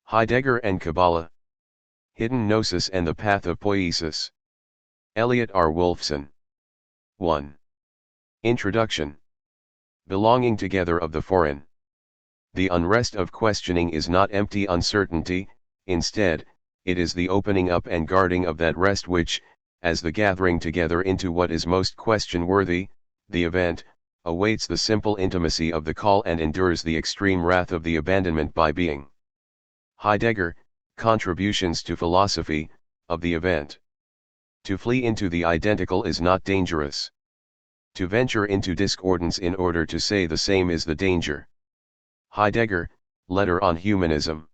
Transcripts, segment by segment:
Heidegger and Kabbalah. Hidden Gnosis and the Path of Poiēsis. Elliot R. Wolfson. 1. Introduction. Belonging together of the foreign. The unrest of questioning is not empty uncertainty, instead, it is the opening up and guarding of that rest which, as the gathering together into what is most question-worthy, the event, awaits the simple intimacy of the call and endures the extreme wrath of the abandonment by being. Heidegger, Contributions to Philosophy, of the Event. To flee into the identical is not dangerous. To venture into discordance in order to say the same is the danger. Heidegger, Letter on Humanism.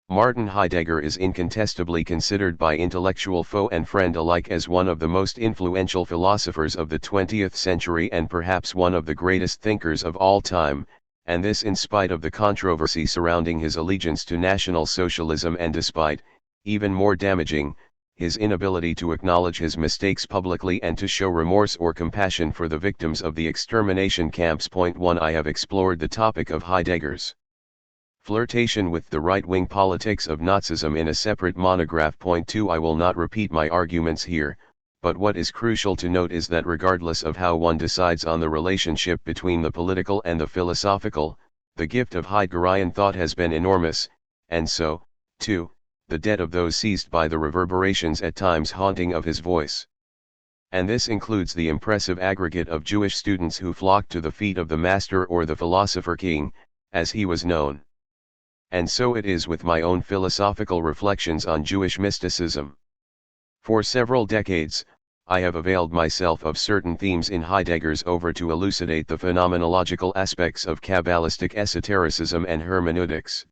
Martin Heidegger is incontestably considered by intellectual foe and friend alike as one of the most influential philosophers of the 20th century and perhaps one of the greatest thinkers of all time, and this in spite of the controversy surrounding his allegiance to National Socialism and despite, even more damaging, his inability to acknowledge his mistakes publicly and to show remorse or compassion for the victims of the extermination camps. 1. I have explored the topic of Heidegger's flirtation with the right-wing politics of Nazism in a separate monograph. 2. I will not repeat my arguments here, but what is crucial to note is that regardless of how one decides on the relationship between the political and the philosophical, the gift of Heideggerian thought has been enormous, and so, too, the debt of those seized by the reverberations at times haunting of his voice. And this includes the impressive aggregate of Jewish students who flocked to the feet of the master or the philosopher king, as he was known. And so it is with my own philosophical reflections on Jewish mysticism. For several decades, I have availed myself of certain themes in Heidegger's Over to elucidate the phenomenological aspects of Kabbalistic esotericism and hermeneutics.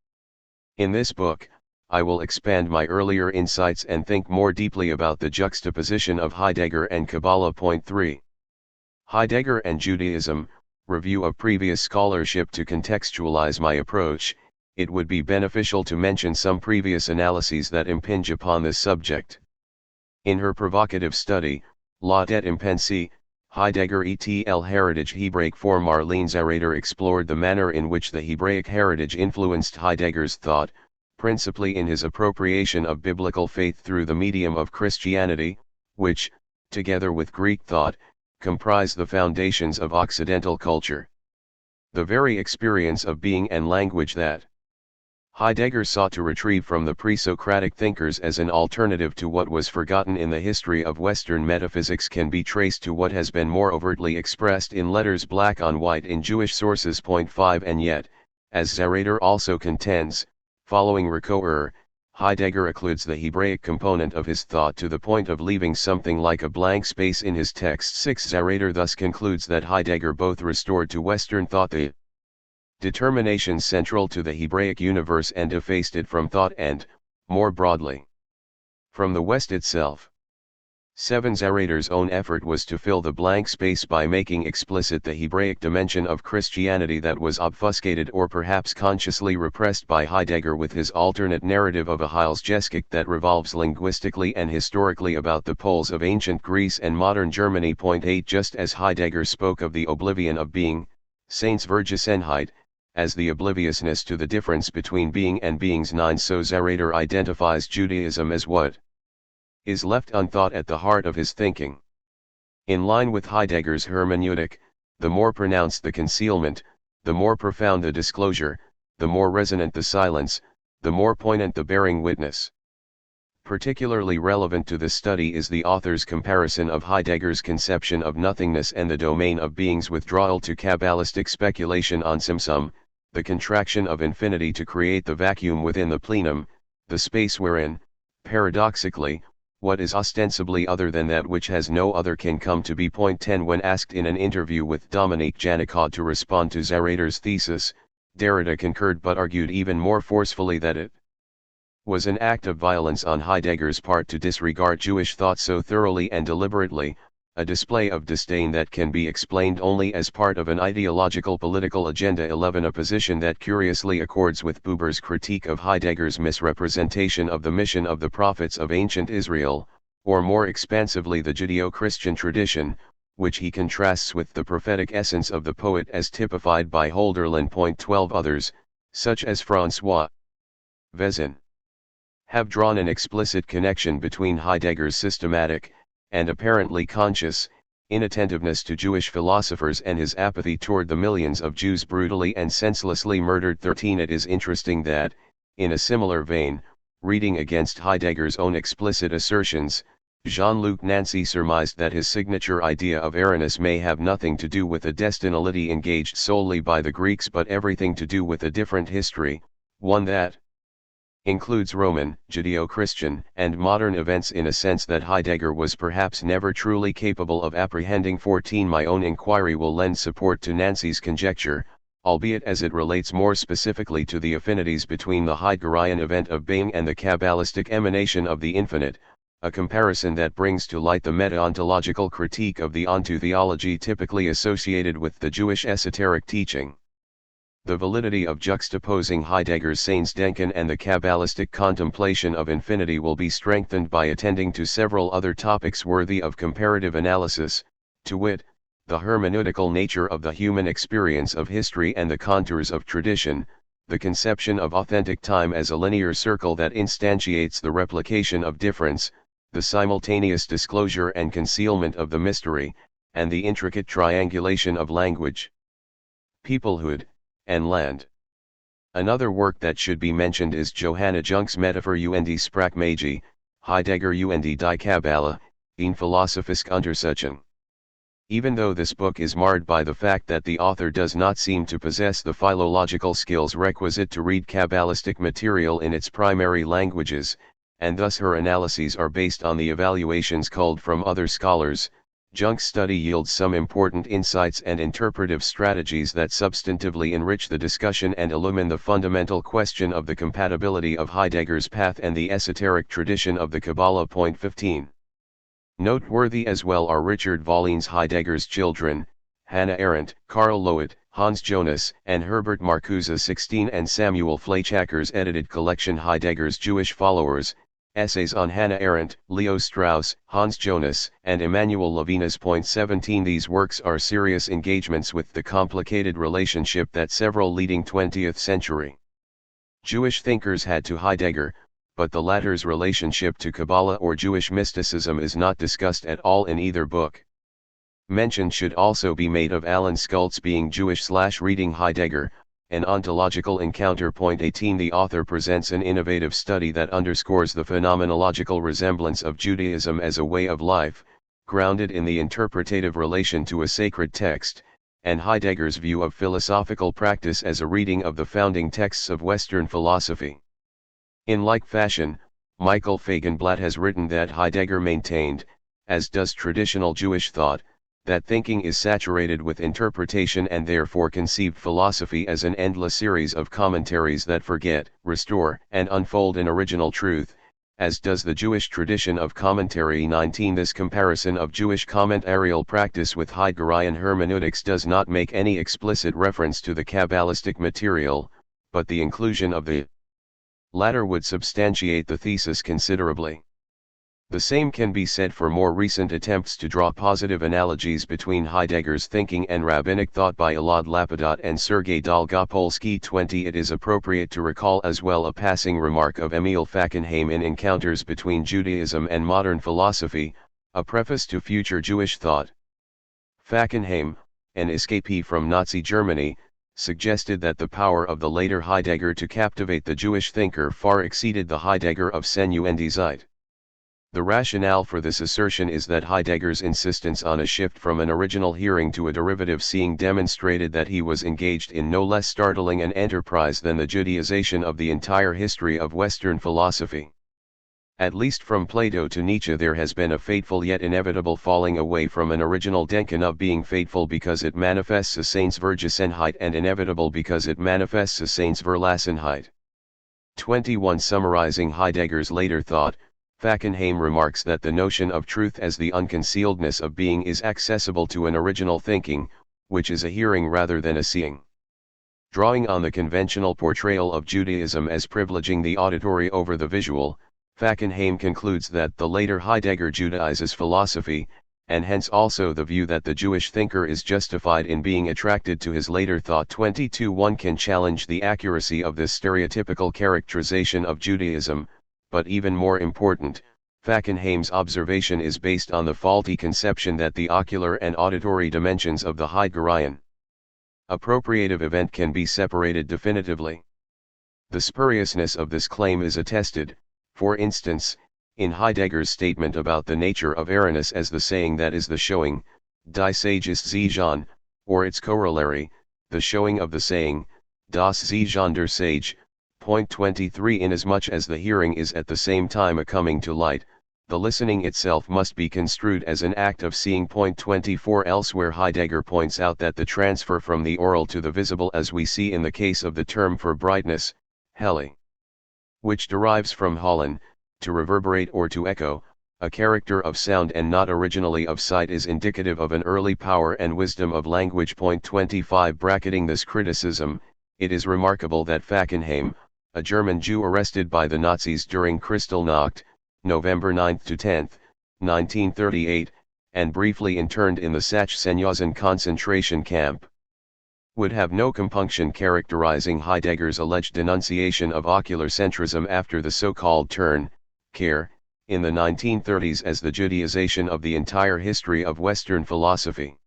In this book, I will expand my earlier insights and think more deeply about the juxtaposition of Heidegger and Kabbalah. 3. Heidegger and Judaism, review of previous scholarship. To contextualize my approach, it would be beneficial to mention some previous analyses that impinge upon this subject. In her provocative study, La det impensi, Heidegger et.l. Heritage Hebraic for Marlene Zarader explored the manner in which the Hebraic heritage influenced Heidegger's thought, principally in his appropriation of biblical faith through the medium of Christianity, which, together with Greek thought, comprise the foundations of Occidental culture. The very experience of being and language that Heidegger sought to retrieve from the pre-Socratic thinkers as an alternative to what was forgotten in the history of Western metaphysics can be traced to what has been more overtly expressed in letters black on white in Jewish sources. 5 And yet, as Zarader also contends, following Ricoeur, Heidegger occludes the Hebraic component of his thought to the point of leaving something like a blank space in his text. 6 Zarader thus concludes that Heidegger both restored to Western thought the determination central to the Hebraic universe and effaced it from thought and, more broadly, from the West itself. 7 Zarader's own effort was to fill the blank space by making explicit the Hebraic dimension of Christianity that was obfuscated or perhaps consciously repressed by Heidegger with his alternate narrative of a Heilsgeschichte that revolves linguistically and historically about the Poles of ancient Greece and modern Germany. 8 Just as Heidegger spoke of the oblivion of being, Seinsvergessenheit, as the obliviousness to the difference between being and beings. 9 So Zarader identifies Judaism as what is left unthought at the heart of his thinking. In line with Heidegger's hermeneutic, the more pronounced the concealment, the more profound the disclosure, the more resonant the silence, the more poignant the bearing witness. Particularly relevant to this study is the author's comparison of Heidegger's conception of nothingness and the domain of being's withdrawal to Kabbalistic speculation on Tzimtzum, the contraction of infinity to create the vacuum within the plenum, the space wherein, paradoxically, what is ostensibly other than that which has no other can come to be. 10 When asked in an interview with Dominique Janicot to respond to Zarader's thesis, Derrida concurred but argued even more forcefully that it was an act of violence on Heidegger's part to disregard Jewish thought so thoroughly and deliberately, a display of disdain that can be explained only as part of an ideological political agenda. 11 A position that curiously accords with Buber's critique of Heidegger's misrepresentation of the mission of the prophets of ancient Israel, or more expansively the Judeo-Christian tradition, which he contrasts with the prophetic essence of the poet as typified by Hölderlin. 12 Others, such as François Vezin, have drawn an explicit connection between Heidegger's systematic, and apparently conscious, inattentiveness to Jewish philosophers and his apathy toward the millions of Jews brutally and senselessly murdered. 13. It is interesting that, in a similar vein, reading against Heidegger's own explicit assertions, Jean-Luc Nancy surmised that his signature idea of Aranis may have nothing to do with a destinality engaged solely by the Greeks but everything to do with a different history, one that includes Roman, Judeo-Christian, and modern events, in a sense that Heidegger was perhaps never truly capable of apprehending. 14. My own inquiry will lend support to Nancy's conjecture, albeit as it relates more specifically to the affinities between the Heideggerian event of being and the Kabbalistic emanation of the infinite, a comparison that brings to light the meta-ontological critique of the onto theology typically associated with the Jewish esoteric teaching. The validity of juxtaposing Heidegger's Seinsdenken and the Kabbalistic contemplation of infinity will be strengthened by attending to several other topics worthy of comparative analysis, to wit, the hermeneutical nature of the human experience of history and the contours of tradition, the conception of authentic time as a linear circle that instantiates the replication of difference, the simultaneous disclosure and concealment of the mystery, and the intricate triangulation of language, peoplehood, and land. Another work that should be mentioned is Johanna Junk's Metaphor und Sprachmagie, Heidegger und die Kabbalah, in philosophisch Untersuchung. Even though this book is marred by the fact that the author does not seem to possess the philological skills requisite to read Kabbalistic material in its primary languages, and thus her analyses are based on the evaluations culled from other scholars, Junk's study yields some important insights and interpretive strategies that substantively enrich the discussion and illumine the fundamental question of the compatibility of Heidegger's path and the esoteric tradition of the Kabbalah. 15. Noteworthy as well are Richard Vaughan's Heidegger's Children, Hannah Arendt, Karl Loewe, Hans Jonas, and Herbert Marcuse. 16. And Samuel Fleischhacker's edited collection Heidegger's Jewish Followers, Essays on Hannah Arendt, Leo Strauss, Hans Jonas, and Emmanuel Levinas. 17. These works are serious engagements with the complicated relationship that several leading 20th century Jewish thinkers had to Heidegger, but the latter's relationship to Kabbalah or Jewish mysticism is not discussed at all in either book. Mention should also be made of Alan Skult's Being Jewish/Reading Heidegger, an ontological encounter. 18. The author presents an innovative study that underscores the phenomenological resemblance of Judaism as a way of life, grounded in the interpretative relation to a sacred text, and Heidegger's view of philosophical practice as a reading of the founding texts of Western philosophy. In like fashion, Michael Fagenblatt has written that Heidegger maintained, as does traditional Jewish thought, that thinking is saturated with interpretation and therefore conceived philosophy as an endless series of commentaries that forget, restore, and unfold an original truth, as does the Jewish tradition of commentary. 19. This comparison of Jewish commentarial practice with Heideggerian hermeneutics does not make any explicit reference to the Kabbalistic material, but the inclusion of the latter would substantiate the thesis considerably. The same can be said for more recent attempts to draw positive analogies between Heidegger's thinking and rabbinic thought by Elad Lapidot and Sergei Dolgopolsky. 20. It is appropriate to recall as well a passing remark of Emil Fackenheim in Encounters Between Judaism and Modern Philosophy, a preface to Future Jewish Thought. Fackenheim, an escapee from Nazi Germany, suggested that the power of the later Heidegger to captivate the Jewish thinker far exceeded the Heidegger of Senu and die Zeit. The rationale for this assertion is that Heidegger's insistence on a shift from an original hearing to a derivative seeing demonstrated that he was engaged in no less startling an enterprise than the Judaization of the entire history of Western philosophy. At least from Plato to Nietzsche there has been a fateful yet inevitable falling away from an original Denken of being fateful because it manifests a Seinsvergessenheit and inevitable because it manifests a Seinsverlassenheit. 21. Summarizing Heidegger's later thought, Fackenheim remarks that the notion of truth as the unconcealedness of being is accessible to an original thinking, which is a hearing rather than a seeing. Drawing on the conventional portrayal of Judaism as privileging the auditory over the visual, Fackenheim concludes that the later Heidegger Judaizes philosophy, and hence also the view that the Jewish thinker is justified in being attracted to his later thought. 22. One can challenge the accuracy of this stereotypical characterization of Judaism, but even more important, Fackenheim's observation is based on the faulty conception that the ocular and auditory dimensions of the Heideggerian appropriative event can be separated definitively. The spuriousness of this claim is attested, for instance, in Heidegger's statement about the nature of Aranis as the saying that is the showing, die Sage ist Zeichen, or its corollary, the showing of the saying, das Zeichen der Sage. Point 23. Inasmuch as the hearing is at the same time a coming to light, the listening itself must be construed as an act of seeing. Point 24. Elsewhere Heidegger points out that the transfer from the oral to the visible, as we see in the case of the term for brightness, helle, which derives from hallen, to reverberate or to echo, a character of sound and not originally of sight, is indicative of an early power and wisdom of language. Point 25. Bracketing this criticism, it is remarkable that Fackenheim, a German Jew arrested by the Nazis during Kristallnacht, November 9–10, 1938, and briefly interned in the Sachsenhausen concentration camp, would have no compunction characterizing Heidegger's alleged denunciation of ocular centrism after the so-called turn, Kehr, in the 1930s as the Judaization of the entire history of Western philosophy.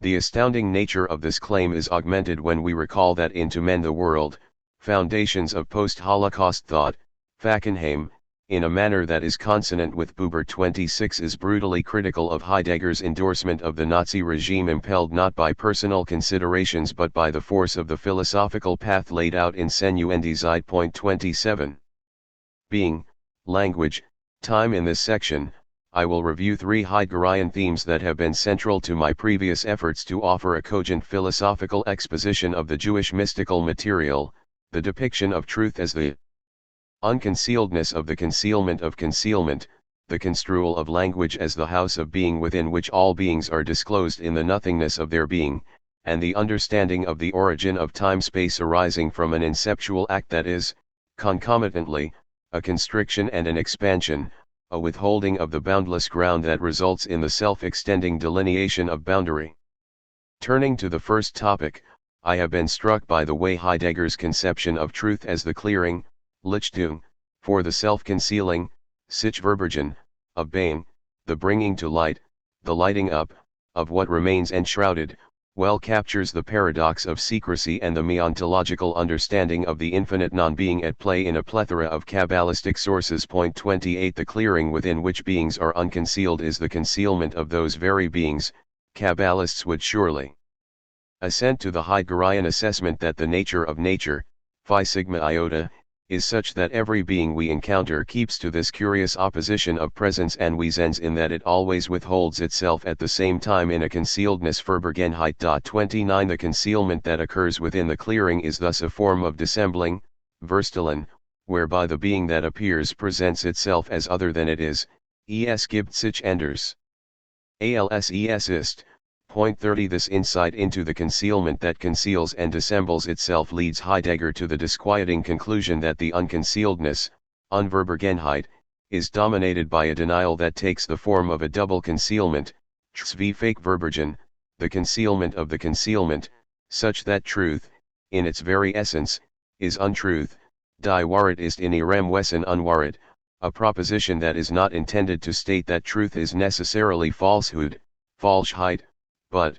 The astounding nature of this claim is augmented when we recall that in To Mend the World, Foundations of Post-Holocaust Thought, Fackenheim, in a manner that is consonant with Buber 26, is brutally critical of Heidegger's endorsement of the Nazi regime, impelled not by personal considerations but by the force of the philosophical path laid out in Senuendizide. Point 27. Being, language, time. In this section, I will review 3 Heideggerian themes that have been central to my previous efforts to offer a cogent philosophical exposition of the Jewish mystical material, the depiction of truth as the unconcealedness of the concealment of concealment, the construal of language as the house of being within which all beings are disclosed in the nothingness of their being, and the understanding of the origin of time-space arising from an inceptual act that is, concomitantly, a constriction and an expansion, a withholding of the boundless ground that results in the self-extending delineation of boundary. Turning to the first topic, I have been struck by the way Heidegger's conception of truth as the clearing, Lichtung, for the self-concealing, Sichtverbergen, of being, the bringing to light, the lighting up, of what remains enshrouded, well captures the paradox of secrecy and the meontological understanding of the infinite non-being at play in a plethora of Kabbalistic sources. Point 28. The clearing within which beings are unconcealed is the concealment of those very beings. Kabbalists would surely assent to the Heideggerian assessment that the nature of nature, phi sigma iota, is such that every being we encounter keeps to this curious opposition of presence and wesens, in that it always withholds itself at the same time in a concealedness. Verborgenheit. 29. The concealment that occurs within the clearing is thus a form of dissembling, Verstellen, whereby the being that appears presents itself as other than it is, es gibt sich anders. Als es ist. Point 30. This insight into the concealment that conceals and dissembles itself leads Heidegger to the disquieting conclusion that the unconcealedness, Unverborgenheit, is dominated by a denial that takes the form of a double concealment, Verborgen, the concealment of the concealment, such that truth, in its very essence, is untruth, die Wahrheit ist in ihrem Wesen Unwahrheit, a proposition that is not intended to state that truth is necessarily falsehood, Falschheit, but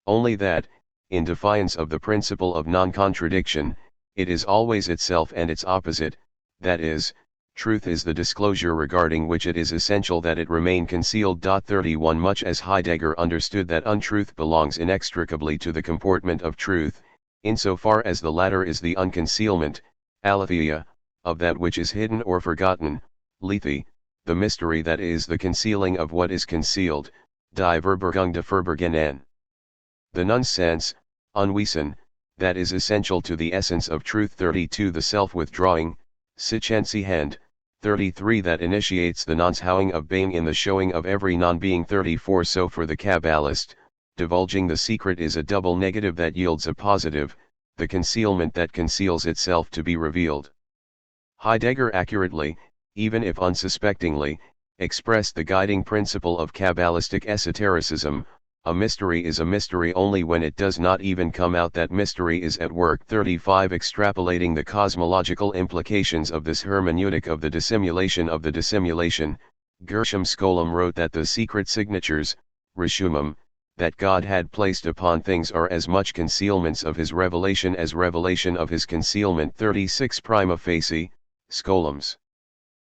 only that, in defiance of the principle of non-contradiction, it is always itself and its opposite, that is, truth is the disclosure regarding which it is essential that it remain concealed. 31. Much as Heidegger understood that untruth belongs inextricably to the comportment of truth, insofar as the latter is the unconcealment, aletheia, of that which is hidden or forgotten, lethe, the mystery that is the concealing of what is concealed, die Verbergung de Verbergenen. The nonsense, Unwesen, that is essential to the essence of truth. 32. The self-withdrawing, Sichenzihend, 33. That initiates the nonshowing of being in the showing of every non-being. 34. So for the Kabbalist, divulging the secret is a double negative that yields a positive, the concealment that conceals itself to be revealed. Heidegger accurately, even if unsuspectingly, expressed the guiding principle of Kabbalistic esotericism: a mystery is a mystery only when it does not even come out that mystery is at work. 35 Extrapolating the cosmological implications of this hermeneutic of the dissimulation, Gershom Scholem wrote that the secret signatures, reshumim, that God had placed upon things are as much concealments of his revelation as revelation of his concealment. 36 Prima facie, Scholem's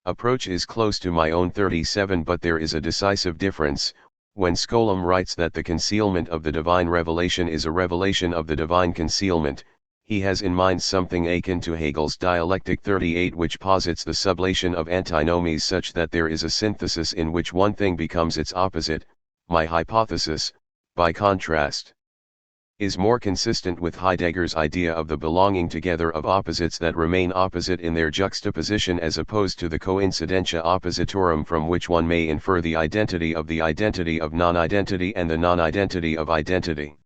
approach is close to my own. 37 But there is a decisive difference. When Scholem writes that the concealment of the divine revelation is a revelation of the divine concealment, he has in mind something akin to Hegel's dialectic. 38 Which posits the sublation of antinomies such that there is a synthesis in which one thing becomes its opposite. My hypothesis, by contrast, is more consistent with Heidegger's idea of the belonging together of opposites that remain opposite in their juxtaposition as opposed to the coincidentia oppositorum from which one may infer the identity of non-identity and the non-identity of identity.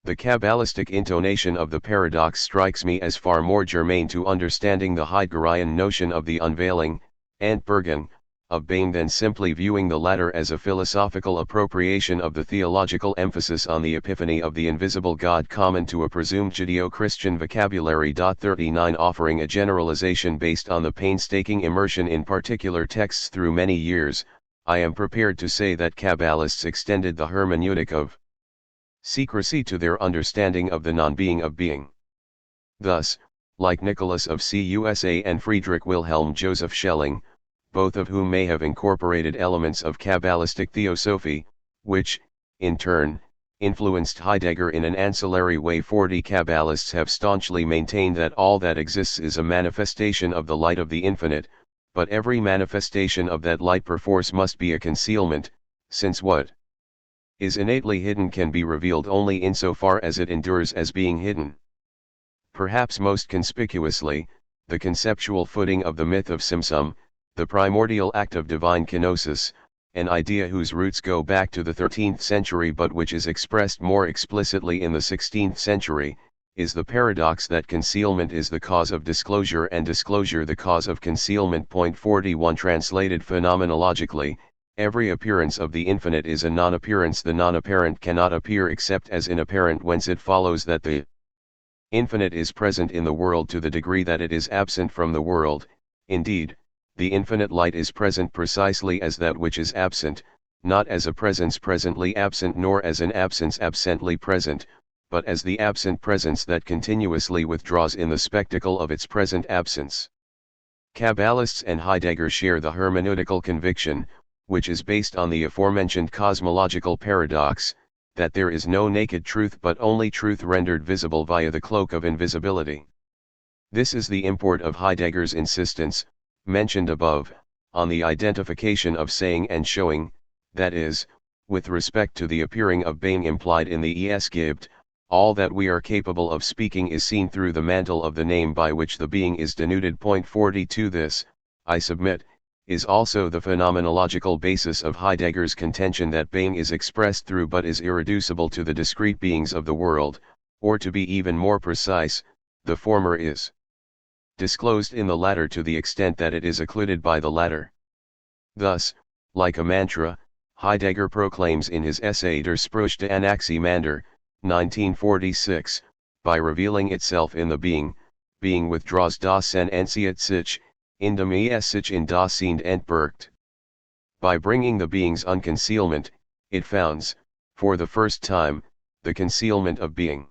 The Kabbalistic intonation of the paradox strikes me as far more germane to understanding the Heideggerian notion of the unveiling, Entbergen, of being than simply viewing the latter as a philosophical appropriation of the theological emphasis on the epiphany of the invisible God common to a presumed Judeo-Christian vocabulary. 39 Offering a generalization based on the painstaking immersion in particular texts through many years, I am prepared to say that Kabbalists extended the hermeneutic of secrecy to their understanding of the non-being of being. Thus, like Nicholas of Cusa and Friedrich Wilhelm Joseph Schelling, both of whom may have incorporated elements of Kabbalistic theosophy, which, in turn, influenced Heidegger in an ancillary way. 40 Kabbalists have staunchly maintained that all that exists is a manifestation of the light of the infinite, but every manifestation of that light perforce must be a concealment, since what is innately hidden can be revealed only insofar as it endures as being hidden. Perhaps most conspicuously, the conceptual footing of the myth of Simsum, the primordial act of divine kenosis, an idea whose roots go back to the 13th century but which is expressed more explicitly in the 16th century, is the paradox that concealment is the cause of disclosure and disclosure the cause of concealment. 41 Translated phenomenologically, every appearance of the infinite is a non-appearance. The non-apparent cannot appear except as inapparent, whence it follows that the infinite is present in the world to the degree that it is absent from the world. Indeed, the infinite light is present precisely as that which is absent, not as a presence presently absent nor as an absence absently present, but as the absent presence that continuously withdraws in the spectacle of its present absence. Kabbalists and Heidegger share the hermeneutical conviction, which is based on the aforementioned cosmological paradox, that there is no naked truth but only truth rendered visible via the cloak of invisibility. This is the import of Heidegger's insistence, mentioned above, on the identification of saying and showing, that is, with respect to the appearing of being implied in the Es gibt, all that we are capable of speaking is seen through the mantle of the name by which the being is denuded. 42 This, I submit, is also the phenomenological basis of Heidegger's contention that being is expressed through but is irreducible to the discrete beings of the world, or to be even more precise, the former is disclosed in the latter to the extent that it is occluded by the latter. Thus, like a mantra, Heidegger proclaims in his essay Der Spruch de Anaximander, 1946, by revealing itself in the being, being withdraws das Sein entziet sich, indem es sich in das Sein entbirgt. By bringing the being's unconcealment, it founds, for the first time, the concealment of being.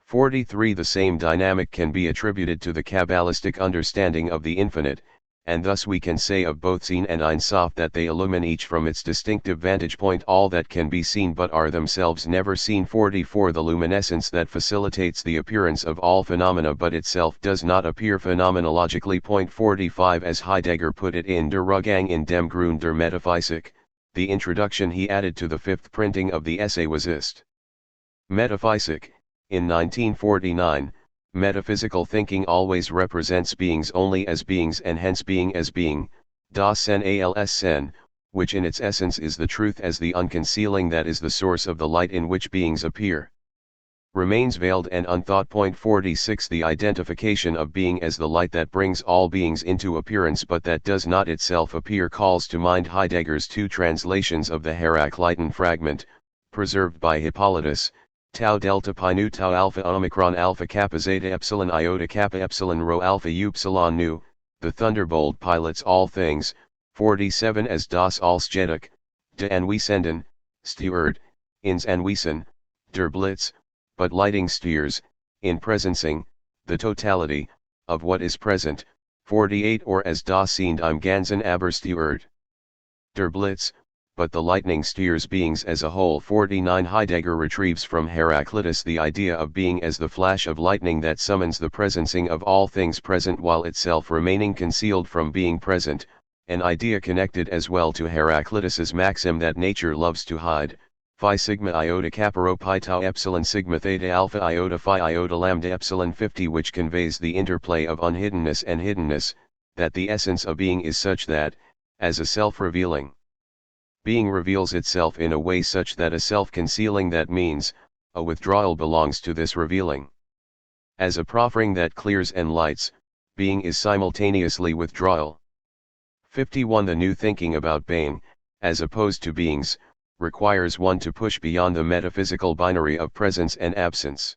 43 The same dynamic can be attributed to the Kabbalistic understanding of the infinite, and thus we can say of both Sein and Ein Sof that they illumine each from its distinctive vantage point all that can be seen but are themselves never seen. 44 The luminescence that facilitates the appearance of all phenomena but itself does not appear phenomenologically. 45 As Heidegger put it in Der Rückgang in dem Grund der Metaphysik, the introduction he added to the fifth printing of the essay was Ist. Metaphysik. In 1949, metaphysical thinking always represents beings only as beings and hence being as being, das Sein als Sein, which in its essence is the truth as the unconcealing that is the source of the light in which beings appear. remains veiled and unthought. 46 The identification of being as the light that brings all beings into appearance but that does not itself appear calls to mind Heidegger's two translations of the Heraclitan fragment, preserved by Hippolytus: tau delta pi nu tau alpha omicron alpha kappa zeta epsilon iota kappa epsilon rho alpha upsilon nu, the thunderbolt pilots all things. 47 As das Allsjeduk, de Anwesenden, Steward, ins Anwesen, der Blitz, but lighting steers, in presencing, the totality, of what is present. 48 Or as das sind im Ganzen aber Steward, der Blitz, but the lightning steers beings as a whole. 49 Heidegger retrieves from Heraclitus the idea of being as the flash of lightning that summons the presencing of all things present while itself remaining concealed from being present, an idea connected as well to Heraclitus's maxim that nature loves to hide. Phi sigma iota kappa rho pi tau epsilon sigma theta alpha iota phi iota lambda epsilon 50, which conveys the interplay of unhiddenness and hiddenness, that the essence of being is such that, as a self-revealing being reveals itself in a way such that a self-concealing that means, a withdrawal belongs to this revealing. As a proffering that clears and lights, being is simultaneously withdrawal. 51 The new thinking about being, as opposed to beings, requires one to push beyond the metaphysical binary of presence and absence.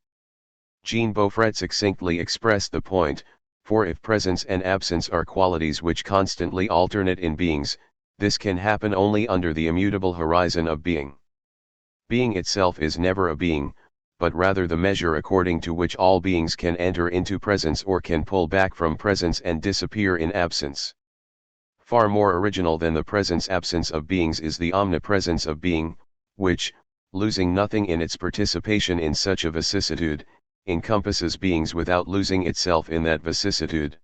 Jean Beaufret succinctly expressed the point, for if presence and absence are qualities which constantly alternate in beings, this can happen only under the immutable horizon of being. Being itself is never a being, but rather the measure according to which all beings can enter into presence or can pull back from presence and disappear in absence. Far more original than the presence-absence of beings is the omnipresence of being, which, losing nothing in its participation in such a vicissitude, encompasses beings without losing itself in that vicissitude.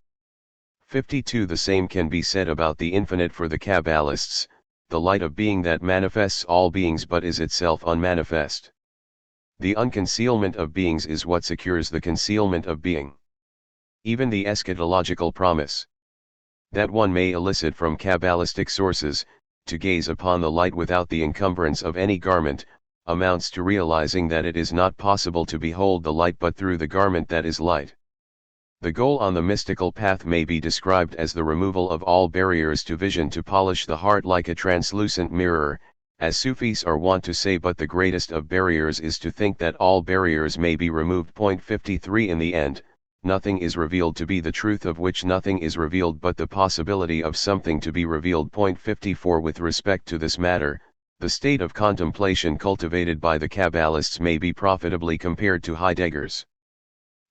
52 The same can be said about the infinite for the Kabbalists, the light of being that manifests all beings but is itself unmanifest. The unconcealment of beings is what secures the concealment of being. Even the eschatological promise that one may elicit from Kabbalistic sources, to gaze upon the light without the encumbrance of any garment, amounts to realizing that it is not possible to behold the light but through the garment that is light. The goal on the mystical path may be described as the removal of all barriers to vision to polish the heart like a translucent mirror, as Sufis are wont to say, but the greatest of barriers is to think that all barriers may be removed. 53 In the end, nothing is revealed to be the truth of which nothing is revealed but the possibility of something to be revealed. 54 With respect to this matter, the state of contemplation cultivated by the Kabbalists may be profitably compared to Heidegger's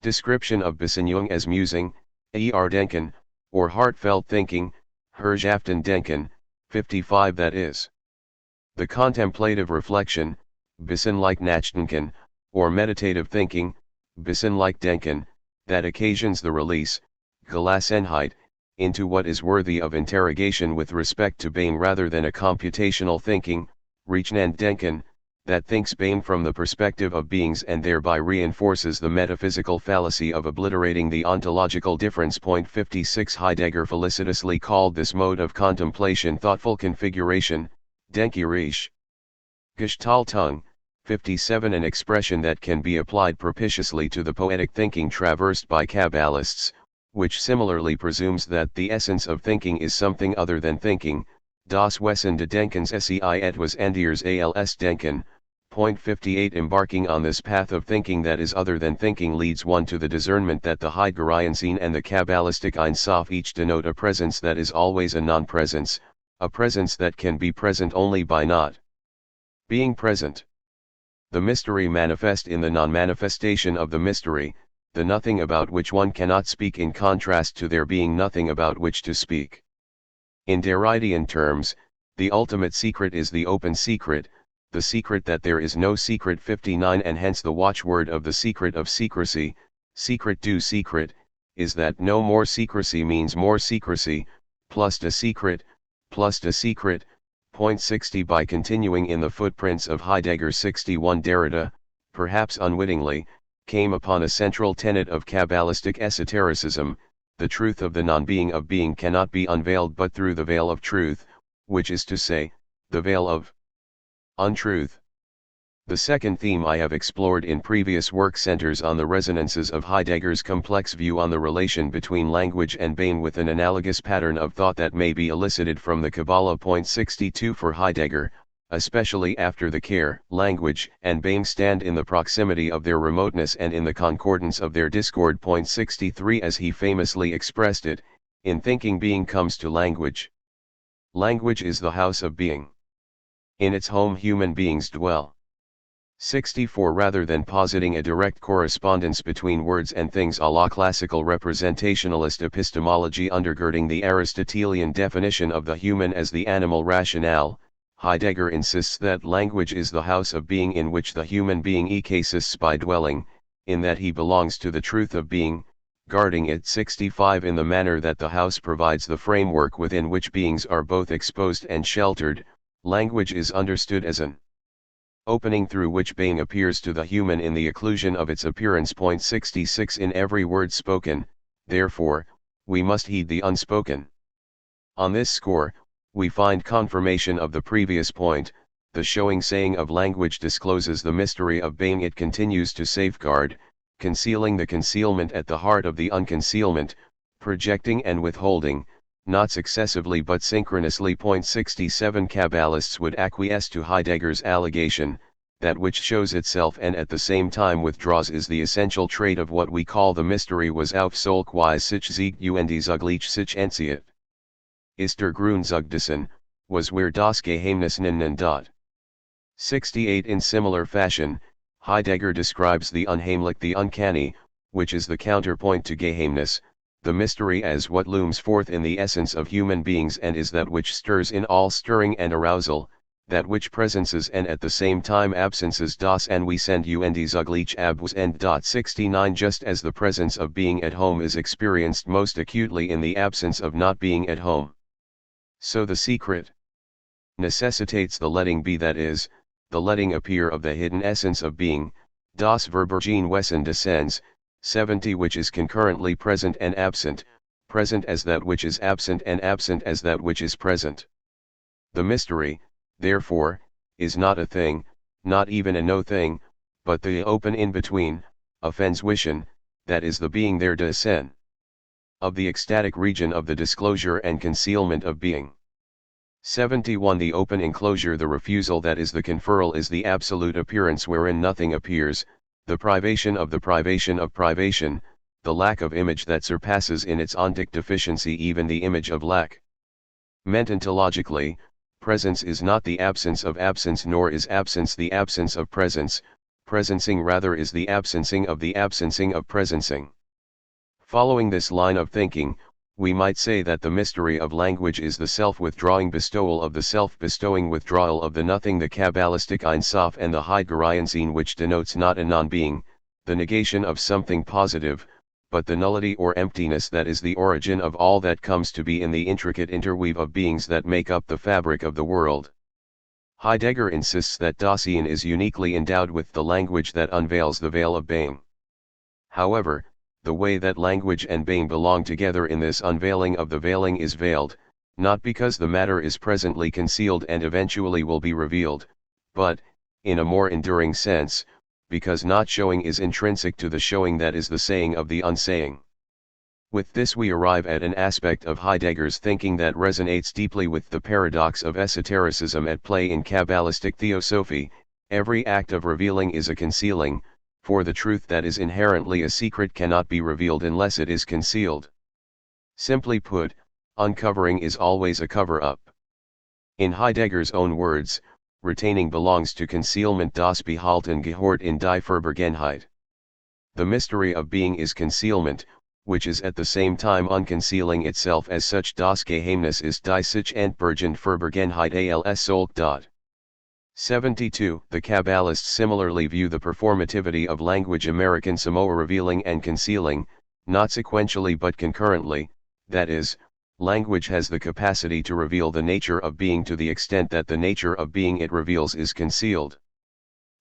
description of Besinnung as musing, denken, or heartfelt thinking, Herrschaften denken. 55 That is, the contemplative reflection, besinnlich nachdenken, or meditative thinking, besinnlich denken, that occasions the release, Gelassenheit, into what is worthy of interrogation with respect to being rather than a computational thinking, Rechnend denken, that thinks being from the perspective of beings and thereby reinforces the metaphysical fallacy of obliterating the ontological difference. 56 Heidegger felicitously called this mode of contemplation thoughtful configuration, Denkerisch. Gestaltung. 57 An expression that can be applied propitiously to the poetic thinking traversed by Kabbalists, which similarly presumes that the essence of thinking is something other than thinking, das Wesen des Denkens sei etwas anderes als Denken. 58 Embarking on this path of thinking that is other than thinking leads one to the discernment that the Heideggerian Sinn and the Kabbalistic Ein Sof each denote a presence that is always a non-presence, a presence that can be present only by not being present. The mystery manifest in the non-manifestation of the mystery, the nothing about which one cannot speak in contrast to there being nothing about which to speak. In Derridean terms, the ultimate secret is the open secret, the secret that there is no secret. 59 And hence the watchword of the secret of secrecy, secret du secret, is that no more secrecy means more secrecy, plus de secret, plus de secret. 60 By continuing in the footprints of Heidegger, 61 Derrida, perhaps unwittingly, came upon a central tenet of Kabbalistic esotericism: the truth of the non-being of being cannot be unveiled but through the veil of truth, which is to say, the veil of untruth. The second theme I have explored in previous work centers on the resonances of Heidegger's complex view on the relation between language and being, with an analogous pattern of thought that may be elicited from the Kabbalah. 62 For Heidegger, especially after the care, language, and being stand in the proximity of their remoteness and in the concordance of their discord. 63 As he famously expressed it, in thinking being comes to language. Language is the house of being. In its home human beings dwell. 64 Rather than positing a direct correspondence between words and things a la classical representationalist epistemology undergirding the Aristotelian definition of the human as the animal rationale, Heidegger insists that language is the house of being in which the human being ecasis by dwelling, in that he belongs to the truth of being, guarding it. 65 In the manner that the house provides the framework within which beings are both exposed and sheltered, language is understood as an opening through which being appears to the human in the occlusion of its appearance. 66 In every word spoken, therefore, we must heed the unspoken. On this score, we find confirmation of the previous point. The showing saying of language discloses the mystery of being. It continues to safeguard, concealing the concealment at the heart of the unconcealment, projecting and withholding, not successively but synchronously. 67 Kabbalists would acquiesce to Heidegger's allegation, that which shows itself and at the same time withdraws is the essential trait of what we call the mystery was auf solch sich siegt und zugleich sich entzieht. Ist der Grundzugdessen, was where das Geheimnis nennen dot. 68 In similar fashion, Heidegger describes the unheimlich, the uncanny, which is the counterpoint to Geheimnis, the mystery, as what looms forth in the essence of human beings and is that which stirs in all stirring and arousal, that which presences and at the same time absences. Das Anwesend und zugleich Abwesend. 69 Just as the presence of being at home is experienced most acutely in the absence of not being at home, so the secret necessitates the letting be, that is, the letting appear of the hidden essence of being, das Verborgene Wesen descends. 70 Which is concurrently present and absent, present as that which is absent and absent as that which is present. The mystery, therefore, is not a thing, not even a no thing, but the open in-between, a Fenswissen, that is the being there de sen. Of the ecstatic region of the disclosure and concealment of being. 71 The open enclosure, the refusal, that is the conferral, is the absolute appearance wherein nothing appears, the privation of privation, the lack of image that surpasses in its ontic deficiency even the image of lack. Meant ontologically, presence is not the absence of absence, nor is absence the absence of presence, presencing rather is the absencing of presencing. Following this line of thinking, we might say that the mystery of language is the self-withdrawing bestowal of the self-bestowing withdrawal of the nothing, the Kabbalistic Ein Sof and the Heideggerian Sein, which denotes not a non-being, the negation of something positive, but the nullity or emptiness that is the origin of all that comes to be in the intricate interweave of beings that make up the fabric of the world. Heidegger insists that Dasein is uniquely endowed with the language that unveils the veil of being. However, the way that language and being belong together in this unveiling of the veiling is veiled, not because the matter is presently concealed and eventually will be revealed, but, in a more enduring sense, because not showing is intrinsic to the showing, that is the saying of the unsaying. With this we arrive at an aspect of Heidegger's thinking that resonates deeply with the paradox of esotericism at play in Kabbalistic theosophy. Every act of revealing is a concealing, for the truth that is inherently a secret cannot be revealed unless it is concealed. Simply put, uncovering is always a cover-up. In Heidegger's own words, retaining belongs to concealment, das Behalten gehört in die Verborgenheit. The mystery of being is concealment, which is at the same time unconcealing itself as such. Das Geheimnis ist die sich entbergende Verborgenheit als solch. 72 The Kabbalists similarly view the performativity of language American Samoa revealing and concealing, not sequentially but concurrently, that is, language has the capacity to reveal the nature of being to the extent that the nature of being it reveals is concealed.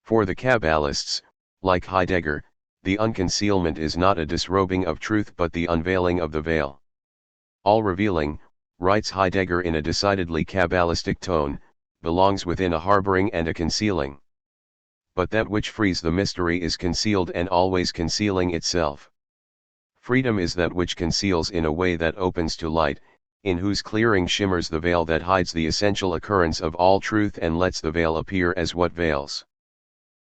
For the Kabbalists, like Heidegger, the unconcealment is not a disrobing of truth but the unveiling of the veil. All revealing, writes Heidegger in a decidedly Kabbalistic tone, belongs within a harboring and a concealing. but that which frees the mystery is concealed and always concealing itself. Freedom is that which conceals in a way that opens to light, in whose clearing shimmers the veil that hides the essential occurrence of all truth and lets the veil appear as what veils.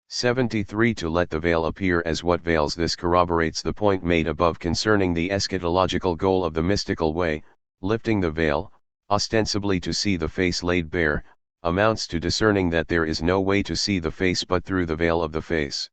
73 To let the veil appear as what veils. This corroborates the point made above concerning the eschatological goal of the mystical way. Lifting the veil, ostensibly to see the face laid bare, amounts to discerning that there is no way to see the face but through the veil of the face.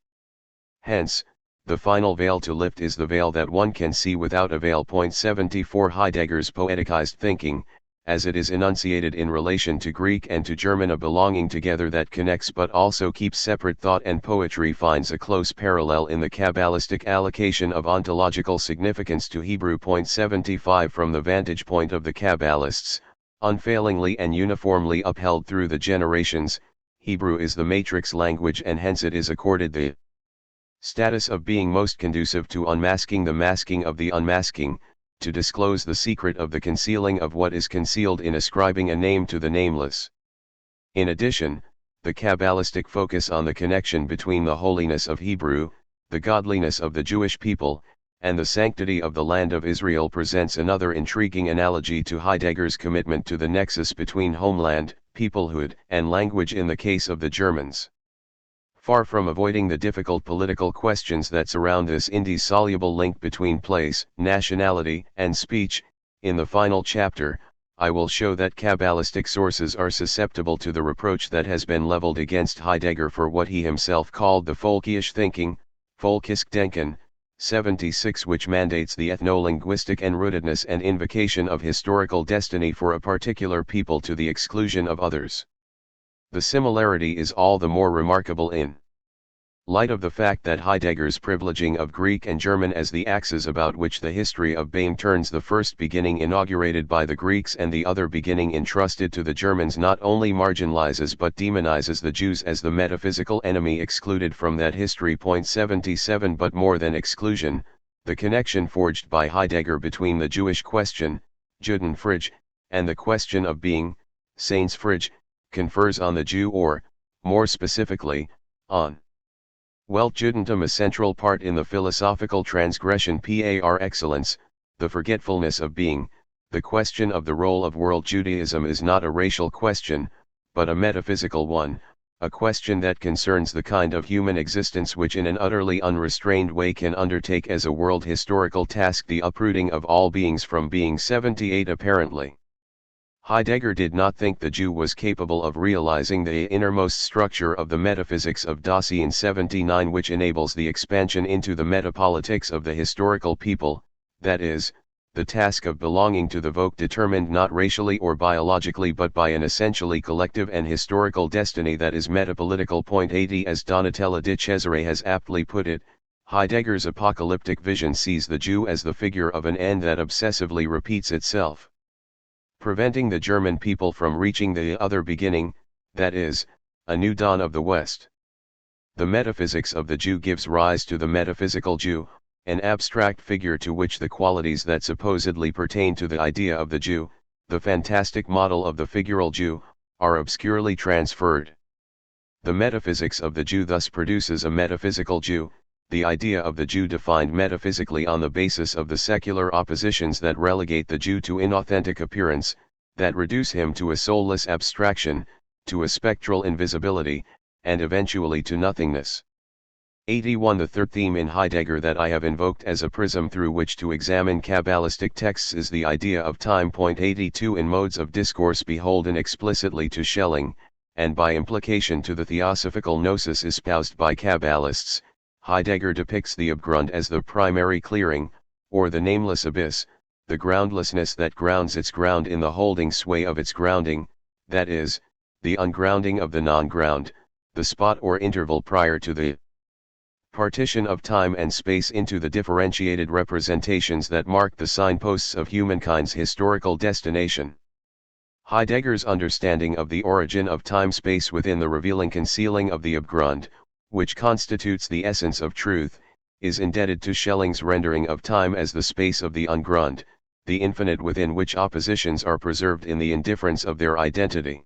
Hence, the final veil to lift is the veil that one can see without a veil. 74 Heidegger's poeticized thinking, as it is enunciated in relation to Greek and to German, a belonging together that connects but also keeps separate thought and poetry, finds a close parallel in the Kabbalistic allocation of ontological significance to Hebrew. 75 From the vantage point of the Kabbalists, unfailingly and uniformly upheld through the generations, Hebrew is the matrix language, and hence it is accorded the status of being most conducive to unmasking the masking of the unmasking, to disclose the secret of the concealing of what is concealed in ascribing a name to the nameless. In addition, the Kabbalistic focus on the connection between the holiness of Hebrew, the godliness of the Jewish people, and the sanctity of the land of Israel presents another intriguing analogy to Heidegger's commitment to the nexus between homeland, peoplehood, and language in the case of the Germans. Far from avoiding the difficult political questions that surround this indissoluble link between place, nationality, and speech, in the final chapter, I will show that Kabbalistic sources are susceptible to the reproach that has been leveled against Heidegger for what he himself called the folkish thinking, Volkisch Denken, 76, which mandates the ethno-linguistic enrootedness and invocation of historical destiny for a particular people to the exclusion of others. The similarity is all the more remarkable in light of the fact that Heidegger's privileging of Greek and German as the axes about which the history of being turns, the first beginning inaugurated by the Greeks and the other beginning entrusted to the Germans, not only marginalizes but demonizes the Jews as the metaphysical enemy excluded from that history. 77 But more than exclusion, the connection forged by Heidegger between the Jewish question, Judenfrage, and the question of being, Seinsfrage, confers on the Jew, or, more specifically, on Weltjudentum, a central part in the philosophical transgression par excellence, the forgetfulness of being. The question of the role of world Judaism is not a racial question, but a metaphysical one, a question that concerns the kind of human existence which in an utterly unrestrained way can undertake as a world historical task the uprooting of all beings from being. 78 Apparently, Heidegger did not think the Jew was capable of realizing the innermost structure of the metaphysics of Dasein. 79 Which enables the expansion into the metapolitics of the historical people, that is, the task of belonging to the voke determined not racially or biologically but by an essentially collective and historical destiny that is metapolitical. 80 As Donatella di Cesare has aptly put it, Heidegger's apocalyptic vision sees the Jew as the figure of an end that obsessively repeats itself, preventing the German people from reaching the other beginning, that is, a new dawn of the West. The metaphysics of the Jew gives rise to the metaphysical Jew, an abstract figure to which the qualities that supposedly pertain to the idea of the Jew, the fantastic model of the figural Jew, are obscurely transferred. The metaphysics of the Jew thus produces a metaphysical Jew, the idea of the Jew defined metaphysically on the basis of the secular oppositions that relegate the Jew to inauthentic appearance, that reduce him to a soulless abstraction, to a spectral invisibility, and eventually to nothingness. 81 The third theme in Heidegger that I have invoked as a prism through which to examine Kabbalistic texts is the idea of time. 82 In modes of discourse beholden explicitly to Schelling, and by implication to the theosophical Gnosis espoused by Kabbalists, Heidegger depicts the Abgrund as the primary clearing, or the nameless abyss, the groundlessness that grounds its ground in the holding sway of its grounding, that is, the ungrounding of the non-ground, the spot or interval prior to the partition of time and space into the differentiated representations that mark the signposts of humankind's historical destination. Heidegger's understanding of the origin of time-space within the revealing concealing of the Abgrund, which constitutes the essence of truth, is indebted to Schelling's rendering of time as the space of the ungrund, the infinite within which oppositions are preserved in the indifference of their identity.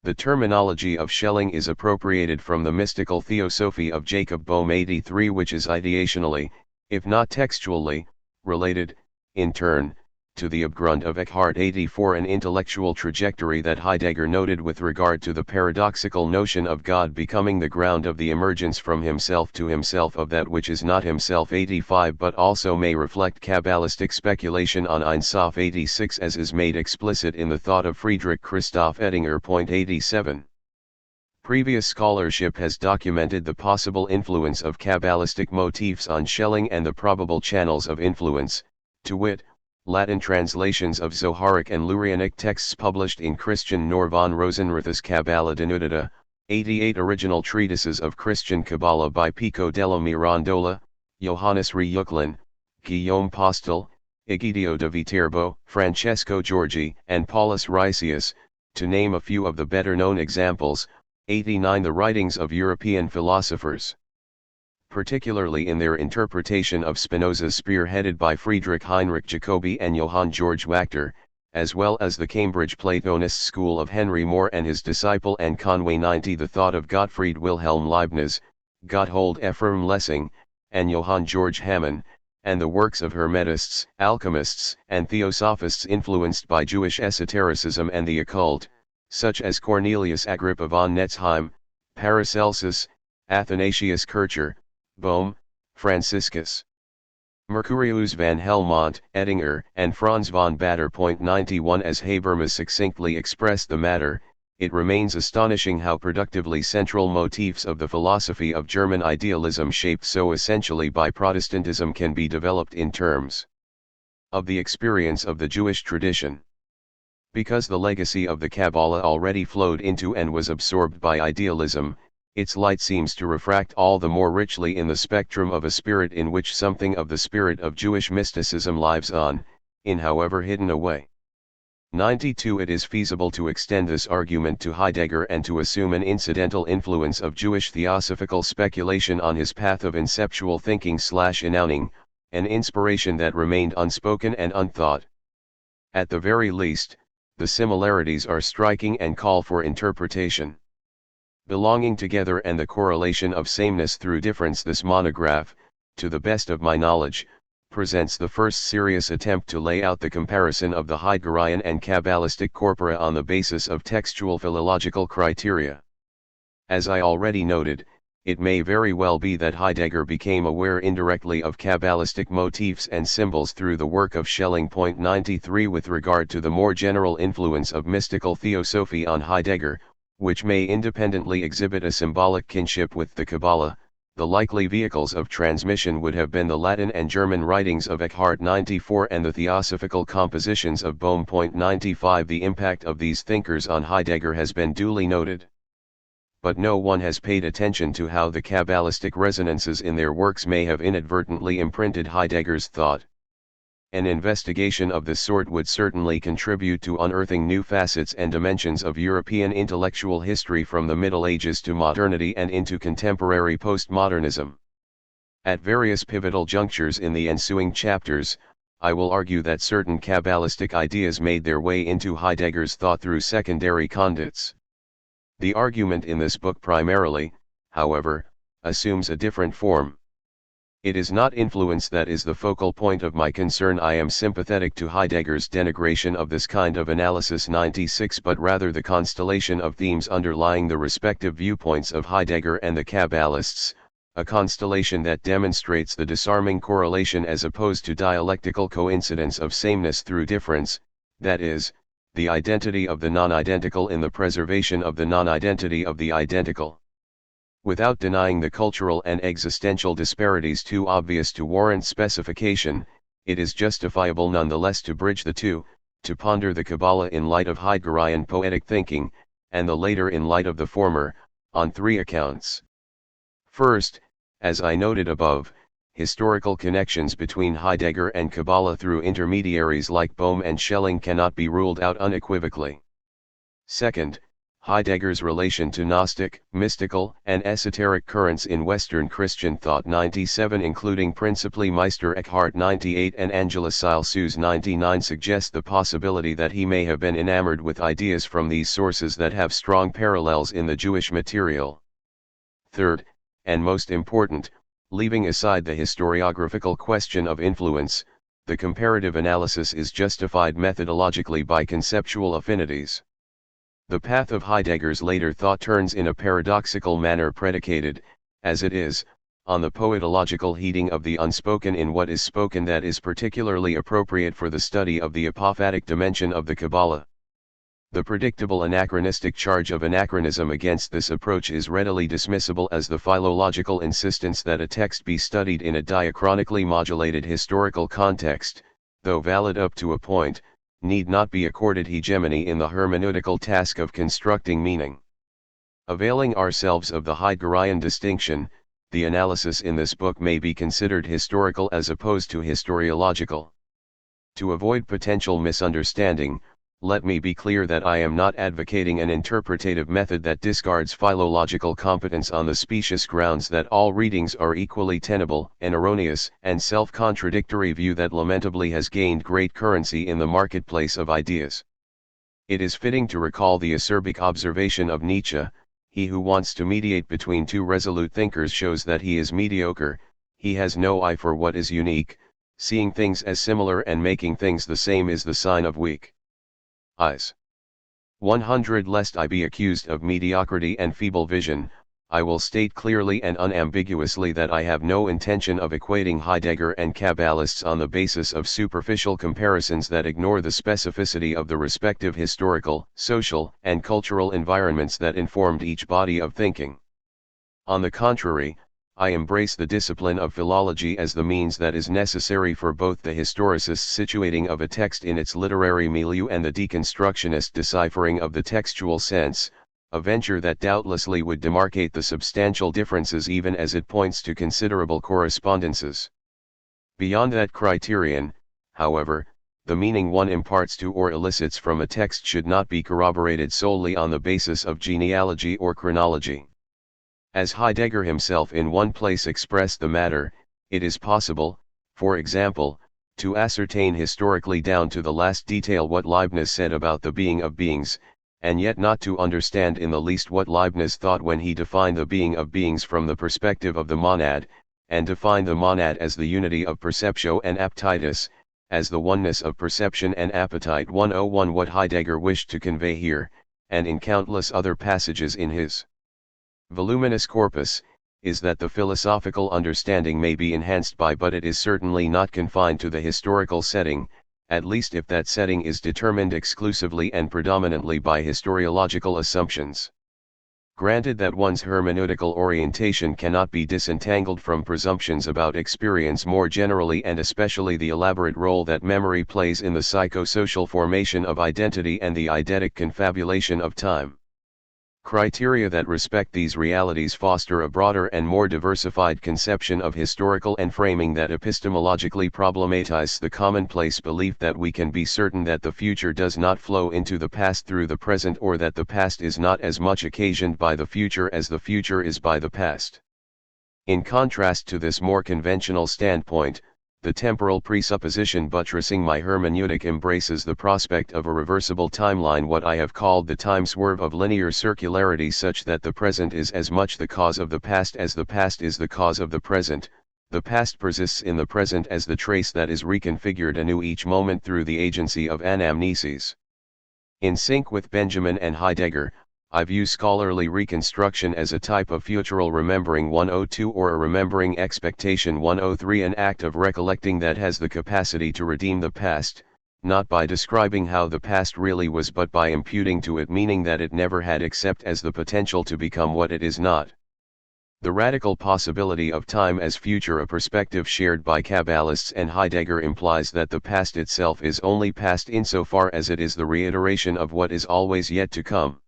The terminology of Schelling is appropriated from the mystical theosophy of Jacob Boehme 83, which is ideationally, if not textually, related, in turn, to the Abgrund of Eckhart 84, an intellectual trajectory that Heidegger noted with regard to the paradoxical notion of God becoming the ground of the emergence from himself to himself of that which is not himself 85, but also may reflect Kabbalistic speculation on Ein Sof 86, as is made explicit in the thought of Friedrich Christoph Ettinger. 87. Previous scholarship has documented the possible influence of Kabbalistic motifs on Schelling and the probable channels of influence, to wit, Latin translations of Zoharic and Lurianic texts published in Christian Nor von Rosenroth's Kabbalah Denudata, 88 original treatises of Christian Kabbalah by Pico della Mirandola, Johannes Ryuklin, Guillaume Postel, Egidio de Viterbo, Francesco Giorgi, and Paulus Riccius, to name a few of the better-known examples. 89 The writings of European philosophers, particularly in their interpretation of Spinoza's spearheaded by Friedrich Heinrich Jacobi and Johann Georg Wachter, as well as the Cambridge Platonist school of Henry Moore and his disciple and Conway. 90 The thought of Gottfried Wilhelm Leibniz, Gotthold Ephraim Lessing, and Johann Georg Hamann, and the works of Hermetists, alchemists, and theosophists influenced by Jewish esotericism and the occult, such as Cornelius Agrippa von Netzheim, Paracelsus, Athanasius Kircher, Boehme, Franciscus Mercurius van Helmont, Ettinger, and Franz von Bader. 91 As Habermas succinctly expressed the matter, it remains astonishing how productively central motifs of the philosophy of German idealism shaped so essentially by Protestantism can be developed in terms of the experience of the Jewish tradition. Because the legacy of the Kabbalah already flowed into and was absorbed by idealism, its light seems to refract all the more richly in the spectrum of a spirit in which something of the spirit of Jewish mysticism lives on, in however hidden a way. 92 It is feasible to extend this argument to Heidegger and to assume an incidental influence of Jewish theosophical speculation on his path of inceptual thinking/enowning, an inspiration that remained unspoken and unthought. At the very least, the similarities are striking and call for interpretation. Belonging together and the correlation of sameness through difference, this monograph, to the best of my knowledge, presents the first serious attempt to lay out the comparison of the Heideggerian and Kabbalistic corpora on the basis of textual philological criteria. As I already noted, it may very well be that Heidegger became aware indirectly of Kabbalistic motifs and symbols through the work of Schelling. 93 With regard to the more general influence of mystical theosophy on Heidegger, which may independently exhibit a symbolic kinship with the Kabbalah, the likely vehicles of transmission would have been the Latin and German writings of Eckhart 94 and the theosophical compositions of Boehme. 95 The impact of these thinkers on Heidegger has been duly noted. But no one has paid attention to how the Kabbalistic resonances in their works may have inadvertently imprinted Heidegger's thought. An investigation of this sort would certainly contribute to unearthing new facets and dimensions of European intellectual history from the Middle Ages to modernity and into contemporary postmodernism. At various pivotal junctures in the ensuing chapters, I will argue that certain Kabbalistic ideas made their way into Heidegger's thought through secondary conduits. The argument in this book primarily, however, assumes a different form. It is not influence that is the focal point of my concern. I am sympathetic to Heidegger's denigration of this kind of analysis. 96 But rather the constellation of themes underlying the respective viewpoints of Heidegger and the Kabbalists, a constellation that demonstrates the disarming correlation as opposed to dialectical coincidence of sameness through difference, that is, the identity of the non-identical in the preservation of the non-identity of the identical. Without denying the cultural and existential disparities too obvious to warrant specification, it is justifiable nonetheless to bridge the two, to ponder the Kabbalah in light of Heideggerian poetic thinking, and the later in light of the former, on three accounts. First, as I noted above, historical connections between Heidegger and Kabbalah through intermediaries like Boehme and Schelling cannot be ruled out unequivocally. Second, Heidegger's relation to Gnostic, mystical, and esoteric currents in Western Christian thought 97, including principally Meister Eckhart 98 and Angela Silsu's 99, suggest the possibility that he may have been enamored with ideas from these sources that have strong parallels in the Jewish material. Third, and most important, leaving aside the historiographical question of influence, the comparative analysis is justified methodologically by conceptual affinities. The path of Heidegger's later thought turns in a paradoxical manner predicated, as it is, on the poetological heeding of the unspoken in what is spoken that is particularly appropriate for the study of the apophatic dimension of the Kabbalah. The predictable anachronistic charge of anachronism against this approach is readily dismissible as the philological insistence that a text be studied in a diachronically modulated historical context, though valid up to a point, need not be accorded hegemony in the hermeneutical task of constructing meaning. Availing ourselves of the Heideggerian distinction, the analysis in this book may be considered historical as opposed to historiological. To avoid potential misunderstanding, let me be clear that I am not advocating an interpretative method that discards philological competence on the specious grounds that all readings are equally tenable, an erroneous and self-contradictory view that lamentably has gained great currency in the marketplace of ideas. It is fitting to recall the acerbic observation of Nietzsche: he who wants to mediate between two resolute thinkers shows that he is mediocre, he has no eye for what is unique, seeing things as similar and making things the same is the sign of weak eyes. 100. Lest I be accused of mediocrity and feeble vision, I will state clearly and unambiguously that I have no intention of equating Heidegger and Kabbalists on the basis of superficial comparisons that ignore the specificity of the respective historical, social, and cultural environments that informed each body of thinking. On the contrary, I embrace the discipline of philology as the means that is necessary for both the historicist's situating of a text in its literary milieu and the deconstructionist deciphering of the textual sense, a venture that doubtlessly would demarcate the substantial differences even as it points to considerable correspondences. Beyond that criterion, however, the meaning one imparts to or elicits from a text should not be corroborated solely on the basis of genealogy or chronology. As Heidegger himself in one place expressed the matter, it is possible, for example, to ascertain historically down to the last detail what Leibniz said about the being of beings, and yet not to understand in the least what Leibniz thought when he defined the being of beings from the perspective of the monad, and defined the monad as the unity of perceptio and aptitus, as the oneness of perception and appetite. 101. What Heidegger wished to convey here, and in countless other passages in his voluminous corpus, is that the philosophical understanding may be enhanced by, but it is certainly not confined to, the historical setting, at least if that setting is determined exclusively and predominantly by historiological assumptions. Granted that one's hermeneutical orientation cannot be disentangled from presumptions about experience more generally, and especially the elaborate role that memory plays in the psychosocial formation of identity and the eidetic confabulation of time. Criteria that respect these realities foster a broader and more diversified conception of historical enframing that epistemologically problematize the commonplace belief that we can be certain that the future does not flow into the past through the present, or that the past is not as much occasioned by the future as the future is by the past. In contrast to this more conventional standpoint, the temporal presupposition buttressing my hermeneutic embraces the prospect of a reversible timeline, what I have called the time swerve of linear circularity, such that the present is as much the cause of the past as the past is the cause of the present. The past persists in the present as the trace that is reconfigured anew each moment through the agency of anamnesis. In sync with Benjamin and Heidegger, I view scholarly reconstruction as a type of futural remembering 102, or a remembering expectation 103, an act of recollecting that has the capacity to redeem the past, not by describing how the past really was but by imputing to it meaning that it never had except as the potential to become what it is not. The radical possibility of time as future, a perspective shared by Kabbalists and Heidegger, implies that the past itself is only past insofar as it is the reiteration of what is always yet to come.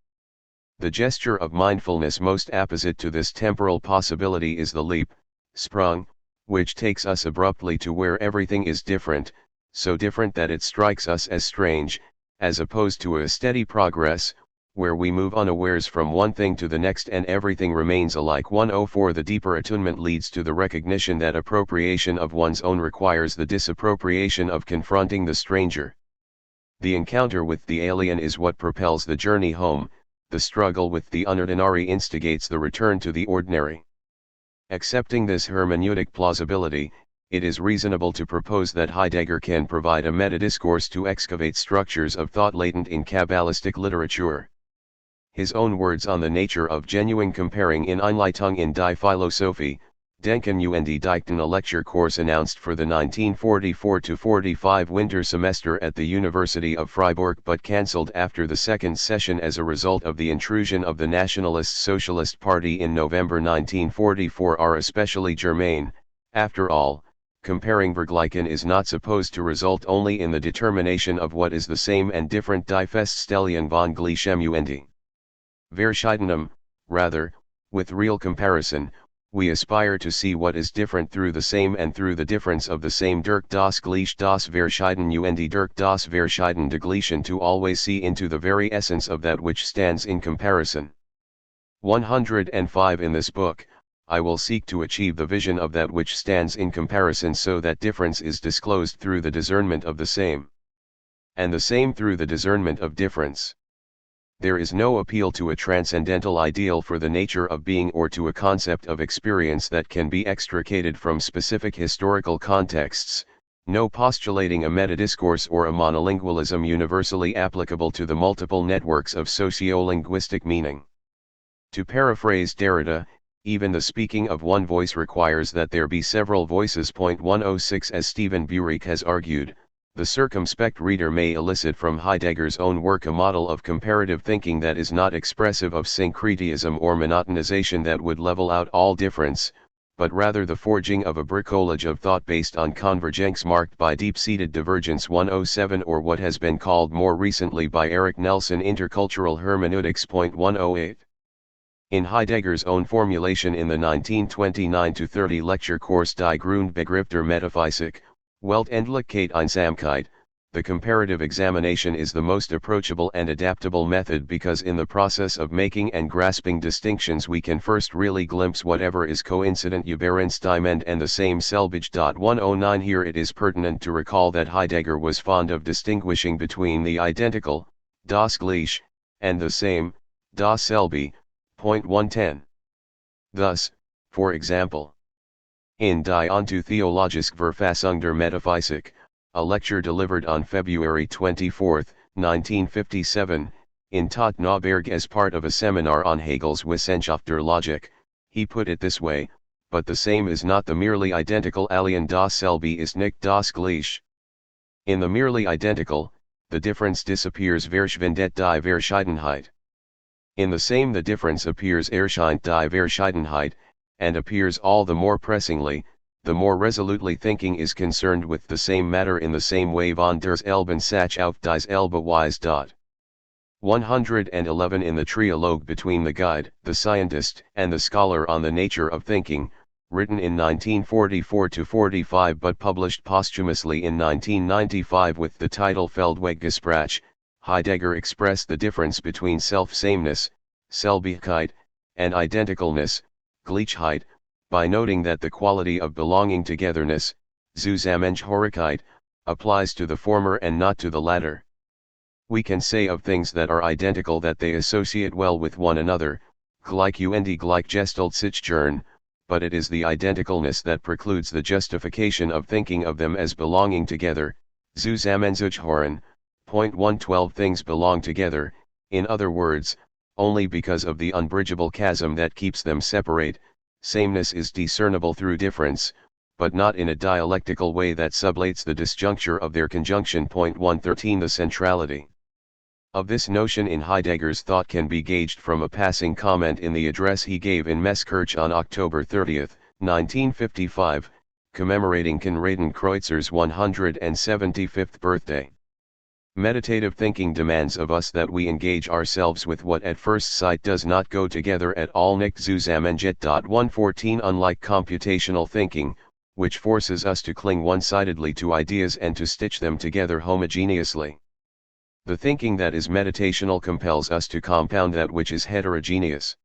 The gesture of mindfulness most apposite to this temporal possibility is the leap, sprung, which takes us abruptly to where everything is different, so different that it strikes us as strange, as opposed to a steady progress, where we move unawares from one thing to the next and everything remains alike. 104 The deeper attunement leads to the recognition that appropriation of one's own requires the disappropriation of confronting the stranger. The encounter with the alien is what propels the journey home, the struggle with the unordinary instigates the return to the ordinary. Accepting this hermeneutic plausibility, it is reasonable to propose that Heidegger can provide a meta-discourse to excavate structures of thought latent in Kabbalistic literature. His own words on the nature of genuine comparing in Einleitung in die Philosophie, Denken und Dichten, a lecture course announced for the 1944-45 winter semester at the University of Freiburg but cancelled after the second session as a result of the intrusion of the Nationalist Socialist Party in November 1944, are especially germane. After all, comparing Vergleichen is not supposed to result only in the determination of what is the same and different, die Feststellung von Gleichem und Verschiedenem. Rather, with real comparison, we aspire to see what is different through the same and through the difference of the same. Durch das Gleiche das Verschieden und durch das Verschieden die Gleichen, to always see into the very essence of that which stands in comparison. 105 In this book, I will seek to achieve the vision of that which stands in comparison so that difference is disclosed through the discernment of the same, and the same through the discernment of difference. There is no appeal to a transcendental ideal for the nature of being or to a concept of experience that can be extricated from specific historical contexts, no postulating a metadiscourse or a monolingualism universally applicable to the multiple networks of socio-linguistic meaning. To paraphrase Derrida, even the speaking of one voice requires that there be several voices. 106 As Stephen Burek has argued, the circumspect reader may elicit from Heidegger's own work a model of comparative thinking that is not expressive of syncretism or monotonization that would level out all difference, but rather the forging of a bricolage of thought based on convergence marked by deep-seated divergence. 107 Or what has been called more recently by Eric Nelson intercultural hermeneutics. 108 In Heidegger's own formulation in the 1929-30 lecture course Die Grundbegriffe der Metaphysik, Weltendlichkeit Einsamkeit, the comparative examination is the most approachable and adaptable method because in the process of making and grasping distinctions we can first really glimpse whatever is coincident Übereinstimmend and the same selbige. 109 Here it is pertinent to recall that Heidegger was fond of distinguishing between the identical, das Gleiche, and the same, das selbe. 110 Thus, for example, in Die Ontotheologische Verfassung der Metaphysik, a lecture delivered on February 24, 1957, in Tottenauberg as part of a seminar on Hegel's Wissenschaft der Logik, he put it this way: but the same is not the merely identical alien, das selbe ist nicht das Gleiche. In the merely identical, the difference disappears, verschwindet die Verschiedenheit. In the same the difference appears, erscheint die Verschiedenheit, and appears all the more pressingly, the more resolutely thinking is concerned with the same matter in the same way. Von der Elben Sach auf die Elbe Weise. 111 In the trialogue between the guide, the scientist, and the scholar on the nature of thinking, written in 1944-45 but published posthumously in 1995 with the title Feldweggespräch, Heidegger expressed the difference between self-sameness, Selbigkeit, and identicalness, Gleichheit, by noting that the quality of belonging togetherness, Zusammengehörigkeit, applies to the former and not to the latter. We can say of things that are identical that they associate well with one another, gleich und gleichgestellt sich gern, but it is the identicalness that precludes the justification of thinking of them as belonging together, Zusammengehören. 112 Things belong together, in other words, only because of the unbridgeable chasm that keeps them separate. Sameness is discernible through difference, but not in a dialectical way that sublates the disjuncture of their conjunction. 113 The centrality of this notion in Heidegger's thought can be gauged from a passing comment in the address he gave in Meßkirch on October 30, 1955, commemorating Konradin Kreutzer's 175th birthday. Meditative thinking demands of us that we engage ourselves with what at first sight does not go together at all, nicht zusammengeht. 114 Unlike computational thinking, which forces us to cling one-sidedly to ideas and to stitch them together homogeneously. The thinking that is meditational compels us to compound that which is heterogeneous.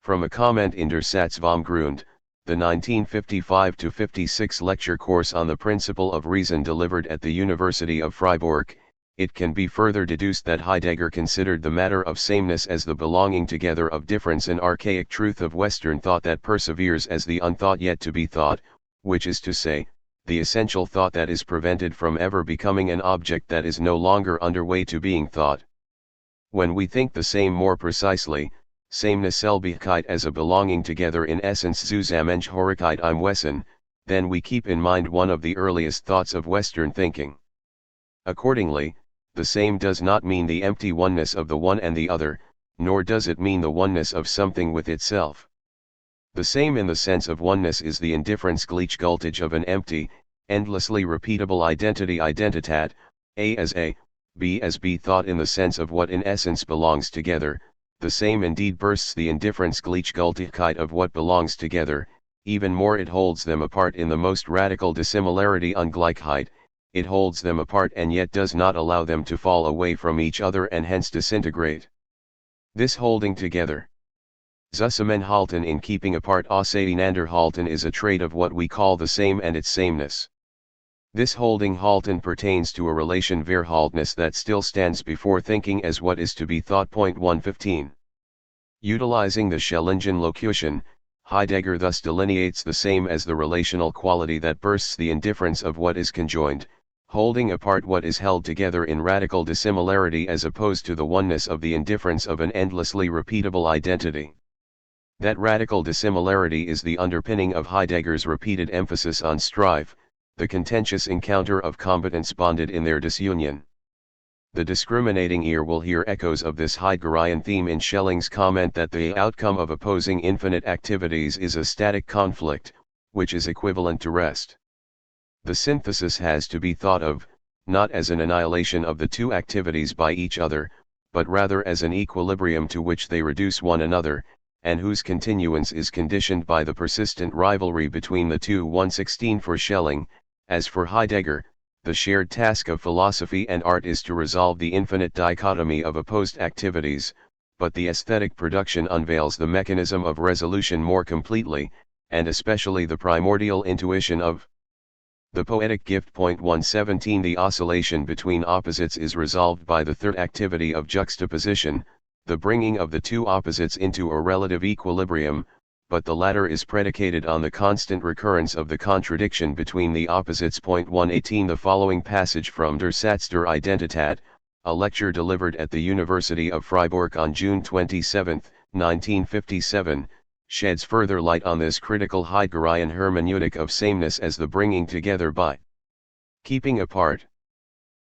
From a comment in Der Satz vom Grund, the 1955-56 lecture course on the principle of reason delivered at the University of Freiburg, it can be further deduced that Heidegger considered the matter of sameness as the belonging together of difference, an archaic truth of Western thought that perseveres as the unthought yet to be thought, which is to say, the essential thought that is prevented from ever becoming an object that is no longer underway to being thought. When we think the same more precisely, Samenesselbigkeit as a belonging together in essence Zusammengehörigkeit im Wesen, then we keep in mind one of the earliest thoughts of Western thinking. Accordingly, the same does not mean the empty oneness of the one and the other, nor does it mean the oneness of something with itself. The same in the sense of oneness is the indifference Gleichgültig of an empty, endlessly repeatable identity Identität, A as A, B as B thought in the sense of what in essence belongs together. The same indeed bursts the indifference Gleichgültigkeit of what belongs together, even more it holds them apart in the most radical dissimilarity Ungleichheit, it holds them apart and yet does not allow them to fall away from each other and hence disintegrate. This holding together, Zusammenhalten in keeping apart Auseinanderhalten, is a trait of what we call the same and its sameness. This holding halten pertains to a relation Verhaltnis that still stands before thinking as what is to be thought. 115. Utilizing the Schellingen locution, Heidegger thus delineates the same as the relational quality that bursts the indifference of what is conjoined, holding apart what is held together in radical dissimilarity as opposed to the oneness of the indifference of an endlessly repeatable identity. That radical dissimilarity is the underpinning of Heidegger's repeated emphasis on strife, the contentious encounter of combatants bonded in their disunion. The discriminating ear will hear echoes of this Heideggerian theme in Schelling's comment that the outcome of opposing infinite activities is a static conflict, which is equivalent to rest. The synthesis has to be thought of, not as an annihilation of the two activities by each other, but rather as an equilibrium to which they reduce one another, and whose continuance is conditioned by the persistent rivalry between the two. 116 For Schelling, as for Heidegger, the shared task of philosophy and art is to resolve the infinite dichotomy of opposed activities, but the aesthetic production unveils the mechanism of resolution more completely, and especially the primordial intuition of the poetic gift. 117 The oscillation between opposites is resolved by the third activity of juxtaposition, the bringing of the two opposites into a relative equilibrium, but the latter is predicated on the constant recurrence of the contradiction between the opposites. 118 The following passage from Der Satz der Identität, a lecture delivered at the University of Freiburg on June 27, 1957, sheds further light on this critical Heideggerian hermeneutic of sameness as the bringing together by keeping apart.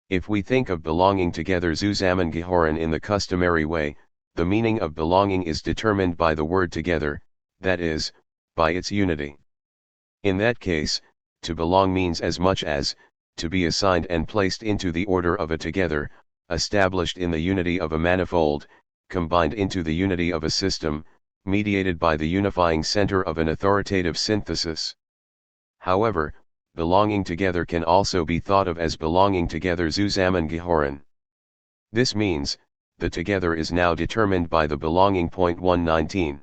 If we think of belonging together Zusammengehören in the customary way, the meaning of belonging is determined by the word together, that is, by its unity. In that case, to belong means as much as, to be assigned and placed into the order of a together, established in the unity of a manifold, combined into the unity of a system, mediated by the unifying center of an authoritative synthesis. However, belonging together can also be thought of as belonging together Zusammengehören. This means, the together is now determined by the belonging. 119.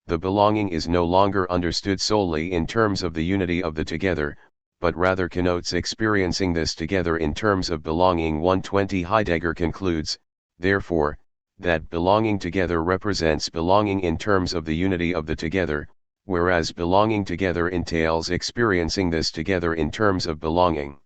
The belonging is no longer understood solely in terms of the unity of the together, but rather connotes experiencing this together in terms of belonging. 120 Heidegger concludes, therefore, that belonging together represents belonging in terms of the unity of the together, whereas belonging together entails experiencing this together in terms of belonging.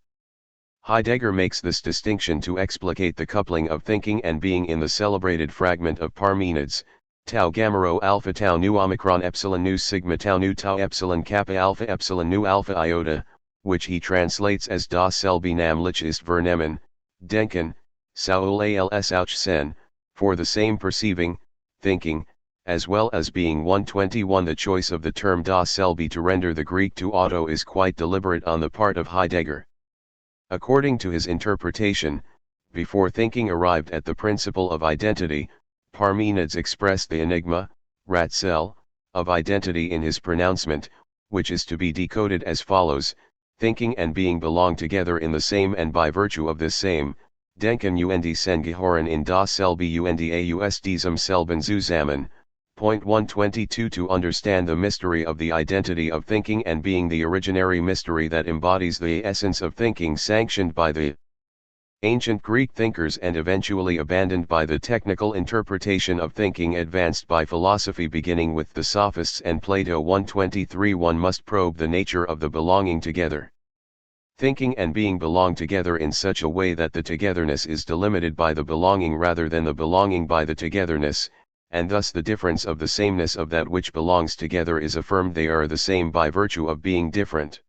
Heidegger makes this distinction to explicate the coupling of thinking and being in the celebrated fragment of Parmenides, tau gamma rho alpha tau nu omicron epsilon nu sigma tau nu tau epsilon kappa alpha epsilon nu alpha iota, which he translates as das selbe namlich ist vernehmen, denken, Saul als Auchsen, for the same perceiving, thinking, as well as being. 121 The choice of the term das selbe to render the Greek to auto is quite deliberate on the part of Heidegger. According to his interpretation, before thinking arrived at the principle of identity, Parmenides expressed the enigma, Ratzel, of identity in his pronouncement, which is to be decoded as follows: thinking and being belong together in the same and by virtue of this same, Denken und Sengehoren in dasselbe und aus diesem selben Zusammen. Point 122. To understand the mystery of the identity of thinking and being, the originary mystery that embodies the essence of thinking, sanctioned by the ancient Greek thinkers and eventually abandoned by the technical interpretation of thinking advanced by philosophy beginning with the Sophists and Plato. 123. One must probe the nature of the belonging together. Thinking and being belong together in such a way that the togetherness is delimited by the belonging rather than the belonging by the togetherness, and thus the difference of the sameness of that which belongs together is affirmed. They are the same by virtue of being different.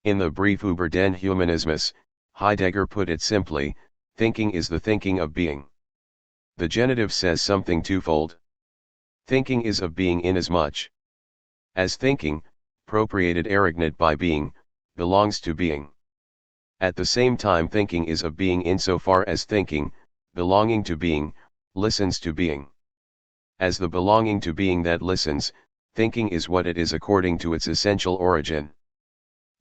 In the Brief über den Humanismus, Heidegger put it simply: thinking is the thinking of being. The genitive says something twofold. Thinking is of being inasmuch as thinking, appropriated arrogant by being, belongs to being. At the same time thinking is of being insofar as thinking, belonging to being, listens to being. As the belonging to being that listens, thinking is what it is according to its essential origin.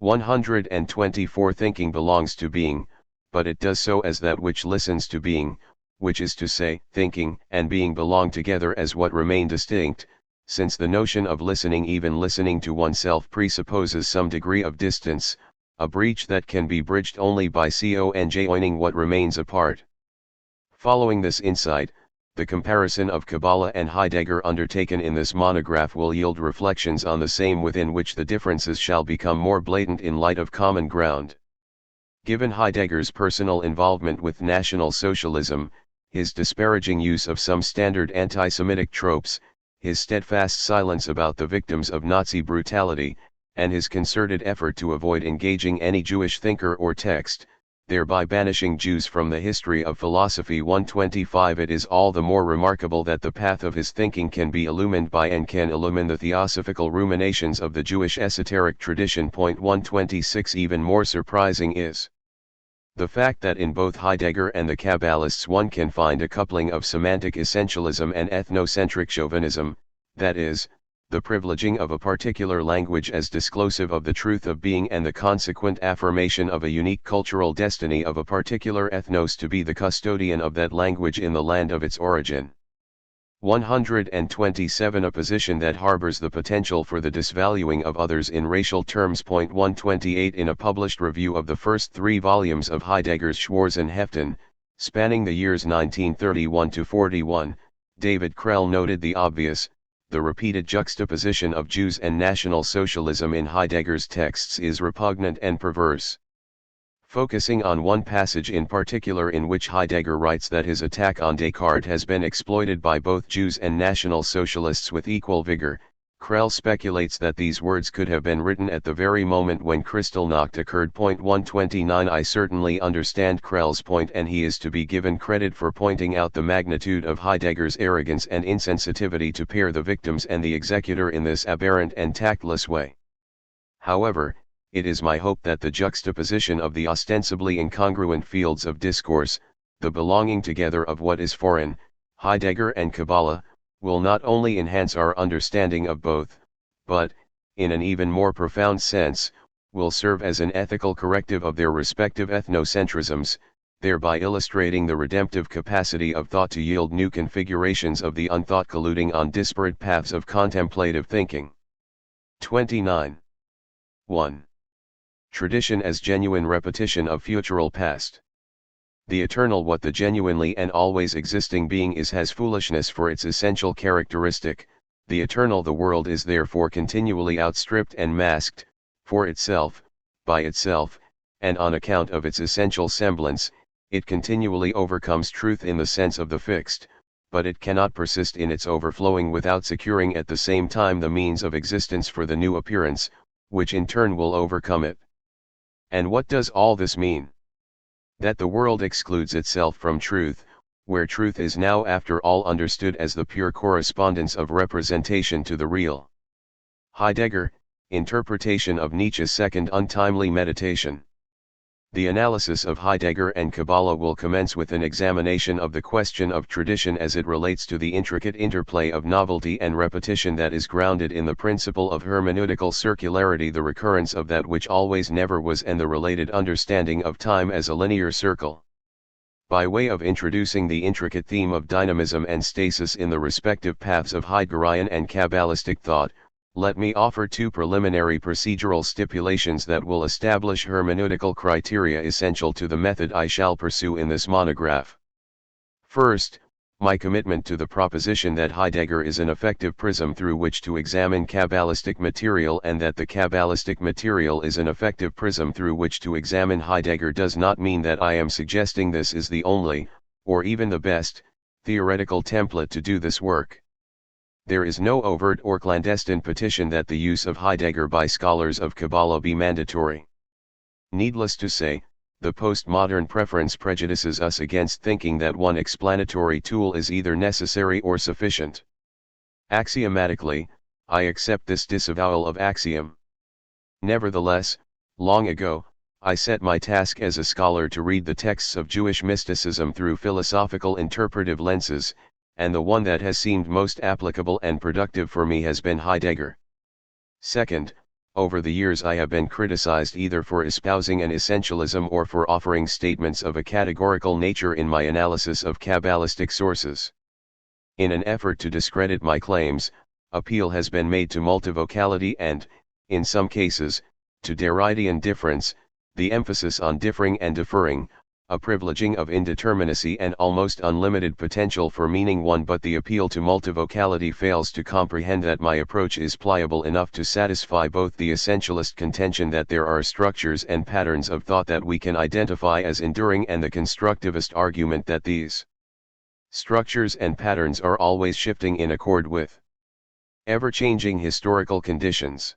124. Thinking belongs to being, but it does so as that which listens to being, which is to say, thinking and being belong together as what remain distinct, since the notion of listening, even listening to oneself, presupposes some degree of distance, a breach that can be bridged only by conjoining what remains apart. Following this insight, the comparison of Kabbalah and Heidegger undertaken in this monograph will yield reflections on the same, within which the differences shall become more blatant in light of common ground. Given Heidegger's personal involvement with National Socialism, his disparaging use of some standard anti-Semitic tropes, his steadfast silence about the victims of Nazi brutality, and his concerted effort to avoid engaging any Jewish thinker or text, thereby banishing Jews from the history of philosophy. 125. It is all the more remarkable that the path of his thinking can be illumined by and can illumine the theosophical ruminations of the Jewish esoteric tradition. Point 126. Even more surprising is the fact that in both Heidegger and the Kabbalists one can find a coupling of semantic essentialism and ethnocentric chauvinism, that is, the privileging of a particular language as disclosive of the truth of being and the consequent affirmation of a unique cultural destiny of a particular ethnos to be the custodian of that language in the land of its origin. 127. A position that harbors the potential for the disvaluing of others in racial terms. Point 128. In a published review of the first 3 volumes of Heidegger's Schwarz und Heften, spanning the years 1931 to 41, David Krell noted the obvious: the repeated juxtaposition of Jews and National Socialism in Heidegger's texts is repugnant and perverse. Focusing on one passage in particular in which Heidegger writes that his attack on Descartes has been exploited by both Jews and National Socialists with equal vigor, Krell speculates that these words could have been written at the very moment when Kristallnacht occurred. Point 129. I certainly understand Krell's point, and he is to be given credit for pointing out the magnitude of Heidegger's arrogance and insensitivity to pair the victims and the executor in this aberrant and tactless way. However, it is my hope that the juxtaposition of the ostensibly incongruent fields of discourse, the belonging together of what is foreign, Heidegger and Kabbalah, will not only enhance our understanding of both, but, in an even more profound sense, will serve as an ethical corrective of their respective ethnocentrisms, thereby illustrating the redemptive capacity of thought to yield new configurations of the unthought colluding on disparate paths of contemplative thinking. 29. 1. Tradition as genuine repetition of futural past. The eternal, what the genuinely and always existing being is, has foolishness for its essential characteristic. The eternal, the world, is therefore continually outstripped and masked, for itself, by itself, and on account of its essential semblance. It continually overcomes truth in the sense of the fixed, but it cannot persist in its overflowing without securing at the same time the means of existence for the new appearance, which in turn will overcome it. And what does all this mean? That the world excludes itself from truth, where truth is now after all understood as the pure correspondence of representation to the real. Heidegger, Interpretation of Nietzsche's Second Untimely Meditation. The analysis of Heidegger and Kabbalah will commence with an examination of the question of tradition as it relates to the intricate interplay of novelty and repetition that is grounded in the principle of hermeneutical circularity, the recurrence of that which always never was, and the related understanding of time as a linear circle. By way of introducing the intricate theme of dynamism and stasis in the respective paths of Heideggerian and Kabbalistic thought, let me offer two preliminary procedural stipulations that will establish hermeneutical criteria essential to the method I shall pursue in this monograph. First, my commitment to the proposition that Heidegger is an effective prism through which to examine Kabbalistic material, and that the Kabbalistic material is an effective prism through which to examine Heidegger, does not mean that I am suggesting this is the only, or even the best, theoretical template to do this work. There is no overt or clandestine petition that the use of Heidegger by scholars of Kabbalah be mandatory. Needless to say, the postmodern preference prejudices us against thinking that one explanatory tool is either necessary or sufficient. Axiomatically, I accept this disavowal of axiom. Nevertheless, long ago, I set my task as a scholar to read the texts of Jewish mysticism through philosophical interpretive lenses, and the one that has seemed most applicable and productive for me has been Heidegger. Second, over the years I have been criticized either for espousing an essentialism or for offering statements of a categorical nature in my analysis of Kabbalistic sources. In an effort to discredit my claims, appeal has been made to multivocality and, in some cases, to Derridean difference, the emphasis on differing and differing, a privileging of indeterminacy and almost unlimited potential for meaning one, but the appeal to multivocality fails to comprehend that my approach is pliable enough to satisfy both the essentialist contention that there are structures and patterns of thought that we can identify as enduring, and the constructivist argument that these structures and patterns are always shifting in accord with ever-changing historical conditions.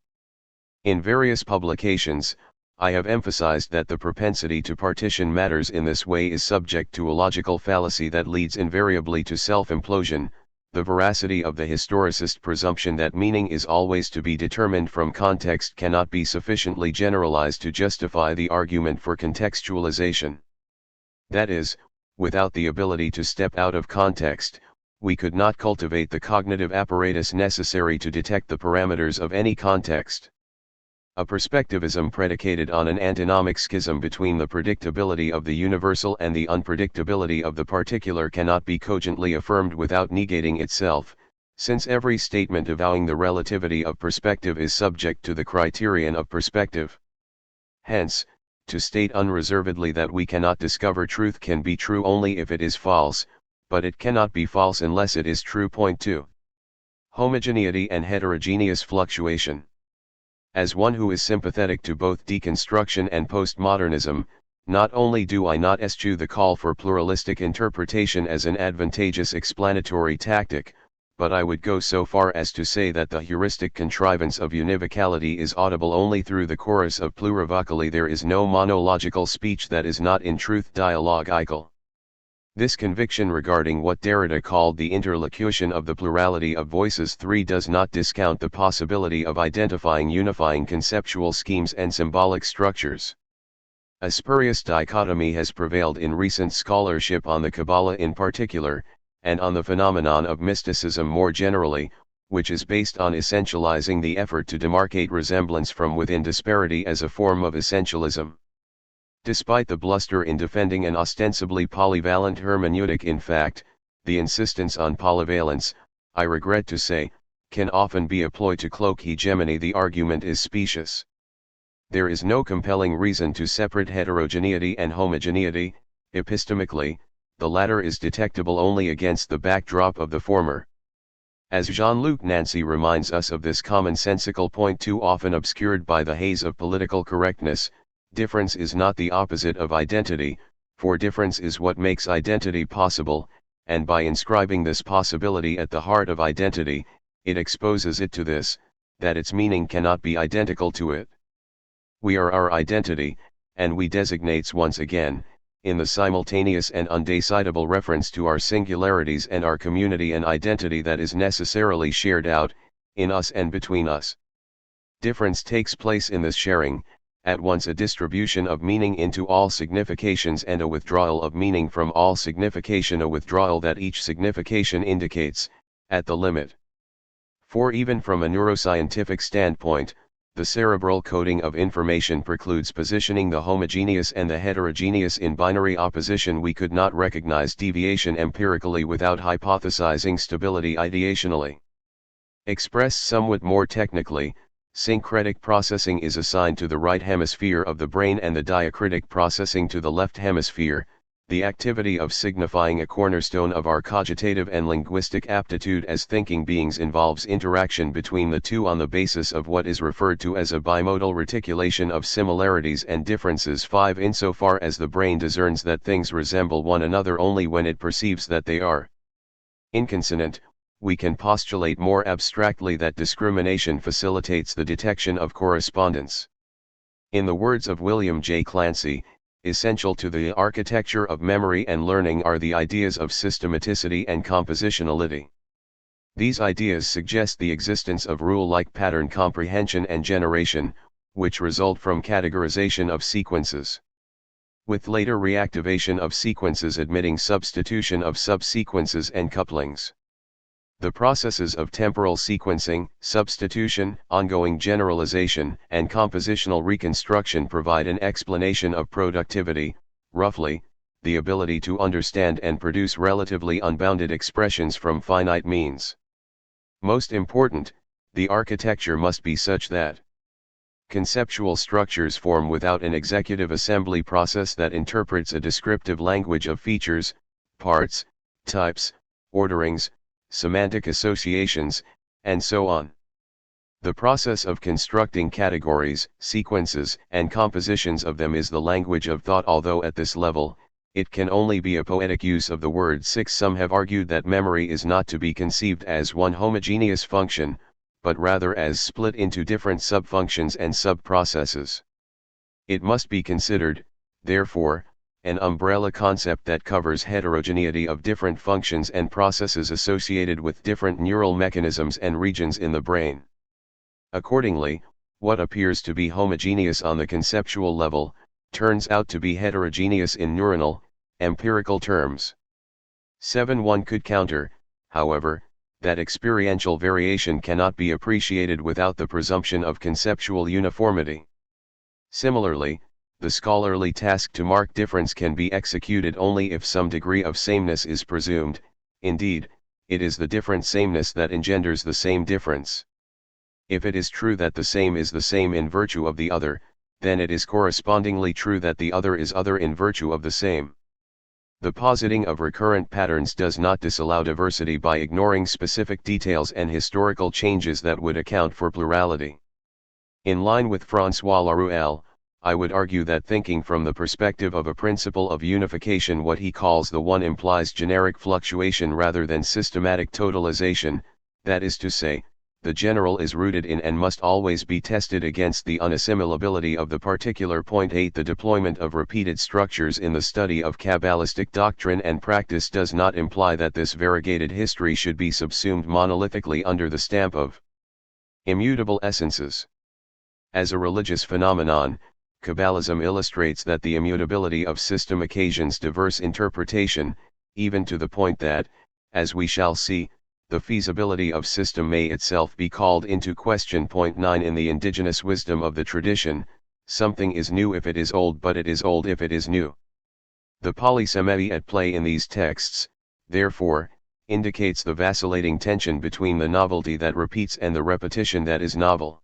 In various publications, I have emphasized that the propensity to partition matters in this way is subject to a logical fallacy that leads invariably to self-implosion. The veracity of the historicist presumption that meaning is always to be determined from context cannot be sufficiently generalized to justify the argument for contextualization. That is, without the ability to step out of context, we could not cultivate the cognitive apparatus necessary to detect the parameters of any context. A perspectivism predicated on an antinomic schism between the predictability of the universal and the unpredictability of the particular cannot be cogently affirmed without negating itself, since every statement avowing the relativity of perspective is subject to the criterion of perspective. Hence, to state unreservedly that we cannot discover truth can be true only if it is false, but it cannot be false unless it is true. Point 2. Homogeneity and heterogeneous fluctuation. As one who is sympathetic to both deconstruction and postmodernism, not only do I not eschew the call for pluralistic interpretation as an advantageous explanatory tactic, but I would go so far as to say that the heuristic contrivance of univocality is audible only through the chorus of plurivocally. There is no monological speech that is not in truth dialogical. This conviction regarding what Derrida called the interlocution of the plurality of voices 3 does not discount the possibility of identifying unifying conceptual schemes and symbolic structures. A spurious dichotomy has prevailed in recent scholarship on the Kabbalah in particular, and on the phenomenon of mysticism more generally, which is based on essentializing the effort to demarcate resemblance from within disparity as a form of essentialism. Despite the bluster in defending an ostensibly polyvalent hermeneutic, in fact, the insistence on polyvalence, I regret to say, can often be a ploy to cloak hegemony. The argument is specious. There is no compelling reason to separate heterogeneity and homogeneity. Epistemically, the latter is detectable only against the backdrop of the former. As Jean-Luc Nancy reminds us of this commonsensical point too often obscured by the haze of political correctness, difference is not the opposite of identity, for difference is what makes identity possible, and by inscribing this possibility at the heart of identity, it exposes it to this, that its meaning cannot be identical to it. We are our identity, and we designates once again, in the simultaneous and undecidable reference to our singularities and our community, an identity that is necessarily shared out, in us and between us. Difference takes place in this sharing, at once a distribution of meaning into all significations and a withdrawal of meaning from all signification, a withdrawal that each signification indicates, at the limit. For even from a neuroscientific standpoint, the cerebral coding of information precludes positioning the homogeneous and the heterogeneous in binary opposition. We could not recognize deviation empirically without hypothesizing stability ideationally. Expressed somewhat more technically, syncretic processing is assigned to the right hemisphere of the brain and the diacritic processing to the left hemisphere. The activity of signifying, a cornerstone of our cogitative and linguistic aptitude as thinking beings, involves interaction between the two on the basis of what is referred to as a bimodal reticulation of similarities and differences. 5. Insofar as the brain discerns that things resemble one another only when it perceives that they are inconsonant, we can postulate more abstractly that discrimination facilitates the detection of correspondence. In the words of William J. Clancy, essential to the architecture of memory and learning are the ideas of systematicity and compositionality. These ideas suggest the existence of rule-like pattern comprehension and generation, which result from categorization of sequences, with later reactivation of sequences admitting substitution of subsequences and couplings. The processes of temporal sequencing, substitution, ongoing generalization, and compositional reconstruction provide an explanation of productivity, roughly, the ability to understand and produce relatively unbounded expressions from finite means. Most important, the architecture must be such that conceptual structures form without an executive assembly process that interprets a descriptive language of features, parts, types, orderings, semantic associations, and so on. The process of constructing categories, sequences, and compositions of them is the language of thought, although at this level, it can only be a poetic use of the word. 6. Some have argued that memory is not to be conceived as one homogeneous function, but rather as split into different subfunctions and subprocesses. It must be considered, therefore, an umbrella concept that covers heterogeneity of different functions and processes associated with different neural mechanisms and regions in the brain. Accordingly, what appears to be homogeneous on the conceptual level, turns out to be heterogeneous in neuronal, empirical terms. 7. One could counter, however, that experiential variation cannot be appreciated without the presumption of conceptual uniformity. Similarly, the scholarly task to mark difference can be executed only if some degree of sameness is presumed. Indeed, it is the different sameness that engenders the same difference. If it is true that the same is the same in virtue of the other, then it is correspondingly true that the other is other in virtue of the same. The positing of recurrent patterns does not disallow diversity by ignoring specific details and historical changes that would account for plurality. In line with François Laruelle, I would argue that thinking from the perspective of a principle of unification, what he calls the one, implies generic fluctuation rather than systematic totalization, that is to say, the general is rooted in and must always be tested against the unassimilability of the particular. 8. The deployment of repeated structures in the study of Kabbalistic doctrine and practice does not imply that this variegated history should be subsumed monolithically under the stamp of immutable essences. As a religious phenomenon, Kabbalism illustrates that the immutability of system occasions diverse interpretation, even to the point that, as we shall see, the feasibility of system may itself be called into question. 9. In the indigenous wisdom of the tradition, something is new if it is old, but it is old if it is new. The polysemy at play in these texts, therefore, indicates the vacillating tension between the novelty that repeats and the repetition that is novel.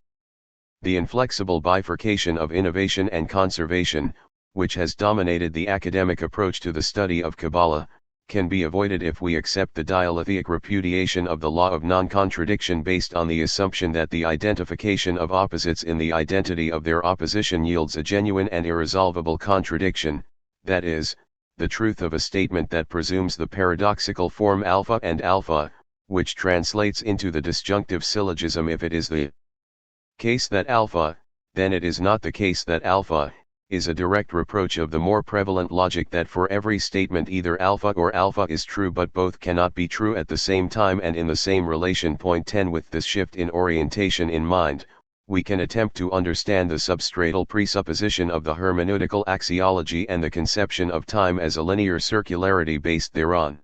The inflexible bifurcation of innovation and conservation, which has dominated the academic approach to the study of Kabbalah, can be avoided if we accept the dialectic repudiation of the law of non-contradiction based on the assumption that the identification of opposites in the identity of their opposition yields a genuine and irresolvable contradiction, that is, the truth of a statement that presumes the paradoxical form alpha and alpha, which translates into the disjunctive syllogism: if it is the case that alpha, then it is not the case that alpha, is a direct reproach of the more prevalent logic that for every statement either alpha or alpha is true, but both cannot be true at the same time and in the same relation. 10. With this shift in orientation in mind, we can attempt to understand the substratal presupposition of the hermeneutical axiology and the conception of time as a linear circularity based thereon.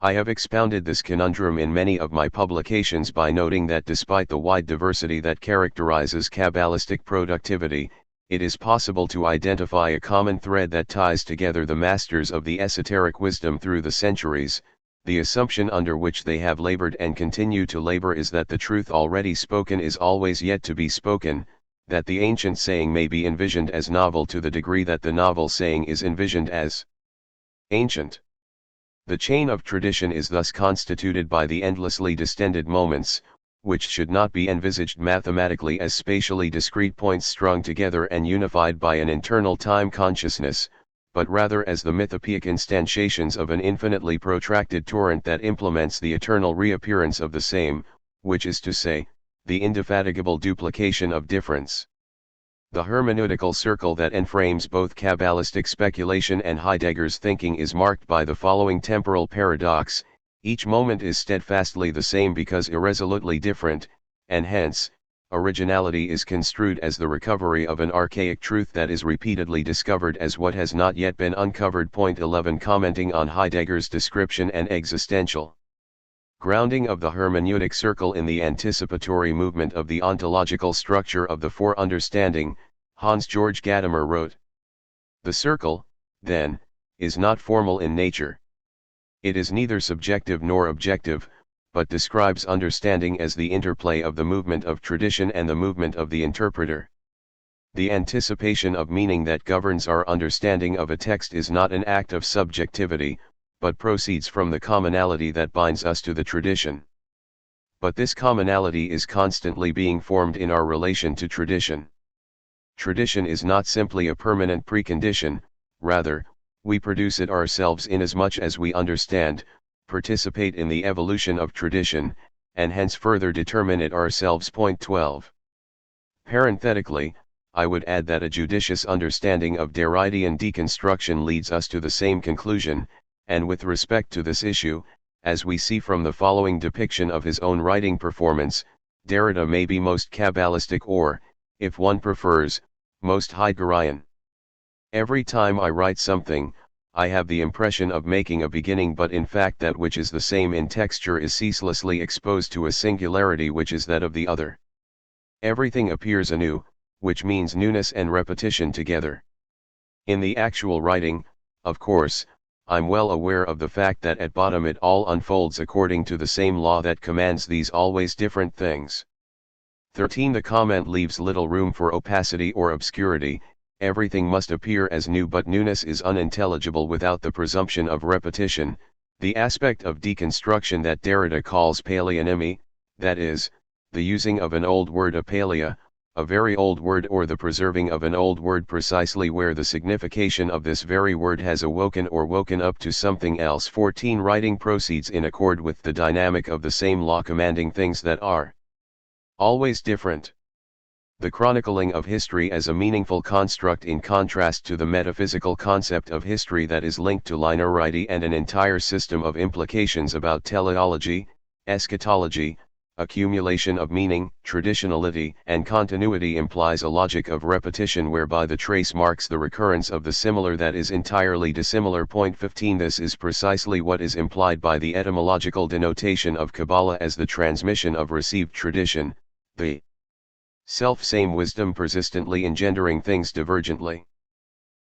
I have expounded this conundrum in many of my publications by noting that despite the wide diversity that characterizes Kabbalistic productivity, it is possible to identify a common thread that ties together the masters of the esoteric wisdom through the centuries. The assumption under which they have labored and continue to labor is that the truth already spoken is always yet to be spoken, that the ancient saying may be envisioned as novel to the degree that the novel saying is envisioned as ancient. The chain of tradition is thus constituted by the endlessly distended moments, which should not be envisaged mathematically as spatially discrete points strung together and unified by an internal time consciousness, but rather as the mythopoeic instantiations of an infinitely protracted torrent that implements the eternal reappearance of the same, which is to say, the indefatigable duplication of difference. The hermeneutical circle that enframes both Kabbalistic speculation and Heidegger's thinking is marked by the following temporal paradox: each moment is steadfastly the same because irresolutely different, and hence, originality is construed as the recovery of an archaic truth that is repeatedly discovered as what has not yet been uncovered. Point 11. Commenting on Heidegger's description and existential grounding of the hermeneutic circle in the anticipatory movement of the ontological structure of the fore-understanding, Hans-Georg Gadamer wrote: "The circle, then, is not formal in nature. It is neither subjective nor objective, but describes understanding as the interplay of the movement of tradition and the movement of the interpreter. The anticipation of meaning that governs our understanding of a text is not an act of subjectivity, but proceeds from the commonality that binds us to the tradition. But this commonality is constantly being formed in our relation to tradition. Tradition is not simply a permanent precondition, rather, we produce it ourselves inasmuch as we understand, participate in the evolution of tradition, and hence further determine it ourselves." Point 12. Parenthetically, I would add that a judicious understanding of Derridean deconstruction leads us to the same conclusion, and with respect to this issue, as we see from the following depiction of his own writing performance, Derrida may be most Kabbalistic or, if one prefers, most Heideggerian. "Every time I write something, I have the impression of making a beginning, but in fact that which is the same in texture is ceaselessly exposed to a singularity which is that of the other. Everything appears anew, which means newness and repetition together. In the actual writing, of course, I'm well aware of the fact that at bottom it all unfolds according to the same law that commands these always different things." 13. The comment leaves little room for opacity or obscurity. Everything must appear as new, but newness is unintelligible without the presumption of repetition. The aspect of deconstruction that Derrida calls palyonymy, that is, the using of an old word apalia, a very old word, or the preserving of an old word precisely where the signification of this very word has awoken or woken up to something else. 14. Writing proceeds in accord with the dynamic of the same law commanding things that are always different. The chronicling of history as a meaningful construct in contrast to the metaphysical concept of history that is linked to linearity and an entire system of implications about teleology, eschatology, accumulation of meaning, traditionality, and continuity implies a logic of repetition whereby the trace marks the recurrence of the similar that is entirely dissimilar. Point 15. This is precisely what is implied by the etymological denotation of Kabbalah as the transmission of received tradition, the self-same wisdom persistently engendering things divergently.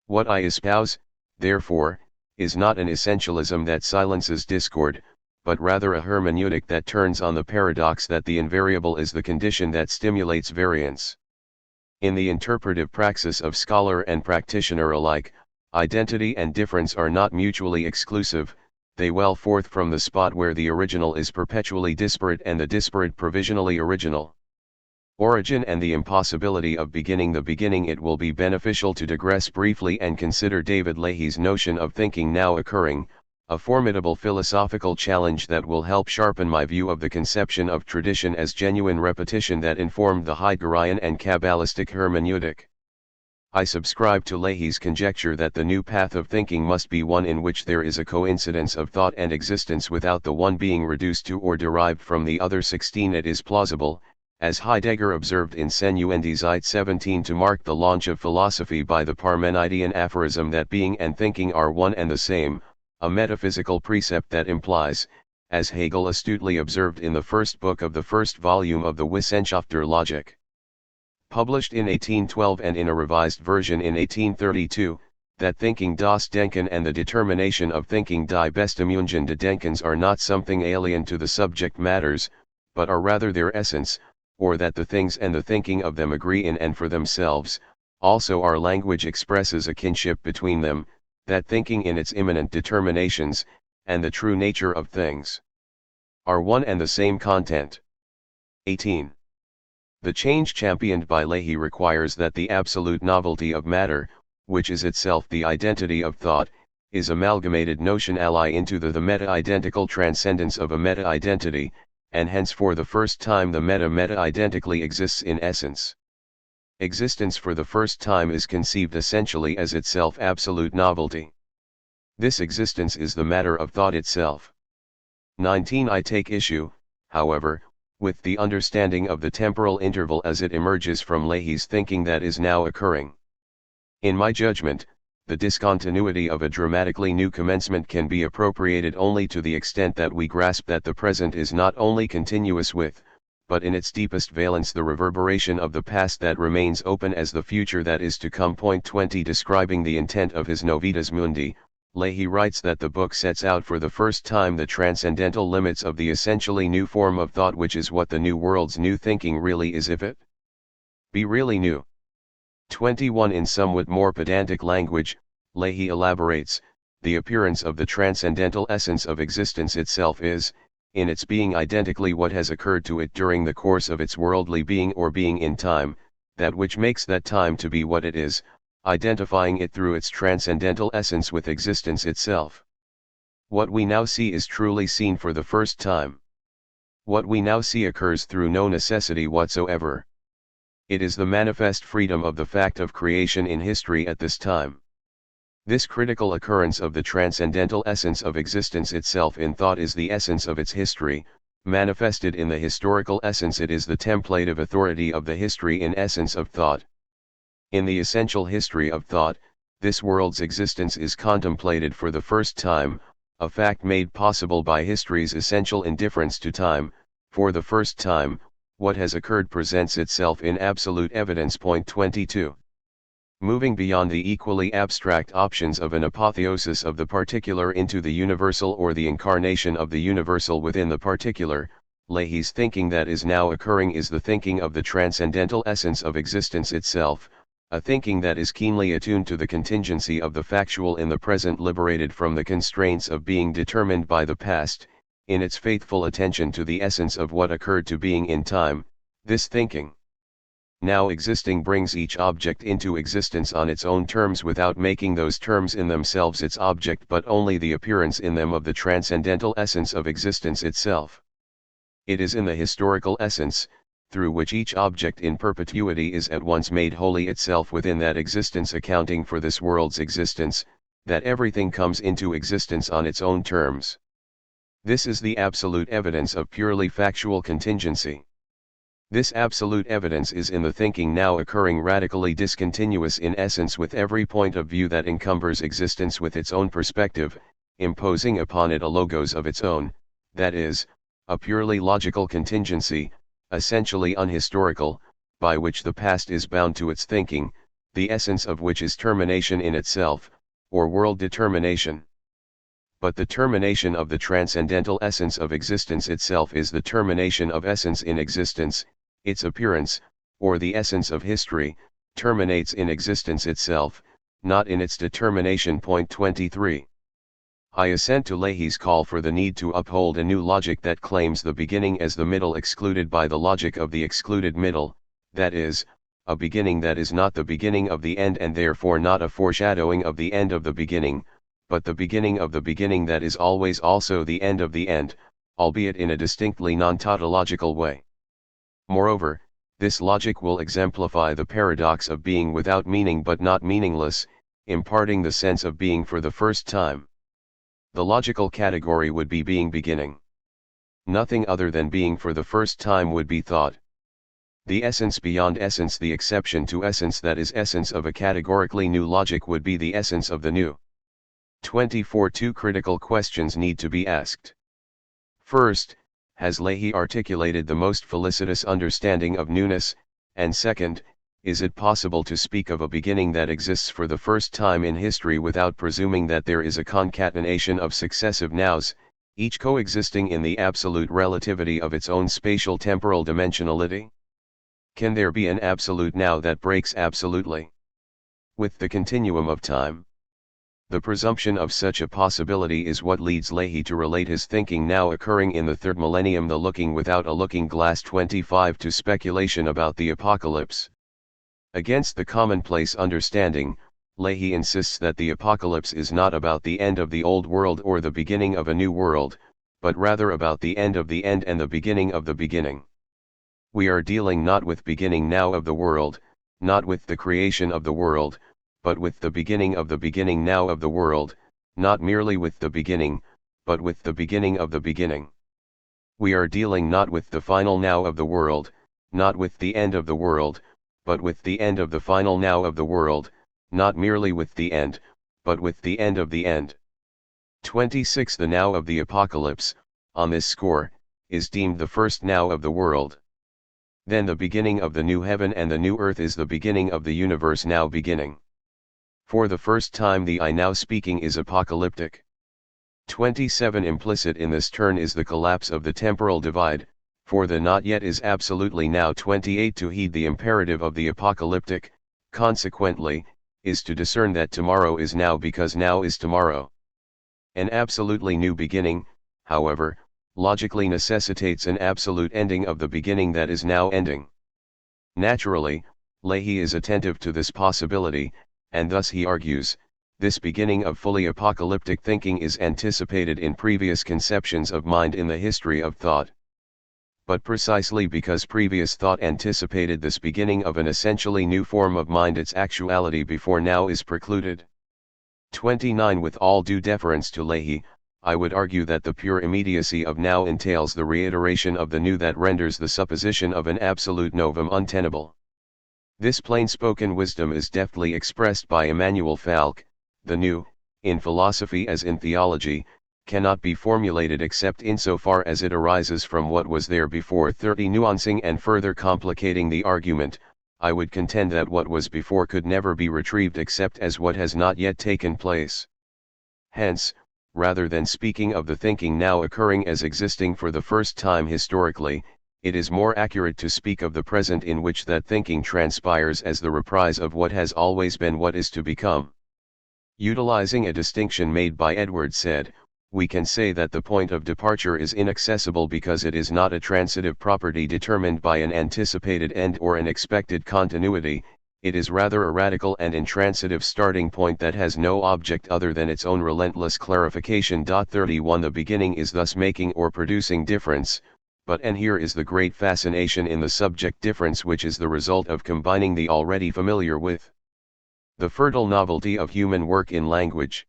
What I espouse, therefore, is not an essentialism that silences discord, but rather a hermeneutic that turns on the paradox that the invariable is the condition that stimulates variance. In the interpretive praxis of scholar and practitioner alike, identity and difference are not mutually exclusive, they well forth from the spot where the original is perpetually disparate and the disparate provisionally original. Origin and the impossibility of beginning the beginning. It will be beneficial to digress briefly and consider David Leahy's notion of thinking now occurring, a formidable philosophical challenge that will help sharpen my view of the conception of tradition as genuine repetition that informed the Heideggerian and Kabbalistic hermeneutic. I subscribe to Leahy's conjecture that the new path of thinking must be one in which there is a coincidence of thought and existence without the one being reduced to or derived from the other. 16. It is plausible, as Heidegger observed in Senuendi Zeit 17, to mark the launch of philosophy by the Parmenidean aphorism that being and thinking are one and the same, a metaphysical precept that implies, as Hegel astutely observed in the first book of the first volume of the Wissenschaft der Logik, published in 1812 and in a revised version in 1832, that thinking das Denken and the determination of thinking die Bestimmungen des Denkens are not something alien to the subject matters, but are rather their essence, or that the things and the thinking of them agree in and for themselves. Also our language expresses a kinship between them, that thinking in its immanent determinations, and the true nature of things, are one and the same content. 18. The change championed by Leahy requires that the absolute novelty of matter, which is itself the identity of thought, is amalgamated notionally into the meta-identical transcendence of a meta-identity, and hence for the first time the meta-identically exists in essence. Existence for the first time is conceived essentially as itself absolute novelty. This existence is the matter of thought itself. 19. I take issue, however, with the understanding of the temporal interval as it emerges from Leahy's thinking that is now occurring. In my judgment, the discontinuity of a dramatically new commencement can be appropriated only to the extent that we grasp that the present is not only continuous with, but in its deepest valence the reverberation of the past that remains open as the future that is to come. 20. Describing the intent of his Novitas Mundi, Leahy writes that the book sets out for the first time the transcendental limits of the essentially new form of thought, which is what the new world's new thinking really is if it be really new. 21. In somewhat more pedantic language, Leahy elaborates, the appearance of the transcendental essence of existence itself is, in its being identically what has occurred to it during the course of its worldly being or being in time, that which makes that time to be what it is, identifying it through its transcendental essence with existence itself. What we now see is truly seen for the first time. What we now see occurs through no necessity whatsoever. It is the manifest freedom of the fact of creation in history at this time. This critical occurrence of the transcendental essence of existence itself in thought is the essence of its history, manifested in the historical essence. It is the templative authority of the history in essence of thought. In the essential history of thought, this world's existence is contemplated for the first time, a fact made possible by history's essential indifference to time. For the first time, what has occurred presents itself in absolute evidence. 22. Moving beyond the equally abstract options of an apotheosis of the particular into the universal or the incarnation of the universal within the particular, Leahy's thinking that is now occurring is the thinking of the transcendental essence of existence itself, a thinking that is keenly attuned to the contingency of the factual in the present, liberated from the constraints of being determined by the past, in its faithful attention to the essence of what occurred to being in time. This thinking, now existing, brings each object into existence on its own terms without making those terms in themselves its object, but only the appearance in them of the transcendental essence of existence itself. It is in the historical essence, through which each object in perpetuity is at once made wholly itself within that existence accounting for this world's existence, that everything comes into existence on its own terms. This is the absolute evidence of purely factual contingency. This absolute evidence is in the thinking now occurring radically discontinuous in essence with every point of view that encumbers existence with its own perspective, imposing upon it a logos of its own, that is, a purely logical contingency, essentially unhistorical, by which the past is bound to its thinking, the essence of which is termination in itself, or world determination. But the termination of the transcendental essence of existence itself is the termination of essence in existence. Its appearance, or the essence of history, terminates in existence itself, not in its determination. 23. I assent to Leahy's call for the need to uphold a new logic that claims the beginning as the middle excluded by the logic of the excluded middle, that is, a beginning that is not the beginning of the end and therefore not a foreshadowing of the end of the beginning, but the beginning of the beginning that is always also the end of the end, albeit in a distinctly non-tautological way. Moreover, this logic will exemplify the paradox of being without meaning but not meaningless, imparting the sense of being for the first time. The logical category would be being beginning. Nothing other than being for the first time would be thought. The essence beyond essence, the exception to essence that is essence of a categorically new logic, would be the essence of the new. 24. Two critical questions need to be asked. First, has Leahy articulated the most felicitous understanding of newness, and second, is it possible to speak of a beginning that exists for the first time in history without presuming that there is a concatenation of successive nows, each coexisting in the absolute relativity of its own spatial temporal dimensionality? Can there be an absolute now that breaks absolutely with the continuum of time? The presumption of such a possibility is what leads Leahy to relate his thinking now occurring in the third millennium, the looking without a looking glass. 25. To speculation about the apocalypse. Against the commonplace understanding, Leahy insists that the apocalypse is not about the end of the old world or the beginning of a new world, but rather about the end of the end and the beginning of the beginning. We are dealing not with beginning now of the world, not with the creation of the world, but with the beginning of the beginning now of the world, not merely with the beginning, but with the beginning of the beginning. We are dealing not with the final now of the world, not with the end of the world, but with the end of the final now of the world, not merely with the end, but with the end of the end. 26. The now of the apocalypse, on this score, is deemed the first now of the world. Then the beginning of the new heaven and the new earth is the beginning of the universe now beginning. For the first time the I now speaking is apocalyptic. 27. Implicit in this turn is the collapse of the temporal divide, for the not yet is absolutely now. 28. To heed the imperative of the apocalyptic, consequently, is to discern that tomorrow is now because now is tomorrow. An absolutely new beginning, however, logically necessitates an absolute ending of the beginning that is now ending. Naturally, Leahy is attentive to this possibility, and thus he argues, this beginning of fully apocalyptic thinking is anticipated in previous conceptions of mind in the history of thought. But precisely because previous thought anticipated this beginning of an essentially new form of mind, its actuality before now is precluded. 29. With all due deference to Leahy, I would argue that the pure immediacy of now entails the reiteration of the new that renders the supposition of an absolute novum untenable. This plain-spoken wisdom is deftly expressed by Immanuel Falk. The new, in philosophy as in theology, cannot be formulated except insofar as it arises from what was there before. 30. Nuancing and further complicating the argument, I would contend that what was before could never be retrieved except as what has not yet taken place. Hence, rather than speaking of the thinking now occurring as existing for the first time historically, it is more accurate to speak of the present in which that thinking transpires as the reprise of what has always been what is to become. Utilizing a distinction made by Edward Said, we can say that the point of departure is inaccessible because it is not a transitive property determined by an anticipated end or an expected continuity, it is rather a radical and intransitive starting point that has no object other than its own relentless clarification. 31. The beginning is thus making or producing difference, but and here is the great fascination in the subject difference, which is the result of combining the already familiar with the fertile novelty of human work in language.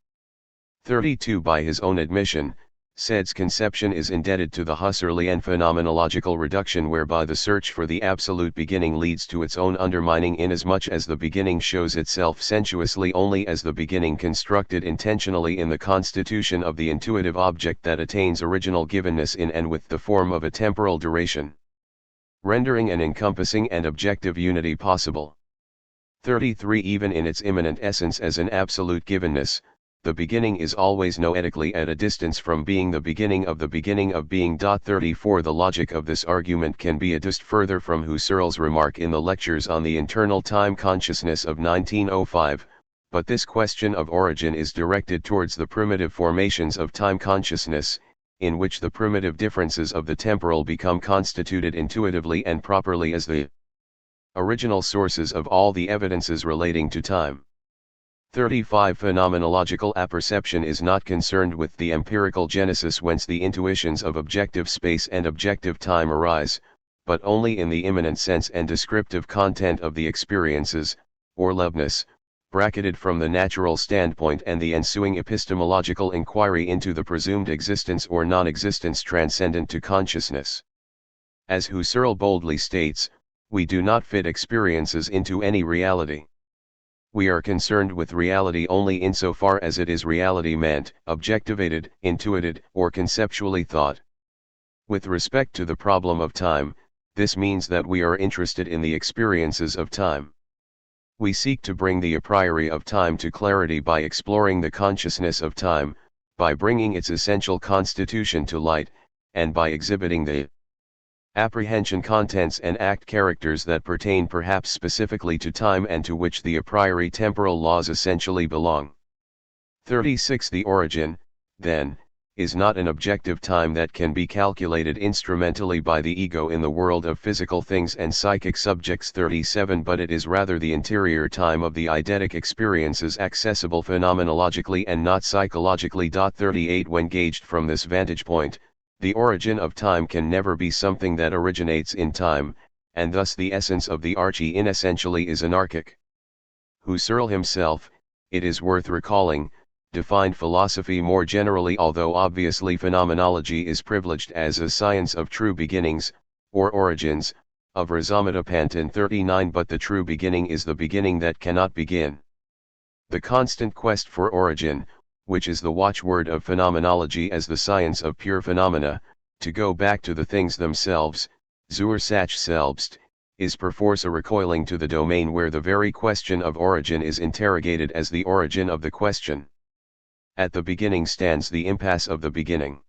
32. By his own admission, Said's conception is indebted to the Husserlian phenomenological reduction whereby the search for the absolute beginning leads to its own undermining, inasmuch as the beginning shows itself sensuously only as the beginning constructed intentionally in the constitution of the intuitive object that attains original givenness in and with the form of a temporal duration, rendering an encompassing and objective unity possible. 33. Even in its immanent essence as an absolute givenness, the beginning is always noetically at a distance from being the beginning of being. 34. The logic of this argument can be adduced further from Husserl's remark in the lectures on the internal time consciousness of 1905, but this question of origin is directed towards the primitive formations of time consciousness, in which the primitive differences of the temporal become constituted intuitively and properly as the original sources of all the evidences relating to time. 35. Phenomenological apperception is not concerned with the empirical genesis whence the intuitions of objective space and objective time arise, but only in the immanent sense and descriptive content of the experiences, or Leibniz, bracketed from the natural standpoint, and the ensuing epistemological inquiry into the presumed existence or non-existence transcendent to consciousness. As Husserl boldly states, we do not fit experiences into any reality. We are concerned with reality only insofar as it is reality meant, objectivated, intuited, or conceptually thought. With respect to the problem of time, this means that we are interested in the experiences of time. We seek to bring the a priori of time to clarity by exploring the consciousness of time, by bringing its essential constitution to light, and by exhibiting the apprehension contents and act characters that pertain perhaps specifically to time and to which the a priori temporal laws essentially belong. 36. The origin, then, is not an objective time that can be calculated instrumentally by the ego in the world of physical things and psychic subjects. 37. But it is rather the interior time of the eidetic experiences accessible phenomenologically and not psychologically. 38. When gauged from this vantage point, the origin of time can never be something that originates in time, and thus the essence of the arche inessentially is anarchic. Husserl himself, it is worth recalling, defined philosophy more generally, although obviously phenomenology is privileged as a science of true beginnings, or origins, of Rhizomatopanton. 39. But the true beginning is the beginning that cannot begin. The constant quest for origin, which is the watchword of phenomenology as the science of pure phenomena, to go back to the things themselves, zur Sache selbst, is perforce a recoiling to the domain where the very question of origin is interrogated as the origin of the question. At the beginning stands the impasse of the beginning.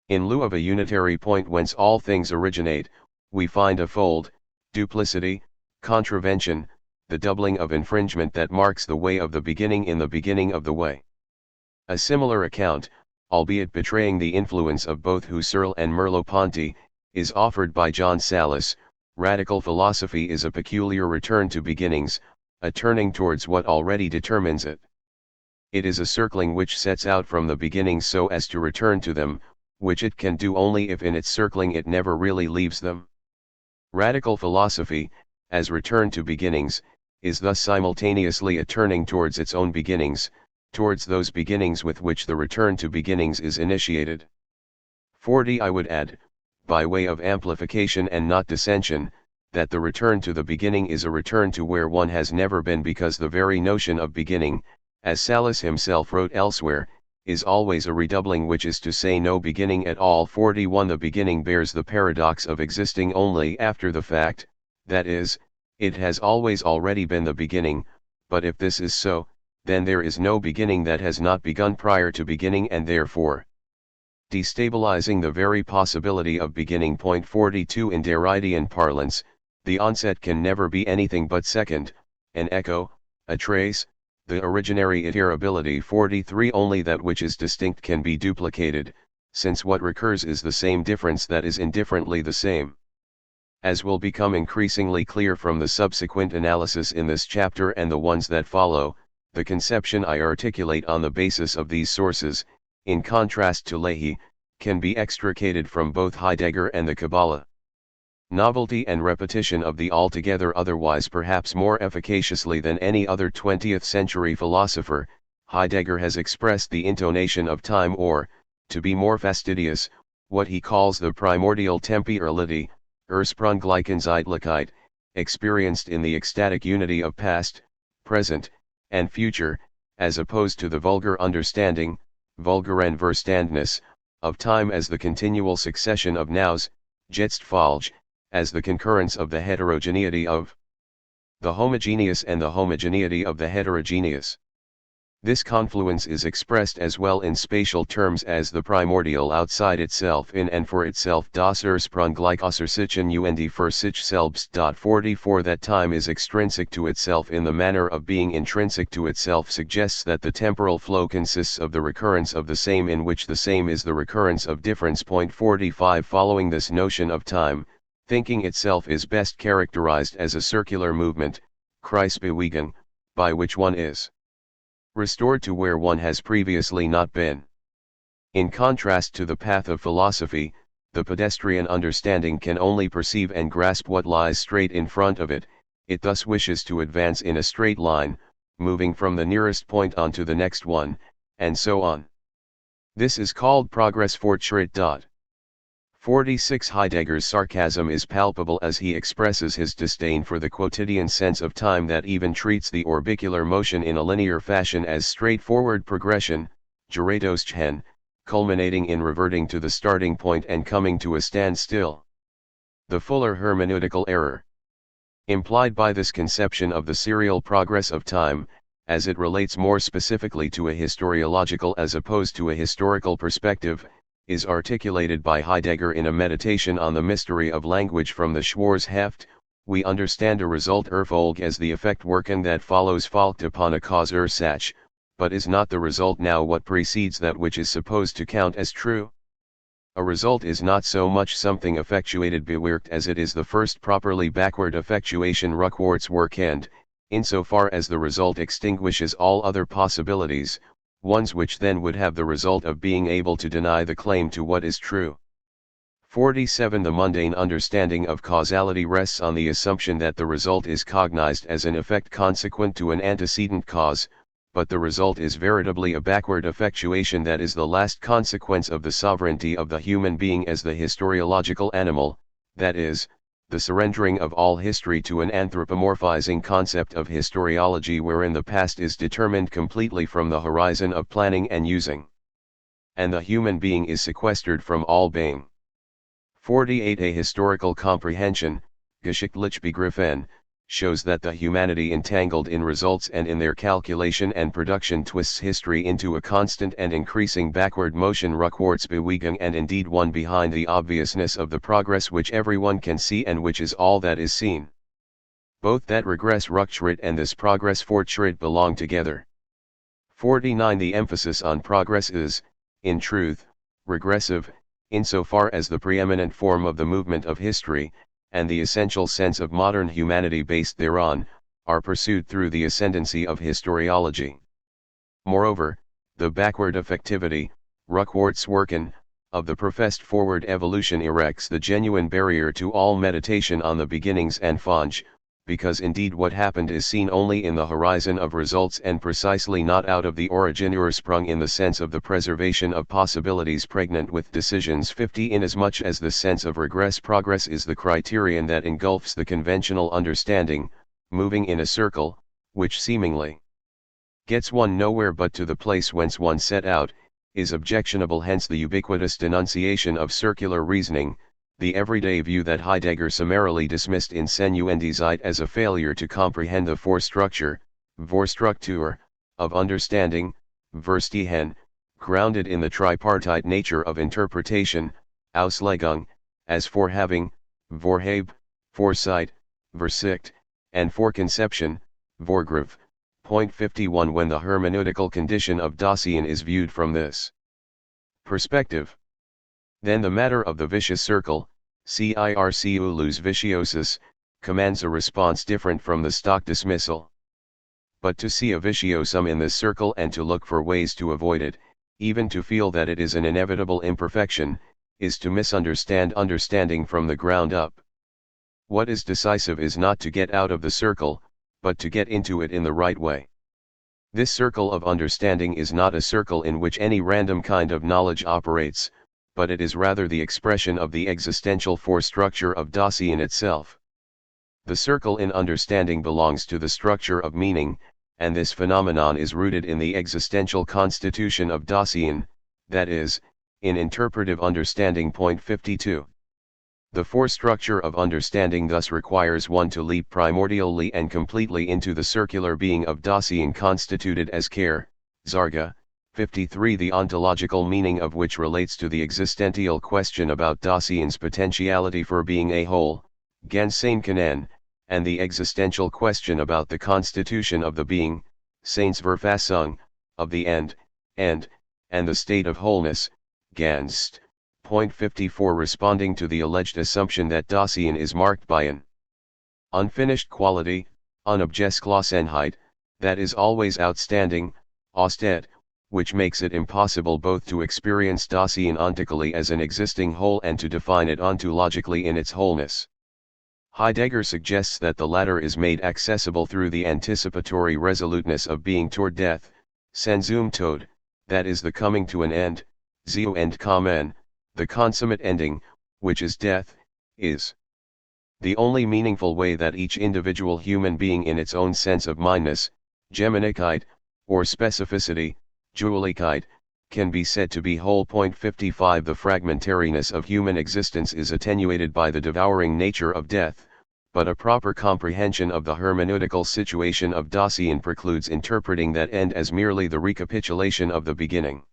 In lieu of a unitary point whence all things originate, we find a fold, duplicity, contravention, the doubling of infringement that marks the way of the beginning in the beginning of the way. A similar account, albeit betraying the influence of both Husserl and Merleau-Ponty, is offered by John Sallis. Radical philosophy is a peculiar return to beginnings, a turning towards what already determines it. It is a circling which sets out from the beginnings so as to return to them, which it can do only if in its circling it never really leaves them. Radical philosophy, as return to beginnings, is thus simultaneously a turning towards its own beginnings, towards those beginnings with which the return to beginnings is initiated. 40. I would add, by way of amplification and not dissension, that the return to the beginning is a return to where one has never been, because the very notion of beginning, as Sallis himself wrote elsewhere, is always a redoubling, which is to say no beginning at all. 41. The beginning bears the paradox of existing only after the fact, that is, it has always already been the beginning, but if this is so, then there is no beginning that has not begun prior to beginning, and therefore destabilizing the very possibility of beginning. 42. In Derridean parlance, the onset can never be anything but second, an echo, a trace, the originary iterability. 43. Only that which is distinct can be duplicated, since what recurs is the same difference that is indifferently the same. As will become increasingly clear from the subsequent analysis in this chapter and the ones that follow, the conception I articulate on the basis of these sources, in contrast to Leahy, can be extricated from both Heidegger and the Kabbalah. Novelty and repetition of the altogether otherwise perhaps more efficaciously than any other 20th century philosopher, Heidegger has expressed the intonation of time, or, to be more fastidious, what he calls the primordial temporality, Ursprunglichkeitszeitlichkeit, experienced in the ecstatic unity of past, present, and future, as opposed to the vulgar understanding, vulgaren verstandnis, of time as the continual succession of nows, Jetstfolge, as the concurrence of the heterogeneity of the homogeneous and the homogeneity of the heterogeneous. This confluence is expressed as well in spatial terms as the primordial outside itself, in and for itself, das Ursprungliche außer sich und für sich selbst. 44. That time is extrinsic to itself in the manner of being intrinsic to itself suggests that the temporal flow consists of the recurrence of the same, in which the same is the recurrence of difference. 45. Following this notion of time, thinking itself is best characterized as a circular movement, Kreisbewegung, by which one is restored to where one has previously not been. In contrast to the path of philosophy, the pedestrian understanding can only perceive and grasp what lies straight in front of it. It thus wishes to advance in a straight line, moving from the nearest point on to the next one, and so on. This is called progress fortschritt. 46 Heidegger's sarcasm is palpable as he expresses his disdain for the quotidian sense of time that even treats the orbicular motion in a linear fashion as straightforward progression, Geratoschen, culminating in reverting to the starting point and coming to a standstill. The fuller hermeneutical error implied by this conception of the serial progress of time, as it relates more specifically to a historiological as opposed to a historical perspective, is articulated by Heidegger in a meditation on the mystery of language from the Schwarzheft. We understand a result Erfolg as the effect wirken that follows folgt upon a cause Ursache, but is not the result now what precedes that which is supposed to count as true? A result is not so much something effectuated bewirkt as it is the first properly backward effectuation rückwärts wirkend, insofar as the result extinguishes all other possibilities, ones which then would have the result of being able to deny the claim to what is true. 47 The mundane understanding of causality rests on the assumption that the result is cognized as an effect consequent to an antecedent cause, but the result is veritably a backward effectuation that is the last consequence of the sovereignty of the human being as the historiological animal, that is, the surrendering of all history to an anthropomorphizing concept of historiology wherein the past is determined completely from the horizon of planning and using, and the human being is sequestered from all being. 48 A historical comprehension, geschichtlich begriffen, shows that the humanity entangled in results and in their calculation and production twists history into a constant and increasing backward motion Rückwärtsbewegung and indeed one behind the obviousness of the progress which everyone can see and which is all that is seen. Both that regress Rückschritt and this progress Fortschritt belong together. 49 The emphasis on progress is, in truth, regressive, insofar as the preeminent form of the movement of history, and the essential sense of modern humanity based thereon, are pursued through the ascendancy of historiology. Moreover, the backward effectivity, Rückwärtswirken, of the professed forward evolution erects the genuine barrier to all meditation on the beginnings and Anfang, because indeed what happened is seen only in the horizon of results and precisely not out of the origin Ursprung in the sense of the preservation of possibilities pregnant with decisions. 50 Inasmuch as the sense of regress progress is the criterion that engulfs the conventional understanding, moving in a circle, which seemingly gets one nowhere but to the place whence one set out, is objectionable. Hence the ubiquitous denunciation of circular reasoning, the everyday view that Heidegger summarily dismissed in Senuendizeit as a failure to comprehend the Vorstructure, Vorstruktur, of understanding, Verstehen, grounded in the tripartite nature of interpretation, Auslegung, as forehaving, Vorhabe, foresight, Versicht, and foreconception, Vorgriff. Point 51 When the hermeneutical condition of Dasein is viewed from this perspective, then the matter of the vicious circle, circulus viciosus, commands a response different from the stock dismissal. But to see a vitiosum in this circle and to look for ways to avoid it, even to feel that it is an inevitable imperfection, is to misunderstand understanding from the ground up. What is decisive is not to get out of the circle, but to get into it in the right way. This circle of understanding is not a circle in which any random kind of knowledge operates, but it is rather the expression of the existential Vorstructure of Dasein itself. The circle in understanding belongs to the structure of meaning, and this phenomenon is rooted in the existential constitution of Dasein, that is, in interpretive understanding. Point 52. The Vorstructure of understanding thus requires one to leap primordially and completely into the circular being of Dasein constituted as care, Zarga. 53 The ontological meaning of which relates to the existential question about Dasein's potentiality for being a whole, ganz sein können, and the existential question about the constitution of the being, Seinsverfassung, of the end, and the state of wholeness, ganz. Point 54 Responding to the alleged assumption that Dasein is marked by an unfinished quality, Unabgeschlossenheit, that is always outstanding, Austet, which makes it impossible both to experience Dasein ontically as an existing whole and to define it ontologically in its wholeness. Heidegger suggests that the latter is made accessible through the anticipatory resoluteness of being toward death, Senzum Tod, that is the coming to an end, Zu End kommen, the consummate ending, which is death, is the only meaningful way that each individual human being in its own sense of mindness, Geminikeit, or specificity, Dualikkeit, can be said to be whole. 55 The fragmentariness of human existence is attenuated by the devouring nature of death, but a proper comprehension of the hermeneutical situation of Dasein precludes interpreting that end as merely the recapitulation of the beginning.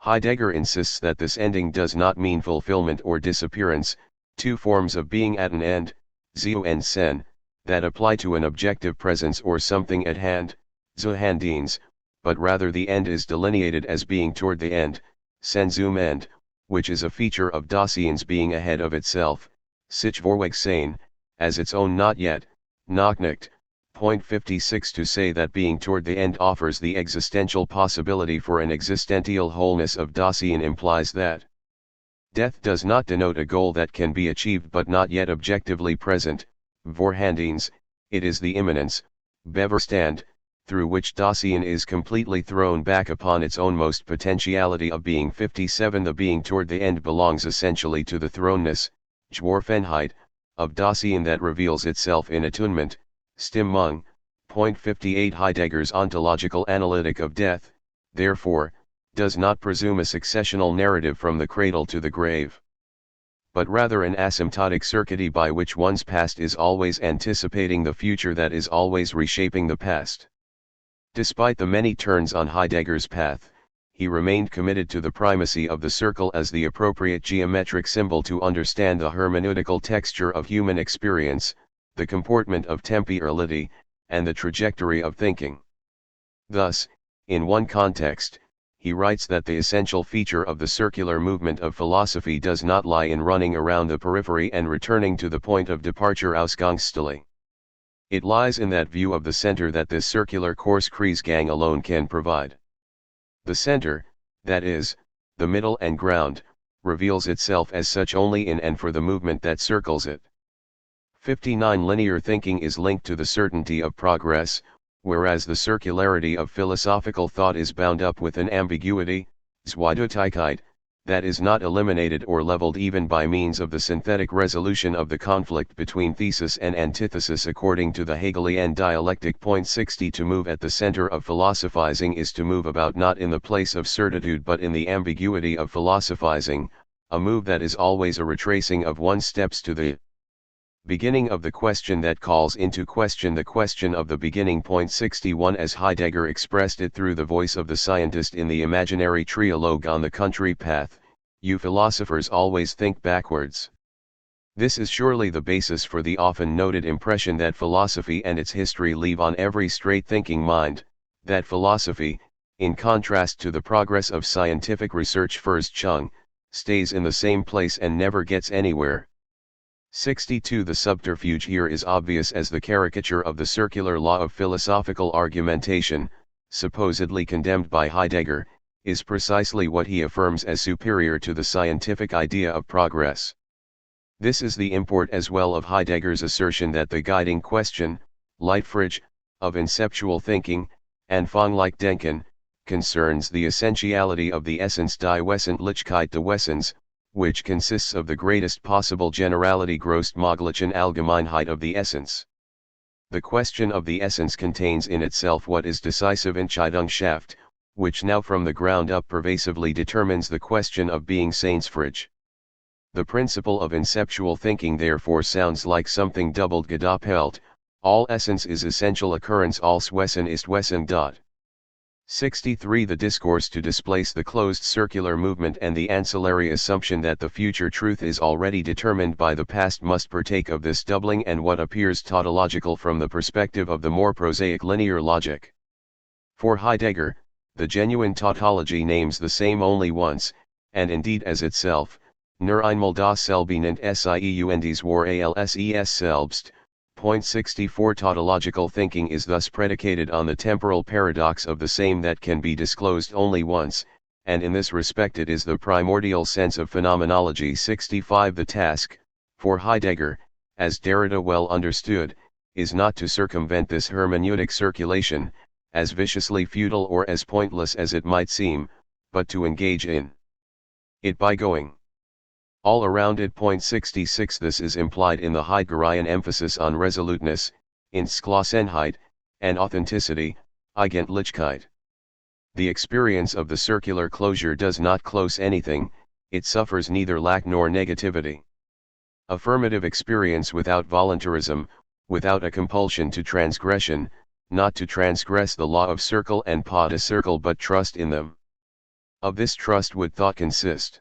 Heidegger insists that this ending does not mean fulfillment or disappearance, two forms of being at an end, Zu and Sen, that apply to an objective presence or something at hand, Zuhandins, but rather the end is delineated as being toward the end, Sen zum End, which is a feature of Dasein's being ahead of itself, sich vorweg sein, as its own not yet, noch nicht. 56 To say that being toward the end offers the existential possibility for an existential wholeness of Dasein implies that death does not denote a goal that can be achieved but not yet objectively present, Vorhandings, it is the immanence, Beverstand, through which Dasein is completely thrown back upon its own most potentiality of being. 57 The being toward the end belongs essentially to the thrownness, Geworfenheit, of Dasein that reveals itself in attunement, Stimmung. 58 Heidegger's ontological analytic of death, therefore, does not presume a successional narrative from the cradle to the grave, but rather an asymptotic circuity by which one's past is always anticipating the future that is always reshaping the past. Despite the many turns on Heidegger's path, he remained committed to the primacy of the circle as the appropriate geometric symbol to understand the hermeneutical texture of human experience, the comportment of temporality, and the trajectory of thinking. Thus, in one context, he writes that the essential feature of the circular movement of philosophy does not lie in running around the periphery and returning to the point of departure Ausgangsstelle. It lies in that view of the center that this circular course Kreisgang alone can provide. The center, that is, the middle and ground, reveals itself as such only in and for the movement that circles it. 59 Linear thinking is linked to the certainty of progress, whereas the circularity of philosophical thought is bound up with an ambiguity, Zweideutigkeit, that is not eliminated or leveled even by means of the synthetic resolution of the conflict between thesis and antithesis according to the Hegelian dialectic. 60 To move at the center of philosophizing is to move about not in the place of certitude but in the ambiguity of philosophizing, a move that is always a retracing of one's steps to the beginning of the question that calls into question the question of the beginning. 61 As Heidegger expressed it through the voice of the scientist in the imaginary trialogue on the country path, you philosophers always think backwards. This is surely the basis for the often noted impression that philosophy and its history leave on every straight-thinking mind, that philosophy, in contrast to the progress of scientific research Chung, stays in the same place and never gets anywhere. 62 The subterfuge here is obvious as the caricature of the circular law of philosophical argumentation, supposedly condemned by Heidegger, is precisely what he affirms as superior to the scientific idea of progress. This is the import as well of Heidegger's assertion that the guiding question, Leitfrage, of inceptual thinking, Anfanglich Denken, concerns the essentiality of the essence die Wesentlichkeit des Wesens, which consists of the greatest possible generality größtmöglichen Allgemeinheit of the essence. The question of the essence contains in itself what is decisive Entscheidungskraft, which now from the ground up pervasively determines the question of being Seinsfrage. The principle of inceptual thinking therefore sounds like something doubled gedoppelt, all essence is essential occurrence als Wesen ist Wesen. 63 The discourse to displace the closed circular movement and the ancillary assumption that the future truth is already determined by the past must partake of this doubling and what appears tautological from the perspective of the more prosaic linear logic. For Heidegger, the genuine tautology names the same only once, and indeed as itself, nur einmal dasselbe nennt sieundies war als selbst. 64 Tautological thinking is thus predicated on the temporal paradox of the same that can be disclosed only once, and in this respect it is the primordial sense of phenomenology. 65 The task, for Heidegger, as Derrida well understood, is not to circumvent this hermeneutic circulation, as viciously futile or as pointless as it might seem, but to engage in it by going all around it. 66 This is implied in the Heideggerian emphasis on resoluteness, Entschlossenheit, and authenticity, Eigentlichkeit. The experience of the circular closure does not close anything, it suffers neither lack nor negativity. Affirmative experience without voluntarism, without a compulsion to transgression, not to transgress the law of circle and pas de circle but trust in them. Of this trust would thought consist.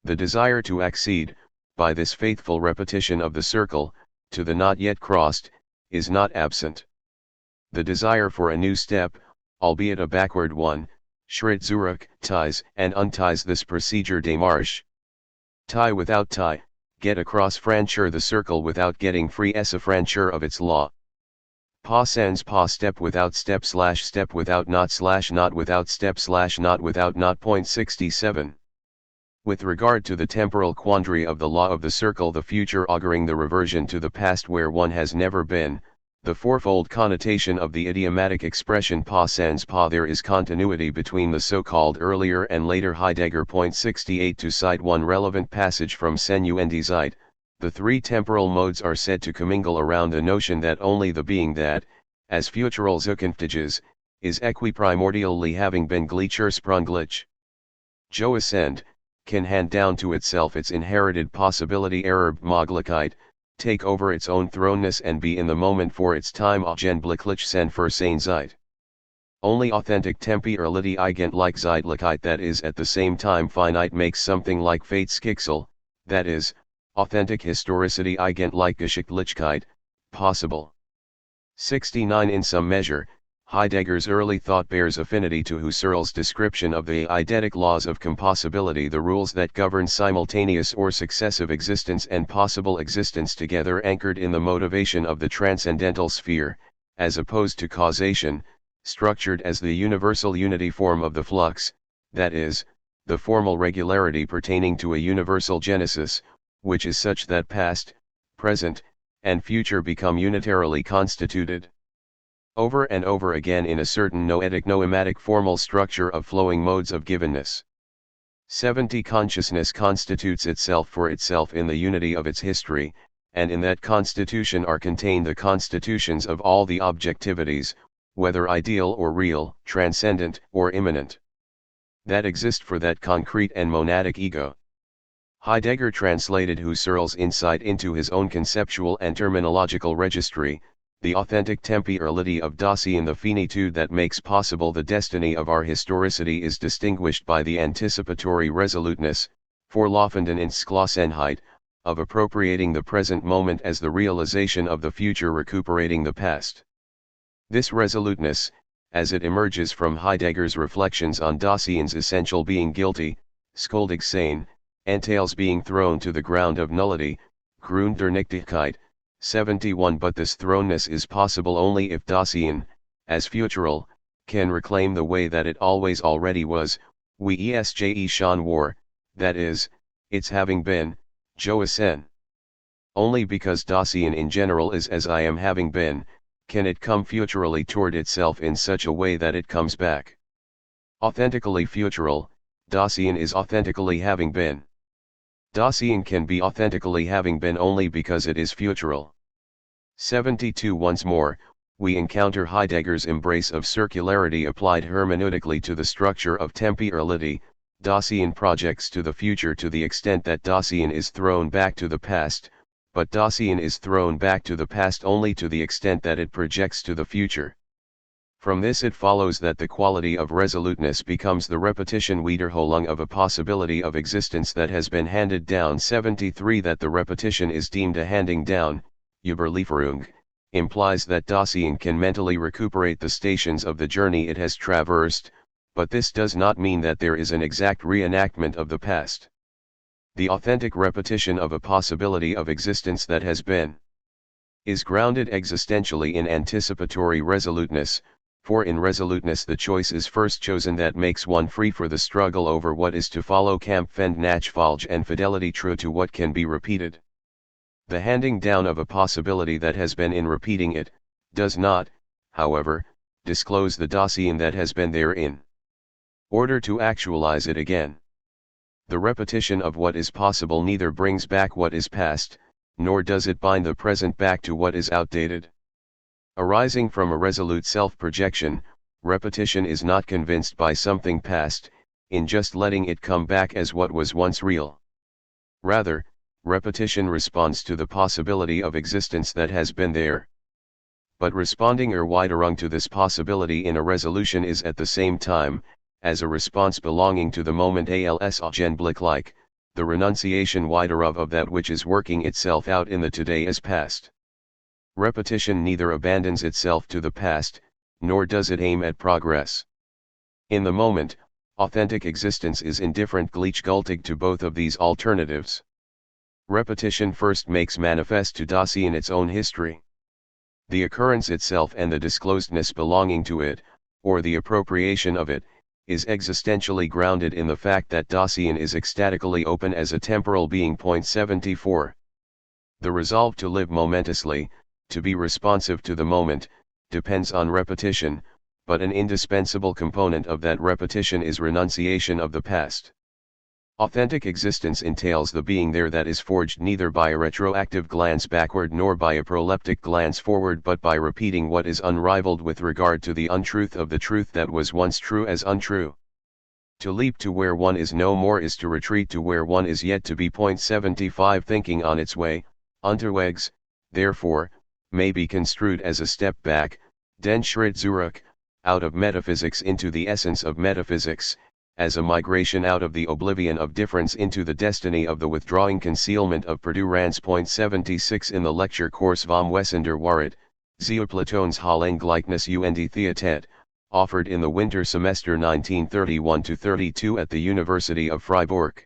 The desire to accede, by this faithful repetition of the circle, to the not yet crossed, is not absent. The desire for a new step, albeit a backward one, Schritt zurück, ties and unties this procedure de marche. Tie without tie, get across franchir the circle without getting free a franchir of its law. Pas sans pas step without step without not without step not without not. 67. With regard to the temporal quandary of the law of the circle, the future auguring the reversion to the past where one has never been, the fourfold connotation of the idiomatic expression pas sans pas, there is continuity between the so-called earlier and later Heidegger. 68 To cite one relevant passage from Senuendi Zeit, the three temporal modes are said to commingle around the notion that only the being that, as futural Zukunftiges, is equiprimordially having been gleichursprunglich. Joascend, can hand down to itself its inherited possibility Möglichkeit, take over its own thrownness and be in the moment for its time augenblicklich sein für seine Zeit. Only authentic Temporality eigentliche Zeitlichkeit, that is at the same time finite, makes something like Faitsschicksal, that is, authentic historicity eigentliche Geschichtlichkeit, possible. 69 In some measure, Heidegger's early thought bears affinity to Husserl's description of the eidetic laws of compossibility, the rules that govern simultaneous or successive existence and possible existence together, anchored in the motivation of the transcendental sphere, as opposed to causation, structured as the universal unity form of the flux, that is, the formal regularity pertaining to a universal genesis, which is such that past, present, and future become unitarily constituted. Over and over again in a certain noetic noematic formal structure of flowing modes of givenness. 70 Consciousness constitutes itself for itself in the unity of its history, and in that constitution are contained the constitutions of all the objectivities, whether ideal or real, transcendent or immanent, that exist for that concrete and monadic ego. Heidegger translated Husserl's insight into his own conceptual and terminological registry, the authentic temporality of Dasein. The finitude that makes possible the destiny of our historicity is distinguished by the anticipatory resoluteness, Vorlaufenden Entschlossenheit, of appropriating the present moment as the realization of the future recuperating the past. This resoluteness, as it emerges from Heidegger's reflections on Dasein's essential being guilty, schuldig sein, entails being thrown to the ground of nullity, Grund der Nichtigkeit. 71 But this thrownness is possible only if Dasein, as futural, can reclaim the way that it always already was, wie es je schon war, that is, its having been, Joascend. Only because Dasein in general is as I am having been, can it come futurally toward itself in such a way that it comes back. Authentically futural, Dasein is authentically having been. Dasein can be authentically having been only because it is futural. 72 Once more, we encounter Heidegger's embrace of circularity applied hermeneutically to the structure of temporality. Dasein projects to the future to the extent that Dasein is thrown back to the past, but Dasein is thrown back to the past only to the extent that it projects to the future. From this it follows that the quality of resoluteness becomes the repetition Wiederholung of a possibility of existence that has been handed down. 73 That the repetition is deemed a handing down, Überlieferung, implies that Dasein can mentally recuperate the stations of the journey it has traversed, but this does not mean that there is an exact reenactment of the past. The authentic repetition of a possibility of existence that has been is grounded existentially in anticipatory resoluteness, for in resoluteness the choice is first chosen that makes one free for the struggle over what is to follow, Kampf and Nachfolge, and fidelity true to what can be repeated. The handing down of a possibility that has been in repeating it, does not, however, disclose the Dasein that has been therein. Order to actualize it again. The repetition of what is possible neither brings back what is past, nor does it bind the present back to what is outdated. Arising from a resolute self-projection, repetition is not convinced by something past, in just letting it come back as what was once real. Rather, repetition responds to the possibility of existence that has been there. But responding erweiterung to this possibility in a resolution is at the same time, as a response belonging to the moment als Augenblick like, the renunciation wiederof of that which is working itself out in the today as past. Repetition neither abandons itself to the past, nor does it aim at progress. In the moment, authentic existence is indifferent gleichgültig to both of these alternatives. Repetition first makes manifest to Dasein its own history. The occurrence itself and the disclosedness belonging to it, or the appropriation of it, is existentially grounded in the fact that Dasein is ecstatically open as a temporal being. 74. The resolve to live momentously, to be responsive to the moment, depends on repetition, but an indispensable component of that repetition is renunciation of the past. Authentic existence entails the being there that is forged neither by a retroactive glance backward nor by a proleptic glance forward, but by repeating what is unrivaled with regard to the untruth of the truth that was once true as untrue. To leap to where one is no more is to retreat to where one is yet to be. 75 Thinking on its way, unterwegs, therefore, may be construed as a step back, den Schritt zurück, out of metaphysics into the essence of metaphysics, as a migration out of the oblivion of difference into the destiny of the withdrawing concealment of Perdurance. 76 In the lecture course Vom Wessender Wahrheit, Platons Hallengleichnis und Theatet, offered in the winter semester 1931-32 at the University of Freiburg.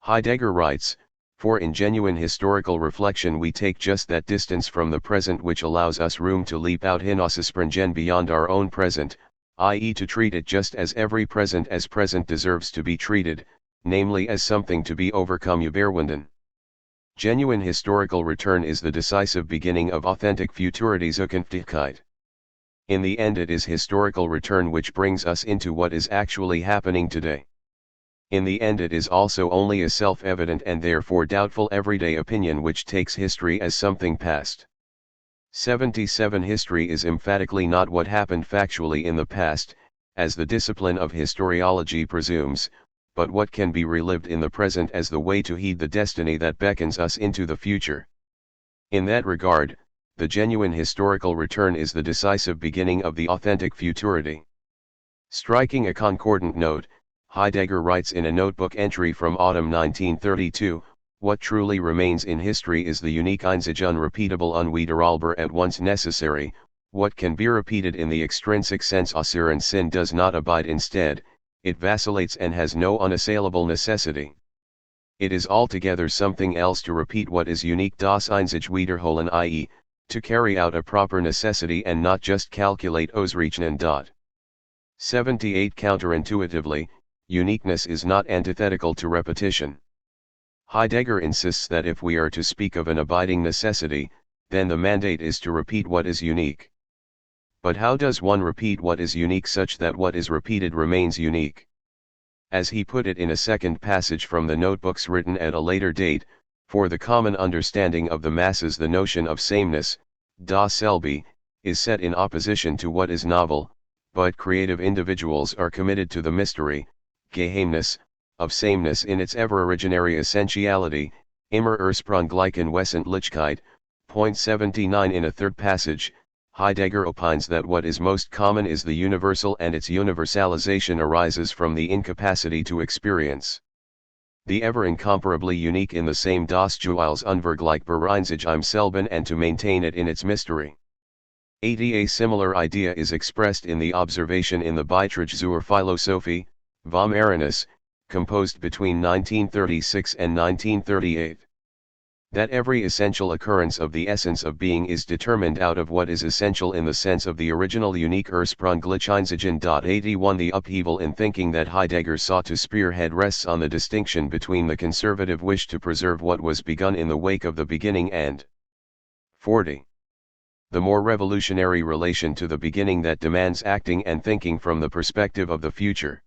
Heidegger writes, "For in genuine historical reflection we take just that distance from the present which allows us room to leap out hinausspringen beyond our own present, i.e. to treat it just as every present deserves to be treated, namely as something to be overcome überwunden. Genuine historical return is the decisive beginning of authentic futurity Zukünftigkeit. In the end it is historical return which brings us into what is actually happening today. In the end it is also only a self-evident and therefore doubtful everyday opinion which takes history as something past." 77 History is emphatically not what happened factually in the past, as the discipline of historiology presumes, but what can be relived in the present as the way to heed the destiny that beckons us into the future. In that regard, the genuine historical return is the decisive beginning of the authentic futurity. Striking a concordant note, Heidegger writes in a notebook entry from autumn 1932, "What truly remains in history is the unique einzige unrepeatable unwiederholbar at once necessary, what can be repeated in the extrinsic sense außeren Sinn does not abide instead, it vacillates and has no unassailable necessity. It is altogether something else to repeat what is unique das einzige wiederholen, i.e., to carry out a proper necessity and not just calculate Ausrechnen. 78 Counterintuitively, uniqueness is not antithetical to repetition. Heidegger insists that if we are to speak of an abiding necessity, then the mandate is to repeat what is unique. But how does one repeat what is unique such that what is repeated remains unique? As he put it in a second passage from the notebooks written at a later date, for the common understanding of the masses the notion of sameness, dasselbe, is set in opposition to what is novel, but creative individuals are committed to the mystery, Geheimnis, of sameness in its ever-originary essentiality, immer Ursprunglichen Wesentlichkeit. 79 In a third passage, Heidegger opines that what is most common is the universal and its universalization arises from the incapacity to experience the ever-incomparably unique in the same das Juwels unvergleichbar einzige im selben and to maintain it in its mystery. 80 A similar idea is expressed in the observation in the Beitrag zur Philosophie, vom Erinnernis, composed between 1936 and 1938. That every essential occurrence of the essence of being is determined out of what is essential in the sense of the original unique ursprünglich einzigen. 81 The upheaval in thinking that Heidegger sought to spearhead rests on the distinction between the conservative wish to preserve what was begun in the wake of the beginning and 40. The more revolutionary relation to the beginning that demands acting and thinking from the perspective of the future.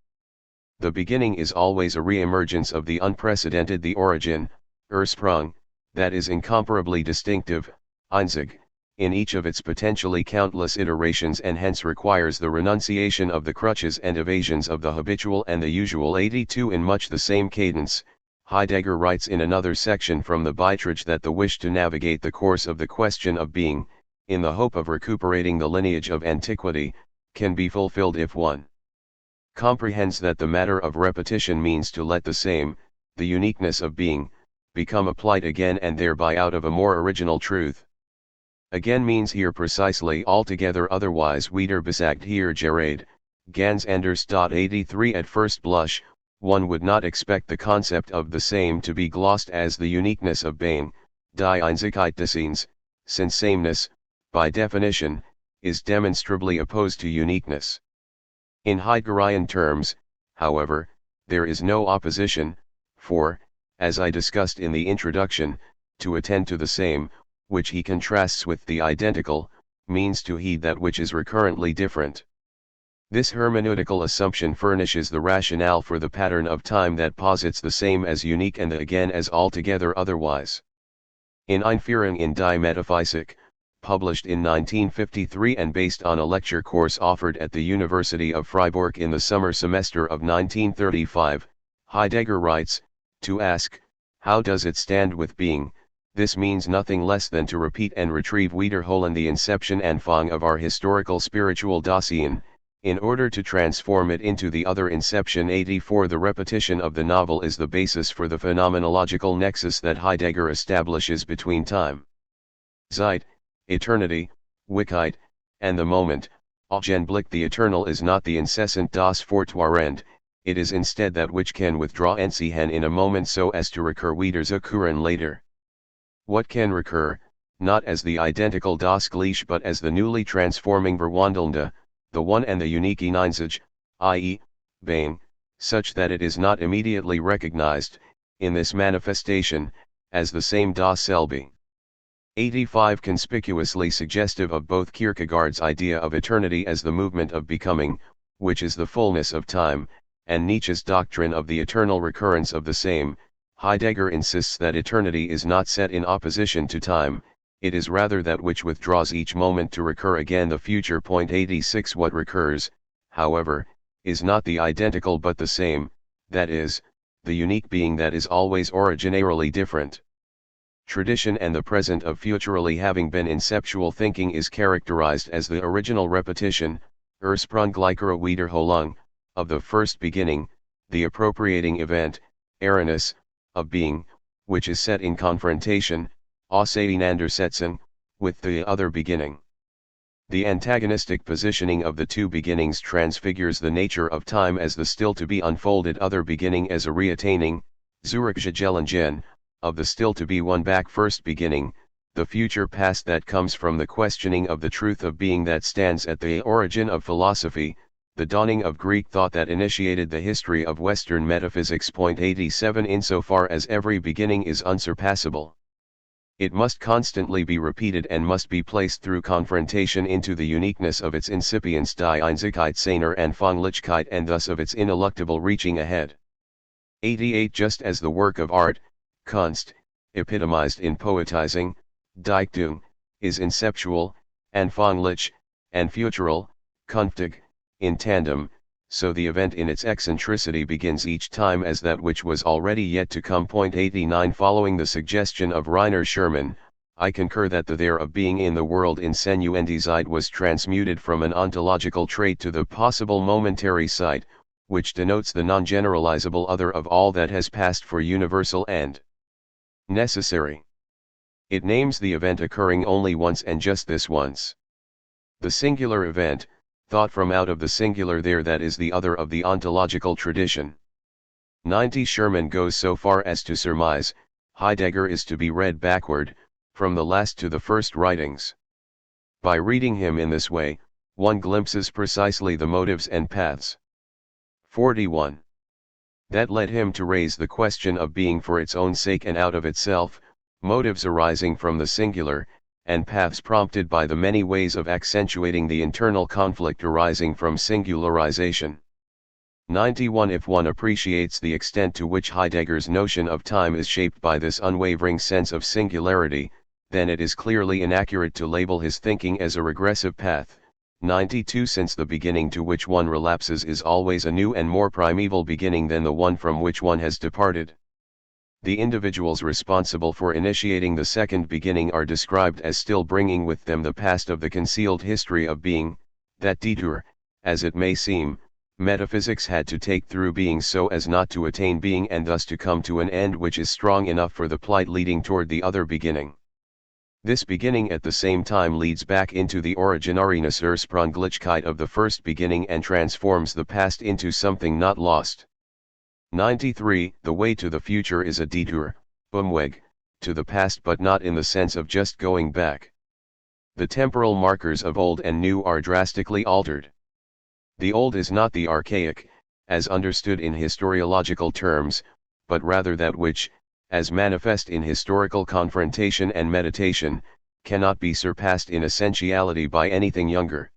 the beginning is always a re-emergence of the unprecedented, the origin, Ursprung, that is incomparably distinctive, Einzig, in each of its potentially countless iterations, and hence requires the renunciation of the crutches and evasions of the habitual and the usual. 82 In much the same cadence, Heidegger writes in another section from the Beitrage that the wish to navigate the course of the question of being, in the hope of recuperating the lineage of antiquity, can be fulfilled if one comprehends that the matter of repetition means to let the same, the uniqueness of being, become applied again and thereby out of a more original truth. Again means here precisely altogether otherwise wieder besagt hier gerade, ganz anders. 83 At first blush, one would not expect the concept of the same to be glossed as the uniqueness of being, die Einzigkeit des Seins, since sameness, by definition, is demonstrably opposed to uniqueness. In Heideggerian terms, however, there is no opposition, for, as I discussed in the introduction, to attend to the same, which he contrasts with the identical, means to heed that which is recurrently different. This hermeneutical assumption furnishes the rationale for the pattern of time that posits the same as unique and the again as altogether otherwise. In Einführung in die Metaphysik, published in 1953 and based on a lecture course offered at the University of Freiburg in the summer semester of 1935, Heidegger writes, to ask, how does it stand with being? This means nothing less than to repeat and retrieve wiederholen the Inception Anfang of our historical spiritual Dasein, in order to transform it into the other inception. 84 The repetition of the novel is the basis for the phenomenological nexus that Heidegger establishes between time, Zeit, eternity, Wichheit, and the moment. Augenblick. The eternal is not the incessant das Fortwährend, it is instead that which can withdraw entziehen in a moment so as to recur wiederzukehren later. What can recur, not as the identical das Gleiche but as the newly transforming verwandelnde, the one and the unique Einzig, i.e., being, such that it is not immediately recognized, in this manifestation, as the same das Selbe. 85 Conspicuously suggestive of both Kierkegaard's idea of eternity as the movement of becoming, which is the fullness of time, and Nietzsche's doctrine of the eternal recurrence of the same, Heidegger insists that eternity is not set in opposition to time, it is rather that which withdraws each moment to recur again the future. 86 What recurs, however, is not the identical but the same, that is, the unique being that is always originarily different. Tradition and the present of futurally having been inceptual thinking is characterized as the original repetition, Ursprünglichere Wiederholung, of the first beginning, the appropriating event, Erinnernis, of being, which is set in confrontation, Auseinandersetzung, with the other beginning. The antagonistic positioning of the two beginnings transfigures the nature of time as the still to be unfolded other beginning as a reattaining, Zurückgegelingen, of the still to be won back first beginning, the future past that comes from the questioning of the truth of being that stands at the origin of philosophy, the dawning of Greek thought that initiated the history of Western metaphysics. 87 Insofar as every beginning is unsurpassable, it must constantly be repeated and must be placed through confrontation into the uniqueness of its incipience, die Einzigkeit seiner Anfänglichkeit, and thus of its ineluctable reaching ahead. 88 Just as the work of art, Kunst, epitomized in poetizing, Dichtung, is inceptual, Anfänglich, and futural, Künftig, in tandem, so the event in its eccentricity begins each time as that which was already yet to come. 89 Following the suggestion of Rainer Scherman, I concur that the there of being in the world Insenuendizeit was transmuted from an ontological trait to the possible momentary sight, which denotes the non-generalizable other of all that has passed for universal and necessary. It names the event occurring only once and just this once. The singular event, thought from out of the singular there, that is the other of the ontological tradition. 90 Sherman goes so far as to surmise, Heidegger is to be read backward, from the last to the first writings. By reading him in this way, one glimpses precisely the motives and paths. 41. That led him to raise the question of being for its own sake and out of itself, motives arising from the singular, and paths prompted by the many ways of accentuating the internal conflict arising from singularization. 91. If one appreciates the extent to which Heidegger's notion of time is shaped by this unwavering sense of singularity, then it is clearly inaccurate to label his thinking as a regressive path. 92. Since the beginning to which one relapses is always a new and more primeval beginning than the one from which one has departed. The individuals responsible for initiating the second beginning are described as still bringing with them the past of the concealed history of being, that detour, as it may seem, metaphysics had to take through being so as not to attain being and thus to come to an end which is strong enough for the plight leading toward the other beginning. This beginning at the same time leads back into the originariness Ursprünglichkeit of the first beginning and transforms the past into something not lost. 93. The way to the future is a detour, Umweg, to the past but not in the sense of just going back. The temporal markers of old and new are drastically altered. The old is not the archaic, as understood in historiological terms, but rather that which, as manifest in historical confrontation and meditation, cannot be surpassed in essentiality by anything younger.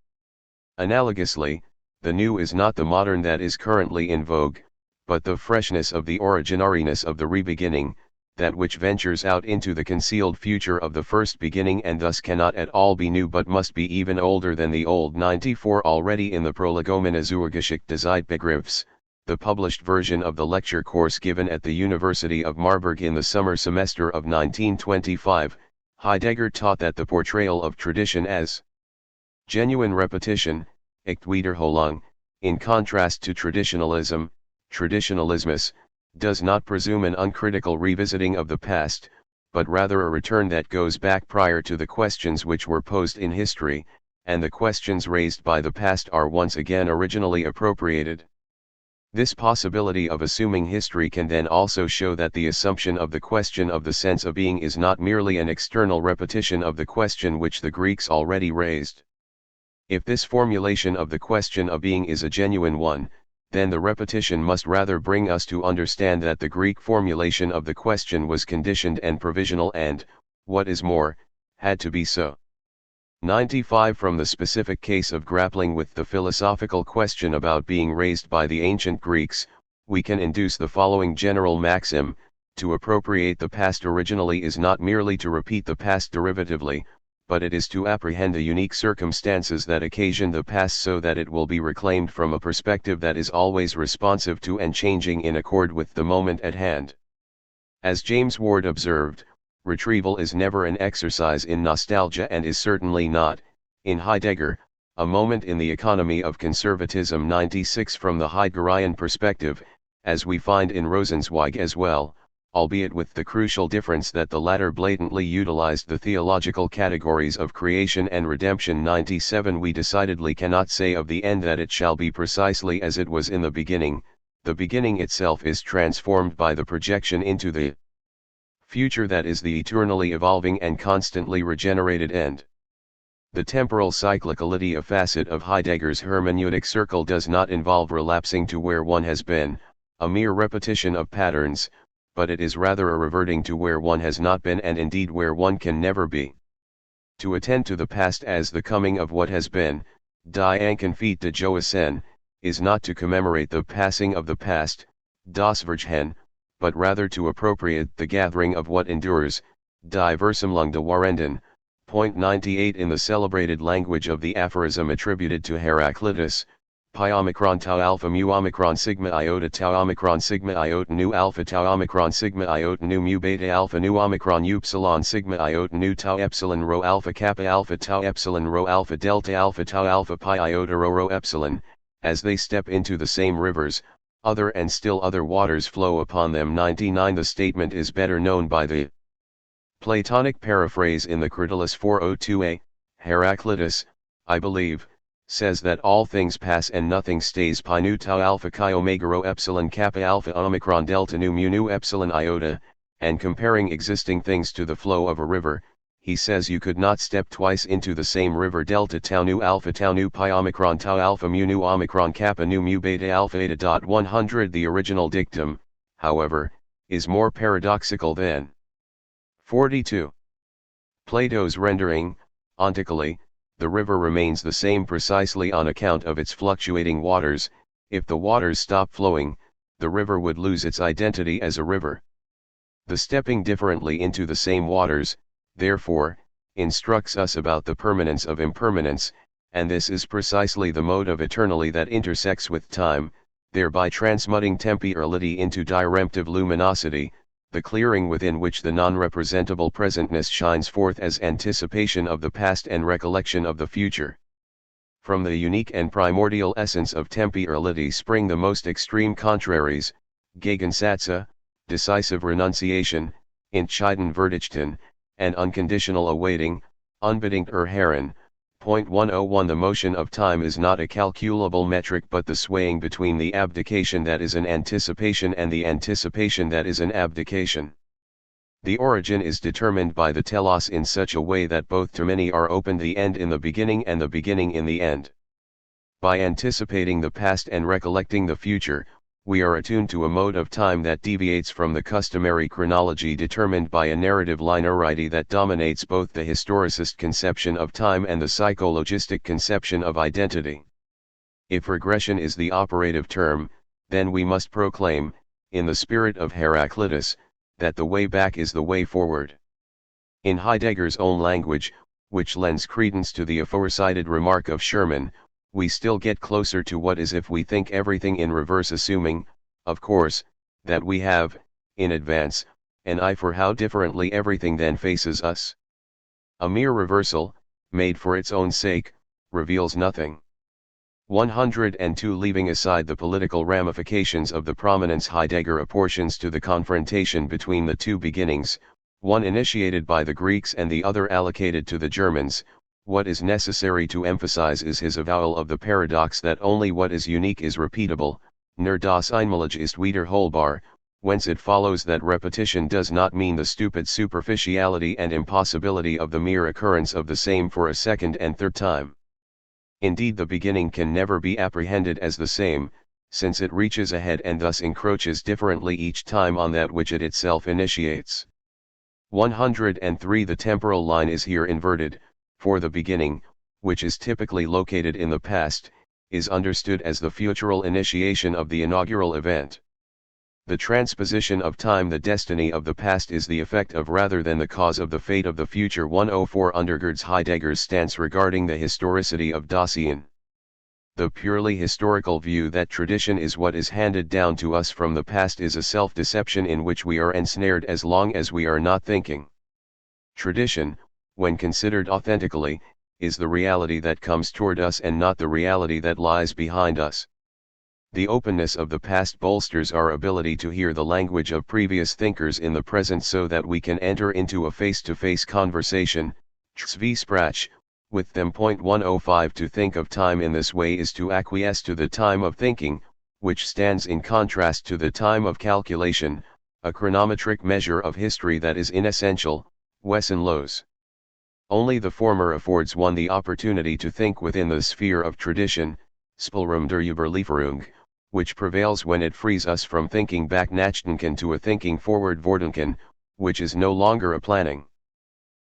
Analogously, the new is not the modern that is currently in vogue, but the freshness of the originariness of the re-beginning, that which ventures out into the concealed future of the first beginning and thus cannot at all be new but must be even older than the old. 94. Already in the Prolegomena zur Geschichte des Zeitbegriffs, the published version of the lecture course given at the University of Marburg in the summer semester of 1925, Heidegger taught that the portrayal of tradition as genuine repetition, Echtwiederholung, in contrast to traditionalism, traditionalismus, does not presume an uncritical revisiting of the past, but rather a return that goes back prior to the questions which were posed in history, and the questions raised by the past are once again originally appropriated. This possibility of assuming history can then also show that the assumption of the question of the sense of being is not merely an external repetition of the question which the Greeks already raised. If this formulation of the question of being is a genuine one, then the repetition must rather bring us to understand that the Greek formulation of the question was conditioned and provisional and, what is more, had to be so. 95. From the specific case of grappling with the philosophical question about being raised by the ancient Greeks, we can induce the following general maxim: to appropriate the past originally is not merely to repeat the past derivatively, but it is to apprehend the unique circumstances that occasion the past so that it will be reclaimed from a perspective that is always responsive to and changing in accord with the moment at hand. As James Ward observed, retrieval is never an exercise in nostalgia and is certainly not, in Heidegger, a moment in the economy of conservatism. 96. From the Heideggerian perspective, as we find in Rosenzweig as well, albeit with the crucial difference that the latter blatantly utilized the theological categories of creation and redemption. 97. We decidedly cannot say of the end that it shall be precisely as it was in the beginning. The beginning itself is transformed by the projection into the future that is the eternally evolving and constantly regenerated end. The temporal cyclicality, a facet of Heidegger's hermeneutic circle, does not involve relapsing to where one has been, a mere repetition of patterns, but it is rather a reverting to where one has not been and indeed where one can never be. To attend to the past as the coming of what has been, die Ankenfeet de Joasen, is not to commemorate the passing of the past, das Vergehen, but rather to appropriate the gathering of what endures, die Versammlung de Warenden. Point 98. In the celebrated language of the aphorism attributed to Heraclitus, pi omicron tau alpha mu omicron sigma iota tau omicron sigma iota nu alpha tau omicron sigma iota nu mu beta alpha nu omicron upsilon sigma iota nu tau epsilon rho alpha kappa alpha tau epsilon rho alpha delta alpha tau alpha pi iota rho epsilon, as they step into the same rivers, other and still other waters flow upon them. 99. The statement is better known by the Platonic paraphrase in the Critylus 402a. Heraclitus, I believe, says that all things pass and nothing stays. Pi nu tau alpha chi omega rho epsilon kappa alpha omicron delta nu mu nu epsilon iota, and comparing existing things to the flow of a river, he says you could not step twice into the same river. Delta tau nu alpha tau nu pi omicron tau alpha mu nu omicron kappa nu mu beta alpha eta. 100. The original dictum, however, is more paradoxical than 42. Plato's rendering, ontically, the river remains the same precisely on account of its fluctuating waters, If the waters stop flowing, the river would lose its identity as a river. The stepping differently into the same waters, therefore, instructs us about the permanence of impermanence, and this is precisely the mode of eternally that intersects with time, thereby transmuting temporality into diremptive luminosity, the clearing within which the non-representable presentness shines forth as anticipation of the past and recollection of the future. From the unique and primordial essence of temporality spring the most extreme contraries, Gegensatze, decisive renunciation, Entschieden Verdichten, and unconditional awaiting, Unbedingt Erharren. 101 The motion of time is not a calculable metric but the swaying between the abdication that is an anticipation and the anticipation that is an abdication. The origin is determined by the telos in such a way that both termini are opened, the end in the beginning and the beginning in the end. By anticipating the past and recollecting the future, we are attuned to a mode of time that deviates from the customary chronology determined by a narrative linearity that dominates both the historicist conception of time and the psychologistic conception of identity. If regression is the operative term, then we must proclaim, in the spirit of Heraclitus, that the way back is the way forward. In Heidegger's own language, which lends credence to the aforecited remark of Sherman, we still get closer to what is if we think everything in reverse, assuming, of course, that we have, in advance, an eye for how differently everything then faces us. A mere reversal, made for its own sake, reveals nothing. 102 Leaving aside the political ramifications of the prominence Heidegger apportions to the confrontation between the two beginnings, one initiated by the Greeks and the other allocated to the Germans, what is necessary to emphasize is his avowal of the paradox that only what is unique is repeatable, nur das Einmalige ist wiederholbar, whence it follows that repetition does not mean the stupid superficiality and impossibility of the mere occurrence of the same for a second and third time. Indeed, the beginning can never be apprehended as the same, since it reaches ahead and thus encroaches differently each time on that which it itself initiates. 103 The temporal line is here inverted, for the beginning, which is typically located in the past, is understood as the futural initiation of the inaugural event. The transposition of time, the destiny of the past, is the effect of rather than the cause of the fate of the future. 104 undergirds Heidegger's stance regarding the historicity of Dasein. The purely historical view that tradition is what is handed down to us from the past is a self-deception in which we are ensnared as long as we are not thinking. Tradition, when considered authentically, is the reality that comes toward us and not the reality that lies behind us. The openness of the past bolsters our ability to hear the language of previous thinkers in the present so that we can enter into a face-to-face conversation, with them. 105 To think of time in this way is to acquiesce to the time of thinking, which stands in contrast to the time of calculation, a chronometric measure of history that is inessential, Wesson Lowes. Only the former affords one the opportunity to think within the sphere of tradition, Spielraum der Überlieferung, which prevails when it frees us from thinking back Nachdenken to a thinking forward Vordenken, which is no longer a planning.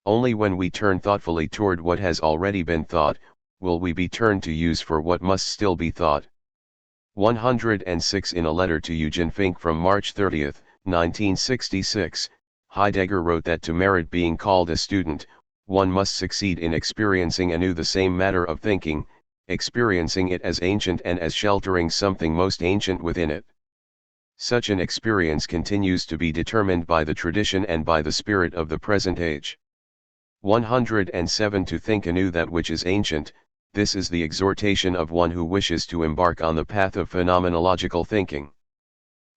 Only when we turn thoughtfully toward what has already been thought, will we be turned to use for what must still be thought. 106 In a letter to Eugen Fink from March 30, 1966, Heidegger wrote that to merit being called a student, one must succeed in experiencing anew the same matter of thinking, experiencing it as ancient and as sheltering something most ancient within it. Such an experience continues to be determined by the tradition and by the spirit of the present age. 107 To think anew that which is ancient, this is the exhortation of one who wishes to embark on the path of phenomenological thinking.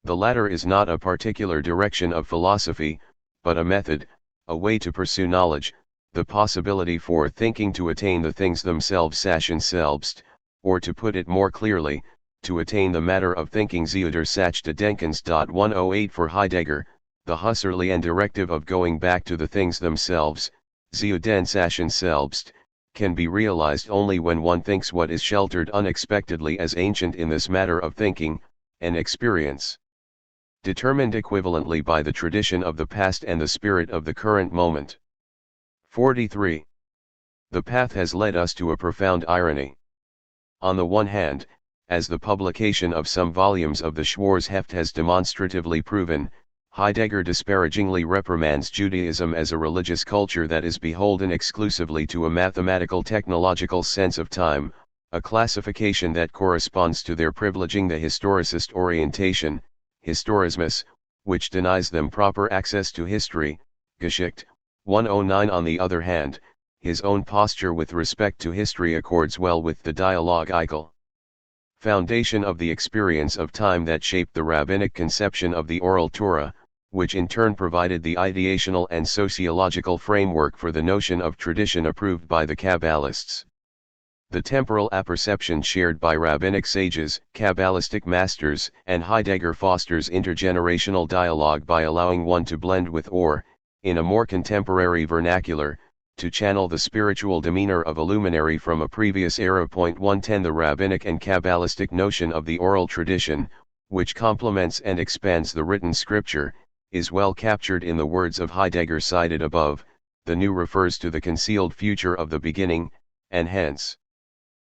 The latter is not a particular direction of philosophy, but a method, a way to pursue knowledge, the possibility for thinking to attain the things themselves Sachen selbst, or to put it more clearly, to attain the matter of thinking Zuder Sach des Denkens. 108 For Heidegger, the Husserlian directive of going back to the things themselves, zu den Sachen selbst, can be realized only when one thinks what is sheltered unexpectedly as ancient in this matter of thinking, an experience determined equivalently by the tradition of the past and the spirit of the current moment. 43. The path has led us to a profound irony. On the one hand, as the publication of some volumes of the Schwarzheft has demonstratively proven. Heidegger disparagingly reprimands Judaism as a religious culture that is beholden exclusively to a mathematical technological sense of time, a classification that corresponds to their privileging the historicist orientation, Historismus, which denies them proper access to history. Geschichte 109. On the other hand, his own posture with respect to history accords well with the dialogical foundation of the experience of time that shaped the rabbinic conception of the oral Torah, which in turn provided the ideational and sociological framework for the notion of tradition approved by the Kabbalists. The temporal apperception shared by rabbinic sages, Kabbalistic masters, and Heidegger fosters intergenerational dialogue by allowing one to blend with or, in a more contemporary vernacular, to channel the spiritual demeanor of a luminary from a previous era. 110 The rabbinic and Kabbalistic notion of the oral tradition, which complements and expands the written scripture, is well captured in the words of Heidegger cited above. The new refers to the concealed future of the beginning, and hence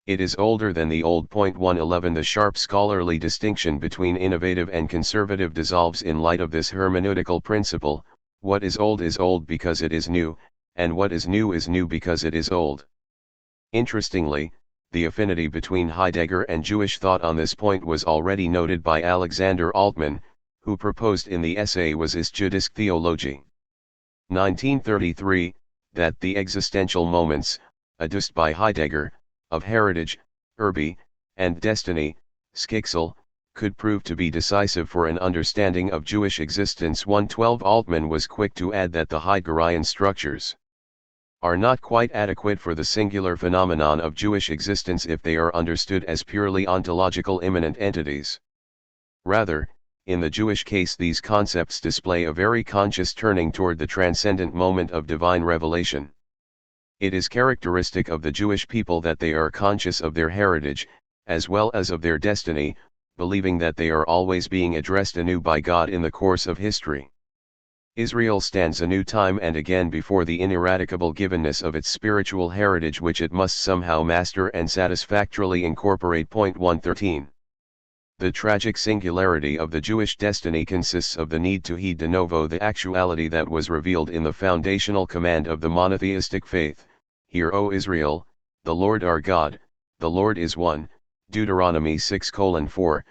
it is older than the old. 111 The sharp scholarly distinction between innovative and conservative dissolves in light of this hermeneutical principle. What is old because it is new, and what is new because it is old. Interestingly, the affinity between Heidegger and Jewish thought on this point was already noted by Alexander Altman, who proposed in the essay Was ist Jüdisch Theologie? 1933, that the existential moments, adduced by Heidegger, of heritage, Urbi, and destiny, Schicksal, could prove to be decisive for an understanding of Jewish existence. 112 Altman was quick to add that the Heideggerian structures are not quite adequate for the singular phenomenon of Jewish existence if they are understood as purely ontological immanent entities. Rather, in the Jewish case these concepts display a very conscious turning toward the transcendent moment of divine revelation. It is characteristic of the Jewish people that they are conscious of their heritage, as well as of their destiny, believing that they are always being addressed anew by God in the course of history. Israel stands anew time and again before the ineradicable givenness of its spiritual heritage which it must somehow master and satisfactorily incorporate. 113. The tragic singularity of the Jewish destiny consists of the need to heed de novo the actuality that was revealed in the foundational command of the monotheistic faith. Hear, O Israel, the Lord our God, the Lord is one. Deuteronomy 6:4.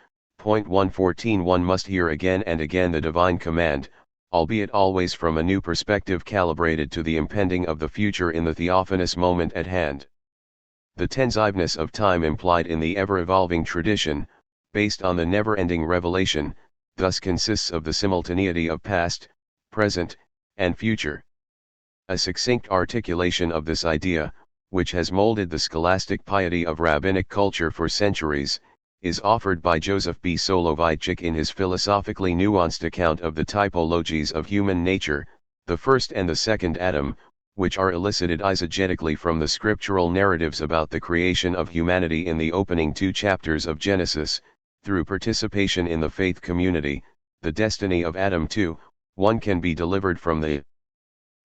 114 One must hear again and again the divine command, albeit always from a new perspective calibrated to the impending of the future in the theophanous moment at hand. The tensiveness of time implied in the ever-evolving tradition, based on the never-ending revelation, thus consists of the simultaneity of past, present, and future. A succinct articulation of this idea, which has molded the scholastic piety of rabbinic culture for centuries, is offered by Joseph B. Soloveitchik in his philosophically nuanced account of the typologies of human nature, the first and the second Adam, which are elicited eisegetically from the scriptural narratives about the creation of humanity in the opening 2 chapters of Genesis. Through participation in the faith community, the destiny of Adam too, one can be delivered from the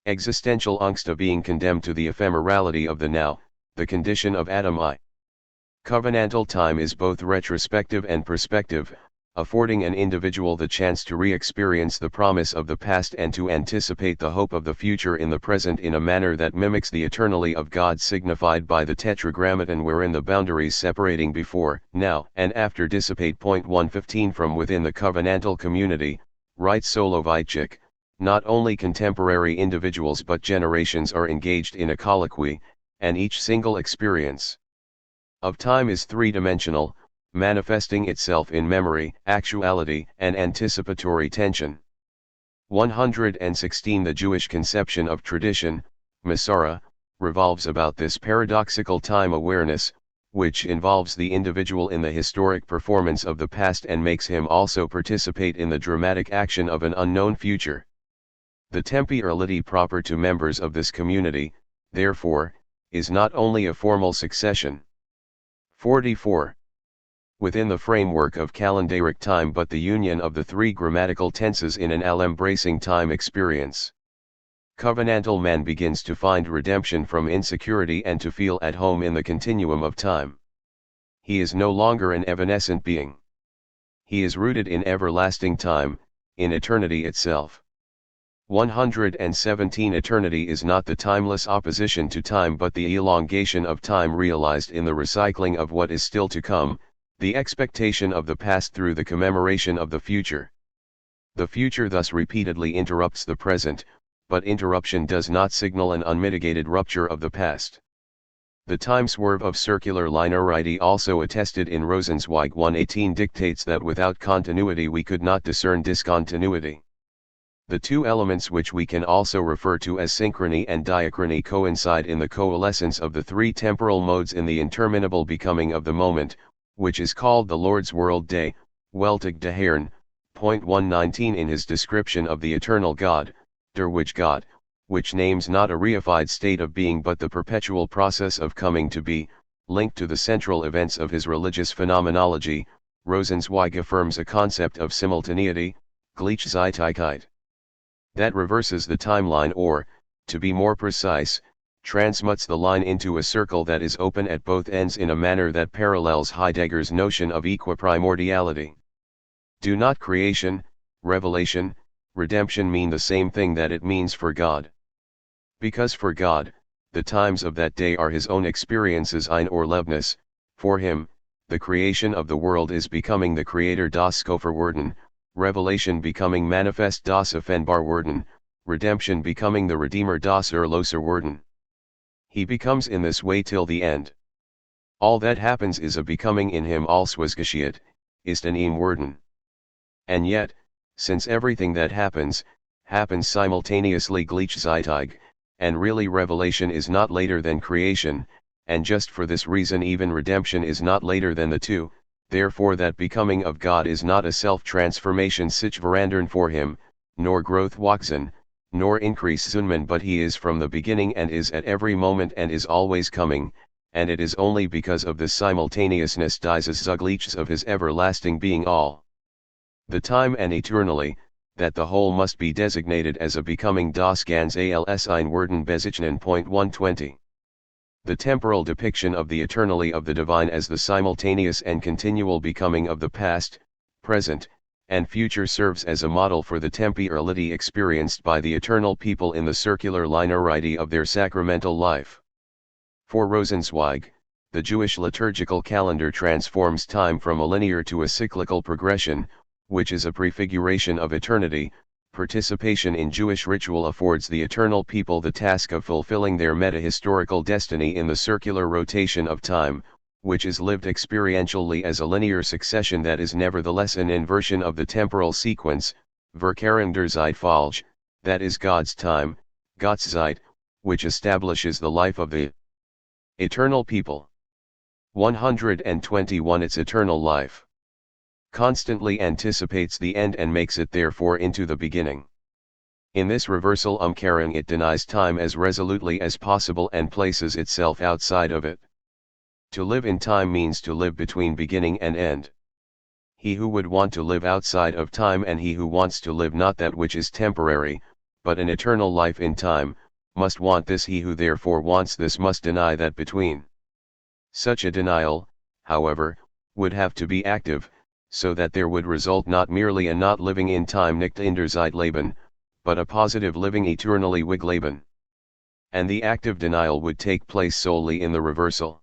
existential angst of being condemned to the ephemerality of the now, the condition of Adam I. Covenantal time is both retrospective and perspective, affording an individual the chance to re-experience the promise of the past and to anticipate the hope of the future in the present in a manner that mimics the eternally of God signified by the tetragrammaton wherein the boundaries separating before, now, and after dissipate. 115 From within the covenantal community, writes Soloveitchik, not only contemporary individuals but generations are engaged in a colloquy, and each single experience of time is three-dimensional, manifesting itself in memory, actuality, and anticipatory tension. 116 The Jewish conception of tradition, Masara, revolves about this paradoxical time awareness, which involves the individual in the historic performance of the past and makes him also participate in the dramatic action of an unknown future. The temporality proper to members of this community, therefore, is not only a formal succession. 44. Within the framework of calendaric time but the union of the three grammatical tenses in an all-embracing time experience. Covenantal man begins to find redemption from insecurity and to feel at home in the continuum of time. He is no longer an evanescent being. He is rooted in everlasting time, in eternity itself. 117 Eternity is not the timeless opposition to time but the elongation of time realized in the recycling of what is still to come, the expectation of the past through the commemoration of the future. The future thus repeatedly interrupts the present, but interruption does not signal an unmitigated rupture of the past. The time swerve of circular linearity also attested in Rosenzweig 118 dictates that without continuity we could not discern discontinuity. The two elements which we can also refer to as synchrony and diachrony coincide in the coalescence of the three temporal modes in the interminable becoming of the moment, which is called the Lord's World Day, Weltig de Heeren, point 119 in his description of the eternal God, der which God, which names not a reified state of being but the perpetual process of coming to be, linked to the central events of his religious phenomenology. Rosenzweig affirms a concept of simultaneity, Gleichzeitigkeit, that reverses the timeline or, to be more precise, transmutes the line into a circle that is open at both ends in a manner that parallels Heidegger's notion of equiprimordiality. Do not creation, revelation, redemption mean the same thing that it means for God? Because for God, the times of that day are his own experiences ein or Lebnis. For him, the creation of the world is becoming the Creator das Schöpferwerden, revelation becoming manifest das Offenbarwerden, redemption becoming the Redeemer das Erlöserwerden. He becomes in this way till the end. All that happens is a becoming in him, alles was geschieht, ist in ihm werden. And yet, since everything that happens simultaneously gleichzeitig, and really revelation is not later than creation, and just for this reason even redemption is not later than the two, therefore that becoming of God is not a self-transformation sich verandern for him, nor growth wachsen, nor increase zunman, but he is from the beginning and is at every moment and is always coming, and it is only because of this simultaneousness dieses Zuglichs of his everlasting being all the time and eternally, that the whole must be designated as a becoming das ganz als ein Werden bezeichnen. 120. The temporal depiction of the eternally of the divine as the simultaneous and continual becoming of the past, present, and future serves as a model for the temporality experienced by the eternal people in the circular linearity of their sacramental life. For Rosenzweig, the Jewish liturgical calendar transforms time from a linear to a cyclical progression, which is a prefiguration of eternity. Participation in Jewish ritual affords the eternal people the task of fulfilling their meta-historical destiny in the circular rotation of time, which is lived experientially as a linear succession that is nevertheless an inversion of the temporal sequence, Verkehren der Zeitfolge, that is God's time, Gottszeit, which establishes the life of the eternal people. 121 Its eternal life constantly anticipates the end and makes it therefore into the beginning. In this reversal Umkehrung it denies time as resolutely as possible and places itself outside of it. To live in time means to live between beginning and end. He who would want to live outside of time and he who wants to live not that which is temporary, but an eternal life in time, must want this. He who therefore wants this must deny that between. Such a denial, however, would have to be active, so that there would result not merely a not living in time nicht in der Zeitleben, but a positive living eternally wig Leben. And the active denial would take place solely in the reversal.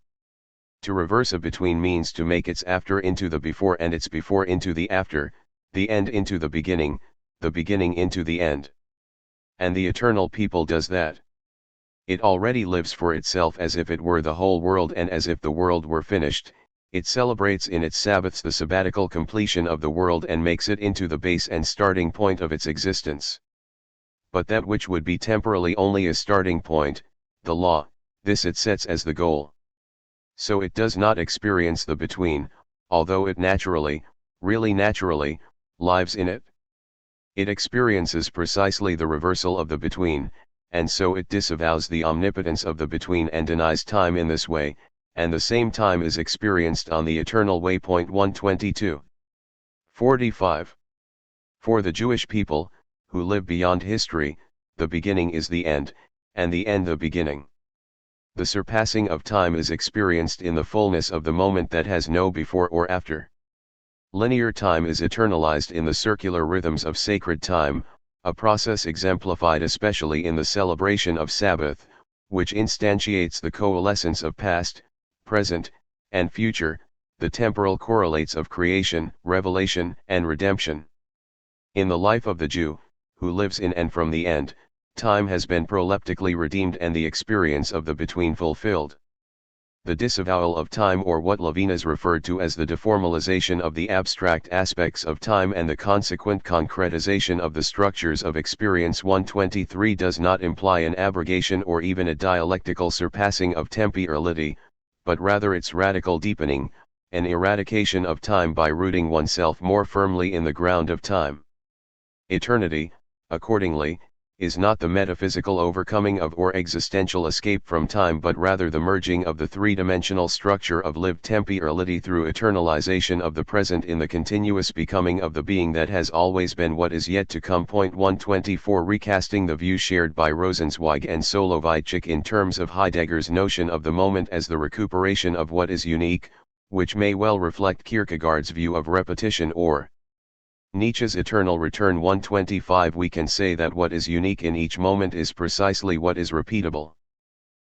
To reverse a between means to make its after into the before and its before into the after, the end into the beginning into the end. And the eternal people does that. It already lives for itself as if it were the whole world and as if the world were finished. It celebrates in its Sabbaths the sabbatical completion of the world and makes it into the base and starting point of its existence. But that which would be temporally only a starting point, the law, this it sets as the goal. So it does not experience the between, although it naturally, really naturally, lives in it. It experiences precisely the reversal of the between, and so it disavows the omnipotence of the between and denies time in this way, and the same time is experienced on the eternal way. 122. 45. For the Jewish people, who live beyond history, the beginning is the end, and the end the beginning. The surpassing of time is experienced in the fullness of the moment that has no before or after. Linear time is eternalized in the circular rhythms of sacred time, a process exemplified especially in the celebration of Sabbath, which instantiates the coalescence of past, present, and future, the temporal correlates of creation, revelation, and redemption. In the life of the Jew, who lives in and from the end, time has been proleptically redeemed and the experience of the between fulfilled. The disavowal of time, or what Levinas referred to as the deformalization of the abstract aspects of time and the consequent concretization of the structures of experience 123 does not imply an abrogation or even a dialectical surpassing of temporality, but rather its radical deepening, an eradication of time by rooting oneself more firmly in the ground of time. Eternity, accordingly, is not the metaphysical overcoming of or existential escape from time, but rather the merging of the three-dimensional structure of lived temporality through eternalization of the present in the continuous becoming of the being that has always been what is yet to come. 124 Recasting the view shared by Rosenzweig and Soloveitchik in terms of Heidegger's notion of the moment as the recuperation of what is unique, which may well reflect Kierkegaard's view of repetition or Nietzsche's eternal return. 125 We can say that what is unique in each moment is precisely what is repeatable.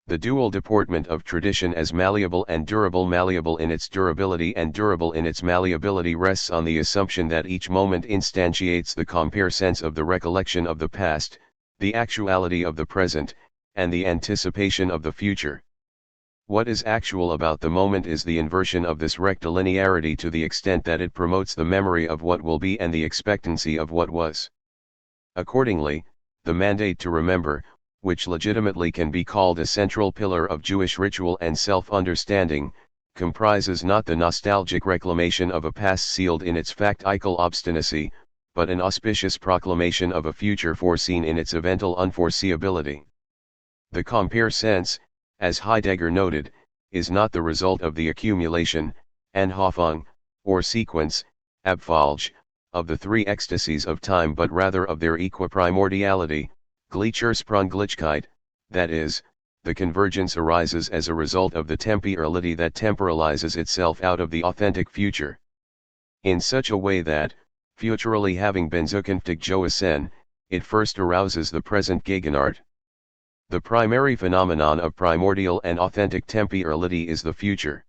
The dual deportment of tradition as malleable and durable, malleable in its durability and durable in its malleability, rests on the assumption that each moment instantiates the compare sense of the recollection of the past, the actuality of the present, and the anticipation of the future. What is actual about the moment is the inversion of this rectilinearity to the extent that it promotes the memory of what will be and the expectancy of what was. Accordingly, the mandate to remember, which legitimately can be called a central pillar of Jewish ritual and self-understanding, comprises not the nostalgic reclamation of a past sealed in its factical obstinacy, but an auspicious proclamation of a future foreseen in its eventual unforeseeability. The compare sense, as Heidegger noted, is not the result of the accumulation, Anhäufung, or sequence, Abfolge, of the three ecstasies of time, but rather of their equiprimordiality, Gleichersprunglichkeit, that is, the convergence arises as a result of the temporality that temporalizes itself out of the authentic future. In such a way that, futurally having been zukünftig Joasen, it first arouses the present Gegenwart. The primary phenomenon of primordial and authentic temporality is the future.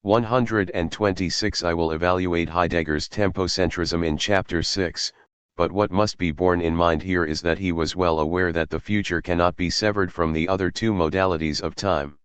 126 I will evaluate Heidegger's tempocentrism in Chapter 6, but what must be borne in mind here is that he was well aware that the future cannot be severed from the other two modalities of time.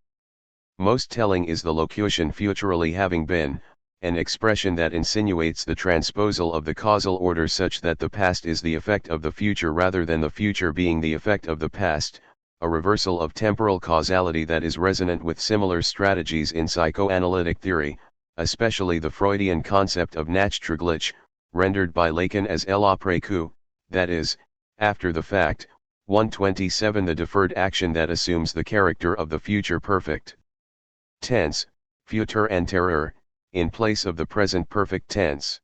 Most telling is the locution futurally having been, an expression that insinuates the transposal of the causal order such that the past is the effect of the future rather than the future being the effect of the past, a reversal of temporal causality that is resonant with similar strategies in psychoanalytic theory, especially the Freudian concept of Nachträglich, rendered by Lacan as el après coup, that is, after the fact. 127 The deferred action that assumes the character of the future perfect tense, futur antérieur, in place of the present perfect tense.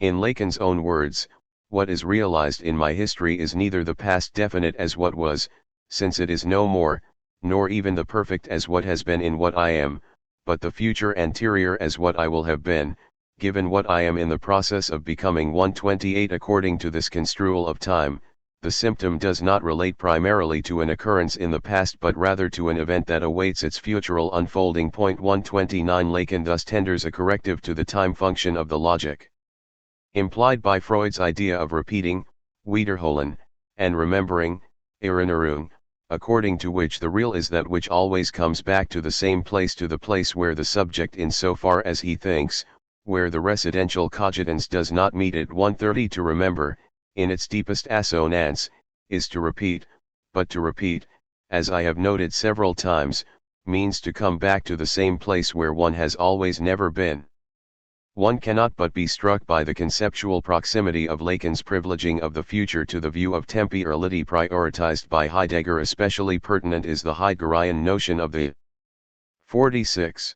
In Lacan's own words, what is realized in my history is neither the past definite as what was, since it is no more, nor even the perfect as what has been in what I am, but the future anterior as what I will have been, given what I am in the process of becoming. 128 According to this construal of time, the symptom does not relate primarily to an occurrence in the past but rather to an event that awaits its futural unfolding. 129 Lacan thus tenders a corrective to the time function of the logic implied by Freud's idea of repeating, Wiederholen, and remembering, Erinnerung, according to which the real is that which always comes back to the same place, to the place where the subject insofar as he thinks, where the residential cogitans does not meet it. 130 To remember, in its deepest assonance, is to repeat, but to repeat, as I have noted several times, means to come back to the same place where one has always never been. One cannot but be struck by the conceptual proximity of Lacan's privileging of the future to the view of temporality prioritized by Heidegger. Especially pertinent is the Heideggerian notion of the 46.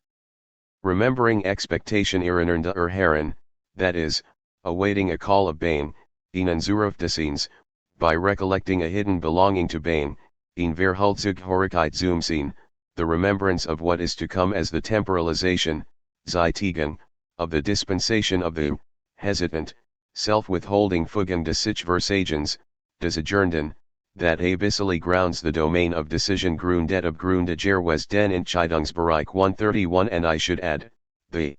Remembering expectation erinnerende erharen, that is, awaiting a call of Bane, ihnen Zurufdesins, by recollecting a hidden belonging to Bane, in Verhultzugehörigkeit zum Sinn, the remembrance of what is to come as the temporalization, Zeitigung, of the dispensation of the, hesitant, self-withholding Fugen des Sich-Versagens, des Adjournden, that abyssally grounds the domain of decision Grundet of Grundager was den Entscheidungsbereich 131, and I should add, the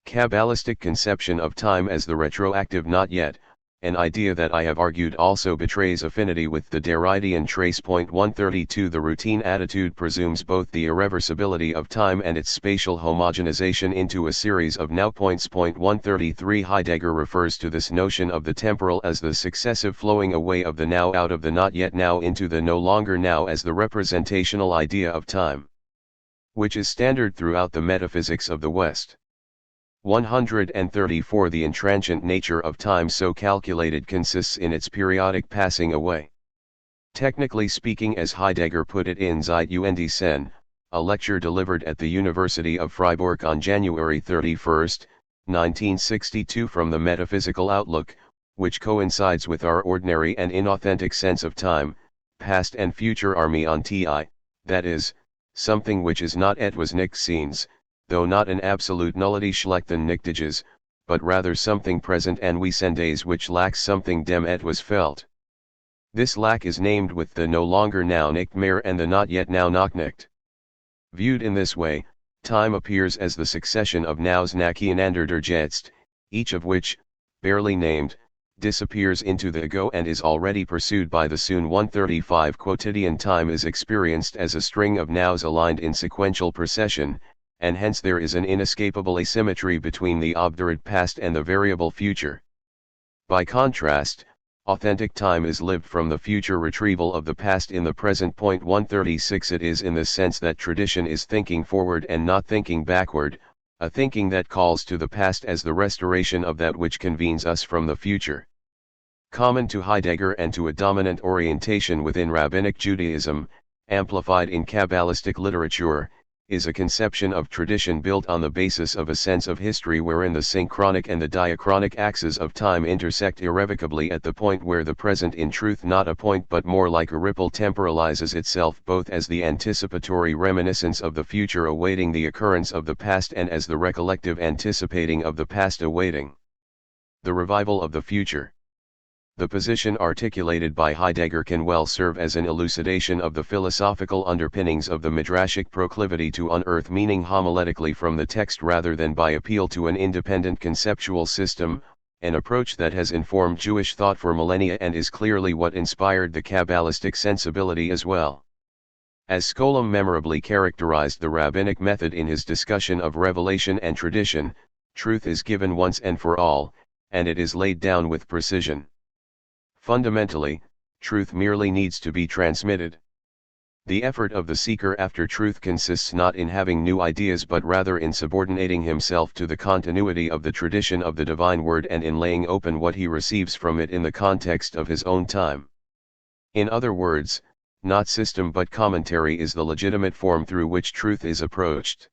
Kabbalistic conception of time as the retroactive not yet, an idea that I have argued also betrays affinity with the Derridean trace. 132. The routine attitude presumes both the irreversibility of time and its spatial homogenization into a series of now points. 133. Heidegger refers to this notion of the temporal as the successive flowing away of the now out of the not yet now into the no longer now as the representational idea of time, which is standard throughout the metaphysics of the West. 134. The intransient nature of time so calculated consists in its periodic passing away. Technically speaking, as Heidegger put it in Zeit und Sinn, a lecture delivered at the University of Freiburg on January 31, 1962 from the metaphysical outlook, which coincides with our ordinary and inauthentic sense of time, past and future are me on ti, that is, something which is not etwas nicht seens, though not an absolute nullity schlechten nichtiges, but rather something present and wesendes which lacks something dem etwas felt. This lack is named with the no longer now nicht mehr and the not yet now noch nicht. Viewed in this way, time appears as the succession of nows nacheinander der Jetzt, each of which, barely named, disappears into the ago and is already pursued by the soon. 135. Quotidian time is experienced as a string of nows aligned in sequential procession, and hence there is an inescapable asymmetry between the obdurate past and the variable future. By contrast, authentic time is lived from the future retrieval of the past in the present. 136. It is in the sense that tradition is thinking forward and not thinking backward, a thinking that calls to the past as the restoration of that which convenes us from the future. Common to Heidegger and to a dominant orientation within Rabbinic Judaism, amplified in Kabbalistic literature, is a conception of tradition built on the basis of a sense of history wherein the synchronic and the diachronic axes of time intersect irrevocably at the point where the present, in truth not a point but more like a ripple, temporalizes itself both as the anticipatory reminiscence of the future awaiting the occurrence of the past and as the recollective anticipating of the past awaiting the revival of the future. The position articulated by Heidegger can well serve as an elucidation of the philosophical underpinnings of the midrashic proclivity to unearth meaning homiletically from the text rather than by appeal to an independent conceptual system, an approach that has informed Jewish thought for millennia and is clearly what inspired the Kabbalistic sensibility as well. As Scholem memorably characterized the rabbinic method in his discussion of revelation and tradition, truth is given once and for all, and it is laid down with precision. Fundamentally, truth merely needs to be transmitted. The effort of the seeker after truth consists not in having new ideas but rather in subordinating himself to the continuity of the tradition of the divine word and in laying open what he receives from it in the context of his own time. In other words, not system but commentary is the legitimate form through which truth is approached.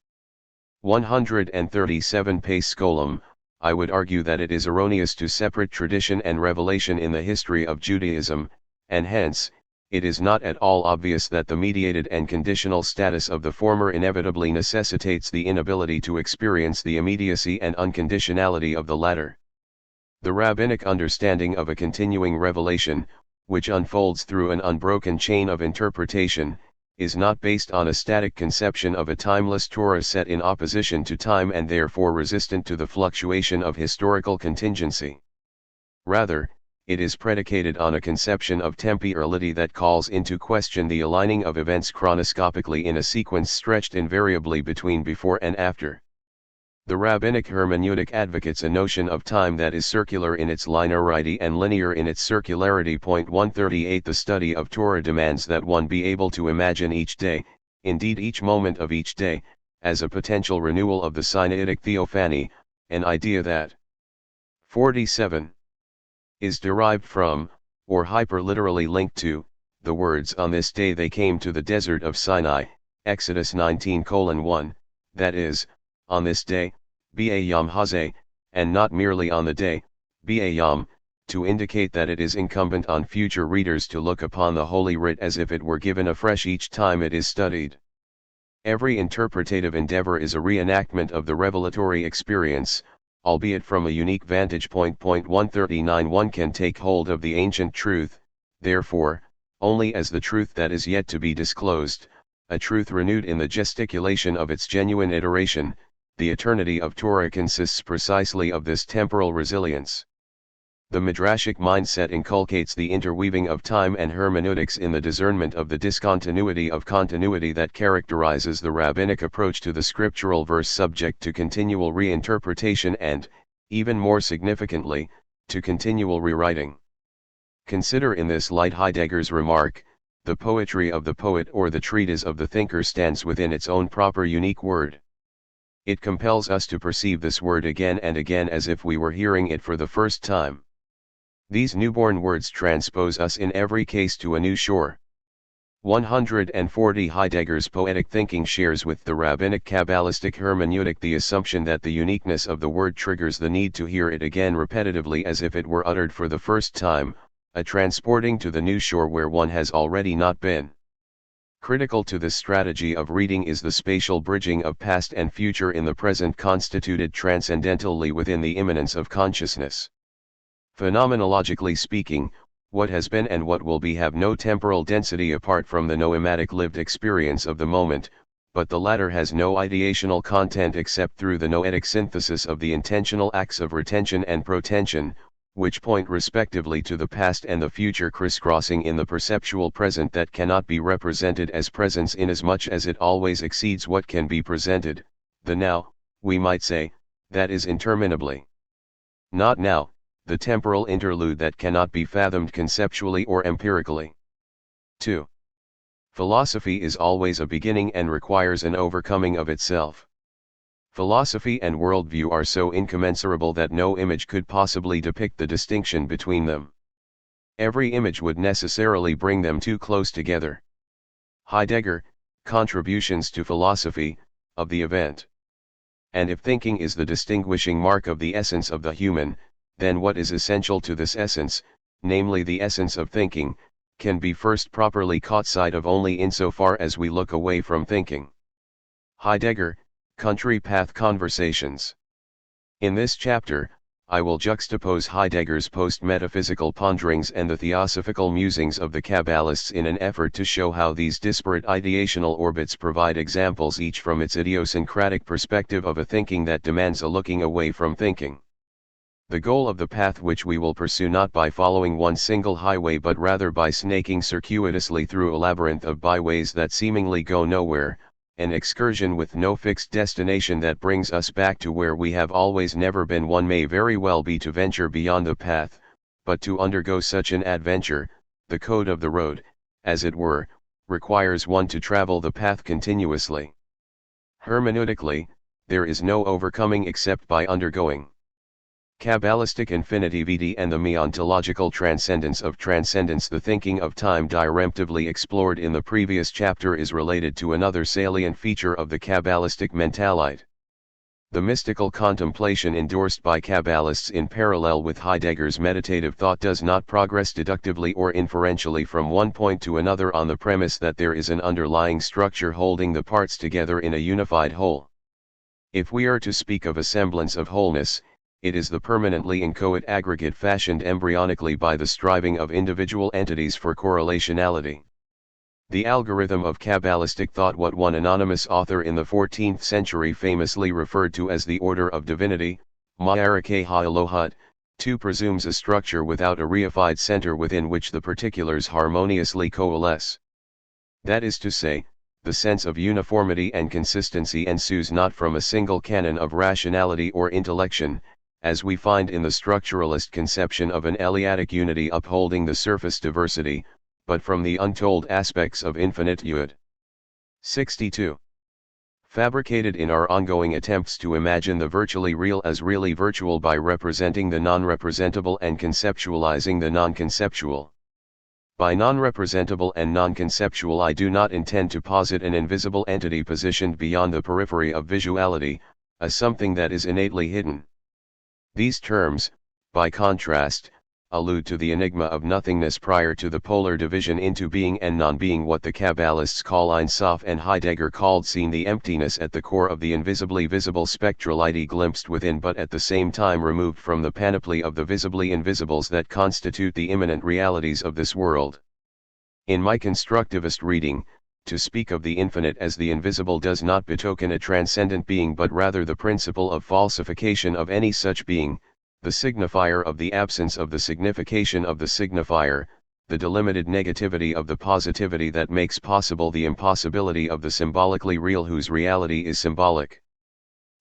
137. Pace Scholem. I would argue that it is erroneous to separate tradition and revelation in the history of Judaism, and hence, it is not at all obvious that the mediated and conditional status of the former inevitably necessitates the inability to experience the immediacy and unconditionality of the latter. The rabbinic understanding of a continuing revelation, which unfolds through an unbroken chain of interpretation, is not based on a static conception of a timeless Torah set in opposition to time and therefore resistant to the fluctuation of historical contingency. Rather, it is predicated on a conception of temporality that calls into question the aligning of events chronoscopically in a sequence stretched invariably between before and after. The rabbinic hermeneutic advocates a notion of time that is circular in its linearity and linear in its circularity. 138 The study of Torah demands that one be able to imagine each day, indeed each moment of each day, as a potential renewal of the Sinaitic theophany, an idea that 47 is derived from, or hyperliterally linked to, the words on this day they came to the desert of Sinai, Exodus 19:1, that is, on this day, B'ayam hazeh, and not merely on the day, B'ayam, to indicate that it is incumbent on future readers to look upon the Holy Writ as if it were given afresh each time it is studied. Every interpretative endeavor is a reenactment of the revelatory experience, albeit from a unique vantage point. 139 One can take hold of the ancient truth, therefore, only as the truth that is yet to be disclosed, a truth renewed in the gesticulation of its genuine iteration. The eternity of Torah consists precisely of this temporal resilience. The midrashic mindset inculcates the interweaving of time and hermeneutics in the discernment of the discontinuity of continuity that characterizes the rabbinic approach to the scriptural verse, subject to continual reinterpretation and, even more significantly, to continual rewriting. Consider in this light Heidegger's remark: the poetry of the poet or the treatise of the thinker stands within its own proper unique word. It compels us to perceive this word again and again as if we were hearing it for the first time. These newborn words transpose us in every case to a new shore. 140 Heidegger's poetic thinking shares with the rabbinic Kabbalistic hermeneutic the assumption that the uniqueness of the word triggers the need to hear it again repetitively as if it were uttered for the first time, a transporting to the new shore where one has already not been. Critical to this strategy of reading is the spatial bridging of past and future in the present, constituted transcendentally within the immanence of consciousness. Phenomenologically speaking, what has been and what will be have no temporal density apart from the noematic lived experience of the moment, but the latter has no ideational content except through the noetic synthesis of the intentional acts of retention and protension, which point respectively to the past and the future, crisscrossing in the perceptual present that cannot be represented as presence inasmuch as it always exceeds what can be presented, the now, we might say, that is interminably not now, the temporal interlude that cannot be fathomed conceptually or empirically. 2. Philosophy is always a beginning and requires an overcoming of itself. Philosophy and worldview are so incommensurable that no image could possibly depict the distinction between them. Every image would necessarily bring them too close together. Heidegger, Contributions to Philosophy, of the Event. And if thinking is the distinguishing mark of the essence of the human, then what is essential to this essence, namely the essence of thinking, can be first properly caught sight of only insofar as we look away from thinking. Heidegger, Country Path Conversations. In this chapter, I will juxtapose Heidegger's post-metaphysical ponderings and the theosophical musings of the Kabbalists in an effort to show how these disparate ideational orbits provide examples each from its idiosyncratic perspective of a thinking that demands a looking away from thinking. The goal of the path which we will pursue not by following one single highway but rather by snaking circuitously through a labyrinth of byways that seemingly go nowhere, an excursion with no fixed destination that brings us back to where we have always never been, one may very well be to venture beyond the path, but to undergo such an adventure, the code of the road, as it were, requires one to travel the path continuously. Hermeneutically, there is no overcoming except by undergoing. Kabbalistic infinitivity and the meontological transcendence of transcendence. The thinking of time diremptively explored in the previous chapter is related to another salient feature of the Kabbalistic mentalite. The mystical contemplation endorsed by Kabbalists in parallel with Heidegger's meditative thought does not progress deductively or inferentially from one point to another on the premise that there is an underlying structure holding the parts together in a unified whole. If we are to speak of a semblance of wholeness, it is the permanently inchoate aggregate fashioned embryonically by the striving of individual entities for correlationality. The algorithm of Kabbalistic thought, what one anonymous author in the 14th century famously referred to as the order of divinity, Ma'arakeh ha'Elohot, too presumes a structure without a reified center within which the particulars harmoniously coalesce. That is to say, the sense of uniformity and consistency ensues not from a single canon of rationality or intellection, as we find in the structuralist conception of an Elliotic unity upholding the surface diversity, but from the untold aspects of infinitude. 62. Fabricated in our ongoing attempts to imagine the virtually real as really virtual by representing the non-representable and conceptualizing the non-conceptual. By non-representable and non-conceptual I do not intend to posit an invisible entity positioned beyond the periphery of visuality, a something that is innately hidden. These terms, by contrast, allude to the enigma of nothingness prior to the polar division into being and non-being, what the Kabbalists call Ein Sof and Heidegger called seeing, the emptiness at the core of the invisibly visible spectrality glimpsed within but at the same time removed from the panoply of the visibly invisibles that constitute the immanent realities of this world. In my constructivist reading, to speak of the infinite as the invisible does not betoken a transcendent being but rather the principle of falsification of any such being, the signifier of the absence of the signification of the signifier, the delimited negativity of the positivity that makes possible the impossibility of the symbolically real whose reality is symbolic.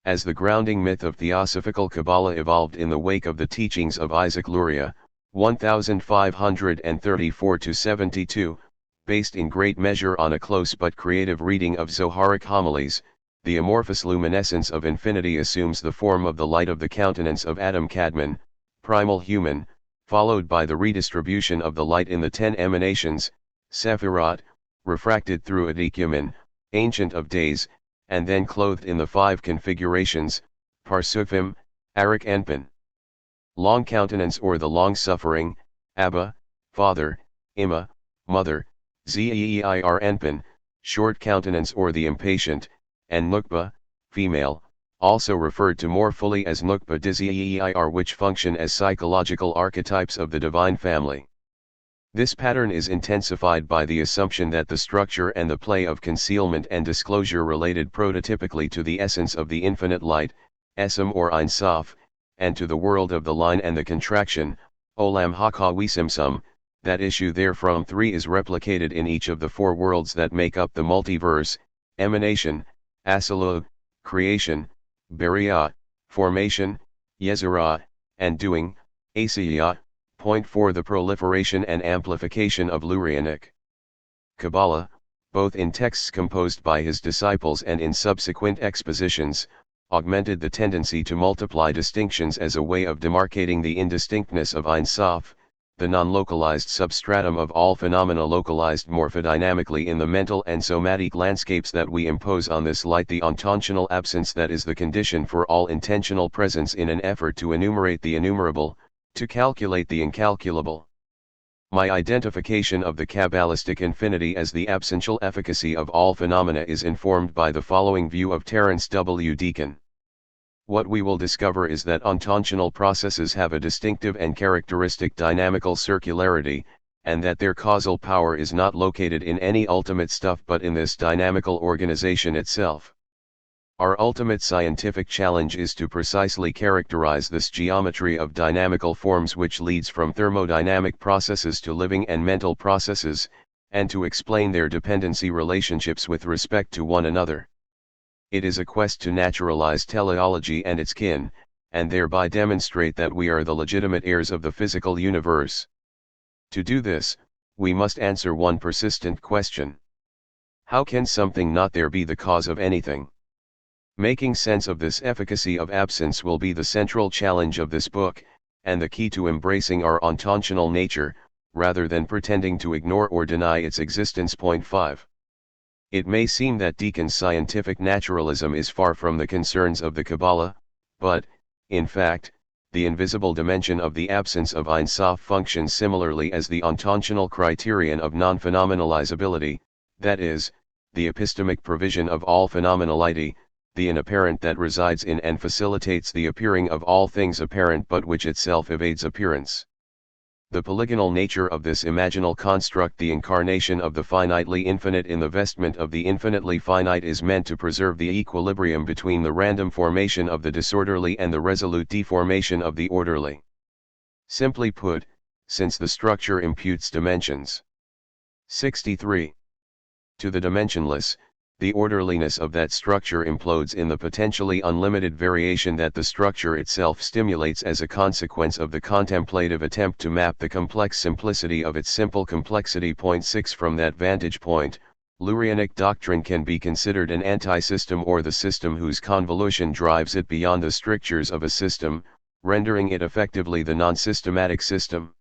As the grounding myth of Theosophical Kabbalah evolved in the wake of the teachings of Isaac Luria, 1534-72, based in great measure on a close but creative reading of Zoharic homilies, the amorphous luminescence of infinity assumes the form of the light of the countenance of Adam Kadmon, primal human, followed by the redistribution of the light in the 10 emanations, Sephirot, refracted through Adikumen, Ancient of Days, and then clothed in the 5 configurations, Parsufim, Arik Enpin. Long countenance or the long-suffering, Abba, Father, Imma, Mother, Zeir Enpin, short countenance or the impatient, and Nukba, female, also referred to more fully as Nukba Dzeir, which function as psychological archetypes of the divine family. This pattern is intensified by the assumption that the structure and the play of concealment and disclosure related prototypically to the essence of the infinite light, Esem or Ein Sof, and to the world of the line and the contraction, Olam HaKawisimsum, that issue therefrom 3 is replicated in each of the 4 worlds that make up the multiverse, emanation, Asala, creation, Beriah, formation, Yezerah, and doing, Asiyah. Point 4. The proliferation and amplification of Lurianic Kabbalah, both in texts composed by his disciples and in subsequent expositions, augmented the tendency to multiply distinctions as a way of demarcating the indistinctness of Ein Sof, the non-localized substratum of all phenomena localized morphodynamically in the mental and somatic landscapes that we impose on this light, the ontotional absence that is the condition for all intentional presence in an effort to enumerate the innumerable, to calculate the incalculable. My identification of the Kabbalistic infinity as the absential efficacy of all phenomena is informed by the following view of Terence W. Deacon. What we will discover is that ontotional processes have a distinctive and characteristic dynamical circularity, and that their causal power is not located in any ultimate stuff but in this dynamical organization itself. Our ultimate scientific challenge is to precisely characterize this geometry of dynamical forms which leads from thermodynamic processes to living and mental processes, and to explain their dependency relationships with respect to one another. It is a quest to naturalize teleology and its kin, and thereby demonstrate that we are the legitimate heirs of the physical universe. To do this, we must answer one persistent question. How can something not there be the cause of anything? Making sense of this efficacy of absence will be the central challenge of this book, and the key to embracing our ontotional nature, rather than pretending to ignore or deny its existence. Point 5. It may seem that Deacon's scientific naturalism is far from the concerns of the Kabbalah, but, in fact, the invisible dimension of the absence of Ein Sof functions similarly as the ontotional criterion of non-phenomenalizability, that is, the epistemic provision of all phenomenality, the inapparent that resides in and facilitates the appearing of all things apparent but which itself evades appearance. The polygonal nature of this imaginal construct, the incarnation of the finitely infinite in the vestment of the infinitely finite, is meant to preserve the equilibrium between the random formation of the disorderly and the resolute deformation of the orderly. Simply put, since the structure imputes dimensions. 63. To the dimensionless, the orderliness of that structure implodes in the potentially unlimited variation that the structure itself stimulates as a consequence of the contemplative attempt to map the complex simplicity of its simple complexity. Point 6. From that vantage point, Lurianic doctrine can be considered an anti-system, or the system whose convolution drives it beyond the strictures of a system, rendering it effectively the non-systematic system.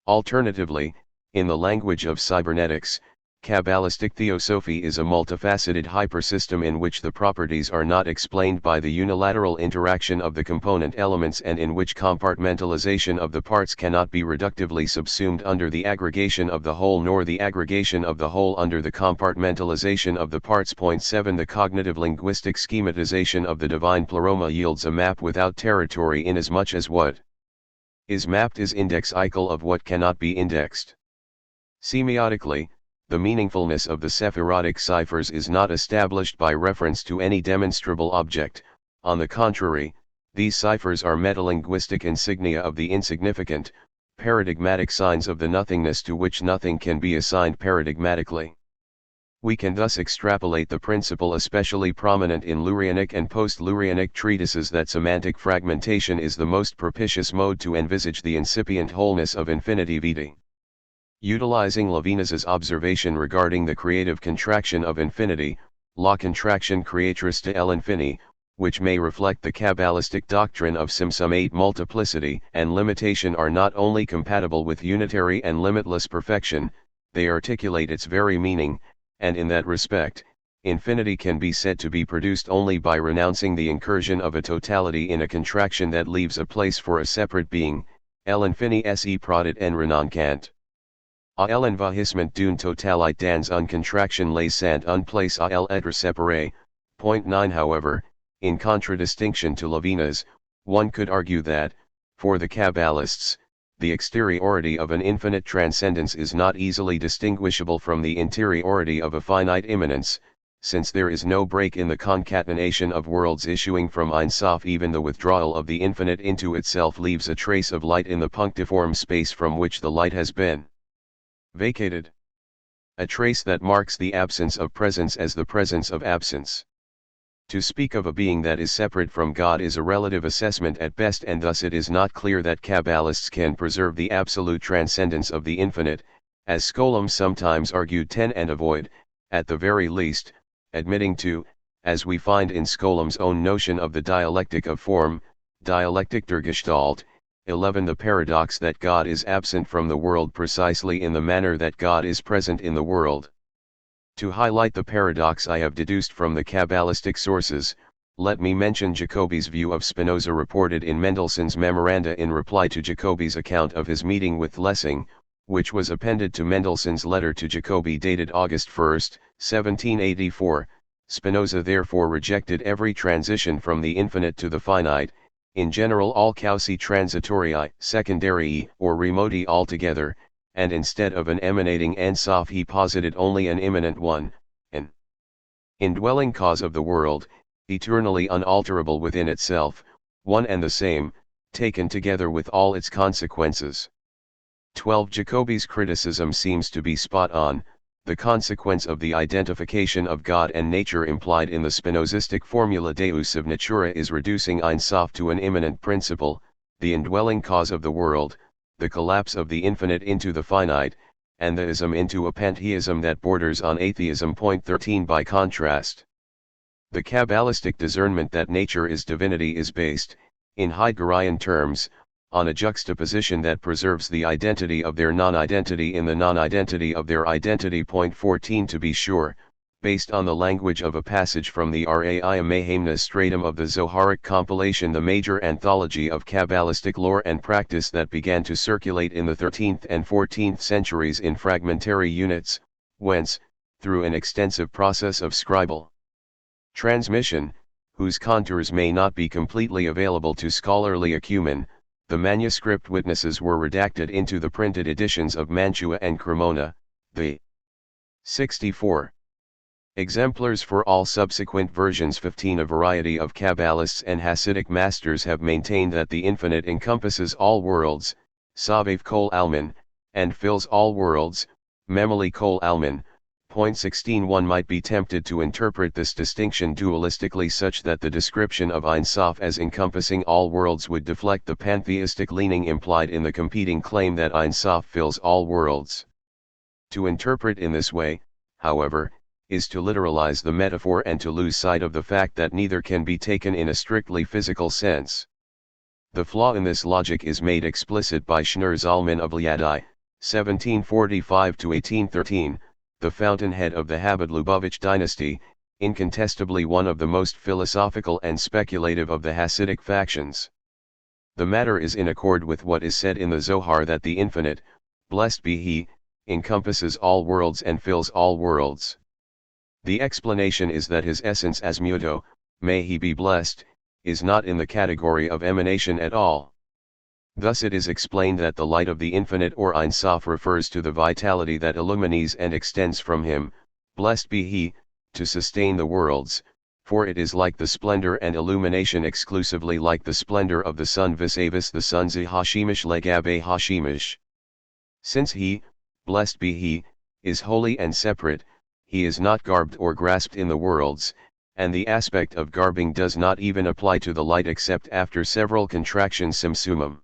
Alternatively, in the language of cybernetics, Kabbalistic theosophy is a multifaceted hypersystem in which the properties are not explained by the unilateral interaction of the component elements and in which compartmentalization of the parts cannot be reductively subsumed under the aggregation of the whole nor the aggregation of the whole under the compartmentalization of the parts. 7 The cognitive linguistic schematization of the divine pleroma yields a map without territory inasmuch as what is mapped is index-ical of what cannot be indexed. Semiotically, the meaningfulness of the Sephirotic ciphers is not established by reference to any demonstrable object. On the contrary, these ciphers are metalinguistic insignia of the insignificant, paradigmatic signs of the nothingness to which nothing can be assigned paradigmatically. We can thus extrapolate the principle especially prominent in Lurianic and post-Lurianic treatises that semantic fragmentation is the most propitious mode to envisage the incipient wholeness of infinity vitae. Utilizing Levinas's observation regarding the creative contraction of infinity, la contraction creatrice de l'infini, which may reflect the Kabbalistic doctrine of simsummate multiplicity and limitation are not only compatible with unitary and limitless perfection, they articulate its very meaning, and in that respect, infinity can be said to be produced only by renouncing the incursion of a totality in a contraction that leaves a place for a separate being, l'infini se prodit en renoncant. A l'envahissement d'une totalité dans une contraction laissant une place à l'être séparé. 9 However, in contradistinction to Levinas, one could argue that, for the Kabbalists, the exteriority of an infinite transcendence is not easily distinguishable from the interiority of a finite immanence, since there is no break in the concatenation of worlds issuing from Ein Sof. Even the withdrawal of the infinite into itself leaves a trace of light in the punctiform space from which the light has been vacated. A trace that marks the absence of presence as the presence of absence. To speak of a being that is separate from God is a relative assessment at best, and thus it is not clear that Kabbalists can preserve the absolute transcendence of the infinite, as Skolem sometimes argued, and avoid, at the very least, admitting to, as we find in Skolem's own notion of the dialectic of form, Dialectic der Gestalt, 11 the paradox that God is absent from the world precisely in the manner that God is present in the world. To highlight the paradox I have deduced from the Kabbalistic sources, let me mention Jacobi's view of Spinoza reported in Mendelssohn's memoranda in reply to Jacobi's account of his meeting with Lessing, which was appended to Mendelssohn's letter to Jacobi dated August 1, 1784. Spinoza therefore rejected every transition from the infinite to the finite, in general all causae transitorii, secondarii, or remoti altogether, and instead of an emanating Ein Sof he posited only an immanent one, an indwelling cause of the world, eternally unalterable within itself, one and the same, taken together with all its consequences. 12 Jacobi's criticism seems to be spot on. The consequence of the identification of God and nature implied in the Spinozistic formula Deus of Natura is reducing Ein Sof to an immanent principle, the indwelling cause of the world, the collapse of the infinite into the finite, and the ism into a pantheism that borders on atheism. 13 By contrast, the Kabbalistic discernment that nature is divinity is based, in Heideggerian terms, on a juxtaposition that preserves the identity of their non-identity in the non-identity of their identity. 14 To be sure, based on the language of a passage from the Rai Mahemna Stratum of the Zoharic compilation, the major anthology of Kabbalistic lore and practice that began to circulate in the 13th and 14th centuries in fragmentary units, whence, through an extensive process of scribal transmission, whose contours may not be completely available to scholarly acumen, the manuscript witnesses were redacted into the printed editions of Mantua and Cremona, the 64 exemplars for all subsequent versions. 15 A variety of Kabbalists and Hasidic masters have maintained that the infinite encompasses all worlds, Savav Kol Alman, and fills all worlds, Memeli Kol Alman. 16 One might be tempted to interpret this distinction dualistically such that the description of Ein Sof as encompassing all worlds would deflect the pantheistic leaning implied in the competing claim that Ein Sof fills all worlds. To interpret in this way, however, is to literalize the metaphor and to lose sight of the fact that neither can be taken in a strictly physical sense. The flaw in this logic is made explicit by Schneur Zalman of Liadi, 1745-1813, the fountainhead of the Habad-Lubavitch dynasty, incontestably one of the most philosophical and speculative of the Hasidic factions. The matter is in accord with what is said in the Zohar that the Infinite, blessed be He, encompasses all worlds and fills all worlds. The explanation is that His essence as Muto, may He be blessed, is not in the category of emanation at all. Thus it is explained that the light of the Infinite or Ein Sof refers to the vitality that illumines and extends from Him, blessed be He, to sustain the worlds, for it is like the splendor and illumination exclusively like the splendor of the sun vis-a-vis the sun's hashimish legabe hashimish. Since He, blessed be He, is holy and separate, He is not garbed or grasped in the worlds, and the aspect of garbing does not even apply to the light except after several contractions simsumum.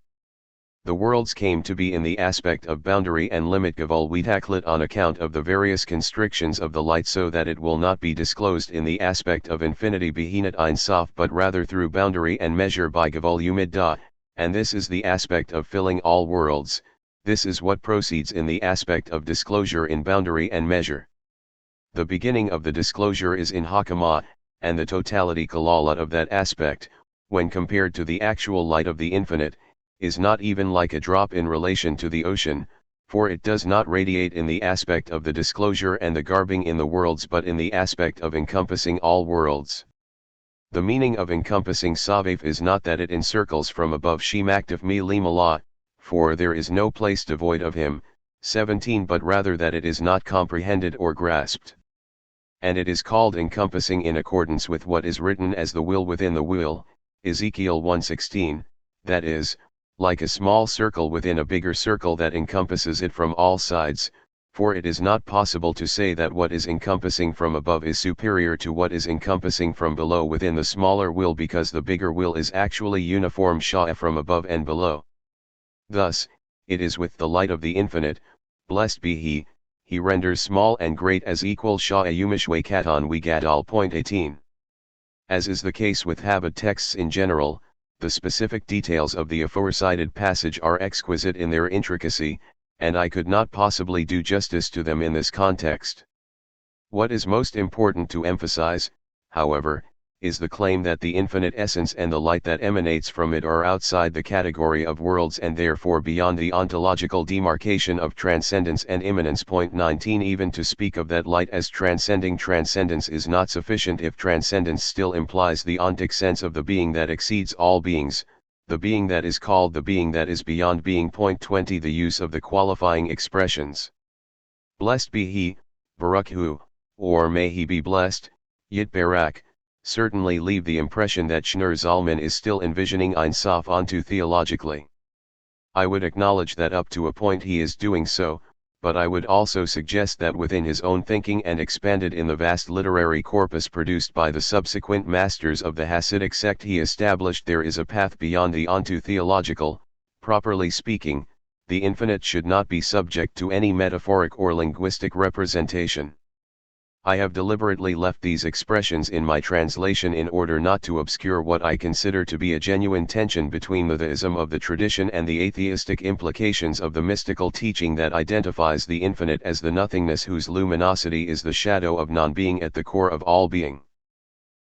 The worlds came to be in the aspect of boundary and limit gavul witaklit on account of the various constrictions of the light so that it will not be disclosed in the aspect of infinity behinat ein sof but rather through boundary and measure by gavul umid, and this is the aspect of filling all worlds, this is what proceeds in the aspect of disclosure in boundary and measure. The beginning of the disclosure is in Hakama, and the totality kalalat of that aspect, when compared to the actual light of the infinite, is not even like a drop in relation to the ocean, for it does not radiate in the aspect of the disclosure and the garbing in the worlds but in the aspect of encompassing all worlds. The meaning of encompassing Savef is not that it encircles from above Shemaktif mi limala, for there is no place devoid of Him, 17 but rather that it is not comprehended or grasped. And it is called encompassing in accordance with what is written as the will within the will, Ezekiel 1:16, that is, like a small circle within a bigger circle that encompasses it from all sides, for it is not possible to say that what is encompassing from above is superior to what is encompassing from below within the smaller will because the bigger will is actually uniform Sha'ah from above and below. Thus, it is with the light of the infinite, blessed be He, He renders small and great as equal Sha'ah umishwe katan we gadal. 18. As is the case with Habad texts in general, the specific details of the aforecited passage are exquisite in their intricacy, and I could not possibly do justice to them in this context. What is most important to emphasize, however, is the claim that the infinite essence and the light that emanates from it are outside the category of worlds and therefore beyond the ontological demarcation of transcendence and immanence. 19 Even to speak of that light as transcending transcendence is not sufficient if transcendence still implies the ontic sense of the being that exceeds all beings, the being that is called the being that is beyond being. 20 The use of the qualifying expressions, blessed be He, Baruch Hu, or may He be blessed, Yit Barak, certainly leave the impression that Schneur Zalman is still envisioning Ein Sof onto theologically. I would acknowledge that up to a point he is doing so, but I would also suggest that within his own thinking and expanded in the vast literary corpus produced by the subsequent masters of the Hasidic sect he established there is a path beyond the onto theological. Properly speaking, the infinite should not be subject to any metaphoric or linguistic representation. I have deliberately left these expressions in my translation in order not to obscure what I consider to be a genuine tension between the theism of the tradition and the atheistic implications of the mystical teaching that identifies the infinite as the nothingness whose luminosity is the shadow of non-being at the core of all being.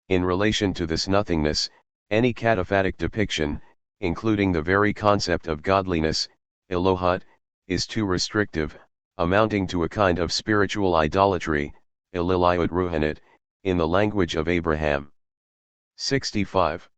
In relation to this nothingness, any cataphatic depiction, including the very concept of godliness, Elohut, is too restrictive, amounting to a kind of spiritual idolatry, Eliliud Ruhanit, in the language of Abraham. 65.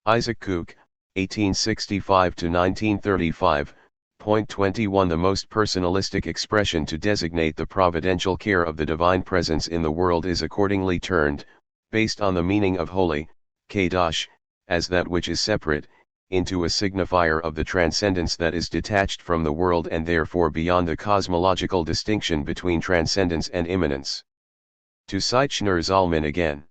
Isaac Kook, 1865–1935, Point 21 The most personalistic expression to designate the providential care of the divine presence in the world is accordingly turned, based on the meaning of holy, Kadosh, as that which is separate, into a signifier of the transcendence that is detached from the world and therefore beyond the cosmological distinction between transcendence and immanence. To cite Schneur Zalman again.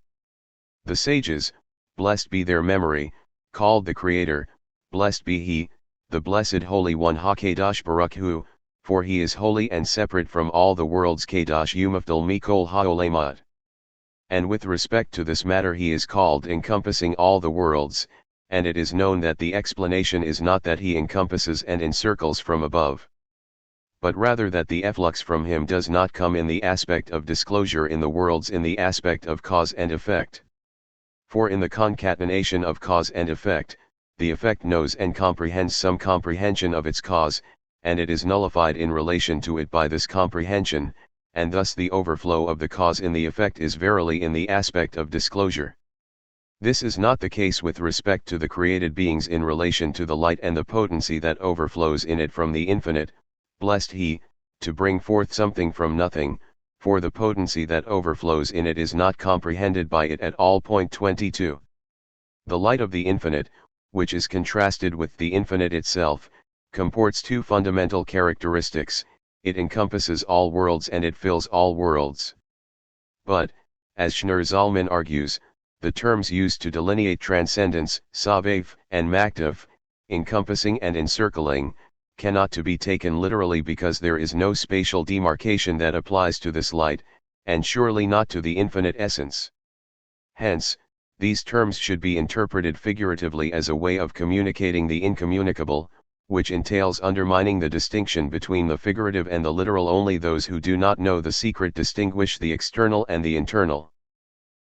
The sages, blessed be their memory, called the Creator, blessed be He, the Blessed Holy One HaKadosh Baruch Hu, for He is holy and separate from all the worlds Kadosh Umafdal Mikol HaOlamot. And with respect to this matter He is called encompassing all the worlds, and it is known that the explanation is not that He encompasses and encircles from above. but rather that the efflux from him does not come in the aspect of disclosure in the worlds in the aspect of cause and effect. For in the concatenation of cause and effect, the effect knows and comprehends some comprehension of its cause, and it is nullified in relation to it by this comprehension, and thus the overflow of the cause in the effect is verily in the aspect of disclosure. This is not the case with respect to the created beings in relation to the light and the potency that overflows in it from the infinite, blessed he, to bring forth something from nothing, for the potency that overflows in it is not comprehended by it at all. 22. The light of the infinite, which is contrasted with the infinite itself, comports two fundamental characteristics: it encompasses all worlds and it fills all worlds. But, as Schneur-Zalman argues, the terms used to delineate transcendence, savef, and maktiv, encompassing and encircling, cannot to be taken literally because there is no spatial demarcation that applies to this light, and surely not to the infinite essence. Hence, these terms should be interpreted figuratively as a way of communicating the incommunicable, which entails undermining the distinction between the figurative and the literal. Only those who do not know the secret distinguish the external and the internal.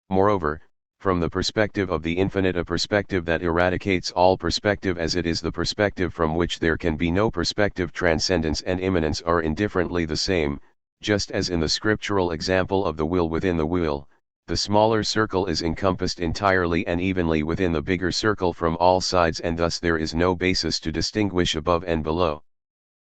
Moreover, from the perspective of the infinite, a perspective that eradicates all perspective, as it is the perspective from which there can be no perspective, transcendence and immanence are indifferently the same, just as in the scriptural example of the wheel within the wheel, the smaller circle is encompassed entirely and evenly within the bigger circle from all sides, and thus there is no basis to distinguish above and below.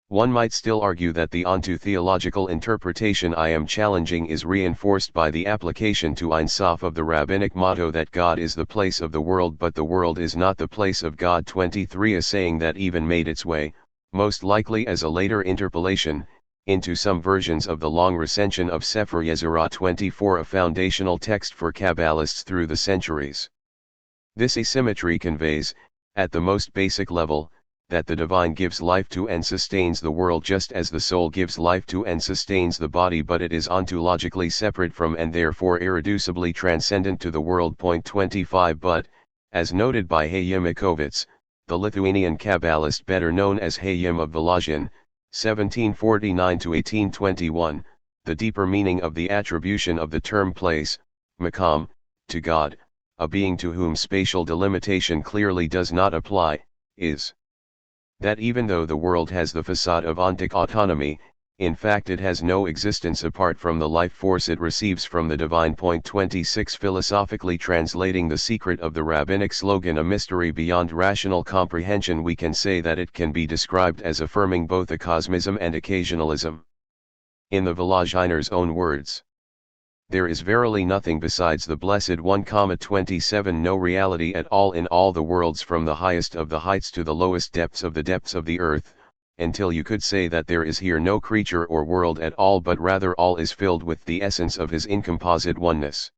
One might still argue that the onto-theological interpretation I am challenging is reinforced by the application to Ein Sof of the rabbinic motto that God is the place of the world but the world is not the place of God. 23. A saying that even made its way, most likely as a later interpolation, into some versions of the long recension of Sefer Yetzirah 24, a foundational text for Kabbalists through the centuries. This asymmetry conveys, at the most basic level, that the divine gives life to and sustains the world just as the soul gives life to and sustains the body, but it is ontologically separate from and therefore irreducibly transcendent to the world. 25. But, as noted by Hayim Ikovitz, the Lithuanian Kabbalist better known as Hayim of Volozhin, 1749–1821, the deeper meaning of the attribution of the term place, makam, to God, a being to whom spatial delimitation clearly does not apply, is that even though the world has the facade of ontic autonomy, in fact it has no existence apart from the life force it receives from the divine. 26. Philosophically translating the secret of the rabbinic slogan, a mystery beyond rational comprehension, we can say that it can be described as affirming both a cosmism and occasionalism. In the Volozhiner's own words, there is verily nothing besides the Blessed One. 27. No reality at all in all the worlds, from the highest of the heights to the lowest depths of the earth, until you could say that there is here no creature or world at all, but rather all is filled with the essence of his incomposite oneness.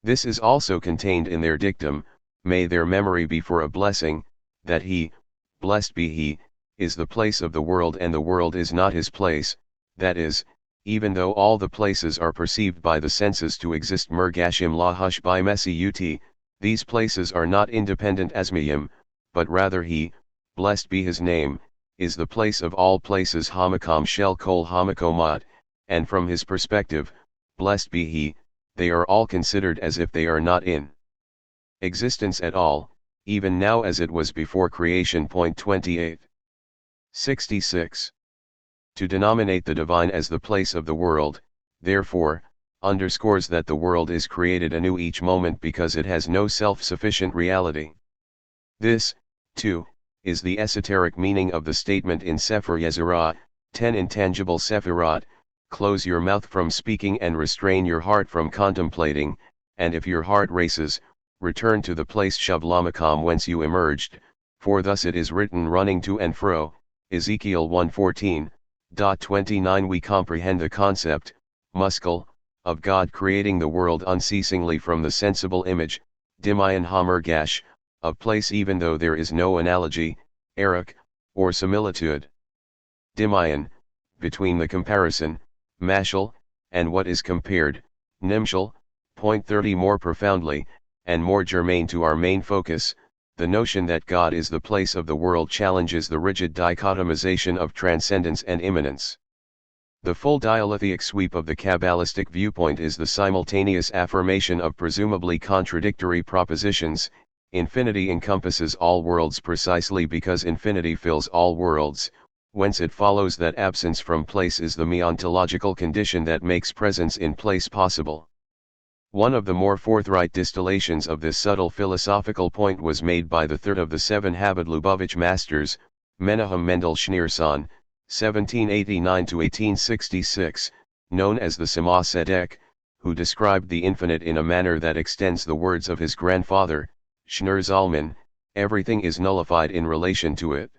This is also contained in their dictum, may their memory be for a blessing, that he, blessed be he, is the place of the world and the world is not his place, that is, even though all the places are perceived by the senses to exist mergashim lahush by mesiut, these places are not independent asmiyim, but rather he, blessed be his name, is the place of all places hamakam shel kol hamakomot, and from his perspective, blessed be he, they are all considered as if they are not in existence at all, even now as it was before creation. 28. 66. To denominate the divine as the place of the world, therefore, underscores that the world is created anew each moment because it has no self-sufficient reality. This, too, is the esoteric meaning of the statement in Sefer Yetzirah, 10 intangible Sephirot, close your mouth from speaking and restrain your heart from contemplating, and if your heart races, return to the place Shav Lamakam whence you emerged, for thus it is written running to and fro, Ezekiel 1:14. 29. We comprehend the concept, muscle, of God creating the world unceasingly from the sensible image, Dimayan Hamergash, of place even though there is no analogy, Eric, or similitude. Dimayan, between the comparison, mashal, and what is compared, Nimshal. 30. More profoundly, and more germane to our main focus, the notion that God is the place of the world challenges the rigid dichotomization of transcendence and immanence. The full dialectic sweep of the Kabbalistic viewpoint is the simultaneous affirmation of presumably contradictory propositions. Infinity encompasses all worlds precisely because infinity fills all worlds, whence it follows that absence from place is the meontological condition that makes presence in place possible. One of the more forthright distillations of this subtle philosophical point was made by the third of the seven Habad-Lubavitch masters, Menahem Mendel Schneerson, 1789–1866, known as the Sema Sedek, who described the infinite in a manner that extends the words of his grandfather, Schneur Zalman: everything is nullified in relation to it.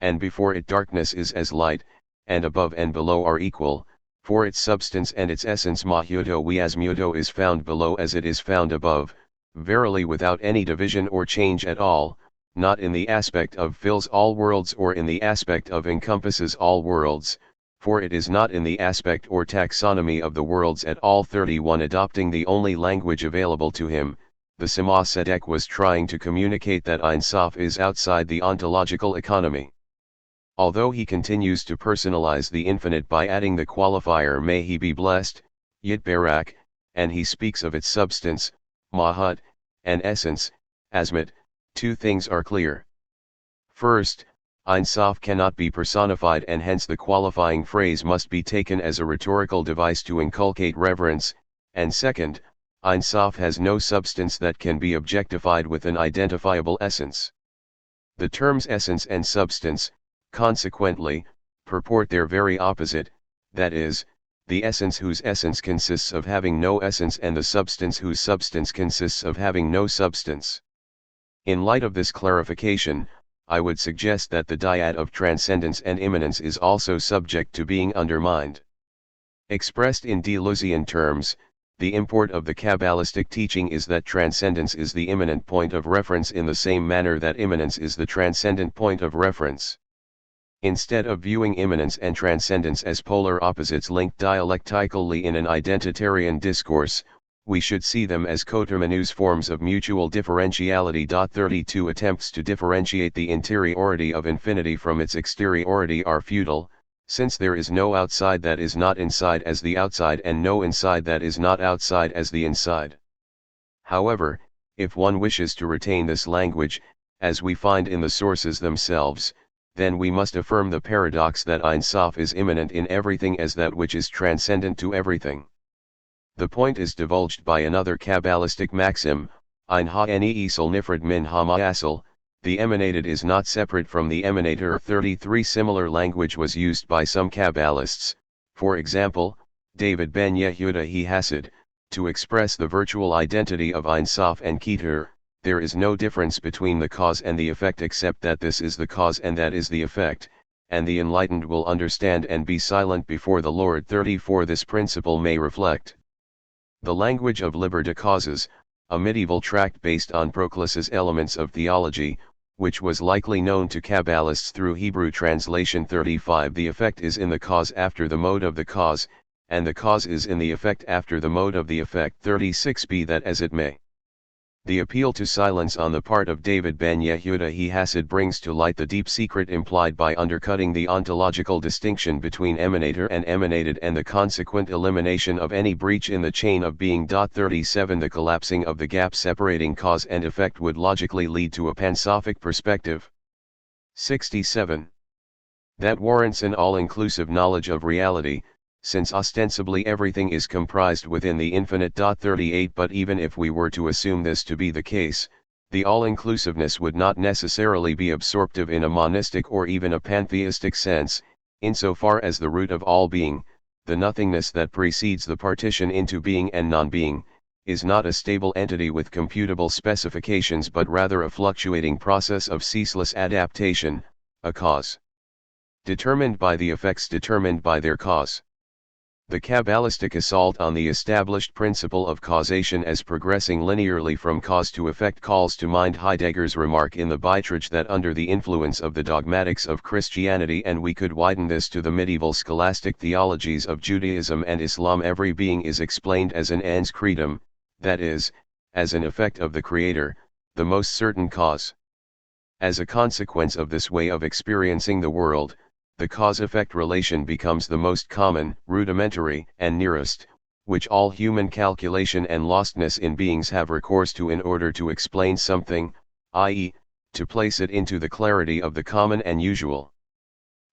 And before it darkness is as light, and above and below are equal, for its substance and its essence Mahyudo we as Mudo is found below as it is found above, verily without any division or change at all, not in the aspect of fills all worlds or in the aspect of encompasses all worlds, for it is not in the aspect or taxonomy of the worlds at all. 31 Adopting the only language available to him, the Sema Sedek was trying to communicate that Ein Sof is outside the ontological economy. Although he continues to personalize the infinite by adding the qualifier may he be blessed, Yitbarak, and he speaks of its substance, Mahut, and essence, Asmat, two things are clear. First, Ein Sof cannot be personified and hence the qualifying phrase must be taken as a rhetorical device to inculcate reverence, and second, Ein Sof has no substance that can be objectified with an identifiable essence. The terms essence and substance, consequently, purport their very opposite, that is, the essence whose essence consists of having no essence and the substance whose substance consists of having no substance. In light of this clarification, I would suggest that the dyad of transcendence and immanence is also subject to being undermined. Expressed in Deleuzian terms, the import of the Kabbalistic teaching is that transcendence is the immanent point of reference in the same manner that immanence is the transcendent point of reference. Instead of viewing immanence and transcendence as polar opposites linked dialectically in an identitarian discourse, we should see them as coterminous forms of mutual differentiality. 32 Attempts to differentiate the interiority of infinity from its exteriority are futile, since there is no outside that is not inside as the outside and no inside that is not outside as the inside. However, if one wishes to retain this language, as we find in the sources themselves, then we must affirm the paradox that Ein Sof is immanent in everything as that which is transcendent to everything. The point is divulged by another Kabbalistic maxim, Ein ha-ne'esel nifrad min ha-ma'asel, the emanated is not separate from the emanator. 33 Similar language was used by some Kabbalists, for example, David ben Yehuda he-Hasid, to express the virtual identity of Ein Sof and Keter. There is no difference between the cause and the effect except that this is the cause and that is the effect, and the enlightened will understand and be silent before the Lord. 34 This principle may reflect the language of Liber de Causes, a medieval tract based on Proclus's Elements of Theology, which was likely known to Kabbalists through Hebrew translation. 35 The effect is in the cause after the mode of the cause, and the cause is in the effect after the mode of the effect. 36 Be that as it may. The appeal to silence on the part of David ben Yehuda he-Hasid brings to light the deep secret implied by undercutting the ontological distinction between emanator and emanated and the consequent elimination of any breach in the chain of being. 37 The collapsing of the gap separating cause and effect would logically lead to a pansophic perspective. 67. That warrants an all-inclusive knowledge of reality, since ostensibly everything is comprised within the infinite. 38 But even if we were to assume this to be the case, the all-inclusiveness would not necessarily be absorptive in a monistic or even a pantheistic sense, insofar as the root of all being, the nothingness that precedes the partition into being and non-being, is not a stable entity with computable specifications but rather a fluctuating process of ceaseless adaptation, a cause determined by the effects determined by their cause. The Kabbalistic assault on the established principle of causation as progressing linearly from cause to effect calls to mind Heidegger's remark in the Beitrage that under the influence of the dogmatics of Christianity, and we could widen this to the medieval scholastic theologies of Judaism and Islam, every being is explained as an ens creatum, that is, as an effect of the Creator. the most certain cause. As a consequence of this way of experiencing the world, the cause-effect relation becomes the most common, rudimentary, and nearest, which all human calculation and lostness in beings have recourse to in order to explain something, i.e., to place it into the clarity of the common and usual.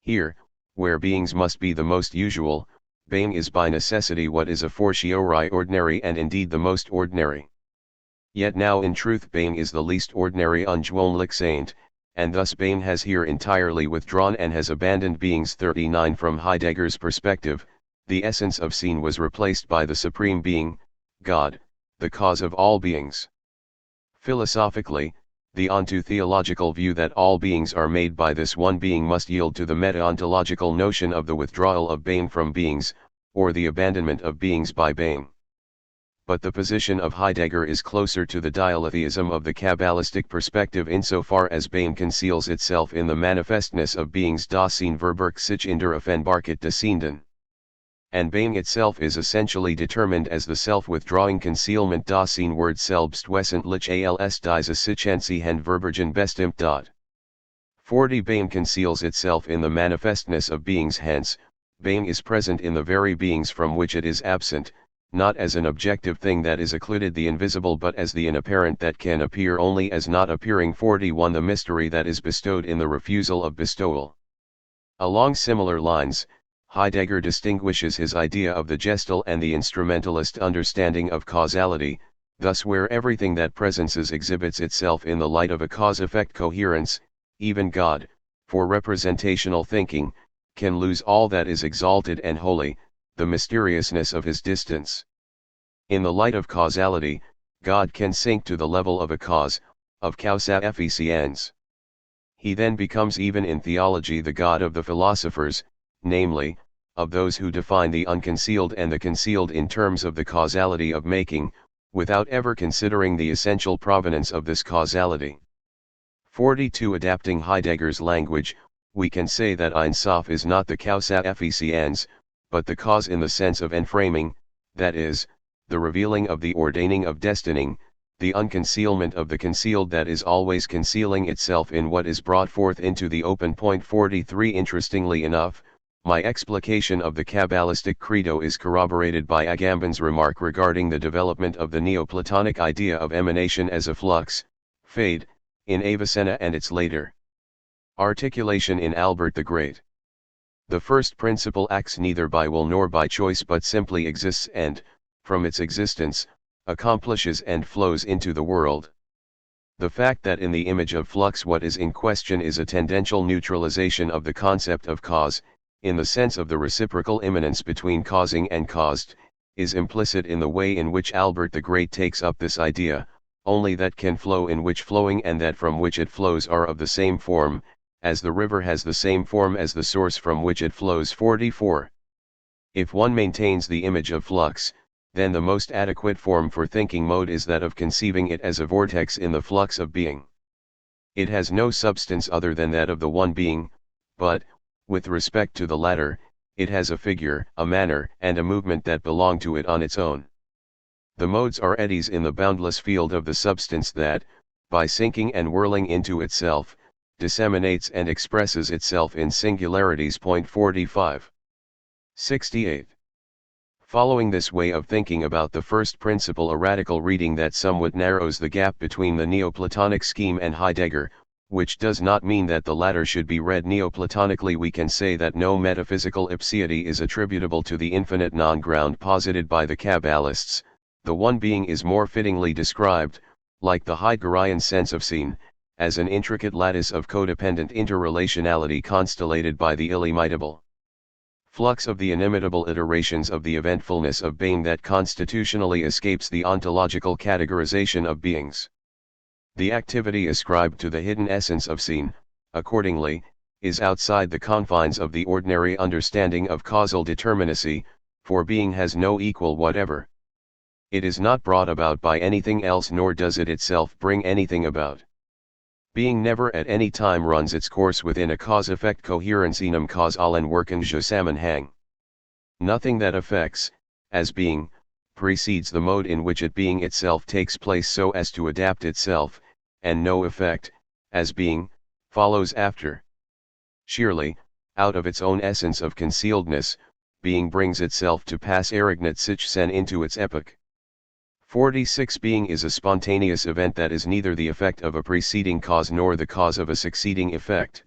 Here, where beings must be the most usual, being is by necessity what is a fortiori ordinary and indeed the most ordinary. Yet now in truth being is the least ordinary ongewoonlijk saint, and thus being has here entirely withdrawn and has abandoned beings. 39 From Heidegger's perspective, the essence of seen was replaced by the supreme being, God, the cause of all beings. Philosophically, the onto-theological view that all beings are made by this one being must yield to the meta-ontological notion of the withdrawal of being from beings, or the abandonment of beings by being. But the position of Heidegger is closer to the dialetheism of the Kabbalistic perspective insofar as being conceals itself in the manifestness of beings. Das Zijn verbergt sich in der Offenbarkeit des Seenden. And being itself is essentially determined as the self-withdrawing concealment. Das Zijn word selbstwesentlich als diese Sichency hen verbergen bestimmt. 40 Being conceals itself in the manifestness of beings, hence, being is present in the very beings from which it is absent, not as an objective thing that is occluded the invisible but as the inapparent that can appear only as not appearing. 41 The mystery that is bestowed in the refusal of bestowal. Along similar lines, Heidegger distinguishes his idea of the gestal and the instrumentalist understanding of causality, thus where everything that presences exhibits itself in the light of a cause-effect coherence, even God, for representational thinking, can lose all that is exalted and holy, the mysteriousness of his distance. In the light of causality, God can sink to the level of a cause, of causa efficiens. He then becomes even in theology the God of the philosophers, namely, of those who define the unconcealed and the concealed in terms of the causality of making, without ever considering the essential provenance of this causality. 42 Adapting Heidegger's language, we can say that Ein Sof is not the causa efficiens, but the cause in the sense of enframing, that is, the revealing of the ordaining of destining, the unconcealment of the concealed that is always concealing itself in what is brought forth into the open. 43 Interestingly enough, my explication of the Kabbalistic credo is corroborated by Agamben's remark regarding the development of the Neoplatonic idea of emanation as a flux, fade, in Avicenna and its later articulation in Albert the Great. The first principle acts neither by will nor by choice but simply exists and, from its existence, accomplishes and flows into the world. The fact that in the image of flux what is in question is a tendential neutralization of the concept of cause, in the sense of the reciprocal immanence between causing and caused, is implicit in the way in which Albert the Great takes up this idea, only that can flow in which flowing and that from which it flows are of the same form, as the river has the same form as the source from which it flows. 44. If one maintains the image of flux, then the most adequate form for thinking mode is that of conceiving it as a vortex in the flux of being. It has no substance other than that of the one being, but, with respect to the latter, it has a figure, a manner, and a movement that belong to it on its own. The modes are eddies in the boundless field of the substance that, by sinking and whirling into itself, disseminates and expresses itself in singularities. 45. 68. Following this way of thinking about the first principle, a radical reading that somewhat narrows the gap between the Neoplatonic scheme and Heidegger, which does not mean that the latter should be read Neoplatonically. We can say that no metaphysical ipseity is attributable to the infinite non-ground posited by the Kabbalists. The one being is more fittingly described, like the Heideggerian sense of seen, as an intricate lattice of codependent interrelationality constellated by the illimitable flux of the inimitable iterations of the eventfulness of being that constitutionally escapes the ontological categorization of beings. The activity ascribed to the hidden essence of seen, accordingly, is outside the confines of the ordinary understanding of causal determinacy, for being has no equal whatever. It is not brought about by anything else nor does it itself bring anything about. Being never at any time runs its course within a cause-effect coherence einem causalen Wirken Zusammenhang. Nothing that affects, as being, precedes the mode in which it being itself takes place so as to adapt itself, and no effect, as being, follows after. Sheerly, out of its own essence of concealedness, being brings itself to pass erignat sich sen into its epoch. 46 Being is a spontaneous event that is neither the effect of a preceding cause nor the cause of a succeeding effect.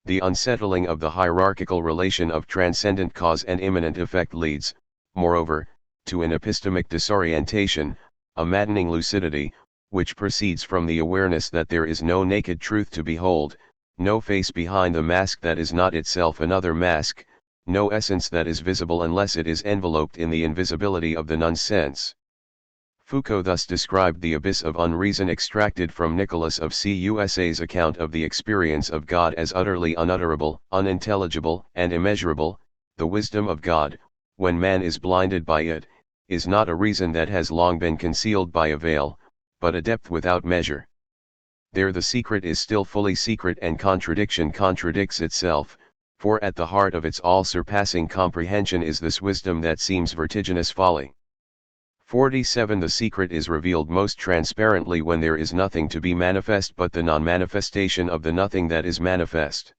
The unsettling of the hierarchical relation of transcendent cause and immanent effect leads, moreover, to an epistemic disorientation, a maddening lucidity, which proceeds from the awareness that there is no naked truth to behold, no face behind the mask that is not itself another mask, no essence that is visible unless it is enveloped in the invisibility of the non-sense. Foucault thus described the abyss of unreason extracted from Nicholas of Cus's account of the experience of God as utterly unutterable, unintelligible, and immeasurable. The wisdom of God, when man is blinded by it, is not a reason that has long been concealed by a veil, but a depth without measure. There the secret is still fully secret and contradiction contradicts itself, for at the heart of its all-surpassing comprehension is this wisdom that seems vertiginous folly. 47 The secret is revealed most transparently when there is nothing to be manifest but the non-manifestation of the nothing that is manifest.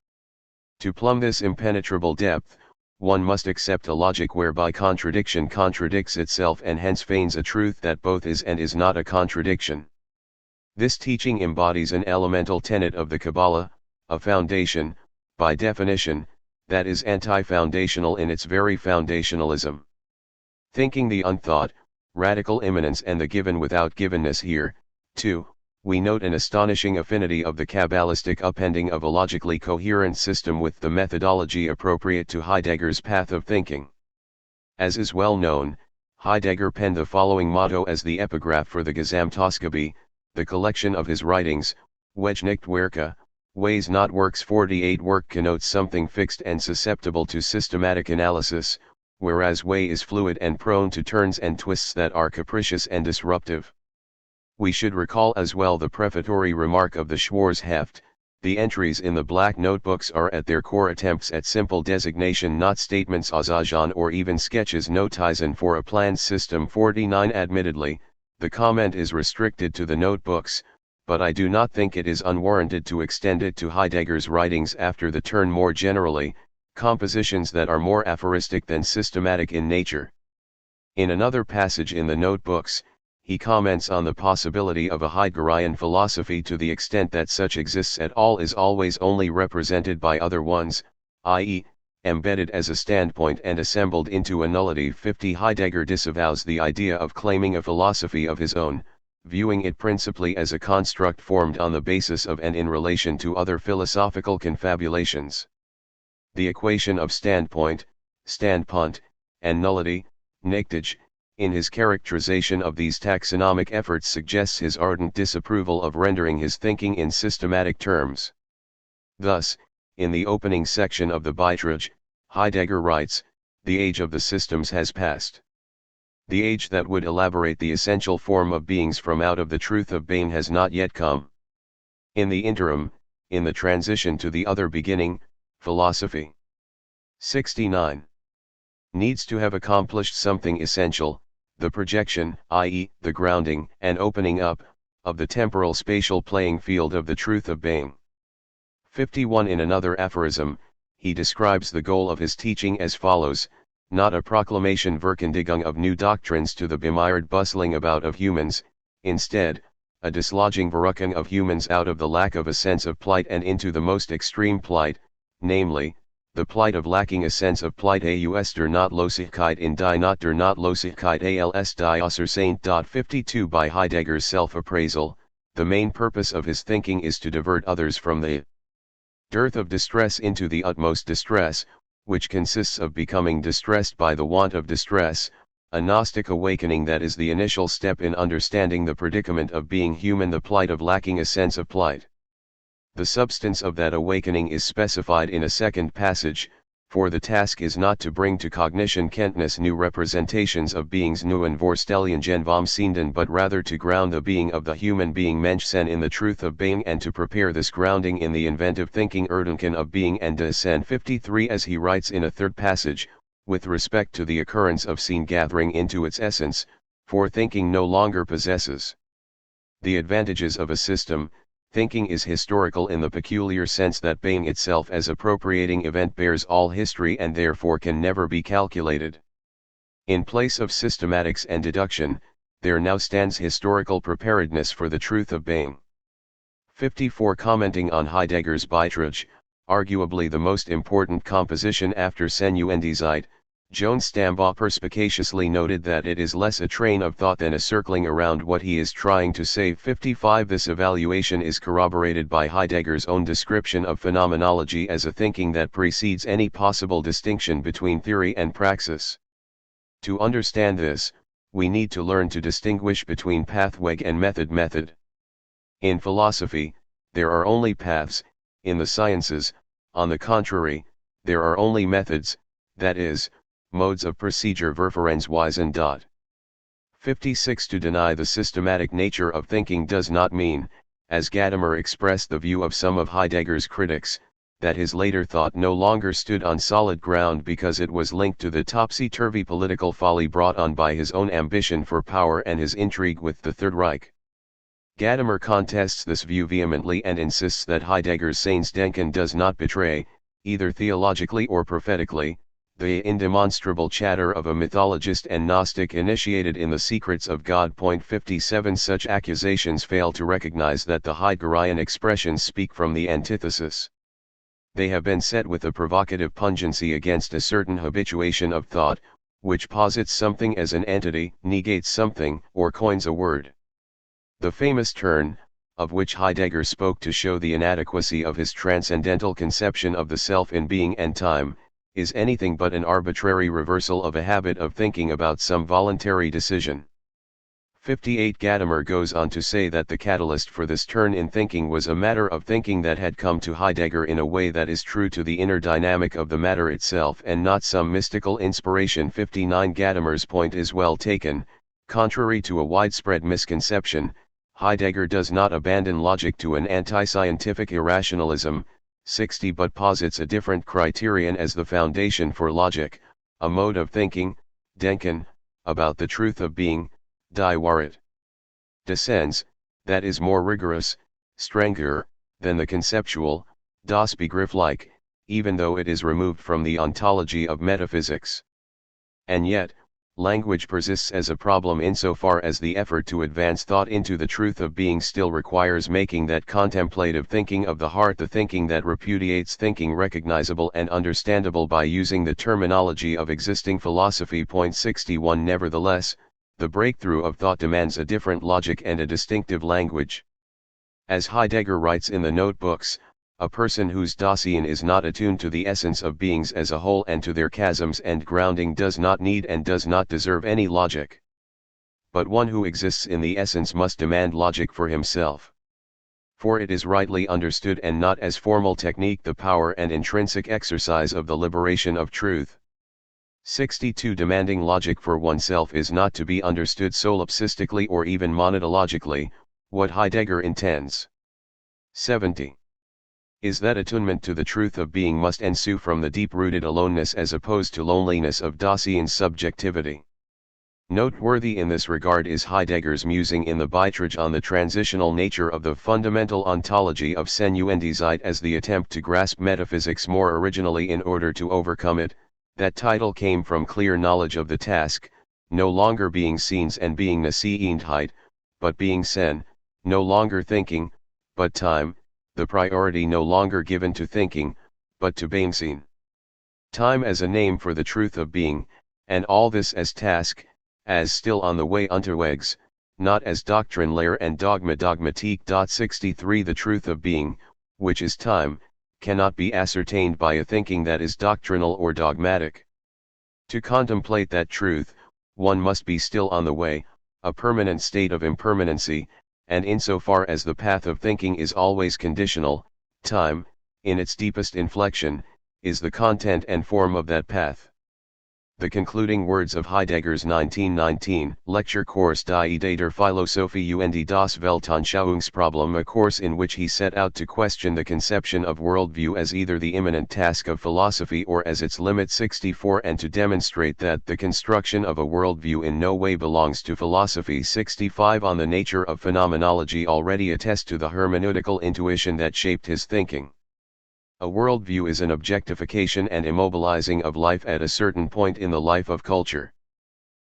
To plumb this impenetrable depth, one must accept a logic whereby contradiction contradicts itself and hence feigns a truth that both is and is not a contradiction. This teaching embodies an elemental tenet of the Kabbalah, a foundation, by definition, that is anti-foundational in its very foundationalism. Thinking the unthought, radical immanence and the given without givenness here, too, we note an astonishing affinity of the Kabbalistic upending of a logically coherent system with the methodology appropriate to Heidegger's path of thinking. As is well known, Heidegger penned the following motto as the epigraph for the Gesamtausgabe, the collection of his writings, Wege nicht Werke, Ways not Works. 48 Work connotes something fixed and susceptible to systematic analysis, whereas way is fluid and prone to turns and twists that are capricious and disruptive. We should recall as well the prefatory remark of the Schwarzheft: the entries in the black notebooks are at their core attempts at simple designation, not statements aussagen or even sketches notizen for a planned system. 49 Admittedly, the comment is restricted to the notebooks, but I do not think it is unwarranted to extend it to Heidegger's writings after the turn more generally, compositions that are more aphoristic than systematic in nature. In another passage in the notebooks, he comments on the possibility of a Heideggerian philosophy to the extent that such exists at all is always only represented by other ones, i.e., embedded as a standpoint and assembled into a nullity. 50 Heidegger disavows the idea of claiming a philosophy of his own, viewing it principally as a construct formed on the basis of and in relation to other philosophical confabulations. The equation of standpoint, standpunkt, and nullity, nichtig, in his characterization of these taxonomic efforts suggests his ardent disapproval of rendering his thinking in systematic terms. Thus, in the opening section of the Beitrag, Heidegger writes, "The age of the systems has passed. The age that would elaborate the essential form of beings from out of the truth of being has not yet come. In the interim, in the transition to the other beginning, philosophy 69 needs to have accomplished something essential, the projection, i.e., the grounding and opening up, of the temporal spatial playing field of the truth of being." 51 In another aphorism, he describes the goal of his teaching as follows: not a proclamation Verkündigung of new doctrines to the bemired bustling about of humans, instead, a dislodging Verrückung of humans out of the lack of a sense of plight and into the most extreme plight, namely, the plight of lacking a sense of plight. Aus der Notlosigkeit in die Not der Notlosigkeit als die Außerseint. 52 By Heidegger's self-appraisal, the main purpose of his thinking is to divert others from the dearth of distress into the utmost distress, which consists of becoming distressed by the want of distress, a Gnostic awakening that is the initial step in understanding the predicament of being human, the plight of lacking a sense of plight. The substance of that awakening is specified in a second passage, for the task is not to bring to cognition Kenntnis new representations of beings neuen Vorstellungen vom Sehenden, but rather to ground the being of the human being Menschsein in the truth of being, and to prepare this grounding in the inventive thinking Erdenken of being and Dasein. 53 As he writes in a third passage, with respect to the occurrence of seen gathering into its essence, for thinking no longer possesses The advantages of a system, thinking is historical in the peculiar sense that being itself as appropriating event bears all history and therefore can never be calculated. In place of systematics and deduction, there now stands historical preparedness for the truth of being. 54. Commenting on Heidegger's Beitrag, arguably the most important composition after Senuendizeit, Johann Stambaugh perspicaciously noted that it is less a train of thought than a circling around what he is trying to say. 55. This evaluation is corroborated by Heidegger's own description of phenomenology as a thinking that precedes any possible distinction between theory and praxis. To understand this, we need to learn to distinguish between pathweg and method. In philosophy, there are only paths; in the sciences, on the contrary, there are only methods, that is, modes of procedure Verfahrensweisen. 56. To deny the systematic nature of thinking does not mean, as Gadamer expressed the view of some of Heidegger's critics, that his later thought no longer stood on solid ground because it was linked to the topsy-turvy political folly brought on by his own ambition for power and his intrigue with the Third Reich. Gadamer contests this view vehemently and insists that Heidegger's Seinsdenken does not betray, either theologically or prophetically, the indemonstrable chatter of a mythologist and Gnostic initiated in the secrets of God. 57. Such accusations fail to recognize that the Heideggerian expressions speak from the antithesis. They have been set with a provocative pungency against a certain habituation of thought, which posits something as an entity, negates something, or coins a word. The famous turn, of which Heidegger spoke to show the inadequacy of his transcendental conception of the self in being and time, is anything but an arbitrary reversal of a habit of thinking about some voluntary decision. 58. Gadamer goes on to say that the catalyst for this turn in thinking was a matter of thinking that had come to Heidegger in a way that is true to the inner dynamic of the matter itself and not some mystical inspiration. 59. Gadamer's point is well taken. Contrary to a widespread misconception, Heidegger does not abandon logic to an anti-scientific irrationalism. 60. But posits a different criterion as the foundation for logic, a mode of thinking, denken, about the truth of being, die Wahrheit. Descends, that is more rigorous, strenger, than the conceptual, das Begriffliche, even though it is removed from the ontology of metaphysics. And yet, language persists as a problem insofar as the effort to advance thought into the truth of being still requires making that contemplative thinking of the heart the thinking that repudiates thinking recognizable and understandable by using the terminology of existing philosophy. 61. Nevertheless, the breakthrough of thought demands a different logic and a distinctive language. As Heidegger writes in the notebooks, a person whose Dasein is not attuned to the essence of beings as a whole and to their chasms and grounding does not need and does not deserve any logic. But one who exists in the essence must demand logic for himself. For it is rightly understood and not as formal technique the power and intrinsic exercise of the liberation of truth. 62. Demanding logic for oneself is not to be understood solipsistically or even monadologically, what Heidegger intends. 70. Is that attunement to the truth of being must ensue from the deep-rooted aloneness as opposed to loneliness of Dasein's subjectivity. Noteworthy in this regard is Heidegger's musing in the Beitrag on the transitional nature of the fundamental ontology of Senuendizeit as the attempt to grasp metaphysics more originally in order to overcome it. That title came from clear knowledge of the task, no longer being Seins and being Nasseendheit, but being Sen, no longer thinking, but time, the priority no longer given to thinking, but to Beingsein. Time as a name for the truth of being, and all this as task, as still on the way unterwegs, not as doctrine Lehre and dogma dogmatique. 63. The truth of being, which is time, cannot be ascertained by a thinking that is doctrinal or dogmatic. To contemplate that truth, one must be still on the way, a permanent state of impermanency, and insofar as the path of thinking is always conditional, time, in its deepest inflection, is the content and form of that path. The concluding words of Heidegger's 1919 lecture course Die Idee der Philosophie und das Weltanschauungsproblem, a course in which he set out to question the conception of worldview as either the immanent task of philosophy or as its limit. 64 and to demonstrate that the construction of a worldview in no way belongs to philosophy. 65 On the nature of phenomenology already attest to the hermeneutical intuition that shaped his thinking. A worldview is an objectification and immobilizing of life at a certain point in the life of culture.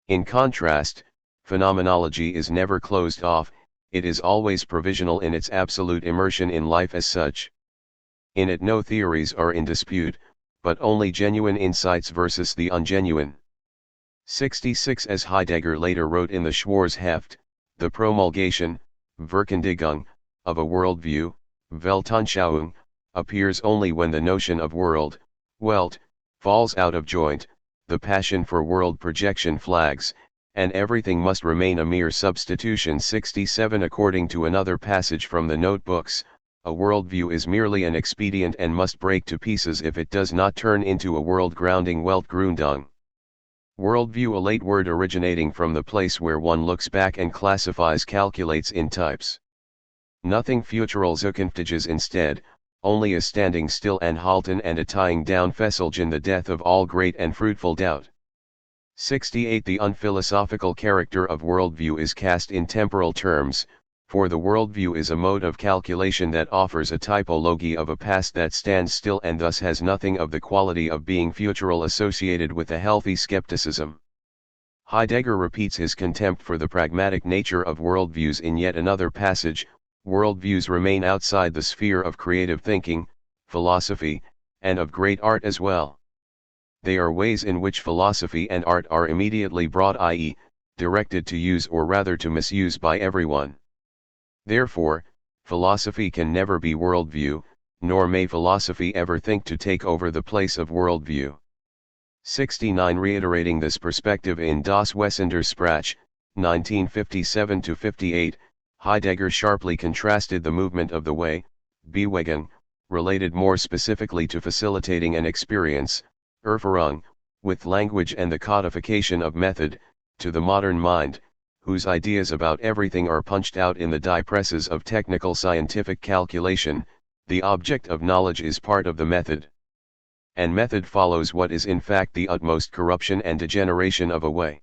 In contrast, phenomenology is never closed off, it is always provisional in its absolute immersion in life as such. In it no theories are in dispute, but only genuine insights versus the ungenuine. 66 As Heidegger later wrote in the Schwarzheft, the promulgation, Verkündigung, of a worldview, Weltanschauung, appears only when the notion of world, Welt, falls out of joint, the passion for world projection flags, and everything must remain a mere substitution. 67 According to another passage from the notebooks, a worldview is merely an expedient and must break to pieces if it does not turn into a world-grounding Weltgründung. Worldview, a late word originating from the place where one looks back and classifies, calculates in types. Nothing futural Zukunftiges instead, only a standing still and halten and a tying down Fesselgen, the death of all great and fruitful doubt. 68 The unphilosophical character of worldview is cast in temporal terms, for the worldview is a mode of calculation that offers a typology of a past that stands still and thus has nothing of the quality of being futural associated with a healthy skepticism. Heidegger repeats his contempt for the pragmatic nature of worldviews in yet another passage. Worldviews remain outside the sphere of creative thinking, philosophy, and of great art as well. They are ways in which philosophy and art are immediately brought, i.e., directed to use or rather to misuse by everyone. Therefore, philosophy can never be worldview, nor may philosophy ever think to take over the place of worldview. 69 Reiterating this perspective in Das Wesen der Sprache, 1957-58, Heidegger sharply contrasted the movement of the way, Bewegung, related more specifically to facilitating an experience, Erfahrung, with language and the codification of method, to the modern mind, whose ideas about everything are punched out in the die presses of technical scientific calculation. The object of knowledge is part of the method. And method follows what is in fact the utmost corruption and degeneration of a way.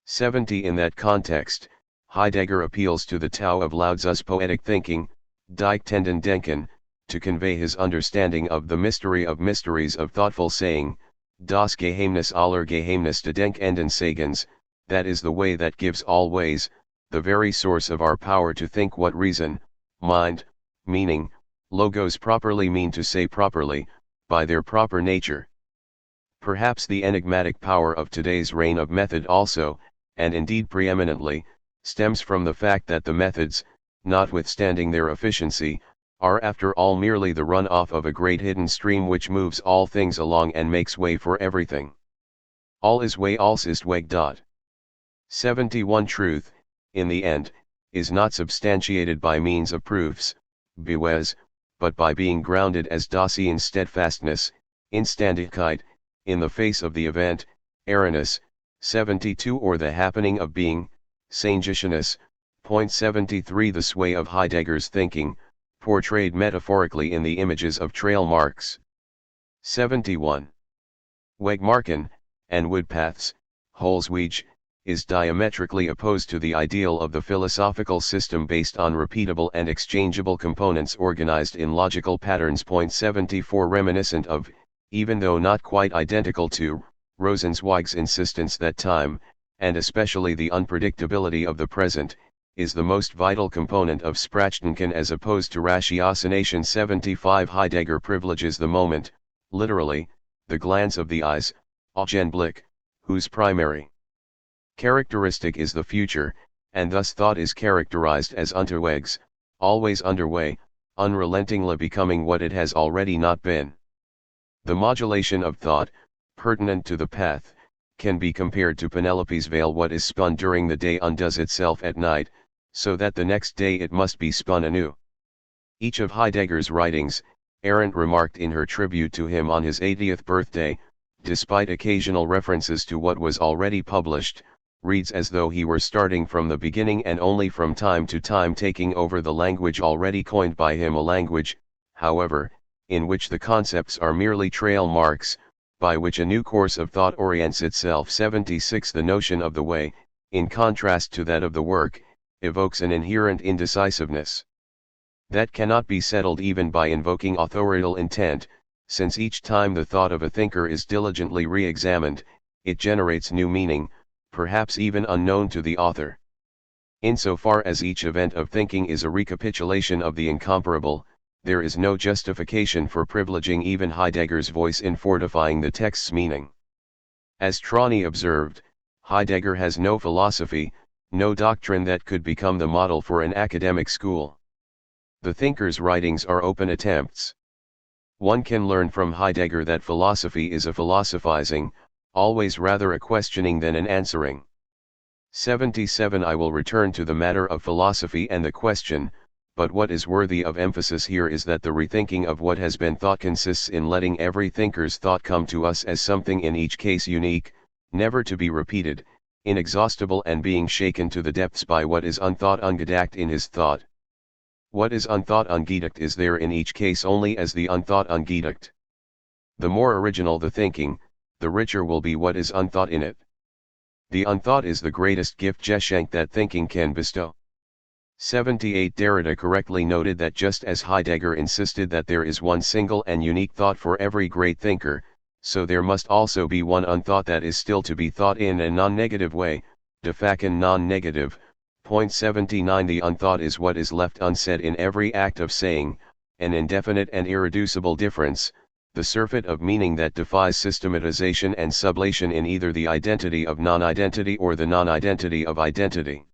70 In that context, Heidegger appeals to the Tao of Lao Tzu's poetic thinking, Die Tendendenken, to convey his understanding of the mystery of mysteries of thoughtful saying, Das Geheimnis aller Geheimnisse Denkenden Sagens, that is the way that gives all ways, the very source of our power to think what reason, mind, meaning, logos properly mean to say properly, by their proper nature. Perhaps the enigmatic power of today's reign of method also, and indeed preeminently, stems from the fact that the methods, notwithstanding their efficiency, are after all merely the run-off of a great hidden stream which moves all things along and makes way for everything. All is way, alles ist Weg. 71 Truth, in the end, is not substantiated by means of proofs, Beweis, but by being grounded as Dasein steadfastness, Instandigkeit, in the face of the event, Errorness, 72 or the happening of being, Seingeschehnis. 73 The sway of Heidegger's thinking, portrayed metaphorically in the images of trail marks. 71. Wegmarken, and woodpaths, Holzwege, is diametrically opposed to the ideal of the philosophical system based on repeatable and exchangeable components organized in logical patterns. 74 Reminiscent of, even though not quite identical to, Rosenzweig's insistence that time, and especially the unpredictability of the present, is the most vital component of Sprachdenken as opposed to ratiocination. 75 Heidegger privileges the moment, literally, the glance of the eyes, Augenblick, whose primary characteristic is the future, and thus thought is characterized as unterwegs, always underway, unrelentingly becoming what it has already not been. The modulation of thought, pertinent to the path, can be compared to Penelope's veil. What is spun during the day undoes itself at night, so that the next day it must be spun anew. Each of Heidegger's writings, Arendt remarked in her tribute to him on his 80th birthday, despite occasional references to what was already published, reads as though he were starting from the beginning and only from time to time taking over the language already coined by him, a language, however, in which the concepts are merely trail marks, by which a new course of thought orients itself. 76 The notion of the way, in contrast to that of the work, evokes an inherent indecisiveness that cannot be settled even by invoking authorial intent, since each time the thought of a thinker is diligently re-examined, it generates new meaning, perhaps even unknown to the author. Insofar as each event of thinking is a recapitulation of the incomparable, there is no justification for privileging even Heidegger's voice in fortifying the text's meaning. As Trani observed, Heidegger has no philosophy, no doctrine that could become the model for an academic school. The thinker's writings are open attempts. One can learn from Heidegger that philosophy is a philosophizing, always rather a questioning than an answering. 77 I will return to the matter of philosophy and the question, but what is worthy of emphasis here is that the rethinking of what has been thought consists in letting every thinker's thought come to us as something in each case unique, never to be repeated, inexhaustible, and being shaken to the depths by what is unthought ungedacht in his thought. What is unthought ungedacht is there in each case only as the unthought ungedacht. The more original the thinking, the richer will be what is unthought in it. The unthought is the greatest gift Geschenk that thinking can bestow. 78 Derrida correctly noted that just as Heidegger insisted that there is one single and unique thought for every great thinker, so there must also be one unthought that is still to be thought in a non-negative way, de facto non-negative. Point 79 The unthought is what is left unsaid in every act of saying, an indefinite and irreducible difference, the surfeit of meaning that defies systematization and sublation in either the identity of non-identity or the non-identity of identity.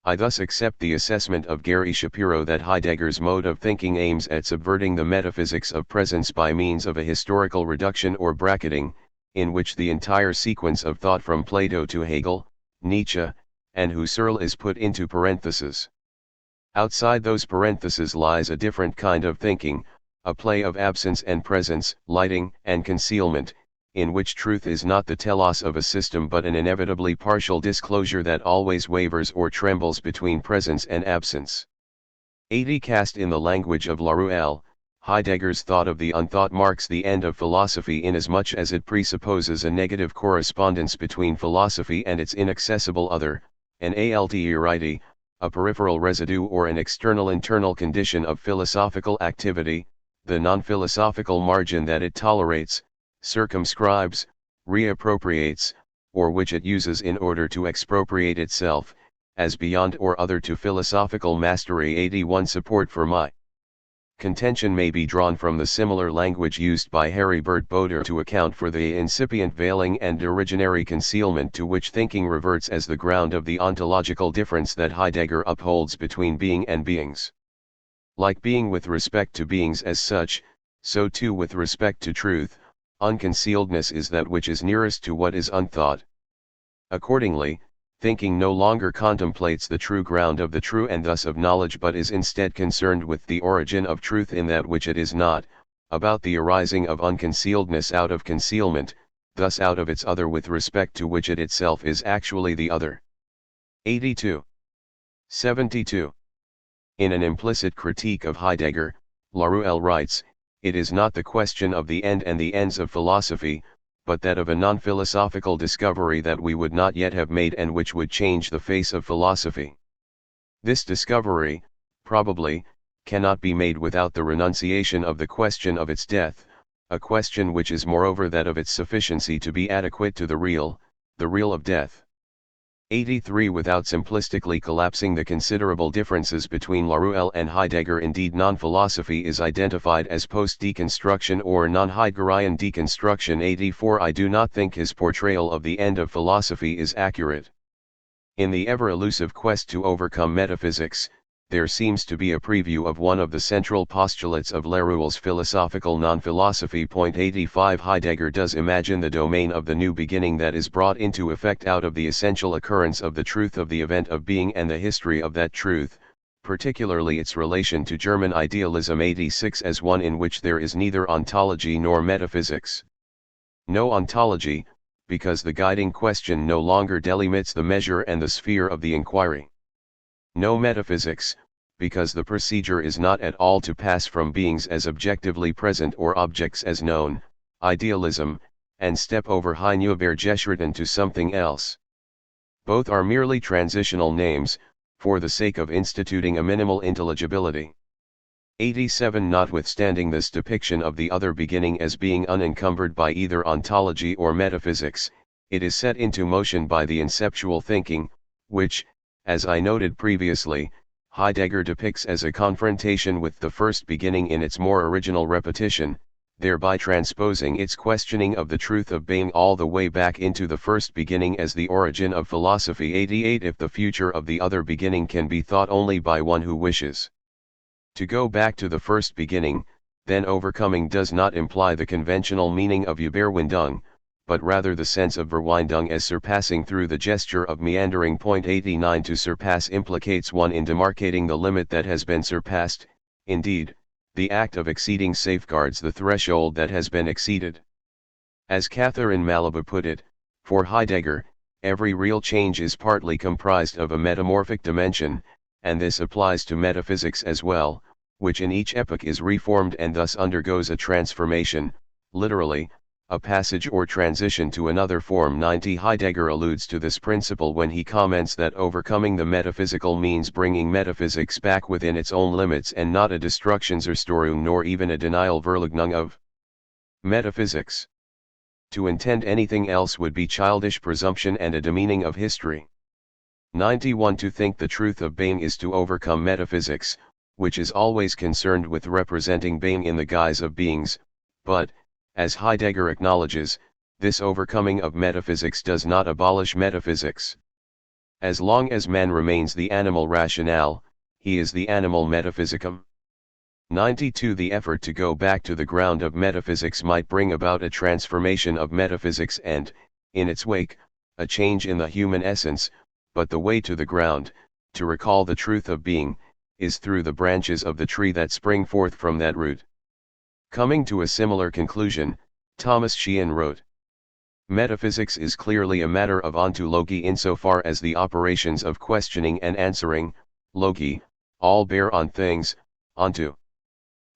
I thus accept the assessment of Gary Shapiro that Heidegger's mode of thinking aims at subverting the metaphysics of presence by means of a historical reduction or bracketing, in which the entire sequence of thought from Plato to Hegel, Nietzsche, and Husserl is put into parentheses. Outside those parentheses lies a different kind of thinking, a play of absence and presence, lighting and concealment, in which truth is not the telos of a system but an inevitably partial disclosure that always wavers or trembles between presence and absence. 80 Cast in the language of Laruelle, Heidegger's thought of the unthought marks the end of philosophy inasmuch as it presupposes a negative correspondence between philosophy and its inaccessible other, an alterity, a peripheral residue or an external internal condition of philosophical activity, the non-philosophical margin that it tolerates, circumscribes, reappropriates, or which it uses in order to expropriate itself, as beyond or other to philosophical mastery. 81 Support for my contention may be drawn from the similar language used by Heribert Boder to account for the incipient veiling and originary concealment to which thinking reverts as the ground of the ontological difference that Heidegger upholds between being and beings. Like being with respect to beings as such, so too with respect to truth, unconcealedness is that which is nearest to what is unthought. Accordingly, thinking no longer contemplates the true ground of the true and thus of knowledge but is instead concerned with the origin of truth in that which it is not, about the arising of unconcealedness out of concealment, thus out of its other with respect to which it itself is actually the other. 82. 72. In an implicit critique of Heidegger, Laruelle writes, "It is not the question of the end and the ends of philosophy, but that of a non-philosophical discovery that we would not yet have made and which would change the face of philosophy. This discovery, probably, cannot be made without the renunciation of the question of its death, a question which is moreover that of its sufficiency to be adequate to the real of death." 83 Without simplistically collapsing the considerable differences between Laruelle and Heidegger, indeed non-philosophy is identified as post-deconstruction or non-Heideggerian deconstruction. 84 I do not think his portrayal of the end of philosophy is accurate. In the ever-elusive quest to overcome metaphysics, there seems to be a preview of one of the central postulates of Laruelle's philosophical non-philosophy. 85 Heidegger does imagine the domain of the new beginning that is brought into effect out of the essential occurrence of the truth of the event of being and the history of that truth, particularly its relation to German idealism. 86 as one in which there is neither ontology nor metaphysics. No ontology, because the guiding question no longer delimits the measure and the sphere of the inquiry. No metaphysics, because the procedure is not at all to pass from beings as objectively present or objects as known, idealism, and step over Heinevergeschritten to something else. Both are merely transitional names, for the sake of instituting a minimal intelligibility. 87 Notwithstanding this depiction of the other beginning as being unencumbered by either ontology or metaphysics, it is set into motion by the inceptual thinking, which, as I noted previously, Heidegger depicts as a confrontation with the first beginning in its more original repetition, thereby transposing its questioning of the truth of being all the way back into the first beginning as the origin of philosophy. 88 If the future of the other beginning can be thought only by one who wishes to go back to the first beginning, then overcoming does not imply the conventional meaning of Überwindung, but rather the sense of Verwindung as surpassing through the gesture of meandering. 89 To surpass implicates one in demarcating the limit that has been surpassed, indeed, the act of exceeding safeguards the threshold that has been exceeded. As Catherine Malibu put it, for Heidegger, every real change is partly comprised of a metamorphic dimension, and this applies to metaphysics as well, which in each epoch is reformed and thus undergoes a transformation, literally, a passage or transition to another form. 90 Heidegger alludes to this principle when he comments that overcoming the metaphysical means bringing metaphysics back within its own limits and not a Destruktionszerstörung nor even a denial Verleugnung of metaphysics. To intend anything else would be childish presumption and a demeaning of history. 91 To think the truth of being is to overcome metaphysics, which is always concerned with representing being in the guise of beings, but, as Heidegger acknowledges, this overcoming of metaphysics does not abolish metaphysics. As long as man remains the animal rationale, he is the animal metaphysicum. 92 The effort to go back to the ground of metaphysics might bring about a transformation of metaphysics and, in its wake, a change in the human essence, but the way to the ground, to recall the truth of being, is through the branches of the tree that spring forth from that root. Coming to a similar conclusion, Thomas Sheehan wrote, Metaphysics is clearly a matter of ontology insofar as the operations of questioning and answering, logi, all bear on things, onto.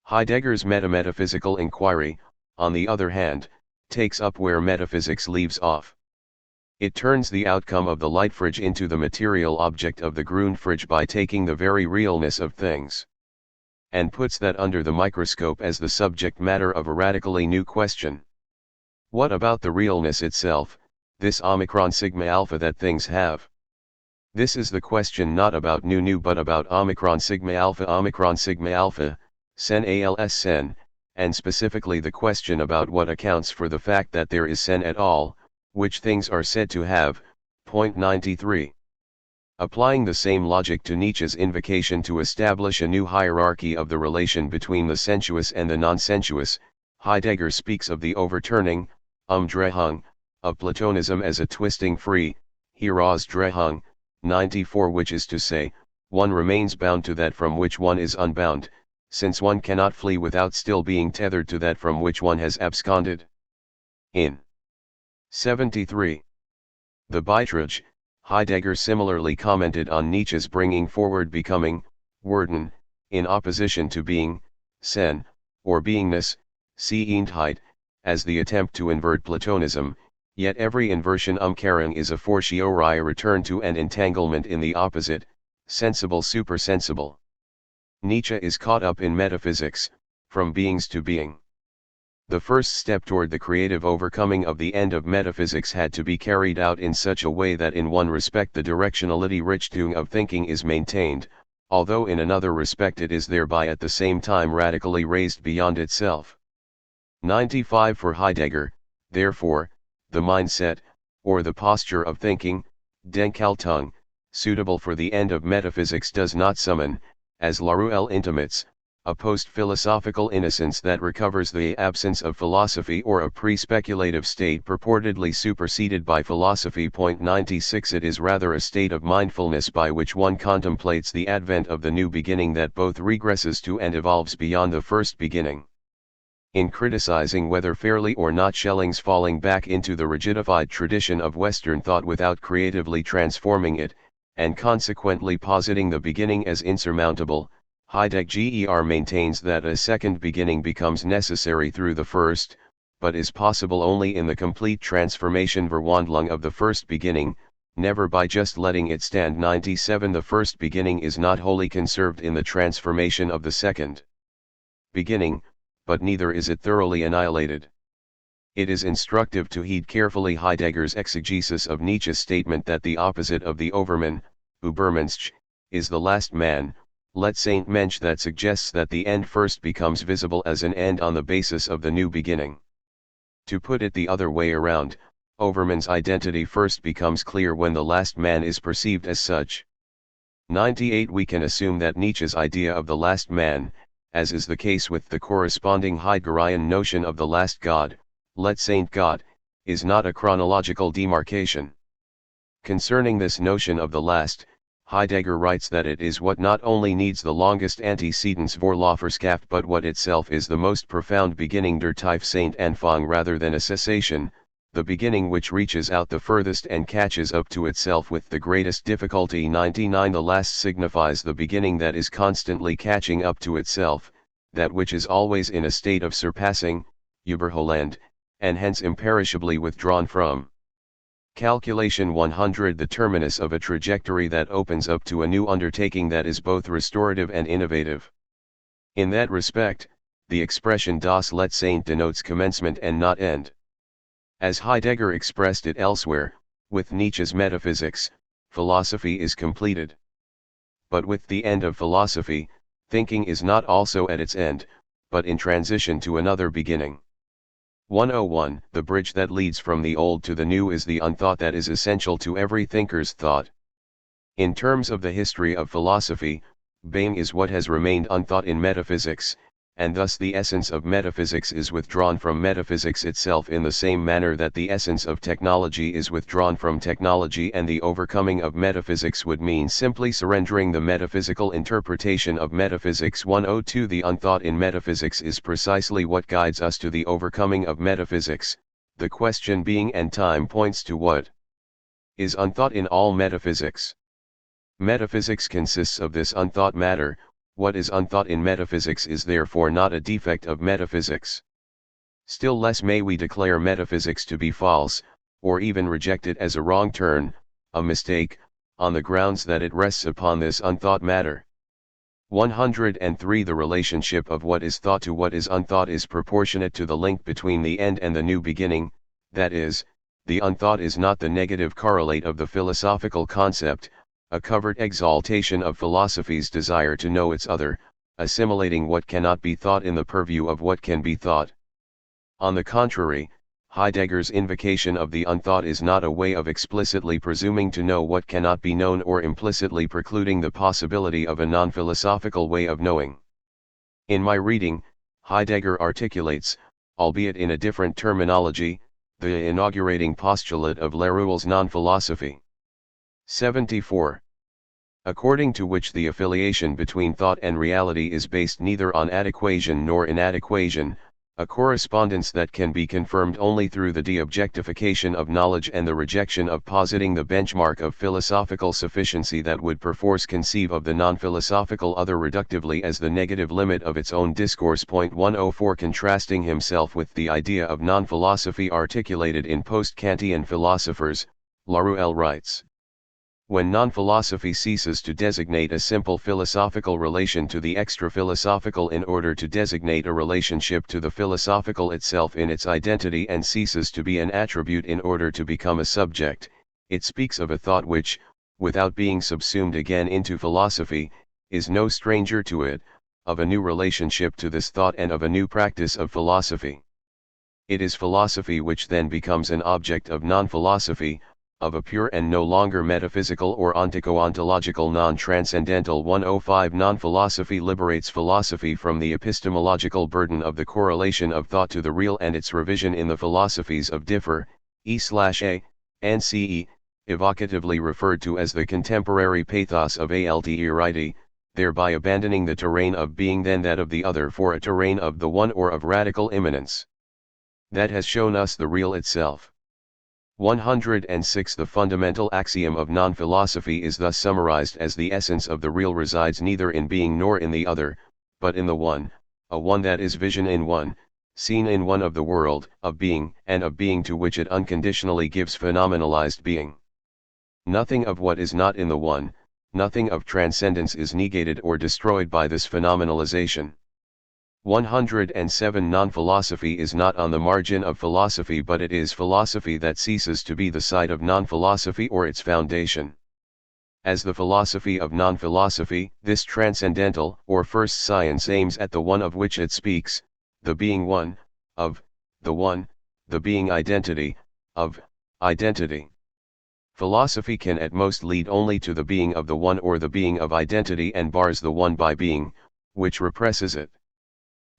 Heidegger's metametaphysical inquiry, on the other hand, takes up where metaphysics leaves off. It turns the outcome of the Leitfrage into the material object of the Grundfrage by taking the very realness of things, and puts that under the microscope as the subject matter of a radically new question. What about the realness itself, this omicron sigma alpha that things have? This is the question not about nu but about omicron sigma alpha, sen als sen, and specifically the question about what accounts for the fact that there is sen at all, which things are said to have. Point 93. Applying the same logic to Nietzsche's invocation to establish a new hierarchy of the relation between the sensuous and the non-sensuous, Heidegger speaks of the overturning, Drehung, of Platonism as a twisting free, Herausdrehung, 94 which is to say, one remains bound to that from which one is unbound, since one cannot flee without still being tethered to that from which one has absconded. In 73. The Beitrage, Heidegger similarly commented on Nietzsche's bringing forward becoming, Werden, in opposition to being, Sen, or beingness, Seiendheit, as the attempt to invert Platonism, yet every inversion Umkehrung is a fortiori return to an entanglement in the opposite, sensible supersensible. Nietzsche is caught up in metaphysics, from beings to being. The first step toward the creative overcoming of the end of metaphysics had to be carried out in such a way that in one respect the directionality Richtung of thinking is maintained, although in another respect it is thereby at the same time radically raised beyond itself. 95 For Heidegger, therefore, the mindset, or the posture of thinking, Denkhaltung, suitable for the end of metaphysics does not summon, as Laruelle intimates, a post-philosophical innocence that recovers the absence of philosophy or a pre-speculative state purportedly superseded by philosophy. 96 It is rather a state of mindfulness by which one contemplates the advent of the new beginning that both regresses to and evolves beyond the first beginning. In criticizing whether fairly or not Schelling's falling back into the rigidified tradition of Western thought without creatively transforming it, and consequently positing the beginning as insurmountable, Heidegger maintains that a second beginning becomes necessary through the first, but is possible only in the complete transformation Verwandlung of the first beginning, never by just letting it stand. 97 The first beginning is not wholly conserved in the transformation of the second beginning, but neither is it thoroughly annihilated. It is instructive to heed carefully Heidegger's exegesis of Nietzsche's statement that the opposite of the Overman, Übermensch, is the last man, letzter Mensch, that suggests that the end first becomes visible as an end on the basis of the new beginning. To put it the other way around, Overman's identity first becomes clear when the last man is perceived as such. 98 We can assume that Nietzsche's idea of the last man, as is the case with the corresponding Heideggerian notion of the last God, letzter Gott, is not a chronological demarcation. Concerning this notion of the last, Heidegger writes that it is what not only needs the longest antecedents Vorläuferschaft but what itself is the most profound beginning der tiefste Anfang rather than a cessation, the beginning which reaches out the furthest and catches up to itself with the greatest difficulty. 99 The last signifies the beginning that is constantly catching up to itself, that which is always in a state of surpassing, Überholend, and hence imperishably withdrawn from. Calculation 100 The terminus of a trajectory that opens up to a new undertaking that is both restorative and innovative. In that respect, the expression das Letzte denotes commencement and not end. As Heidegger expressed it elsewhere, with Nietzsche's metaphysics, philosophy is completed. But with the end of philosophy, thinking is not also at its end, but in transition to another beginning. 101 The bridge that leads from the old to the new is the unthought that is essential to every thinker's thought. In terms of the history of philosophy, being is what has remained unthought in metaphysics, and thus the essence of metaphysics is withdrawn from metaphysics itself in the same manner that the essence of technology is withdrawn from technology, and the overcoming of metaphysics would mean simply surrendering the metaphysical interpretation of metaphysics. 102 The unthought in metaphysics is precisely what guides us to the overcoming of metaphysics, the question being, and time points to what is unthought in all metaphysics. Metaphysics consists of this unthought matter. What is unthought in metaphysics is therefore not a defect of metaphysics. Still less may we declare metaphysics to be false, or even reject it as a wrong turn, a mistake, on the grounds that it rests upon this unthought matter. 103 The relationship of what is thought to what is unthought is proportionate to the link between the end and the new beginning, that is, the unthought is not the negative correlate of the philosophical concept, a covert exaltation of philosophy's desire to know its other, assimilating what cannot be thought in the purview of what can be thought. On the contrary, Heidegger's invocation of the unthought is not a way of explicitly presuming to know what cannot be known or implicitly precluding the possibility of a non-philosophical way of knowing. In my reading, Heidegger articulates, albeit in a different terminology, the inaugurating postulate of Laruel's non-philosophy. 74. According to which the affiliation between thought and reality is based neither on adequation nor inadequation, a correspondence that can be confirmed only through the de-objectification of knowledge and the rejection of positing the benchmark of philosophical sufficiency that would perforce conceive of the non-philosophical other reductively as the negative limit of its own discourse. 104 Contrasting himself with the idea of non-philosophy articulated in post-Kantian philosophers, Laruelle writes, when non-philosophy ceases to designate a simple philosophical relation to the extra-philosophical in order to designate a relationship to the philosophical itself in its identity and ceases to be an attribute in order to become a subject, it speaks of a thought which, without being subsumed again into philosophy, is no stranger to it, of a new relationship to this thought and of a new practice of philosophy. It is philosophy which then becomes an object of non-philosophy, of a pure and no longer metaphysical or ontico-ontological non-transcendental. 105 Non-philosophy liberates philosophy from the epistemological burden of the correlation of thought to the real and its revision in the philosophies of differ, E/A, and CE, evocatively referred to as the contemporary pathos of Alt Eriti, thereby abandoning the terrain of being then that of the other for a terrain of the one or of radical immanence. That has shown us the real itself. 106. The fundamental axiom of non-philosophy is thus summarized as the essence of the real resides neither in being nor in the other, but in the one, a one that is vision in one, seen in one of the world, of being, and of being to which it unconditionally gives phenomenalized being. Nothing of what is not in the one, nothing of transcendence is negated or destroyed by this phenomenalization. 107. Non-philosophy is not on the margin of philosophy, but it is philosophy that ceases to be the site of non-philosophy or its foundation. As the philosophy of non-philosophy, this transcendental or first science aims at the one of which it speaks, the being one, of the one, the being identity, of identity. Philosophy can at most lead only to the being of the one or the being of identity and bars the one by being, which represses it.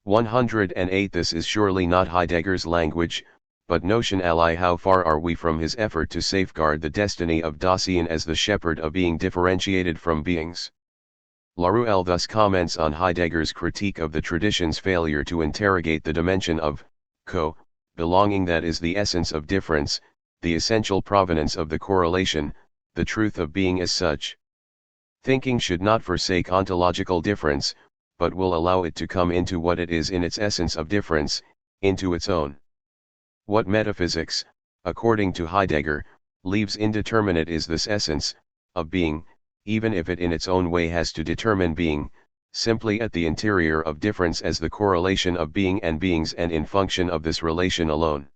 108. This is surely not Heidegger's language, but notion ally. How far are we from his effort to safeguard the destiny of Dasein as the shepherd of being differentiated from beings? Laruelle thus comments on Heidegger's critique of the tradition's failure to interrogate the dimension of belonging that is the essence of difference, the essential provenance of the correlation, the truth of being as such. Thinking should not forsake ontological difference, but will allow it to come into what it is in its essence of difference, into its own. What metaphysics, according to Heidegger, leaves indeterminate is this essence, of being, even if it in its own way has to determine being, simply at the interior of difference as the correlation of being and beings and in function of this relation alone.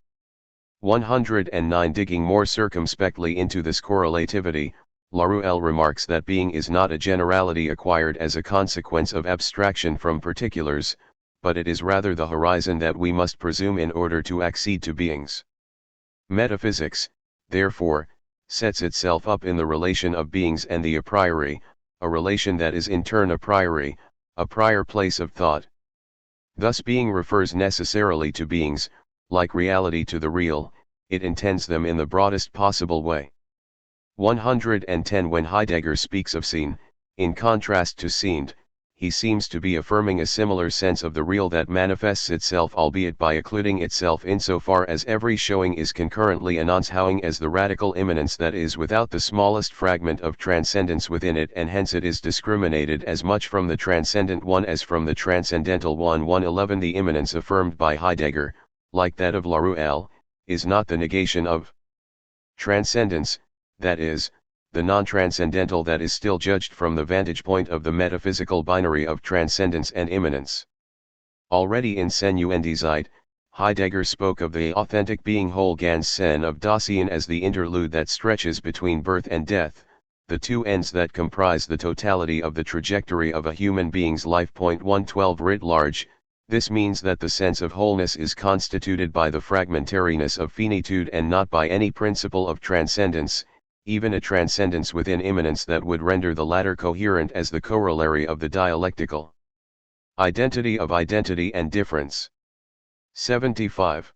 109. Digging more circumspectly into this correlativity, Laruelle remarks that being is not a generality acquired as a consequence of abstraction from particulars, but it is rather the horizon that we must presume in order to accede to beings. Metaphysics, therefore, sets itself up in the relation of beings and the a priori, a relation that is in turn a priori, a prior place of thought. Thus being refers necessarily to beings, like reality to the real, it intends them in the broadest possible way. 110. When Heidegger speaks of seen, in contrast to seened, he seems to be affirming a similar sense of the real that manifests itself albeit by occluding itself insofar as every showing is concurrently announcing as the radical immanence that is without the smallest fragment of transcendence within it, and hence it is discriminated as much from the transcendent one as from the transcendental one. 111. The immanence affirmed by Heidegger, like that of Laruelle, is not the negation of transcendence, that is, the non-transcendental that is still judged from the vantage point of the metaphysical binary of transcendence and immanence. Already in Senuendizeit, Heidegger spoke of the authentic being whole ganz Sen of Dasein as the interlude that stretches between birth and death, the two ends that comprise the totality of the trajectory of a human being's life. 112 Writ large, this means that the sense of wholeness is constituted by the fragmentariness of finitude and not by any principle of transcendence, even a transcendence within immanence that would render the latter coherent as the corollary of the dialectical identity of identity and difference. 75.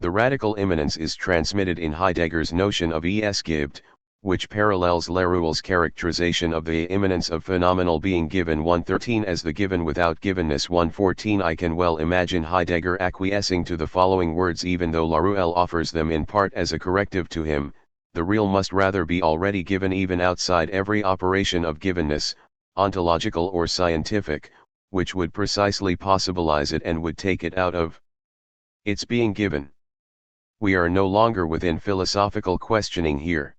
The radical immanence is transmitted in Heidegger's notion of es gibt, which parallels Laruelle's characterization of the immanence of phenomenal being. Given 113 as the given without givenness. 114 I can well imagine Heidegger acquiescing to the following words even though Laruelle offers them in part as a corrective to him: the real must rather be already given even outside every operation of givenness, ontological or scientific, which would precisely possibilize it and would take it out of its being given. We are no longer within philosophical questioning here,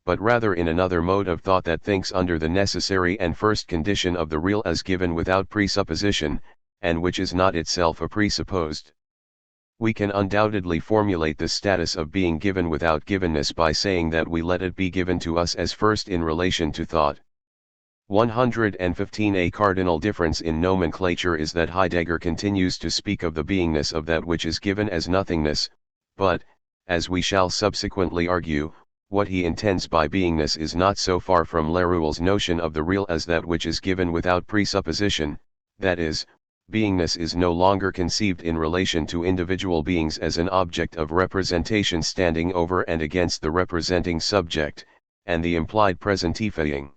but rather in another mode of thought that thinks under the necessary and first condition of the real as given without presupposition, and which is not itself a presupposed. We can undoubtedly formulate the status of being given without givenness by saying that we let it be given to us as first in relation to thought. 115 A cardinal difference in nomenclature is that Heidegger continues to speak of the beingness of that which is given as nothingness, but, as we shall subsequently argue, what he intends by beingness is not so far from Laruelle's notion of the real as that which is given without presupposition, that is, beingness is no longer conceived in relation to individual beings as an object of representation standing over and against the representing subject, and the implied presentifying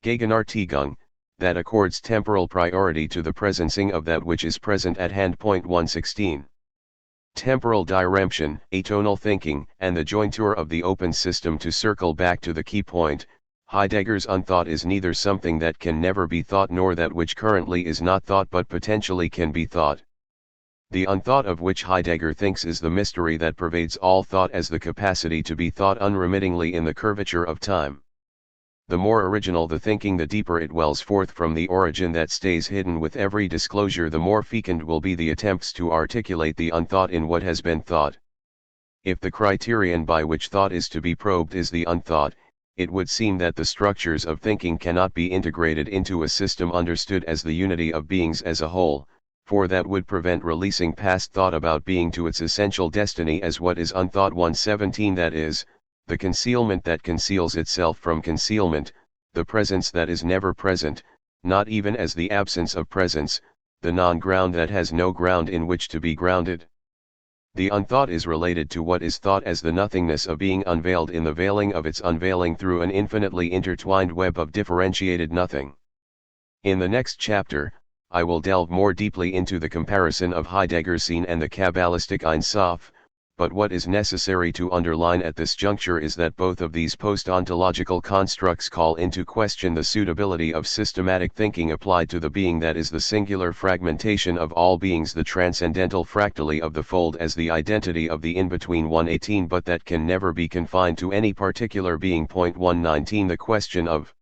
Gegenartigung, that accords temporal priority to the presencing of that which is present at hand. 116. Temporal diremption, atonal thinking, and the jointure of the open system. To circle back to the key point, Heidegger's unthought is neither something that can never be thought nor that which currently is not thought but potentially can be thought. The unthought of which Heidegger thinks is the mystery that pervades all thought as the capacity to be thought unremittingly in the curvature of time. The more original the thinking, the deeper it wells forth from the origin that stays hidden. With every disclosure, the more fecund will be the attempts to articulate the unthought in what has been thought. If the criterion by which thought is to be probed is the unthought, it would seem that the structures of thinking cannot be integrated into a system understood as the unity of beings as a whole, for that would prevent releasing past thought about being to its essential destiny as what is unthought. 117. That is, the concealment that conceals itself from concealment, the presence that is never present, not even as the absence of presence, the non-ground that has no ground in which to be grounded. The unthought is related to what is thought as the nothingness of being unveiled in the veiling of its unveiling through an infinitely intertwined web of differentiated nothing. In the next chapter, I will delve more deeply into the comparison of Heidegger's Sinn and the Kabbalistic Ein Sof, but what is necessary to underline at this juncture is that both of these post-ontological constructs call into question the suitability of systematic thinking applied to the being that is the singular fragmentation of all beings, the transcendental fractally of the fold as the identity of the in-between. 118. But that can never be confined to any particular being. 119. The question of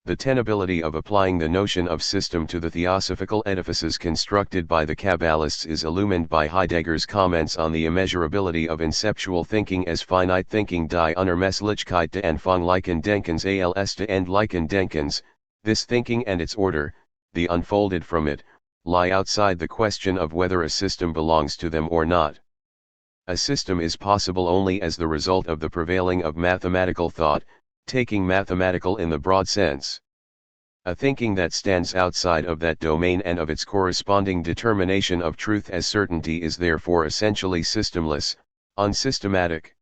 the tenability of applying the notion of system to the theosophical edifices constructed by the Kabbalists is illumined by Heidegger's comments on the immeasurability of inceptual thinking as finite thinking. Die Unermesslichkeit des Anfanglichen Denkens als des Endlichen Denkens. This thinking and its order, the unfolded from it, lie outside the question of whether a system belongs to them or not. A system is possible only as the result of the prevailing of mathematical thought, taking mathematical in the broad sense. A thinking that stands outside of that domain and of its corresponding determination of truth as certainty is therefore essentially systemless, unsystematic.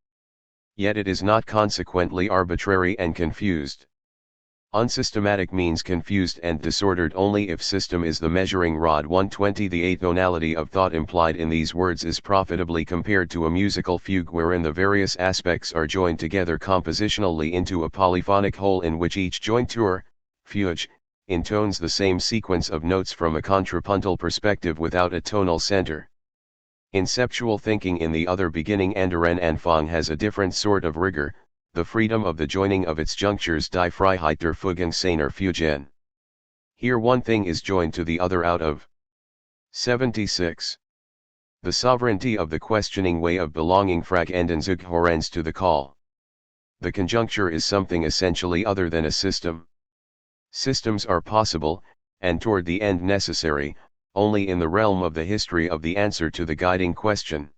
Yet it is not consequently arbitrary and confused. Unsystematic means confused and disordered only if system is the measuring rod. 120. The atonality of thought implied in these words is profitably compared to a musical fugue wherein the various aspects are joined together compositionally into a polyphonic whole in which each jointure, fugue, intones the same sequence of notes from a contrapuntal perspective without a tonal center. Inceptual thinking in the other beginning anderen Anfang has a different sort of rigor, the freedom of the joining of its junctures, die Freiheit der Fugen seiner Fugen. Here one thing is joined to the other out of 76. The sovereignty of the questioning way of belonging frag enden zug horens to the call. The conjuncture is something essentially other than a system. Systems are possible, and toward the end necessary, only in the realm of the history of the answer to the guiding question.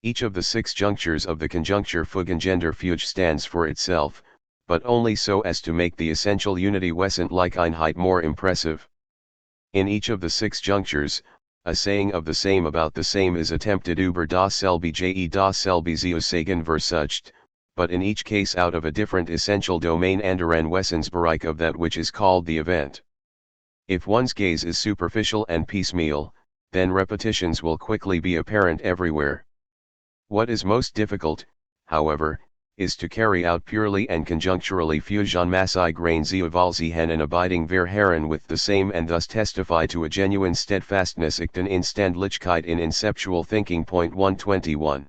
Each of the 6 junctures of the conjuncture Fugengender Fuge stands for itself, but only so as to make the essential unity Wesentlichkeit more impressive. In each of the 6 junctures, a saying of the same about the same is attempted über dasselbe dasselbe Sagen versucht, but in each case out of a different essential domain anderen Wesensbereich of that which is called the event. If one's gaze is superficial and piecemeal, then repetitions will quickly be apparent everywhere. What is most difficult, however, is to carry out purely and conjuncturally Fusionmassig grain Ziehen and abiding Verharren with the same and thus testify to a genuine steadfastness ichten Instandlichkeit in inceptual thinking. 121.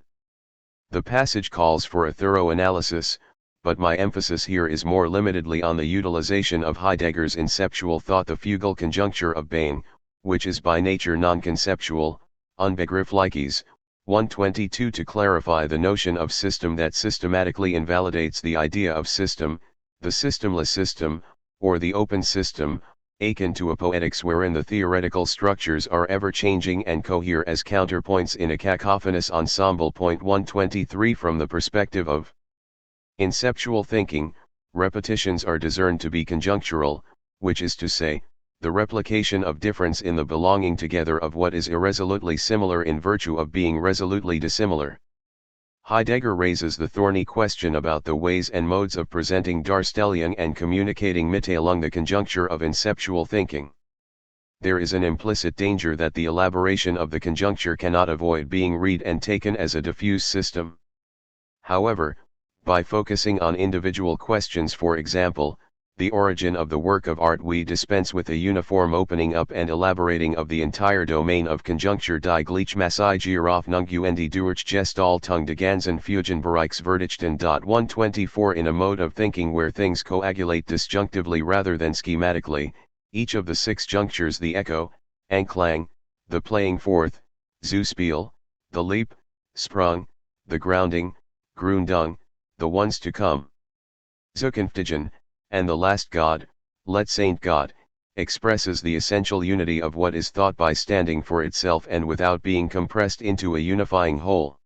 The passage calls for a thorough analysis, but my emphasis here is more limitedly on the utilization of Heidegger's inceptual thought, the fugal conjuncture of Being, which is by nature non-conceptual, unbegriffliches. 122. To clarify the notion of system that systematically invalidates the idea of system, the systemless system, or the open system, akin to a poetics wherein the theoretical structures are ever-changing and cohere as counterpoints in a cacophonous ensemble. 123. From the perspective of inceptual thinking, repetitions are discerned to be conjunctural, which is to say, the replication of difference in the belonging together of what is irresolutely similar in virtue of being resolutely dissimilar. Heidegger raises the thorny question about the ways and modes of presenting Darstellung and communicating Mitteilung, the conjuncture of inceptual thinking. There is an implicit danger that the elaboration of the conjuncture cannot avoid being read and taken as a diffuse system. However, by focusing on individual questions, for example, the origin of the work of art, we dispense with a uniform opening up and elaborating of the entire domain of conjuncture, die Gleichmaßige Hoffnung die Durchgestaltung der ganzen Fugenbereichsverdichten. 124 In a mode of thinking where things coagulate disjunctively rather than schematically, each of the six junctures, the echo, Anklang, the playing forth, Zuspiel, the leap, Sprung, the grounding, Grundung, the ones to come, Zukunftigen, and the last God, Letztendlich God, expresses the essential unity of what is thought by standing for itself and without being compressed into a unifying whole.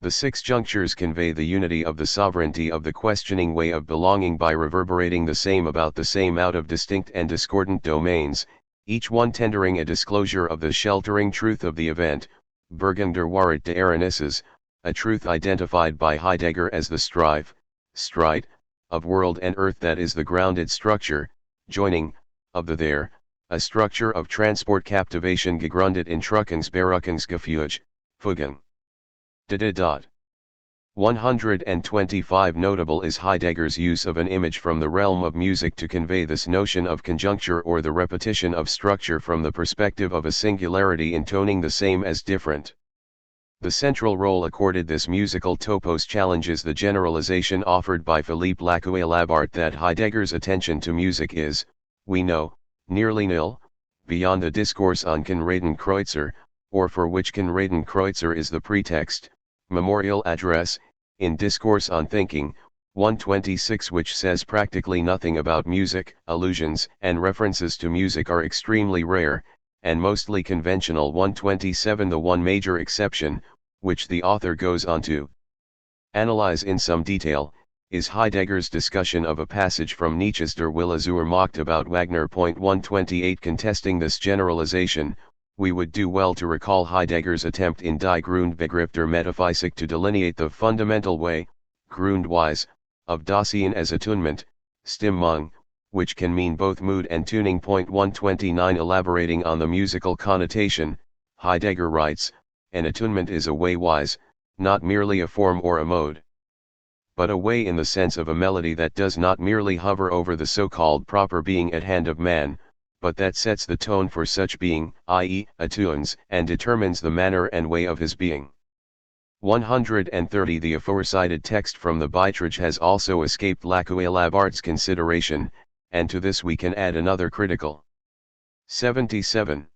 The six junctures convey the unity of the sovereignty of the questioning way of belonging by reverberating the same about the same out of distinct and discordant domains, each one tendering a disclosure of the sheltering truth of the event, Bergung der Wahrheit des Ereignisses, a truth identified by Heidegger as the stride, of world and earth, that is the grounded structure, joining, of the there, a structure of transport captivation gegründet in Truckungsberuckungsgefüge, Fugung. 125 Notable is Heidegger's use of an image from the realm of music to convey this notion of conjuncture or the repetition of structure from the perspective of a singularity intoning the same as different. The central role accorded this musical topos challenges the generalization offered by Philippe Lacaille-Labart that Heidegger's attention to music is, we know, nearly nil, beyond the discourse on Konradenkreutzer, or for which Konradenkreutzer is the pretext, memorial address, in Discourse on Thinking, 126, which says practically nothing about music. Allusions and references to music are extremely rare, and mostly conventional. 127 The one major exception, which the author goes on to analyze in some detail, is Heidegger's discussion of a passage from Nietzsche's Der Wille zur Macht about Wagner. 128 Contesting this generalization, we would do well to recall Heidegger's attempt in Die Grundbegriff der Metaphysik to delineate the fundamental way, Grundweise, of Dasein as attunement, Stimmung, which can mean both mood and tuning. 129 Elaborating on the musical connotation, Heidegger writes, an attunement is a way-wise, not merely a form or a mode, but a way in the sense of a melody that does not merely hover over the so-called proper being at hand of man, but that sets the tone for such being, i.e., attunes, and determines the manner and way of his being. 130 The aforecited text from the Beiträge has also escaped Lacaille-Labart's consideration, and to this we can add another critical 77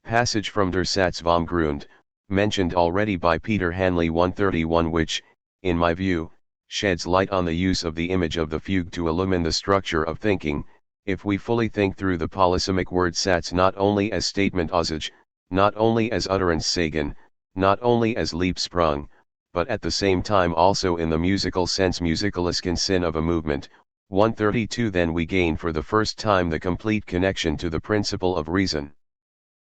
passage from Der Satz vom Grund, mentioned already by Peter Hanley. 131 which, in my view, sheds light on the use of the image of the fugue to illumine the structure of thinking. If we fully think through the polysemic word Satz not only as statement Aussage, not only as utterance Sagen, not only as leap sprung, but at the same time also in the musical sense musicalisken Sinn of a movement, 132 then we gain for the first time the complete connection to the principle of reason.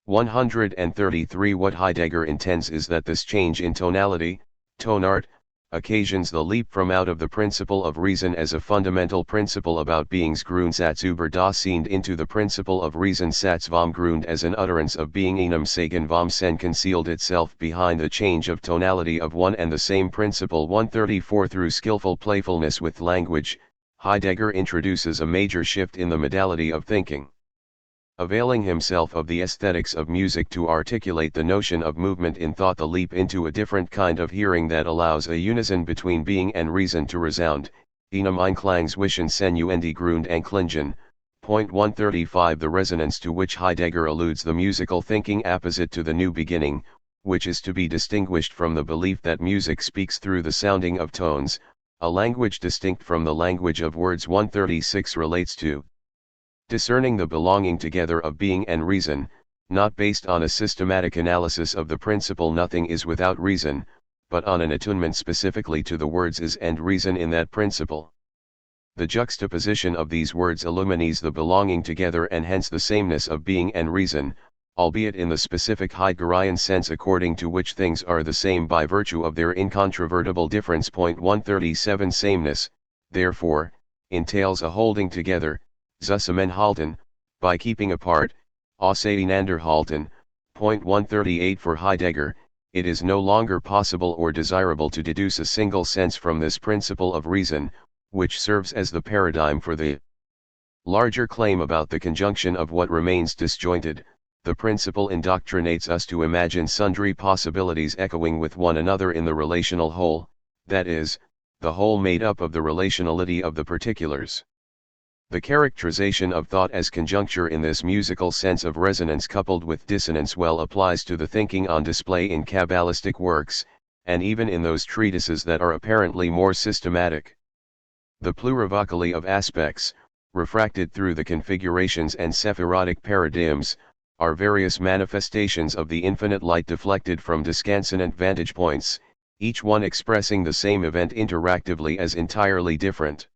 133 What Heidegger intends is that this change in tonality, Tonart, occasions the leap from out of the principle of reason as a fundamental principle about being's Grundsatz über das Sein into the principle of reason Satz vom Grund as an utterance of being einem Sagen vom Sen concealed itself behind the change of tonality of one and the same principle. 134 Through skillful playfulness with language, Heidegger introduces a major shift in the modality of thinking. Availing himself of the aesthetics of music to articulate the notion of movement in thought, the leap into a different kind of hearing that allows a unison between being and reason to resound, einem Einklang zwischen Sen und Grund anklingen. 135 The resonance to which Heidegger alludes the musical thinking apposite to the new beginning, which is to be distinguished from the belief that music speaks through the sounding of tones, a language distinct from the language of words. 136 relates to discerning the belonging together of being and reason, not based on a systematic analysis of the principle nothing is without reason, but on an attunement specifically to the words is and reason in that principle. The juxtaposition of these words illumines the belonging together and hence the sameness of being and reason, albeit in the specific Heideggerian sense according to which things are the same by virtue of their incontrovertible difference. 137 Sameness, therefore, entails a holding together, zusammenhalten, by keeping apart, auseinanderhalten. 138 For Heidegger, it is no longer possible or desirable to deduce a single sense from this principle of reason, which serves as the paradigm for the larger claim about the conjunction of what remains disjointed. The principle indoctrinates us to imagine sundry possibilities echoing with one another in the relational whole, that is, the whole made up of the relationality of the particulars. The characterization of thought as conjuncture in this musical sense of resonance coupled with dissonance well applies to the thinking on display in Kabbalistic works, and even in those treatises that are apparently more systematic. The plurivocally of aspects, refracted through the configurations and sephirotic paradigms, are various manifestations of the infinite light deflected from disconsonant vantage points, each one expressing the same event interactively as entirely different.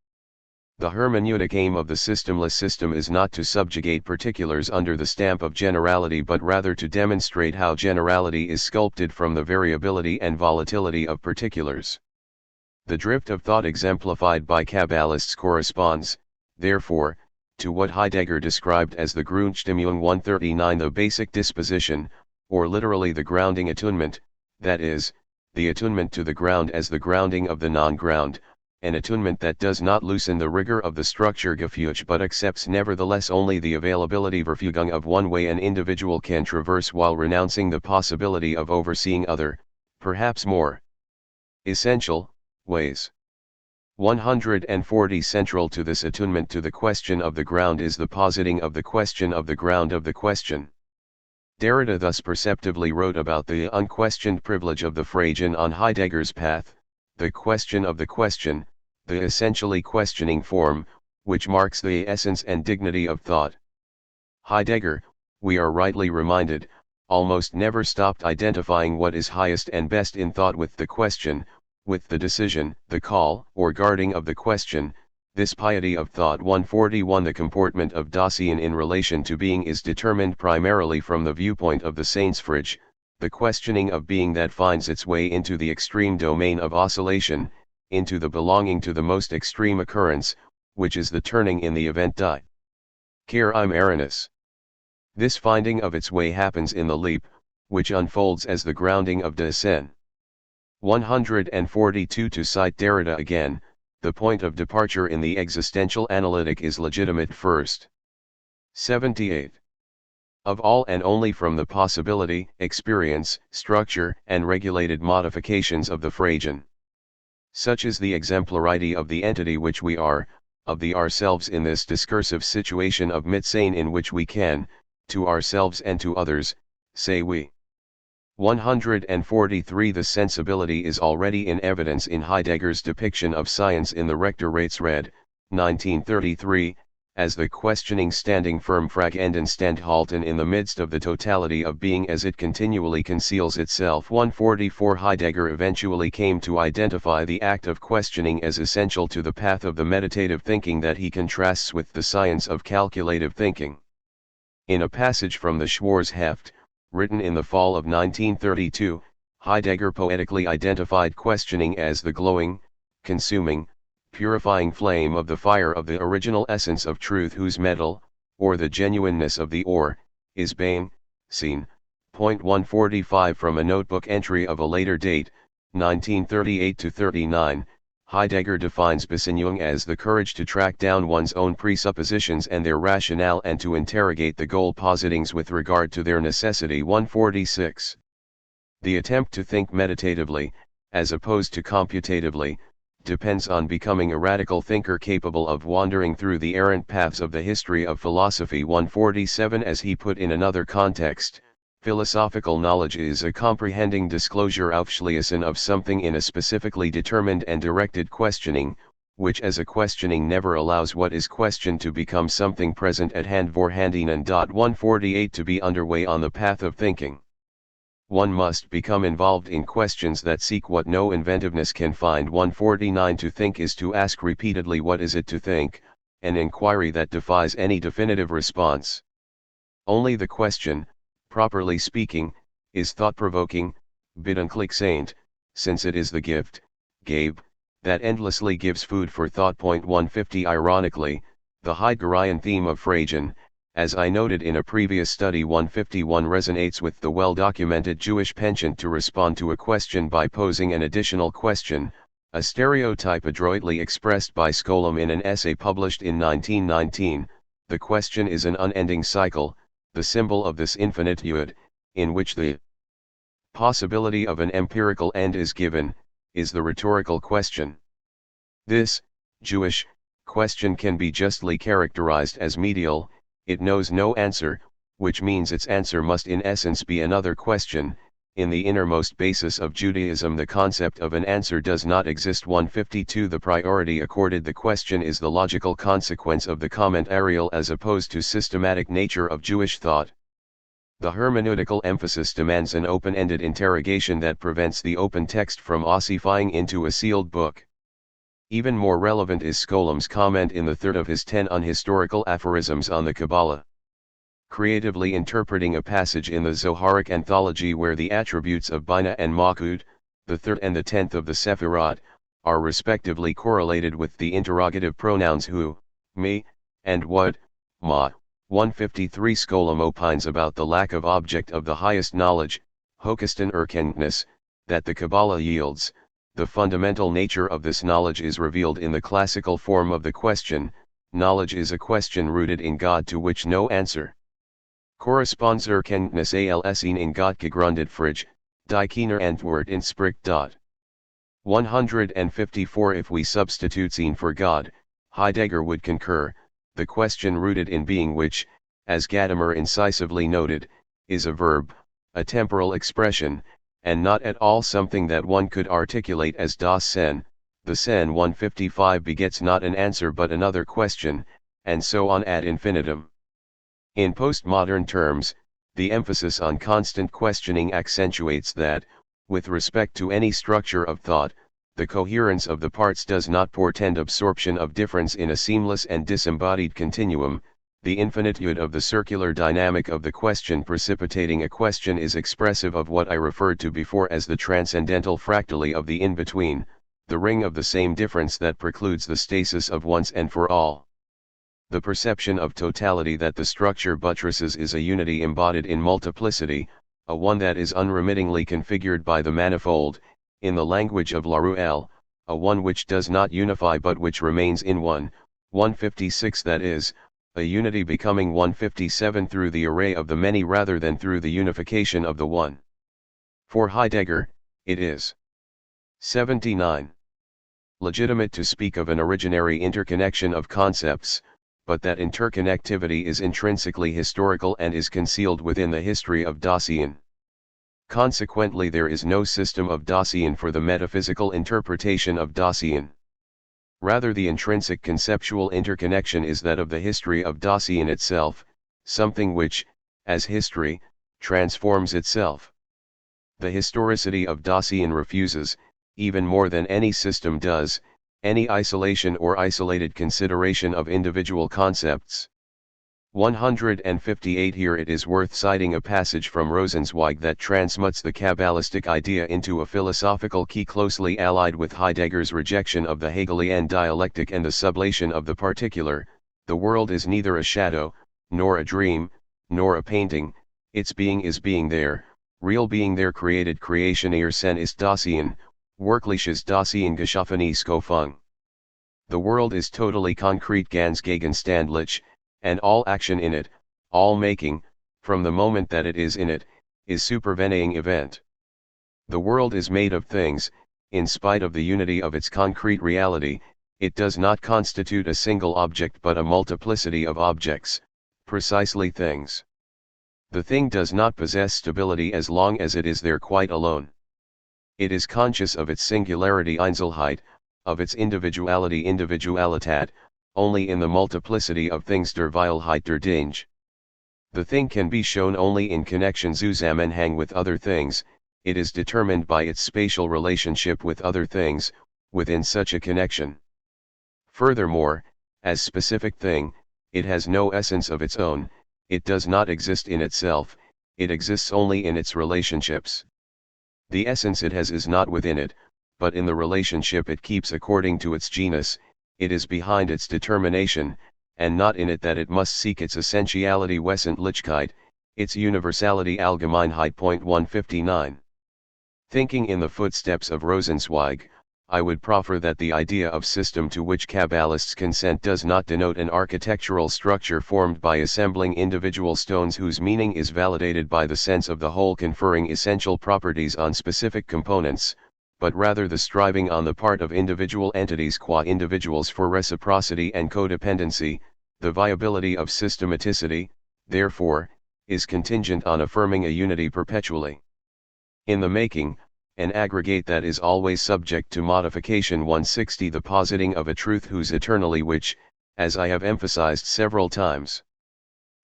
The hermeneutic aim of the systemless system is not to subjugate particulars under the stamp of generality but rather to demonstrate how generality is sculpted from the variability and volatility of particulars. The drift of thought exemplified by Kabbalists corresponds, therefore, to what Heidegger described as the Grundstimmung 139, the basic disposition, or literally the grounding attunement, that is, the attunement to the ground as the grounding of the non-ground, an attunement that does not loosen the rigor of the Strukturgefüge but accepts nevertheless only the availability Verfügung of one way an individual can traverse while renouncing the possibility of overseeing other, perhaps more essential, ways. 140 Central to this attunement to the question of the ground is the positing of the question of the ground of the question. Derrida thus perceptively wrote about the unquestioned privilege of the Phrasen on Heidegger's path, the question of the question, the essentially questioning form, which marks the essence and dignity of thought. Heidegger, we are rightly reminded, almost never stopped identifying what is highest and best in thought with the question, with the decision, the call, or guarding of the question. This piety of thought. 141 The comportment of Dasein in relation to being is determined primarily from the viewpoint of the Seinsfrage, the questioning of being that finds its way into the extreme domain of oscillation, into the belonging to the most extreme occurrence, which is the turning in the event die. Care im Aranus. This finding of its way happens in the leap, which unfolds as the grounding of Dasein. 142 To cite Derrida again, the point of departure in the existential analytic is legitimate first. 78. Of all and only from the possibility, experience, structure, and regulated modifications of the Phrasen. Such is the exemplarity of the entity which we are, of the ourselves in this discursive situation of Mitsein in which we can, to ourselves and to others, say we. 143 The sensibility is already in evidence in Heidegger's depiction of science in the Rechtsratsrede, 1933, as the questioning standing firm fragenden standhalten in the midst of the totality of being as it continually conceals itself. 144 Heidegger eventually came to identify the act of questioning as essential to the path of the meditative thinking that he contrasts with the science of calculative thinking. In a passage from the Schwarzheft, written in the fall of 1932, Heidegger poetically identified questioning as the glowing, consuming, purifying flame of the fire of the original essence of truth whose metal, or the genuineness of the ore, is being seen. 145 From a notebook entry of a later date, 1938-39, Heidegger defines Besinnung as the courage to track down one's own presuppositions and their rationale and to interrogate the goal positings with regard to their necessity. 146. The attempt to think meditatively, as opposed to computatively, depends on becoming a radical thinker capable of wandering through the errant paths of the history of philosophy. 147 As he put in another context, philosophical knowledge is a comprehending disclosure Aufschließen of something in a specifically determined and directed questioning, which as a questioning never allows what is questioned to become something present at hand vorhanden. 148 To be underway on the path of thinking, one must become involved in questions that seek what no inventiveness can find. 149 To think is to ask repeatedly what is it to think, an inquiry that defies any definitive response. Only the question, properly speaking, is thought-provoking, bedenklickend, since it is the gift, Gabe, that endlessly gives food for thought. 150 Ironically, the Heideggerian theme of Fragen, as I noted in a previous study 151, resonates with the well-documented Jewish penchant to respond to a question by posing an additional question, a stereotype adroitly expressed by Skolem in an essay published in 1919. The question is an unending cycle, the symbol of this infinite yud, in which the possibility of an empirical end is given, is the rhetorical question. This, Jewish, question can be justly characterized as medial. It knows no answer, which means its answer must in essence be another question. In the innermost basis of Judaism, the concept of an answer does not exist. 152 The priority accorded the question is the logical consequence of the commentarial as opposed to systematic nature of Jewish thought. The hermeneutical emphasis demands an open-ended interrogation that prevents the open text from ossifying into a sealed book. Even more relevant is Skolem's comment in the third of his 10 unhistorical aphorisms on the Kabbalah. Creatively interpreting a passage in the Zoharic anthology where the attributes of Bina and Malkut, the third and the 10th of the Sephirot, are respectively correlated with the interrogative pronouns who, me, and what, ma. 153 Skolem opines about the lack of object of the highest knowledge, höchsten Erkenntnis, that the Kabbalah yields. The fundamental nature of this knowledge is revealed in the classical form of the question. Knowledge is a question rooted in God to which no answer corresponds. Erkenntnis als in Gott gegründet Frage, die keine Antwort entspricht. 154 If we substitute seen for God, Heidegger would concur, the question rooted in being which, as Gadamer incisively noted, is a verb, a temporal expression, and not at all something that one could articulate as das Sein. The Sein 155 begets not an answer but another question, and so on ad infinitum. In postmodern terms, the emphasis on constant questioning accentuates that, with respect to any structure of thought, the coherence of the parts does not portend absorption of difference in a seamless and disembodied continuum. The infinitude of the circular dynamic of the question precipitating a question is expressive of what I referred to before as the transcendental fractally of the in-between, the ring of the same difference that precludes the stasis of once and for all. The perception of totality that the structure buttresses is a unity embodied in multiplicity, a one that is unremittingly configured by the manifold, in the language of Laruelle, a one which does not unify but which remains in one. 156 That is, a unity becoming 157 through the array of the many rather than through the unification of the one. For Heidegger, it is 79. Legitimate to speak of an originary interconnection of concepts, but that interconnectivity is intrinsically historical and is concealed within the history of Dasein. Consequently, there is no system of Dasein for the metaphysical interpretation of Dasein. Rather, the intrinsic conceptual interconnection is that of the history of Dasein itself, something which, as history, transforms itself. The historicity of Dasein refuses, even more than any system does, any isolation or isolated consideration of individual concepts. 158 Here it is worth citing a passage from Rosenzweig that transmutes the Kabbalistic idea into a philosophical key closely allied with Heidegger's rejection of the Hegelian dialectic and the sublation of the particular. The world is neither a shadow, nor a dream, nor a painting, its being is being there, real being there created Creation ihr Sein ist Dasein, wirkliches Dasein geschaffene Schöpfung. The world is totally concrete ganz gegenständlich, and all action in it, all making, from the moment that it is in it, is supervening event. The world is made of things. In spite of the unity of its concrete reality, it does not constitute a single object but a multiplicity of objects, precisely things. The thing does not possess stability as long as it is there quite alone. It is conscious of its singularity Einzelheit, of its individuality Individualität, only in the multiplicity of things der Vielheit der Dinge. The thing can be shown only in connection Zusammenhang with other things. It is determined by its spatial relationship with other things, within such a connection. Furthermore, as specific thing, it has no essence of its own, it does not exist in itself, it exists only in its relationships. The essence it has is not within it, but in the relationship it keeps according to its genus, it is behind its determination, and not in it that it must seek its essentiality Wesentlichkeit, its universality Allgemeinheit. 159. Thinking in the footsteps of Rosenzweig, I would proffer that the idea of system to which Kabbalists consent does not denote an architectural structure formed by assembling individual stones whose meaning is validated by the sense of the whole conferring essential properties on specific components, but rather the striving on the part of individual entities qua individuals for reciprocity and codependency. The viability of systematicity, therefore, is contingent on affirming a unity perpetually. In the making, an aggregate that is always subject to modification. 160. The positing of a truth whose eternally which, as I have emphasized several times,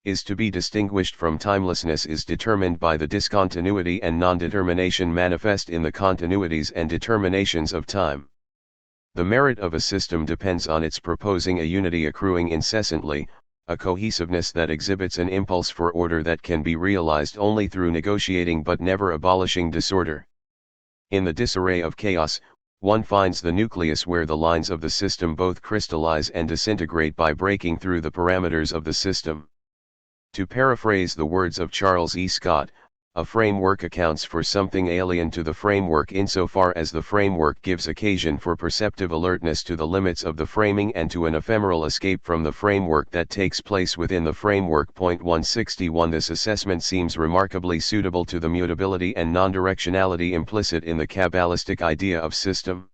is to be distinguished from timelessness is determined by the discontinuity and non-determination manifest in the continuities and determinations of time. The merit of a system depends on its proposing a unity accruing incessantly, a cohesiveness that exhibits an impulse for order that can be realized only through negotiating but never abolishing disorder. In the disarray of chaos, one finds the nucleus where the lines of the system both crystallize and disintegrate by breaking through the parameters of the system. To paraphrase the words of Charles E. Scott, a framework accounts for something alien to the framework insofar as the framework gives occasion for perceptive alertness to the limits of the framing and to an ephemeral escape from the framework that takes place within the framework. 161. This assessment seems remarkably suitable to the mutability and non-directionality implicit in the Kabbalistic idea of system.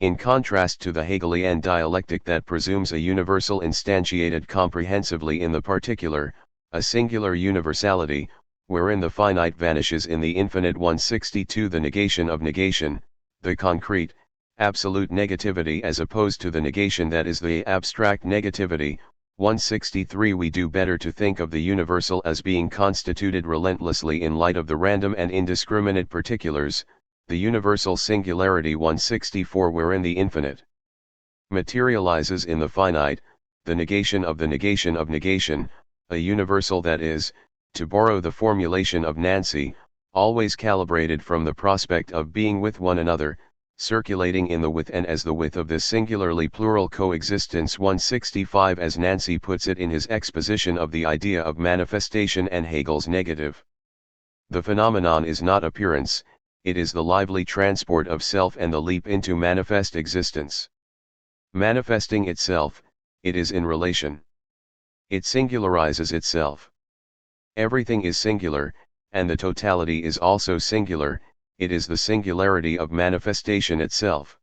In contrast to the Hegelian dialectic that presumes a universal instantiated comprehensively in the particular, a singular universality, wherein the finite vanishes in the infinite. 162. The negation of negation, the concrete, absolute negativity as opposed to the negation that is the abstract negativity. 163. We do better to think of the universal as being constituted relentlessly in light of the random and indiscriminate particulars, the universal singularity. 164. Wherein the infinite materializes in the finite, the negation of the negation of negation, a universal that is, to borrow the formulation of Nancy, always calibrated from the prospect of being with one another, circulating in the with and as the with of this singularly plural coexistence. 165. As Nancy puts it in his exposition of the idea of manifestation and Hegel's negative, the phenomenon is not appearance, it is the lively transport of self and the leap into manifest existence. Manifesting itself, it is in relation. It singularizes itself. Everything is singular, and the totality is also singular, it is the singularity of manifestation itself.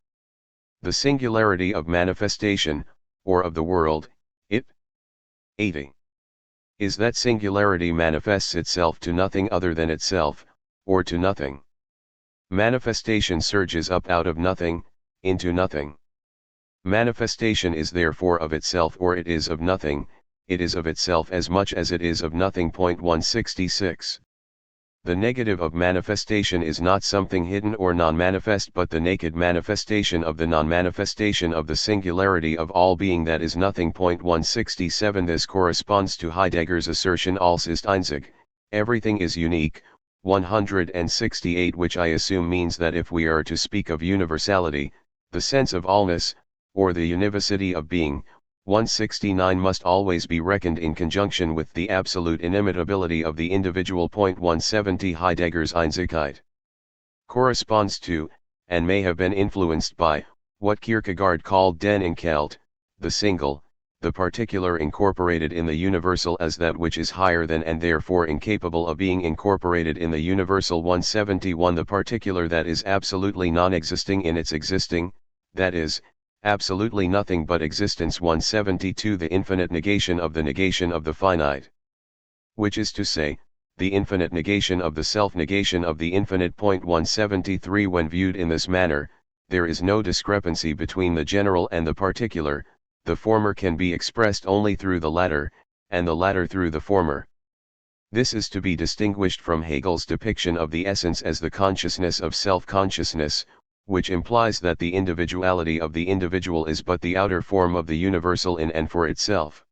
The singularity of manifestation, or of the world, it 80. Is that singularity manifests itself to nothing other than itself, or to nothing. Manifestation surges up out of nothing, into nothing. Manifestation is therefore of itself or it is of nothing, it is of itself as much as it is of nothing. 166. The negative of manifestation is not something hidden or non-manifest but the naked manifestation of the non-manifestation of the singularity of all being that is nothing. 167. This corresponds to Heidegger's assertion alles ist einzig, everything is unique. 168. Which I assume means that if we are to speak of universality, the sense of allness, or the univocity of being, 169 must always be reckoned in conjunction with the absolute inimitability of the individual. 170. Heidegger's Einzigkeit corresponds to, and may have been influenced by, what Kierkegaard called den Enkelt, the single, the particular incorporated in the universal as that which is higher than and therefore incapable of being incorporated in the universal. 171. The particular that is absolutely non-existing in its existing, that is, absolutely nothing but existence. 172. The infinite negation of the finite, which is to say, the infinite negation of the self-negation of the infinite. 173. When viewed in this manner, there is no discrepancy between the general and the particular, the former can be expressed only through the latter, and the latter through the former. This is to be distinguished from Hegel's depiction of the essence as the consciousness of self-consciousness, which implies that the individuality of the individual is but the outer form of the universal in and for itself.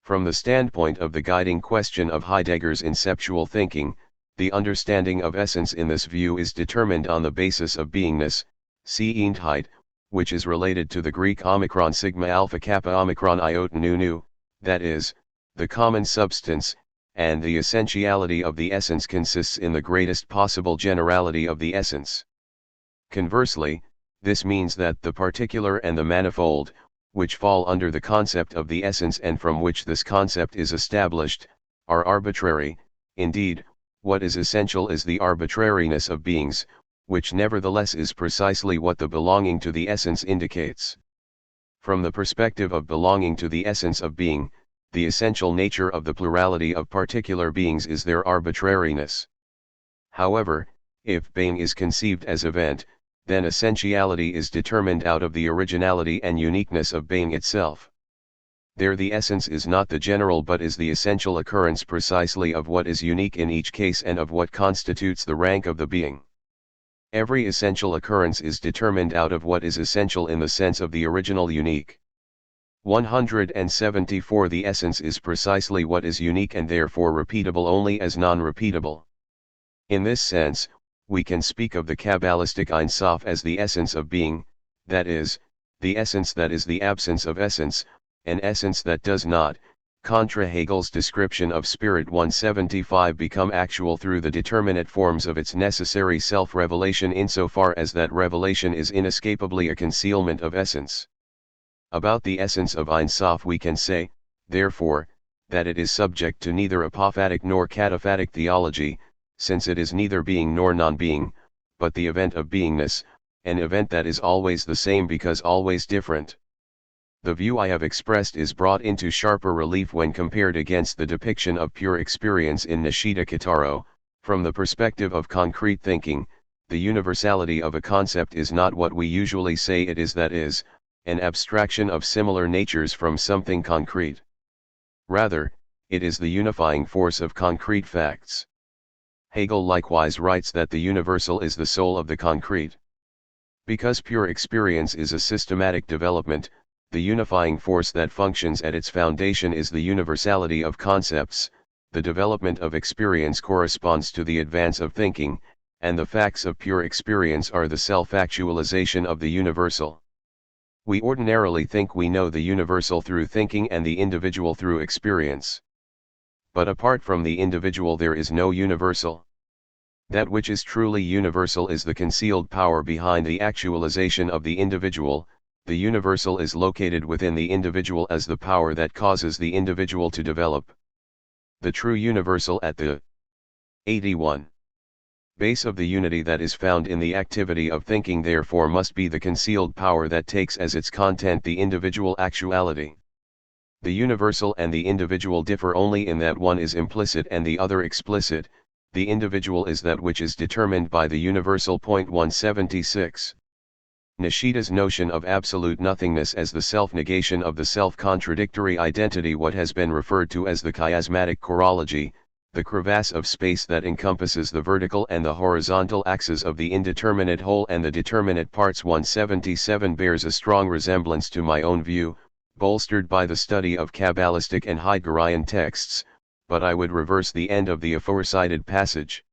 From the standpoint of the guiding question of Heidegger's inceptual thinking, the understanding of essence in this view is determined on the basis of beingness, see Eindheit, which is related to the Greek omicron sigma alpha kappa omicron iota nu, that is, the common substance, and the essentiality of the essence consists in the greatest possible generality of the essence. Conversely, this means that the particular and the manifold, which fall under the concept of the essence and from which this concept is established, are arbitrary. Indeed, what is essential is the arbitrariness of beings, which nevertheless is precisely what the belonging to the essence indicates. From the perspective of belonging to the essence of being, the essential nature of the plurality of particular beings is their arbitrariness. However, if being is conceived as event, then essentiality is determined out of the originality and uniqueness of being itself. There the essence is not the general but is the essential occurrence precisely of what is unique in each case and of what constitutes the rank of the being. Every essential occurrence is determined out of what is essential in the sense of the original unique. 174 The essence is precisely what is unique and therefore repeatable only as non-repeatable. In this sense, we can speak of the Kabbalistic Ein Sof as the essence of being, that is, the essence that is the absence of essence, an essence that does not, contra Hegel's description of spirit 175 become actual through the determinate forms of its necessary self-revelation insofar as that revelation is inescapably a concealment of essence. About the essence of Ein Sof we can say, therefore, that it is subject to neither apophatic nor cataphatic theology, since it is neither being nor non-being, but the event of beingness, an event that is always the same because always different. The view I have expressed is brought into sharper relief when compared against the depiction of pure experience in Nishida Kitaro. From the perspective of concrete thinking, the universality of a concept is not what we usually say it is, that is, an abstraction of similar natures from something concrete. Rather, it is the unifying force of concrete facts. Hegel likewise writes that the universal is the soul of the concrete. Because pure experience is a systematic development, the unifying force that functions at its foundation is the universality of concepts. The development of experience corresponds to the advance of thinking, and the facts of pure experience are the self-actualization of the universal. We ordinarily think we know the universal through thinking and the individual through experience. But apart from the individual there is no universal. That which is truly universal is the concealed power behind the actualization of the individual. The universal is located within the individual as the power that causes the individual to develop. The true universal at the 81 base of the unity that is found in the activity of thinking therefore must be the concealed power that takes as its content the individual actuality. The universal and the individual differ only in that one is implicit and the other explicit. The individual is that which is determined by the universal. 176. Nishida's notion of absolute nothingness as the self-negation of the self-contradictory identity, what has been referred to as the chiasmatic chorology, the crevasse of space that encompasses the vertical and the horizontal axes of the indeterminate whole and the determinate parts. 177 bears a strong resemblance to my own view, bolstered by the study of Kabbalistic and Heideggerian texts, but I would reverse the end of the aforecited passage.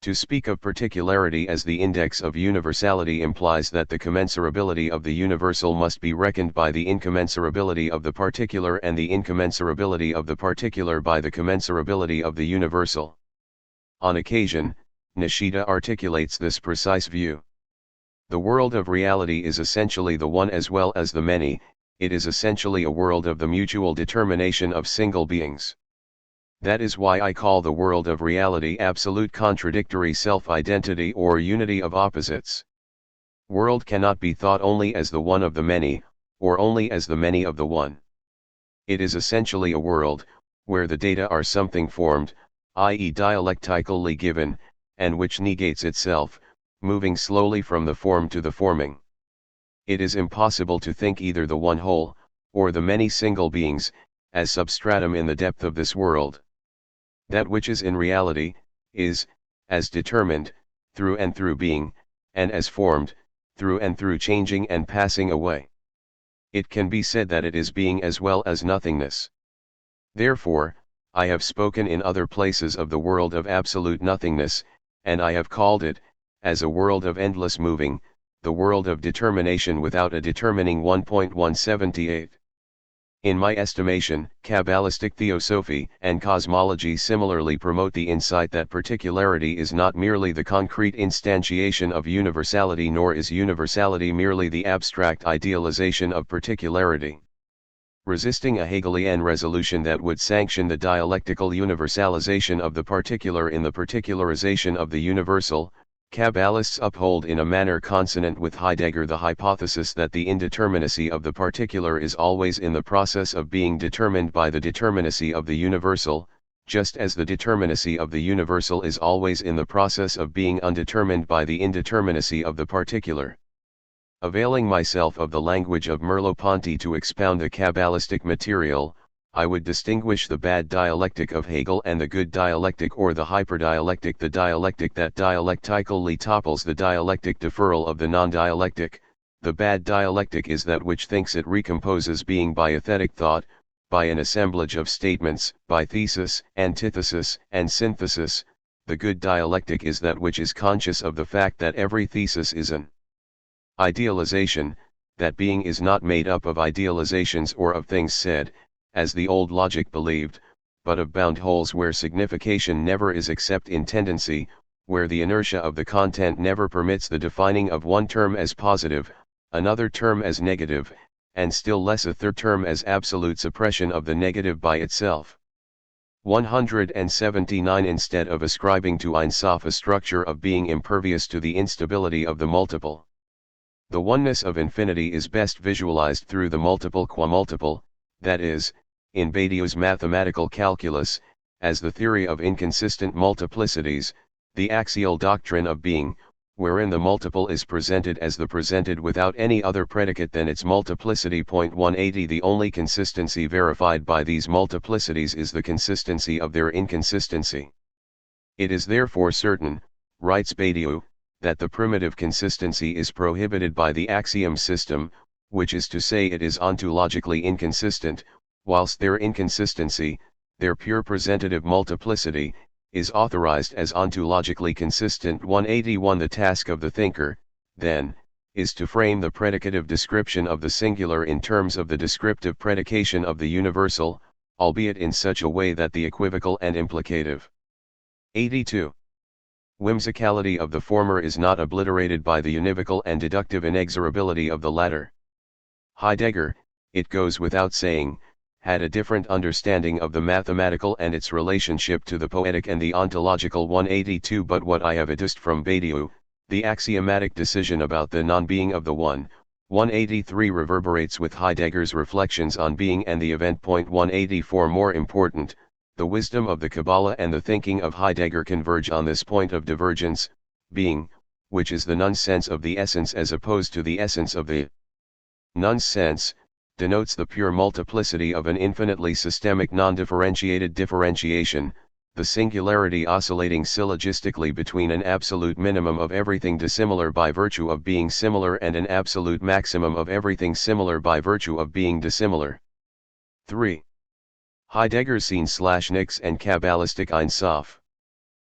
To speak of particularity as the index of universality implies that the commensurability of the universal must be reckoned by the incommensurability of the particular and the incommensurability of the particular by the commensurability of the universal. On occasion, Nishida articulates this precise view. The world of reality is essentially the one as well as the many, it is essentially a world of the mutual determination of single beings. That is why I call the world of reality absolute contradictory self-identity or unity of opposites. World cannot be thought only as the one of the many, or only as the many of the one. It is essentially a world, where the data are something formed, i.e. dialectically given, and which negates itself, moving slowly from the form to the forming. It is impossible to think either the one whole, or the many single beings, as substratum in the depth of this world. That which is in reality, is, as determined, through and through being, and as formed, through and through changing and passing away. It can be said that it is being as well as nothingness. Therefore, I have spoken in other places of the world of absolute nothingness, and I have called it, as a world of endless moving, the world of determination without a determining 1.178. In my estimation, Kabbalistic theosophy and cosmology similarly promote the insight that particularity is not merely the concrete instantiation of universality, nor is universality merely the abstract idealization of particularity. Resisting a Hegelian resolution that would sanction the dialectical universalization of the particular in the particularization of the universal, Kabbalists uphold in a manner consonant with Heidegger the hypothesis that the indeterminacy of the particular is always in the process of being determined by the determinacy of the universal, just as the determinacy of the universal is always in the process of being undetermined by the indeterminacy of the particular. Availing myself of the language of Merleau-Ponty to expound the Kabbalistic material, I would distinguish the bad dialectic of Hegel and the good dialectic or the hyperdialectic, the dialectic that dialectically topples the dialectic deferral of the non-dialectic. The bad dialectic is that which thinks it recomposes being by aesthetic thought, by an assemblage of statements, by thesis, antithesis, and synthesis. The good dialectic is that which is conscious of the fact that every thesis is an idealization, that being is not made up of idealizations or of things said, as the old logic believed, but of bound wholes where signification never is except in tendency, where the inertia of the content never permits the defining of one term as positive, another term as negative, and still less a third term as absolute suppression of the negative by itself. 179. Instead of ascribing to Ein Sof a structure of being impervious to the instability of the multiple. The oneness of infinity is best visualized through the multiple qua multiple, that is, in Badiou's mathematical calculus, as the theory of inconsistent multiplicities, the axial doctrine of being, wherein the multiple is presented as the presented without any other predicate than its multiplicity. 180. The only consistency verified by these multiplicities is the consistency of their inconsistency. It is therefore certain, writes Badiou, that the primitive consistency is prohibited by the axiom system, which is to say it is ontologically inconsistent, whilst their inconsistency, their pure presentative multiplicity, is authorized as ontologically consistent. 181. The task of the thinker, then, is to frame the predicative description of the singular in terms of the descriptive predication of the universal, albeit in such a way that the equivocal and implicative 82. Whimsicality of the former is not obliterated by the univocal and deductive inexorability of the latter. Heidegger, it goes without saying, had a different understanding of the mathematical and its relationship to the poetic and the ontological. 182. But what I have adduced from Badiou, the axiomatic decision about the non-being of the one, 183 reverberates with Heidegger's reflections on being and the event. 184. More important, the wisdom of the Kabbalah and the thinking of Heidegger converge on this point of divergence, being, which is the nonsense of the essence as opposed to the essence of the nonsense, denotes the pure multiplicity of an infinitely systemic non-differentiated differentiation, the singularity oscillating syllogistically between an absolute minimum of everything dissimilar by virtue of being similar and an absolute maximum of everything similar by virtue of being dissimilar. 3. Heidegger's Sinn/Nix and Kabbalistic Ein Sof.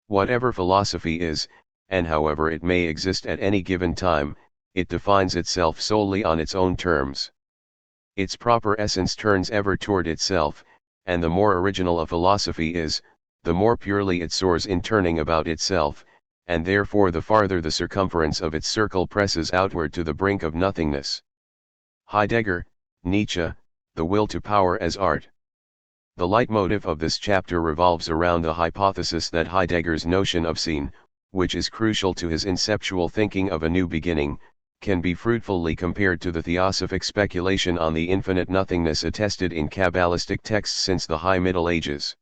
Whatever philosophy is, and however it may exist at any given time, it defines itself solely on its own terms. Its proper essence turns ever toward itself, and the more original a philosophy is, the more purely it soars in turning about itself, and therefore the farther the circumference of its circle presses outward to the brink of nothingness. Heidegger, Nietzsche, the will to power as art. The leitmotif of this chapter revolves around the hypothesis that Heidegger's notion of Sinn, which is crucial to his inceptual thinking of a new beginning, can be fruitfully compared to the theosophic speculation on the infinite nothingness attested in Kabbalistic texts since the High Middle Ages.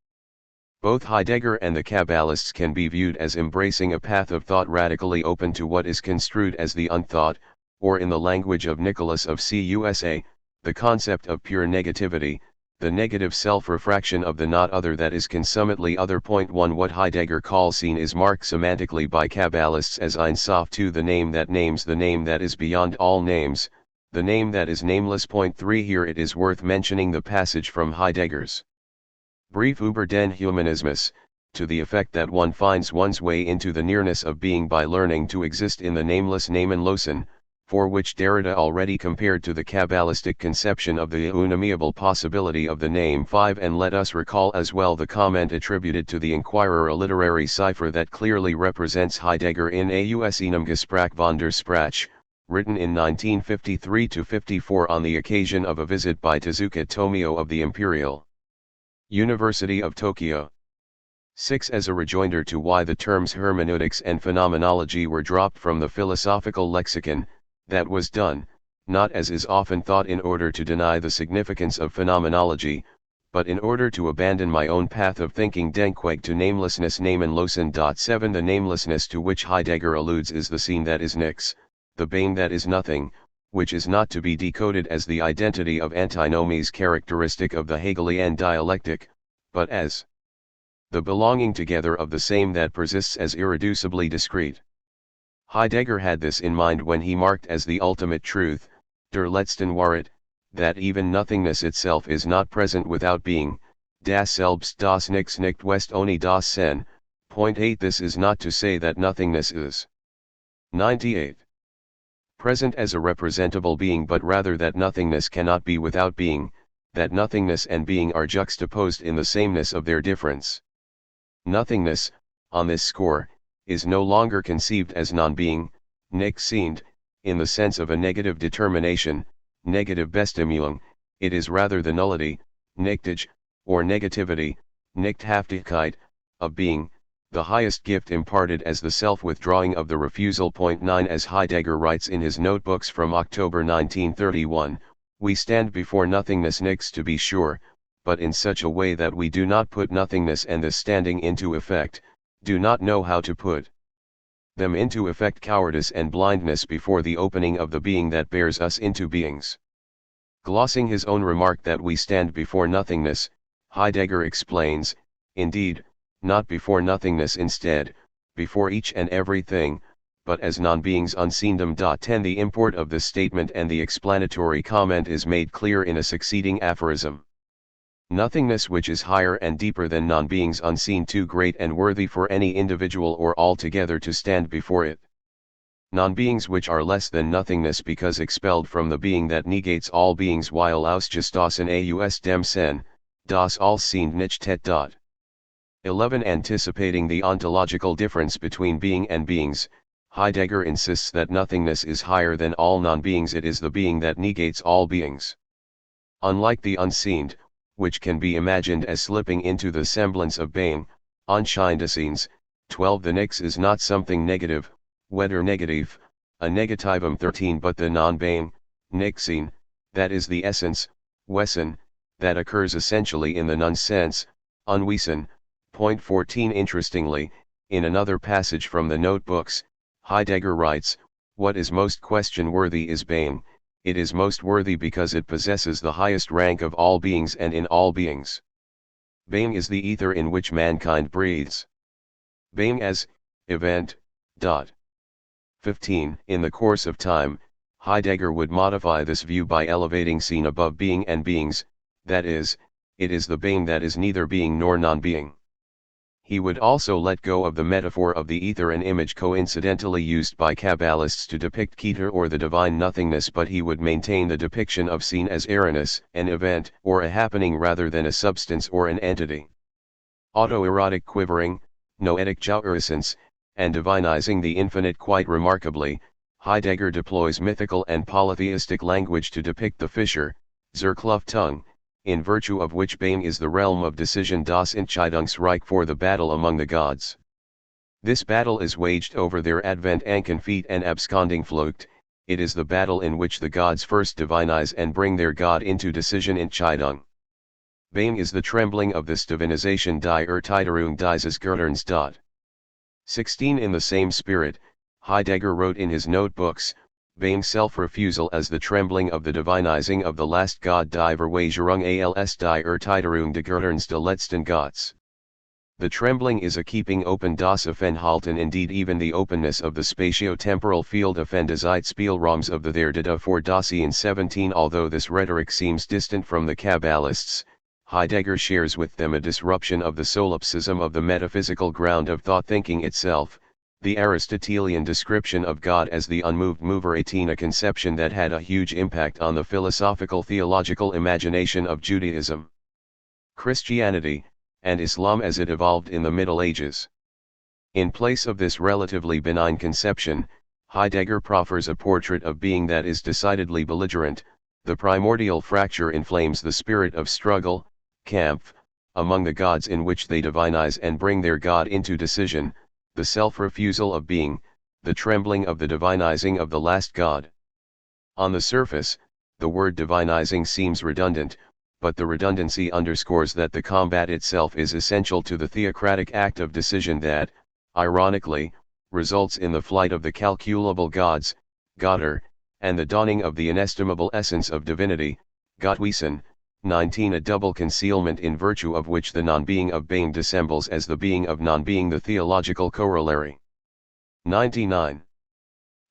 Both Heidegger and the Kabbalists can be viewed as embracing a path of thought radically open to what is construed as the unthought, or in the language of Nicholas of CUSA, the concept of pure negativity, the negative self-refraction of the not-other that is consummately other. 1. What Heidegger calls Sinn is marked semantically by Kabbalists as Ein Sof. 2. The name that names the name that is beyond all names, the name that is nameless. 3. Here it is worth mentioning the passage from Heidegger's Brief über den Humanismus, to the effect that one finds one's way into the nearness of being by learning to exist in the nameless Namenlosen, for which Derrida already compared to the Kabbalistic conception of the unamiable possibility of the name 5. And let us recall as well the comment attributed to the Inquirer, a literary cipher that clearly represents Heidegger in Aus einem Gespräch von der Sprache, written in 1953-54 on the occasion of a visit by Tezuka Tomio of the Imperial University of Tokyo. 6. As a rejoinder to why the terms hermeneutics and phenomenology were dropped from the philosophical lexicon, that was done, not as is often thought in order to deny the significance of phenomenology, but in order to abandon my own path of thinking Denkweg to namelessness Namenlosen. 7. The namelessness to which Heidegger alludes is the scene that is nix, the bane that is nothing, which is not to be decoded as the identity of antinomies characteristic of the Hegelian dialectic, but as the belonging together of the same that persists as irreducibly discrete. Heidegger had this in mind when he marked as the ultimate truth, der letzten Wahrheit, that even nothingness itself is not present without being, das Selbst das Nichts nicht West ohne das Sein. 8. This is not to say that nothingness is 98. Present as a representable being, but rather that nothingness cannot be without being, that nothingness and being are juxtaposed in the sameness of their difference. Nothingness, on this score, is no longer conceived as non-being, nicht seiend, in the sense of a negative determination, negative Bestimmung. It is rather the nullity, Nichtige, or negativity, Nichthaftigkeit, of being, the highest gift imparted as the self-withdrawing of the refusal. 9. As Heidegger writes in his notebooks from October 1931, we stand before nothingness nichts to be sure, but in such a way that we do not put nothingness and this standing into effect, do not know how to put them into effect. Cowardice and blindness before the opening of the being that bears us into beings. Glossing his own remark that we stand before nothingness, Heidegger explains, indeed, not before nothingness, instead, before each and everything, but as non-beings unseendom. 10. The import of this statement and the explanatory comment is made clear in a succeeding aphorism. Nothingness which is higher and deeper than non-beings unseen, too great and worthy for any individual or altogether to stand before it. Non-beings which are less than nothingness because expelled from the being that negates all beings, while ausgestoßen aus dem Sein, das alles sind nicht. 11. Anticipating the ontological difference between being and beings, Heidegger insists that nothingness is higher than all non-beings. It is the being that negates all beings. Unlike the unseen, which can be imagined as slipping into the semblance of being, Anscheindeseins. 12. The nix is not something negative, weder negative, a negativum. 13. But the non-being, nixing, that is the essence, Wesen, that occurs essentially in the non-sense, Unwesen. 14. Interestingly, in another passage from the notebooks, Heidegger writes, what is most question-worthy is being. It is most worthy because it possesses the highest rank of all beings and in all beings. Being is the ether in which mankind breathes. Being as event. 15. In the course of time, Heidegger would modify this view by elevating seen above being and beings, that is, it is the being that is neither being nor non-being. He would also let go of the metaphor of the ether, an image coincidentally used by Kabbalists to depict Keter or the divine nothingness, but he would maintain the depiction of seen as Aranis, an event or a happening rather than a substance or an entity. Autoerotic quivering, noetic jouissance, and divinizing the infinite. Quite remarkably, Heidegger deploys mythical and polytheistic language to depict the Fischer, Zerkluftung, in virtue of which being is the realm of decision, das Entscheidungsreich, for the battle among the gods. This battle is waged over their Advent Ankenfeet and Absconding Flucht. It is the battle in which the gods first divinize and bring their god into decision, Entscheidung. Being is the trembling of this divinization, die Erteiterung dieses Götterns. 16. In the same spirit, Heidegger wrote in his notebooks, being self-refusal as the trembling of the divinizing of the last god, die Verweigerung als die Erteiterung des Götterns des letzten Gottes. The trembling is a keeping open, das Offenhalten, indeed even the openness of the spatio-temporal field of des Zeitspielraums of the Verdade for Dasein. 17. Although this rhetoric seems distant from the Kabbalists, Heidegger shares with them a disruption of the solipsism of the metaphysical ground of thought thinking itself, the Aristotelian description of God as the unmoved mover, a conception that had a huge impact on the philosophical theological imagination of Judaism, Christianity, and Islam as it evolved in the Middle Ages. In place of this relatively benign conception, Heidegger proffers a portrait of being that is decidedly belligerent. The primordial fracture inflames the spirit of struggle, Kampf, among the gods in which they divinize and bring their God into decision, the self-refusal of being, the trembling of the divinizing of the last God. On the surface, the word divinizing seems redundant, but the redundancy underscores that the combat itself is essential to the theocratic act of decision that, ironically, results in the flight of the calculable gods, Götter, and the dawning of the inestimable essence of divinity, Gottwesen. 19 A double concealment in virtue of which the non-being of being dissembles as the being of non-being, the theological corollary. 99.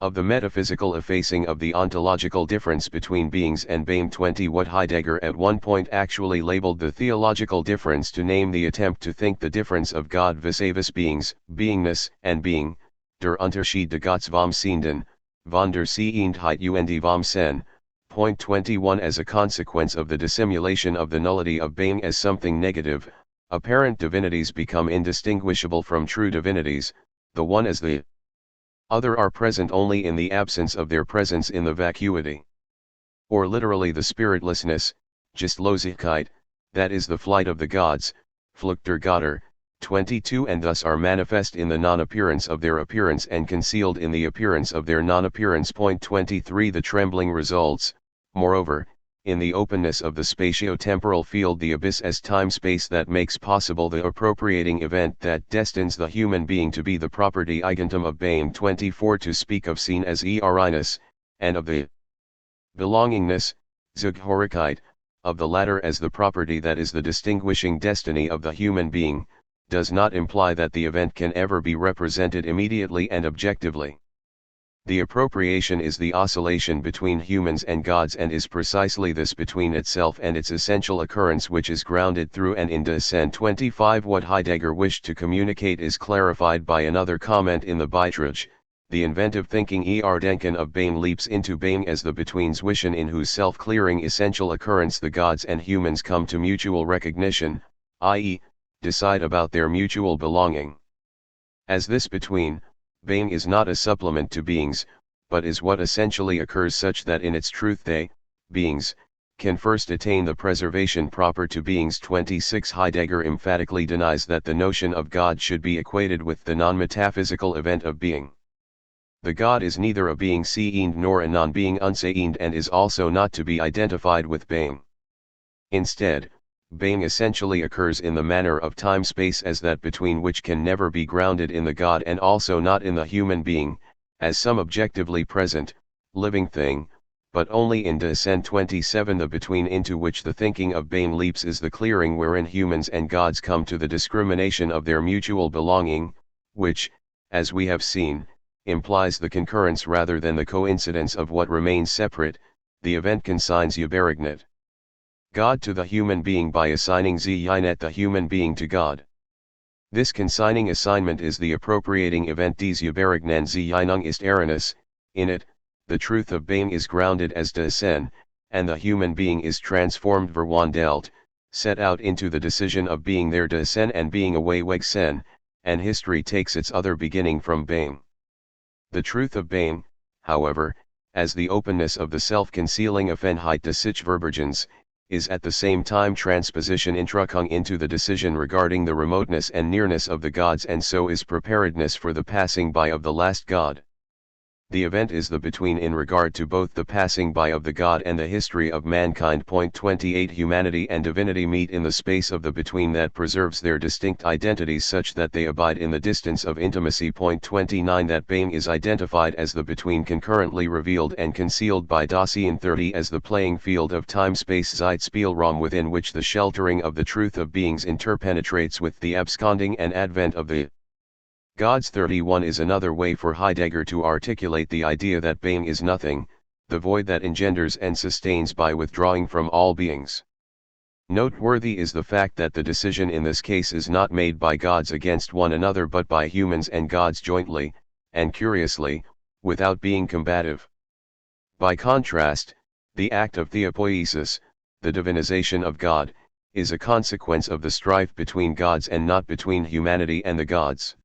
Of the metaphysical effacing of the ontological difference between beings and being. 20 What Heidegger at one point actually labeled the theological difference to name the attempt to think the difference of God vis-a-vis beings, beingness, and being, der Unterschied des Gottes vom Sehenden, von der Sehendheit und vom Sein. Point 21 As a consequence of the dissimulation of the nullity of being as something negative, apparent divinities become indistinguishable from true divinities, the one as the other are present only in the absence of their presence in the vacuity. Or literally the spiritlessness, Geistlosigkeit, that is the flight of the gods, Flucht der Götter. 22 And thus are manifest in the non-appearance of their appearance and concealed in the appearance of their non-appearance. Point 23 The trembling results, moreover, in the openness of the spatio-temporal field, the abyss as time-space that makes possible the appropriating event that destines the human being to be the property eigentum of being. 24 To speak of Sein as Eriness, and of the belongingness, Zugehörigkeit, of the latter as the property that is the distinguishing destiny of the human being, does not imply that the event can ever be represented immediately and objectively. The appropriation is the oscillation between humans and gods, and is precisely this between itself and its essential occurrence which is grounded through and in descent. 25 What Heidegger wished to communicate is clarified by another comment in the Beitrag. The inventive thinking Denken of being leaps into being as the betweenswischen in whose self-clearing essential occurrence the gods and humans come to mutual recognition, i.e., decide about their mutual belonging. As this between, being is not a supplement to beings, but is what essentially occurs such that in its truth they, beings, can first attain the preservation proper to beings. 26 Heidegger emphatically denies that the notion of God should be equated with the non-metaphysical event of being. The God is neither a being sehend nor a non-being unsehend, and is also not to be identified with being. Instead, being essentially occurs in the manner of time-space as that between which can never be grounded in the God and also not in the human being, as some objectively present, living thing, but only in descent. 27 The between into which the thinking of being leaps is the clearing wherein humans and gods come to the discrimination of their mutual belonging, which, as we have seen, implies the concurrence rather than the coincidence of what remains separate. The event consigns Überignet God to the human being by assigning Zyinet the human being to God. This consigning assignment is the appropriating event. Dies Überignen Zyinung ist Erinnernis. In it, the truth of being is grounded as Sein, and the human being is transformed verwandelt, set out into the decision of being there Sein and being away weg Sein, and history takes its other beginning from being. The truth of being, however, as the openness of the self-concealing Offenheit des sich Verbergens, is at the same time transposition intrukung into the decision regarding the remoteness and nearness of the gods, and so is preparedness for the passing by of the last God. The event is the between in regard to both the passing by of the God and the history of mankind. Point 28 Humanity and divinity meet in the space of the between that preserves their distinct identities such that they abide in the distance of intimacy. Point 29 That being is identified as the between concurrently revealed and concealed by Dasein 30 as the playing field of time-space Zeitspielraum within which the sheltering of the truth of beings interpenetrates with the absconding and advent of the gods. 31 is another way for Heidegger to articulate the idea that being is nothing, the void that engenders and sustains by withdrawing from all beings. Noteworthy is the fact that the decision in this case is not made by gods against one another but by humans and gods jointly, and curiously, without being combative. By contrast, the act of Poiēsis, the divinization of God, is a consequence of the strife between gods and not between humanity and the gods.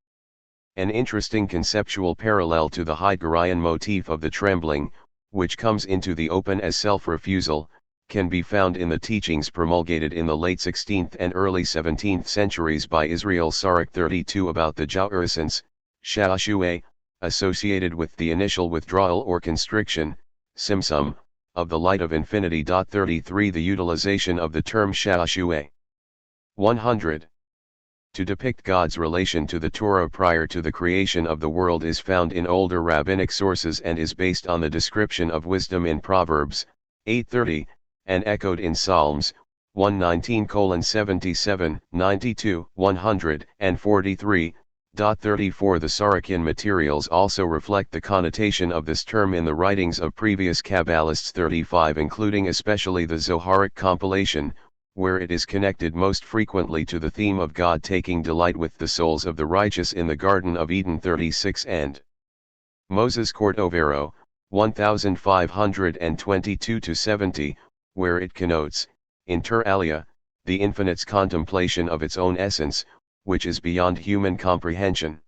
An interesting conceptual parallel to the Heideggerian motif of the trembling, which comes into the open as self-refusal, can be found in the teachings promulgated in the late 16th and early 17th centuries by Israel Sarach 32 about the jouissance, sha'ashu'e, associated with the initial withdrawal or constriction, simsum, of the light of infinity. 33 The utilization of the term sha'ashu'e. 100. To depict God's relation to the Torah prior to the creation of the world is found in older rabbinic sources and is based on the description of wisdom in Proverbs 8:30, and echoed in Psalms 119:77, 92, 143. 34 The Sarakian materials also reflect the connotation of this term in the writings of previous Kabbalists 35 including especially the Zoharic compilation, where it is connected most frequently to the theme of God taking delight with the souls of the righteous in the Garden of Eden 36 and Moses Cordovero, 1522-70, where it connotes, inter alia, the infinite's contemplation of its own essence, which is beyond human comprehension.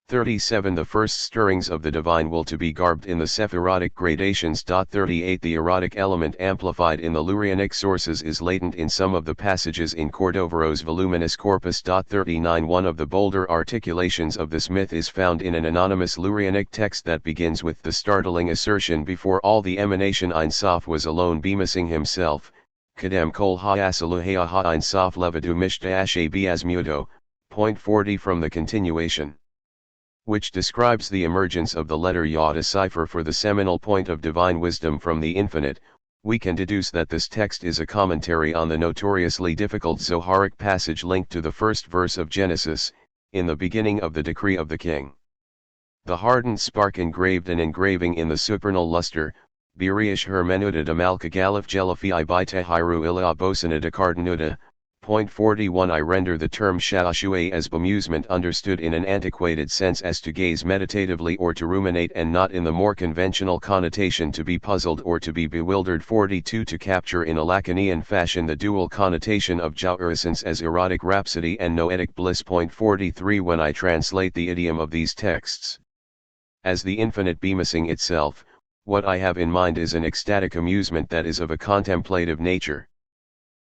37 The first stirrings of the divine will to be garbed in the Sephirotic gradations. 38 The erotic element amplified in the Lurianic sources is latent in some of the passages in Cordovero's voluminous corpus. 39 One of the bolder articulations of this myth is found in an anonymous Lurianic text that begins with the startling assertion before all the emanation Ein Sof was alone bemising himself, Kadem kol ha'asaluhea ha'Ein Sof levadu mishta'ashe biasmudo, point 40 from the continuation, which describes the emergence of the letter Yod, a cipher for the seminal point of divine wisdom from the infinite. We can deduce that this text is a commentary on the notoriously difficult Zoharic passage linked to the first verse of Genesis, in the beginning of the decree of the king. The hardened spark engraved an engraving in the supernal luster, Birish hermenuda de malka galif jelafi ibite hiru illa bosina de cardenuda. Point 41 I render the term sha'ashu'e as bemusement understood in an antiquated sense as to gaze meditatively or to ruminate and not in the more conventional connotation to be puzzled or to be bewildered. 42 To capture in a Lacanian fashion the dual connotation of jouissance as erotic rhapsody and noetic bliss. Point 43 When I translate the idiom of these texts as the infinite bemising itself, what I have in mind is an ecstatic amusement that is of a contemplative nature.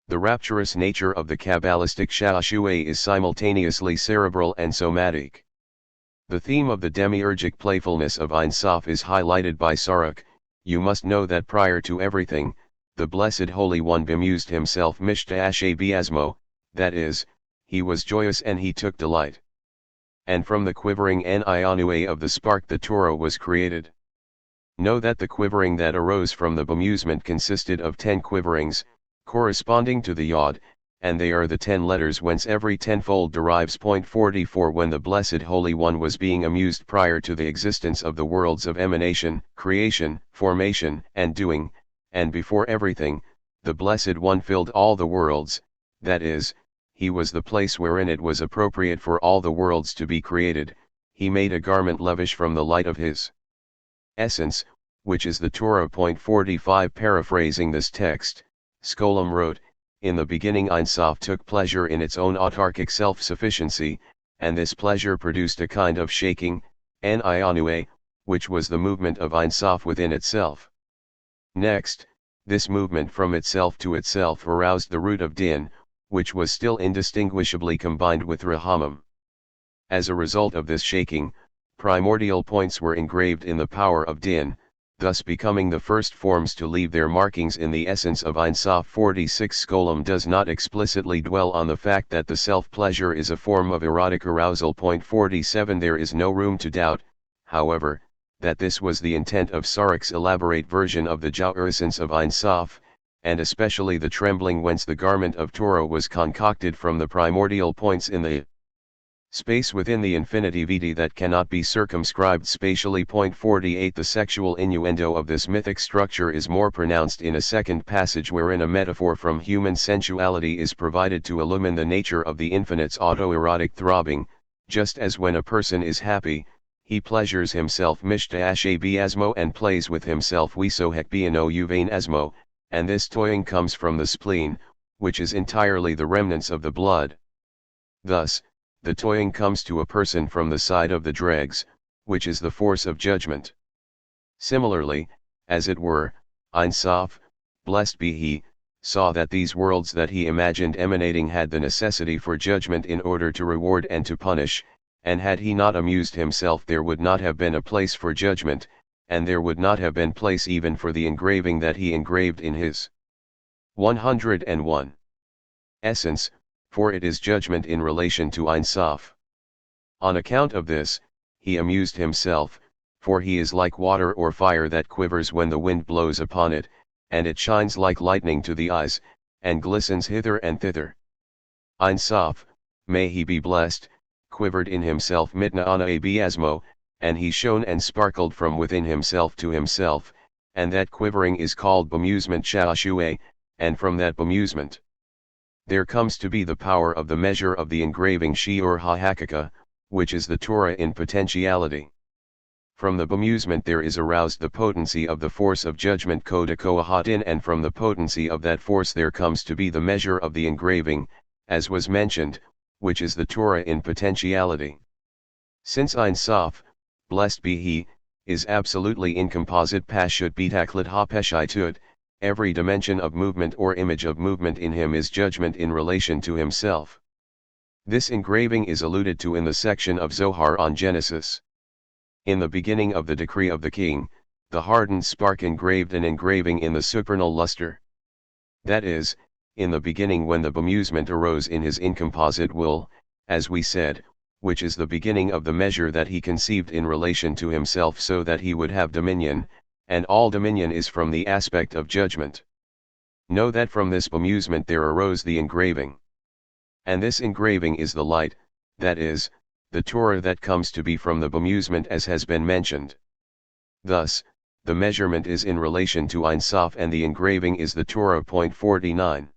The rapturous nature of the Kabbalistic sha'ashu'e is simultaneously cerebral and somatic. The theme of the demiurgic playfulness of Ein Sof is highlighted by Sarach. You must know that prior to everything, the Blessed Holy One bemused himself mishta'ashe biasmo, that is, he was joyous and he took delight. And from the quivering ionue of the spark the Torah was created. Know that the quivering that arose from the bemusement consisted of 10 quiverings, corresponding to the Yod, and they are the 10 letters whence every tenfold derives. Point 44 When the Blessed Holy One was being amused prior to the existence of the worlds of emanation, creation, formation, and doing, and before everything, the Blessed One filled all the worlds, that is, he was the place wherein it was appropriate for all the worlds to be created. He made a garment lavish from the light of his essence, which is the Torah. Point 45 Paraphrasing this text, Skolem wrote, in the beginning Ein Sof took pleasure in its own autarkic self-sufficiency, and this pleasure produced a kind of shaking, an ionue, which was the movement of Ein Sof within itself. Next, this movement from itself to itself aroused the root of din, which was still indistinguishably combined with rahamim. As a result of this shaking, primordial points were engraved in the power of din, thus becoming the first forms to leave their markings in the essence of Ein Sof. 46 Skolem does not explicitly dwell on the fact that the self-pleasure is a form of erotic arousal. Point 47 There is no room to doubt, however, that this was the intent of Sarach's elaborate version of the jouissance of Ein Sof, and especially the trembling whence the garment of Torah was concocted from the primordial points in the Space within the infinitivity that cannot be circumscribed spatially. 48 The sexual innuendo of this mythic structure is more pronounced in a second passage wherein a metaphor from human sensuality is provided to illumine the nature of the infinite's autoerotic throbbing, just as when a person is happy, he pleasures himself mishtaashabiasmo and plays with himself wisohekbiano uvainasmo, and this toying comes from the spleen, which is entirely the remnants of the blood. Thus, the toying comes to a person from the side of the dregs, which is the force of judgment. Similarly, as it were, Ein Sof, blessed be he, saw that these worlds that he imagined emanating had the necessity for judgment in order to reward and to punish, and had he not amused himself there would not have been a place for judgment, and there would not have been place even for the engraving that he engraved in his 101 essence, for it is judgment in relation to Ein Sof. On account of this, he amused himself, for he is like water or fire that quivers when the wind blows upon it, and it shines like lightning to the eyes, and glistens hither and thither. Ein Sof, may he be blessed, quivered in himself mitna ana abiasmo, and he shone and sparkled from within himself to himself, and that quivering is called bemusement shashue, and from that bemusement there comes to be the power of the measure of the engraving she or ha-hakika, which is the Torah in potentiality. From the bemusement there is aroused the potency of the force of judgment koda koahatin, and from the potency of that force there comes to be the measure of the engraving, as was mentioned, which is the Torah in potentiality. Since Ein Sof, blessed be he, is absolutely incomposite pashut bitaklit ha-peshaitut, every dimension of movement or image of movement in him is judgment in relation to himself. This engraving is alluded to in the section of Zohar on Genesis. In the beginning of the decree of the king, the hardened spark engraved an engraving in the supernal luster. That is, in the beginning when the bemusement arose in his incomposite will, as we said, which is the beginning of the measure that he conceived in relation to himself so that he would have dominion, and all dominion is from the aspect of judgment. Know that from this bemusement there arose the engraving. And this engraving is the light, that is, the Torah that comes to be from the bemusement as has been mentioned. Thus, the measurement is in relation to Ein Sof and the engraving is the Torah. 49.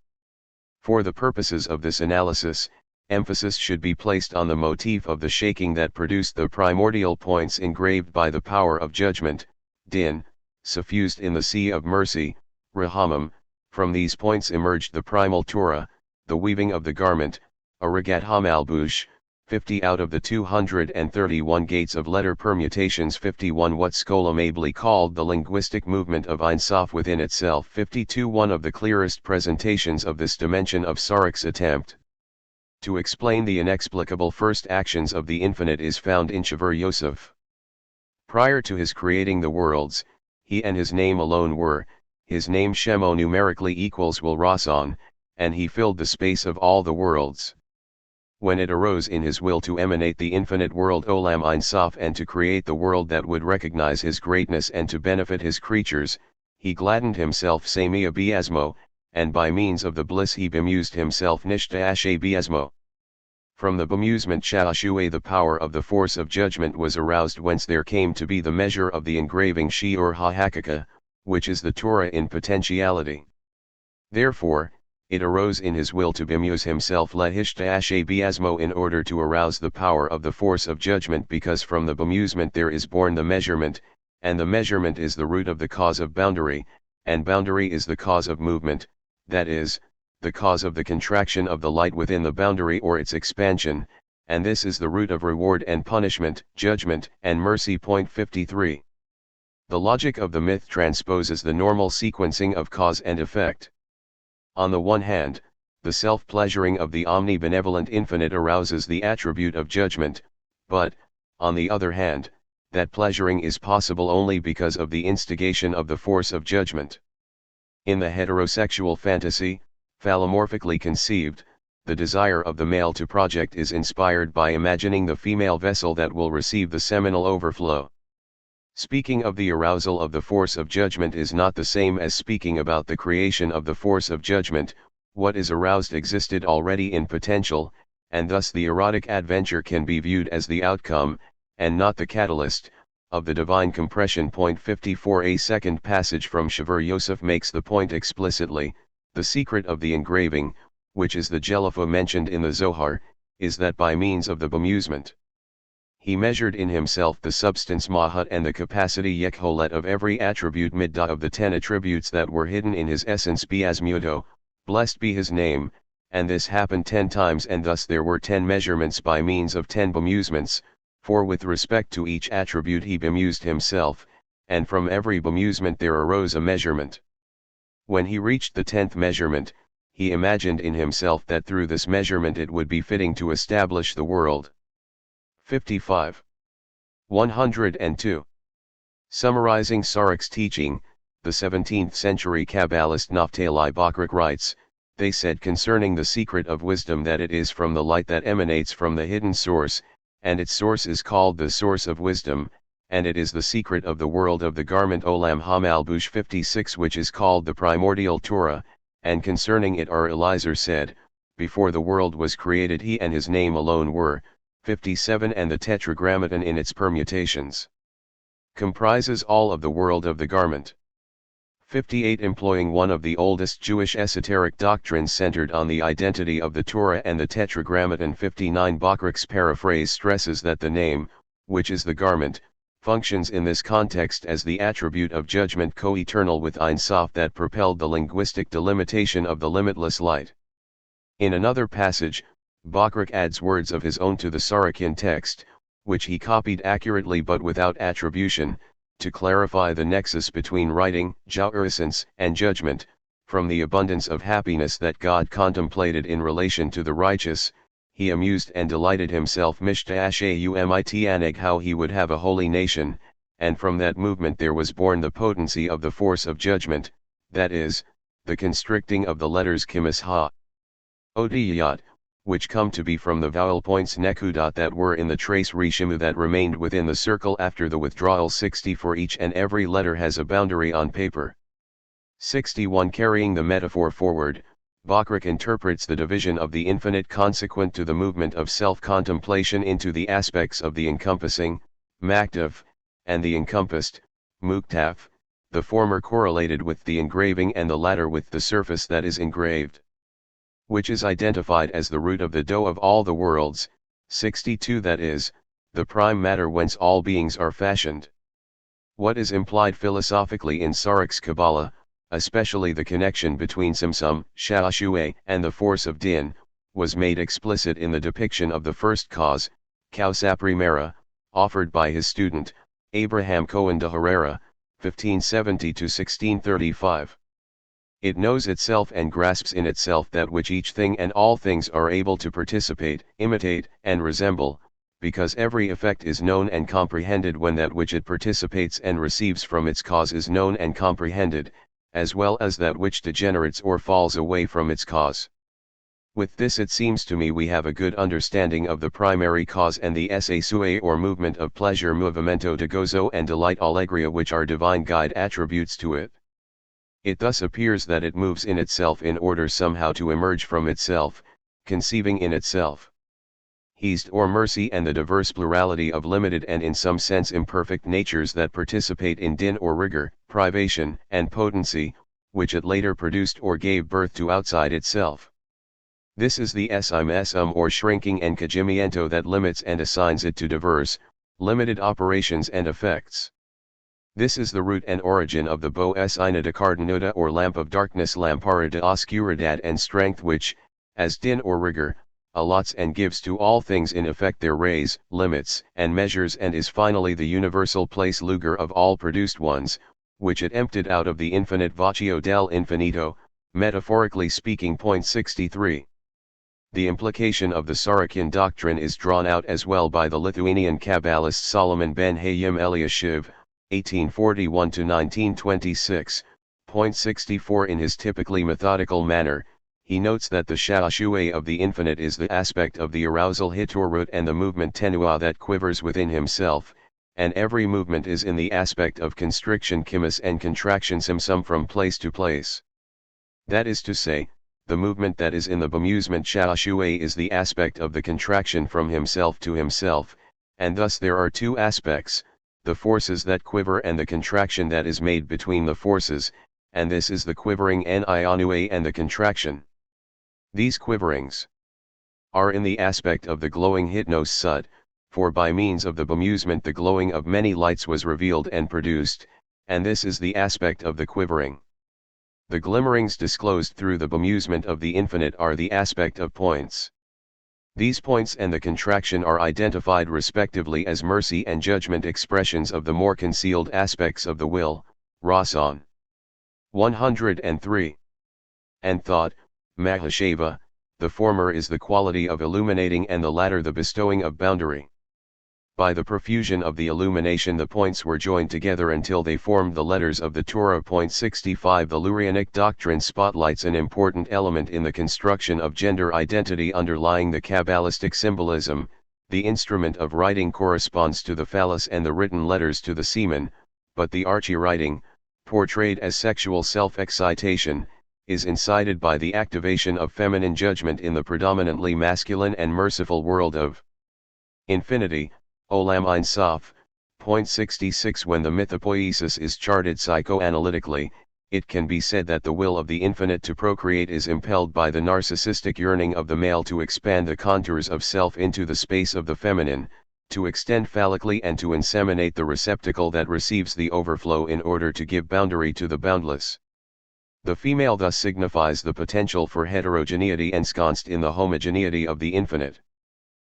For the purposes of this analysis, emphasis should be placed on the motif of the shaking that produced the primordial points engraved by the power of judgment, din, suffused in the sea of mercy, rahamim. From these points emerged the primal Torah, the weaving of the garment, Arigat Hamalbush, 50 out of the 231 gates of letter permutations. 51 What Skolem ably called the linguistic movement of Ein Sof within itself. 52 One of the clearest presentations of this dimension of Sarik's attempt to explain the inexplicable first actions of the infinite is found in Shaver Yosef. Prior to his creating the worlds, he and his name alone were, his name Shemo numerically equals Will Rasan, and he filled the space of all the worlds. When it arose in his will to emanate the infinite world Olam Ein Sof and to create the world that would recognize his greatness and to benefit his creatures, he gladdened himself Samia Biasmo, and by means of the bliss he bemused himself Nishtaashe Biasmo. From the bemusement Shashue the power of the force of judgment was aroused whence there came to be the measure of the engraving she or ha-hakika, which is the Torah in potentiality. Therefore, it arose in his will to bemuse himself Lehishtaashe Biasmo in order to arouse the power of the force of judgment because from the bemusement there is born the measurement, and the measurement is the root of the cause of boundary, and boundary is the cause of movement, that is, the cause of the contraction of the light within the boundary or its expansion, and this is the root of reward and punishment, judgment and mercy. 53. The logic of the myth transposes the normal sequencing of cause and effect. On the one hand, the self-pleasuring of the omnibenevolent infinite arouses the attribute of judgment, but, on the other hand, that pleasuring is possible only because of the instigation of the force of judgment. In the heterosexual fantasy, phallomorphically conceived, the desire of the male to project is inspired by imagining the female vessel that will receive the seminal overflow. Speaking of the arousal of the force of judgment is not the same as speaking about the creation of the force of judgment. What is aroused existed already in potential, and thus the erotic adventure can be viewed as the outcome, and not the catalyst, of the divine compression. 54 A second passage from Shaver Yosef makes the point explicitly. The secret of the engraving, which is the Jelafo mentioned in the Zohar, is that by means of the bemusement he measured in himself the substance Mahut and the capacity Yekholet of every attribute Middah of the 10 attributes that were hidden in his essence Biasmudo, blessed be his name, and this happened 10 times, and thus there were 10 measurements by means of 10 bemusements, for with respect to each attribute he bemused himself, and from every bemusement there arose a measurement. When he reached the 10th measurement, he imagined in himself that through this measurement it would be fitting to establish the world. 55. 102. Summarizing Sarik's teaching, the 17th century Kabbalist Naphtali Bokrak writes, "They said concerning the secret of wisdom that it is from the light that emanates from the hidden source, and its source is called the source of wisdom, and it is the secret of the world of the garment Olam Hamalbush 56 which is called the primordial Torah, and concerning it our Eliezer said, before the world was created he and his name alone were, 57 and the tetragrammaton in its permutations comprises all of the world of the garment. 58 Employing one of the oldest Jewish esoteric doctrines centered on the identity of the Torah and the tetragrammaton. 59 Bokrak's paraphrase stresses that the name, which is the garment, functions in this context as the attribute of judgment co-eternal with Ein Sof that propelled the linguistic delimitation of the limitless light. In another passage, Bokrak adds words of his own to the Sarakin text, which he copied accurately but without attribution, to clarify the nexus between writing, jouissance, and judgment, from the abundance of happiness that God contemplated in relation to the righteous, he amused and delighted himself mishtaashaumit how he would have a holy nation, and from that movement there was born the potency of the force of judgment, that is, the constricting of the letters kimis ha odiyat, which come to be from the vowel points nekudat that were in the trace rishimu that remained within the circle after the withdrawal. 60 For each and every letter has a boundary on paper. 61 Carrying the metaphor forward, Bokrak interprets the division of the infinite consequent to the movement of self-contemplation into the aspects of the encompassing, maktav, and the encompassed, muktaf, the former correlated with the engraving and the latter with the surface that is engraved, which is identified as the root of the dough of all the worlds. 62 That is, the prime matter whence all beings are fashioned. What is implied philosophically in Sarik's Kabbalah, especially the connection between Simsum, Sha'ashue, and the force of Din, was made explicit in the depiction of the first cause, Causa Primera, offered by his student, Abraham Cohen de Herrera, 1570–1635. It knows itself and grasps in itself that which each thing and all things are able to participate, imitate, and resemble, because every effect is known and comprehended when that which it participates and receives from its cause is known and comprehended, as well as that which degenerates or falls away from its cause. With this it seems to me we have a good understanding of the primary cause and the esse sui or movement of pleasure movimento de gozo and delight allegria which are divine guide attributes to it. It thus appears that it moves in itself in order somehow to emerge from itself, conceiving in itself Hesed or mercy and the diverse plurality of limited and in some sense imperfect natures that participate in din or rigor, privation, and potency, which it later produced or gave birth to outside itself. This is the esum or shrinking encogimiento that limits and assigns it to diverse, limited operations and effects. This is the root and origin of the Boes Ina de Cardanoda or lamp of darkness Lampara de Oscuridad and strength which, as din or rigor, allots and gives to all things in effect their rays, limits, and measures and is finally the universal place lugar of all produced ones, which it emptied out of the infinite vacío del infinito, metaphorically speaking. 63. The implication of the Sarakin doctrine is drawn out as well by the Lithuanian Kabbalist Solomon ben Hayim Eliashiv, 1841–1926, 64 In his typically methodical manner, he notes that the sha'ashue of the infinite is the aspect of the arousal hitorut and the movement tenua that quivers within himself, and every movement is in the aspect of constriction kimis and contraction simsum from place to place. That is to say, the movement that is in the bemusement Shashue is the aspect of the contraction from himself to himself, and thus there are two aspects, the forces that quiver and the contraction that is made between the forces, and this is the quivering Nianue and the contraction. These quiverings are in the aspect of the glowing Hypnos Sud, for by means of the bemusement the glowing of many lights was revealed and produced, and this is the aspect of the quivering. The glimmerings disclosed through the bemusement of the infinite are the aspect of points. These points and the contraction are identified respectively as mercy and judgment, expressions of the more concealed aspects of the will, Rasan. 103. And thought, Mahasheva, the former is the quality of illuminating and the latter the bestowing of boundary. By the profusion of the illumination the points were joined together until they formed the letters of the Torah. 65 The Lurianic doctrine spotlights an important element in the construction of gender identity underlying the Kabbalistic symbolism. The instrument of writing corresponds to the phallus and the written letters to the semen, but the archi writing, portrayed as sexual self-excitation, is incited by the activation of feminine judgment in the predominantly masculine and merciful world of infinity. Olam Ein Sof. 66 When the myth of Poiēsis is charted psychoanalytically, it can be said that the will of the infinite to procreate is impelled by the narcissistic yearning of the male to expand the contours of self into the space of the feminine, to extend phallically and to inseminate the receptacle that receives the overflow in order to give boundary to the boundless. The female thus signifies the potential for heterogeneity ensconced in the homogeneity of the infinite.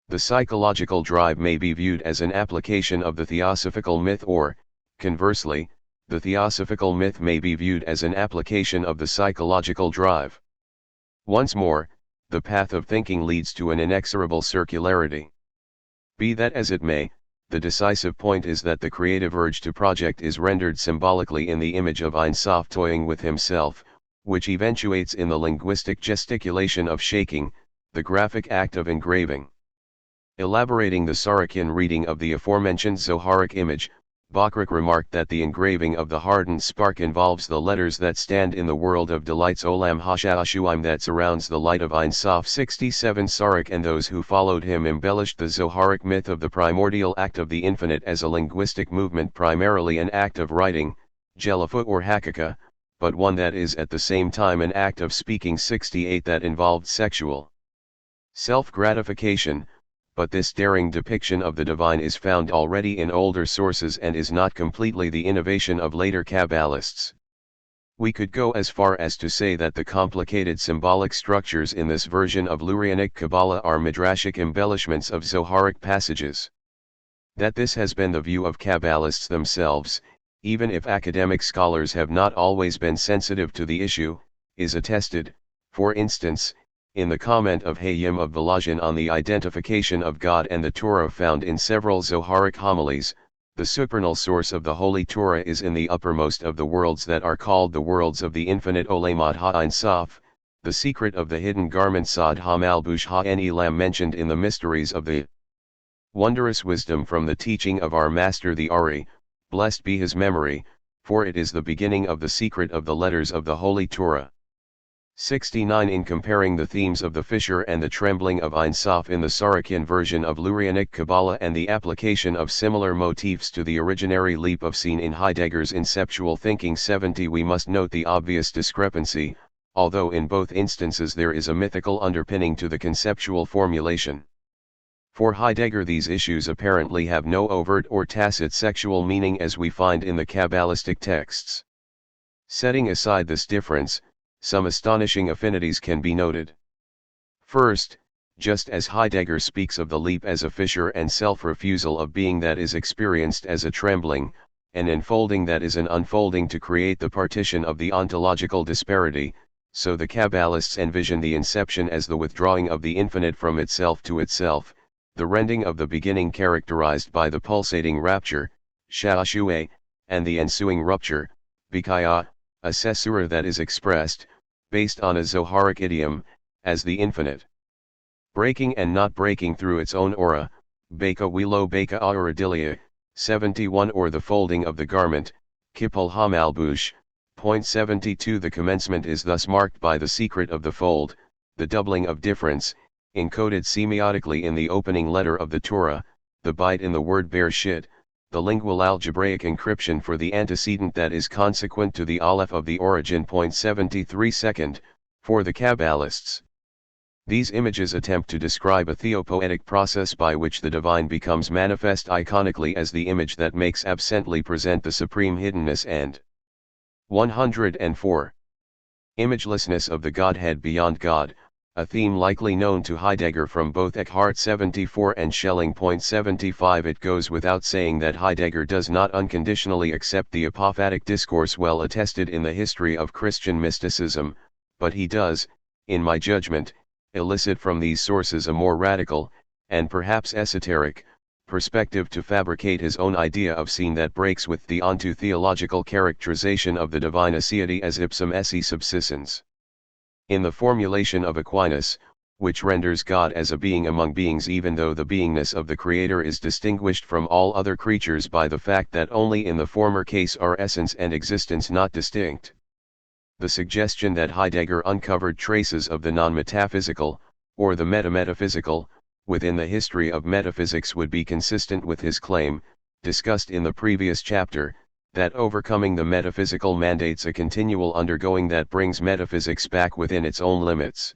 The psychological drive may be viewed as an application of the theosophical myth, or, conversely, the theosophical myth may be viewed as an application of the psychological drive. Once more, the path of thinking leads to an inexorable circularity. Be that as it may, the decisive point is that the creative urge to project is rendered symbolically in the image of Ein Sof toying with himself, which eventuates in the linguistic gesticulation of shaking, the graphic act of engraving. Elaborating the Sorokian reading of the aforementioned Zoharic image, Bockrich remarked that the engraving of the hardened spark involves the letters that stand in the world of delights Olam Hashashuim that surrounds the light of Ein Sof. 67 Sorok and those who followed him embellished the Zoharic myth of the primordial act of the infinite as a linguistic movement, primarily an act of writing, Jelifa or Hakaka, but one that is at the same time an act of speaking. 68 That involved sexual self-gratification, but this daring depiction of the divine is found already in older sources and is not completely the innovation of later Kabbalists. We could go as far as to say that the complicated symbolic structures in this version of Lurianic Kabbalah are midrashic embellishments of Zoharic passages. That this has been the view of Kabbalists themselves, even if academic scholars have not always been sensitive to the issue, is attested, for instance, in the comment of Hayim of Volozhin on the identification of God and the Torah found in several Zoharic homilies. The supernal source of the Holy Torah is in the uppermost of the worlds that are called the worlds of the infinite Olamot Ha'Ein Sof, the secret of the hidden garment Sod HaMalbush Ha'en Elam mentioned in the mysteries of the wondrous wisdom from the teaching of our Master the Ari, blessed be his memory, for it is the beginning of the secret of the letters of the Holy Torah. 69 In comparing the themes of the fissure and the trembling of Ein Sof in the Sorokian version of Lurianic Kabbalah and the application of similar motifs to the originary leap of scene in Heidegger's inceptual thinking. 70 We must note the obvious discrepancy, although in both instances there is a mythical underpinning to the conceptual formulation. For Heidegger these issues apparently have no overt or tacit sexual meaning as we find in the Kabbalistic texts. Setting aside this difference, some astonishing affinities can be noted. First, just as Heidegger speaks of the leap as a fissure and self-refusal of being that is experienced as a trembling, an enfolding that is an unfolding to create the partition of the ontological disparity, so the Kabbalists envision the inception as the withdrawing of the infinite from itself to itself, the rending of the beginning characterized by the pulsating rapture, Sha'ashue, and the ensuing rupture, Bikaya, a cesura that is expressed, based on a Zoharic idiom, as the infinite breaking and not breaking through its own aura, Beka Wilo Beka Auradilia, 71 or the folding of the garment, Kipul Hamalbush, Point 72. The commencement is thus marked by the secret of the fold, the doubling of difference, encoded semiotically in the opening letter of the Torah, the byte in the word Bereshit, the lingual algebraic encryption for the antecedent that is consequent to the aleph of the origin. Point 73. Second, for the Kabbalists, these images attempt to describe a theopoetic process by which the divine becomes manifest iconically as the image that makes absently present the supreme hiddenness and 104. Imagelessness of the Godhead beyond God, a theme likely known to Heidegger from both Eckhart 74 and Schelling. Point 75. It goes without saying that Heidegger does not unconditionally accept the apophatic discourse well attested in the history of Christian mysticism, but he does, in my judgment, elicit from these sources a more radical, and perhaps esoteric, perspective to fabricate his own idea of scene that breaks with the onto theological characterization of the divine aseity as ipsum esse subsistens. In the formulation of Aquinas, which renders God as a being among beings even though the beingness of the Creator is distinguished from all other creatures by the fact that only in the former case are essence and existence not distinct. The suggestion that Heidegger uncovered traces of the non-metaphysical, or the metametaphysical, within the history of metaphysics would be consistent with his claim, discussed in the previous chapter, that overcoming the metaphysical mandates a continual undergoing that brings metaphysics back within its own limits.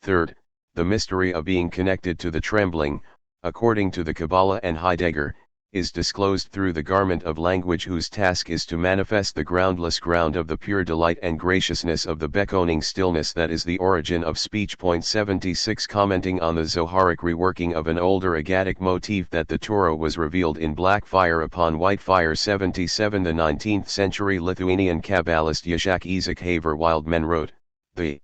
Third, the mystery of being connected to the trembling, according to the Kabbalah and Heidegger, is disclosed through the garment of language whose task is to manifest the groundless ground of the pure delight and graciousness of the beckoning stillness that is the origin of speech. Point 76. Commenting on the Zoharic reworking of an older Agadic motif that the Torah was revealed in black fire upon white fire. 77. The 19th century Lithuanian Kabbalist Yitzhak Isaac Haver Wildman wrote, "The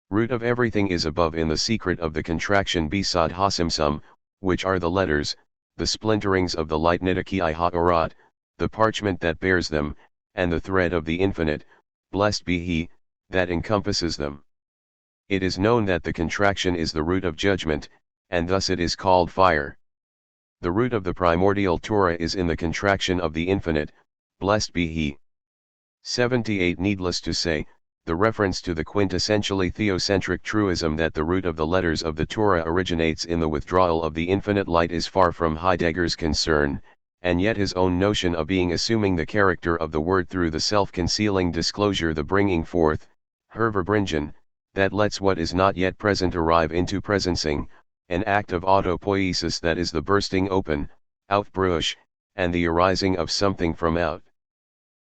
root of everything is above in the secret of the contraction beside Hasimsum, which are the letters, the splinterings of the Leitnitiki ha-orat, the parchment that bears them, and the thread of the infinite, blessed be he, that encompasses them. It is known that the contraction is the root of judgment, and thus it is called fire. The root of the primordial Torah is in the contraction of the infinite, blessed be he." 78. Needless to say, the reference to the quintessentially theocentric truism that the root of the letters of the Torah originates in the withdrawal of the infinite light is far from Heidegger's concern, and yet his own notion of being assuming the character of the word through the self-concealing disclosure, the bringing forth, Herverbringen, that lets what is not yet present arrive into presencing, an act of auto-poiesis that is the bursting open, Aufbruch, and the arising of something from out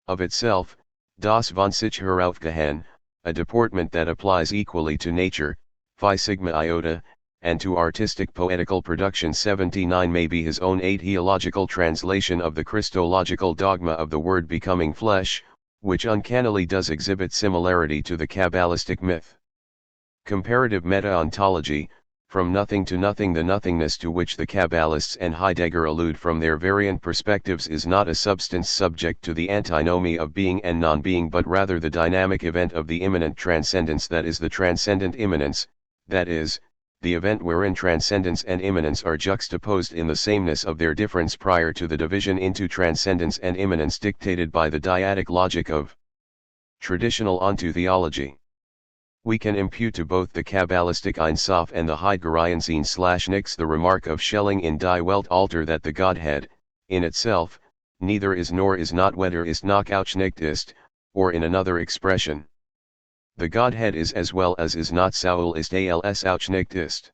of itself, das von sich heraufgehen, a deportment that applies equally to nature, phi sigma iota, and to artistic poetical production. 79. May be his own atheological translation of the Christological dogma of the Word becoming flesh, which uncannily does exhibit similarity to the Kabbalistic myth. Comparative meta-ontology, from nothing to nothing. The nothingness to which the Kabbalists and Heidegger allude from their variant perspectives is not a substance subject to the antinomy of being and non-being, but rather the dynamic event of the immanent transcendence that is the transcendent immanence, that is, the event wherein transcendence and immanence are juxtaposed in the sameness of their difference prior to the division into transcendence and immanence dictated by the dyadic logic of traditional onto theology. We can impute to both the Kabbalistic Ein Sof and the Heideggerian Sinn/Nix the remark of Schelling in Die Welt Alter that the Godhead, in itself, neither is nor is not, weder ist noch auch nicht ist, or in another expression, the Godhead is as well as is not, Saul ist als auch nicht ist.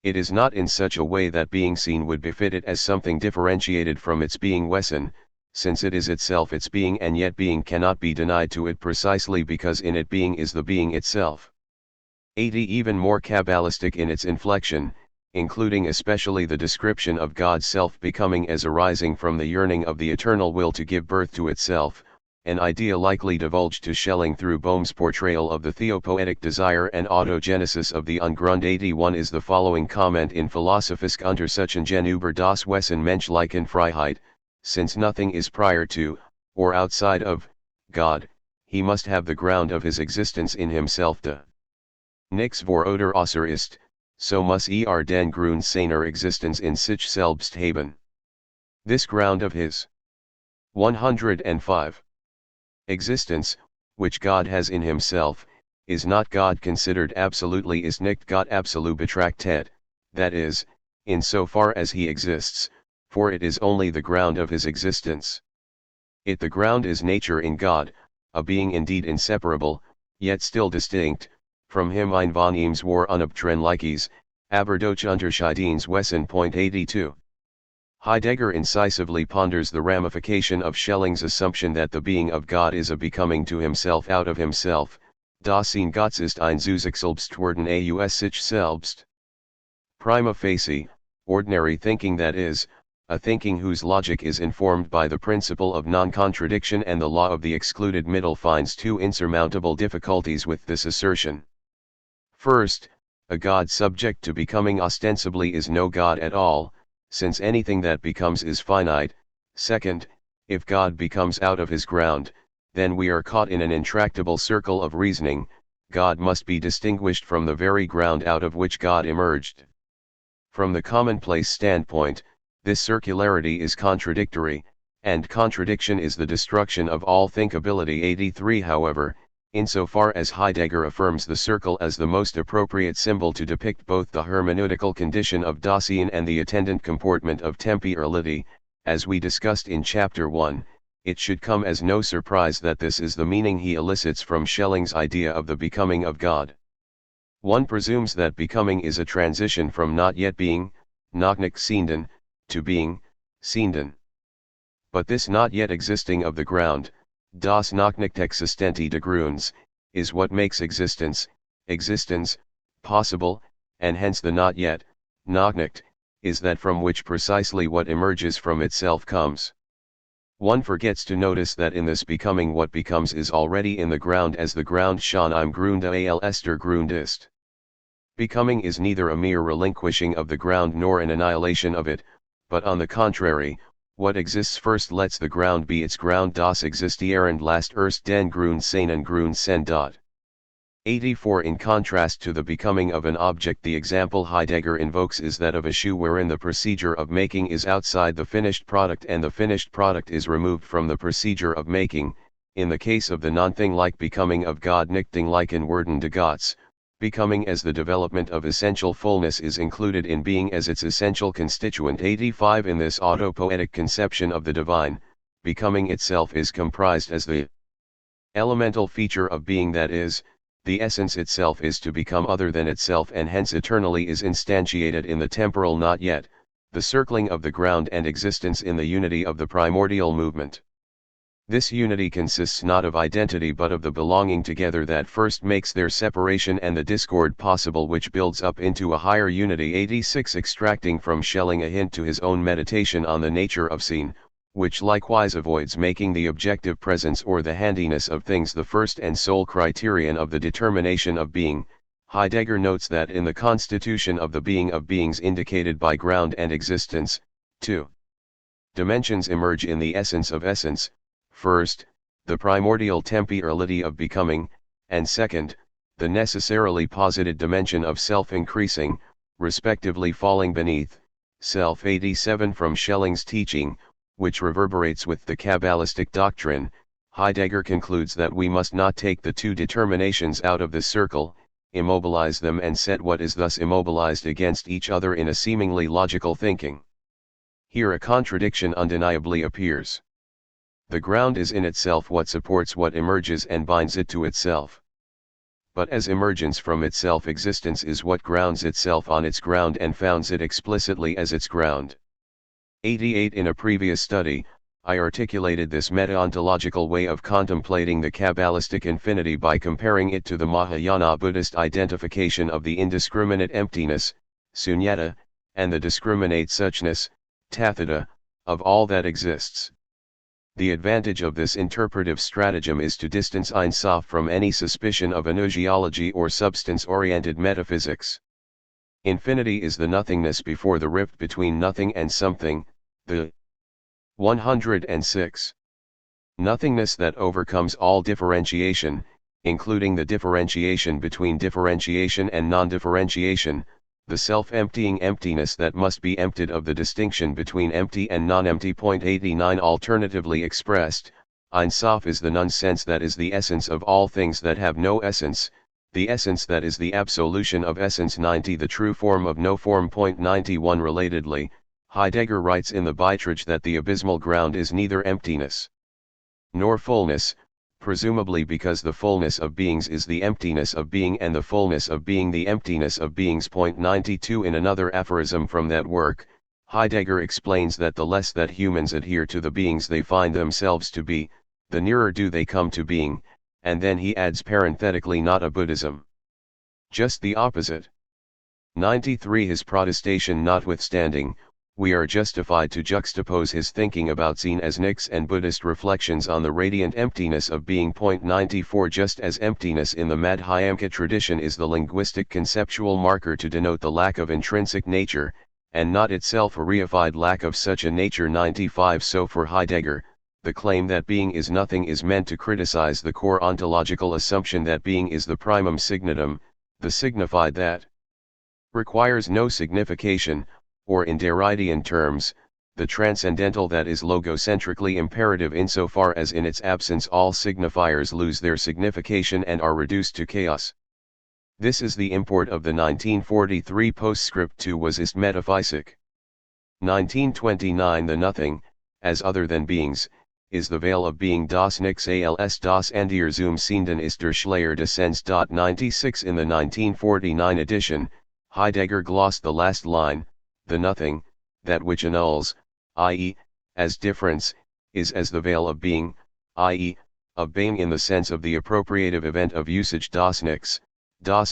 It is not in such a way that being seen would befit it as something differentiated from its being Wesen, since it is itself its being, and yet being cannot be denied to it precisely because in it being is the being itself. 80. Even more Kabbalistic in its inflection, including especially the description of God's self-becoming as arising from the yearning of the eternal will to give birth to itself, an idea likely divulged to Schelling through Boehm's portrayal of the theopoetic desire and autogenesis of the Ungrund. 81 is the following comment in Philosophisch Untersuchungen über das Wesen menschlichen Freiheit: since nothing is prior to, or outside of, God, he must have the ground of his existence in himself. Nix vor oder außer ist, so muss den Grund seiner Existenz in sich selbst haben. This ground of his. 105. Existence, which God has in himself, is not God considered absolutely is nicht Gott absolut betrachtet, that is, in so far as he exists, for it is only the ground of his existence. The ground is nature in God, a being indeed inseparable, yet still distinct, from him ein von ihm zwar unabtrennliches, aber doch unterscheidenes Wesen. 82. Heidegger incisively ponders the ramification of Schelling's assumption that the being of God is a becoming to himself out of himself, das sein Gott ist ein zu sich selbst werden aus sich selbst. Prima facie, ordinary thinking, that is, a thinking whose logic is informed by the principle of non-contradiction and the law of the excluded middle, finds two insurmountable difficulties with this assertion. First, a God subject to becoming ostensibly is no God at all, since anything that becomes is finite. Second, if God becomes out of his ground, then we are caught in an intractable circle of reasoning. God must be distinguished from the very ground out of which God emerged. From the commonplace standpoint, this circularity is contradictory, and contradiction is the destruction of all thinkability. 83. However, insofar as Heidegger affirms the circle as the most appropriate symbol to depict both the hermeneutical condition of Dasein and the attendant comportment of temporality, as we discussed in Chapter 1, it should come as no surprise that this is the meaning he elicits from Schelling's idea of the becoming of God. One presumes that becoming is a transition from not yet being, noch nicht seienden, to being, seienden. But this not yet existing of the ground, das noch nicht existente des Grunds, is what makes existence, possible, and hence the not yet, noch nicht, is that from which precisely what emerges from itself comes. One forgets to notice that in this becoming what becomes is already in the ground, as the ground schon im Grunde als der Grund ist. Becoming is neither a mere relinquishing of the ground nor an annihilation of it, but on the contrary, what exists first lets the ground be its ground. Das existierend last erst den Grund sein und Grund sein. 84. In contrast to the becoming of an object, the example Heidegger invokes is that of a shoe, wherein the procedure of making is outside the finished product and the finished product is removed from the procedure of making. In the case of the non-thing-like becoming of God, nicht thing-like in Werden de Gottes, becoming as the development of essential fullness is included in being as its essential constituent. 85. In this autopoetic conception of the divine, becoming itself is comprised as the elemental feature of being, that is, the essence itself is to become other than itself and hence eternally is instantiated in the temporal not yet, the circling of the ground and existence in the unity of the primordial movement. This unity consists not of identity but of the belonging together that first makes their separation and the discord possible, which builds up into a higher unity. 86. Extracting from Schelling a hint to his own meditation on the nature of scene, which likewise avoids making the objective presence or the handiness of things the first and sole criterion of the determination of being, Heidegger notes that in the constitution of the being of beings indicated by ground and existence, 2 dimensions emerge in the essence of essence. First, the primordial temporality of becoming, and second, the necessarily posited dimension of self increasing, respectively falling beneath, self. 87. From Schelling's teaching, which reverberates with the Kabbalistic doctrine, Heidegger concludes that we must not take the two determinations out of the circle, immobilize them and set what is thus immobilized against each other in a seemingly logical thinking. Here a contradiction undeniably appears. The ground is in itself what supports what emerges and binds it to itself. But as emergence from itself, existence is what grounds itself on its ground and founds it explicitly as its ground. 88. In a previous study, I articulated this meta-ontological way of contemplating the Kabbalistic infinity by comparing it to the Mahayana Buddhist identification of the indiscriminate emptiness, sunyata, and the discriminate suchness, tathata, of all that exists. The advantage of this interpretive stratagem is to distance Ein Sof from any suspicion of anusiology or substance-oriented metaphysics. Infinity is the nothingness before the rift between nothing and something, the 106. Nothingness that overcomes all differentiation, including the differentiation between differentiation and non-differentiation, the self-emptying emptiness that must be emptied of the distinction between empty and non-empty. 89. Alternatively expressed, Ein Sof is the non-sense that is the essence of all things that have no essence, the essence that is the absolution of essence. 90 The true form of no form. 91 Relatedly, Heidegger writes in the Beitrag that the abysmal ground is neither emptiness nor fullness, presumably because the fullness of beings is the emptiness of being and the fullness of being the emptiness of beings. 92 In another aphorism from that work, Heidegger explains that the less that humans adhere to the beings they find themselves to be, the nearer do they come to being, and then he adds parenthetically not a Buddhism. Just the opposite. 93 His protestation notwithstanding, we are justified to juxtapose his thinking about seen as nix and Buddhist reflections on the radiant emptiness of being. 94 Just as emptiness in the Madhyamaka tradition is the linguistic conceptual marker to denote the lack of intrinsic nature, and not itself a reified lack of such a nature. 95 So for Heidegger, the claim that being is nothing is meant to criticize the core ontological assumption that being is the primum signatum, the signified that requires no signification, or in Derridean terms, the transcendental that is logocentrically imperative insofar as in its absence all signifiers lose their signification and are reduced to chaos. This is the import of the 1943 postscript to Was ist Metaphysik. 1929 The nothing, as other than beings, is the veil of being. Das Nix als das Andere zum Sehenden ist der Schleier des Sinns. 96 In the 1949 edition, Heidegger glossed the last line, the nothing, that which annuls, i.e., as difference, is as the veil of being, i.e., of being in the sense of the appropriative event of usage. Das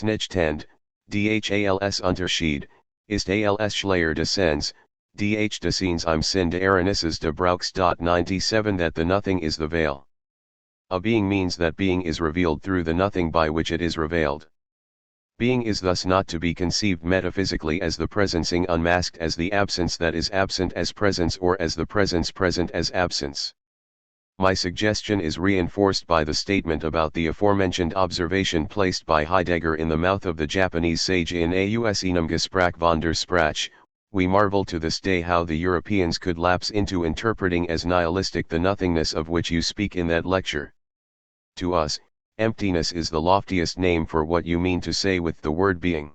Nichtend, dhals Unterschied, ist als Schleier des Sinns, dh des Sinns im Sinn des Erlebnisses des Brauchs. 97 That the nothing is the veil. A being means that being is revealed through the nothing by which it is revealed. Being is thus not to be conceived metaphysically as the presencing unmasked as the absence that is absent as presence or as the presence present as absence. My suggestion is reinforced by the statement about the aforementioned observation placed by Heidegger in the mouth of the Japanese sage in Aus einem Gespräch von der Sprache. We marvel to this day how the Europeans could lapse into interpreting as nihilistic the nothingness of which you speak in that lecture. To us, emptiness is the loftiest name for what you mean to say with the word being.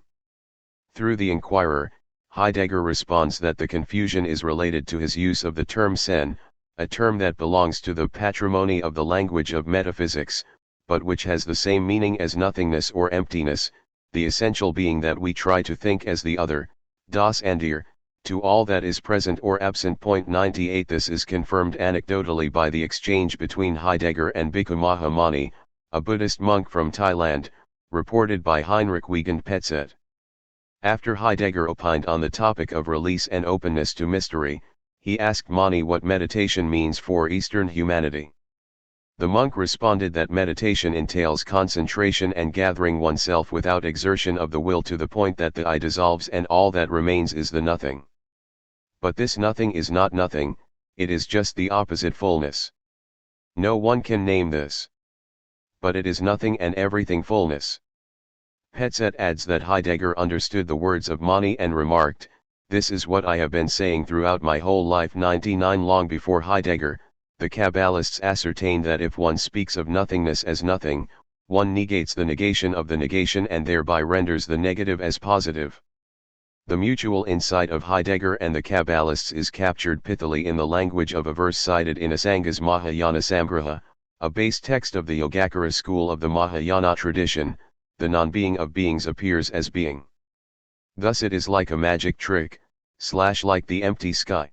Through the Inquirer, Heidegger responds that the confusion is related to his use of the term sen, a term that belongs to the patrimony of the language of metaphysics, but which has the same meaning as nothingness or emptiness, the essential being that we try to think as the other, das Andere, to all that is present or absent. 98 This is confirmed anecdotally by the exchange between Heidegger and Bhikkhu Mahamani, a Buddhist monk from Thailand, reported by Heinrich Wiegand Petzet. After Heidegger opined on the topic of release and openness to mystery, he asked Mani what meditation means for Eastern humanity. The monk responded that meditation entails concentration and gathering oneself without exertion of the will to the point that the I dissolves and all that remains is the nothing. But this nothing is not nothing, it is just the opposite fullness. No one can name this. But it is nothing and everything fullness. Petzet adds that Heidegger understood the words of Mani and remarked, "This is what I have been saying throughout my whole life." 99 Long before Heidegger, the Kabbalists ascertained that if one speaks of nothingness as nothing, one negates the negation of the negation and thereby renders the negative as positive. The mutual insight of Heidegger and the Kabbalists is captured pithily in the language of a verse cited in Asanga's Mahayana Samgraha, a base text of the Yogacara school of the Mahayana tradition. The non-being of beings appears as being. Thus it is like a magic trick, like the empty sky.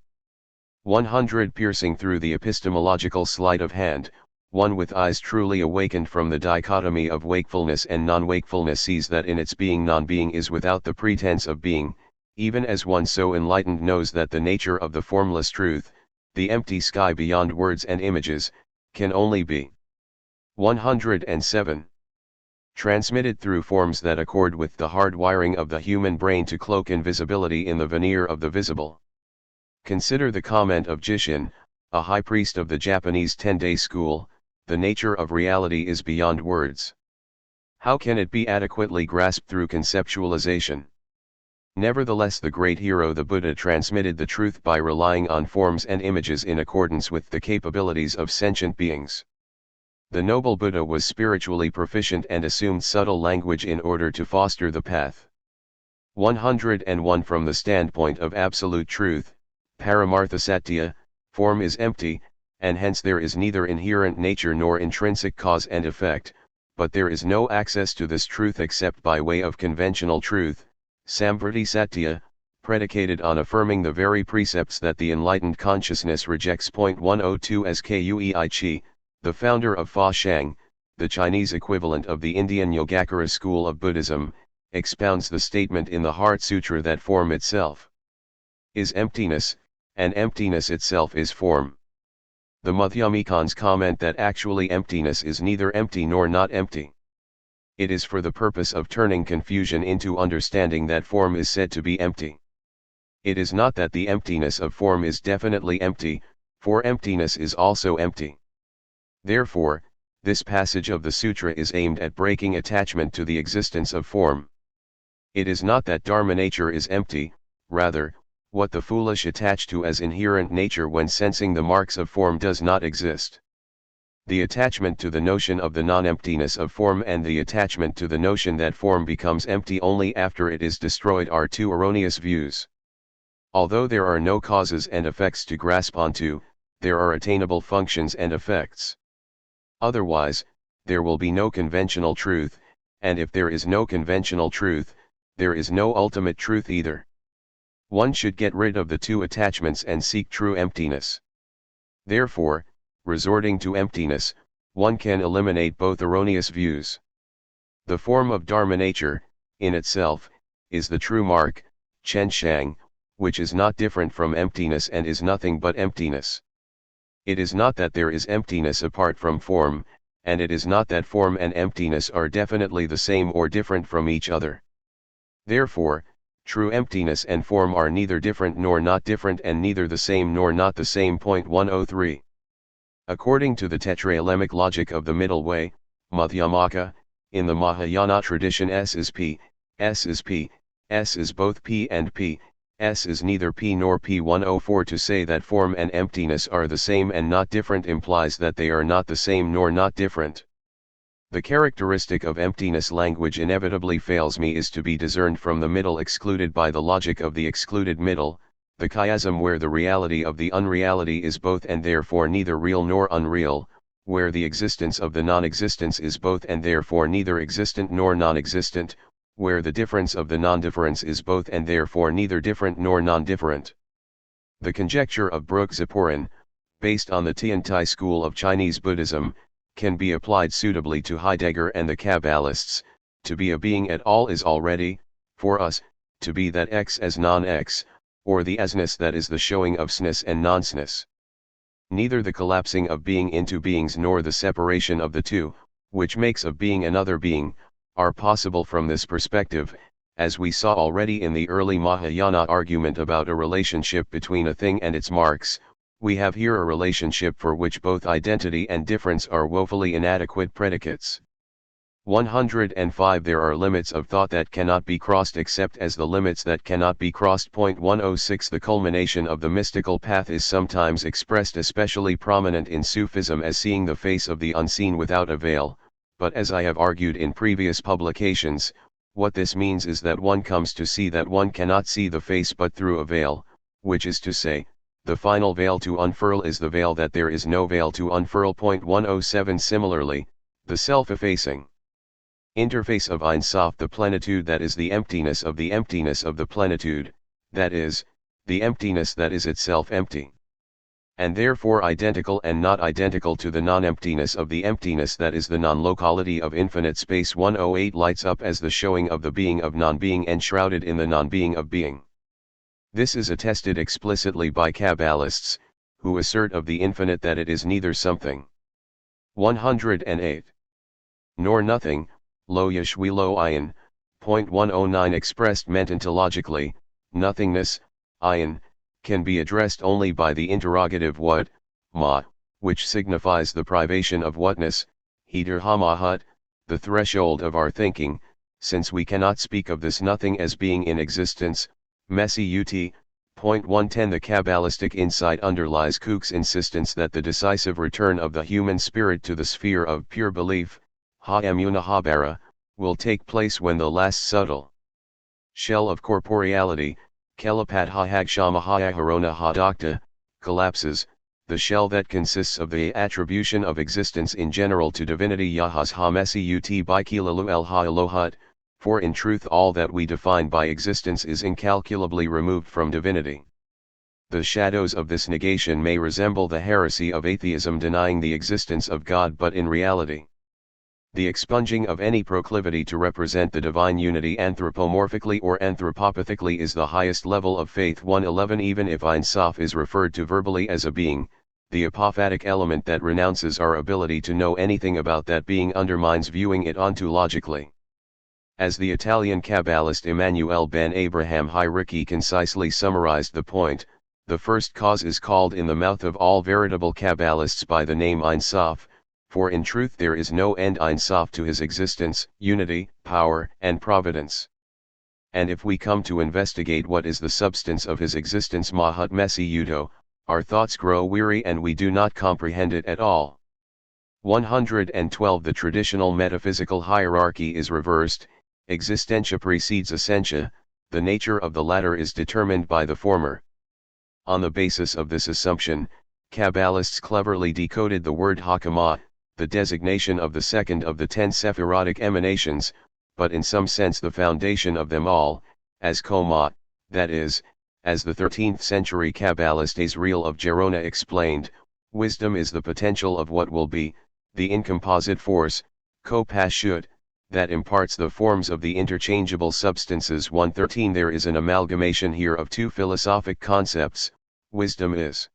100 Piercing through the epistemological sleight of hand, one with eyes truly awakened from the dichotomy of wakefulness and non-wakefulness sees that in its being non-being is without the pretense of being, even as one so enlightened knows that the nature of the formless truth, the empty sky beyond words and images, can only be. 107. Transmitted through forms that accord with the hard wiring of the human brain to cloak invisibility in the veneer of the visible. Consider the comment of Jishin, a high priest of the Japanese 10-day school, "The nature of reality is beyond words. How can it be adequately grasped through conceptualization? Nevertheless, the great hero the Buddha transmitted the truth by relying on forms and images in accordance with the capabilities of sentient beings. The noble Buddha was spiritually proficient and assumed subtle language in order to foster the path. 101 From the standpoint of absolute truth, Paramartha Satya, form is empty, and hence there is neither inherent nature nor intrinsic cause and effect, but there is no access to this truth except by way of conventional truth, Samvriti Satya, predicated on affirming the very precepts that the enlightened consciousness rejects. 102 as Kui Chi, the founder of Fa Shang, the Chinese equivalent of the Indian Yogacara school of Buddhism, expounds the statement in the Heart Sutra that form itself is emptiness, and emptiness itself is form. The Madhyamikans comment that actually emptiness is neither empty nor not empty. It is for the purpose of turning confusion into understanding that form is said to be empty. It is not that the emptiness of form is definitely empty, for emptiness is also empty. Therefore, this passage of the sutra is aimed at breaking attachment to the existence of form. It is not that Dharma nature is empty, rather, what the foolish attach to as inherent nature when sensing the marks of form does not exist. The attachment to the notion of the non-emptiness of form and the attachment to the notion that form becomes empty only after it is destroyed are two erroneous views. Although there are no causes and effects to grasp onto, there are attainable functions and effects. Otherwise, there will be no conventional truth, and if there is no conventional truth, there is no ultimate truth either. One should get rid of the two attachments and seek true emptiness. Therefore, resorting to emptiness, one can eliminate both erroneous views. The form of Dharma nature, in itself, is the true mark, Chen Shang, which is not different from emptiness and is nothing but emptiness. It is not that there is emptiness apart from form, and it is not that form and emptiness are definitely the same or different from each other. Therefore, true emptiness and form are neither different nor not different and neither the same nor not the same. 103. According to the tetraelemic logic of the middle way, Madhyamaka, in the Mahayana tradition S is P, S is P, S is both P and P, S is neither P nor P. 104 To say that form and emptiness are the same and not different implies that they are not the same nor not different. The characteristic of emptiness language inevitably fails me is to be discerned from the middle excluded by the logic of the excluded middle, the chiasm where the reality of the unreality is both and therefore neither real nor unreal, where the existence of the non-existence is both and therefore neither existent nor non-existent, where the difference of the non-difference is both and therefore neither different nor non-different. The conjecture of Brooke-Zipporn, based on the Tiantai school of Chinese Buddhism, can be applied suitably to Heidegger and the Kabbalists. To be a being at all is already, for us, to be that X as non-X, or the asness that is the showing of sness and nonsness. Neither the collapsing of being into beings nor the separation of the two, which makes of being another being, are possible from this perspective, as we saw already in the early Mahayana argument about a relationship between a thing and its marks. We have here a relationship for which both identity and difference are woefully inadequate predicates. 105 There are limits of thought that cannot be crossed except as the limits that cannot be crossed. 106 The culmination of the mystical path is sometimes expressed especially prominent in Sufism as seeing the face of the unseen without a veil, but as I have argued in previous publications, what this means is that one comes to see that one cannot see the face but through a veil, which is to say, the final veil to unfurl is the veil that there is no veil to unfurl. 107 Similarly, the self-effacing interface of Ein Sof, the plenitude that is the emptiness of the plenitude, that is, the emptiness that is itself empty, and therefore identical and not identical to the non-emptiness of the emptiness that is the non-locality of infinite space. 108 Lights up as the showing of the being of non-being enshrouded in the non-being of being. This is attested explicitly by Kabbalists, who assert of the infinite that it is neither something 108 nor nothing, lo yashwi lo ayin. 109 Expressed mentologically, nothingness, ayin, can be addressed only by the interrogative what, ma, which signifies the privation of whatness, hider hamahut, the threshold of our thinking, since we cannot speak of this nothing as being in existence. Messi ut. Point 110. The Kabbalistic insight underlies Kook's insistence that the decisive return of the human spirit to the sphere of pure belief, ha-emuna ha-bara, will take place when the last subtle shell of corporeality, kelapat ha-hagshama ha-aharona ha-dakta, collapses, the shell that consists of the attribution of existence in general to divinity Yahas ha-messi ut bikilalu el ha-elohut, for in truth all that we define by existence is incalculably removed from divinity. The shadows of this negation may resemble the heresy of atheism denying the existence of God, but in reality, the expunging of any proclivity to represent the divine unity anthropomorphically or anthropopathically is the highest level of faith. 111. Even if Ein Sof is referred to verbally as a being, the apophatic element that renounces our ability to know anything about that being undermines viewing it ontologically. As the Italian Kabbalist Emanuel ben Abraham Hayricki concisely summarized the point, the first cause is called in the mouth of all veritable Kabbalists by the name Ein Sof, for in truth there is no end Ein Sof to his existence, unity, power, and providence. And if we come to investigate what is the substance of his existence Mahut Messi Uto, our thoughts grow weary and we do not comprehend it at all. 112. The traditional metaphysical hierarchy is reversed. Existentia precedes essentia, the nature of the latter is determined by the former. On the basis of this assumption, Kabbalists cleverly decoded the word Hakama, the designation of the second of the 10 Sephirotic emanations, but in some sense the foundation of them all, as Koma, that is, as the 13th century Kabbalist Azriel of Gerona explained, wisdom is the potential of what will be, the incomposite force, Ko-Pashut, that imparts the forms of the interchangeable substances. 113. There is an amalgamation here of two philosophic concepts. Wisdom is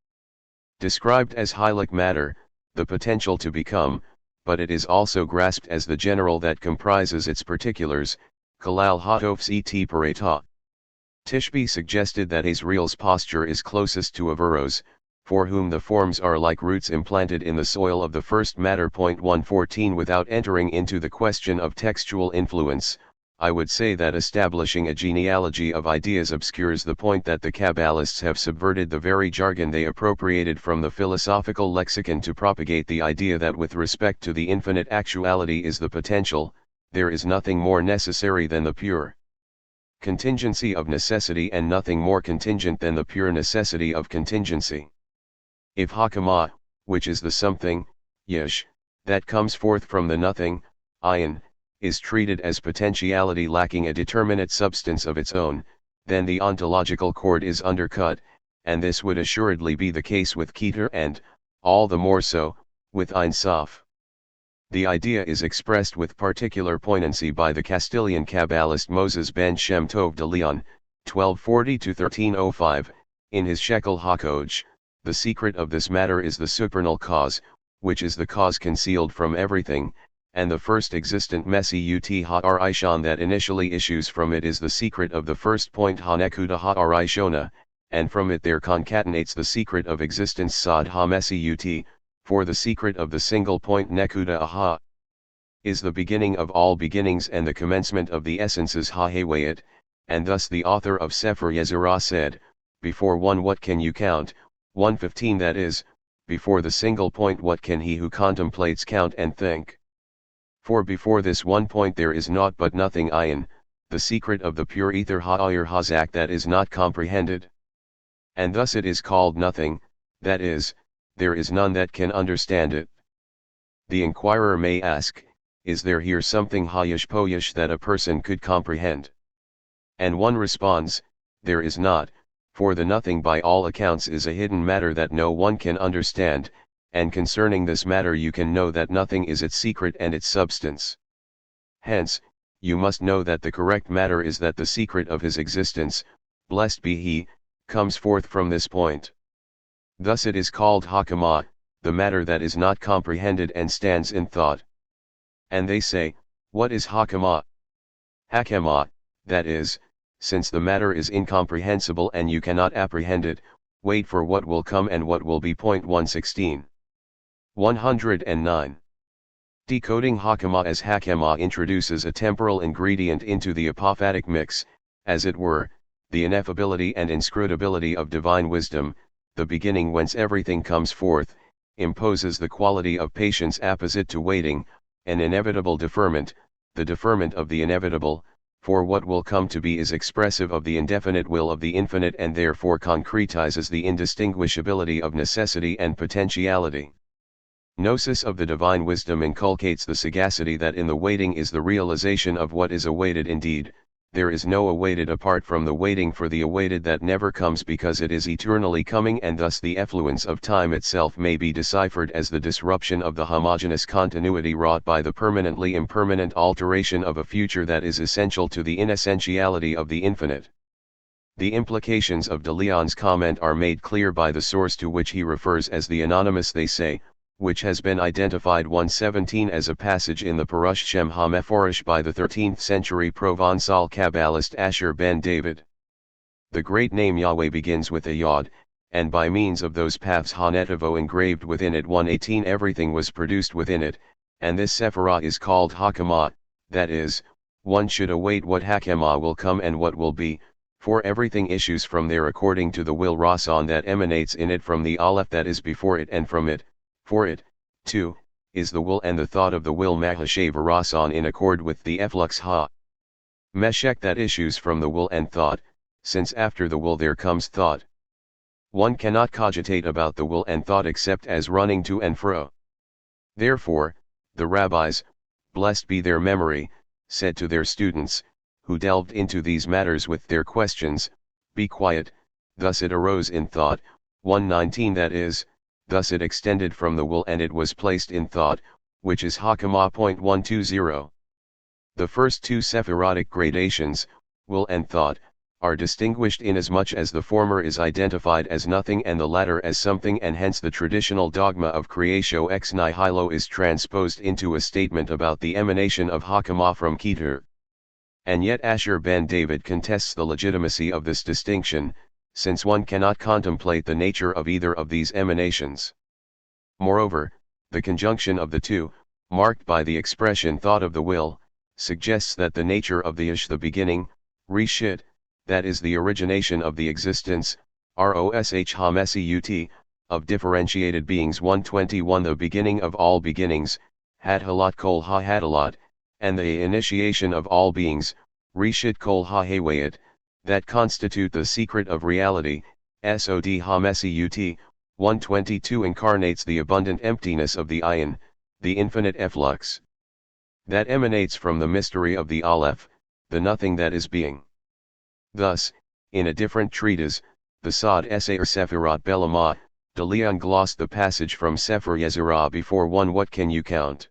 described as Heilig matter, the potential to become, but it is also grasped as the general that comprises its particulars, Kalal Hatofs et Pareta. Tishby suggested that Azriel's posture is closest to Averroes, for whom the forms are like roots implanted in the soil of the first matter. 114. Without entering into the question of textual influence, I would say that establishing a genealogy of ideas obscures the point that the Kabbalists have subverted the very jargon they appropriated from the philosophical lexicon to propagate the idea that with respect to the infinite actuality is the potential, there is nothing more necessary than the pure contingency of necessity and nothing more contingent than the pure necessity of contingency. If Hakama, which is the something, Yesh, that comes forth from the nothing, Ayin, is treated as potentiality lacking a determinate substance of its own, then the ontological cord is undercut, and this would assuredly be the case with Keter and, all the more so, with Ein Sof. The idea is expressed with particular poignancy by the Castilian Kabbalist Moses ben Shem Tov de Leon, 1240–1305, in his Shekel HaKodesh. The secret of this matter is the supernal cause, which is the cause concealed from everything, and the first existent Messi ut ha-arishon that initially issues from it is the secret of the first point ha-nekuda ha-arishona, and from it there concatenates the secret of existence Sod ha-Messi ut, for the secret of the single point nekuda aha is the beginning of all beginnings and the commencement of the essences ha-hewayit, and thus the author of Sefer Yezerah said, before one what can you count, 115 that is, before the single point what can he who contemplates count and think? For before this one point there is naught but nothing ayin, the secret of the pure ether ha'ayir hazak that is not comprehended. And thus it is called nothing, that is, there is none that can understand it. The inquirer may ask, is there here something hayish poyish that a person could comprehend? And one responds, there is not, for the nothing by all accounts is a hidden matter that no one can understand, and concerning this matter you can know that nothing is its secret and its substance. Hence, you must know that the correct matter is that the secret of his existence, blessed be he, comes forth from this point. Thus it is called Hakama, the matter that is not comprehended and stands in thought. And they say, what is Hakama? Hakama, that is, since the matter is incomprehensible and you cannot apprehend it, wait for what will come and what will be. 116. 109. Decoding Hakama as Hakama introduces a temporal ingredient into the apophatic mix, as it were, the ineffability and inscrutability of divine wisdom, the beginning whence everything comes forth, imposes the quality of patience apposite to waiting, an inevitable deferment, the deferment of the inevitable, for what will come to be is expressive of the indefinite will of the infinite and therefore concretizes the indistinguishability of necessity and potentiality. Gnosis of the divine wisdom inculcates the sagacity that in the waiting is the realization of what is awaited. Indeed, there is no awaited apart from the waiting for the awaited that never comes because it is eternally coming, and thus the effluence of time itself may be deciphered as the disruption of the homogeneous continuity wrought by the permanently impermanent alteration of a future that is essential to the inessentiality of the infinite. The implications of de Leon's comment are made clear by the source to which he refers as the anonymous they say, which has been identified 117 as a passage in the Parush Shem HaMephorish by the 13th century Provençal Kabbalist Asher ben David. The great name Yahweh begins with a Yod, and by means of those paths Hanetavo engraved within it 118 everything was produced within it, and this Sephirah is called Hakama, that is, one should await what Hakama will come and what will be, for everything issues from there according to the will Rasan that emanates in it from the Aleph that is before it and from it. For it, too, is the will and the thought of the will Mahashav Rasan in accord with the efflux ha. Meshek that issues from the will and thought, since after the will there comes thought. One cannot cogitate about the will and thought except as running to and fro. Therefore, the rabbis, blessed be their memory, said to their students, who delved into these matters with their questions, be quiet, thus it arose in thought, 119 that is, thus it extended from the will and it was placed in thought, which is Hakama. 120. The first two Sephirotic gradations, will and thought, are distinguished inasmuch as the former is identified as nothing and the latter as something, and hence the traditional dogma of creatio ex nihilo is transposed into a statement about the emanation of Hakama from Keter. And yet Asher ben David contests the legitimacy of this distinction, since one cannot contemplate the nature of either of these emanations. Moreover, the conjunction of the two, marked by the expression thought of the will, suggests that the nature of the ish, the beginning, reshit, that is the origination of the existence, rosh hamesiut, of differentiated beings. 121 The beginning of all beginnings, had halot kol ha hadalot, and the initiation of all beings, reshit kol ha hewayat, that constitute the secret of reality, sod hamesiut. 122 incarnates the abundant emptiness of the ayin, the infinite efflux. That emanates from the mystery of the Aleph, the nothing that is being. Thus, in a different treatise, the Sod Esair Sephirot Belama, de Leon glossed the passage from Sefer Yezerah before one. What can you count?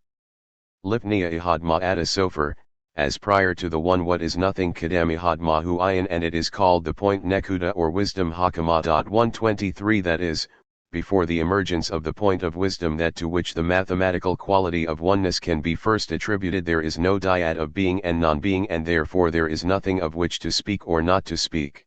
Lipnia ihad ma'ata sofer, as prior to the one what is nothing kadem ihad mahu ayin, and it is called the point nekuda or wisdom hakama. 123 That is, before the emergence of the point of wisdom that to which the mathematical quality of oneness can be first attributed, there is no dyad of being and non-being, and therefore there is nothing of which to speak or not to speak.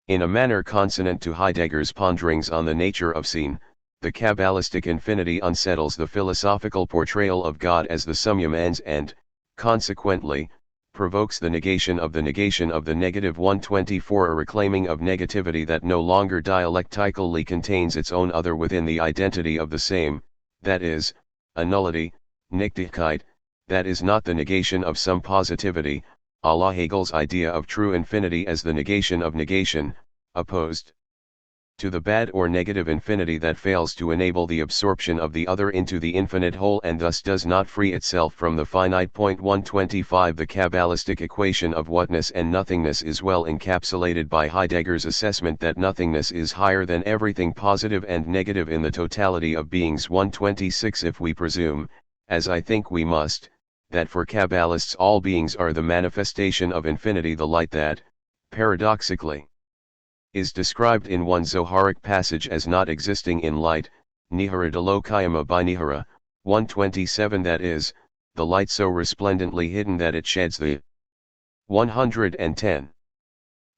In a manner consonant to Heidegger's ponderings on the nature of seeing, the Kabbalistic infinity unsettles the philosophical portrayal of God as the summum ends and, consequently, provokes the negation of the negative. 124 A reclaiming of negativity that no longer dialectically contains its own other within the identity of the same, that is, a nullity, nichtigkeit, that is not the negation of some positivity, a la Hegel's idea of true infinity as the negation of negation, opposed to the bad or negative infinity that fails to enable the absorption of the other into the infinite whole and thus does not free itself from the finite. 125 The Kabbalistic equation of whatness and nothingness is well encapsulated by Heidegger's assessment that nothingness is higher than everything positive and negative in the totality of beings. 126 If we presume, as I think we must, that for Kabbalists all beings are the manifestation of infinity, the light that, paradoxically, is described in one Zoharic passage as not existing in light, Nihara de lo Kayama by Nihara, 127 that is, the light so resplendently hidden that it sheds the 110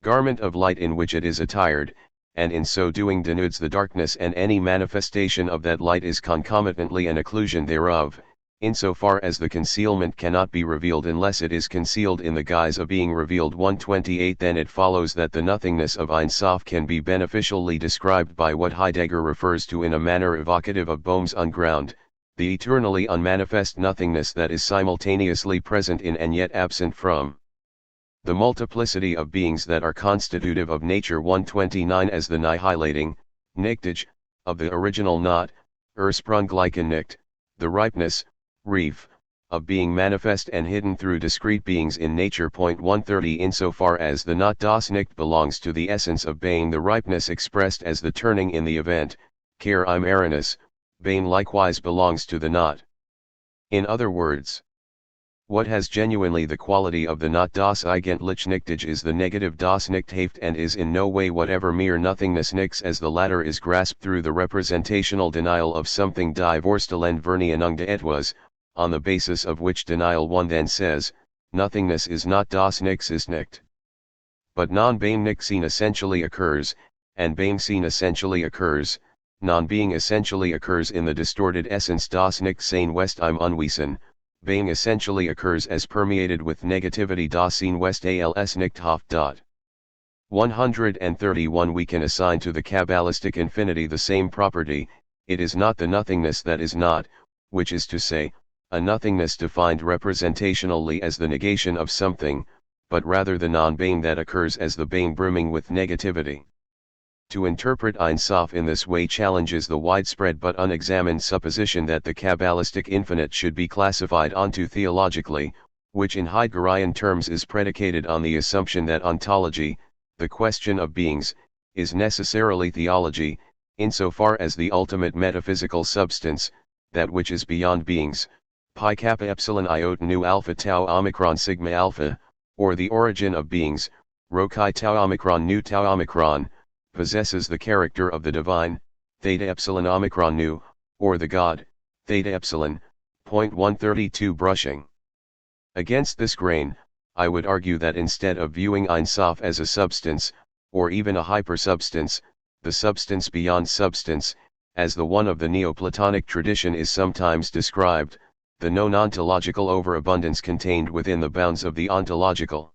garment of light in which it is attired, and in so doing denudes the darkness, and any manifestation of that light is concomitantly an occlusion thereof, insofar as the concealment cannot be revealed unless it is concealed in the guise of being revealed. 128 Then it follows that the nothingness of Ein Sof can be beneficially described by what Heidegger refers to in a manner evocative of Bohm's unground, the eternally unmanifest nothingness that is simultaneously present in and yet absent from the multiplicity of beings that are constitutive of nature. 129 As the nihilating, Nichtige, of the original not, Ursprunglichen nicht, the ripeness, Reef, of being manifest and hidden through discrete beings in nature. 130 Insofar as the not das Nicht belongs to the essence of being, the ripeness expressed as the turning in the event, Kehr im Erinness, Being likewise belongs to the not. In other words, what has genuinely the quality of the not das Eigentliche Nichtige is the negative das Nichthafte and is in no way whatever mere nothingness nix, as the latter is grasped through the representational denial of something die Vorstellung Vernichtung de etwas, on the basis of which denial one then says, nothingness is not das Nichts ist nicht. But non-being Nichtsein essentially occurs, and being seen essentially occurs, non-being essentially occurs in the distorted essence das Nichtsein West im Unwesen. Being essentially occurs as permeated with negativity das Sein West als Nichthaft. 131 We can assign to the Kabbalistic infinity the same property, it is not the nothingness that is not, which is to say, a nothingness defined representationally as the negation of something, but rather the non-being that occurs as the being brimming with negativity. To interpret Ein Sof in this way challenges the widespread but unexamined supposition that the Kabbalistic infinite should be classified onto theologically, which in Heideggerian terms is predicated on the assumption that ontology, the question of beings, is necessarily theology, insofar as the ultimate metaphysical substance, that which is beyond beings, pi kappa epsilon iota nu alpha tau omicron sigma alpha, or the origin of beings, rho chi tau omicron nu tau omicron, possesses the character of the divine, theta epsilon omicron nu, or the God, theta epsilon. 132 Brushing against this grain, I would argue that instead of viewing Ein Sof as a substance, or even a hypersubstance, the substance beyond substance, as the one of the Neoplatonic tradition is sometimes described, the non-ontological overabundance contained within the bounds of the ontological.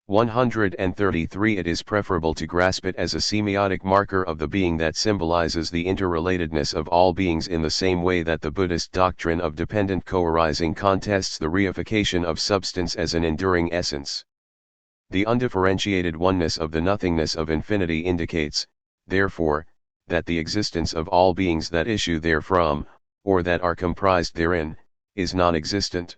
133 It is preferable to grasp it as a semiotic marker of the being that symbolizes the interrelatedness of all beings in the same way that the Buddhist doctrine of dependent co-arising contests the reification of substance as an enduring essence. The undifferentiated oneness of the nothingness of infinity indicates, therefore, that the existence of all beings that issue therefrom, or that are comprised therein, is non-existent.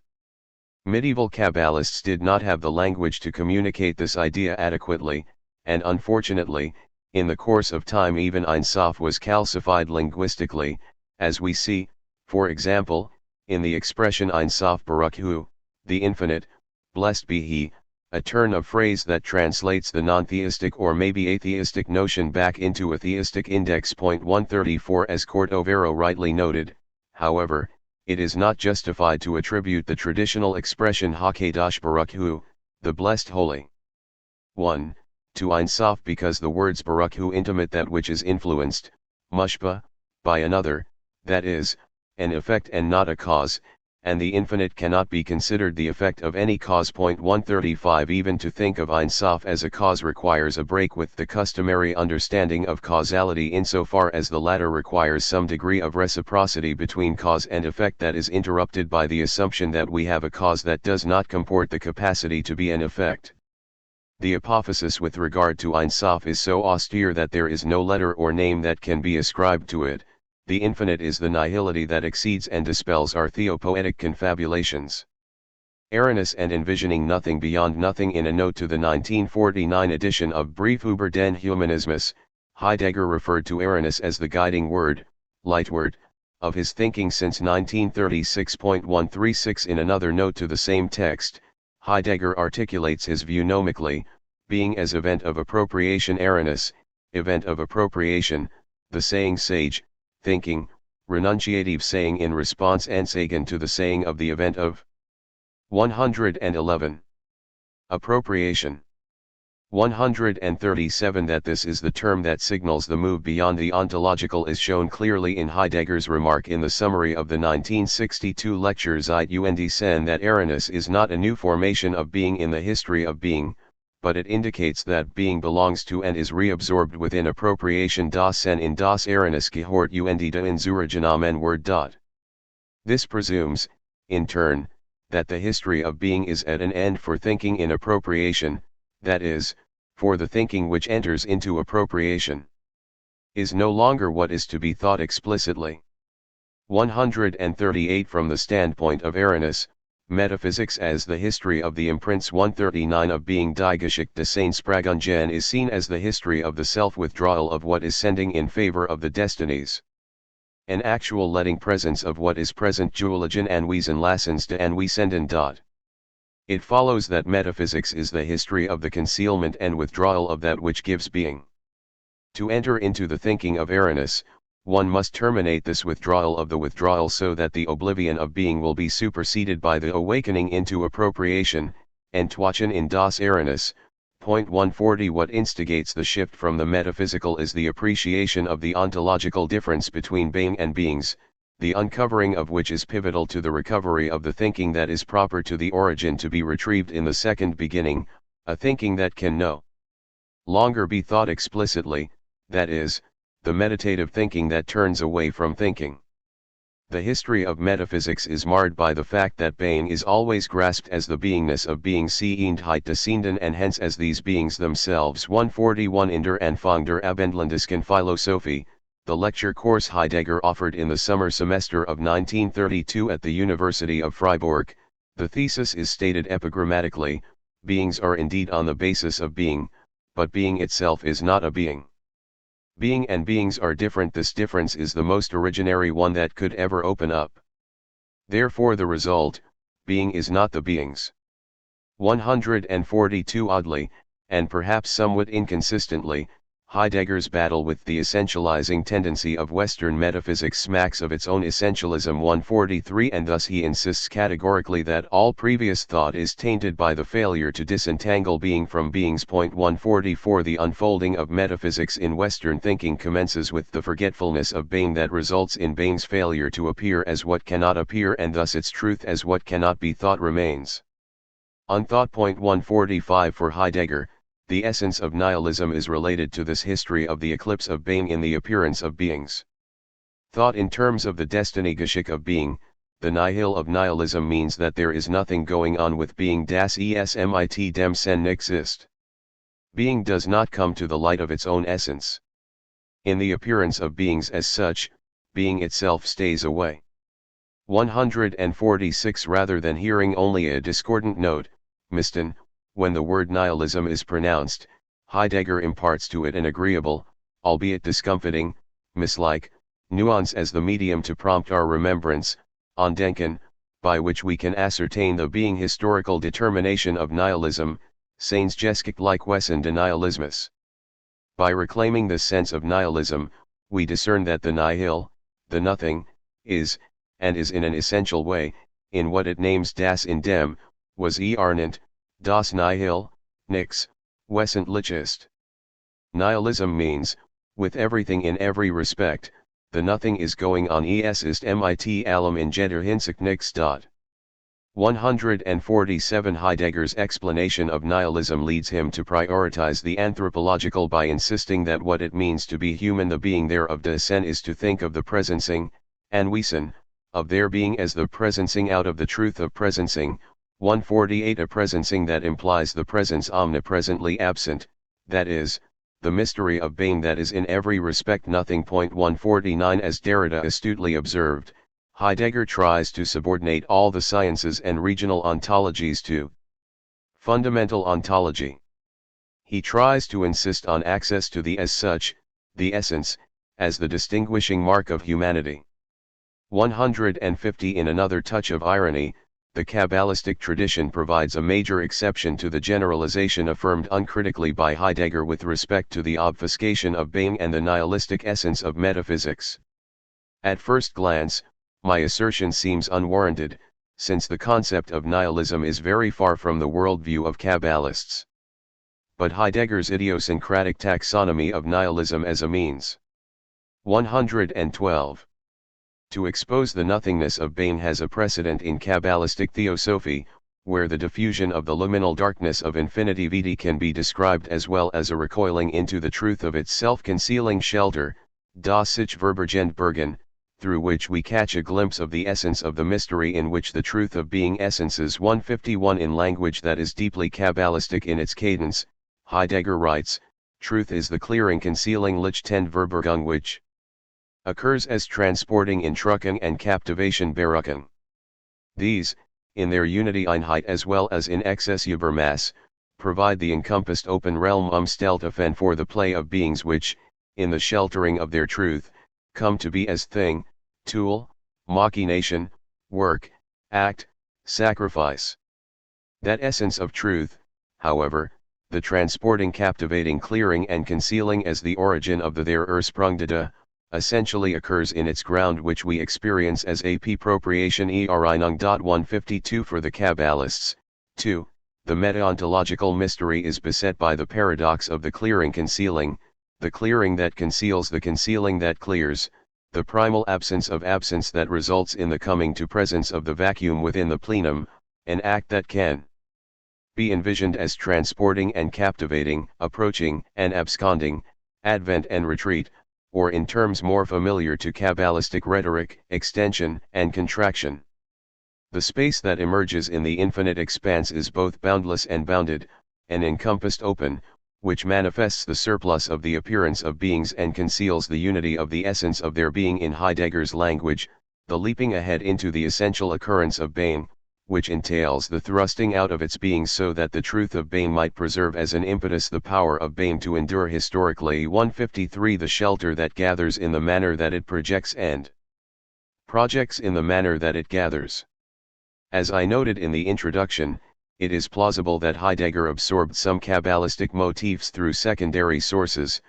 Medieval Kabbalists did not have the language to communicate this idea adequately, and unfortunately, in the course of time even Ein Sof was calcified linguistically, as we see, for example, in the expression Ein Sof Baruch Hu, the infinite, blessed be he, a turn of phrase that translates the non-theistic or maybe atheistic notion back into a theistic index. 134 As Cordovero rightly noted, however, it is not justified to attribute the traditional expression HaKadosh Baruch Hu, the blessed holy 1, to Ein Sof because the words Baruch Hu intimate that which is influenced, mushba, by another, that is, an effect and not a cause, and the infinite cannot be considered the effect of any cause. 135 Even to think of Ein Sof as a cause requires a break with the customary understanding of causality insofar as the latter requires some degree of reciprocity between cause and effect that is interrupted by the assumption that we have a cause that does not comport the capacity to be an effect. The apophysis with regard to Ein Sof is so austere that there is no letter or name that can be ascribed to it. The infinite is the nihility that exceeds and dispels our theopoetic confabulations. Erinness and envisioning nothing beyond nothing. In a note to the 1949 edition of Brief über den Humanismus, Heidegger referred to Erinness as the guiding word, Leitwort, of his thinking since 1936.136. In another note to the same text, Heidegger articulates his view nomically, being as event of appropriation Erinness, event of appropriation, the saying sage, thinking, renunciative saying in response Ansagen to the saying of the event of 111. Appropriation. 137 That this is the term that signals the move beyond the ontological is shown clearly in Heidegger's remark in the summary of the 1962 lecture Zeit und Sein that Aranis is not a new formation of being in the history of being, but it indicates that being belongs to and is reabsorbed within appropriation das Sein in das Aranis gehört und die Unzuregenommen Word. This presumes, in turn, that the history of being is at an end for thinking in appropriation, that is, for the thinking which enters into appropriation is no longer what is to be thought explicitly. 138 From the standpoint of Aranis, metaphysics as the history of the imprints 139 of being die Geschichte des Spragungen is seen as the history of the self-withdrawal of what is sending in favor of the destinies. An actual letting presence of what is present Juligen Anweisen Lassens de Anweisenden. It follows that metaphysics is the history of the concealment and withdrawal of that which gives being. To enter into the thinking of Aranis, one must terminate this withdrawal of the withdrawal so that the oblivion of being will be superseded by the awakening into appropriation, Entwachen in das Aranis. Point 140 What instigates the shift from the metaphysical is the appreciation of the ontological difference between being and beings, the uncovering of which is pivotal to the recovery of the thinking that is proper to the origin to be retrieved in the second beginning, a thinking that can no longer be thought explicitly, that is, the meditative thinking that turns away from thinking. The history of metaphysics is marred by the fact that being is always grasped as the beingness of being Seeindheit descendant and hence as these beings themselves. 141 In der Anfang der Abendländischen Philosophie, the lecture course Heidegger offered in the summer semester of 1932 at the University of Freiburg, the thesis is stated epigrammatically, beings are indeed on the basis of being, but being itself is not a being. Being and beings are different. This difference is the most originary one that could ever open up. Therefore the result, being is not the beings. 142 Oddly, and perhaps somewhat inconsistently, Heidegger's battle with the essentializing tendency of Western metaphysics smacks of its own essentialism. 143 And thus he insists categorically that all previous thought is tainted by the failure to disentangle being from beings. Point 144 The unfolding of metaphysics in Western thinking commences with the forgetfulness of being that results in being's failure to appear as what cannot appear and thus its truth as what cannot be thought remains unthought. Point 145 For Heidegger, the essence of nihilism is related to this history of the eclipse of being in the appearance of beings. Thought in terms of the destiny Geschick of being, the nihil of nihilism means that there is nothing going on with being das mit dem Sein exist. Being does not come to the light of its own essence. In the appearance of beings as such, being itself stays away. 146 Rather than hearing only a discordant note, Misten, when the word nihilism is pronounced, Heidegger imparts to it an agreeable, albeit discomfiting, mislike, nuance as the medium to prompt our remembrance, Andenken, by which we can ascertain the being historical determination of nihilism, Seins geschichtlich Wesen de Nihilismus. By reclaiming this sense of nihilism, we discern that the nihil, the nothing, is, and is in an essential way, in what it names das in dem, was Arnent, das Nihil, nix, wesentlich ist. Nihilism means, with everything in every respect, the nothing is going on es ist mit allem in jeder Hinsicht nix. 147 Heidegger's explanation of nihilism leads him to prioritize the anthropological by insisting that what it means to be human, the being thereof de Sein, is to think of the presencing, Anweisen, of their being as the presencing out of the truth of presencing. 148 A presencing that implies the presence omnipresently absent, that is, the mystery of being that is in every respect nothing. 149 As Derrida astutely observed, Heidegger tries to subordinate all the sciences and regional ontologies to fundamental ontology. He tries to insist on access to the as such, the essence, as the distinguishing mark of humanity. 150 In another touch of irony, the Kabbalistic tradition provides a major exception to the generalization affirmed uncritically by Heidegger with respect to the obfuscation of being and the nihilistic essence of metaphysics. At first glance, my assertion seems unwarranted, since the concept of nihilism is very far from the worldview of Kabbalists. but Heidegger's idiosyncratic taxonomy of nihilism as a means. 112. To expose the nothingness of being has a precedent in Kabbalistic theosophy, where the diffusion of the liminal darkness of infinitivity can be described as well as a recoiling into the truth of its self-concealing shelter, das sich verbergend Bergen, through which we catch a glimpse of the essence of the mystery in which the truth of being essences. 151. In language that is deeply Kabbalistic in its cadence, Heidegger writes, truth is the clearing concealing Lichtend Verbergung which occurs as transporting Entruckung and captivation Beruckung. These, in their unity Einheit as well as in excess Übermaß, provide the encompassed open realm Umstelltefen for the play of beings which, in the sheltering of their truth, come to be as thing, tool, machination, work, act, sacrifice. That essence of truth, however, the transporting, captivating, clearing and concealing as the origin of the there Ursprungdata, essentially occurs in its ground which we experience as appropriation Erinung. 152 For the Kabbalists, 2. The meta-ontological mystery is beset by the paradox of the clearing concealing, the clearing that conceals the concealing that clears, the primal absence of absence that results in the coming to presence of the vacuum within the plenum, an act that can be envisioned as transporting and captivating, approaching and absconding, advent and retreat, or in terms more familiar to Kabbalistic rhetoric, extension and contraction. The space that emerges in the infinite expanse is both boundless and bounded, an encompassed open, which manifests the surplus of the appearance of beings and conceals the unity of the essence of their being. In Heidegger's language, the leaping ahead into the essential occurrence of being, which entails the thrusting out of its being so that the truth of being might preserve as an impetus the power of being to endure historically. 153 The shelter that gathers in the manner that it projects and projects in the manner that it gathers. As I noted in the introduction, it is plausible that Heidegger absorbed some Kabbalistic motifs through secondary sources,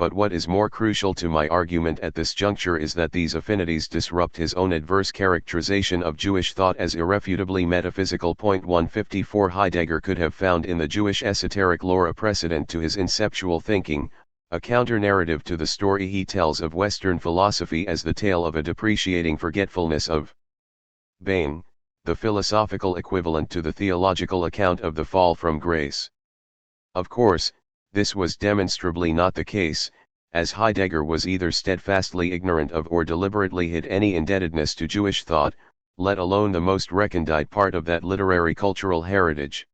but what is more crucial to my argument at this juncture is that these affinities disrupt his own adverse characterization of Jewish thought as irrefutably metaphysical. 154 Heidegger could have found in the Jewish esoteric lore a precedent to his inceptual thinking, a counter-narrative to the story he tells of Western philosophy as the tale of a depreciating forgetfulness of being, the philosophical equivalent to the theological account of the fall from grace. Of course, this was demonstrably not the case, as Heidegger was either steadfastly ignorant of or deliberately hid any indebtedness to Jewish thought, let alone the most recondite part of that literary cultural heritage.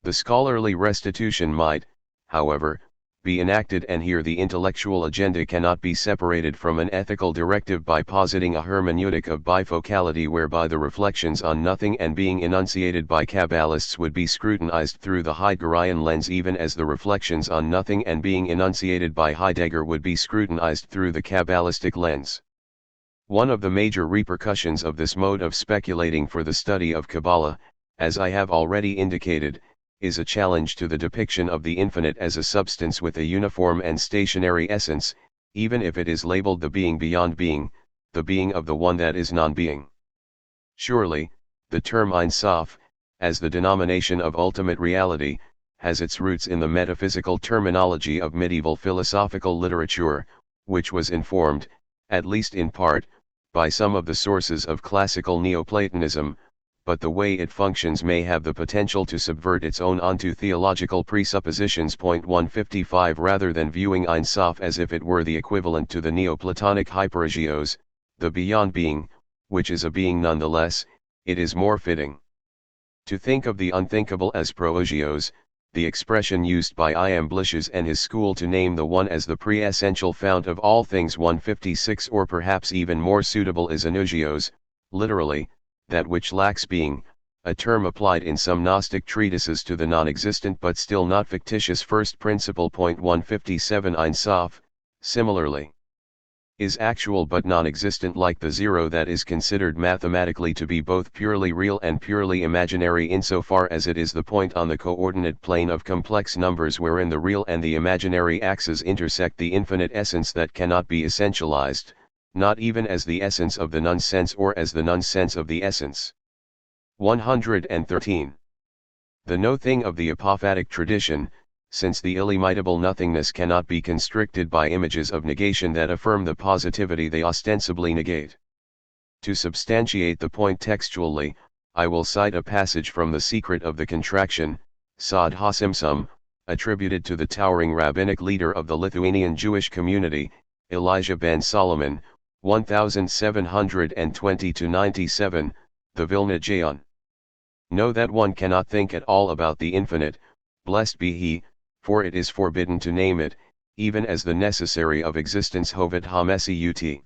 The scholarly restitution might, however, be enacted, and here the intellectual agenda cannot be separated from an ethical directive by positing a hermeneutic of bifocality whereby the reflections on nothing and being enunciated by Kabbalists would be scrutinized through the Heideggerian lens, even as the reflections on nothing and being enunciated by Heidegger would be scrutinized through the Kabbalistic lens. One of the major repercussions of this mode of speculating for the study of Kabbalah, as I have already indicated, is a challenge to the depiction of the infinite as a substance with a uniform and stationary essence, even if it is labeled the being beyond being, the being of the one that is non-being. Surely, the term Ein Sof, as the denomination of ultimate reality, has its roots in the metaphysical terminology of medieval philosophical literature, which was informed, at least in part, by some of the sources of classical Neoplatonism, but the way it functions may have the potential to subvert its own onto theological presuppositions. 155 Rather than viewing Ein Sof as if it were the equivalent to the Neoplatonic hyperagios, the beyond being, which is a being nonetheless, it is more fitting to think of the unthinkable as proagios, the expression used by Iamblichus and his school to name the one as the pre-essential fount of all things. 156 Or perhaps even more suitable is anougios, literally, that which lacks being, a term applied in some Gnostic treatises to the non-existent but still not fictitious first principle. 157 Ein Sof, similarly, is actual but non-existent, like the zero that is considered mathematically to be both purely real and purely imaginary insofar as it is the point on the coordinate plane of complex numbers wherein the real and the imaginary axes intersect, the infinite essence that cannot be essentialized, not even as the essence of the nonsense or as the nonsense of the essence. 113. The no-thing of the apophatic tradition, since the illimitable nothingness cannot be constricted by images of negation that affirm the positivity they ostensibly negate. To substantiate the point textually, I will cite a passage from The Secret of the Contraction, Sod HaSimsum, attributed to the towering rabbinic leader of the Lithuanian Jewish community, Elijah ben Solomon, 1720-97, the Vilna Gaon. Know that one cannot think at all about the infinite, blessed be he, for it is forbidden to name it, even as the necessary of existence Hovet HaMesiut.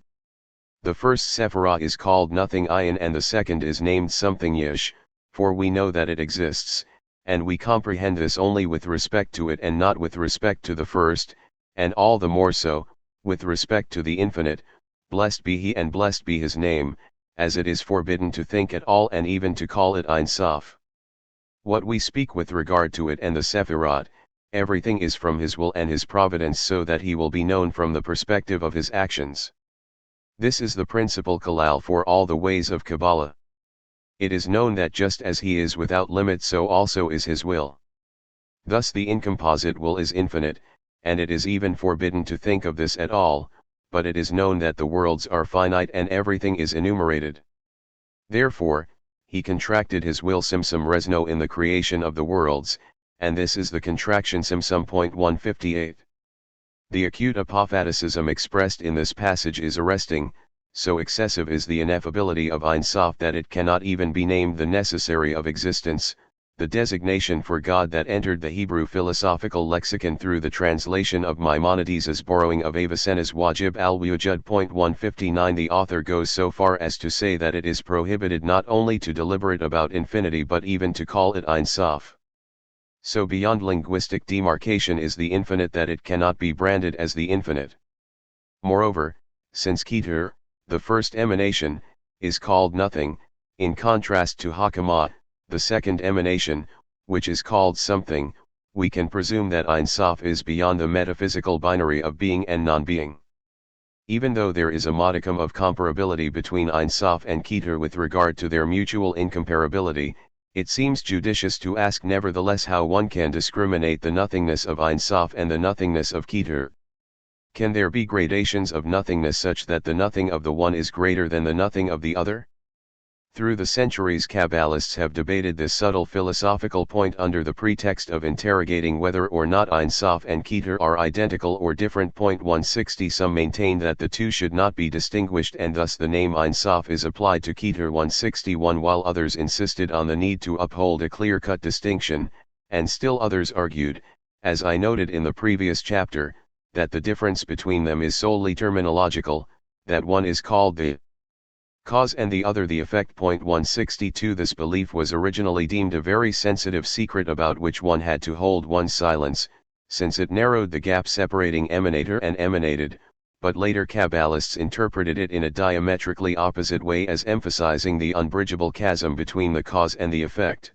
The first Sephirah is called nothing ayin and the second is named something yish, for we know that it exists, and we comprehend this only with respect to it and not with respect to the first, and all the more so, with respect to the infinite, blessed be he and blessed be his name, as it is forbidden to think at all and even to call it Ein Sof. What we speak with regard to it and the Sephirot, everything is from his will and his providence so that he will be known from the perspective of his actions. This is the principal kalal for all the ways of Kabbalah. It is known that just as he is without limit so also is his will. Thus the incomposite will is infinite, and it is even forbidden to think of this at all, but it is known that the worlds are finite and everything is enumerated. Therefore, he contracted his will simsum resno in the creation of the worlds, and this is the contraction simsum. 158. The acute apophaticism expressed in this passage is arresting, so excessive is the ineffability of Ein Sof that it cannot even be named the necessary of existence, the designation for God that entered the Hebrew philosophical lexicon through the translation of Maimonides' borrowing of Avicenna's Wajib al-Wujud. 159. The author goes so far as to say that it is prohibited not only to deliberate about infinity but even to call it Ein Sof. So beyond linguistic demarcation is the infinite that it cannot be branded as the infinite. Moreover, since Keter, the first emanation, is called nothing, in contrast to Hakama, the second emanation, which is called something, we can presume that Ein Sof is beyond the metaphysical binary of being and non-being. Even though there is a modicum of comparability between Ein Sof and Keter with regard to their mutual incomparability, it seems judicious to ask nevertheless how one can discriminate the nothingness of Ein Sof and the nothingness of Keter. Can there be gradations of nothingness such that the nothing of the one is greater than the nothing of the other? Through the centuries Kabbalists have debated this subtle philosophical point under the pretext of interrogating whether or not Ein Sof and Keter are identical or different. 160. Some maintain that the two should not be distinguished and thus the name Ein Sof is applied to Keter. 161. While others insisted on the need to uphold a clear-cut distinction, and still others argued, as I noted in the previous chapter, that the difference between them is solely terminological, that one is called the cause and the other the effect. 162. This belief was originally deemed a very sensitive secret about which one had to hold one's silence, since it narrowed the gap separating emanator and emanated, but later Kabbalists interpreted it in a diametrically opposite way as emphasizing the unbridgeable chasm between the cause and the effect.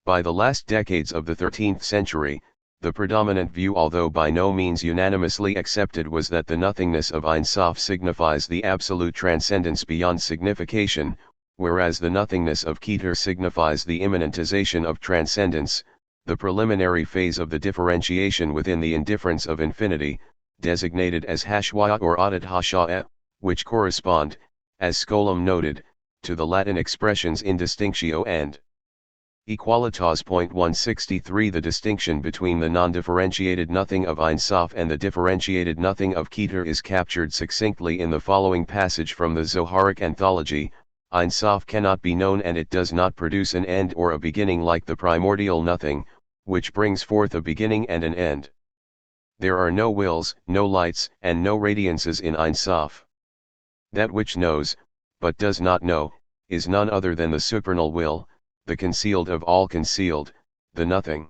By the last decades of the 13th century, the predominant view, although by no means unanimously accepted, was that the nothingness of Ein Sof signifies the absolute transcendence beyond signification, whereas the nothingness of Keter signifies the immanentization of transcendence, the preliminary phase of the differentiation within the indifference of infinity, designated as Hashwa or Adat Hasha'eh, which correspond, as Skolem noted, to the Latin expressions indistinctio and equalitas. 163. The distinction between the non-differentiated nothing of Ein Sof and the differentiated nothing of Keter is captured succinctly in the following passage from the Zoharic anthology: Ein Sof cannot be known and it does not produce an end or a beginning like the primordial nothing, which brings forth a beginning and an end. There are no wills, no lights, and no radiances in Ein Sof. That which knows, but does not know, is none other than the supernal will, the concealed of all concealed, the nothing.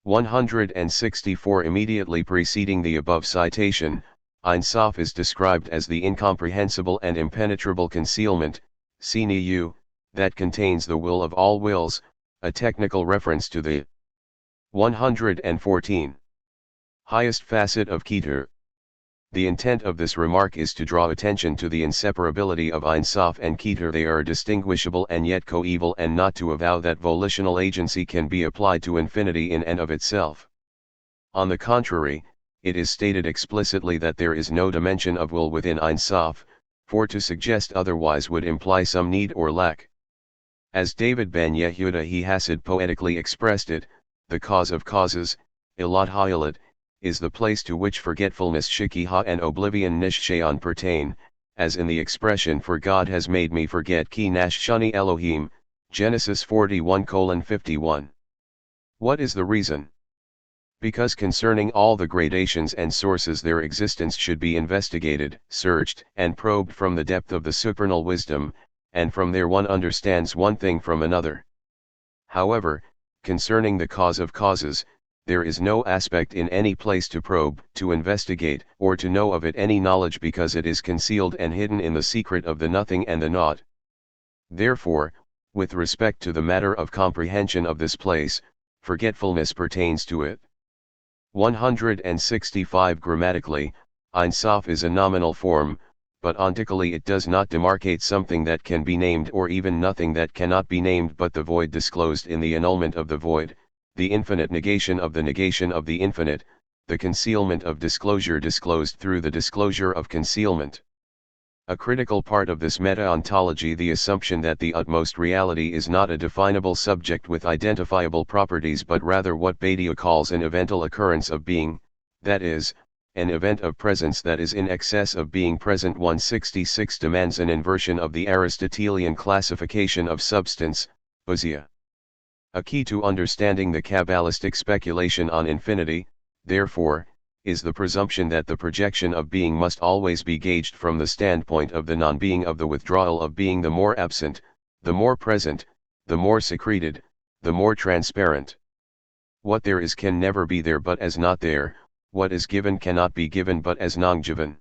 164. Immediately preceding the above citation, Ein Sof is described as the incomprehensible and impenetrable concealment, Sinu, that contains the will of all wills, a technical reference to the 114. Highest facet of Keter. The intent of this remark is to draw attention to the inseparability of Ein Sof and Keter. They are distinguishable and yet coeval, and not to avow that volitional agency can be applied to infinity in and of itself. On the contrary, it is stated explicitly that there is no dimension of will within Ein Sof, for to suggest otherwise would imply some need or lack. As David ben Yehuda he Hasid poetically expressed it, the cause of causes, Elot HaElot, is the place to which forgetfulness Shikiha and oblivion Nishshayon pertain, as in the expression for God has made me forget Ki Nash Shani Elohim, Genesis 41:51. What is the reason? Because concerning all the gradations and sources their existence should be investigated, searched, and probed from the depth of the supernal wisdom, and from there one understands one thing from another. However, concerning the cause of causes, there is no aspect in any place to probe, to investigate, or to know of it any knowledge because it is concealed and hidden in the secret of the nothing and the naught. Therefore, with respect to the matter of comprehension of this place, forgetfulness pertains to it. 165 Grammatically, Ein Sof is a nominal form, but ontically it does not demarcate something that can be named or even nothing that cannot be named but the void disclosed in the annulment of the void, the infinite negation of the infinite, the concealment of disclosure disclosed through the disclosure of concealment. A critical part of this meta-ontology the assumption that the utmost reality is not a definable subject with identifiable properties but rather what Baidia calls an evental occurrence of being, that is, an event of presence that is in excess of being present. 166 demands an inversion of the Aristotelian classification of substance, ousia. A key to understanding the Kabbalistic speculation on infinity, therefore, is the presumption that the projection of being must always be gauged from the standpoint of the non-being of the withdrawal of being. The more absent, the more present, the more secreted, the more transparent. What there is can never be there but as not there, what is given cannot be given but as non-given.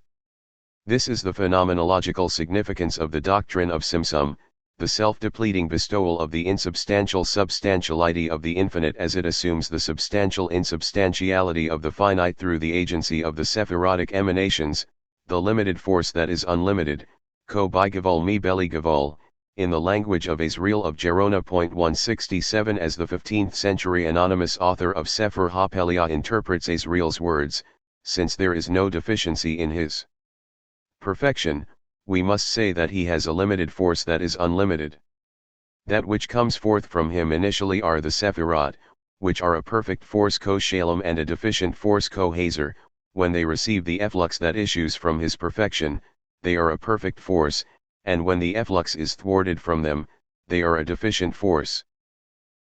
This is the phenomenological significance of the doctrine of Simsum, the self-depleting bestowal of the insubstantial substantiality of the infinite as it assumes the substantial insubstantiality of the finite through the agency of the sephirotic emanations, the limited force that is unlimited, ko bi gavol mi beli gavol, in the language of Azriel of Gerona. 167 As the 15th century anonymous author of Sefer HaPeliah interprets Azriel's words, since there is no deficiency in his perfection, we must say that he has a limited force that is unlimited. That which comes forth from him initially are the Sephirot, which are a perfect force ko Shalem and a deficient force ko Hazer. When they receive the efflux that issues from his perfection, they are a perfect force, and when the efflux is thwarted from them, they are a deficient force.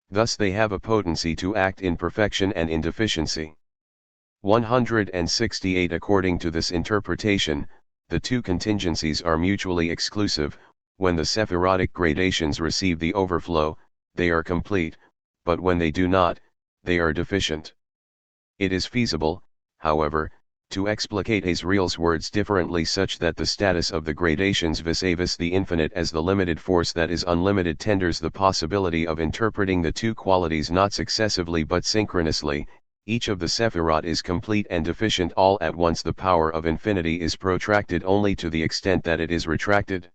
Thus they have a potency to act in perfection and in deficiency. 168 According to this interpretation, the two contingencies are mutually exclusive. When the Sephirotic gradations receive the overflow, they are complete, but when they do not, they are deficient. It is feasible, however, to explicate Azriel's words differently such that the status of the gradations vis-a-vis the infinite as the limited force that is unlimited tenders the possibility of interpreting the two qualities not successively but synchronously. Each of the Sephirot is complete and deficient all at once. The power of infinity is protracted only to the extent that it is retracted.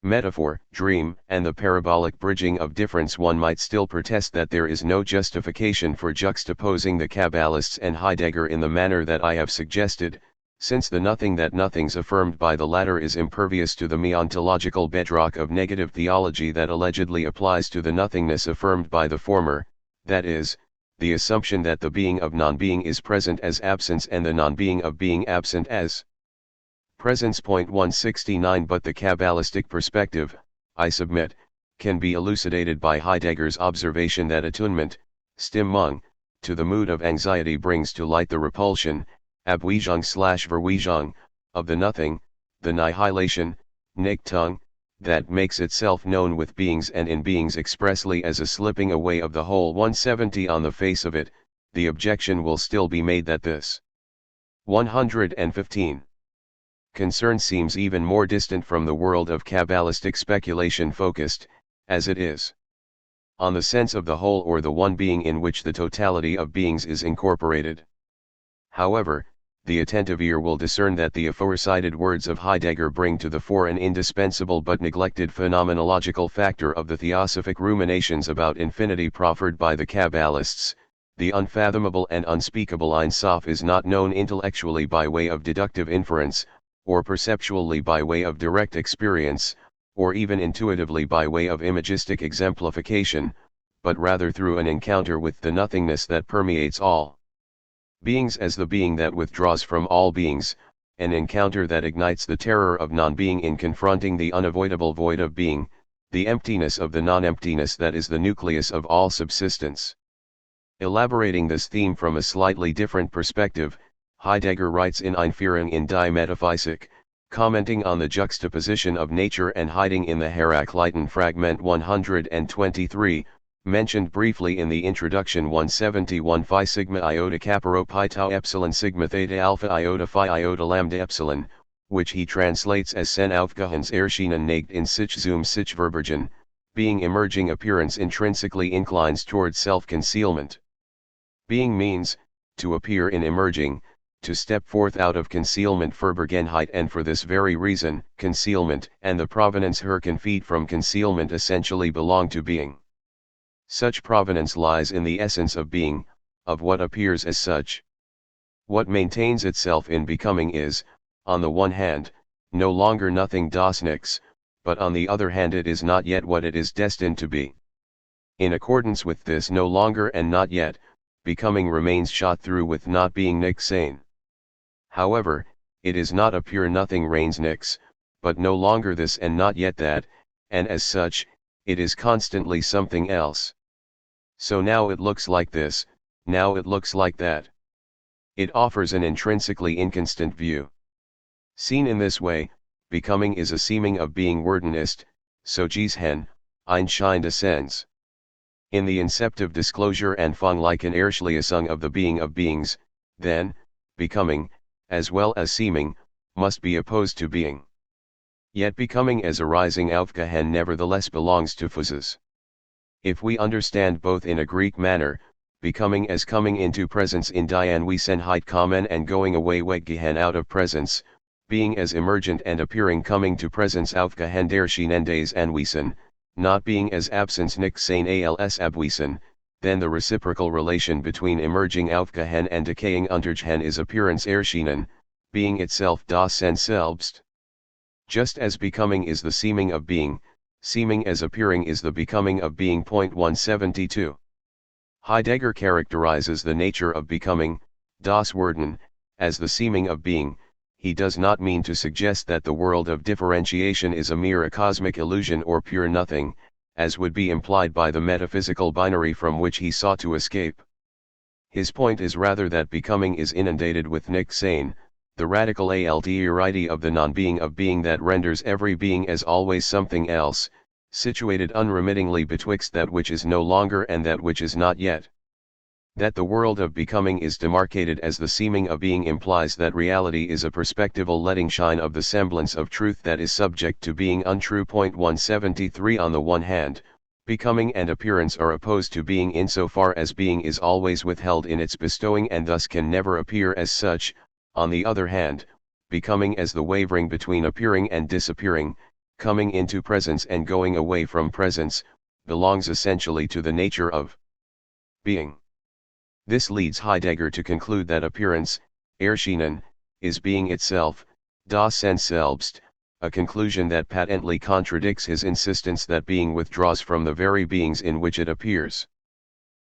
Metaphor, dream, and the parabolic bridging of difference. One might still protest that there is no justification for juxtaposing the Kabbalists and Heidegger in the manner that I have suggested, since the nothing that nothings affirmed by the latter is impervious to the meontological bedrock of negative theology that allegedly applies to the nothingness affirmed by the former, that is, the assumption that the being of non-being is present as absence and the non-being of being absent as presence. 169 But the Kabbalistic perspective, I submit, can be elucidated by Heidegger's observation that attunement, Stimmung, to the mood of anxiety brings to light the repulsion, Abweisung/Verweisung, of the nothing, the nihilation, Nichtung, that makes itself known with beings and in beings expressly as a slipping away of the whole. 170 On the face of it, the objection will still be made that this 115 concern seems even more distant from the world of Kabbalistic speculation focused, as it is, on the sense of the whole or the one being in which the totality of beings is incorporated. However, the attentive ear will discern that the aforecited words of Heidegger bring to the fore an indispensable but neglected phenomenological factor of the theosophic ruminations about infinity proffered by the Kabbalists, The unfathomable and unspeakable Ein Sof is not known intellectually by way of deductive inference, or perceptually by way of direct experience, or even intuitively by way of imagistic exemplification, but rather through an encounter with the nothingness that permeates all beings as the being that withdraws from all beings, an encounter that ignites the terror of non-being in confronting the unavoidable void of being, the emptiness of the non-emptiness that is the nucleus of all subsistence. Elaborating this theme from a slightly different perspective, Heidegger writes in Einführung in die Metaphysik, commenting on the juxtaposition of nature and hiding in the Herakleiten fragment 123, mentioned briefly in the introduction 171 phi sigma iota kappa rho pi tau epsilon sigma theta alpha iota phi iota lambda epsilon, which he translates as sen aufgehens erschienen nicht in sich zum sich verbergen, being emerging appearance intrinsically inclines towards self-concealment. Being means, to appear in emerging, to step forth out of concealment Verbergenheit, and for this very reason, concealment and the provenance herkenfeed from concealment essentially belong to being. Such provenance lies in the essence of being, of what appears as such. What maintains itself in becoming is, on the one hand, no longer nothing das Nichts, but on the other hand it is not yet what it is destined to be. In accordance with this no longer and not yet, becoming remains shot through with not being nix sane. However, it is not a pure nothing reigns nix, but no longer this and not yet that, and as such, it is constantly something else. So now it looks like this, now it looks like that. It offers an intrinsically inconstant view. Seen in this way, becoming is a seeming of being worden ist, so dies hen, ein Schein descends. In the inceptive disclosure and Fang like an Erschließung of the being of beings, then, becoming, as well as seeming, must be opposed to being. Yet becoming as arising aufgehen nevertheless belongs to physis. If we understand both in a Greek manner, becoming as coming into presence in die Anwesenheit kommen and going away weggehen out of presence, being as emergent and appearing coming to presence aufgehen erschienen des Anwesen, not being as absence nix sein als abwesen, then the reciprocal relation between emerging aufgehen and decaying untergehen is appearance erschienen, being itself das Sein selbst. Just as becoming is the seeming of being, seeming as appearing is the becoming of being. 172. Heidegger characterizes the nature of becoming, das Werden, as the seeming of being. He does not mean to suggest that the world of differentiation is a mere cosmic illusion or pure nothing, as would be implied by the metaphysical binary from which he sought to escape. His point is rather that becoming is inundated with nix sein, the radical alterity of the non-being of being that renders every being as always something else, situated unremittingly betwixt that which is no longer and that which is not yet. That the world of becoming is demarcated as the seeming of being implies that reality is a perspectival letting shine of the semblance of truth that is subject to being untrue. 173. On the one hand, becoming and appearance are opposed to being insofar as being is always withheld in its bestowing and thus can never appear as such. On the other hand, becoming as the wavering between appearing and disappearing, coming into presence and going away from presence, belongs essentially to the nature of being. This leads Heidegger to conclude that appearance, erschienen, is being itself, das Sein selbst, a conclusion that patently contradicts his insistence that being withdraws from the very beings in which it appears.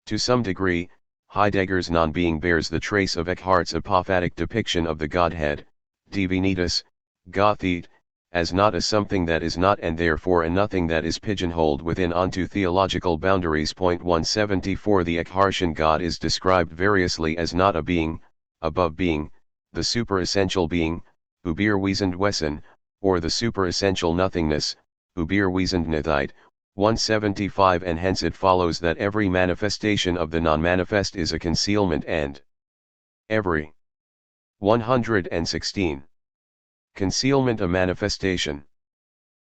To some degree, Heidegger's non-being bears the trace of Eckhart's apophatic depiction of the Godhead, Divinitas, Gotheit, as not a something that is not and therefore a nothing that is pigeonholed within onto theological boundaries. 174. The Eckhartian God is described variously as not a being, above being, the superessential being, Überwesendwesen, or the superessential nothingness, Überwesendnichkeit. 175. And hence it follows that every manifestation of the non-manifest is a concealment and every 116. Concealment a manifestation.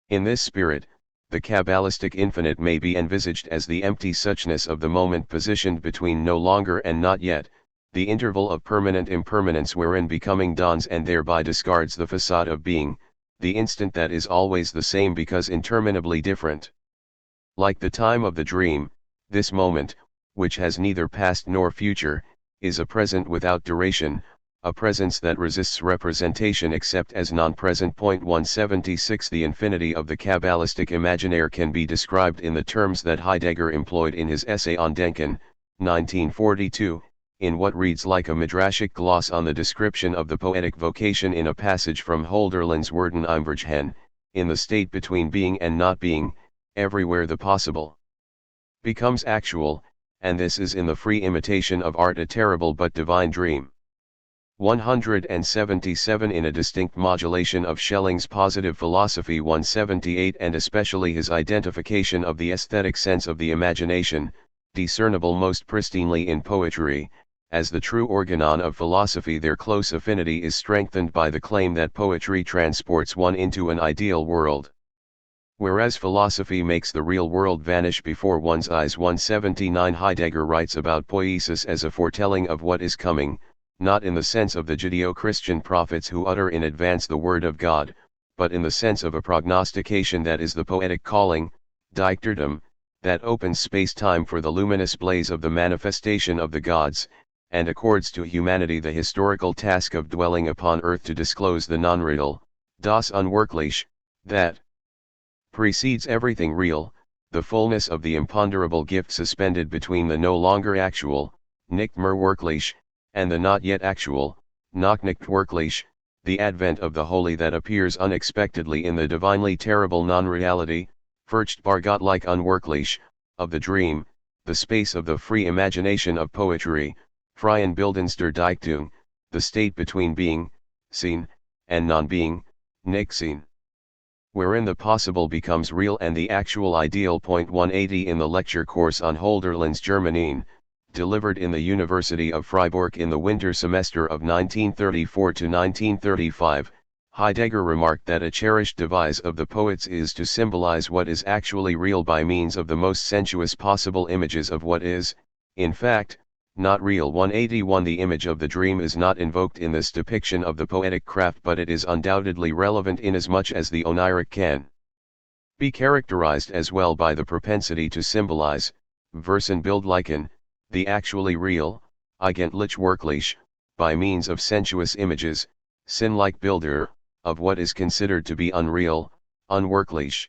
In this spirit, the Kabbalistic infinite may be envisaged as the empty suchness of the moment positioned between no longer and not yet, the interval of permanent impermanence wherein becoming dawns and thereby discards the facade of being, the instant that is always the same because interminably different. Like the time of the dream, this moment, which has neither past nor future, is a present without duration, a presence that resists representation except as non-present. 176 The infinity of the Kabbalistic imaginaire can be described in the terms that Heidegger employed in his essay on Denken, 1942, in what reads like a midrashic gloss on the description of the poetic vocation in a passage from Hölderlin's Werden im Vergehen, in the state between being and not being, everywhere the possible becomes actual, and this is in the free imitation of art a terrible but divine dream. 177 In a distinct modulation of Schelling's positive philosophy. 178 And especially his identification of the aesthetic sense of the imagination, discernible most pristinely in poetry, as the true organon of philosophy. Their close affinity is strengthened by the claim that poetry transports one into an ideal world, whereas philosophy makes the real world vanish before one's eyes. 179 Heidegger writes about Poiēsis as a foretelling of what is coming, not in the sense of the Judeo-Christian prophets who utter in advance the word of God, but in the sense of a prognostication that is the poetic calling, Dichtertum, that opens space-time for the luminous blaze of the manifestation of the gods, and accords to humanity the historical task of dwelling upon earth to disclose the non-real, das Unwirkliche, that precedes everything real, the fullness of the imponderable gift suspended between the no longer actual, nicht mehr wirklich, and the not yet actual, noch nicht wirklich, the advent of the holy that appears unexpectedly in the divinely terrible non-reality, furchtbar gottlike unwirklich, of the dream, the space of the free imagination of poetry, freien Bildens der Dichtung, the state between being, seen, and non-being, nicht seen, wherein the possible becomes real and the actual ideal. 180 In the lecture course on Hölderlin's Germanine, delivered in the University of Freiburg in the winter semester of 1934 to 1935, Heidegger remarked that a cherished device of the poets is to symbolize what is actually real by means of the most sensuous possible images of what is, in fact, not real. 181 The image of the dream is not invoked in this depiction of the poetic craft, but it is undoubtedly relevant inasmuch as the oniric can be characterized as well by the propensity to symbolize, Versenbildlichen, the actually real, eigentlich wirklich, by means of sensuous images, sinnliche Bilder, of what is considered to be unreal, unwirklich.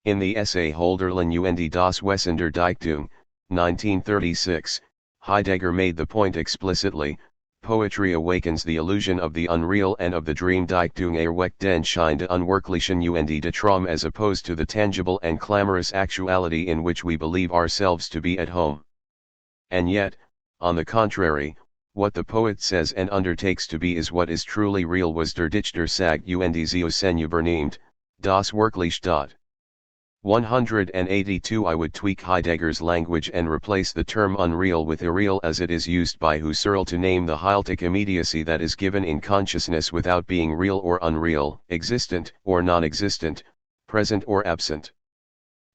In the essay Hölderlin und das Wesen der Dichtung, 1936, Heidegger made the point explicitly: poetry awakens the illusion of the unreal and of the dream. Dichtung erweckt den Schein de Unwirklichen und de Traum, as opposed to the tangible and clamorous actuality in which we believe ourselves to be at home. And yet, on the contrary, what the poet says and undertakes to be is what is truly real. Was der Dichter sagt und Zeusen übernimmt, das Wirkliche. 182 I would tweak Heidegger's language and replace the term unreal with irreal as it is used by Husserl to name the heiltic immediacy that is given in consciousness without being real or unreal, existent or non-existent, present or absent.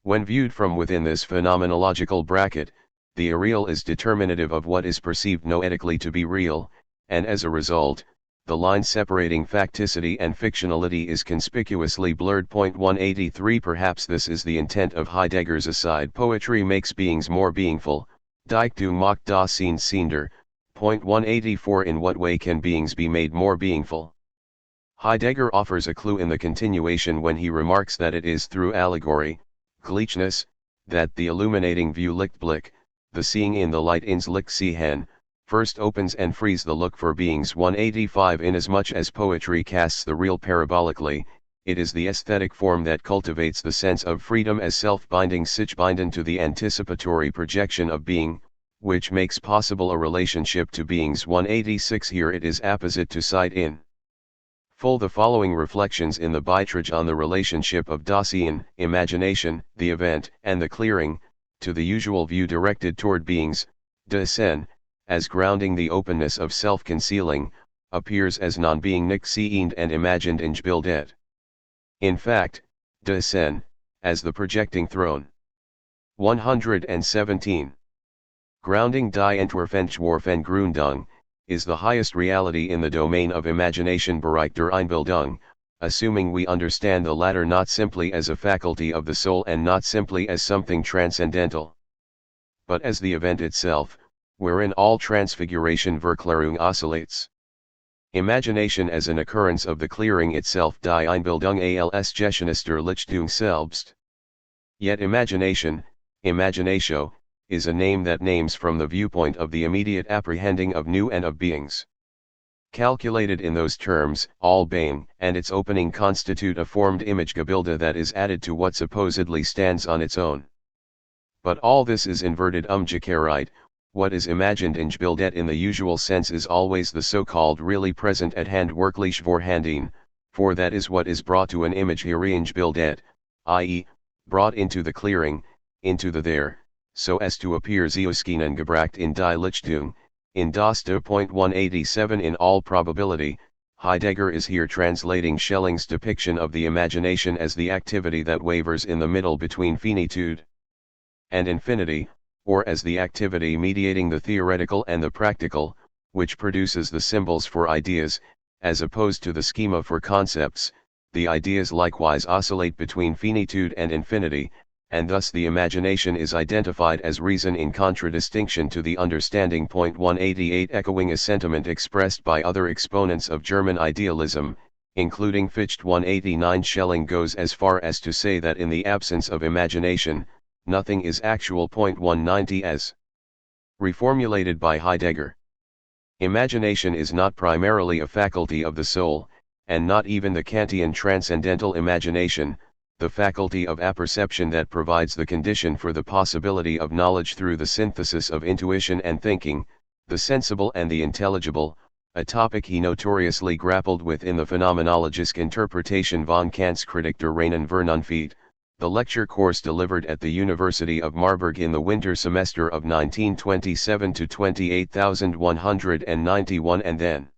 When viewed from within this phenomenological bracket, the irreal is determinative of what is perceived noetically to be real, and as a result, the line separating facticity and fictionality is conspicuously blurred. 183 Perhaps this is the intent of Heidegger's aside: poetry makes beings more beingful, Dichtung macht das Sein sehender. 184 In what way can beings be made more beingful? Heidegger offers a clue in the continuation when he remarks that it is through allegory, Gleichnis, that the illuminating view Lichtblick, the seeing in the light ins Licht sehen, first opens and frees the look for beings. 185 Inasmuch as poetry casts the real parabolically, it is the aesthetic form that cultivates the sense of freedom as self-binding sich-binden to the anticipatory projection of being, which makes possible a relationship to beings. 186 Here it is apposite to cite in full the following reflections in the Beitrag on the relationship of das Sein, imagination, the event, and the clearing, to the usual view directed toward beings. De Sen, as grounding the openness of self-concealing, appears as non-being nicht sehend and imagined in Gebildet. In fact, De Sen, as the projecting throne. 117. Grounding die Entwurfengrundung, is the highest reality in the domain of imagination. Bereich der Einbildung, assuming we understand the latter not simply as a faculty of the soul and not simply as something transcendental. but as the event itself, wherein all transfiguration Verklärung oscillates. Imagination as an occurrence of the clearing itself, die Einbildung als Geschehnister Lichtung selbst. Yet imagination, imaginatio, is a name that names from the viewpoint of the immediate apprehending of new and of beings. Calculated in those terms, all being and its opening constitute a formed Imagegebilde that is added to what supposedly stands on its own. But all this is inverted Umgekehrt. What is imagined in Gebildet in the usual sense is always the so-called really present at hand wirklich vorhanden, for that is what is brought to an image here in Gebildet, i.e., brought into the clearing, into the there, so as to appear Zeuskeinen gebracht in die Lichtung, in das de point 187. In all probability, Heidegger is here translating Schelling's depiction of the imagination as the activity that wavers in the middle between finitude and infinity, or as the activity mediating the theoretical and the practical, which produces the symbols for ideas, as opposed to the schema for concepts. The ideas likewise oscillate between finitude and infinity, and thus the imagination is identified as reason in contradistinction to the understanding. Point 188. Echoing a sentiment expressed by other exponents of German idealism, including Fichte. 189. Schelling goes as far as to say that in the absence of imagination, nothing is actual. Point 190. As reformulated by Heidegger, imagination is not primarily a faculty of the soul, and not even the Kantian transcendental imagination, the faculty of apperception that provides the condition for the possibility of knowledge through the synthesis of intuition and thinking, the sensible and the intelligible, a topic he notoriously grappled with in the Phenomenologische Interpretation von Kant's Kritik der reinen Vernunft, the lecture course delivered at the University of Marburg in the winter semester of 1927 to 28191, and then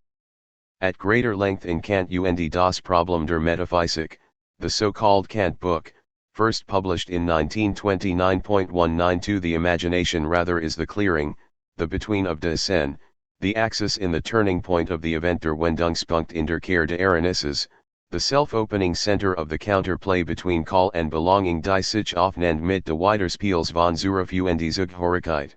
at greater length in Kant und das Problem der Metaphysik, the so-called Kant book, first published in 1929.192. The imagination rather is the clearing, the between of des Sen, the axis in the turning point of the event der Wendungspunkt in der Kehr des Ereignisses, the self-opening center of the counterplay between Call and Belonging, die sich aufeinander mit de Widerspiels von Zuruf und die Zugehörigkeit.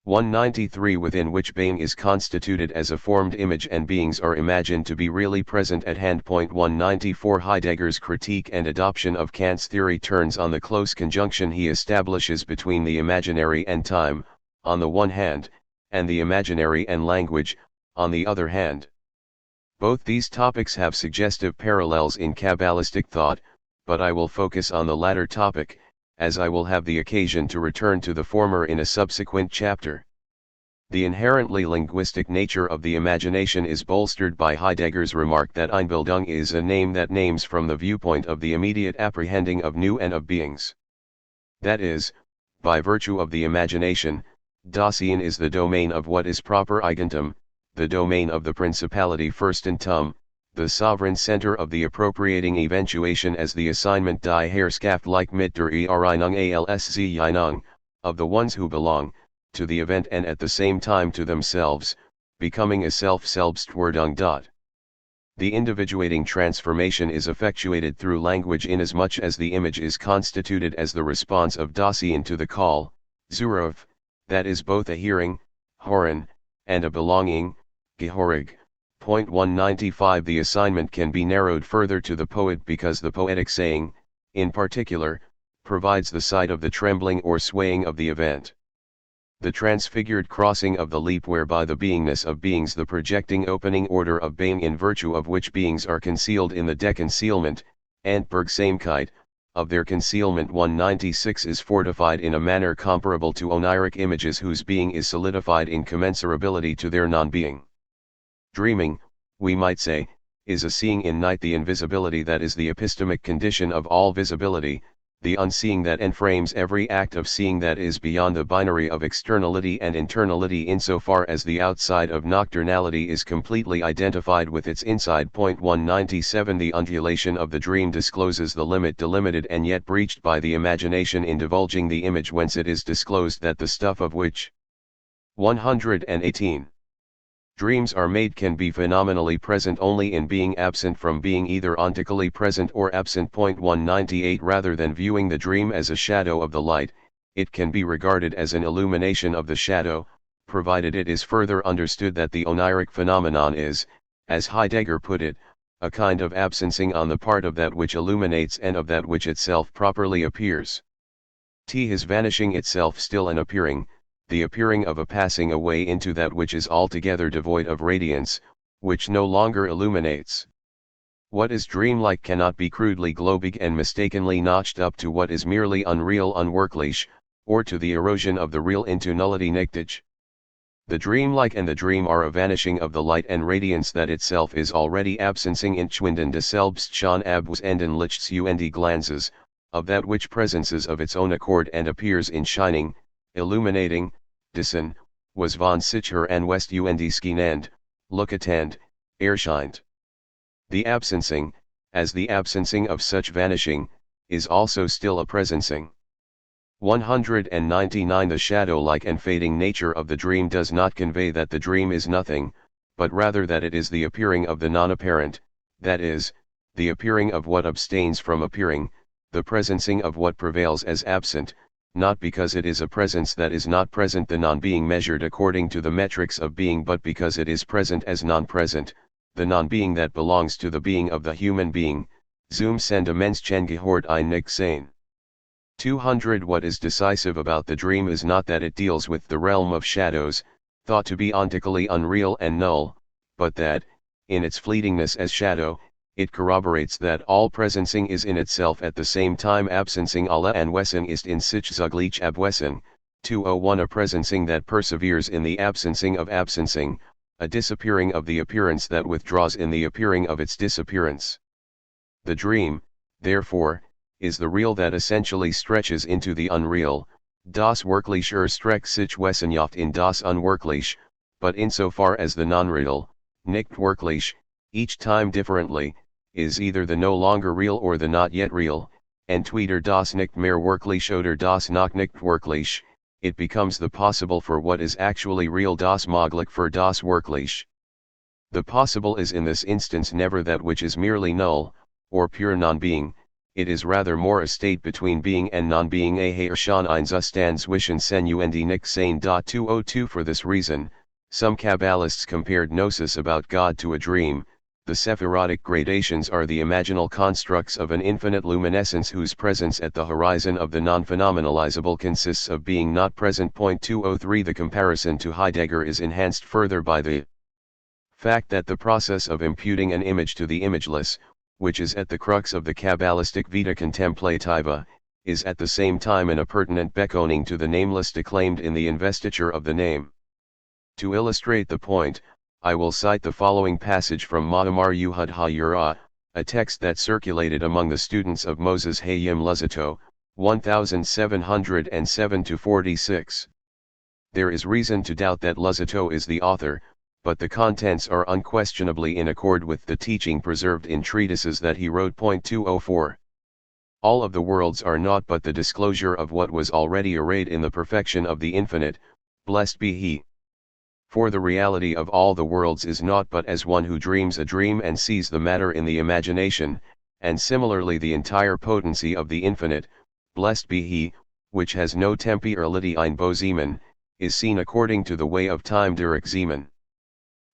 193. Within which being is constituted as a formed image and beings are imagined to be really present at hand. Point 194. Heidegger's critique and adoption of Kant's theory turns on the close conjunction he establishes between the imaginary and time, on the one hand, and the imaginary and language, on the other hand. Both these topics have suggestive parallels in Kabbalistic thought, but I will focus on the latter topic, as I will have the occasion to return to the former in a subsequent chapter. The inherently linguistic nature of the imagination is bolstered by Heidegger's remark that Einbildung is a name that names from the viewpoint of the immediate apprehending of new and of beings. That is, by virtue of the imagination, Dasein is the domain of what is proper Eigentum, the domain of the principality Fürstentum, the sovereign center of the appropriating eventuation as the assignment die Herrschaft like mit der Erinnerung als Zeinung, of the ones who belong, to the event and at the same time to themselves, becoming a self-Selbstwerdung. The individuating transformation is effectuated through language inasmuch as the image is constituted as the response of Dasein to the call, Zuruf, that is both a hearing, Hören, and a belonging, Gehörig. Point 195. The assignment can be narrowed further to the poet because the poetic saying, in particular, provides the site of the trembling or swaying of the event. The transfigured crossing of the leap whereby the beingness of beings, the projecting opening order of being in virtue of which beings are concealed in the deconcealment, Entbergsamkeit, of their concealment. 196 is fortified in a manner comparable to oniric images whose being is solidified in commensurability to their non-being. Dreaming, we might say, is a seeing in night the invisibility that is the epistemic condition of all visibility, the unseeing that enframes every act of seeing that is beyond the binary of externality and internality insofar as the outside of nocturnality is completely identified with its inside. Point 197. The undulation of the dream discloses the limit delimited and yet breached by the imagination in divulging the image whence it is disclosed that the stuff of which 118 dreams are made can be phenomenally present only in being absent from being either ontically present or absent. Point 198. Rather than viewing the dream as a shadow of the light, it can be regarded as an illumination of the shadow, provided it is further understood that the oniric phenomenon is, as Heidegger put it, a kind of absencing on the part of that which illuminates and of that which itself properly appears. His vanishing itself still an appearing, the appearing of a passing away into that which is altogether devoid of radiance, which no longer illuminates. What is dreamlike cannot be crudely globic and mistakenly notched up to what is merely unreal unworklich, or to the erosion of the real into nullity nichtig. The dreamlike and the dream are a vanishing of the light and radiance that itself is already absencing in schwinden deselbst schon abwesenden lichts und glanzes, of that which presences of its own accord and appears in shining, illuminating, dissen, was von sicher and west und skinand, lookatand, erscheint. The absencing, as the absencing of such vanishing, is also still a presencing. 199 The shadow-like and fading nature of the dream does not convey that the dream is nothing, but rather that it is the appearing of the non-apparent, that is, the appearing of what abstains from appearing, the presencing of what prevails as absent, not because it is a presence that is not present, the non-being measured according to the metrics of being, but because it is present as non-present, the non-being that belongs to the being of the human being, zum Sendemenschen gehört ein nicht sein. 200 What is decisive about the dream is not that it deals with the realm of shadows, thought to be ontically unreal and null, but that, in its fleetingness as shadow, it corroborates that all presencing is in itself at the same time absencing. Alle Anwesenung ist in sich zugleich abwesend. 201 A presencing that perseveres in the absencing of absencing, a disappearing of the appearance that withdraws in the appearing of its disappearance. The dream, therefore, is the real that essentially stretches into the unreal, das Wirkliche erstreckt sich wessenhaft in das Unwirkliche, but insofar as the non-real, nicht wirklich, each time differently, is either the no longer real or the not yet real, entweder das nicht mehr wirklich oder das noch nicht wirklich, it becomes the possible for what is actually real, das möglich für das wirklich. The possible is in this instance never that which is merely null, or pure non-being, it is rather more a state between being and non-being, a schon ein Zustand zwischen sein und nicht sein. 202 For this reason, some Kabbalists compared Gnosis about God to a dream. The Sephirotic gradations are the imaginal constructs of an infinite luminescence whose presence at the horizon of the non-phenomenalizable consists of being not present. 203 The comparison to Heidegger is enhanced further by the fact that the process of imputing an image to the imageless, which is at the crux of the Kabbalistic vita contemplativa, is at the same time an appurtenant beckoning to the nameless declaimed in the investiture of the name. To illustrate the point, I will cite the following passage from Ma'amar Yuhud HaYurah, a text that circulated among the students of Moses Hayim Luzzatto, 1707-46. There is reason to doubt that Luzzatto is the author, but the contents are unquestionably in accord with the teaching preserved in treatises that he wrote. 204. All of the worlds are naught but the disclosure of what was already arrayed in the perfection of the infinite, blessed be he. For the reality of all the worlds is naught but as one who dreams a dream and sees the matter in the imagination, and similarly the entire potency of the infinite, blessed be he, which has no tempi or liti ein Bozeman, is seen according to the way of time durch Zeman.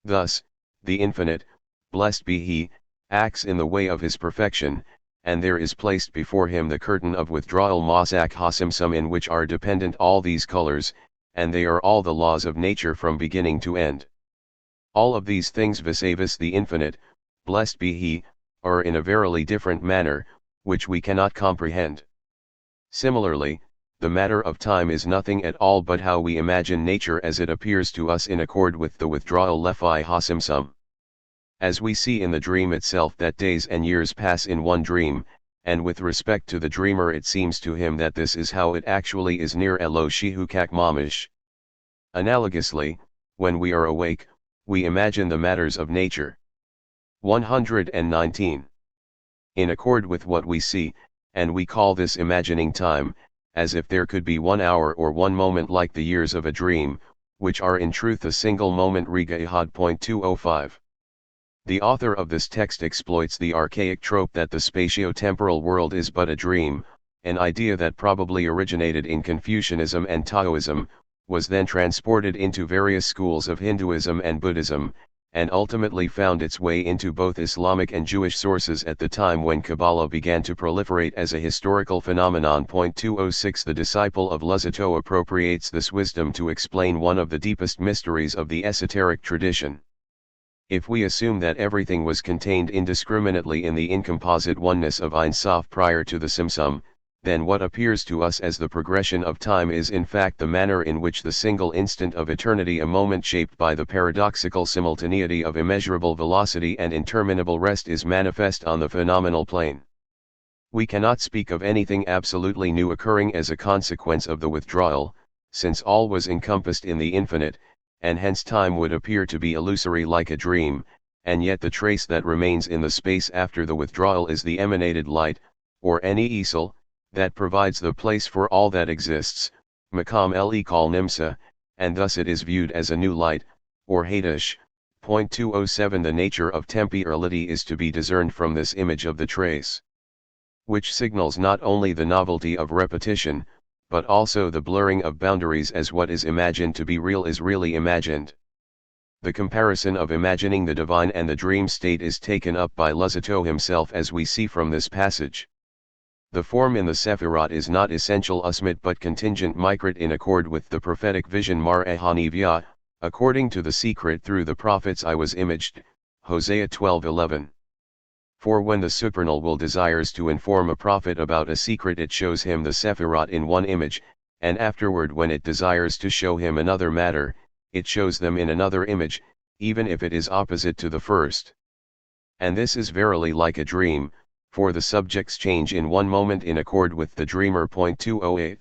Thus, the infinite, blessed be he, acts in the way of his perfection, and there is placed before him the curtain of withdrawal Mosak Hasimsum in which are dependent all these colors, and they are all the laws of nature from beginning to end. All of these things vis-a-vis the infinite, blessed be he, are in a verily different manner, which we cannot comprehend. Similarly, the matter of time is nothing at all but how we imagine nature as it appears to us in accord with the withdrawal Lephi Hasimsum. As we see in the dream itself that days and years pass in one dream, and with respect to the dreamer it seems to him that this is how it actually is near Eloshi Hukak Mamish. Analogously, when we are awake, we imagine the matters of nature. 119. In accord with what we see, and we call this imagining time, as if there could be 1 hour or 1 moment like the years of a dream, which are in truth a single moment. Riga Ihad. 205. The author of this text exploits the archaic trope that the spatio-temporal world is but a dream, an idea that probably originated in Confucianism and Taoism, was then transported into various schools of Hinduism and Buddhism, and ultimately found its way into both Islamic and Jewish sources at the time when Kabbalah began to proliferate as a historical phenomenon. 206 The disciple of Luzzatto appropriates this wisdom to explain one of the deepest mysteries of the esoteric tradition. If we assume that everything was contained indiscriminately in the incomposite oneness of Ein Sof prior to the Simsum, then what appears to us as the progression of time is in fact the manner in which the single instant of eternity, a moment shaped by the paradoxical simultaneity of immeasurable velocity and interminable rest, is manifest on the phenomenal plane. We cannot speak of anything absolutely new occurring as a consequence of the withdrawal, since all was encompassed in the infinite, and hence time would appear to be illusory like a dream, and yet the trace that remains in the space after the withdrawal is the emanated light, or any easel, that provides the place for all that exists, Makam el-Ekal Nimsa, and thus it is viewed as a new light, or Hadash. 207 The nature of temporality is to be discerned from this image of the trace, which signals not only the novelty of repetition, but also the blurring of boundaries, as what is imagined to be real is really imagined. The comparison of imagining the divine and the dream state is taken up by Luzzatto himself, as we see from this passage. The form in the Sephirot is not essential usmit but contingent mikrat, in accord with the prophetic vision Mar Ehanivya, according to the secret through the prophets I was imaged, Hosea 12:11. For when the supernal will desires to inform a prophet about a secret, it shows him the Sephirot in one image, and afterward when it desires to show him another matter, it shows them in another image, even if it is opposite to the first. And this is verily like a dream, for the subjects change in one moment in accord with the dreamer. 208.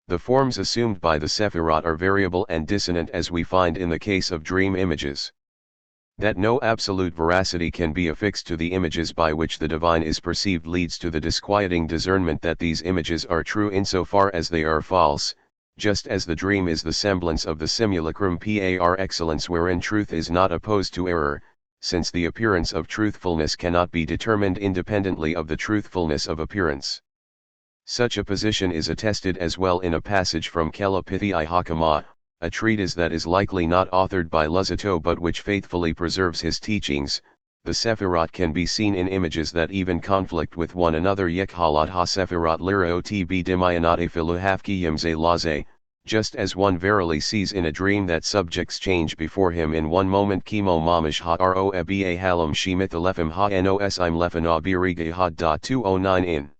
The forms assumed by the Sephirot are variable and dissonant, as we find in the case of dream images. That no absolute veracity can be affixed to the images by which the divine is perceived leads to the disquieting discernment that these images are true insofar as they are false, just as the dream is the semblance of the simulacrum par excellence, wherein truth is not opposed to error, since the appearance of truthfulness cannot be determined independently of the truthfulness of appearance. Such a position is attested as well in a passage from Kelapithi Hakama, a treatise that is likely not authored by Luzzatto but which faithfully preserves his teachings. The Sephirot can be seen in images that even conflict with one another. Yekhalat ha Sephirot lira otb dimayanate filuhafki yimze laze, just as one verily sees in a dream that subjects change before him in one moment. Chemo mamish ha ro eba halum shemithalephim ha nos im lefana birige ha. 209 In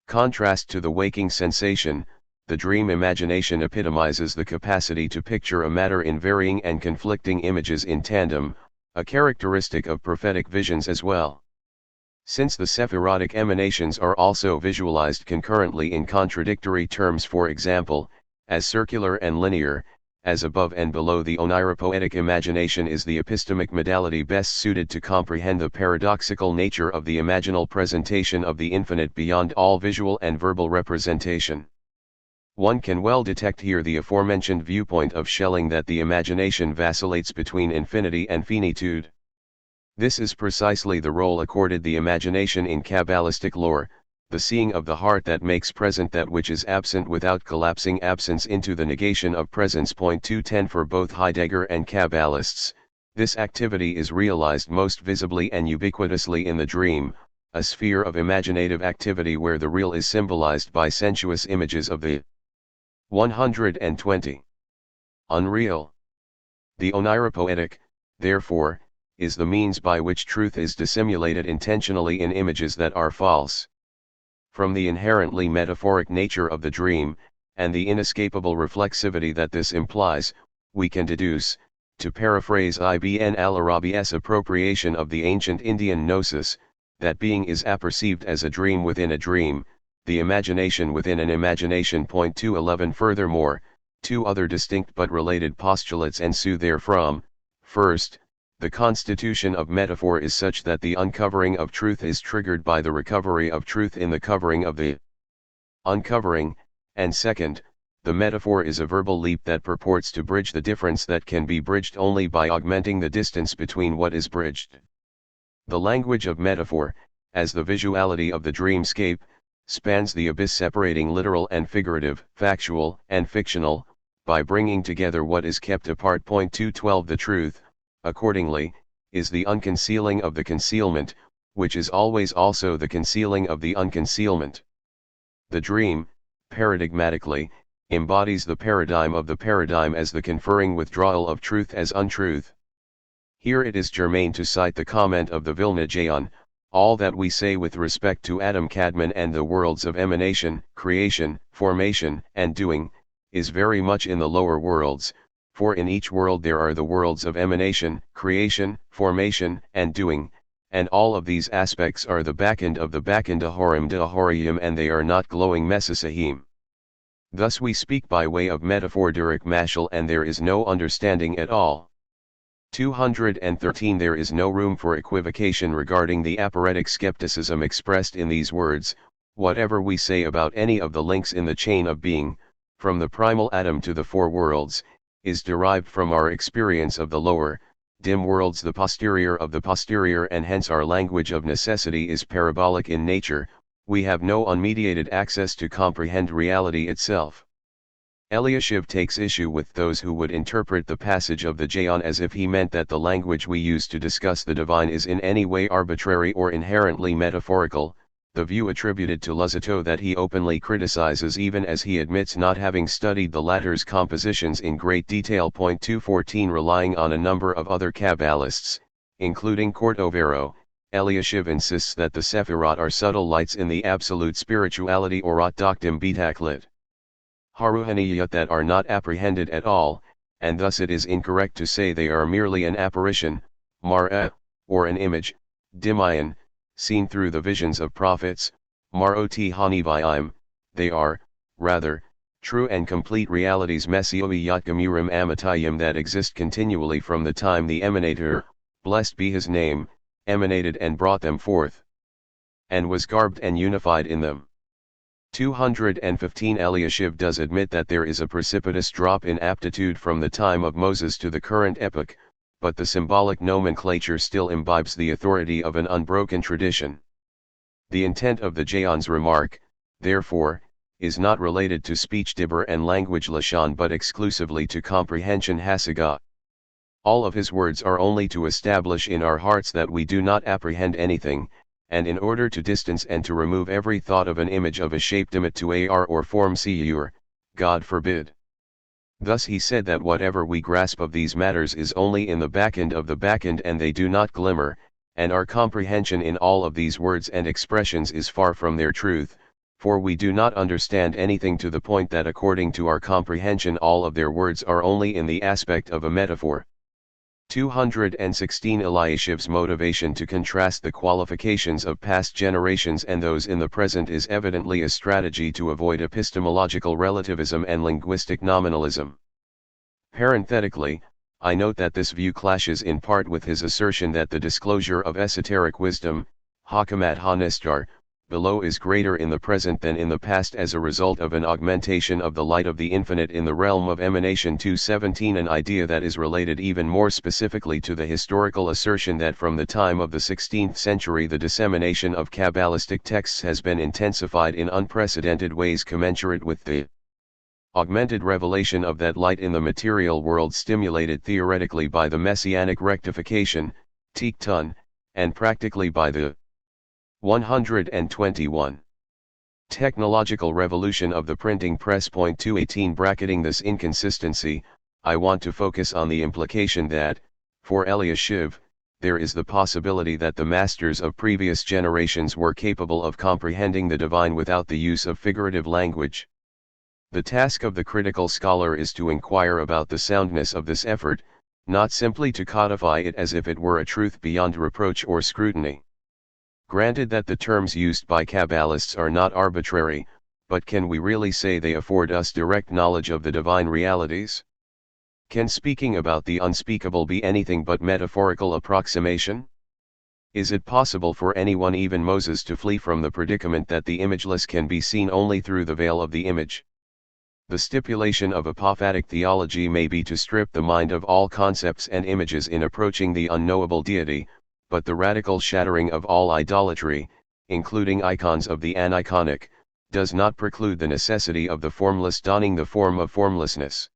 contrast to the waking sensation, the dream imagination epitomizes the capacity to picture a matter in varying and conflicting images in tandem, a characteristic of prophetic visions as well. Since the Sephirotic emanations are also visualized concurrently in contradictory terms, for example, as circular and linear, as above and below, the oneiropoetic imagination is the epistemic modality best suited to comprehend the paradoxical nature of the imaginal presentation of the infinite beyond all visual and verbal representation. One can well detect here the aforementioned viewpoint of Schelling that the imagination vacillates between infinity and finitude. This is precisely the role accorded the imagination in Kabbalistic lore, the seeing of the heart that makes present that which is absent without collapsing absence into the negation of presence. 210 For both Heidegger and Kabbalists, this activity is realized most visibly and ubiquitously in the dream, a sphere of imaginative activity where the real is symbolized by sensuous images of the 120 unreal. The oneiropoetic, therefore, is the means by which truth is dissimulated intentionally in images that are false. From the inherently metaphoric nature of the dream, and the inescapable reflexivity that this implies, we can deduce, to paraphrase Ibn al-Arabi's appropriation of the ancient Indian Gnosis, that being is apperceived as a dream within a dream, the imagination within an imagination. 211 Furthermore, two other distinct but related postulates ensue therefrom. First, the constitution of metaphor is such that the uncovering of truth is triggered by the recovery of truth in the covering of the uncovering, and second, the metaphor is a verbal leap that purports to bridge the difference that can be bridged only by augmenting the distance between what is bridged. The language of metaphor, as the visuality of the dreamscape, spans the abyss separating literal and figurative, factual and fictional, by bringing together what is kept apart. 212 The truth, accordingly, is the unconcealing of the concealment, which is always also the concealing of the unconcealment. The dream, paradigmatically, embodies the paradigm of the paradigm as the conferring withdrawal of truth as untruth. Here it is germane to cite the comment of the Vilna Gaon: all that we say with respect to Adam Kadmon and the worlds of emanation, creation, formation, and doing, is very much in the lower worlds, for in each world there are the worlds of emanation, creation, formation, and doing, and all of these aspects are the backend of the backend Ahorim de Ahoriyim, and they are not glowing Mesasahim. Thus we speak by way of metaphor Durik mashal, and there is no understanding at all. 213 There is no room for equivocation regarding the aporetic skepticism expressed in these words. Whatever we say about any of the links in the chain of being, from the primal atom to the four worlds, is derived from our experience of the lower, dim worlds, the posterior of the posterior, and hence our language of necessity is parabolic in nature. We have no unmediated access to comprehend reality itself. Eliashiv takes issue with those who would interpret the passage of the Jaon as if he meant that the language we use to discuss the divine is in any way arbitrary or inherently metaphorical, the view attributed to Luzzatto that he openly criticizes even as he admits not having studied the latter's compositions in great detail. 214 Relying on a number of other Kabbalists, including Cordovero, Eliashiv insists that the Sephirot are subtle lights in the absolute spirituality Orat Doktim Bitaklit Haruhaniyat that are not apprehended at all, and thus it is incorrect to say they are merely an apparition, mar'a, or an image, dimayan, seen through the visions of prophets, maroti hanivayim. They are, rather, true and complete realities Mesioiyat Gamurim Amatayim that exist continually from the time the Emanator, blessed be his name, emanated and brought them forth, and was garbed and unified in them. 215 Eliashiv does admit that there is a precipitous drop in aptitude from the time of Moses to the current epoch, but the symbolic nomenclature still imbibes the authority of an unbroken tradition. The intent of the Jaon's remark, therefore, is not related to speech dibur and language lashon but exclusively to comprehension hasaga. All of his words are only to establish in our hearts that we do not apprehend anything, and in order to distance and to remove every thought of an image of a shape dimit to ar or form seur, God forbid. Thus he said that whatever we grasp of these matters is only in the backend of the backend, and they do not glimmer, and our comprehension in all of these words and expressions is far from their truth, for we do not understand anything to the point that according to our comprehension all of their words are only in the aspect of a metaphor. 216 Eliashiv's motivation to contrast the qualifications of past generations and those in the present is evidently a strategy to avoid epistemological relativism and linguistic nominalism. Parenthetically, I note that this view clashes in part with his assertion that the disclosure of esoteric wisdom, Hakamat HaNestar, below is greater in the present than in the past as a result of an augmentation of the light of the infinite in the realm of emanation. 217 An idea that is related even more specifically to the historical assertion that from the time of the 16th century the dissemination of Kabbalistic texts has been intensified in unprecedented ways commensurate with the augmented revelation of that light in the material world, stimulated theoretically by the messianic rectification, Tiktun, and practically by the 121. Technological revolution of the printing press. 218 Bracketing this inconsistency, I want to focus on the implication that, for Eliashiv, there is the possibility that the masters of previous generations were capable of comprehending the divine without the use of figurative language. The task of the critical scholar is to inquire about the soundness of this effort, not simply to codify it as if it were a truth beyond reproach or scrutiny. Granted that the terms used by Kabbalists are not arbitrary, but can we really say they afford us direct knowledge of the divine realities? Can speaking about the unspeakable be anything but metaphorical approximation? Is it possible for anyone, even Moses, to flee from the predicament that the imageless can be seen only through the veil of the image? The stipulation of apophatic theology may be to strip the mind of all concepts and images in approaching the unknowable deity, but the radical shattering of all idolatry, including icons of the aniconic, does not preclude the necessity of the formless donning the form of formlessness.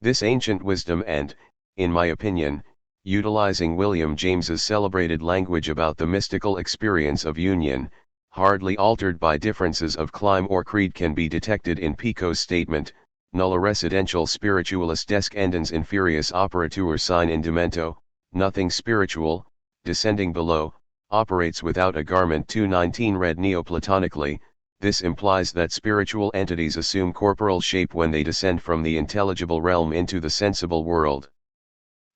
This ancient wisdom and, in my opinion, utilizing William James's celebrated language about the mystical experience of union, hardly altered by differences of clime or creed, can be detected in Pico's statement, nulla residential spiritualis descendens inferius operatur sine indimento, nothing spiritual, descending below, operates without a garment. 219 read Neoplatonically. This implies that spiritual entities assume corporal shape when they descend from the intelligible realm into the sensible world.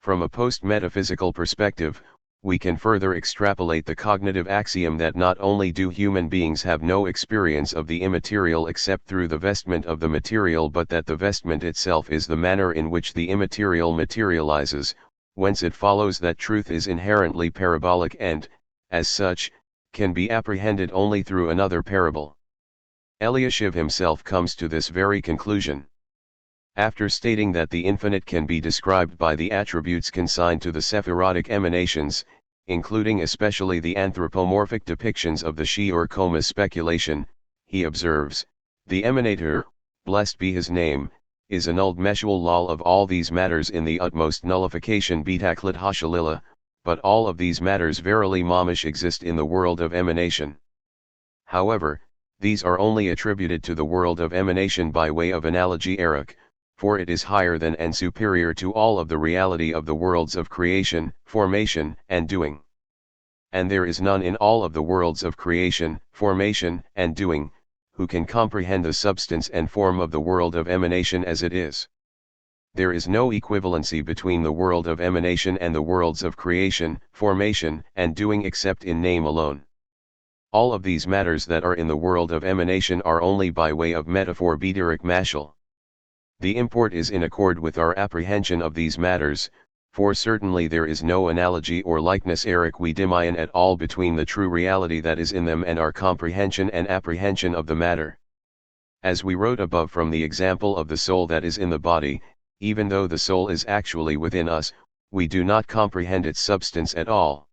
From a post-metaphysical perspective, we can further extrapolate the cognitive axiom that not only do human beings have no experience of the immaterial except through the vestment of the material, but that the vestment itself is the manner in which the immaterial materializes, whence it follows that truth is inherently parabolic and, as such, can be apprehended only through another parable. Elliot himself comes to this very conclusion. After stating that the infinite can be described by the attributes consigned to the Sephirotic emanations, including especially the anthropomorphic depictions of the she or coma speculation, he observes, "The emanator, blessed be his name, is annulled meshual lol of all these matters in the utmost nullification betaklit hashalila, but all of these matters verily mamish exist in the world of emanation. However, these are only attributed to the world of emanation by way of analogy Eric, for it is higher than and superior to all of the reality of the worlds of creation, formation, and doing. And there is none in all of the worlds of creation, formation, and doing, who can comprehend the substance and form of the world of emanation as it is. There is no equivalency between the world of emanation and the worlds of creation, formation, and doing except in name alone. All of these matters that are in the world of emanation are only by way of metaphor bedirik mashal. The import is in accord with our apprehension of these matters, for certainly there is no analogy or likeness Eric we dimion at all between the true reality that is in them and our comprehension and apprehension of the matter. As we wrote above from the example of the soul that is in the body, even though the soul is actually within us, we do not comprehend its substance at all.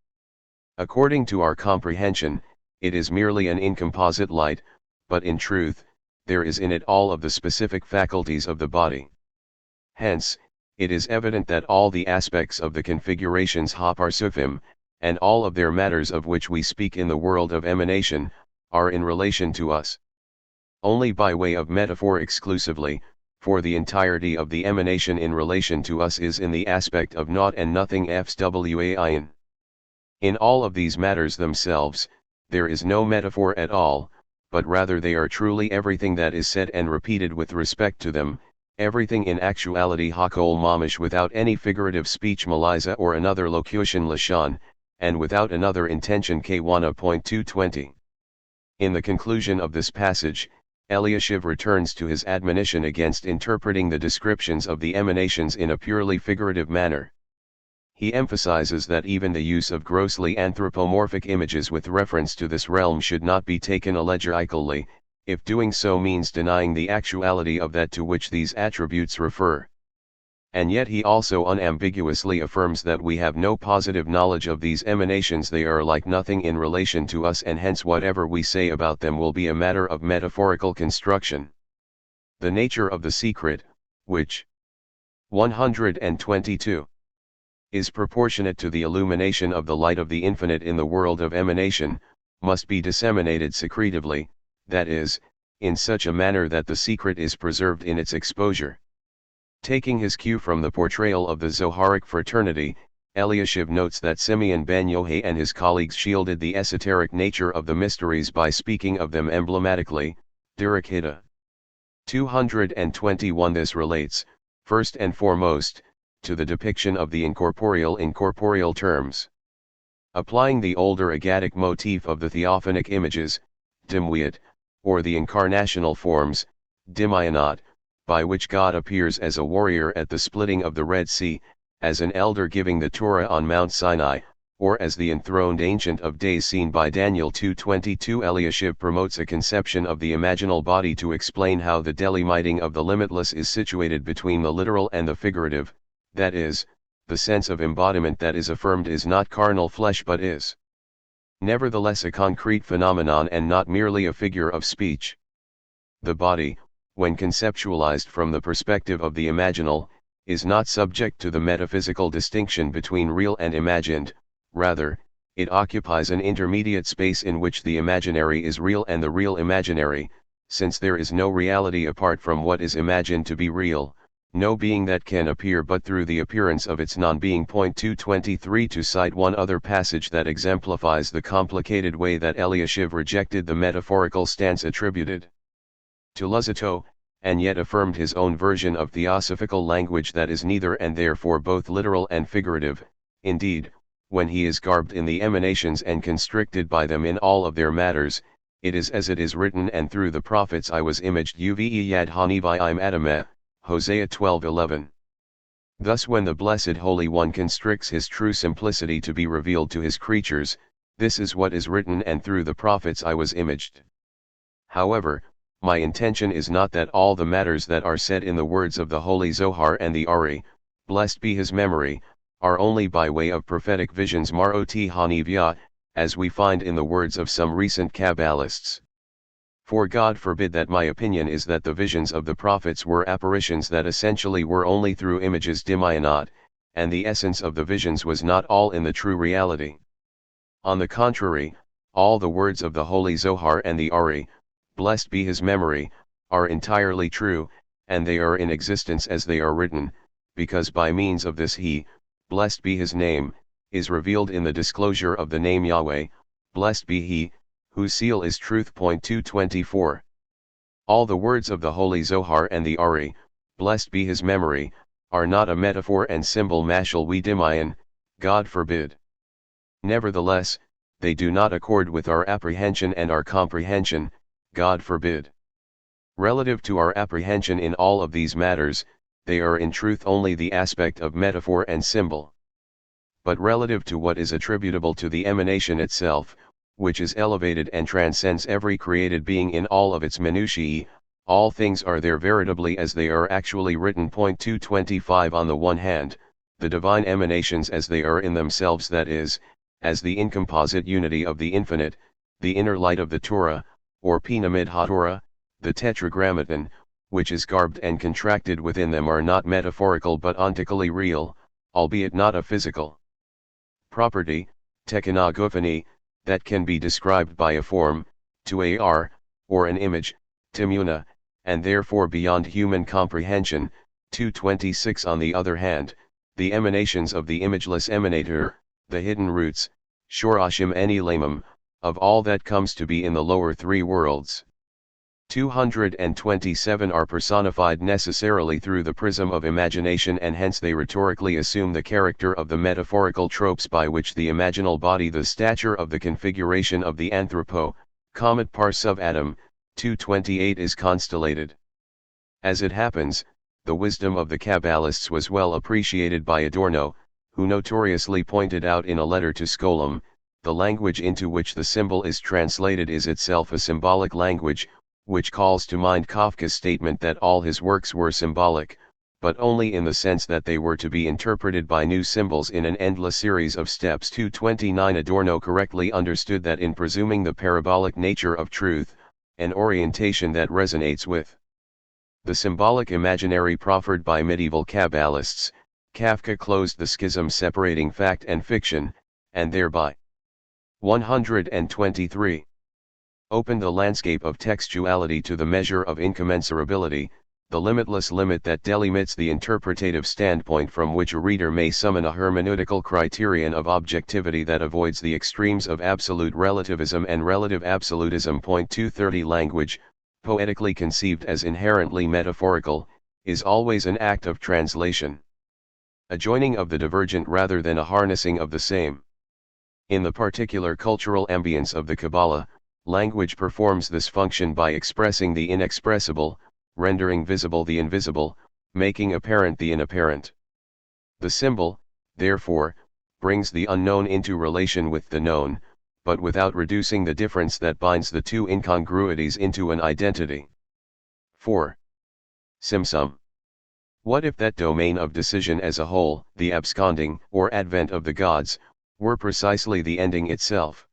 According to our comprehension, it is merely an incomposite light, but in truth, there is in it all of the specific faculties of the body. Hence, it is evident that all the aspects of the configurations haparsufim, and all of their matters of which we speak in the world of emanation, are in relation to us. Only by way of metaphor exclusively, for the entirety of the emanation in relation to us is in the aspect of naught and nothing fswain. In all of these matters themselves, there is no metaphor at all, but rather they are truly everything that is said and repeated with respect to them, everything in actuality hakol mamish without any figurative speech maliza or another locution lashon, and without another intention K1.220. In the conclusion of this passage, Eliashiv returns to his admonition against interpreting the descriptions of the emanations in a purely figurative manner. He emphasizes that even the use of grossly anthropomorphic images with reference to this realm should not be taken allegorically, if doing so means denying the actuality of that to which these attributes refer. And yet he also unambiguously affirms that we have no positive knowledge of these emanations, they are like nothing in relation to us, and hence whatever we say about them will be a matter of metaphorical construction. The nature of the secret, which 122 is proportionate to the illumination of the light of the infinite in the world of emanation, must be disseminated secretively, that is, in such a manner that the secret is preserved in its exposure. Taking his cue from the portrayal of the Zoharic fraternity, Eliashiv notes that Simeon ben Yohai and his colleagues shielded the esoteric nature of the mysteries by speaking of them emblematically, Direk Hida. 221. This relates, first and foremost, to the depiction of the incorporeal in corporeal terms. Applying the older Agadic motif of the theophanic images, Dimwiyat, or the incarnational forms, Dimayanat, by which God appears as a warrior at the splitting of the Red Sea, as an elder giving the Torah on Mount Sinai, or as the enthroned Ancient of Days seen by Daniel 2:22. Eliashiv promotes a conception of the imaginal body to explain how the delimiting of the limitless is situated between the literal and the figurative, that is, the sense of embodiment that is affirmed is not carnal flesh but is nevertheless a concrete phenomenon and not merely a figure of speech. the body, when conceptualized from the perspective of the imaginal, is not subject to the metaphysical distinction between real and imagined, rather, it occupies an intermediate space in which the imaginary is real and the real imaginary, since there is no reality apart from what is imagined to be real, no being that can appear but through the appearance of its non-being. 223 To cite one other passage that exemplifies the complicated way that Eliashiv rejected the metaphorical stance attributed to Luzzatto, and yet affirmed his own version of theosophical language that is neither and therefore both literal and figurative. Indeed, when he is garbed in the emanations and constricted by them in all of their matters, it is as it is written, and through the prophets I was imaged uve yad hanivi im adameh, Hosea 12:11. Thus when the Blessed Holy One constricts his true simplicity to be revealed to his creatures, this is what is written, and through the prophets I was imaged. However, my intention is not that all the matters that are said in the words of the Holy Zohar and the Ari, blessed be his memory, are only by way of prophetic visions maroti hanivya, as we find in the words of some recent Kabbalists. For God forbid that. My opinion is that the visions of the prophets were apparitions that essentially were only through images dimianot, and the essence of the visions was not all in the true reality. On the contrary, all the words of the Holy Zohar and the Ari, blessed be his memory, are entirely true, and they are in existence as they are written, because by means of this he, blessed be his name, is revealed in the disclosure of the name Yahweh, blessed be he, whose seal is truth. 224. All the words of the Holy Zohar and the Ari, blessed be his memory, are not a metaphor and symbol mashal we dimion, God forbid. Nevertheless, they do not accord with our apprehension and our comprehension, God forbid. Relative to our apprehension in all of these matters, they are in truth only the aspect of metaphor and symbol. But relative to what is attributable to the emanation itself, which is elevated and transcends every created being in all of its minutiae, all things are there veritably as they are actually written. 225 On the one hand, the divine emanations as they are in themselves, that is, as the incomposite unity of the infinite, the inner light of the Torah, or Pinamid HaTorah, the Tetragrammaton, which is garbed and contracted within them, are not metaphorical but ontically real, albeit not a physical property, tekanagophany, that can be described by a form, tuar, or an image, timuna, and therefore beyond human comprehension. 226 On the other hand, the emanations of the imageless emanator, the hidden roots, shorashim eni lamim, of all that comes to be in the lower three worlds. 227 Are personified necessarily through the prism of imagination, and hence they rhetorically assume the character of the metaphorical tropes by which the imaginal body, the stature of the configuration of the anthropo, comet pars of Adam, 228 is constellated. As it happens, the wisdom of the Kabbalists was well appreciated by Adorno, who notoriously pointed out in a letter to Skolem, the language into which the symbol is translated is itself a symbolic language, which calls to mind Kafka's statement that all his works were symbolic, but only in the sense that they were to be interpreted by new symbols in an endless series of steps. 229 Adorno correctly understood that in presuming the parabolic nature of truth, an orientation that resonates with the symbolic imaginary proffered by medieval Kabbalists, Kafka closed the schism separating fact and fiction, and thereby 123. Opened the landscape of textuality to the measure of incommensurability, the limitless limit that delimits the interpretative standpoint from which a reader may summon a hermeneutical criterion of objectivity that avoids the extremes of absolute relativism and relative absolutism. 230 Language, poetically conceived as inherently metaphorical, is always an act of translation, a joining of the divergent rather than a harnessing of the same. In the particular cultural ambience of the Kabbalah, language performs this function by expressing the inexpressible, rendering visible the invisible, making apparent the inapparent. The symbol, therefore, brings the unknown into relation with the known, but without reducing the difference that binds the two incongruities into an identity. 4. Simsum. What if that domain of decision as a whole, the absconding or advent of the gods, were precisely the ending itself?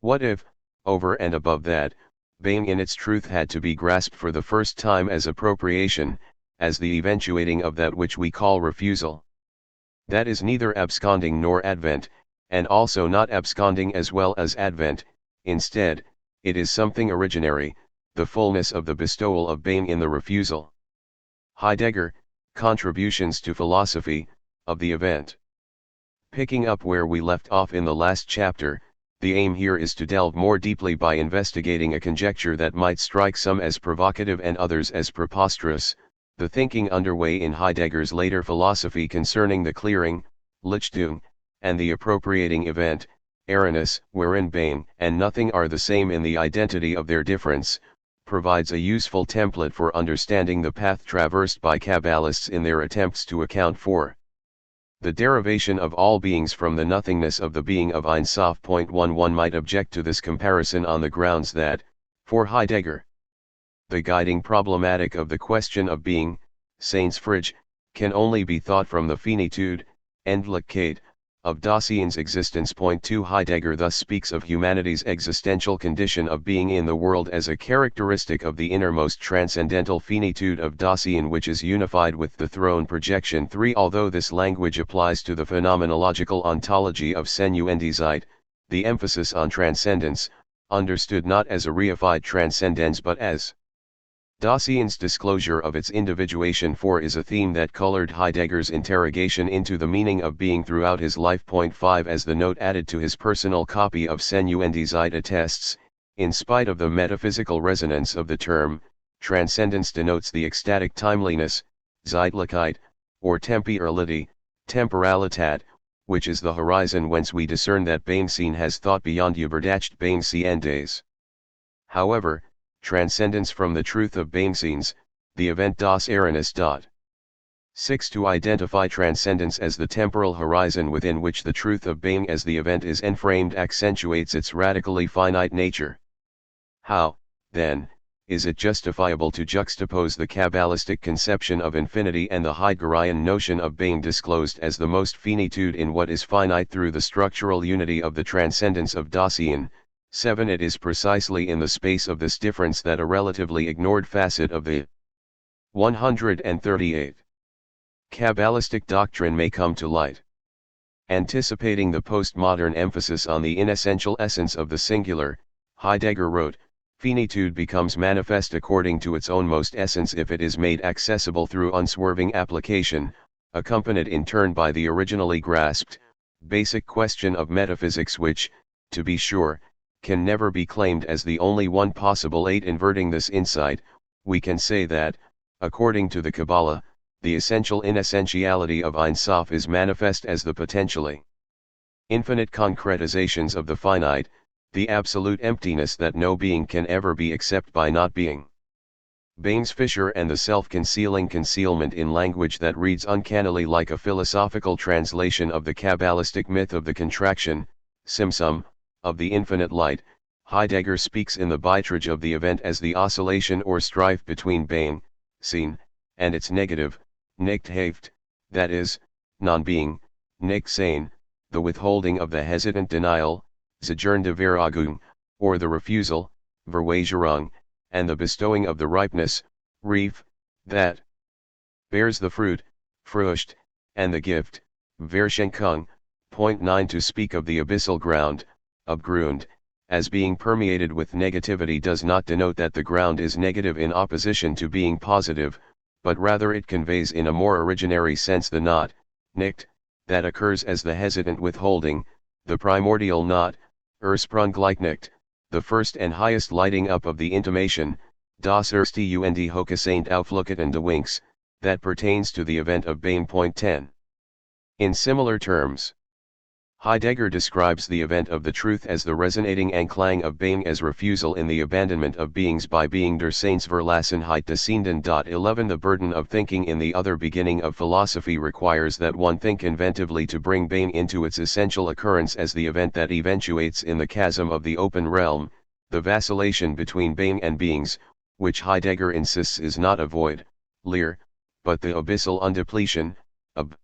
What if, over and above that, Being in its truth had to be grasped for the first time as appropriation, as the eventuating of that which we call refusal. That is neither absconding nor advent, and also not absconding as well as advent. Instead, it is something originary, the fullness of the bestowal of being in the refusal. Heidegger, Contributions to Philosophy, of the Event. Picking up where we left off in the last chapter, the aim here is to delve more deeply by investigating a conjecture that might strike some as provocative and others as preposterous, the thinking underway in Heidegger's later philosophy concerning the clearing, Lichtung, and the appropriating event, Awareness, wherein being and nothing are the same in the identity of their difference, provides a useful template for understanding the path traversed by Kabbalists in their attempts to account for the derivation of all beings from the nothingness of the being of Ein Sof. 1 might object to this comparison on the grounds that, for Heidegger, the guiding problematic of the question of being, Seinsfrage, can only be thought from the finitude, Endlichkeit, of Dasein's existence. 2 Heidegger thus speaks of humanity's existential condition of being in the world as a characteristic of the innermost transcendental finitude of Dasein, which is unified with the throne projection. 3 Although this language applies to the phenomenological ontology of Senuendizeit, the emphasis on transcendence, understood not as a reified transcendence but as Dasein's disclosure of its individuation is a theme that colored Heidegger's interrogation into the meaning of being throughout his life. 5 As the note added to his personal copy of Senuendizeit attests, in spite of the metaphysical resonance of the term, transcendence denotes the ecstatic timeliness, Zeitlichkeit, or temporality, temporalitat, which is the horizon whence we discern that Beingsein has thought beyond überdacht Beingsehendes. However, transcendence from the truth of Beingsein's, the event das Awareness. 6 To identify transcendence as the temporal horizon within which the truth of being as the event is enframed accentuates its radically finite nature. How, then, is it justifiable to juxtapose the Kabbalistic conception of infinity and the Heideggerian notion of being disclosed as the most finitude in what is finite through the structural unity of the transcendence of Dasein? 7 It is precisely in the space of this difference that a relatively ignored facet of the 138th Kabbalistic doctrine may come to light. Anticipating the postmodern emphasis on the inessential essence of the singular, Heidegger wrote, finitude becomes manifest according to its own most essence if it is made accessible through unswerving application, accompanied in turn by the originally grasped, basic question of metaphysics which, to be sure, can never be claimed as the only one possible. 8 Inverting this insight, we can say that, according to the Kabbalah, the essential inessentiality of Ein Sof is manifest as the potentially infinite concretizations of the finite, the absolute emptiness that no being can ever be except by not being. Baines Fisher and the self-concealing concealment in language that reads uncannily like a philosophical translation of the Kabbalistic myth of the contraction, Simsum, of the infinite light. Heidegger speaks in the Beitrage of the event as the oscillation or strife between being, seen, and its negative, nicht heeft, that is, non-being, nicht sein, the withholding of the hesitant denial, zagernde Verweigerung, or the refusal, Verweigerung, and the bestowing of the ripeness, Reif, that bears the fruit, Frucht, and the gift, Verschenkung. 9 To speak of the abyssal ground, Abgrund, as being permeated with negativity does not denote that the ground is negative in opposition to being positive, but rather it conveys in a more originary sense the not, nicht, that occurs as the hesitant withholding, the primordial not, Ursprunglichkeit, the first and highest lighting up of the intimation, das erste und hochgesaint Aufleuchten de Winks, that pertains to the event of Being. 10. In similar terms, Heidegger describes the event of the truth as the resonating Anklang of Being as refusal in the abandonment of beings by being der Seinsverlassenheit descendend. 11 The burden of thinking in the other beginning of philosophy requires that one think inventively to bring Being into its essential occurrence as the event that eventuates in the chasm of the open realm, the vacillation between Being and beings, which Heidegger insists is not a void, Leer, but the abyssal undepletion, ab.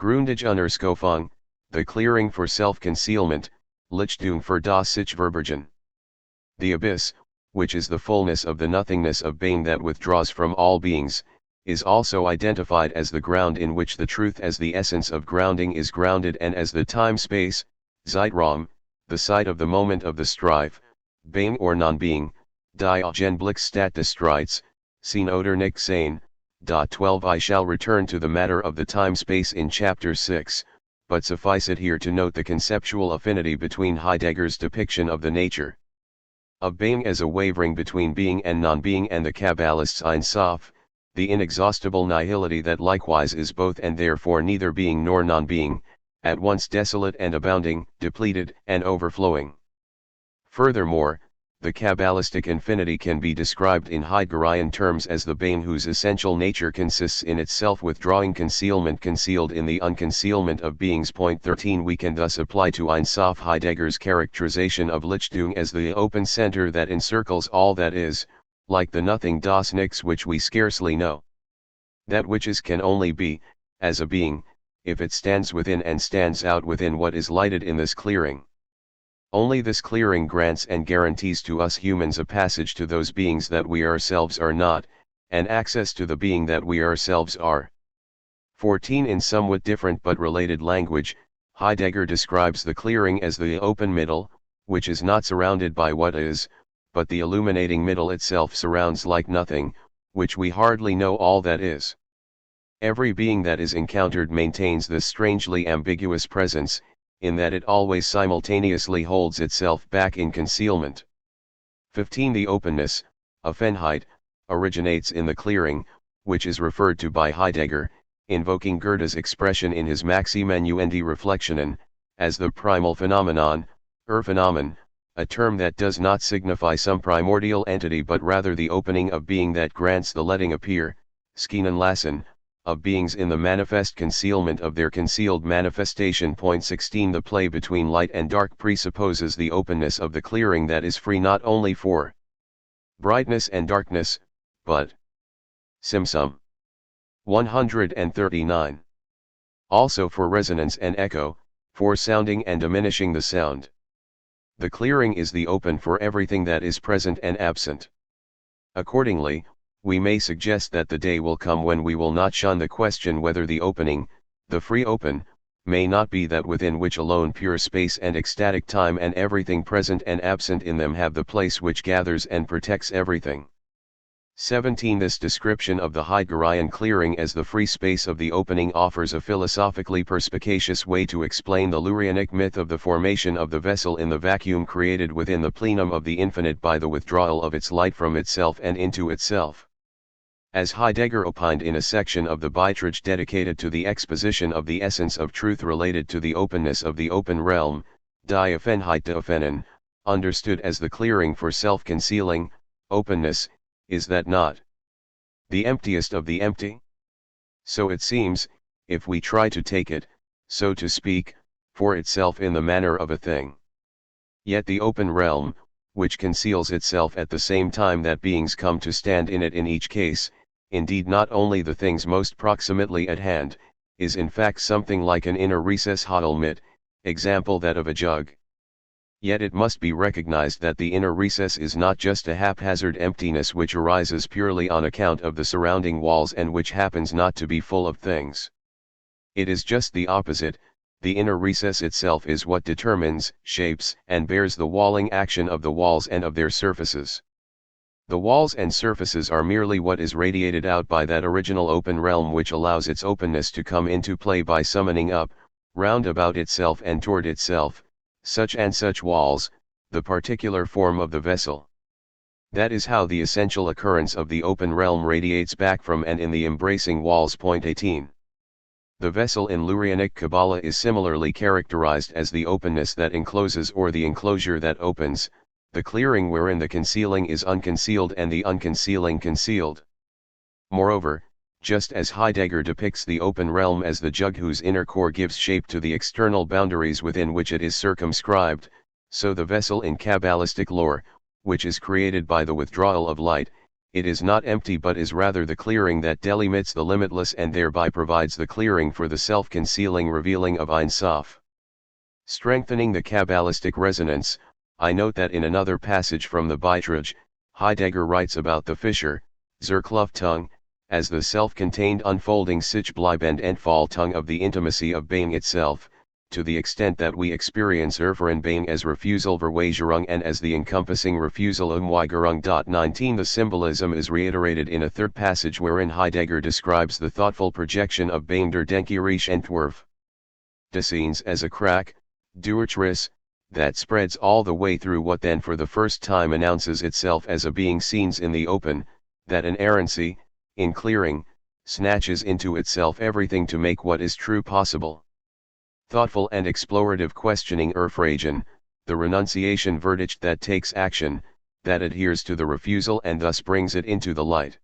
Grundige Unerschöpfung, the clearing for self-concealment, Lichtung für das sich verbergen. The abyss, which is the fullness of the nothingness of being that withdraws from all beings, is also identified as the ground in which the truth as the essence of grounding is grounded, and as the time-space, Zeitraum, the site of the moment of the strife, being or non-being, die Augenblicksstadt des Streits, seen oder nicht sein. 12 I shall return to the matter of the time-space in chapter 6, but suffice it here to note the conceptual affinity between Heidegger's depiction of the nature of being as a wavering between being and non-being, and the Kabbalist's Ein Sof, the inexhaustible nihility that likewise is both and therefore neither being nor non-being, at once desolate and abounding, depleted and overflowing. Furthermore, the Kabbalistic infinity can be described in Heideggerian terms as the being whose essential nature consists in its self-withdrawing concealment concealed in the unconcealment of beings. 13 We can thus apply to Ein Sof Heidegger's characterization of Lichtung as the open center that encircles all that is, like the nothing das Nichts which we scarcely know. That which is can only be, as a being, if it stands within and stands out within what is lighted in this clearing. Only this clearing grants and guarantees to us humans a passage to those beings that we ourselves are not, and access to the being that we ourselves are. 14 In somewhat different but related language, Heidegger describes the clearing as the open middle, which is not surrounded by what is, but the illuminating middle itself surrounds like nothing, which we hardly know all that is. Every being that is encountered maintains this strangely ambiguous presence, in that it always simultaneously holds itself back in concealment. 15 The openness, Offenheit, originates in the clearing, which is referred to by Heidegger, invoking Goethe's expression in his Maximenuendi Reflexionen, as the primal phenomenon, Urphänomen, a term that does not signify some primordial entity but rather the opening of being that grants the letting appear, Schienenlassen, of beings in the manifest concealment of their concealed manifestation. 16 The play between light and dark presupposes the openness of the clearing that is free not only for brightness and darkness, but Simsum 139. Also for resonance and echo, for sounding and diminishing the sound. The clearing is the open for everything that is present and absent. Accordingly, we may suggest that the day will come when we will not shun the question whether the opening, the free open, may not be that within which alone pure space and ecstatic time and everything present and absent in them have the place which gathers and protects everything. 17 This description of the Heideggerian clearing as the free space of the opening offers a philosophically perspicacious way to explain the Lurianic myth of the formation of the vessel in the vacuum created within the plenum of the infinite by the withdrawal of its light from itself and into itself. As Heidegger opined in a section of the Beitrag dedicated to the exposition of the essence of truth related to the openness of the open realm, die Offenheit de Offenen, understood as the clearing for self-concealing, openness, is that not the emptiest of the empty? So it seems, if we try to take it, so to speak, for itself in the manner of a thing. Yet the open realm, which conceals itself at the same time that beings come to stand in it in each case, indeed not only the things most proximately at hand, is in fact something like an inner recess Hoddelmit, example that of a jug. Yet it must be recognized that the inner recess is not just a haphazard emptiness which arises purely on account of the surrounding walls and which happens not to be full of things. It is just the opposite. The inner recess itself is what determines, shapes, and bears the walling action of the walls and of their surfaces. The walls and surfaces are merely what is radiated out by that original open realm which allows its openness to come into play by summoning up, round about itself and toward itself, such and such walls, the particular form of the vessel. That is how the essential occurrence of the open realm radiates back from and in the embracing walls. 18. The vessel in Lurianic Kabbalah is similarly characterized as the openness that encloses or the enclosure that opens, the clearing wherein the concealing is unconcealed and the unconcealing concealed. Moreover, just as Heidegger depicts the open realm as the jug whose inner core gives shape to the external boundaries within which it is circumscribed, so the vessel in Kabbalistic lore, which is created by the withdrawal of light, it is not empty but is rather the clearing that delimits the limitless and thereby provides the clearing for the self-concealing revealing of Ein Sof. Strengthening the Kabbalistic resonance, I note that in another passage from the Beitrag, Heidegger writes about the Fischer, Zerkluftung, as the self-contained unfolding sich bleibend Entfaltung of the intimacy of being itself, to the extent that we experience erfahren being as refusal Verweigerung and as the encompassing refusal Umweigerung. 19 The symbolism is reiterated in a third passage wherein Heidegger describes the thoughtful projection of being der Denkerische Entwurf des Seins as a crack, Durchriss, that spreads all the way through what then for the first time announces itself as a being scenes in the open, that an errancy, in clearing, snatches into itself everything to make what is true possible. Thoughtful and explorative questioning Erfragen, the renunciation verdict that takes action, that adheres to the refusal and thus brings it into the light.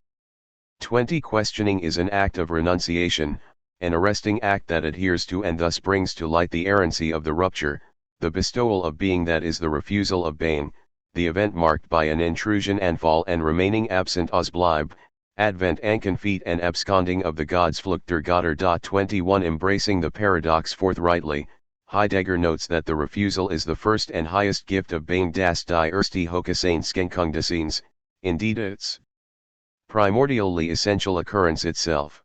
20 Questioning is an act of renunciation, an arresting act that adheres to and thus brings to light the errancy of the rupture, the bestowal of being that is the refusal of being, the event marked by an intrusion and fall and remaining absent Ausbleib, advent Ankenfeet and absconding of the gods Flucht der Götter. 21 Embracing the paradox forthrightly, Heidegger notes that the refusal is the first and highest gift of being das die erste Hochsehenschenkung des Seins, indeed its primordially essential occurrence itself.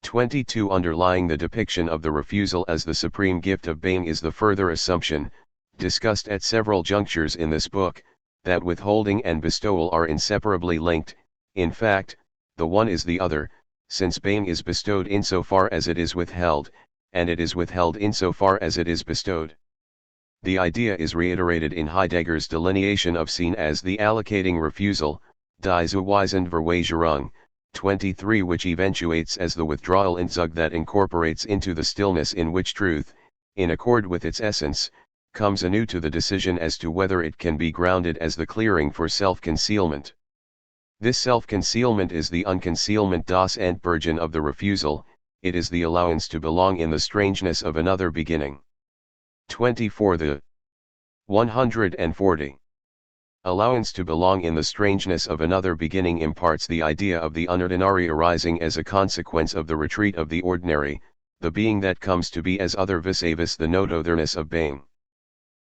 22 Underlying the depiction of the refusal as the supreme gift of being is the further assumption, discussed at several junctures in this book, that withholding and bestowal are inseparably linked. In fact, the one is the other, since being is bestowed insofar as it is withheld, and it is withheld insofar as it is bestowed. The idea is reiterated in Heidegger's delineation of Sinn as the allocating refusal, die zuweisende Verweigerung, 23 which eventuates as the withdrawal Entzug that incorporates into the stillness in which truth, in accord with its essence, comes anew to the decision as to whether it can be grounded as the clearing for self-concealment. This self-concealment is the unconcealment das Entbergen of the refusal, it is the allowance to belong in the strangeness of another beginning. 24 The 140 allowance to belong in the strangeness of another beginning imparts the idea of the unordinary arising as a consequence of the retreat of the ordinary, the being that comes to be as other vis-a-vis the not-otherness of being.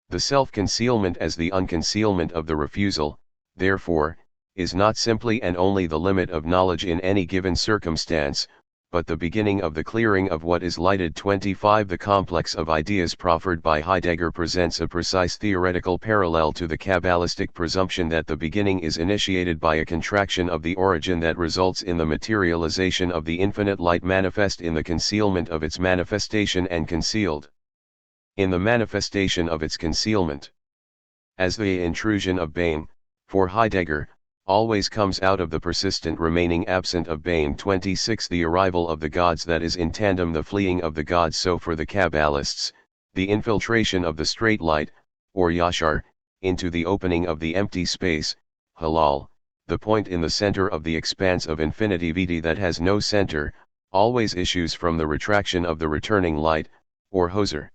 The self-concealment as the unconcealment of the refusal, therefore, is not simply and only the limit of knowledge in any given circumstance, but the beginning of the clearing of what is lighted. 25 The complex of ideas proffered by Heidegger presents a precise theoretical parallel to the Kabbalistic presumption that the beginning is initiated by a contraction of the origin that results in the materialization of the infinite light manifest in the concealment of its manifestation and concealed in the manifestation of its concealment. As the intrusion of being, for Heidegger, always comes out of the persistent remaining absent of being. 26 The arrival of the gods that is in tandem the fleeing of the gods, so for the Kabbalists, the infiltration of the straight light, or yashar, into the opening of the empty space, halal, the point in the center of the expanse of infinity vidi that has no center, always issues from the retraction of the returning light, or hoser.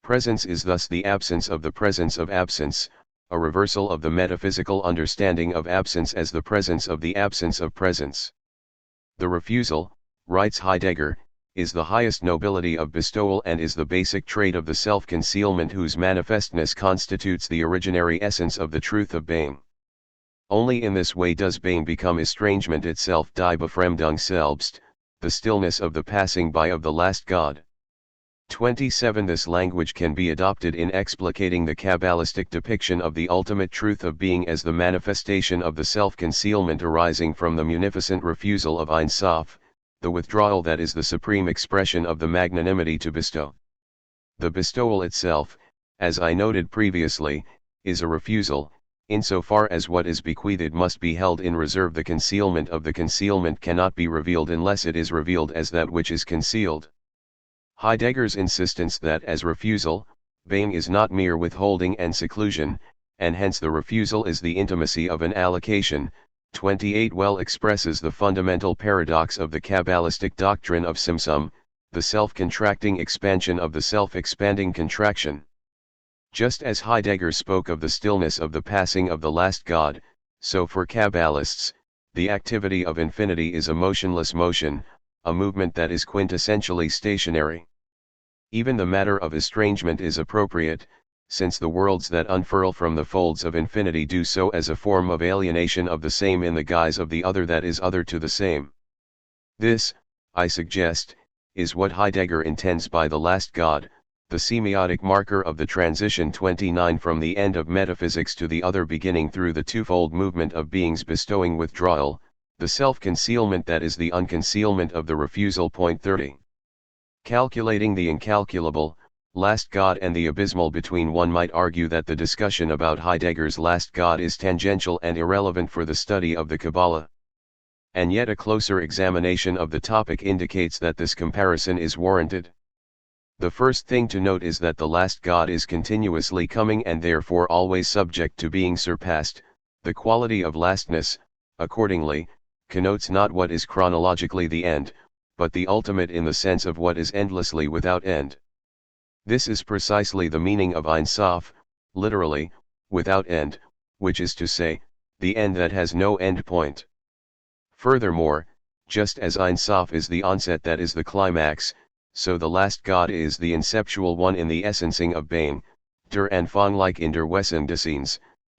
Presence is thus the absence of the presence of absence, a reversal of the metaphysical understanding of absence as the presence of the absence of presence. The refusal, writes Heidegger, is the highest nobility of bestowal and is the basic trait of the self-concealment whose manifestness constitutes the originary essence of the truth of being. Only in this way does being become estrangement itself, die Befremdung selbst, the stillness of the passing by of the last God. 27 This language can be adopted in explicating the Kabbalistic depiction of the ultimate truth of being as the manifestation of the self-concealment arising from the munificent refusal of Ein Sof, the withdrawal that is the supreme expression of the magnanimity to bestow. The bestowal itself, as I noted previously, is a refusal, insofar as what is bequeathed must be held in reserve. The concealment of the concealment cannot be revealed unless it is revealed as that which is concealed. Heidegger's insistence that as refusal, being is not mere withholding and seclusion, and hence the refusal is the intimacy of an allocation, 28 well expresses the fundamental paradox of the Kabbalistic doctrine of Tzimtzum, the self-contracting expansion of the self-expanding contraction. Just as Heidegger spoke of the stillness of the passing of the last God, so for Kabbalists, the activity of infinity is a motionless motion, a movement that is quintessentially stationary. Even the matter of estrangement is appropriate, since the worlds that unfurl from the folds of infinity do so as a form of alienation of the same in the guise of the other that is other to the same. This, I suggest, is what Heidegger intends by the last God, the semiotic marker of the transition 29 from the end of metaphysics to the other beginning through the twofold movement of being's bestowing withdrawal, the self-concealment that is the unconcealment of the refusal. Point 30. Calculating the incalculable, last God and the abysmal between, one might argue that the discussion about Heidegger's last God is tangential and irrelevant for the study of the Kabbalah. And yet a closer examination of the topic indicates that this comparison is warranted. The first thing to note is that the last God is continuously coming and therefore always subject to being surpassed. The quality of lastness, accordingly, connotes not what is chronologically the end, but the ultimate in the sense of what is endlessly without end. This is precisely the meaning of Ein Sof, literally, without end, which is to say, the end that has no end point. Furthermore, just as Ein Sof is the onset that is the climax, so the last God is the inceptual one in the essencing of being, der Anfang like in der Wesen des Seins.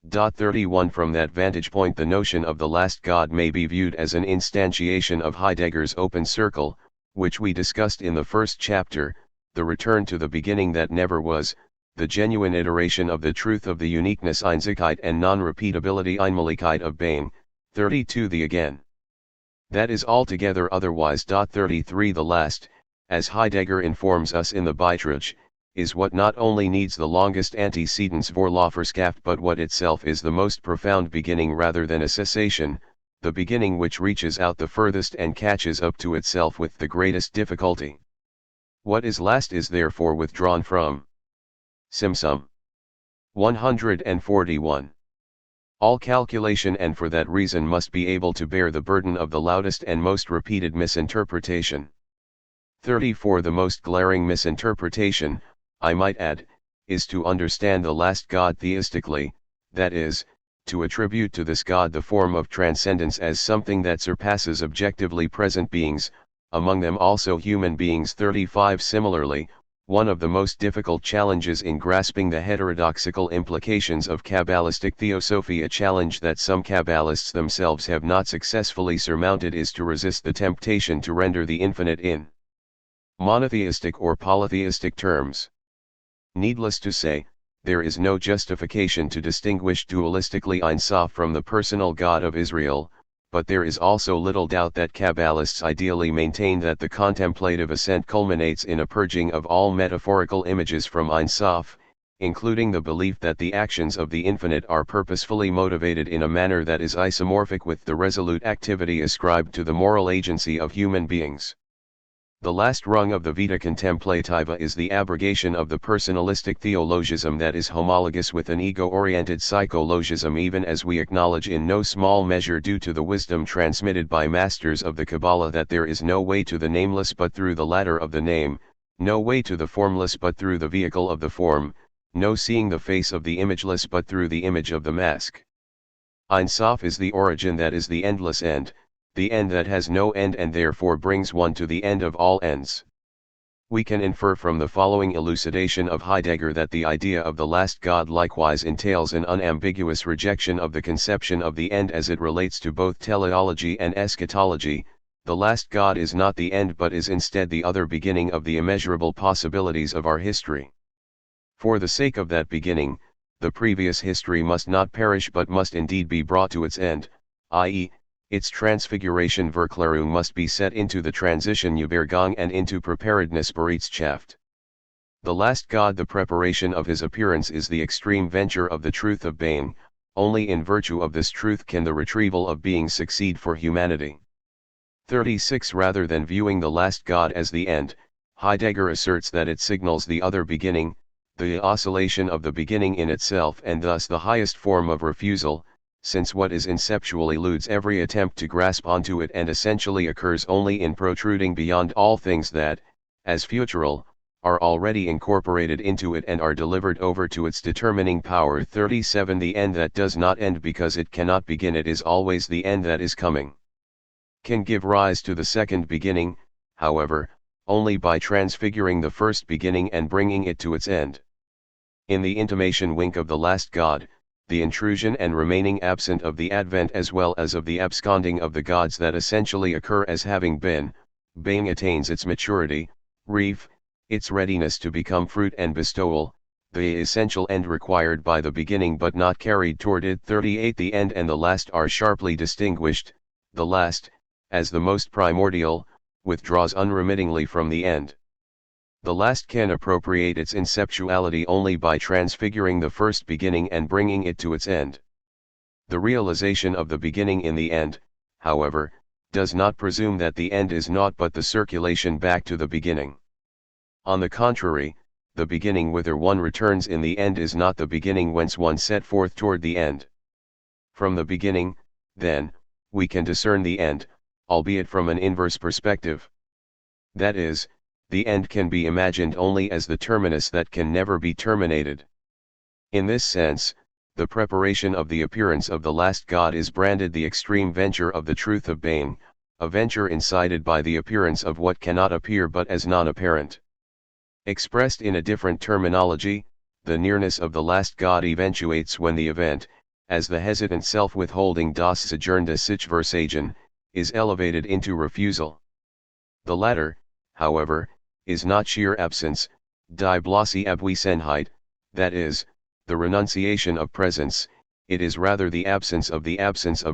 31 From that vantage point the notion of the last God may be viewed as an instantiation of Heidegger's open circle, which we discussed in the first chapter, the return to the beginning that never was, the genuine iteration of the truth of the uniqueness Einzigkeit and non-repeatability Einmaligkeit of being. 32 The again. That is altogether otherwise. 33 The last, as Heidegger informs us in the Beitrag, is what not only needs the longest antecedents Vorläuferschaft but what itself is the most profound beginning rather than a cessation, the beginning which reaches out the furthest and catches up to itself with the greatest difficulty. What is last is therefore withdrawn from Simsum. 141. All calculation and for that reason must be able to bear the burden of the loudest and most repeated misinterpretation. 34 The most glaring misinterpretation, I might add, is to understand the last God theistically, that is, to attribute to this God the form of transcendence as something that surpasses objectively present beings, among them also human beings. 35 Similarly, one of the most difficult challenges in grasping the heterodoxical implications of Kabbalistic theosophy, a challenge that some Kabbalists themselves have not successfully surmounted, is to resist the temptation to render the infinite in monotheistic or polytheistic terms. Needless to say, there is no justification to distinguish dualistically Ein Sof from the personal God of Israel, but there is also little doubt that Kabbalists ideally maintain that the contemplative ascent culminates in a purging of all metaphorical images from Ein Sof, including the belief that the actions of the infinite are purposefully motivated in a manner that is isomorphic with the resolute activity ascribed to the moral agency of human beings. The last rung of the Vita Contemplativa is the abrogation of the personalistic theologism that is homologous with an ego-oriented psychologism, even as we acknowledge in no small measure due to the wisdom transmitted by masters of the Kabbalah that there is no way to the nameless but through the ladder of the name, no way to the formless but through the vehicle of the form, no seeing the face of the imageless but through the image of the mask. Ein Sof is the origin that is the endless end, the end that has no end and therefore brings one to the end of all ends. We can infer from the following elucidation of Heidegger that the idea of the last God likewise entails an unambiguous rejection of the conception of the end as it relates to both teleology and eschatology. The last God is not the end but is instead the other beginning of the immeasurable possibilities of our history. For the sake of that beginning, the previous history must not perish but must indeed be brought to its end, i.e., its transfiguration Verklärung must be set into the transition Übergang and into preparedness Bereitschaft. The last God, the preparation of his appearance, is the extreme venture of the truth of being. Only in virtue of this truth can the retrieval of being succeed for humanity. 36 Rather than viewing the last God as the end, Heidegger asserts that it signals the other beginning, the oscillation of the beginning in itself, and thus the highest form of refusal, since what is inceptual eludes every attempt to grasp onto it and essentially occurs only in protruding beyond all things that, as futural, are already incorporated into it and are delivered over to its determining power. 37 The end that does not end because it cannot begin, it is always the end that is coming. Can give rise to the second beginning, however, only by transfiguring the first beginning and bringing it to its end. In the intimation wink of the last God, the intrusion and remaining absent of the advent as well as of the absconding of the gods that essentially occur as having been, being attains its maturity, reef, its readiness to become fruit and bestowal, the essential end required by the beginning but not carried toward it. 38 The end and the last are sharply distinguished. The last, as the most primordial, withdraws unremittingly from the end. The last can appropriate its inceptuality only by transfiguring the first beginning and bringing it to its end. The realization of the beginning in the end, however, does not presume that the end is naught but the circulation back to the beginning. On the contrary, the beginning whither one returns in the end is not the beginning whence one set forth toward the end. From the beginning, then, we can discern the end, albeit from an inverse perspective. That is, the end can be imagined only as the terminus that can never be terminated. In this sense, the preparation of the appearance of the last God is branded the extreme venture of the truth of being, a venture incited by the appearance of what cannot appear but as non-apparent. Expressed in a different terminology, the nearness of the last God eventuates when the event, as the hesitant self-withholding das sojournende Sich-Versagen, is elevated into refusal. The latter, however, is not sheer absence, die bloße Abwesenheit, that is, the renunciation of presence, it is rather the absence of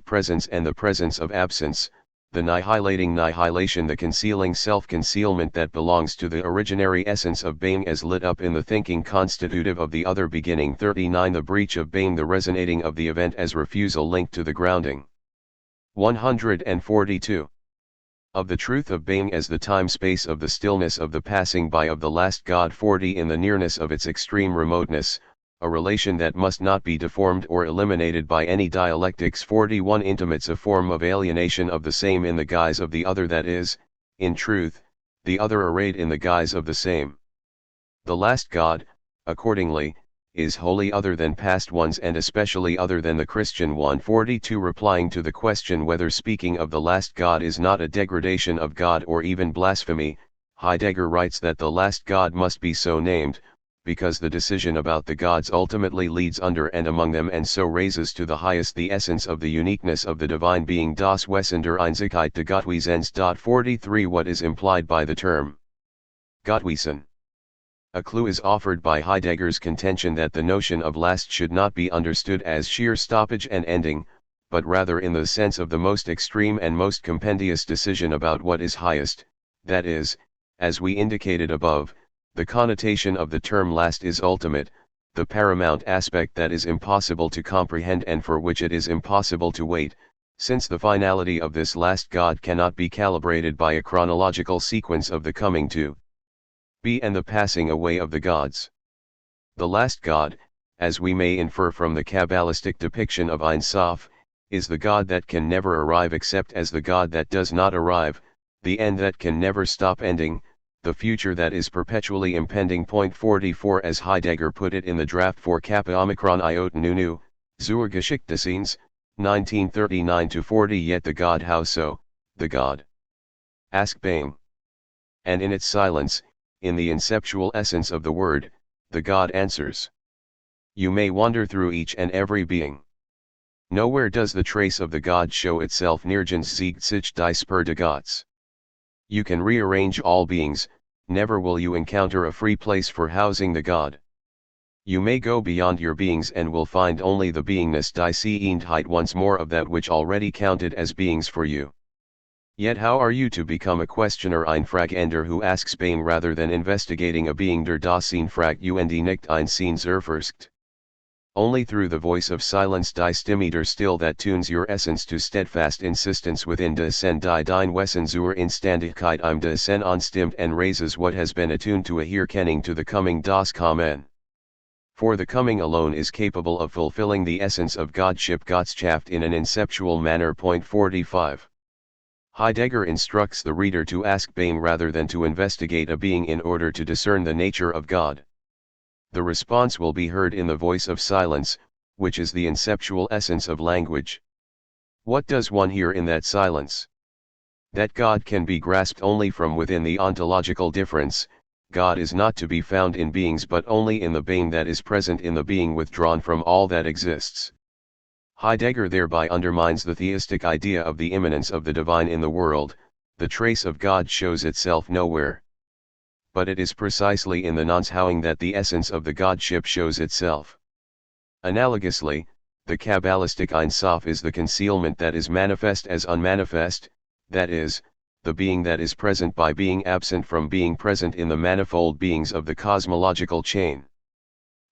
presence and the presence of absence, the annihilating nihilation, the concealing self-concealment that belongs to the originary essence of being as lit up in the thinking constitutive of the other beginning. 39 The breach of being, the resonating of the event as refusal linked to the grounding. 142. Of the truth of being as the time-space of the stillness of the passing by of the last God. 40 In the nearness of its extreme remoteness, a relation that must not be deformed or eliminated by any dialectics. 41 Intimates a form of alienation of the same in the guise of the other, that is, in truth, the other arrayed in the guise of the same. The last God, accordingly, is wholly other than past ones and especially other than the Christian one. 42 Replying to the question whether speaking of the last God is not a degradation of God or even blasphemy, Heidegger writes that the last God must be so named, because the decision about the gods ultimately leads under and among them and so raises to the highest the essence of the uniqueness of the divine being. Das Wesen der Einzigkeit de Gottwesens. 43 What is implied by the term Gottwesen? A clue is offered by Heidegger's contention that the notion of last should not be understood as sheer stoppage and ending, but rather in the sense of the most extreme and most compendious decision about what is highest, that is, as we indicated above, the connotation of the term last is ultimate, the paramount aspect that is impossible to comprehend and for which it is impossible to wait, since the finality of this last God cannot be calibrated by a chronological sequence of the coming to be and the passing away of the gods. The last God, as we may infer from the Kabbalistic depiction of Ein Sof, is the God that can never arrive except as the God that does not arrive, the end that can never stop ending, the future that is perpetually impending. 44 As Heidegger put it in the draft for Kappa Omicron Iota Nunu, zur Geschichte des Seins, 1939-40 Yet the God, how so, the God? Ask Bain. And in its silence, in the inceptual essence of the word, the God answers. You may wander through each and every being. Nowhere does the trace of the God show itself. Nirgends siegt sich die Spur des Gottes. You can rearrange all beings, never will you encounter a free place for housing the God. You may go beyond your beings and will find only the beingness die Seeendheit once more of that which already counted as beings for you. Yet how are you to become a questioner, ein Fragender who asks Being rather than investigating a being, der Dasein fragt und nicht ein Sein erforscht? Only through the voice of silence, die Stimme der Still, that tunes your essence to steadfast insistence within des Sen die dein Wesen zur Instandigkeit im des Sen anstimmt and raises what has been attuned to a Herkenning to the coming das Kommen. For the coming alone is capable of fulfilling the essence of Godship, Gottschaft, in an inceptual manner. 45. Heidegger instructs the reader to ask Being rather than to investigate a being in order to discern the nature of God. The response will be heard in the voice of silence, which is the inceptual essence of language. What does one hear in that silence? That God can be grasped only from within the ontological difference, God is not to be found in beings but only in the being that is present in the being withdrawn from all that exists. Heidegger thereby undermines the theistic idea of the immanence of the divine in the world. The trace of God shows itself nowhere. But it is precisely in the non-showing that the essence of the Godship shows itself. Analogously, the Kabbalistic Ein Sof is the concealment that is manifest as unmanifest, that is, the being that is present by being absent from being present in the manifold beings of the cosmological chain.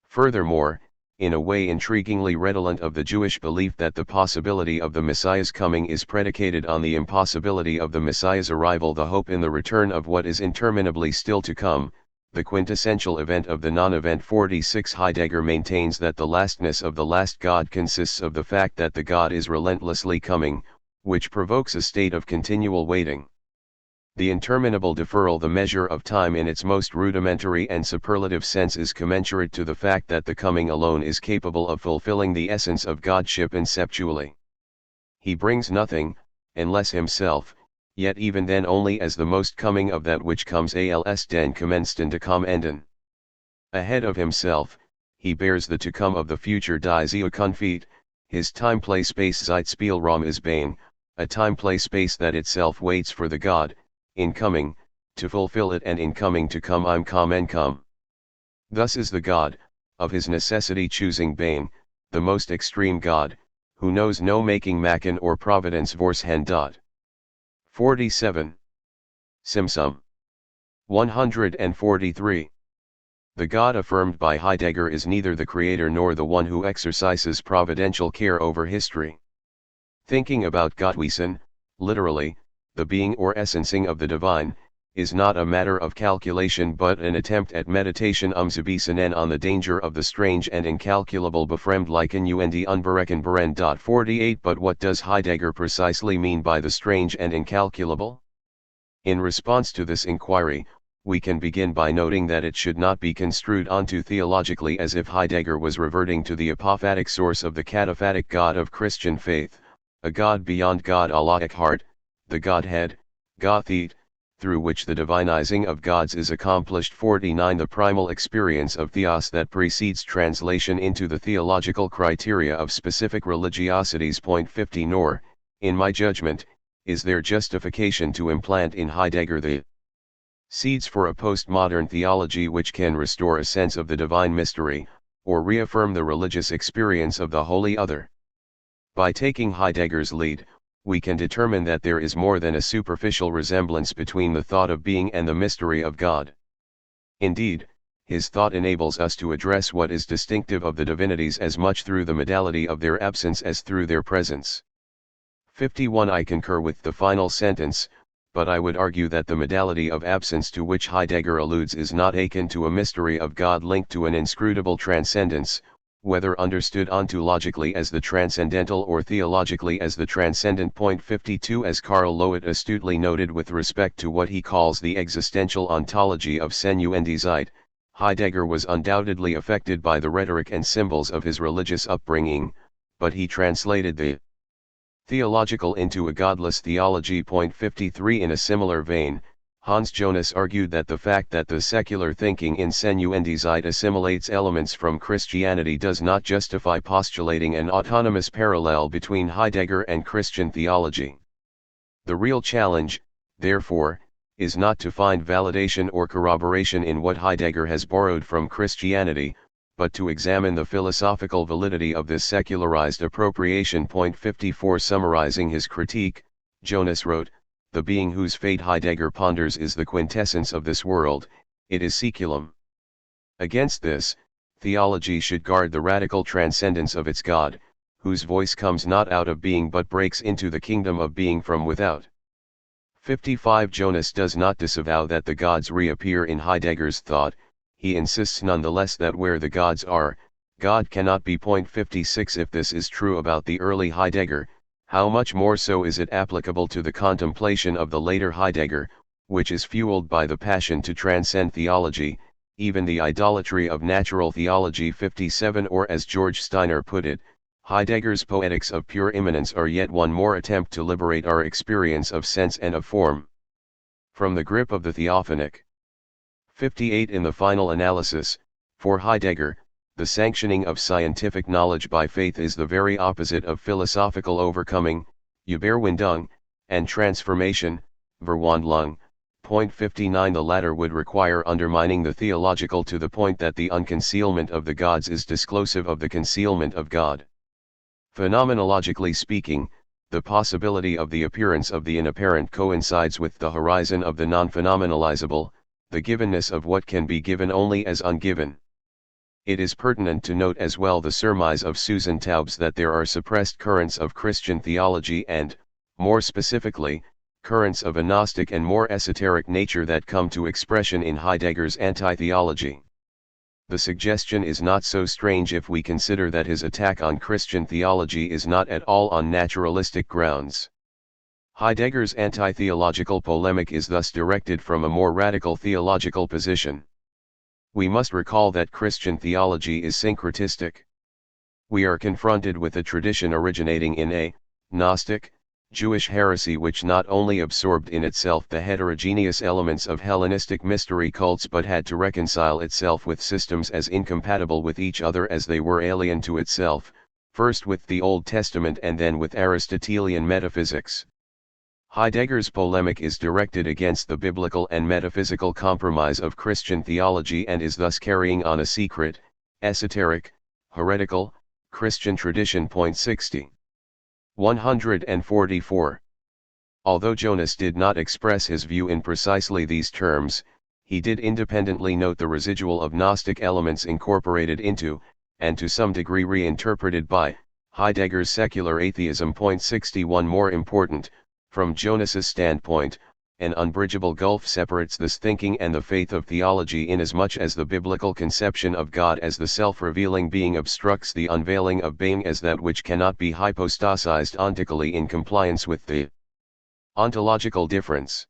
Furthermore, in a way intriguingly redolent of the Jewish belief that the possibility of the Messiah's coming is predicated on the impossibility of the Messiah's arrival, the hope in the return of what is interminably still to come, the quintessential event of the non-event. 46 Heidegger maintains that the lastness of the last God consists of the fact that the God is relentlessly coming, which provokes a state of continual waiting. The interminable deferral, the measure of time in its most rudimentary and superlative sense, is commensurate to the fact that the coming alone is capable of fulfilling the essence of Godship inceptually. He brings nothing, unless himself, yet even then only as the most coming of that which comes, als den commensten de kom enden. Ahead of himself, he bears the to come of the future, die Zukunft, his time-place-space Zeitspielraum is Bane, a time-place-space that itself waits for the God, in coming, to fulfill it, and in coming to come im come en come. Thus is the God, of his necessity choosing Bane, the most extreme God, who knows no making machen or providence vorshand dot. 47. Simsum. 143. The God affirmed by Heidegger is neither the creator nor the one who exercises providential care over history. Thinking about Gottwesen, literally, the being or essencing of the divine, is not a matter of calculation but an attempt at meditation zu bezinnen on the danger of the strange and incalculable befremdlichen und unberechenbaren. 48 But what does Heidegger precisely mean by the strange and incalculable? In response to this inquiry, we can begin by noting that it should not be construed onto theologically as if Heidegger was reverting to the apophatic source of the cataphatic God of Christian faith, a God beyond God Allah'ik heart, the Godhead, Gotheit, through which the divinizing of gods is accomplished. 49 The primal experience of theos that precedes translation into the theological criteria of specific religiosities. 50 Nor, in my judgment, is there justification to implant in Heidegger the seeds for a postmodern theology which can restore a sense of the divine mystery, or reaffirm the religious experience of the Holy Other. By taking Heidegger's lead, we can determine that there is more than a superficial resemblance between the thought of being and the mystery of God. Indeed, his thought enables us to address what is distinctive of the divinities as much through the modality of their absence as through their presence. 51 I concur with the final sentence, but I would argue that the modality of absence to which Heidegger alludes is not akin to a mystery of God linked to an inscrutable transcendence, whether understood ontologically as the transcendental or theologically as the transcendent. 52 As Karl Loet astutely noted with respect to what he calls the existential ontology of Sinn und Zeit, Heidegger was undoubtedly affected by the rhetoric and symbols of his religious upbringing, but he translated the theological into a godless theology. 53 In a similar vein, Hans Jonas argued that the fact that the secular thinking in Sinn und Zeit assimilates elements from Christianity does not justify postulating an autonomous parallel between Heidegger and Christian theology. The real challenge, therefore, is not to find validation or corroboration in what Heidegger has borrowed from Christianity, but to examine the philosophical validity of this secularized appropriation. 54 Summarizing his critique, Jonas wrote, "The being whose fate Heidegger ponders is the quintessence of this world, it is saeculum. Against this, theology should guard the radical transcendence of its God, whose voice comes not out of being but breaks into the kingdom of being from without." 55 Jonas does not disavow that the gods reappear in Heidegger's thought, he insists nonetheless that where the gods are, God cannot be. 56 If this is true about the early Heidegger, how much more so is it applicable to the contemplation of the later Heidegger, which is fueled by the passion to transcend theology, even the idolatry of natural theology. 57 Or as George Steiner put it, Heidegger's poetics of pure immanence are yet one more attempt to liberate our experience of sense and of form from the grip of the theophanic. 58 In the final analysis, for Heidegger, the sanctioning of scientific knowledge by faith is the very opposite of philosophical overcoming, Überwindung, and transformation, Verwandlung. Point 59 The latter would require undermining the theological to the point that the unconcealment of the gods is disclosive of the concealment of God. Phenomenologically speaking, the possibility of the appearance of the inapparent coincides with the horizon of the non-phenomenalizable, the givenness of what can be given only as ungiven. It is pertinent to note as well the surmise of Susan Taubes that there are suppressed currents of Christian theology and, more specifically, currents of a Gnostic and more esoteric nature that come to expression in Heidegger's anti-theology. The suggestion is not so strange if we consider that his attack on Christian theology is not at all on naturalistic grounds. Heidegger's anti-theological polemic is thus directed from a more radical theological position. We must recall that Christian theology is syncretistic. We are confronted with a tradition originating in a Gnostic, Jewish heresy which not only absorbed in itself the heterogeneous elements of Hellenistic mystery cults but had to reconcile itself with systems as incompatible with each other as they were alien to itself, first with the Old Testament and then with Aristotelian metaphysics. Heidegger's polemic is directed against the biblical and metaphysical compromise of Christian theology and is thus carrying on a secret, esoteric, heretical, Christian tradition. Point 60. 144. Although Jonas did not express his view in precisely these terms, he did independently note the residual of Gnostic elements incorporated into, and to some degree reinterpreted by, Heidegger's secular atheism. Point 61 More important, from Jonas's standpoint, an unbridgeable gulf separates this thinking and the faith of theology inasmuch as the biblical conception of God as the self-revealing being obstructs the unveiling of being as that which cannot be hypostasized ontically in compliance with the ontological difference.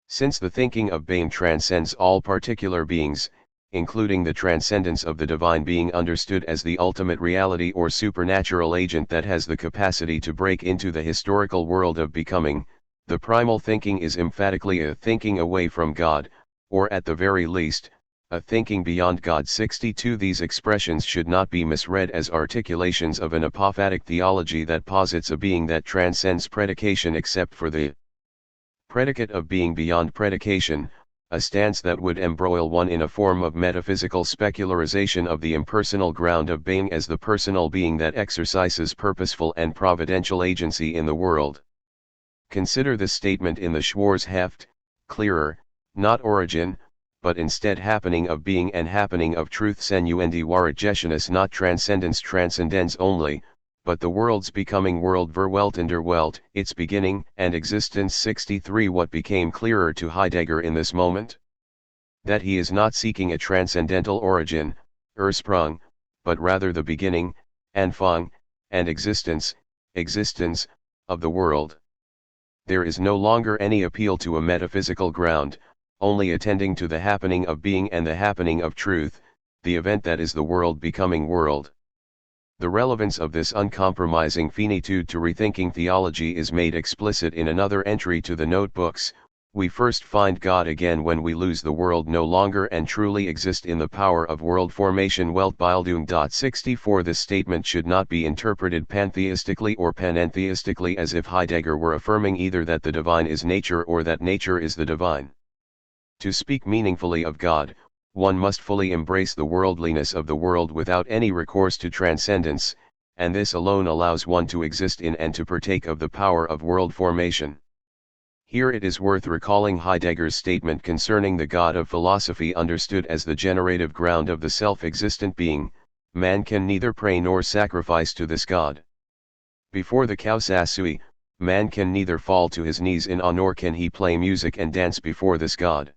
Since the thinking of being transcends all particular beings, including the transcendence of the divine being understood as the ultimate reality or supernatural agent that has the capacity to break into the historical world of becoming, the primal thinking is emphatically a thinking away from God, or at the very least, a thinking beyond God. 62 These expressions should not be misread as articulations of an apophatic theology that posits a being that transcends predication except for the predicate of being beyond predication, a stance that would embroil one in a form of metaphysical specularization of the impersonal ground of being as the personal being that exercises purposeful and providential agency in the world. Consider this statement in the Schwarz-Heft, clearer, not origin, but instead happening of being and happening of truth. Senuendi Wahrheitgeschehnis, not transcendence transcendens only, but the world's becoming world Verwelt in der Welt, its beginning and existence. 63 What became clearer to Heidegger in this moment? That he is not seeking a transcendental origin, Ursprung, but rather the beginning, Anfang, and existence, of the world. There is no longer any appeal to a metaphysical ground, only attending to the happening of being and the happening of truth, the event that is the world becoming world. The relevance of this uncompromising finitude to rethinking theology is made explicit in another entry to the notebooks. We first find God again when we lose the world no longer and truly exist in the power of world formation. Weltbildung. 64 This statement should not be interpreted pantheistically or panentheistically as if Heidegger were affirming either that the divine is nature or that nature is the divine. To speak meaningfully of God, one must fully embrace the worldliness of the world without any recourse to transcendence, and this alone allows one to exist in and to partake of the power of world formation. Here it is worth recalling Heidegger's statement concerning the God of philosophy understood as the generative ground of the self-existent being: man can neither pray nor sacrifice to this God. Before the Kausasui, man can neither fall to his knees in awe nor can he play music and dance before this God.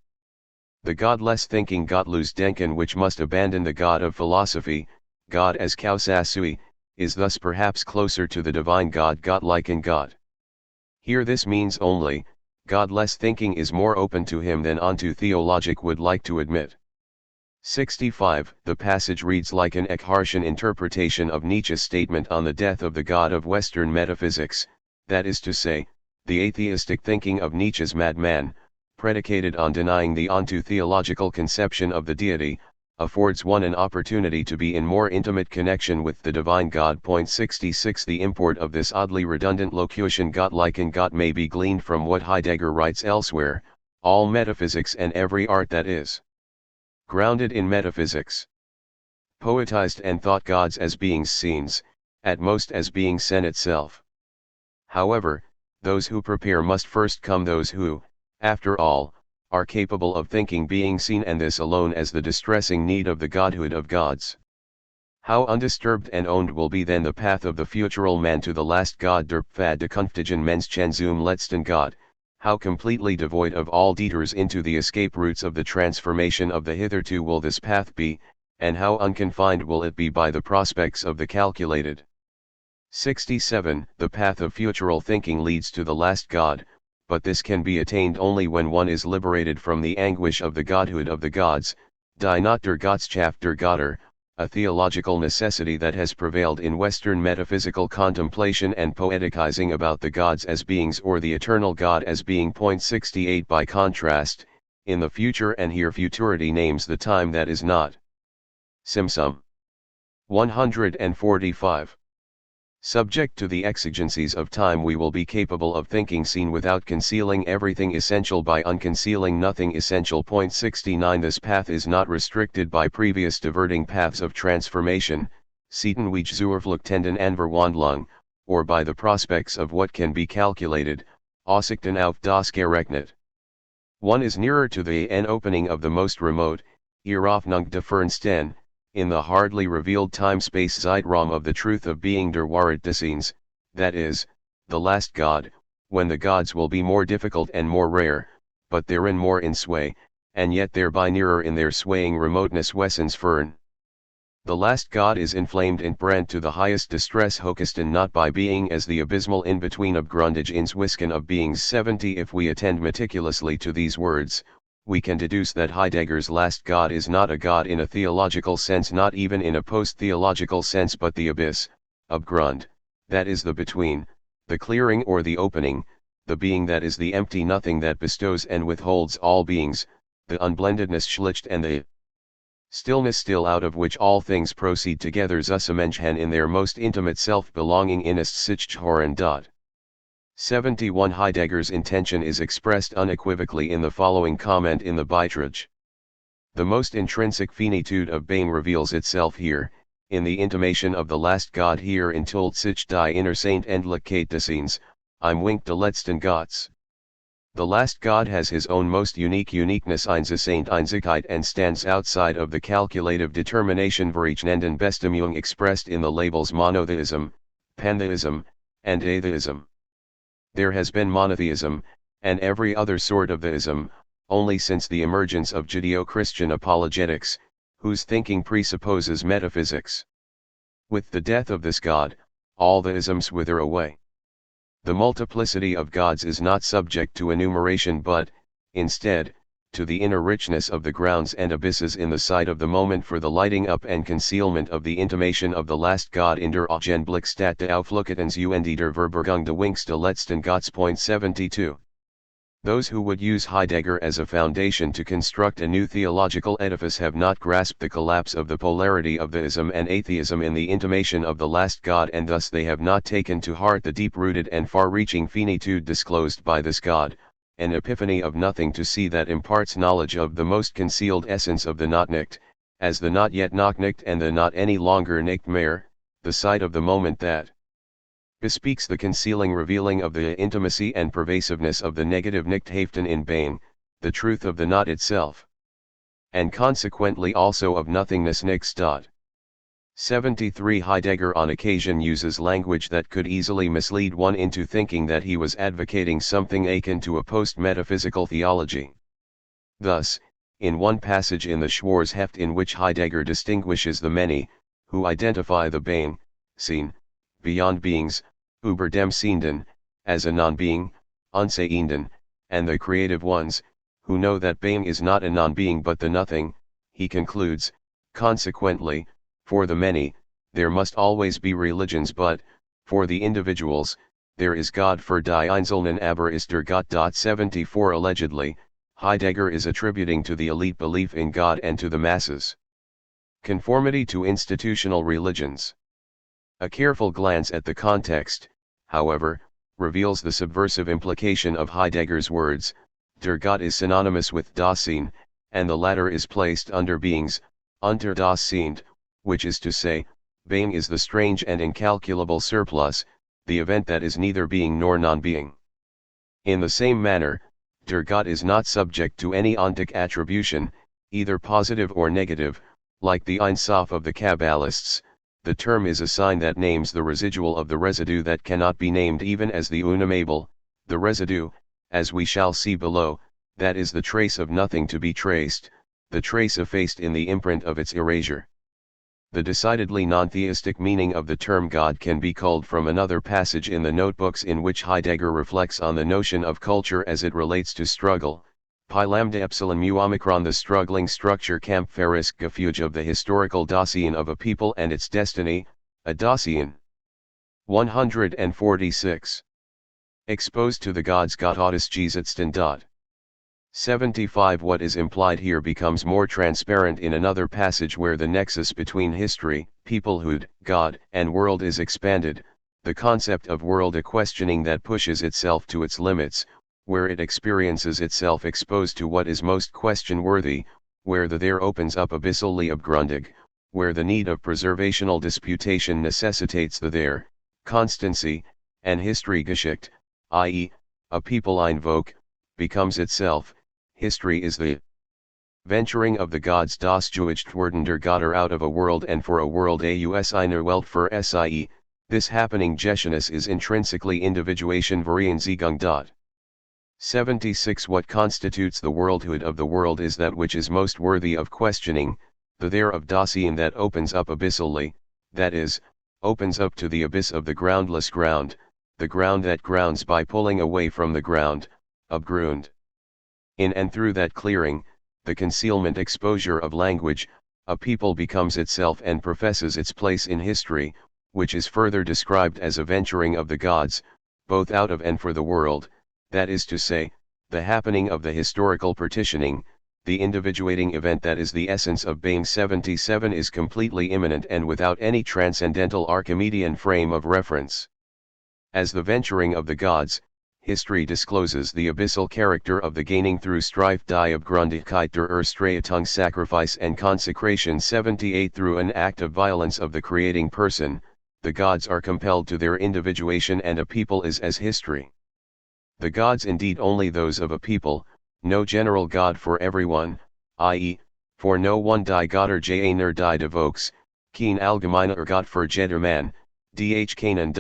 The godless thinking Gottlose Denken which must abandon the God of philosophy, God as Kausasui, is thus perhaps closer to the divine God Gottliken God. Here this means only, godless thinking is more open to him than onto theologic would like to admit. 65 The passage reads like an Eckhartian interpretation of Nietzsche's statement on the death of the God of Western metaphysics, that is to say, the atheistic thinking of Nietzsche's madman, predicated on denying the onto-theological conception of the deity, affords one an opportunity to be in more intimate connection with the divine God. 66 The import of this oddly redundant locution "godlike" and "God" may be gleaned from what Heidegger writes elsewhere: all metaphysics and every art that is grounded in metaphysics, poetized and thought gods as beings scenes, at most as being sen itself. However, those who prepare must first come those who, after all, are capable of thinking being seen, and this alone as the distressing need of the godhood of gods. How undisturbed and owned will be then the path of the futural man to the last God, der Pfad de Künftigen Menschen zum letzten Gott, how completely devoid of all detours into the escape routes of the transformation of the hitherto will this path be, and how unconfined will it be by the prospects of the calculated. 67 The path of futural thinking leads to the last God, but this can be attained only when one is liberated from the anguish of the godhood of the gods, die not der Gottschaft der Götter, a theological necessity that has prevailed in Western metaphysical contemplation and poeticizing about the gods as beings or the eternal God as being. 68 By contrast, in the future and here futurity names the time that is not. Simsum 145. Subject to the exigencies of time, we will be capable of thinking seen without concealing everything essential by unconcealing nothing essential. 69 This path is not restricted by previous diverting paths of transformation, Seiten wie Zuerflugtenden Anverwandlung, or by the prospects of what can be calculated, Aussichten auf das Gerechnet. One is nearer to the opening of the most remote, Eröffnung der Fernsten, in the hardly revealed time-space Zeitraum of the truth of being der Wahrheit des Seins, that is, the last God, when the gods will be more difficult and more rare, but therein more in sway, and yet thereby nearer in their swaying remoteness. Wessens fern. The last God is inflamed in brand to the highest distress Hokesten not by being as the abysmal in-between of Grundage ins Wisken of beings. 70 If we attend meticulously to these words, we can deduce that Heidegger's last God is not a God in a theological sense, not even in a post-theological sense, but the abyss, Abgrund, that is the between, the clearing or the opening, the being that is the empty nothing that bestows and withholds all beings, the unblendedness schlicht and the stillness still out of which all things proceed together Zusammenhang in their most intimate self-belonging inest sich horen. 71 Heidegger's intention is expressed unequivocally in the following comment in the Beitrag. The most intrinsic finitude of being reveals itself here, in the intimation of the last God hier enthüllt sich die Innersaint Endlichkeit des Seins, im Wink de letzten Gottes. The last God has his own most unique uniqueness, Einzelsaint Einzigkeit, and stands outside of the calculative determination Verrechnenden Bestimmung expressed in the labels monotheism, pantheism, and atheism. There has been monotheism, and every other sort of theism, only since the emergence of Judeo-Christian apologetics, whose thinking presupposes metaphysics. With the death of this God, all theisms wither away. The multiplicity of gods is not subject to enumeration but, instead, to the inner richness of the grounds and abysses in the sight of the moment for the lighting up and concealment of the intimation of the last God in der Augenblickstatt de Auflöcketens und der Verbergung de Winks de letzten Gottes. 72. Those who would use Heidegger as a foundation to construct a new theological edifice have not grasped the collapse of the polarity of theism and atheism in the intimation of the last God, and thus they have not taken to heart the deep-rooted and far-reaching finitude disclosed by this God, an epiphany of nothing to see that imparts knowledge of the most concealed essence of the not nicht, as the not yet noch nicht and the not any longer nicht mehr, the sight of the moment that bespeaks the concealing revealing of the intimacy and pervasiveness of the negative nicht haften in Being, the truth of the not itself. And consequently also of nothingness nichts. 73 Heidegger on occasion uses language that could easily mislead one into thinking that he was advocating something akin to a post-metaphysical theology. Thus, in one passage in the Schwarzheft in which Heidegger distinguishes the many, who identify the Being, seen, beyond beings, über dem Sehenden, as a non-being, Unsehenden, and the creative ones, who know that Being is not a non-being but the nothing, he concludes, consequently, for the many, there must always be religions, but, for the individuals, there is God. Für die Einzelnen aber ist der Gott. 74 Allegedly, Heidegger is attributing to the elite belief in God and to the masses. Conformity to institutional religions. A careful glance at the context, however, reveals the subversive implication of Heidegger's words. Der Gott is synonymous with Dasein, and the latter is placed under beings, unter das Sind, which is to say, being is the strange and incalculable surplus, the event that is neither being nor non-being. In the same manner, der Gott is not subject to any ontic attribution, either positive or negative, like the Ein Sof of the Kabbalists. The term is a sign that names the residual of the residue that cannot be named, even as the unnameable, the residue, as we shall see below, that is the trace of nothing to be traced, the trace effaced in the imprint of its erasure. The decidedly non-theistic meaning of the term God can be culled from another passage in the notebooks in which Heidegger reflects on the notion of culture as it relates to struggle. Pi lambda epsilon mu omicron, the struggling structure Kampferisch Gefüge of the historical Dasein of a people and its destiny, a Dasein. 146. Exposed to the gods Gottesgesetzten. 75. What is implied here becomes more transparent in another passage where the nexus between history, peoplehood, God, and world is expanded, the concept of world a questioning that pushes itself to its limits, where it experiences itself exposed to what is most question-worthy, where the there opens up abyssally abgründig, where the need of preservational disputation necessitates the there, constancy, and Historygeschichte, i.e., a people ein Volk, becomes itself. History is the venturing of the gods, das Gewichtwerden der Götter out of a world and for a world, aus einer Welt für sie, this happening Geschinis is intrinsically Individuation Vereinigung. 76. What constitutes the worldhood of the world is that which is most worthy of questioning, the there of Dasein that opens up abyssally, that is, opens up to the abyss of the groundless ground, the ground that grounds by pulling away from the ground, Abgrund. In and through that clearing, the concealment exposure of language, a people becomes itself and professes its place in history, which is further described as a venturing of the gods, both out of and for the world, that is to say, the happening of the historical partitioning, the individuating event that is the essence of being. 77 is completely immanent and without any transcendental Archimedean frame of reference. As the venturing of the gods, history discloses the abyssal character of the gaining through strife, die Abgründigkeit der Erstreitung, sacrifice and consecration. 78 Through an act of violence of the creating person, the gods are compelled to their individuation and a people is as history. The gods indeed only those of a people, no general God for everyone, i.e., for no one die Götter einer die de Volks, kein allgemeiner Gott für jedermann, dh keinen.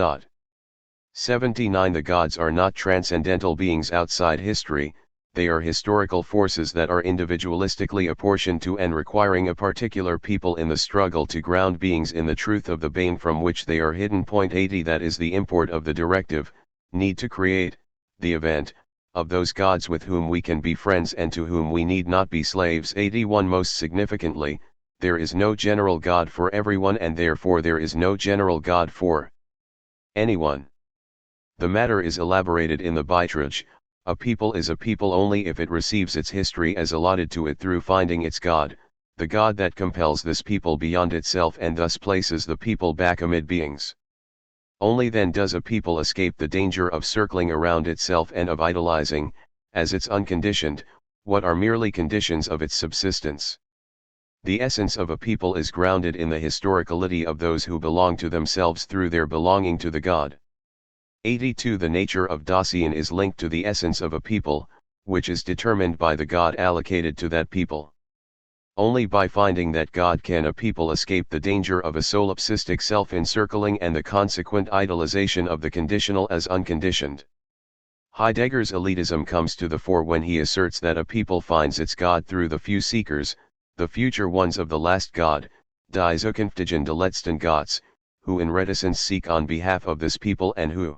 79 The gods are not transcendental beings outside history, they are historical forces that are individualistically apportioned to and requiring a particular people in the struggle to ground beings in the truth of the bane from which they are hidden. 80 That is the import of the directive, need to create, the event, of those gods with whom we can be friends and to whom we need not be slaves. 81 Most significantly, there is no general God for everyone and therefore there is no general God for anyone. The matter is elaborated in the Beitrag. A people is a people only if it receives its history as allotted to it through finding its God, the God that compels this people beyond itself and thus places the people back amid beings. Only then does a people escape the danger of circling around itself and of idolizing, as its unconditioned, what are merely conditions of its subsistence. The essence of a people is grounded in the historicality of those who belong to themselves through their belonging to the God. 82 The nature of Dasein is linked to the essence of a people, which is determined by the God allocated to that people. Only by finding that God can a people escape the danger of a solipsistic self-encircling and the consequent idolization of the conditional as unconditioned. Heidegger's elitism comes to the fore when he asserts that a people finds its God through the few seekers, the future ones of the last God, die zukünftigen de letzten Gottes, who in reticence seek on behalf of this people and who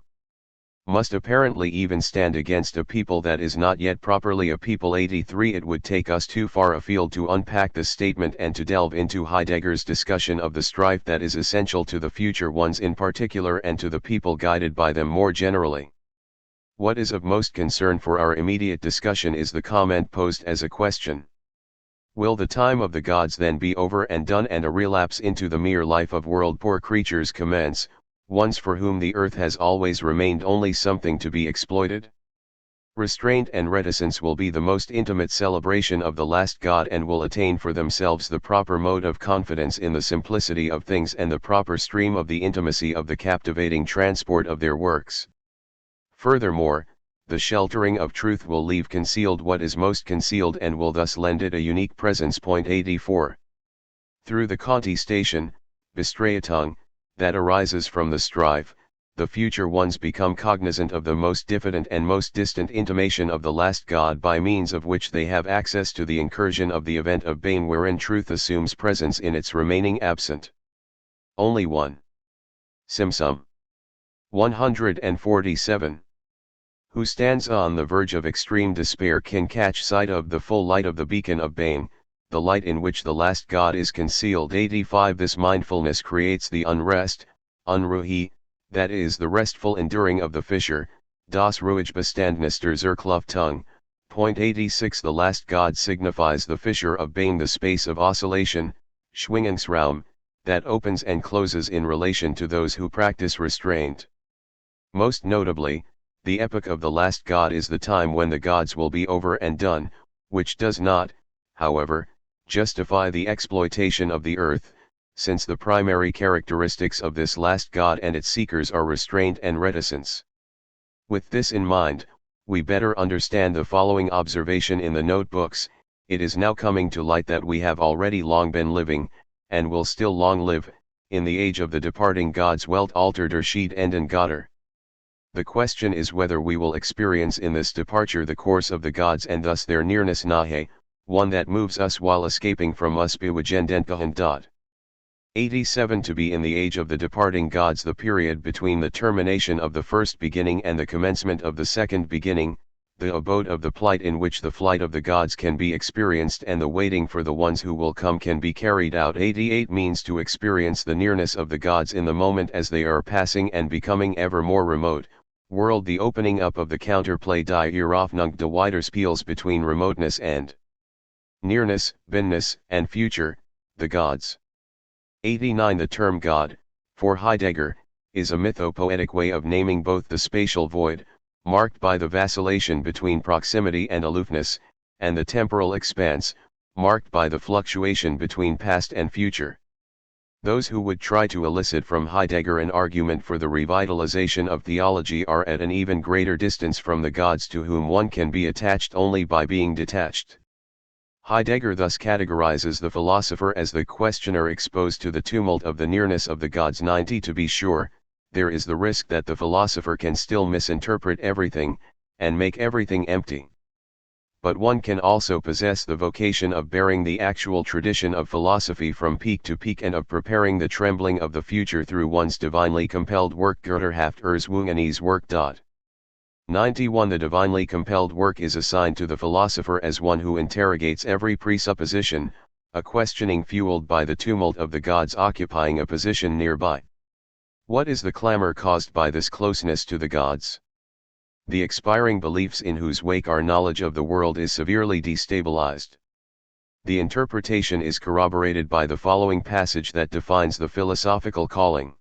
must apparently even stand against a people that is not yet properly a people. 83 It would take us too far afield to unpack this statement and to delve into Heidegger's discussion of the strife that is essential to the future ones in particular and to the people guided by them more generally. What is of most concern for our immediate discussion is the comment posed as a question. Will the time of the gods then be over and done and a relapse into the mere life of world-poor creatures commence, ones for whom the earth has always remained only something to be exploited? Restraint and reticence will be the most intimate celebration of the last God and will attain for themselves the proper mode of confidence in the simplicity of things and the proper stream of the intimacy of the captivating transport of their works. Furthermore, the sheltering of truth will leave concealed what is most concealed and will thus lend it a unique presence. 84. Through the contestation, Bestraytung, that arises from the strife, the future ones become cognizant of the most diffident and most distant intimation of the last God by means of which they have access to the incursion of the event of Bane wherein truth assumes presence in its remaining absent. Only one. Simsum. 147. Who stands on the verge of extreme despair can catch sight of the full light of the beacon of Bane, the light in which the last God is concealed. 85. This mindfulness creates the unrest, unruhi, that is the restful enduring of the fissure, das ruhig Bestandnis der Zerkluftung. 86. The last God signifies the fissure of Bane, the space of oscillation, Schwingungsraum, that opens and closes in relation to those who practice restraint. Most notably, the epoch of the last God is the time when the gods will be over and done, which does not, however, justify the exploitation of the earth, since the primary characteristics of this last God and its seekers are restraint and reticence. With this in mind, we better understand the following observation in the notebooks. It is now coming to light that we have already long been living, and will still long live, in the age of the departing gods Welt alter der Schied enden Götter. The question is whether we will experience in this departure the course of the gods and thus their nearness nahe, one that moves us while escaping from us bewagendenkahan. 87. To be in the age of the departing gods, the period between the termination of the first beginning and the commencement of the second beginning, the abode of the plight in which the flight of the gods can be experienced and the waiting for the ones who will come can be carried out. 88. Means to experience the nearness of the gods in the moment as they are passing and becoming ever more remote, world the opening up of the counterplay die Eröffnung de Widerspiels between remoteness and nearness, binness, and future, the gods. 89. The term God, for Heidegger, is a mythopoetic way of naming both the spatial void, marked by the vacillation between proximity and aloofness, and the temporal expanse, marked by the fluctuation between past and future. Those who would try to elicit from Heidegger an argument for the revitalization of theology are at an even greater distance from the gods to whom one can be attached only by being detached. Heidegger thus categorizes the philosopher as the questioner exposed to the tumult of the nearness of the gods. 90. To be sure, there is the risk that the philosopher can still misinterpret everything, and make everything empty. But one can also possess the vocation of bearing the actual tradition of philosophy from peak to peak and of preparing the trembling of the future through one's divinely compelled work. Götterhaft Erzwungenes Werk. 91. The divinely compelled work is assigned to the philosopher as one who interrogates every presupposition, a questioning fueled by the tumult of the gods occupying a position nearby. What is the clamor caused by this closeness to the gods? The expiring beliefs in whose wake our knowledge of the world is severely destabilized. The interpretation is corroborated by the following passage that defines the philosophical calling.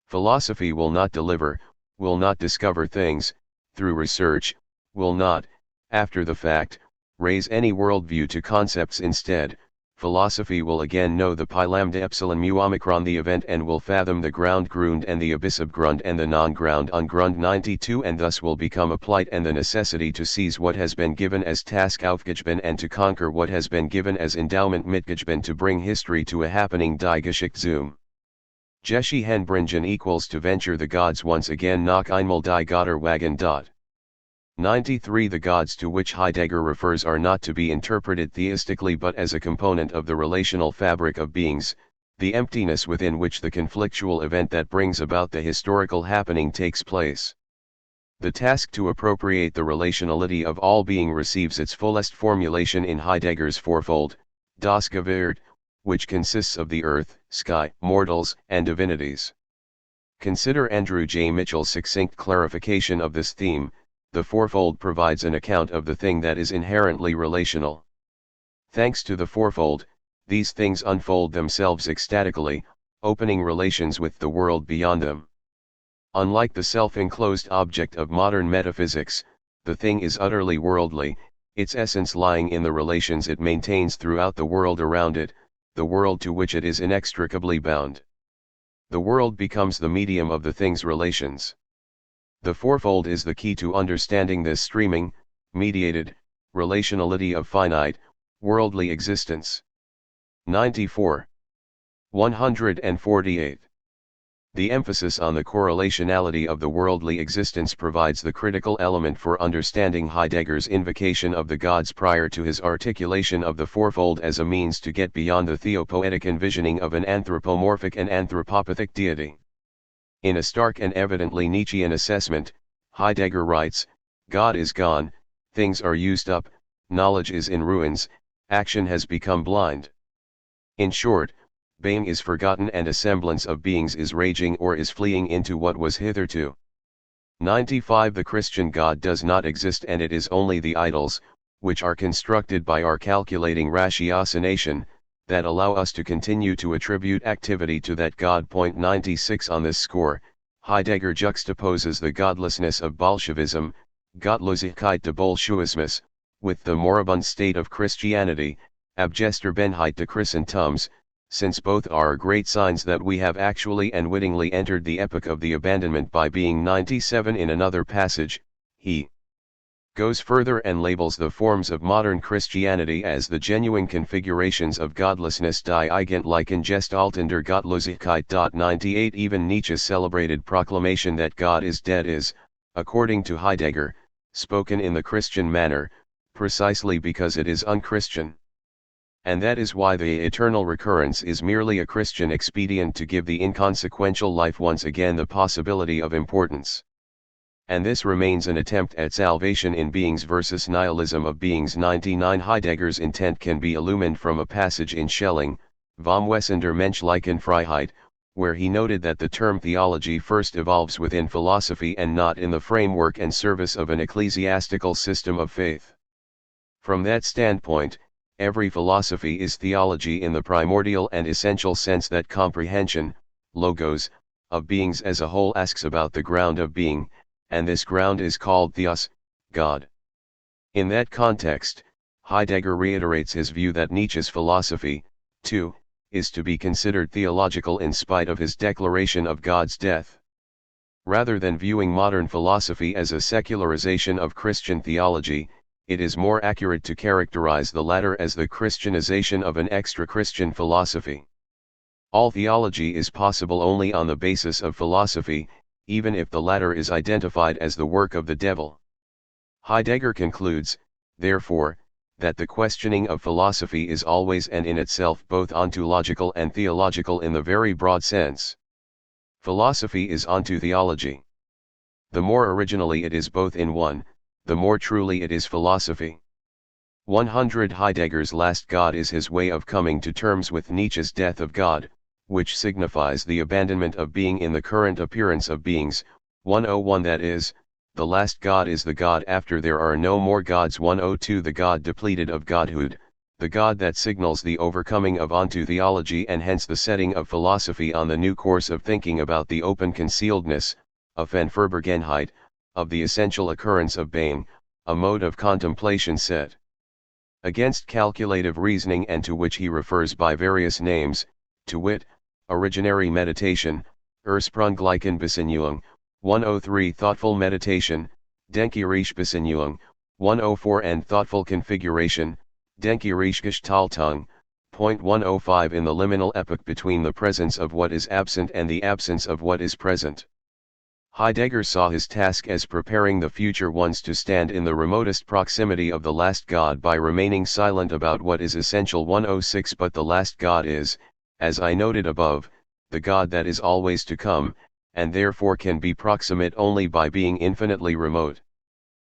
Philosophy will not deliver, will not discover things, through research, will not, after the fact, raise any worldview to concepts. Instead, philosophy will again know the pi lambda epsilon mu omicron the event and will fathom the groundgrund and the abyssabgrund and the non-ground ungrund. 92. And thus will become a plight and the necessity to seize what has been given as task aufgegeben and to conquer what has been given as endowment mitgegeben, to bring history to a happening die Geschichte zum Geschi Henbringen equals to venture the gods once again noch einmal die Götter wagen. 93. The gods to which Heidegger refers are not to be interpreted theistically but as a component of the relational fabric of beings, the emptiness within which the conflictual event that brings about the historical happening takes place. The task to appropriate the relationality of all being receives its fullest formulation in Heidegger's fourfold, das Gewirr, which consists of the earth, sky, mortals, and divinities. Consider Andrew J. Mitchell's succinct clarification of this theme, the fourfold provides an account of the thing that is inherently relational. Thanks to the fourfold, these things unfold themselves ecstatically, opening relations with the world beyond them. Unlike the self-enclosed object of modern metaphysics, the thing is utterly worldly, its essence lying in the relations it maintains throughout the world around it, the world to which it is inextricably bound. The world becomes the medium of the thing's relations. The fourfold is the key to understanding this streaming, mediated, relationality of finite, worldly existence. 94. 148. The emphasis on the correlationality of the worldly existence provides the critical element for understanding Heidegger's invocation of the gods prior to his articulation of the fourfold as a means to get beyond the theopoetic envisioning of an anthropomorphic and anthropopathic deity. In a stark and evidently Nietzschean assessment, Heidegger writes, God is gone, things are used up, knowledge is in ruins, action has become blind. In short, being is forgotten and a semblance of beings is raging or is fleeing into what was hitherto. 95. The Christian God does not exist, and it is only the idols, which are constructed by our calculating ratiocination, that allow us to continue to attribute activity to that God. 96. On this score, Heidegger juxtaposes the godlessness of Bolshevism, Gottlosigkeit des Bolschewismus, with the moribund state of Christianity, Abgesterbenheit des Christentums, since both are great signs that we have actually and wittingly entered the epoch of the abandonment by being. 97. In another passage, he goes further and labels the forms of modern Christianity as the genuine configurations of godlessness, die eigentlichen Gestalt der Gottlosigkeit. 98. Even Nietzsche's celebrated proclamation that God is dead is, according to Heidegger, spoken in the Christian manner, precisely because it is unchristian. And that is why the eternal recurrence is merely a Christian expedient to give the inconsequential life once again the possibility of importance. And this remains an attempt at salvation in beings versus nihilism of beings. 99. Heidegger's intent can be illumined from a passage in Schelling, Vom Wesen der menschlichen Freiheit, where he noted that the term theology first evolves within philosophy and not in the framework and service of an ecclesiastical system of faith. From that standpoint, every philosophy is theology in the primordial and essential sense that comprehension, logos, of beings as a whole asks about the ground of being, and this ground is called theos, God. In that context, Heidegger reiterates his view that Nietzsche's philosophy, too, is to be considered theological in spite of his declaration of God's death. Rather than viewing modern philosophy as a secularization of Christian theology, it is more accurate to characterize the latter as the Christianization of an extra-Christian philosophy. All theology is possible only on the basis of philosophy, even if the latter is identified as the work of the devil. Heidegger concludes, therefore, that the questioning of philosophy is always and in itself both ontological and theological in the very broad sense. Philosophy is onto theology. The more originally it is both in one, the more truly it is philosophy. 100. Heidegger's last God is his way of coming to terms with Nietzsche's death of God, which signifies the abandonment of being in the current appearance of beings. 101. That is, the last God is the God after there are no more gods. 102. The God depleted of godhood, the God that signals the overcoming of onto theology and hence the setting of philosophy on the new course of thinking about the open concealedness, Offenverborgenheit, of the essential occurrence of being, a mode of contemplation set against calculative reasoning and to which he refers by various names, to wit, originary meditation, Ursprünglichen Besinnung, 103. Thoughtful meditation, Denkerische Besinnung, 104. And thoughtful configuration, Denkerische Gestaltung, 105. In the liminal epoch between the presence of what is absent and the absence of what is present, Heidegger saw his task as preparing the future ones to stand in the remotest proximity of the last God by remaining silent about what is essential. 106. But the last God is, as I noted above, the God that is always to come, and therefore can be proximate only by being infinitely remote.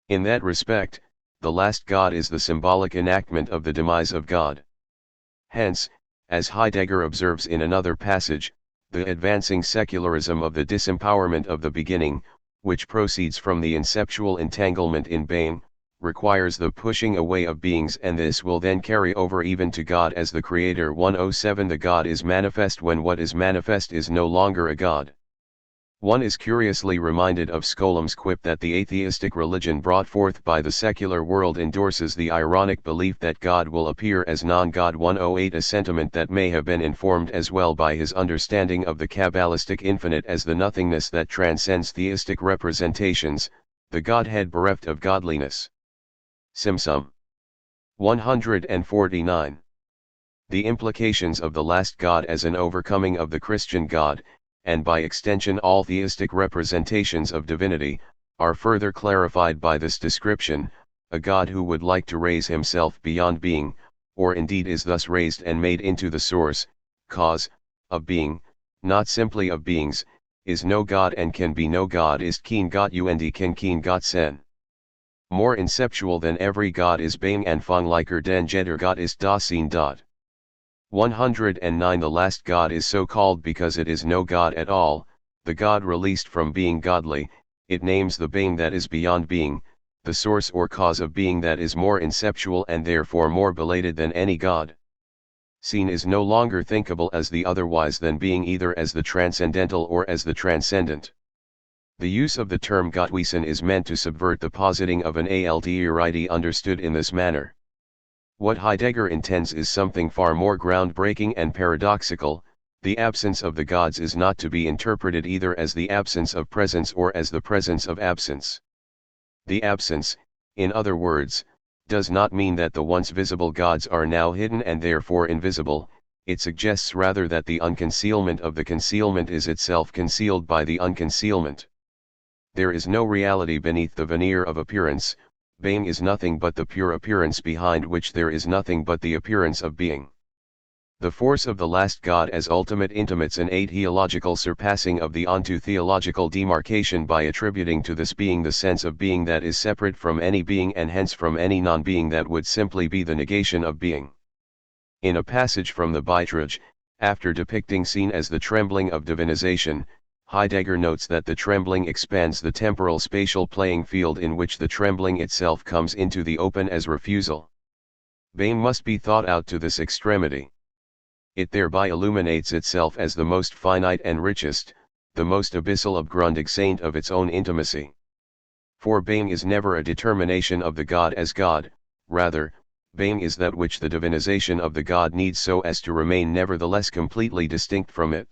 In that respect, the last God is the symbolic enactment of the demise of God. Hence, as Heidegger observes in another passage, the advancing secularism of the disempowerment of the beginning, which proceeds from the inceptual entanglement in being, requires the pushing away of beings, and this will then carry over even to God as the Creator. 107 The God is manifest when what is manifest is no longer a God. One is curiously reminded of Skolom's quip that the atheistic religion brought forth by the secular world endorses the ironic belief that God will appear as non-God. 108 A sentiment that may have been informed as well by his understanding of the Kabbalistic infinite as the nothingness that transcends theistic representations, the Godhead bereft of godliness. Simsum 149. The implications of the last God as an overcoming of the Christian God, and by extension all theistic representations of divinity, are further clarified by this description: a God who would like to raise himself beyond being, or indeed is thus raised and made into the source, cause, of being, not simply of beings, is no God and can be no God, ist kein Gott und kann kein Gott sein. More inceptual than every God is being anfänglicher denn jeder Gott ist Dasein. 109 The last God is so called because it is no God at all, the God released from being godly. It names the being that is beyond being, the source or cause of being that is more inceptual and therefore more belated than any God. Seen is no longer thinkable as the otherwise than being, either as the transcendental or as the transcendent. The use of the term Gottwesen is meant to subvert the positing of an Alterity understood in this manner. What Heidegger intends is something far more groundbreaking and paradoxical. The absence of the gods is not to be interpreted either as the absence of presence or as the presence of absence. The absence, in other words, does not mean that the once visible gods are now hidden and therefore invisible. It suggests rather that the unconcealment of the concealment is itself concealed by the unconcealment. There is no reality beneath the veneer of appearance. Being is nothing but the pure appearance behind which there is nothing but the appearance of being. The force of the last God as ultimate intimates an atheological surpassing of the onto theological demarcation by attributing to this being the sense of being that is separate from any being and hence from any non-being that would simply be the negation of being. In a passage from the Beiträge, after depicting scene as the trembling of divinization, Heidegger notes that the trembling expands the temporal spatial playing field in which the trembling itself comes into the open as refusal. Being must be thought out to this extremity. It thereby illuminates itself as the most finite and richest, the most abyssal of Grundigsein of its own intimacy. For being is never a determination of the God as God, rather, being is that which the divinization of the God needs so as to remain nevertheless completely distinct from it.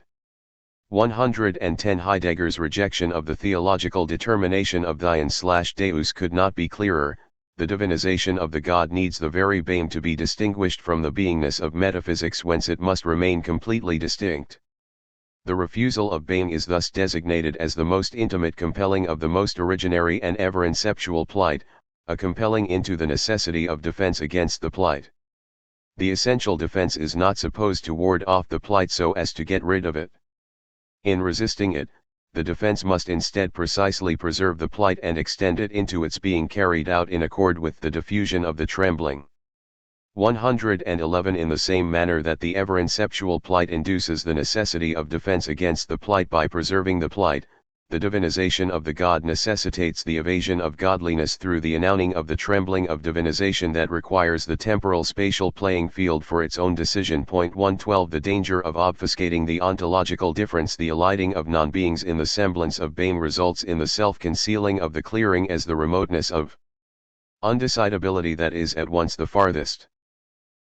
110 Heidegger's rejection of the theological determination of Theion/Deus could not be clearer. The divinization of the God needs the very being to be distinguished from the beingness of metaphysics, whence it must remain completely distinct. The refusal of being is thus designated as the most intimate compelling of the most originary and ever inceptual plight, a compelling into the necessity of defense against the plight. The essential defense is not supposed to ward off the plight so as to get rid of it. In resisting it, the defense must instead precisely preserve the plight and extend it into its being carried out in accord with the diffusion of the trembling. 111 In the same manner that the ever-inceptual plight induces the necessity of defense against the plight by preserving the plight, the divinization of the God necessitates the evasion of godliness through the announcing of the trembling of divinization that requires the temporal spatial playing field for its own decision. 112 The danger of obfuscating the ontological difference, the eliding of non-beings in the semblance of being, results in the self-concealing of the clearing as the remoteness of undecidability that is at once the farthest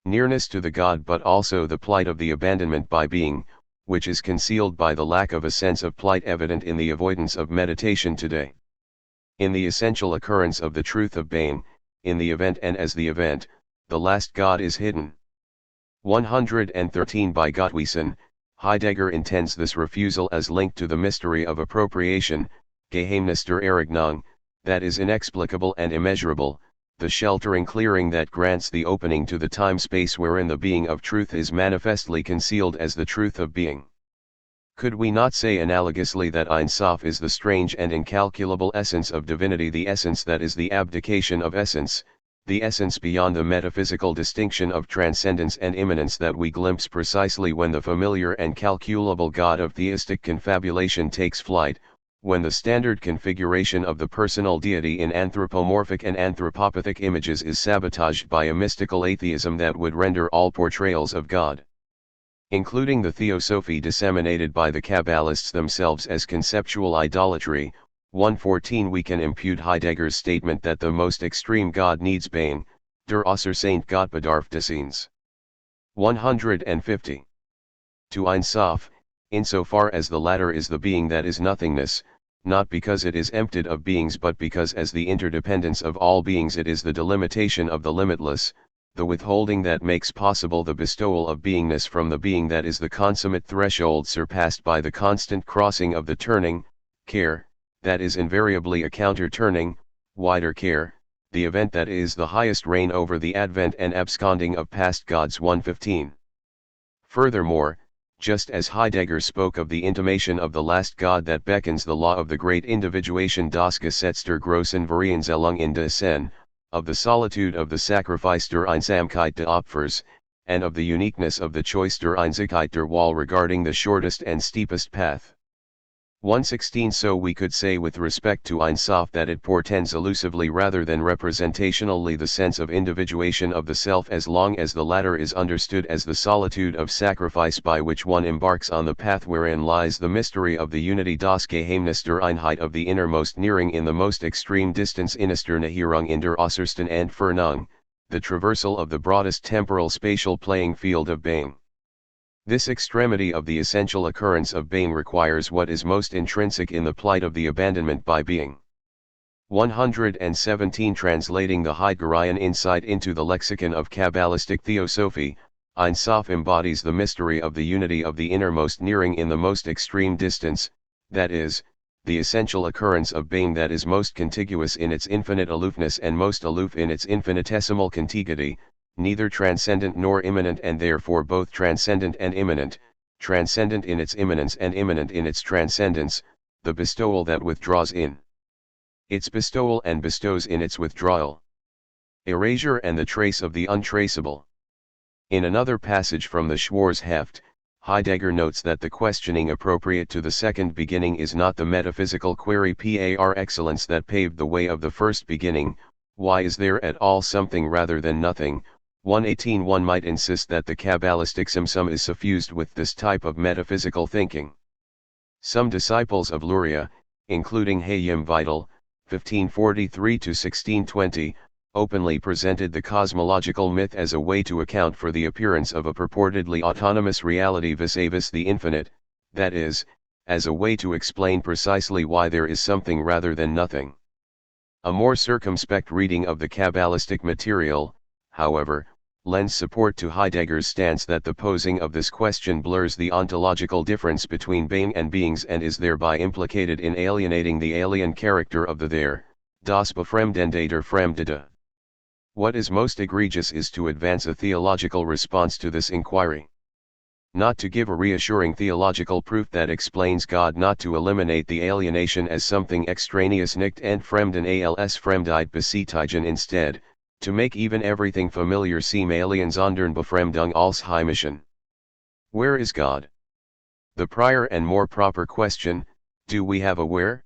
nearness to the God but also the plight of the abandonment by being, which is concealed by the lack of a sense of plight evident in the avoidance of meditation today. In the essential occurrence of the truth of being, in the event and as the event, the last God is hidden. 113 By Gottwesen, Heidegger intends this refusal as linked to the mystery of appropriation, Geheimnis der Erregnung, that is inexplicable and immeasurable, the sheltering clearing that grants the opening to the time-space wherein the being of truth is manifestly concealed as the truth of being. Could we not say analogously that Ein Sof is the strange and incalculable essence of divinity, the essence that is the abdication of essence, the essence beyond the metaphysical distinction of transcendence and immanence that we glimpse precisely when the familiar and calculable God of theistic confabulation takes flight? when the standard configuration of the personal deity in anthropomorphic and anthropopathic images is sabotaged by a mystical atheism that would render all portrayals of God, including the theosophy disseminated by the Kabbalists themselves, as conceptual idolatry. 114 We can impute Heidegger's statement that the most extreme God needs being, der Außerseint Gott bedarf des Seins. 150. To Ein Sof, insofar as the latter is the being that is nothingness, not because it is emptied of beings but because as the interdependence of all beings it is the delimitation of the limitless, the withholding that makes possible the bestowal of beingness from the being that is the consummate threshold surpassed by the constant crossing of the turning, care, that is invariably a counter-turning, wider care, the event that is the highest reign over the advent and absconding of past gods. 115. Furthermore, just as Heidegger spoke of the intimation of the last God that beckons the law of the great individuation das Gesetz der großen Vereinzelung in der Sen, of the solitude of the sacrifice der Einsamkeit des Opfers, and of the uniqueness of the choice der Einzigkeit der Wahl regarding the shortest and steepest path. 116 So we could say with respect to Ein Sof that it portends elusively rather than representationally the sense of individuation of the self, as long as the latter is understood as the solitude of sacrifice by which one embarks on the path wherein lies the mystery of the unity das Geheimnis der Einheit of the innermost nearing in the most extreme distance innerster Nahierung in der äußersten Entfernung, the traversal of the broadest temporal spatial playing field of being. This extremity of the essential occurrence of being requires what is most intrinsic in the plight of the abandonment by being. 117 Translating the Heideggerian insight into the lexicon of Kabbalistic theosophy, Ein Sof embodies the mystery of the unity of the innermost nearing in the most extreme distance, that is, the essential occurrence of being that is most contiguous in its infinite aloofness and most aloof in its infinitesimal contiguity, neither transcendent nor immanent and therefore both transcendent and immanent, transcendent in its immanence and immanent in its transcendence, the bestowal that withdraws in its bestowal and bestows in its withdrawal. Erasure and the trace of the untraceable. In another passage from the Schwarzheft, Heidegger notes that the questioning appropriate to the second beginning is not the metaphysical query par excellence that paved the way of the first beginning, why is there at all something rather than nothing. 118 One might insist that the Kabbalistic Simsum is suffused with this type of metaphysical thinking. Some disciples of Luria, including Hayim Vital, 1543–1620, openly presented the cosmological myth as a way to account for the appearance of a purportedly autonomous reality vis-a-vis the infinite, that is, as a way to explain precisely why there is something rather than nothing. A more circumspect reading of the Kabbalistic material, however, lends support to Heidegger's stance that the posing of this question blurs the ontological difference between being and beings and is thereby implicated in alienating the alien character of the there, das Befremdende der Fremdede. What is most egregious is to advance a theological response to this inquiry. Not to give a reassuring theological proof that explains God, not to eliminate the alienation as something extraneous nicht entfremden als Fremdheit beseitigen, instead, to make even everything familiar seem alien, sondern Befremdung als heimischen. Where is God? The prior and more proper question, do we have a where?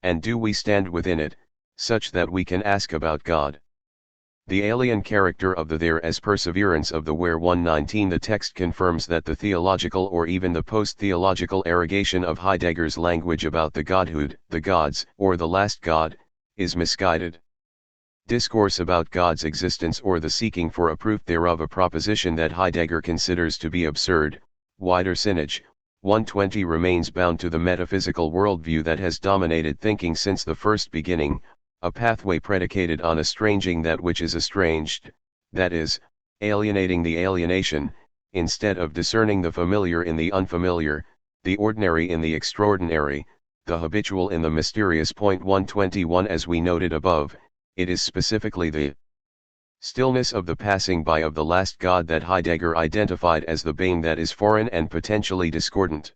And do we stand within it, such that we can ask about God? The alien character of the there as perseverance of the where. 119 The text confirms that the theological or even the post-theological arrogation of Heidegger's language about the Godhood, the gods, or the last God, is misguided. Discourse about God's existence or the seeking for a proof thereof, a proposition that Heidegger considers to be absurd, widersinnig. 120 remains bound to the metaphysical worldview that has dominated thinking since the first beginning, a pathway predicated on estranging that which is estranged, that is, alienating the alienation, instead of discerning the familiar in the unfamiliar, the ordinary in the extraordinary, the habitual in the mysterious. 121 As we noted above, it is specifically the stillness of the passing by of the last God that Heidegger identified as the being that is foreign and potentially discordant.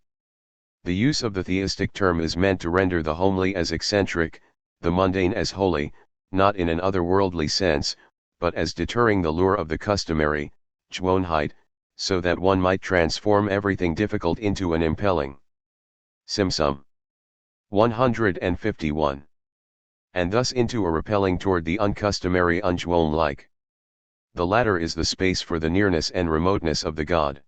The use of the theistic term is meant to render the homely as eccentric, the mundane as holy, not in an otherworldly sense, but as deterring the lure of the customary, Gewohnheit, so that one might transform everything difficult into an impelling Simsum. 151. And thus into a repelling toward the uncustomary ungewoonlijk. The latter is the space for the nearness and remoteness of the God.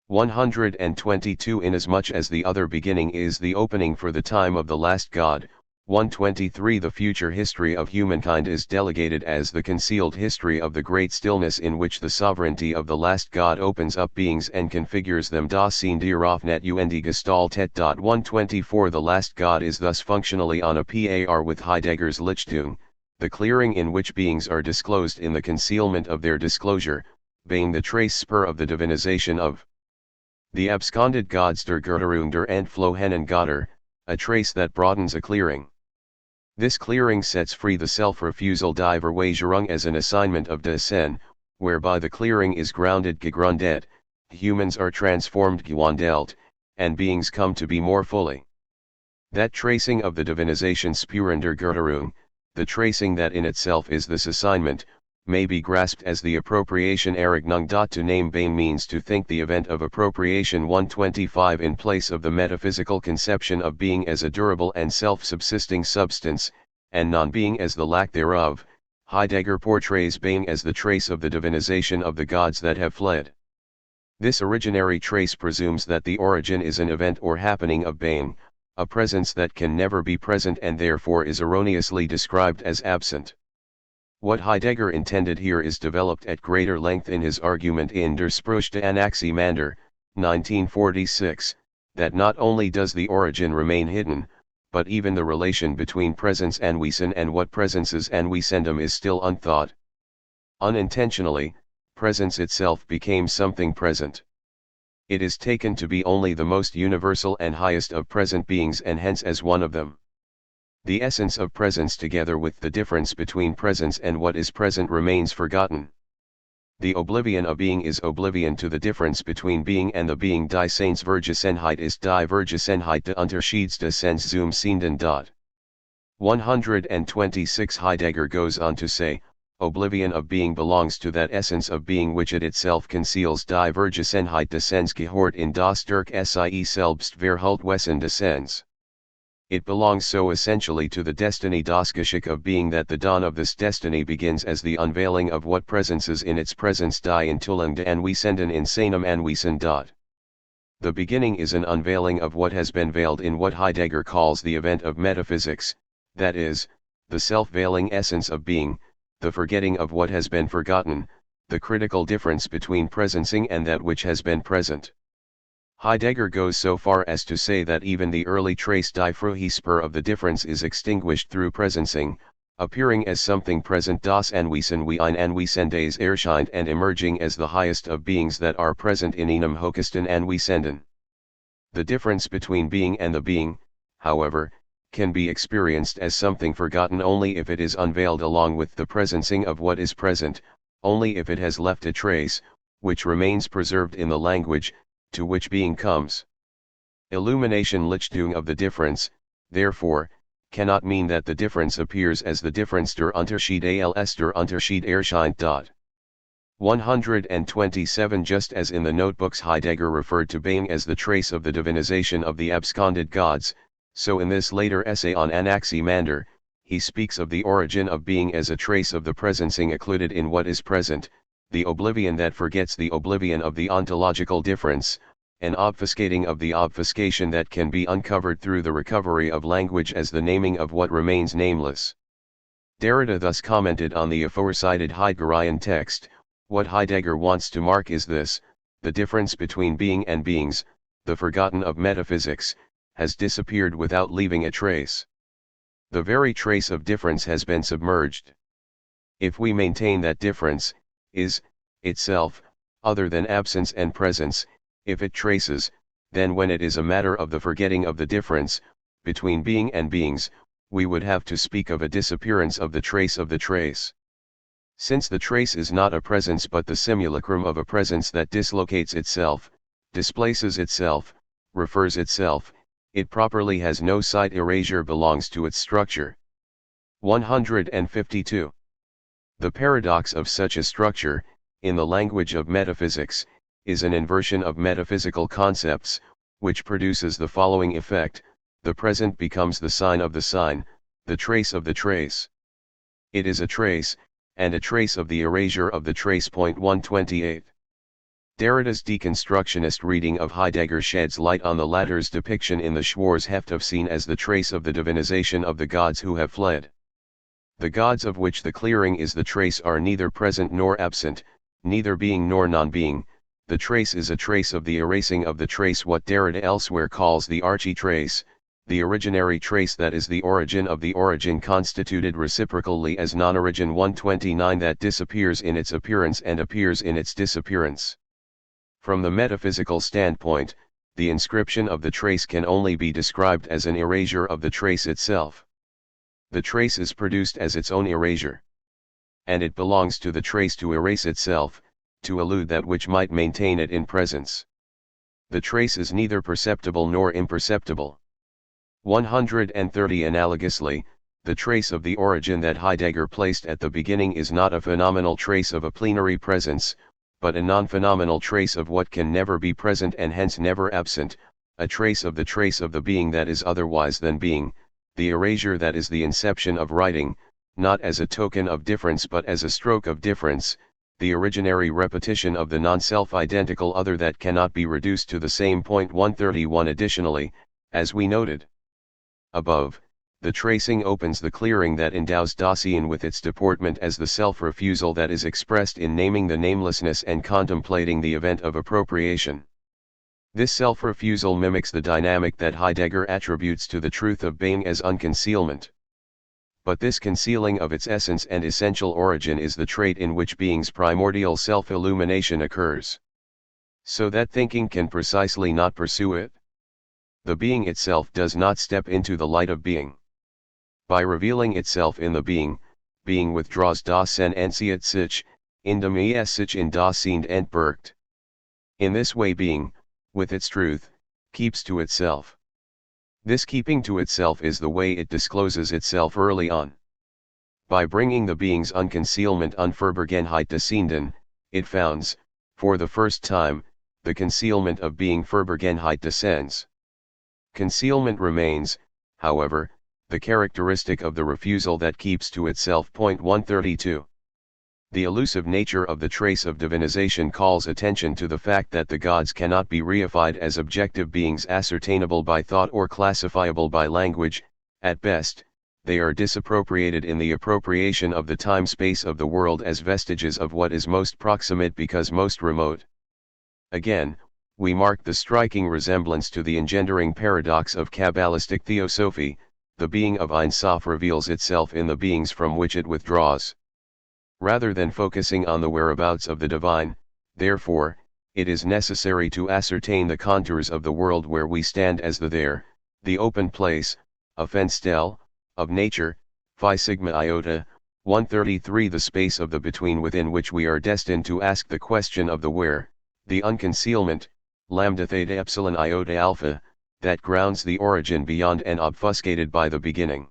122. Inasmuch as the other beginning is the opening for the time of the last God. 123. The future history of humankind is delegated as the concealed history of the great stillness in which the sovereignty of the last God opens up beings and configures them. Das sind die Aufnet und die Gestaltet. 124. The last God is thus functionally on a par with Heidegger's Lichtung, the clearing in which beings are disclosed in the concealment of their disclosure, being the trace spur of the divinization of the absconded gods der Götterung der Entflohenen Götter, a trace that broadens a clearing. This clearing sets free the self-refusal die Verweigerung as an assignment of Dasein, whereby the clearing is grounded gegrundet, humans are transformed gewandelt, and beings come to be more fully. That tracing of the divinization Spuren der Götterung, the tracing that in itself is this assignment, may be grasped as the appropriation Erignung. To name Bane means to think the event of appropriation. 125. In place of the metaphysical conception of being as a durable and self-subsisting substance, and non-being as the lack thereof, Heidegger portrays Bane as the trace of the divinization of the gods that have fled. This originary trace presumes that the origin is an event or happening of Bane, a presence that can never be present and therefore is erroneously described as absent. What Heidegger intended here is developed at greater length in his argument in Der Spruch der Anaximander, 1946, that not only does the origin remain hidden, but even the relation between presence and Wesen and what presences and Wesendum is still unthought. Unintentionally, presence itself became something present. It is taken to be only the most universal and highest of present beings and hence as one of them. The essence of presence together with the difference between presence and what is present remains forgotten. The oblivion of being is oblivion to the difference between being and the being. Die Seinsvergessenheit ist die Vergessenheit des Unterschieds des Sens zum Sehenden. 126. Heidegger goes on to say, oblivion of being belongs to that essence of being which it itself conceals. Die Vergessenheit des Sens gehört in das durch sie selbst verhüllt Wesen des Sens. It belongs so essentially to the destiny das Geschick of being that the dawn of this destiny begins as the unveiling of what presences in its presence. Die Enthüllung des Anwesenden in seinem Anwesen. The beginning is an unveiling of what has been veiled in what Heidegger calls the event of metaphysics, that is, the self-veiling essence of being, the forgetting of what has been forgotten, the critical difference between presencing and that which has been present. Heidegger goes so far as to say that even the early trace die Frühspur of the difference is extinguished through presencing, appearing as something present. Das Anwesen wie ein Anwesendes erscheint and emerging as the highest of beings that are present in einem höchsten Anwesenden. The difference between being and the being, however, can be experienced as something forgotten only if it is unveiled along with the presencing of what is present, only if it has left a trace, which remains preserved in the language, to which being comes. Illumination Lichtung of the difference, therefore, cannot mean that the difference appears as the difference der Unterschied als der Unterschied erscheint. 127. Just as in the notebooks Heidegger referred to being as the trace of the divinization of the absconded gods, so in this later essay on Anaximander, he speaks of the origin of being as a trace of the presencing occluded in what is present, the oblivion that forgets the oblivion of the ontological difference, an obfuscating of the obfuscation that can be uncovered through the recovery of language as the naming of what remains nameless. Derrida thus commented on the aforecited Heideggerian text, what Heidegger wants to mark is this, the difference between being and beings, the forgotten of metaphysics, has disappeared without leaving a trace. The very trace of difference has been submerged. If we maintain that difference is, itself, other than absence and presence, if it traces, then when it is a matter of the forgetting of the difference, between being and beings, we would have to speak of a disappearance of the trace of the trace. Since the trace is not a presence but the simulacrum of a presence that dislocates itself, displaces itself, refers itself, it properly has no sight. Erasure belongs to its structure. 152. The paradox of such a structure, in the language of metaphysics, is an inversion of metaphysical concepts, which produces the following effect: the present becomes the sign of the sign, the trace of the trace. It is a trace, and a trace of the erasure of the trace. 128. Derrida's deconstructionist reading of Heidegger sheds light on the latter's depiction in the Schwarz Heft of seen as the trace of the divinization of the gods who have fled. The gods of which the clearing is the trace are neither present nor absent, neither being nor non-being. The trace is a trace of the erasing of the trace, what Derrida elsewhere calls the archi-trace, the originary trace, that is the origin of the origin constituted reciprocally as non-origin. 129 that disappears in its appearance and appears in its disappearance. From the metaphysical standpoint, the inscription of the trace can only be described as an erasure of the trace itself. The trace is produced as its own erasure. And it belongs to the trace to erase itself, to elude that which might maintain it in presence. The trace is neither perceptible nor imperceptible. 130 Analogously, the trace of the origin that Heidegger placed at the beginning is not a phenomenal trace of a plenary presence, but a non-phenomenal trace of what can never be present and hence never absent, a trace of the being that is otherwise than being, the erasure that is the inception of writing, not as a token of difference but as a stroke of difference, the originary repetition of the non-self-identical other that cannot be reduced to the same. 131 Additionally, as we noted above, the tracing opens the clearing that endows Dasein with its deportment as the self-refusal that is expressed in naming the namelessness and contemplating the event of appropriation. This self-refusal mimics the dynamic that Heidegger attributes to the truth of being as unconcealment. But this concealing of its essence and essential origin is the trait in which being's primordial self-illumination occurs. So that thinking can precisely not pursue it. The being itself does not step into the light of being. By revealing itself in the being, being withdraws das Sein entzieht sich, indem es sich in das Sein entbirgt. In this way being, with its truth, keeps to itself. This keeping to itself is the way it discloses itself early on. By bringing the being's unconcealment Unverborgenheit descenden, it founds, for the first time, the concealment of being Verborgenheit descends. Concealment remains, however, the characteristic of the refusal that keeps to itself. 132. The elusive nature of the trace of divinization calls attention to the fact that the gods cannot be reified as objective beings ascertainable by thought or classifiable by language. At best, they are disappropriated in the appropriation of the time-space of the world as vestiges of what is most proximate because most remote. Again, we mark the striking resemblance to the engendering paradox of Kabbalistic theosophy. The being of Ein Sof reveals itself in the beings from which it withdraws. Rather than focusing on the whereabouts of the divine, therefore, it is necessary to ascertain the contours of the world where we stand as the there, the open place, a fenstelle, of nature. Phi sigma iota. 133 The space of the between within which we are destined to ask the question of the where, the unconcealment, lambda theta epsilon iota alpha, that grounds the origin beyond and obfuscated by the beginning.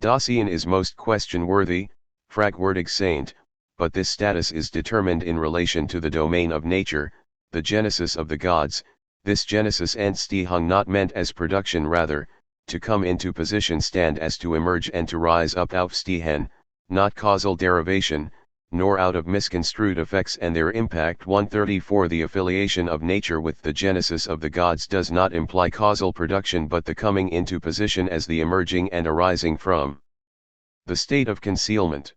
Dasein is most question-worthy, fragwürdig saint, but this status is determined in relation to the domain of nature, the genesis of the gods. This genesis Entstehung not meant as production, rather, to come into position stand as to emerge and to rise up aufstehen, not causal derivation, nor out of misconstrued effects and their impact. 134 The affiliation of nature with the genesis of the gods does not imply causal production but the coming into position as the emerging and arising from the state of concealment.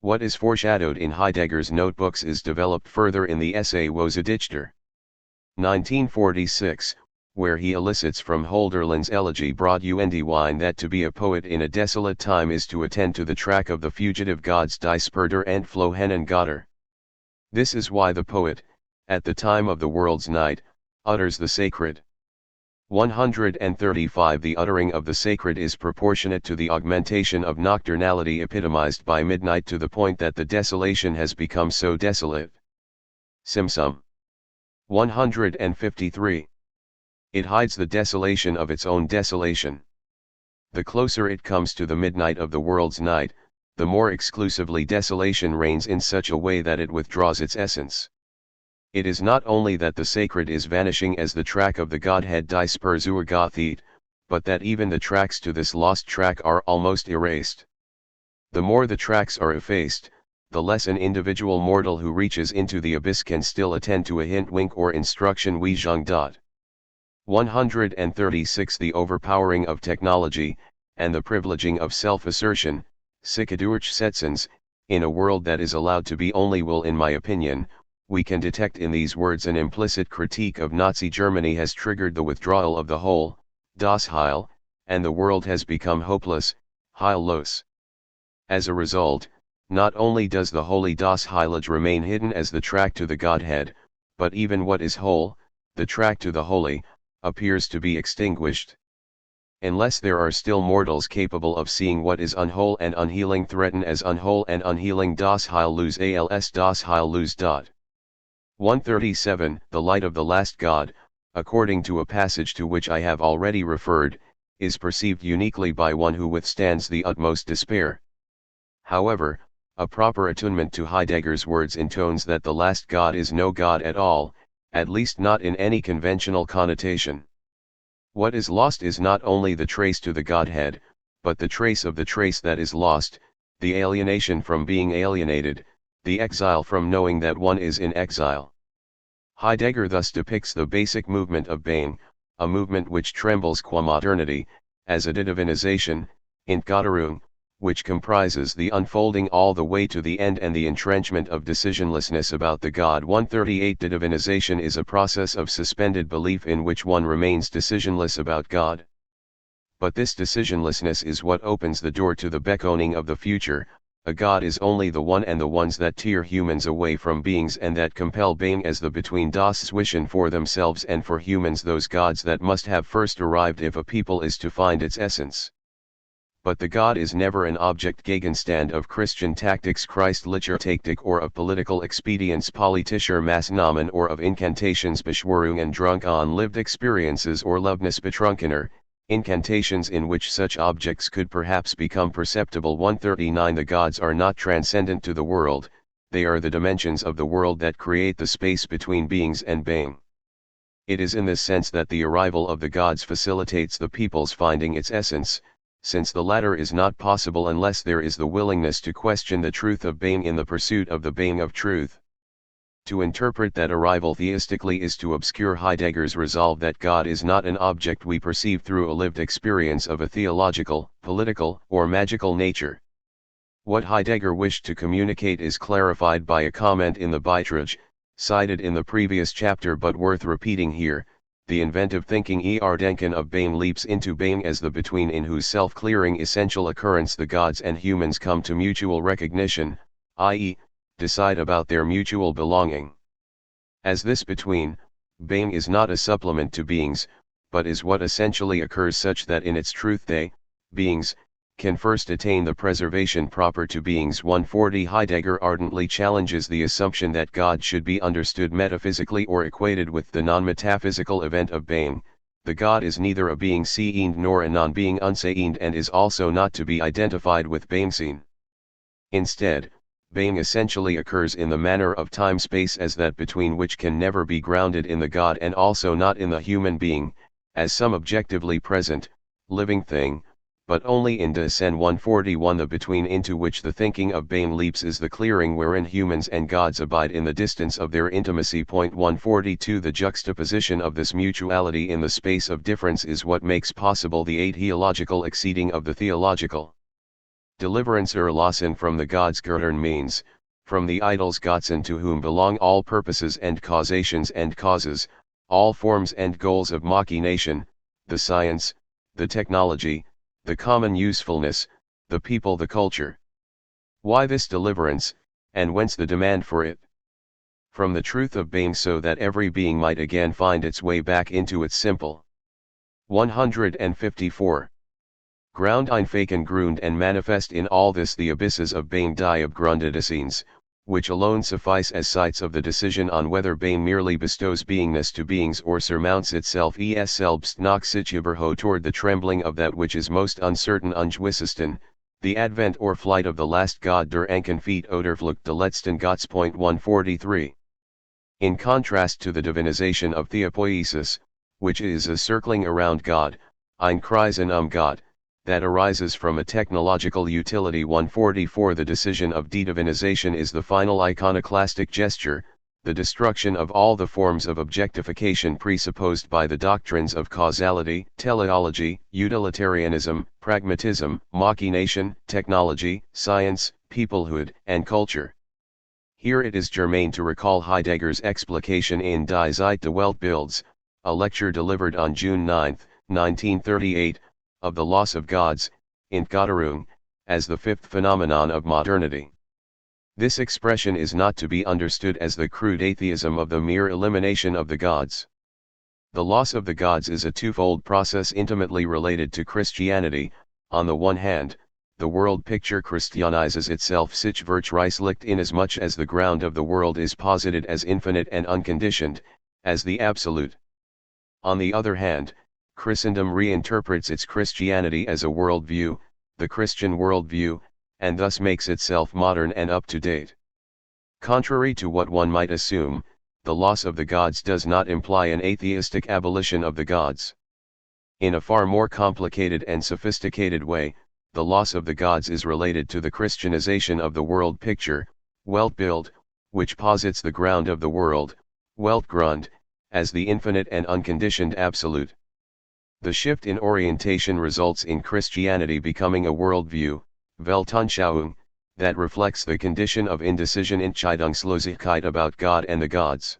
What is foreshadowed in Heidegger's notebooks is developed further in the essay Wohlgedichter. 1946, where he elicits from Hölderlin's elegy Brot und Wein that to be a poet in a desolate time is to attend to the track of the fugitive gods Die Spurter and Flohennen Götter. This is why the poet, at the time of the world's night, utters the sacred. 135 The uttering of the sacred is proportionate to the augmentation of nocturnality epitomized by midnight to the point that the desolation has become so desolate. Simsum. 153. It hides the desolation of its own desolation. The closer it comes to the midnight of the world's night, the more exclusively desolation reigns in such a way that it withdraws its essence. It is not only that the sacred is vanishing as the track of the Godhead Die Spur zur Gottheit, but that even the tracks to this lost track are almost erased. The more the tracks are effaced, the less an individual mortal who reaches into the abyss can still attend to a hint, wink or instruction. Wei Zheng. 136 The overpowering of technology, and the privileging of self-assertion, Sikadurch-Setsons, in a world that is allowed to be only will. In my opinion, we can detect in these words an implicit critique of Nazi Germany has triggered the withdrawal of the whole, das Heil, and the world has become hopeless, heillos. As a result, not only does the holy das Heilige remain hidden as the track to the Godhead, but even what is whole, the track to the holy, appears to be extinguished. Unless there are still mortals capable of seeing what is unwhole and unhealing threaten as unwhole and unhealing, das Heil lose als das Heil lose. 137 The light of the last God, according to a passage to which I have already referred, is perceived uniquely by one who withstands the utmost despair. However, a proper attunement to Heidegger's words intones that the last God is no God at all, at least not in any conventional connotation. What is lost is not only the trace to the Godhead, but the trace of the trace that is lost, the alienation from being alienated, the exile from knowing that one is in exile. Heidegger thus depicts the basic movement of being, a movement which trembles qua modernity, as a divinization, Entgotterung, which comprises the unfolding all the way to the end and the entrenchment of decisionlessness about the God. 138 Divinization is a process of suspended belief in which one remains decisionless about God. But this decisionlessness is what opens the door to the beckoning of the future. A God is only the one and the ones that tear humans away from beings and that compel being as the between das Zwischen for themselves and for humans, those gods that must have first arrived if a people is to find its essence. But the God is never an object Gegenstand of Christian tactics Christlicher Taktik or of political expedients politischer Maßnahmen or of incantations Beschwörung and drunk on lived experiences or Levnisbetrunkener, incantations in which such objects could perhaps become perceptible. 139 The gods are not transcendent to the world, they are the dimensions of the world that create the space between beings and being. It is in this sense that the arrival of the gods facilitates the people's finding its essence, since the latter is not possible unless there is the willingness to question the truth of being in the pursuit of the being of truth. To interpret that arrival theistically is to obscure Heidegger's resolve that God is not an object we perceive through a lived experience of a theological, political, or magical nature. What Heidegger wished to communicate is clarified by a comment in the Beitrag, cited in the previous chapter but worth repeating here. The inventive thinking Denken of being leaps into being as the between in whose self-clearing essential occurrence the gods and humans come to mutual recognition, i.e., decide about their mutual belonging. As this between, being is not a supplement to beings, but is what essentially occurs such that in its truth they, beings, can first attain the preservation proper to beings. 140 Heidegger ardently challenges the assumption that God should be understood metaphysically or equated with the non-metaphysical event of being. The God is neither a being sehend nor a non-being unsehend and is also not to be identified with being seen. Instead, being essentially occurs in the manner of time-space as that between which can never be grounded in the God and also not in the human being, as some objectively present, living thing, but only in Descend 141 the between into which the thinking of being leaps is the clearing wherein humans and gods abide in the distance of their intimacy. 142 The juxtaposition of this mutuality in the space of difference is what makes possible the atheological exceeding of the theological. Deliverance erlassen from the gods Göttern means, from the idols Götzen to whom belong all purposes and causations and causes, all forms and goals of machination, the science, the technology, the common usefulness, the people, the culture. Why this deliverance, and whence the demand for it? From the truth of being so that every being might again find its way back into its simple. 154. Grundeinfaken Grund and manifest in all this the abysses of being die Abgrundedessens, which alone suffice as sites of the decision on whether being merely bestows beingness to beings or surmounts itself es selbst nach sich überho toward the trembling of that which is most uncertain ungewisssten, the advent or flight of the last God der Enkenfeet oder Flucht der letzten Gottes. 143. In contrast to the divinization of Poiēsis, which is a circling around God, ein Kreisen Gott, that arises from a technological utility. 144 The decision of de-divinization is the final iconoclastic gesture, the destruction of all the forms of objectification presupposed by the doctrines of causality, teleology, utilitarianism, pragmatism, machination, technology, science, peoplehood, and culture. Here it is germane to recall Heidegger's explication in Die Zeit des Weltbilds, a lecture delivered on June 9, 1938, of the loss of gods, Entgotterung, as the fifth phenomenon of modernity. This expression is not to be understood as the crude atheism of the mere elimination of the gods. The loss of the gods is a twofold process intimately related to Christianity. On the one hand, the world picture Christianizes itself sich Virtueislicht inasmuch as the ground of the world is posited as infinite and unconditioned, as the absolute. On the other hand, Christendom reinterprets its Christianity as a worldview, the Christian worldview, and thus makes itself modern and up-to-date. Contrary to what one might assume, the loss of the gods does not imply an atheistic abolition of the gods. In a far more complicated and sophisticated way, the loss of the gods is related to the Christianization of the world picture, Weltbild, which posits the ground of the world, Weltgrund, as the infinite and unconditioned absolute. The shift in orientation results in Christianity becoming a worldview, Weltanschauung, that reflects the condition of indecision Entscheidungslosigkeit about God and the gods.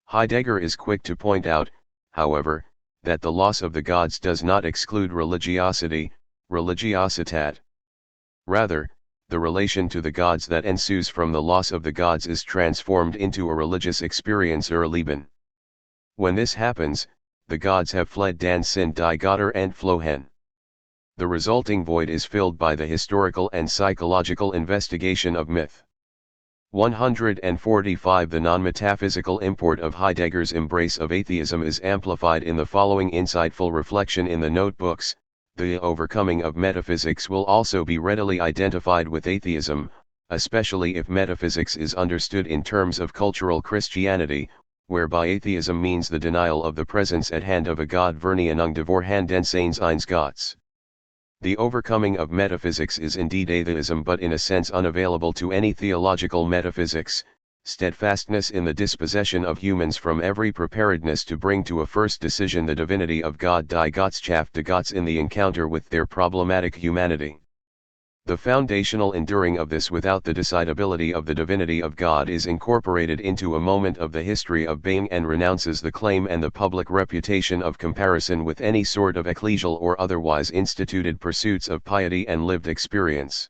Heidegger is quick to point out, however, that the loss of the gods does not exclude religiosity, Religiositat. Rather, the relation to the gods that ensues from the loss of the gods is transformed into a religious experience Leben. When this happens, the gods have fled, dann sind die Götter entflohen. The resulting void is filled by the historical and psychological investigation of myth. 145 The non-metaphysical import of Heidegger's embrace of atheism is amplified in the following insightful reflection in the notebooks. The overcoming of metaphysics will also be readily identified with atheism, especially if metaphysics is understood in terms of cultural Christianity, whereby atheism means the denial of the presence at hand of a God Vernianung de Vorhandenseins eines Gottes. The overcoming of metaphysics is indeed atheism, but in a sense unavailable to any theological metaphysics, steadfastness in the dispossession of humans from every preparedness to bring to a first decision the divinity of God, die Gottschaft de Gottes, in the encounter with their problematic humanity. The foundational enduring of this without the decidability of the divinity of God is incorporated into a moment of the history of being and renounces the claim and the public reputation of comparison with any sort of ecclesial or otherwise instituted pursuits of piety and lived experience.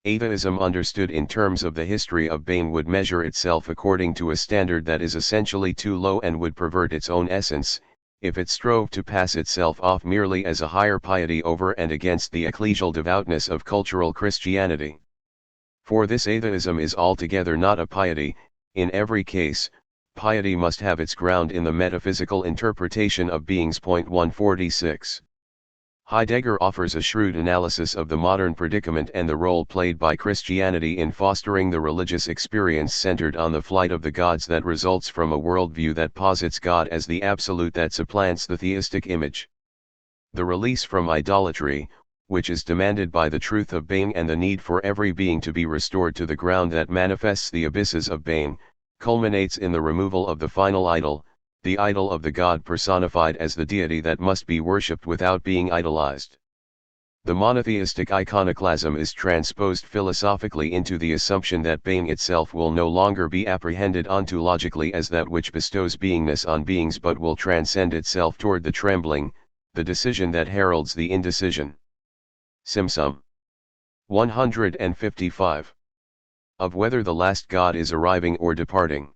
Atheism understood in terms of the history of being would measure itself according to a standard that is essentially too low and would pervert its own essence, if it strove to pass itself off merely as a higher piety over and against the ecclesial devoutness of cultural Christianity. For this atheism is altogether not a piety. In every case, piety must have its ground in the metaphysical interpretation of beings. 146. Heidegger offers a shrewd analysis of the modern predicament and the role played by Christianity in fostering the religious experience centered on the flight of the gods that results from a worldview that posits God as the absolute that supplants the theistic image. The release from idolatry, which is demanded by the truth of being and the need for every being to be restored to the ground that manifests the abysses of being, culminates in the removal of the final idol, the idol of the God personified as the deity that must be worshipped without being idolized. The monotheistic iconoclasm is transposed philosophically into the assumption that being itself will no longer be apprehended ontologically as that which bestows beingness on beings, but will transcend itself toward the trembling, the decision that heralds the indecision. Simsum. 155. Of whether the last God is arriving or departing.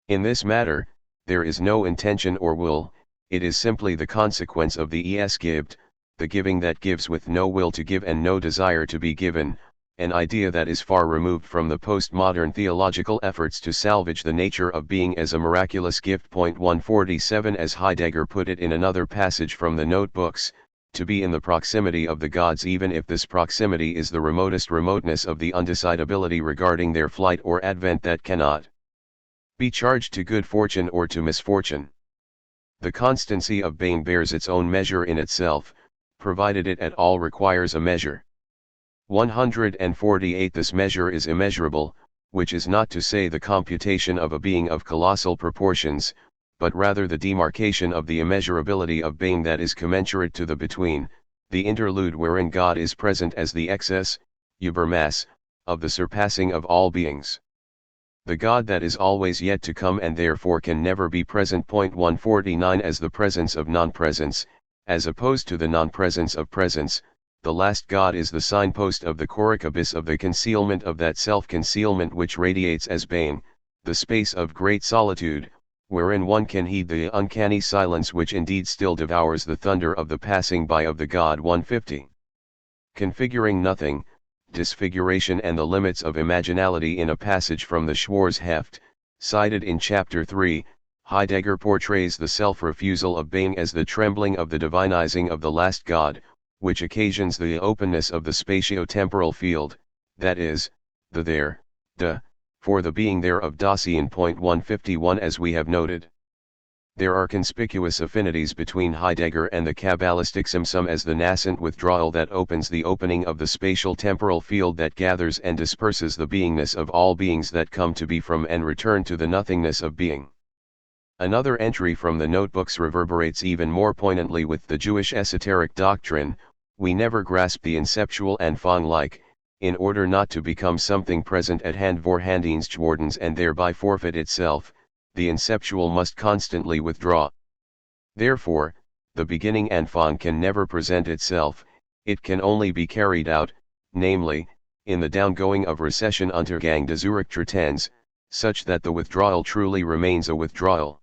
In this matter, there is no intention or will, it is simply the consequence of the es gibt, the giving that gives with no will to give and no desire to be given, an idea that is far removed from the postmodern theological efforts to salvage the nature of being as a miraculous gift. 147 As Heidegger put it in another passage from the notebooks, to be in the proximity of the gods even if this proximity is the remotest remoteness of the undecidability regarding their flight or advent that cannot be charged to good fortune or to misfortune. The constancy of being bears its own measure in itself, provided it at all requires a measure. 148 This measure is immeasurable, which is not to say the computation of a being of colossal proportions, but rather the demarcation of the immeasurability of being that is commensurate to the between, the interlude wherein God is present as the excess, Übermaß, of the surpassing of all beings. The God that is always yet to come and therefore can never be present. 149 As the presence of non-presence, as opposed to the non-presence of presence, the last God is the signpost of the choricabis of the concealment of that self-concealment which radiates as being, the space of great solitude, wherein one can heed the uncanny silence which indeed still devours the thunder of the passing by of the God. 150. Configuring nothing, disfiguration and the limits of imaginality. In a passage from the Schwarzheft, cited in Chapter 3, Heidegger portrays the self-refusal of being as the trembling of the divinizing of the last God, which occasions the openness of the spatio-temporal field, that is, the there, for the being there of Dasein. 151 As we have noted, there are conspicuous affinities between Heidegger and the Kabbalistic Tzimtzum as the nascent withdrawal that opens the opening of the spatial temporal field that gathers and disperses the beingness of all beings that come to be from and return to the nothingness of being. Another entry from the notebooks reverberates even more poignantly with the Jewish esoteric doctrine: we never grasp the inceptual Anfang like, in order not to become something present at hand Vorhandienstwordens and thereby forfeit itself, the inceptual must constantly withdraw. Therefore, the beginning Anfang can never present itself, it can only be carried out, namely, in the downgoing of Recession Untergang des Zurücktrittens, such that the withdrawal truly remains a withdrawal.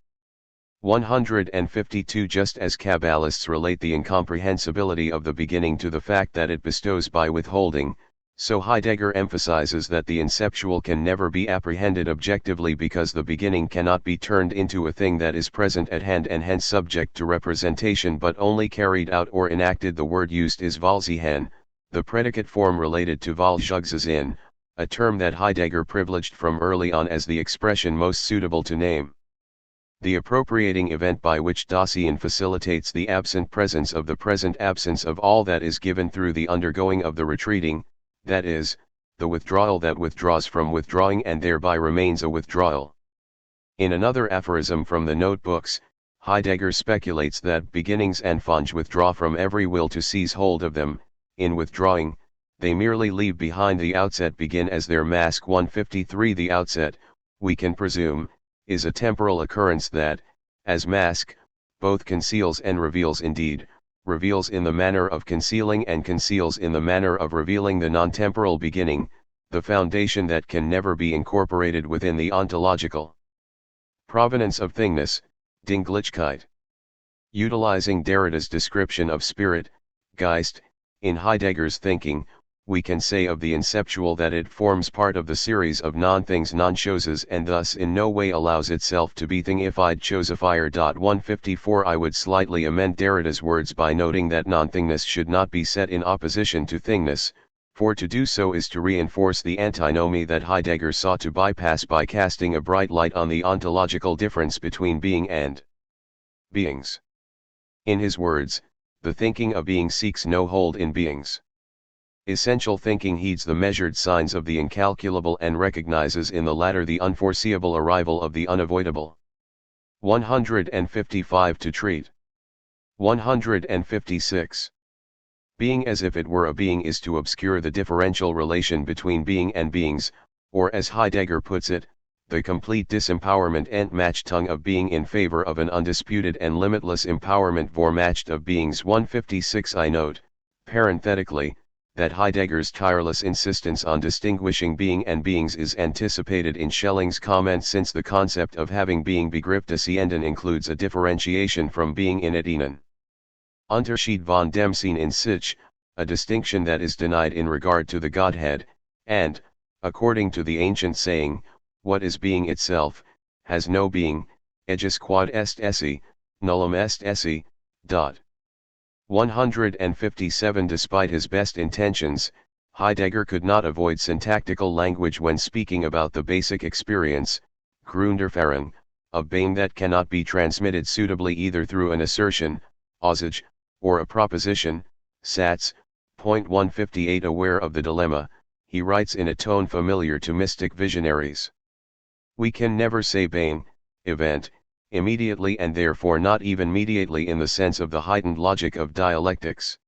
152 Just as Kabbalists relate the incomprehensibility of the beginning to the fact that it bestows by withholding, so Heidegger emphasizes that the inceptual can never be apprehended objectively because the beginning cannot be turned into a thing that is present at hand and hence subject to representation but only carried out or enacted. The word used is Wahlsehen, the predicate form related to Wahlzugsein, a term that Heidegger privileged from early on as the expression most suitable to name the appropriating event by which Dasein facilitates the absent presence of the present absence of all that is given through the undergoing of the retreating, that is, the withdrawal that withdraws from withdrawing and thereby remains a withdrawal. In another aphorism from the notebooks, Heidegger speculates that beginnings Anfang withdraw from every will to seize hold of them. In withdrawing, they merely leave behind the outset begin as their mask. 153 The outset, we can presume, is a temporal occurrence that, as mask, both conceals and reveals. Indeed, reveals in the manner of concealing and conceals in the manner of revealing the non-temporal beginning, the foundation that can never be incorporated within the ontological provenance of thingness, Dinglichkeit. Utilizing Derrida's description of spirit, Geist, in Heidegger's thinking, we can say of the inceptual that it forms part of the series of non-things non-choses and thus in no way allows itself to be thingified chosifier. 154 I would slightly amend Derrida's words by noting that non-thingness should not be set in opposition to thingness, for to do so is to reinforce the antinomy that Heidegger sought to bypass by casting a bright light on the ontological difference between being and beings. In his words, the thinking of being seeks no hold in beings. Essential thinking heeds the measured signs of the incalculable and recognizes in the latter the unforeseeable arrival of the unavoidable. 155 To treat. 156. Being as if it were a being is to obscure the differential relation between being and beings, or as Heidegger puts it, the complete disempowerment Entmachtung of being in favor of an undisputed and limitless empowerment Vormacht of beings. 156 I note, parenthetically, that Heidegger's tireless insistence on distinguishing being and beings is anticipated in Schelling's comment, since the concept of having being begriffsgesehen includes a differentiation from being in it ihnen. Unterschied von dem Sein in sich, a distinction that is denied in regard to the Godhead, and, according to the ancient saying, what is being itself, has no being, ejus quod est esse, nullum est esse. 157 Despite his best intentions, Heidegger could not avoid syntactical language when speaking about the basic experience, Grunderfahrung, of being that cannot be transmitted suitably either through an assertion, Aussage, or a proposition, Satz. 158. Aware of the dilemma, he writes in a tone familiar to mystic visionaries. We can never say being, event, immediately and therefore not even mediately in the sense of the heightened logic of dialectics.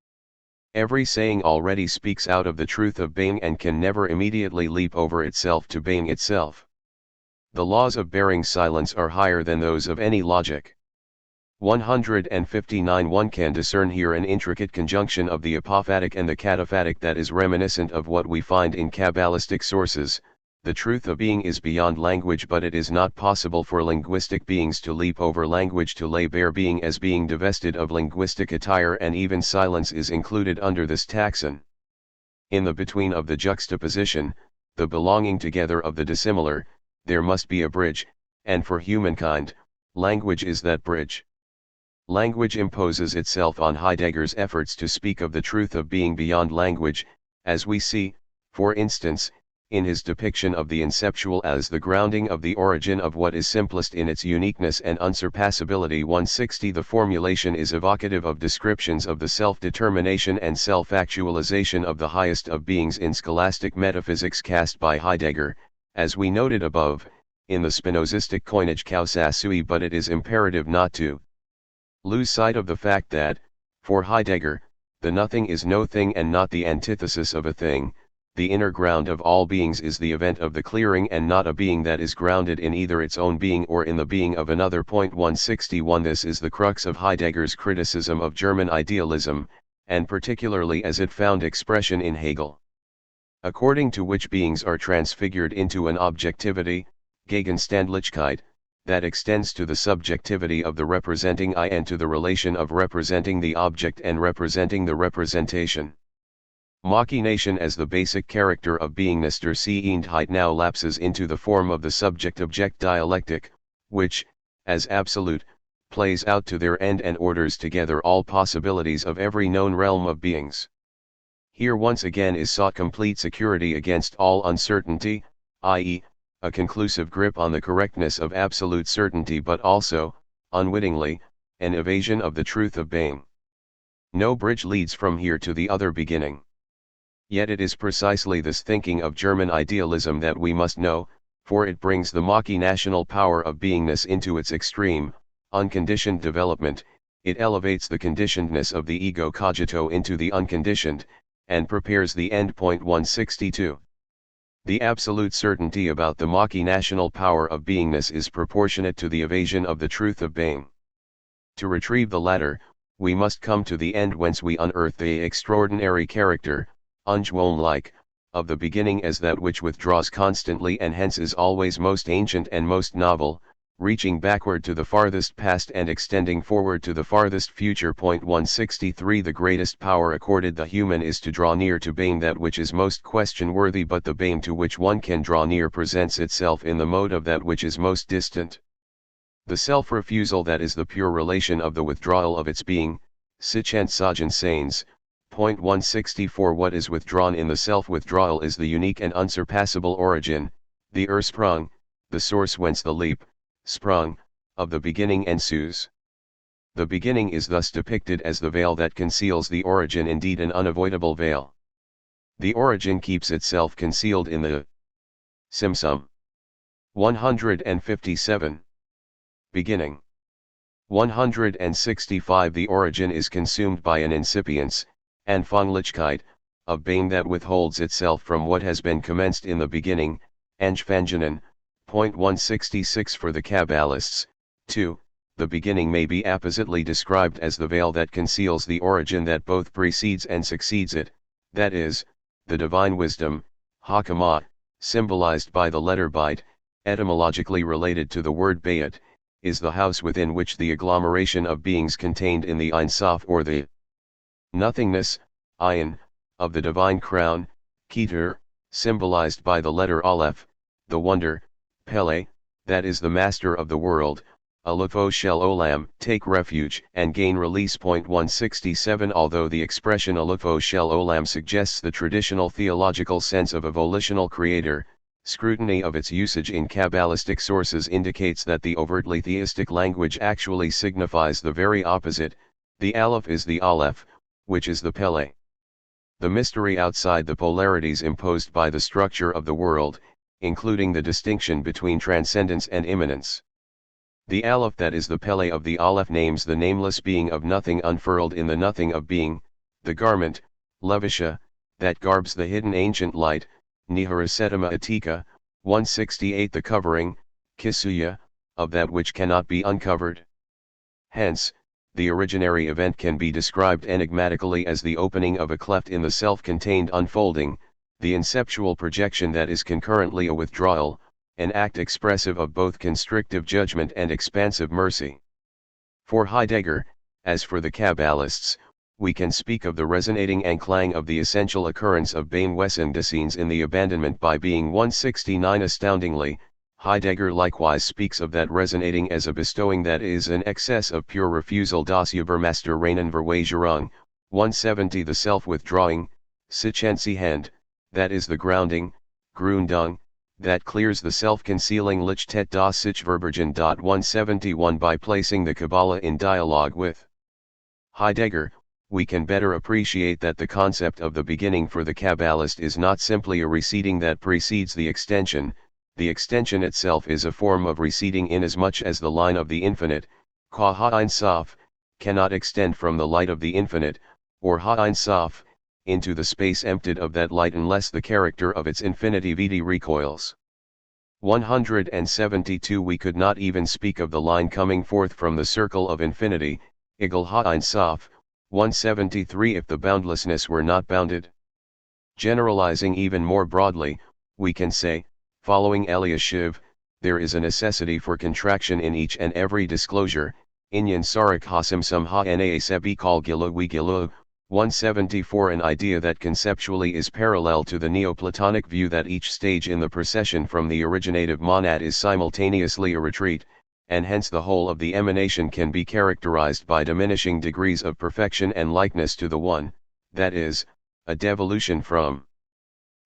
Every saying already speaks out of the truth of being and can never immediately leap over itself to being itself. The laws of bearing silence are higher than those of any logic. 159. One can discern here an intricate conjunction of the apophatic and the cataphatic that is reminiscent of what we find in Kabbalistic sources. The truth of being is beyond language, but it is not possible for linguistic beings to leap over language to lay bare being as being divested of linguistic attire, and even silence is included under this taxon. In the between of the juxtaposition, the belonging together of the dissimilar, there must be a bridge, and for humankind, language is that bridge. Language imposes itself on Heidegger's efforts to speak of the truth of being beyond language, as we see, for instance, in his depiction of the inceptual as the grounding of the origin of what is simplest in its uniqueness and unsurpassability. 160. The formulation is evocative of descriptions of the self-determination and self-actualization of the highest of beings in scholastic metaphysics cast by Heidegger, as we noted above, in the Spinozistic coinage causa sui, but it is imperative not to lose sight of the fact that, for Heidegger, the nothing is no thing and not the antithesis of a thing. The inner ground of all beings is the event of the clearing and not a being that is grounded in either its own being or in the being of another. 161. This is the crux of Heidegger's criticism of German idealism, and particularly as it found expression in Hegel. According to which beings are transfigured into an objectivity, Gegenständlichkeit, that extends to the subjectivity of the representing I and to the relation of representing the object and representing the representation. Machination as the basic character of beingness der Seiendheit now lapses into the form of the subject-object dialectic, which, as absolute, plays out to their end and orders together all possibilities of every known realm of beings. Here once again is sought complete security against all uncertainty, i.e., a conclusive grip on the correctness of absolute certainty, but also, unwittingly, an evasion of the truth of being. No bridge leads from here to the other beginning. Yet it is precisely this thinking of German idealism that we must know, for it brings the machinational power of beingness into its extreme, unconditioned development. It elevates the conditionedness of the ego cogito into the unconditioned, and prepares the end. 162. The absolute certainty about the machinational power of beingness is proportionate to the evasion of the truth of being. To retrieve the latter, we must come to the end, whence we unearth the extraordinary character, ungewohnlich, of the beginning as that which withdraws constantly and hence is always most ancient and most novel, reaching backward to the farthest past and extending forward to the farthest future. 163. The greatest power accorded the human is to draw near to being that which is most question-worthy, but the being to which one can draw near presents itself in the mode of that which is most distant. The self-refusal that is the pure relation of the withdrawal of its being, sich entsagen seins. 164. What is withdrawn in the self-withdrawal is the unique and unsurpassable origin, the Ursprung, the source whence the leap, sprung, of the beginning ensues. The beginning is thus depicted as the veil that conceals the origin, indeed an unavoidable veil. The origin keeps itself concealed in the Simsum. 157. Beginning. 165. The origin is consumed by an incipience, Anfänglichkeit, of being that withholds itself from what has been commenced in the beginning, Anfangenen. 166. For the Kabbalists, too, the beginning may be appositely described as the veil that conceals the origin that both precedes and succeeds it, that is, the divine wisdom, Hakama, symbolized by the letter Beit, etymologically related to the word Bayit, is the house within which the agglomeration of beings contained in the Ein Sof or the nothingness, Ayin, of the divine crown, Keter, symbolized by the letter Aleph, the wonder, Pele, that is the master of the world, Alufo Shel Olam, take refuge and gain release. 167. Although the expression Alufo Shel Olam suggests the traditional theological sense of a volitional creator, Scrutiny of its usage in Kabbalistic sources indicates that the overtly theistic language actually signifies the very opposite. The Aleph is the Aleph, which is the Pele. The mystery outside the polarities imposed by the structure of the world, including the distinction between transcendence and immanence. The Aleph, that is the Pele of the Aleph, names the nameless being of nothing unfurled in the nothing of being, the garment, Levisha, that garbs the hidden ancient light, Niharasetama Atika, 168, the covering, Kisuya, of that which cannot be uncovered. Hence, the originary event can be described enigmatically as the opening of a cleft in the self-contained unfolding, the inceptual projection that is concurrently a withdrawal, an act expressive of both constrictive judgment and expansive mercy. For Heidegger, as for the Kabbalists, we can speak of the resonating and clang of the essential occurrence of Beinwesendesseins in the abandonment by being 169. Astoundingly, Heidegger likewise speaks of that resonating as a bestowing that is an excess of pure refusal, das Übermasterreinen Verweigerung, 170, the self-withdrawing, Sichenzihend, that is the grounding, Grundung, that clears the self-concealing Lichtet das Sichverbergen. 171, by placing the Kabbalah in dialogue with Heidegger, we can better appreciate that the concept of the beginning for the Kabbalist is not simply a receding that precedes the extension extension itself is a form of receding inasmuch as the line of the infinite, Ka Ha'ain Saf, cannot extend from the light of the infinite, or Ha'ain Saf, into the space emptied of that light unless the character of its infinitivity recoils. 172, we could not even speak of the line coming forth from the circle of infinity, Igal Ha'ain Saf, 173, if the boundlessness were not bounded. Generalizing even more broadly, we can say, following Elliot, there is a necessity for contraction in each and every disclosure, Inyan Sarak Hasim Ha Na Sebi Kal Gilu We Gilu, 174, an idea that conceptually is parallel to the Neoplatonic view that each stage in the procession from the originative monad is simultaneously a retreat, and hence the whole of the emanation can be characterized by diminishing degrees of perfection and likeness to the one, that is, a devolution from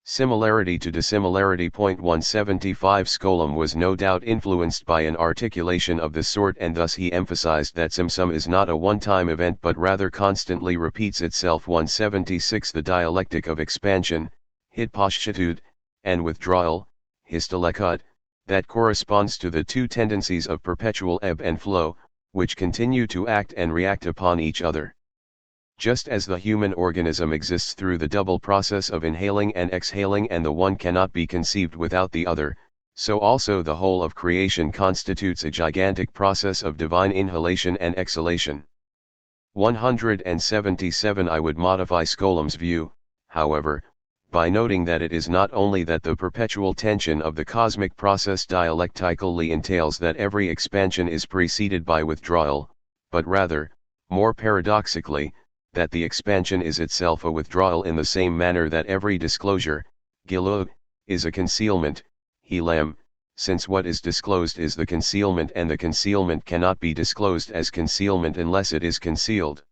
similarity to dissimilarity. 175, Skolem was no doubt influenced by an articulation of this sort, and thus he emphasized that Simsum is not a one-time event but rather constantly repeats itself. 176, the dialectic of expansion, Hitpashtude, and withdrawal, Histalekut, that corresponds to the two tendencies of perpetual ebb and flow, which continue to act and react upon each other. Just as the human organism exists through the double process of inhaling and exhaling, and the one cannot be conceived without the other, so also the whole of creation constitutes a gigantic process of divine inhalation and exhalation. 177, I would modify Skolem's view, however, by noting that it is not only that the perpetual tension of the cosmic process dialectically entails that every expansion is preceded by withdrawal, but rather, more paradoxically, that the expansion is itself a withdrawal in the same manner that every disclosure, Gilu, is a concealment, Hilem, since what is disclosed is the concealment, and the concealment cannot be disclosed as concealment unless it is concealed.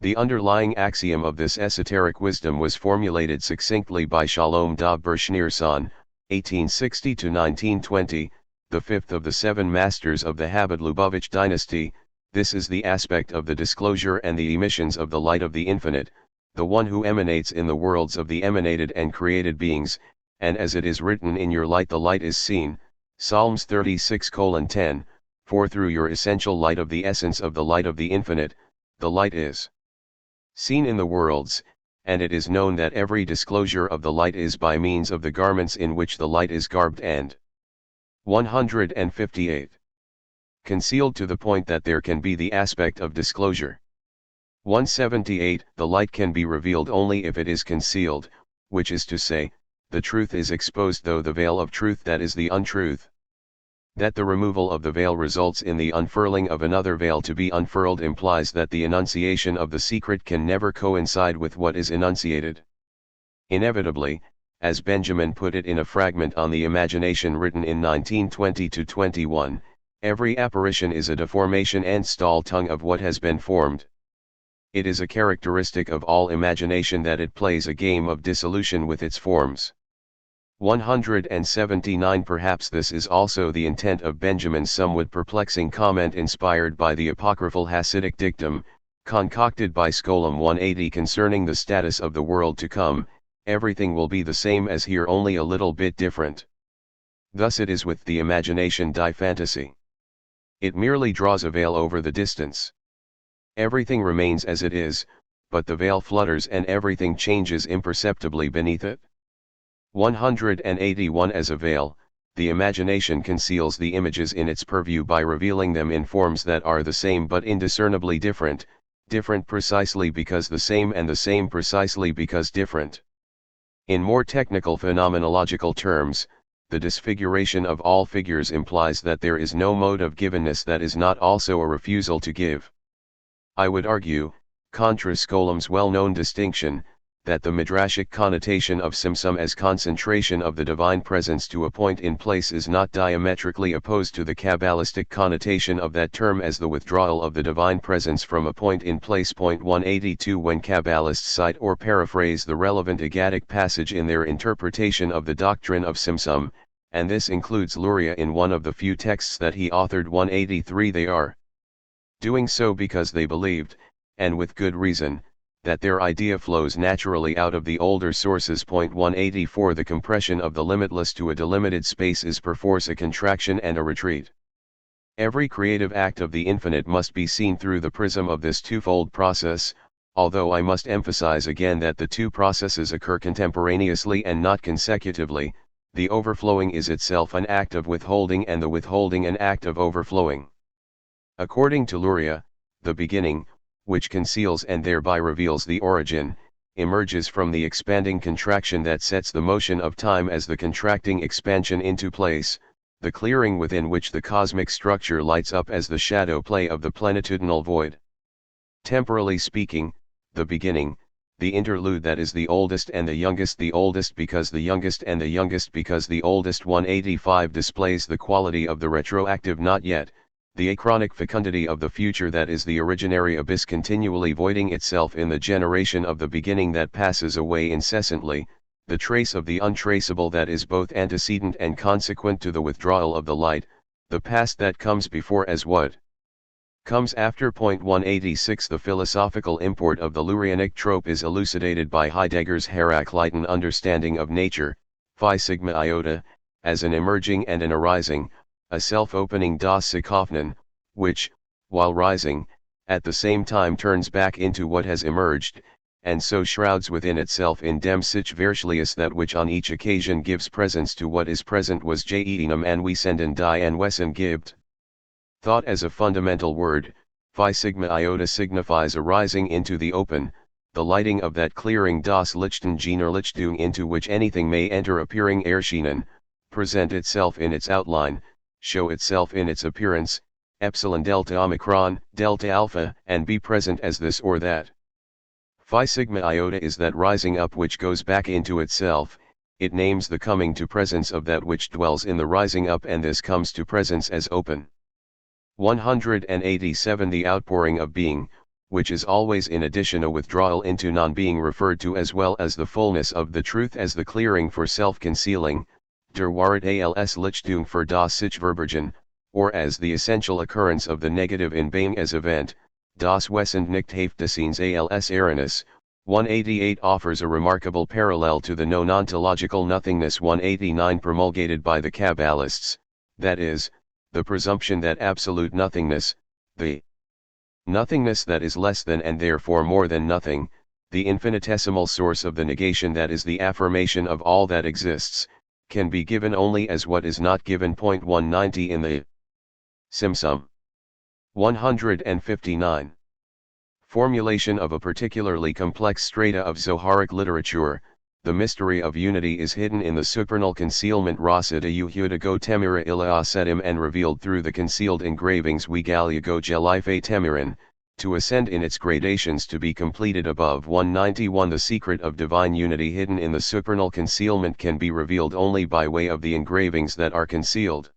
The underlying axiom of this esoteric wisdom was formulated succinctly by Shalom Dabber Schneerson, 1860–1920, the fifth of the seven masters of the Habad-Lubavitch dynasty. This is the aspect of the disclosure and the emissions of the light of the infinite, the one who emanates in the worlds of the emanated and created beings, and as it is written, in your light the light is seen, Psalms 36:10, for through your essential light of the essence of the light of the infinite, the light is seen in the worlds, and it is known that every disclosure of the light is by means of the garments in which the light is garbed and 158. Concealed to the point that there can be the aspect of disclosure. 178, the light can be revealed only if it is concealed, which is to say, the truth is exposed though the veil of truth, that is the untruth. That the removal of the veil results in the unfurling of another veil to be unfurled implies that the enunciation of the secret can never coincide with what is enunciated. Inevitably, as Benjamin put it in a fragment on the imagination written in 1920–21, every apparition is a deformation and stall tongue of what has been formed. It is a characteristic of all imagination that it plays a game of dissolution with its forms. 179. Perhaps this is also the intent of Benjamin's somewhat perplexing comment inspired by the apocryphal Hasidic dictum, concocted by Scholam 180 concerning the status of the world to come: everything will be the same as here, only a little bit different. Thus it is with the imagination die fantasy. It merely draws a veil over the distance. Everything remains as it is, but the veil flutters and everything changes imperceptibly beneath it. 181. As a veil, the imagination conceals the images in its purview by revealing them in forms that are the same but indiscernibly different, different precisely because the same and the same precisely because different. In more technical phenomenological terms, the disfiguration of all figures implies that there is no mode of givenness that is not also a refusal to give. I would argue, contra Scholam's well-known distinction, that the midrashic connotation of simsum as concentration of the divine presence to a point in place is not diametrically opposed to the Kabbalistic connotation of that term as the withdrawal of the divine presence from a point in place. 182. When Kabbalists cite or paraphrase the relevant Agadic passage in their interpretation of the doctrine of simsum, and this includes Luria in one of the few texts that he authored, 183, they are doing so because they believed, and with good reason, that their idea flows naturally out of the older sources. 184. The compression of the limitless to a delimited space is perforce a contraction and a retreat. Every creative act of the infinite must be seen through the prism of this twofold process, although I must emphasize again that the two processes occur contemporaneously and not consecutively. The overflowing is itself an act of withholding and the withholding an act of overflowing. According to Luria, the beginning, which conceals and thereby reveals the origin, emerges from the expanding contraction that sets the motion of time as the contracting expansion into place, the clearing within which the cosmic structure lights up as the shadow play of the plenitudinal void. Temporally speaking, the beginning, the interlude that is the oldest and the youngest because the youngest and the youngest because the oldest. 185 displays the quality of the retroactive not yet, the achronic fecundity of the future that is the originary abyss continually voiding itself in the generation of the beginning that passes away incessantly, the trace of the untraceable that is both antecedent and consequent to the withdrawal of the light, the past that comes before as what comes after. 186 The philosophical import of the Lurianic trope is elucidated by Heidegger's Heraclitan understanding of nature, phi sigma iota, as an emerging and an arising, a self-opening das Sikhophnon, which, while rising, at the same time turns back into what has emerged, and so shrouds within itself in dem sich Verschleiß that which on each occasion gives presence to what is present was jenem an Wesenden die an Wesen gibt. Thought as a fundamental word, phi sigma iota signifies a rising into the open, the lighting of that clearing das Lichten jener Lichtung into which anything may enter appearing erschienen, present itself in its outline, show itself in its appearance, epsilon delta omicron, delta alpha, and be present as this or that. Phi sigma iota is that rising up which goes back into itself. It names the coming to presence of that which dwells in the rising up, and this comes to presence as open. 187 The outpouring of being, which is always in addition a withdrawal into non-being referred to as well as the fullness of the truth as the clearing for self-concealing, der Wahrheit als Lichtung für das sich Verbergen, or as the essential occurrence of the negative in being as event, das Wesen nicht Hafteseins als Erinnernis. 188 offers a remarkable parallel to the non-ontological nothingness 189 promulgated by the Kabbalists, that is, the presumption that absolute nothingness, the nothingness that is less than and therefore more than nothing, the infinitesimal source of the negation that is the affirmation of all that exists, can be given only as what is not given. 190 in the Simsum. 159. Formulation of a particularly complex strata of Zoharic literature, the mystery of unity is hidden in the supernal concealment Rasa de Yehuda Temira ila Asedim and revealed through the concealed engravings Wigalia go Jelife Temirin, to ascend in its gradations to be completed above. 191 The secret of divine unity hidden in the supernal concealment can be revealed only by way of the engravings that are concealed.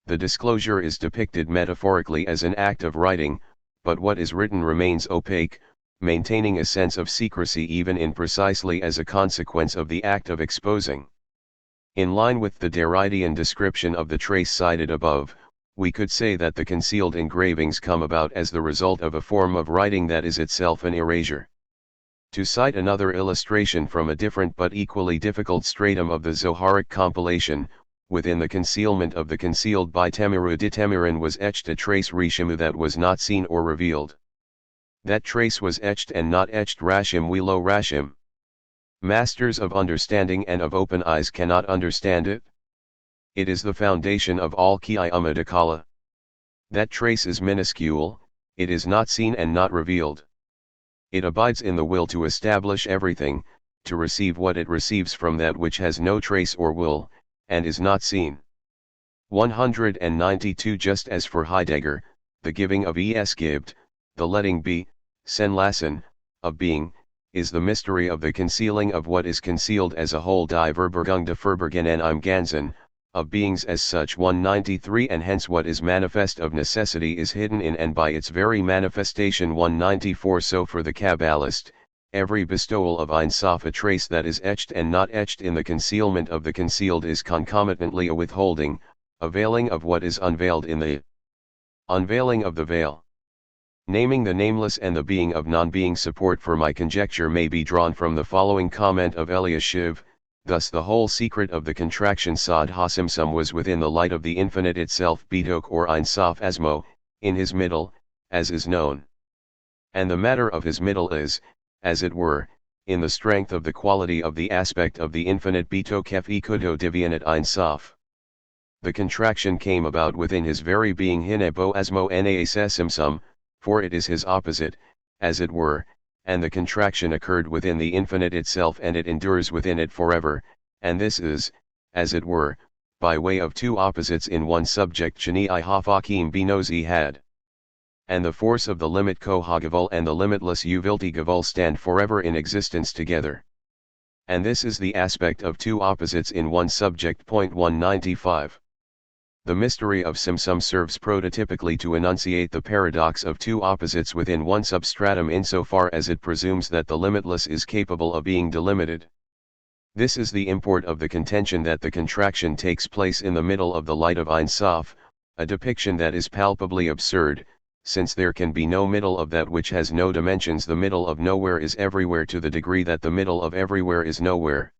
The disclosure is depicted metaphorically as an act of writing, but what is written remains opaque, maintaining a sense of secrecy even in precisely as a consequence of the act of exposing. In line with the Derridean description of the trace cited above, we could say that the concealed engravings come about as the result of a form of writing that is itself an erasure. To cite another illustration from a different but equally difficult stratum of the Zoharic compilation, within the concealment of the concealed by Temirin was etched a trace Rishimu that was not seen or revealed. That trace was etched and not etched Rashim we lo Rashim. Masters of understanding and of open eyes cannot understand it. It is the foundation of all Kiyama Dakala. That trace is minuscule, it is not seen and not revealed. It abides in the will to establish everything, to receive what it receives from that which has no trace or will, and is not seen. 192 Just as for Heidegger, the giving of es gibt, the letting be, sen lassen, of being, is the mystery of the concealing of what is concealed as a whole die Verbergung de Verbergen en im Ganzen, of beings as such 193 and hence what is manifest of necessity is hidden in and by its very manifestation 194 So for the Kabbalist, every bestowal of Ein Sof a trace that is etched and not etched in the concealment of the concealed is concomitantly a withholding, a veiling of what is unveiled in the unveiling of the veil. Naming the nameless and the being of non-being support for my conjecture may be drawn from the following comment of Elliot. Thus the whole secret of the contraction Sod Hasimsum was within the light of the infinite itself Bitok or Ein Sof Asmo, in his middle, as is known. And the matter of his middle is, as it were, in the strength of the quality of the aspect of the infinite Bitok Fe Kudo Divianat Ein Sof. The contraction came about within his very being Hinebo Asmo Naas Esimsum, for it is his opposite, as it were, and the contraction occurred within the infinite itself and it endures within it forever, and this is, as it were, by way of two opposites in one subject Shani I Hafakim Binozi had. And the force of the limit Kohagavul and the limitless Uvilti Gavul stand forever in existence together. And this is the aspect of two opposites in one subject. 195. The mystery of Simsum serves prototypically to enunciate the paradox of two opposites within one substratum insofar as it presumes that the limitless is capable of being delimited. This is the import of the contention that the contraction takes place in the middle of the light of Ein Sof, a depiction that is palpably absurd, since there can be no middle of that which has no dimensions. The middle of nowhere is everywhere to the degree that the middle of everywhere is nowhere.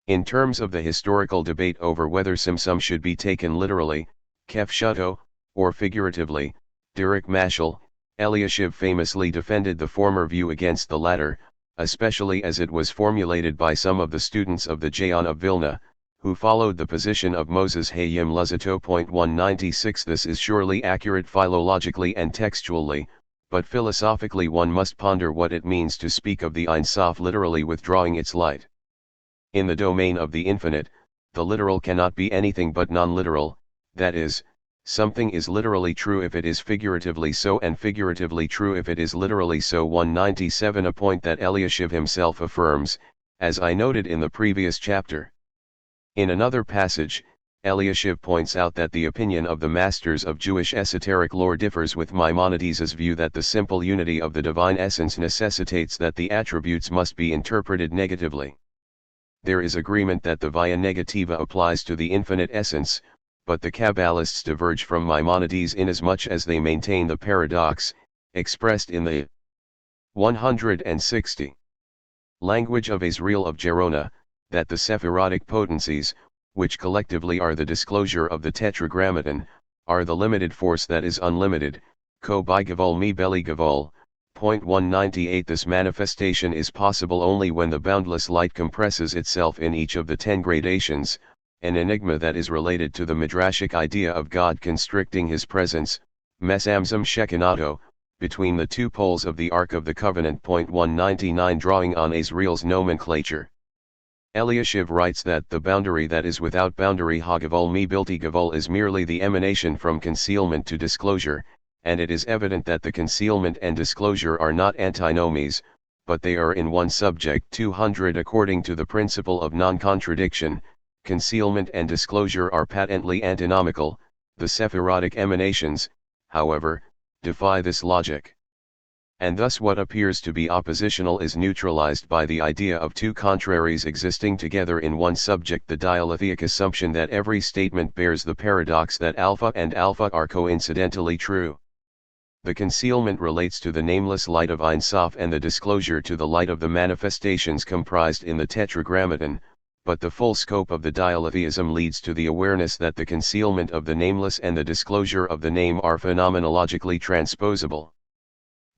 In terms of the historical debate over whether Simsum should be taken literally, Kef Shuto, or figuratively, Dirk Maschel, Eliashiv famously defended the former view against the latter, especially as it was formulated by some of the students of the Jaon of Vilna, who followed the position of Moses Hayim Luzato. 196 This is surely accurate philologically and textually, but philosophically one must ponder what it means to speak of the Ein Sof literally withdrawing its light. In the domain of the infinite, the literal cannot be anything but non-literal, that is, something is literally true if it is figuratively so and figuratively true if it is literally so. 197 A point that Eliashiv himself affirms, as I noted in the previous chapter. In another passage, Eliashiv points out that the opinion of the masters of Jewish esoteric lore differs with Maimonides' view that the simple unity of the divine essence necessitates that the attributes must be interpreted negatively. There is agreement that the via negativa applies to the infinite essence, but the Kabbalists diverge from Maimonides inasmuch as they maintain the paradox, expressed in the 160 language of Azriel of Gerona, that the Sephirotic potencies, which collectively are the disclosure of the Tetragrammaton, are the limited force that is unlimited, ko bi gavol mi belly gavol. 198 This manifestation is possible only when the boundless light compresses itself in each of the 10 gradations, an enigma that is related to the midrashic idea of God constricting his presence, mesamzum shekinato, between the two poles of the Ark of the Covenant. 199 Drawing on Azriel's nomenclature. Eliashiv writes that the boundary that is without boundary Hagavol mi bilti gavol is merely the emanation from concealment to disclosure, and it is evident that the concealment and disclosure are not antinomies, but they are in one subject. 200 According to the principle of non-contradiction, concealment and disclosure are patently antinomical. The Sephirotic emanations, however, defy this logic. and thus what appears to be oppositional is neutralized by the idea of two contraries existing together in one subject, the dialethetic assumption that every statement bears the paradox that alpha and alpha are coincidentally true. The concealment relates to the nameless light of Ein Sof and the disclosure to the light of the manifestations comprised in the Tetragrammaton, but the full scope of the dialetheism leads to the awareness that the concealment of the nameless and the disclosure of the name are phenomenologically transposable.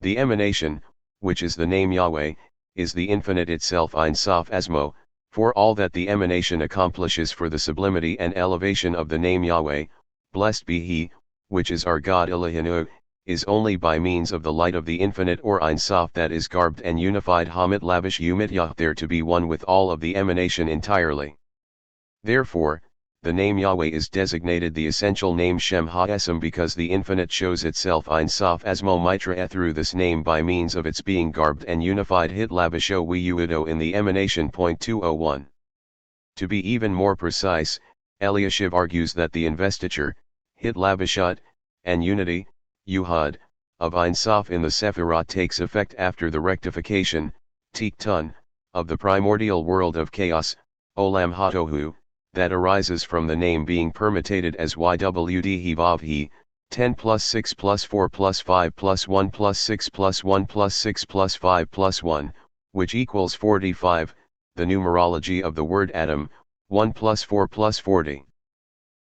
The emanation, which is the name Yahweh, is the infinite itself Ein Sof Asmo, for all that the emanation accomplishes for the sublimity and elevation of the name Yahweh, blessed be He, which is our God Elohenu, is only by means of the light of the infinite or Ein Sof that is garbed and unified Hamit Lavish Umit Yah there to be one with all of the emanation entirely. Therefore, the name Yahweh is designated the essential name Shem HaEsem because the infinite shows itself Ein Sof Asmo Mitra through this name by means of its being garbed and unified Hit Lavisho Wiyuido in the emanation. 201. To be even more precise, Eliashiv argues that the investiture, Hit Lavishut, and unity, Yuhad, of Ein Sof in the Sephirot takes effect after the rectification, Tiktun, of the primordial world of chaos, Olam HaTohu, that arises from the name being permutated as YWD Vav He, 10 plus 6 plus 4 plus 5 plus 1 plus 6 plus 1 plus 6 plus 5 plus 1, which equals 45, the numerology of the word Adam, 1 plus 4 plus 40.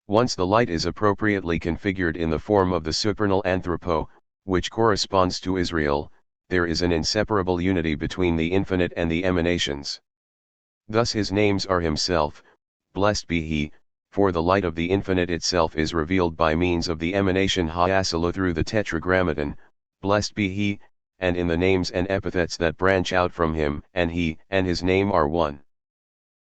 Once the light is appropriately configured in the form of the supernal anthropo, which corresponds to Israel, there is an inseparable unity between the infinite and the emanations. Thus his names are himself, blessed be He, for the light of the infinite itself is revealed by means of the emanation Ha'asala through the Tetragrammaton, blessed be He, and in the names and epithets that branch out from him, and He and his name are one.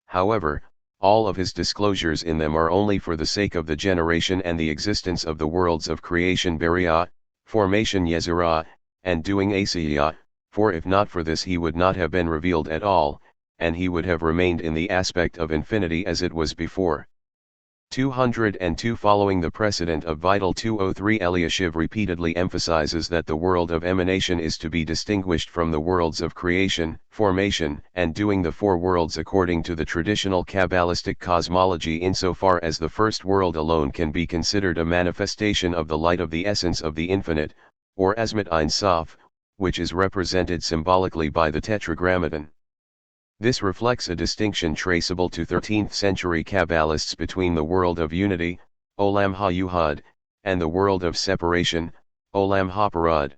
However, all of his disclosures in them are only for the sake of the generation and the existence of the worlds of creation Beriah, formation Yezerah, and doing Asiyah, for if not for this he would not have been revealed at all, and he would have remained in the aspect of infinity as it was before. 202 Following the precedent of Vital 203, Eliashiv repeatedly emphasizes that the world of emanation is to be distinguished from the worlds of creation, formation, and doing, the four worlds according to the traditional Kabbalistic cosmology, insofar as the first world alone can be considered a manifestation of the light of the essence of the infinite, or Asmat Ein Sof, which is represented symbolically by the Tetragrammaton. This reflects a distinction traceable to 13th century Kabbalists between the world of unity, Olam HaYuhad, and the world of separation, Olam HaParad.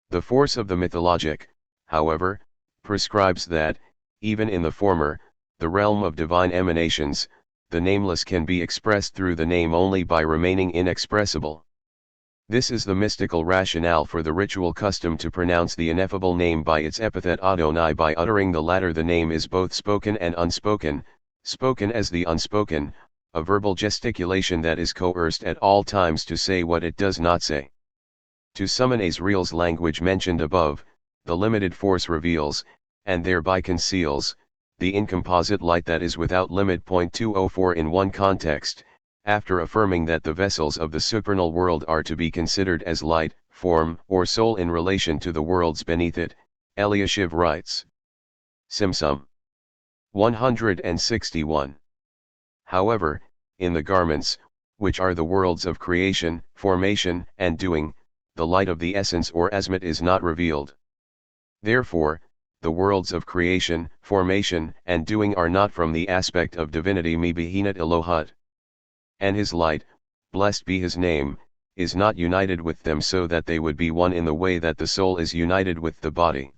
The force of the mythologic, however, prescribes that, even in the former, the realm of divine emanations, the nameless can be expressed through the name only by remaining inexpressible. This is the mystical rationale for the ritual custom to pronounce the ineffable name by its epithet Adonai. By uttering the latter, the name is both spoken and unspoken, spoken as the unspoken, a verbal gesticulation that is coerced at all times to say what it does not say. To summon Azrael's language mentioned above, the limited force reveals, and thereby conceals, the incomposite light that is without limit. 204 In one context, after affirming that the vessels of the supernal world are to be considered as light, form, or soul in relation to the worlds beneath it, Eliashiv writes. Simsum 161. However, in the garments, which are the worlds of creation, formation, and doing, the light of the essence or Asmat is not revealed. Therefore, the worlds of creation, formation, and doing are not from the aspect of divinity mi behinat Elohut. And his light, blessed be his name, is not united with them so that they would be one in the way that the soul is united with the body.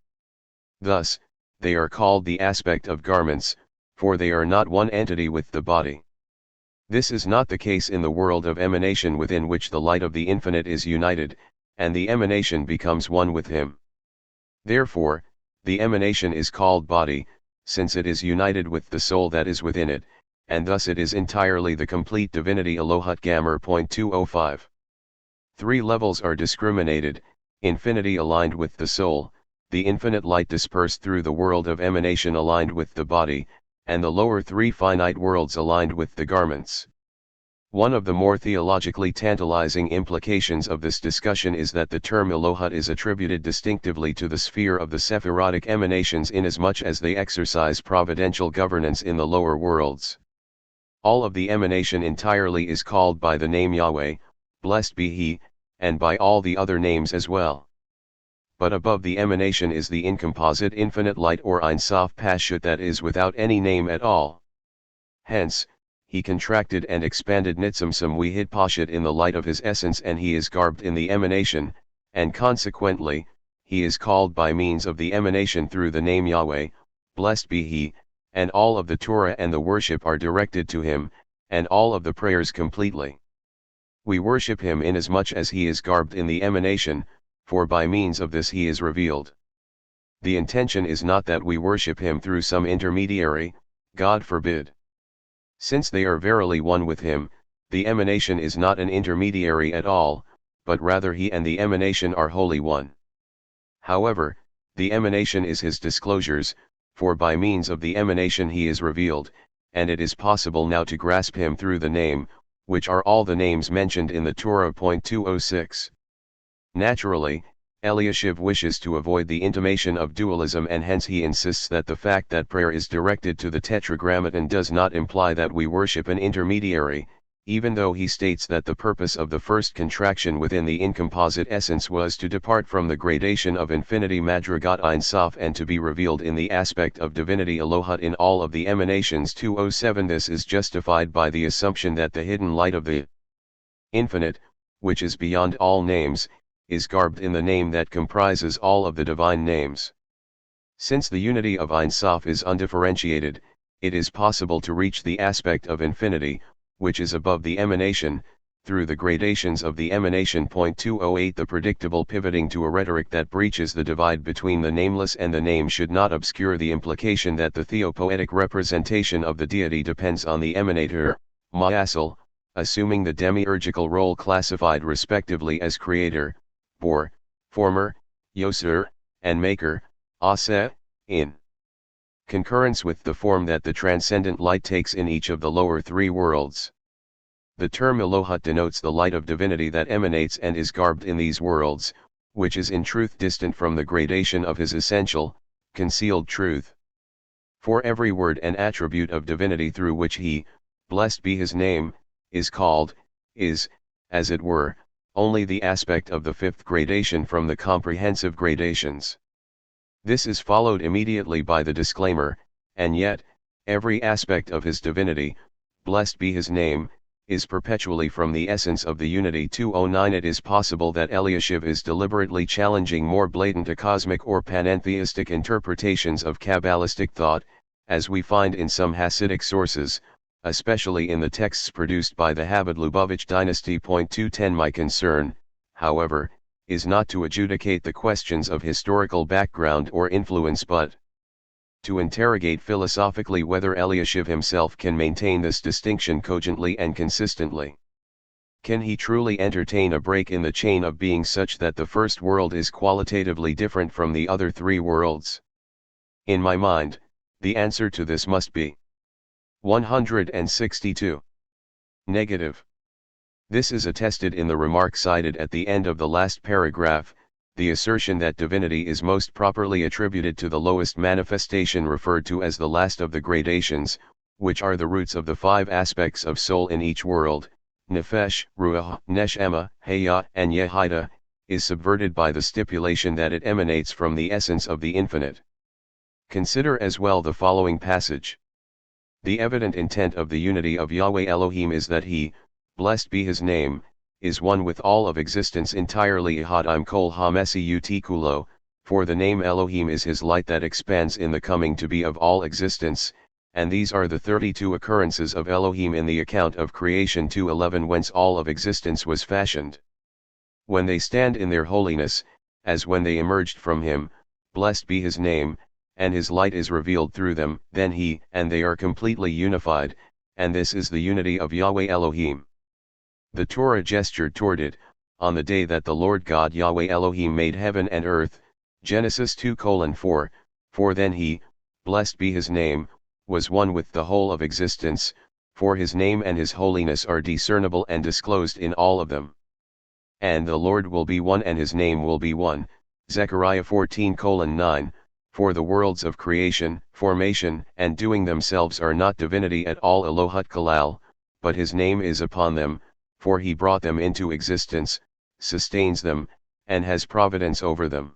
Thus, they are called the aspect of garments, for they are not one entity with the body. This is not the case in the world of emanation, within which the light of the infinite is united, and the emanation becomes one with him. Therefore, the emanation is called body, since it is united with the soul that is within it, and thus it is entirely the complete divinity Elohut Gamer. 205. Three levels are discriminated: infinity aligned with the soul, the infinite light dispersed through the world of emanation aligned with the body, and the lower three finite worlds aligned with the garments. One of the more theologically tantalizing implications of this discussion is that the term Elohut is attributed distinctively to the sphere of the Sephirotic emanations inasmuch as they exercise providential governance in the lower worlds. All of the emanation entirely is called by the name Yahweh, blessed be He, and by all the other names as well. But above the emanation is the incomposite infinite light or Ein Sof Pashut that is without any name at all. Hence, he contracted and expanded Nitzimsum Wehid Pashut in the light of his essence, and he is garbed in the emanation, and consequently, he is called by means of the emanation through the name Yahweh, blessed be He, and all of the Torah and the worship are directed to him, and all of the prayers completely. We worship him inasmuch as he is garbed in the emanation, for by means of this he is revealed. The intention is not that we worship him through some intermediary, God forbid. Since they are verily one with him, the emanation is not an intermediary at all, but rather he and the emanation are wholly one. However, the emanation is his disclosures, for by means of the emanation he is revealed, and it is possible now to grasp him through the name, which are all the names mentioned in the Torah. 206. Naturally, Eliashiv wishes to avoid the intimation of dualism, and hence he insists that the fact that prayer is directed to the Tetragrammaton does not imply that we worship an intermediary, even though he states that the purpose of the first contraction within the incomposite essence was to depart from the gradation of infinity Madrigat Ein Sof and to be revealed in the aspect of divinity Elohut in all of the emanations. 207. This is justified by the assumption that the hidden light of the infinite, which is beyond all names, is garbed in the name that comprises all of the divine names. Since the unity of Ein Sof is undifferentiated, it is possible to reach the aspect of infinity, which is above the emanation, through the gradations of the emanation. 208. The predictable pivoting to a rhetoric that breaches the divide between the nameless and the name should not obscure the implication that the theopoetic representation of the deity depends on the emanator, Ma'asel, assuming the demiurgical role classified respectively as creator, Bor, former, Yosur, and maker, Asa, in concurrence with the form that the transcendent light takes in each of the lower three worlds. The term Elohut denotes the light of divinity that emanates and is garbed in these worlds, which is in truth distant from the gradation of his essential, concealed truth. For every word and attribute of divinity through which he, blessed be his name, is called, is, as it were, only the aspect of the fifth gradation from the comprehensive gradations. This is followed immediately by the disclaimer, and yet, every aspect of his divinity, blessed be his name, is perpetually from the essence of the unity. 209. It is possible that Eliashiv is deliberately challenging more blatant cosmic or panentheistic interpretations of Kabbalistic thought, as we find in some Hasidic sources, especially in the texts produced by the Habad-Lubavitch dynasty. 210. My concern, however, is not to adjudicate the questions of historical background or influence but to interrogate philosophically whether Eliashiv himself can maintain this distinction cogently and consistently. Can he truly entertain a break in the chain of being such that the first world is qualitatively different from the other three worlds? In my mind, the answer to this must be 162. Negative. This is attested in the remark cited at the end of the last paragraph. The assertion that divinity is most properly attributed to the lowest manifestation referred to as the last of the gradations, which are the roots of the five aspects of soul in each world, Nefesh, Ruach, Neshama, Haya, and Yehida, is subverted by the stipulation that it emanates from the essence of the infinite. Consider as well the following passage. The evident intent of the unity of Yahweh Elohim is that he, blessed be his name, is one with all of existence entirely. Ihad im kol ha-mesi utikulo, for the name Elohim is his light that expands in the coming to be of all existence, and these are the 32 occurrences of Elohim in the account of creation 2:11 whence all of existence was fashioned. When they stand in their holiness, as when they emerged from him, blessed be his name, and his light is revealed through them, then he and they are completely unified, and this is the unity of Yahweh Elohim. The Torah gestured toward it, on the day that the Lord God Yahweh Elohim made heaven and earth, Genesis 2:4, for then he, blessed be his name, was one with the whole of existence, for his name and his holiness are discernible and disclosed in all of them. And the Lord will be one and his name will be one, Zechariah 14:9, for the worlds of creation, formation, and doing themselves are not divinity at all Elohut Kalal, but his name is upon them, for he brought them into existence, sustains them, and has providence over them.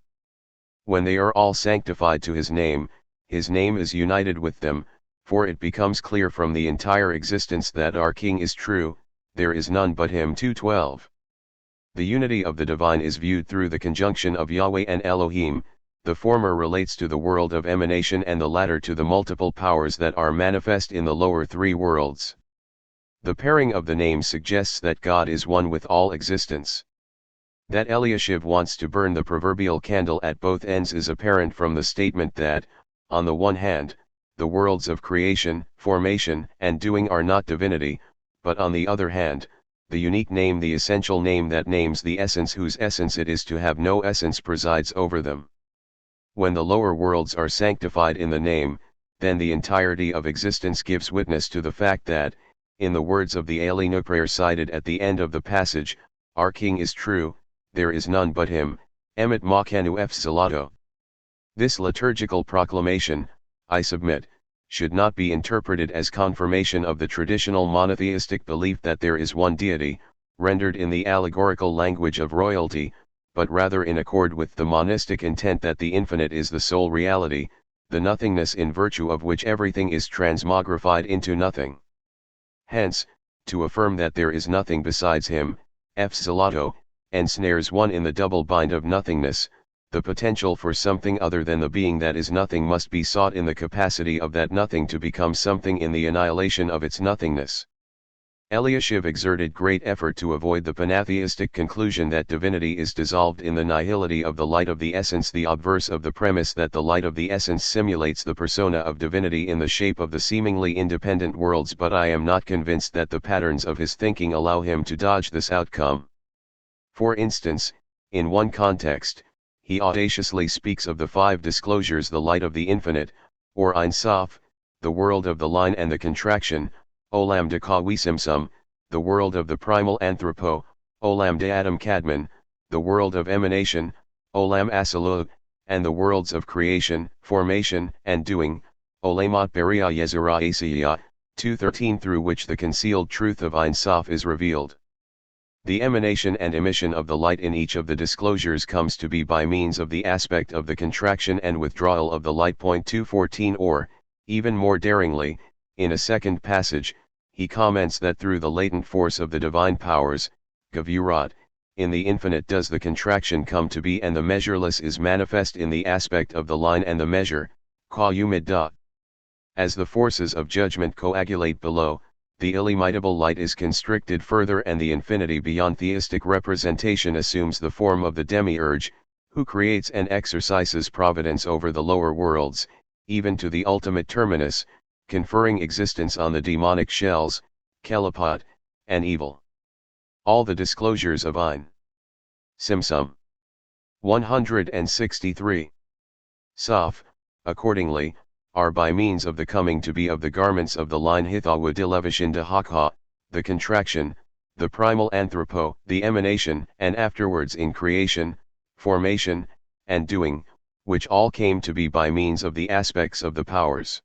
When they are all sanctified to his name is united with them, for it becomes clear from the entire existence that our King is true, there is none but him. 2:12. The unity of the divine is viewed through the conjunction of Yahweh and Elohim, the former relates to the world of emanation and the latter to the multiple powers that are manifest in the lower three worlds. The pairing of the names suggests that God is one with all existence. That Eliashiv wants to burn the proverbial candle at both ends is apparent from the statement that, on the one hand, the worlds of creation, formation, and doing are not divinity, but on the other hand, the unique name, the essential name that names the essence whose essence it is to have no essence, presides over them. When the lower worlds are sanctified in the name, then the entirety of existence gives witness to the fact that, in the words of the Elliot prayer cited at the end of the passage, our King is true, there is none but him, Emet Makanu F. Salato. This liturgical proclamation, I submit, should not be interpreted as confirmation of the traditional monotheistic belief that there is one deity, rendered in the allegorical language of royalty, but rather in accord with the monistic intent that the infinite is the sole reality, the nothingness in virtue of which everything is transmogrified into nothing. Hence, to affirm that there is nothing besides him, F. Salato, ensnares one in the double bind of nothingness. The potential for something other than the being that is nothing must be sought in the capacity of that nothing to become something in the annihilation of its nothingness. Eliashiv exerted great effort to avoid the pantheistic conclusion that divinity is dissolved in the nihility of the light of the essence, the obverse of the premise that the light of the essence simulates the persona of divinity in the shape of the seemingly independent worlds, but I am not convinced that the patterns of his thinking allow him to dodge this outcome. For instance, in one context, he audaciously speaks of the five disclosures: the light of the infinite, or Ein Sof, the world of the line and the contraction, Olam de Kawisimsum, the world of the primal anthropo, Olam de Adam Kadmon, the world of emanation, Olam Asalug, and the worlds of creation, formation, and doing, Olamot Beria Yezera Asiya, 2:13, through which the concealed truth of Ein Sof is revealed. The emanation and emission of the light in each of the disclosures comes to be by means of the aspect of the contraction and withdrawal of the light. 2:14, or, even more daringly, in a second passage, he comments that through the latent force of the divine powers, Gavurot, in the infinite does the contraction come to be, and the measureless is manifest in the aspect of the line and the measure, Ka. As the forces of judgment coagulate below, the illimitable light is constricted further, and the infinity beyond theistic representation assumes the form of the demiurge, who creates and exercises providence over the lower worlds, even to the ultimate terminus, conferring existence on the demonic shells, Kelapot, and evil. All the disclosures of Ein Simsum 163 Sof, accordingly, are by means of the coming to be of the garments of the line Hithawa Dilevishin de Hakha, the contraction, the primal anthropo, the emanation, and afterwards in creation, formation, and doing, which all came to be by means of the aspects of the powers.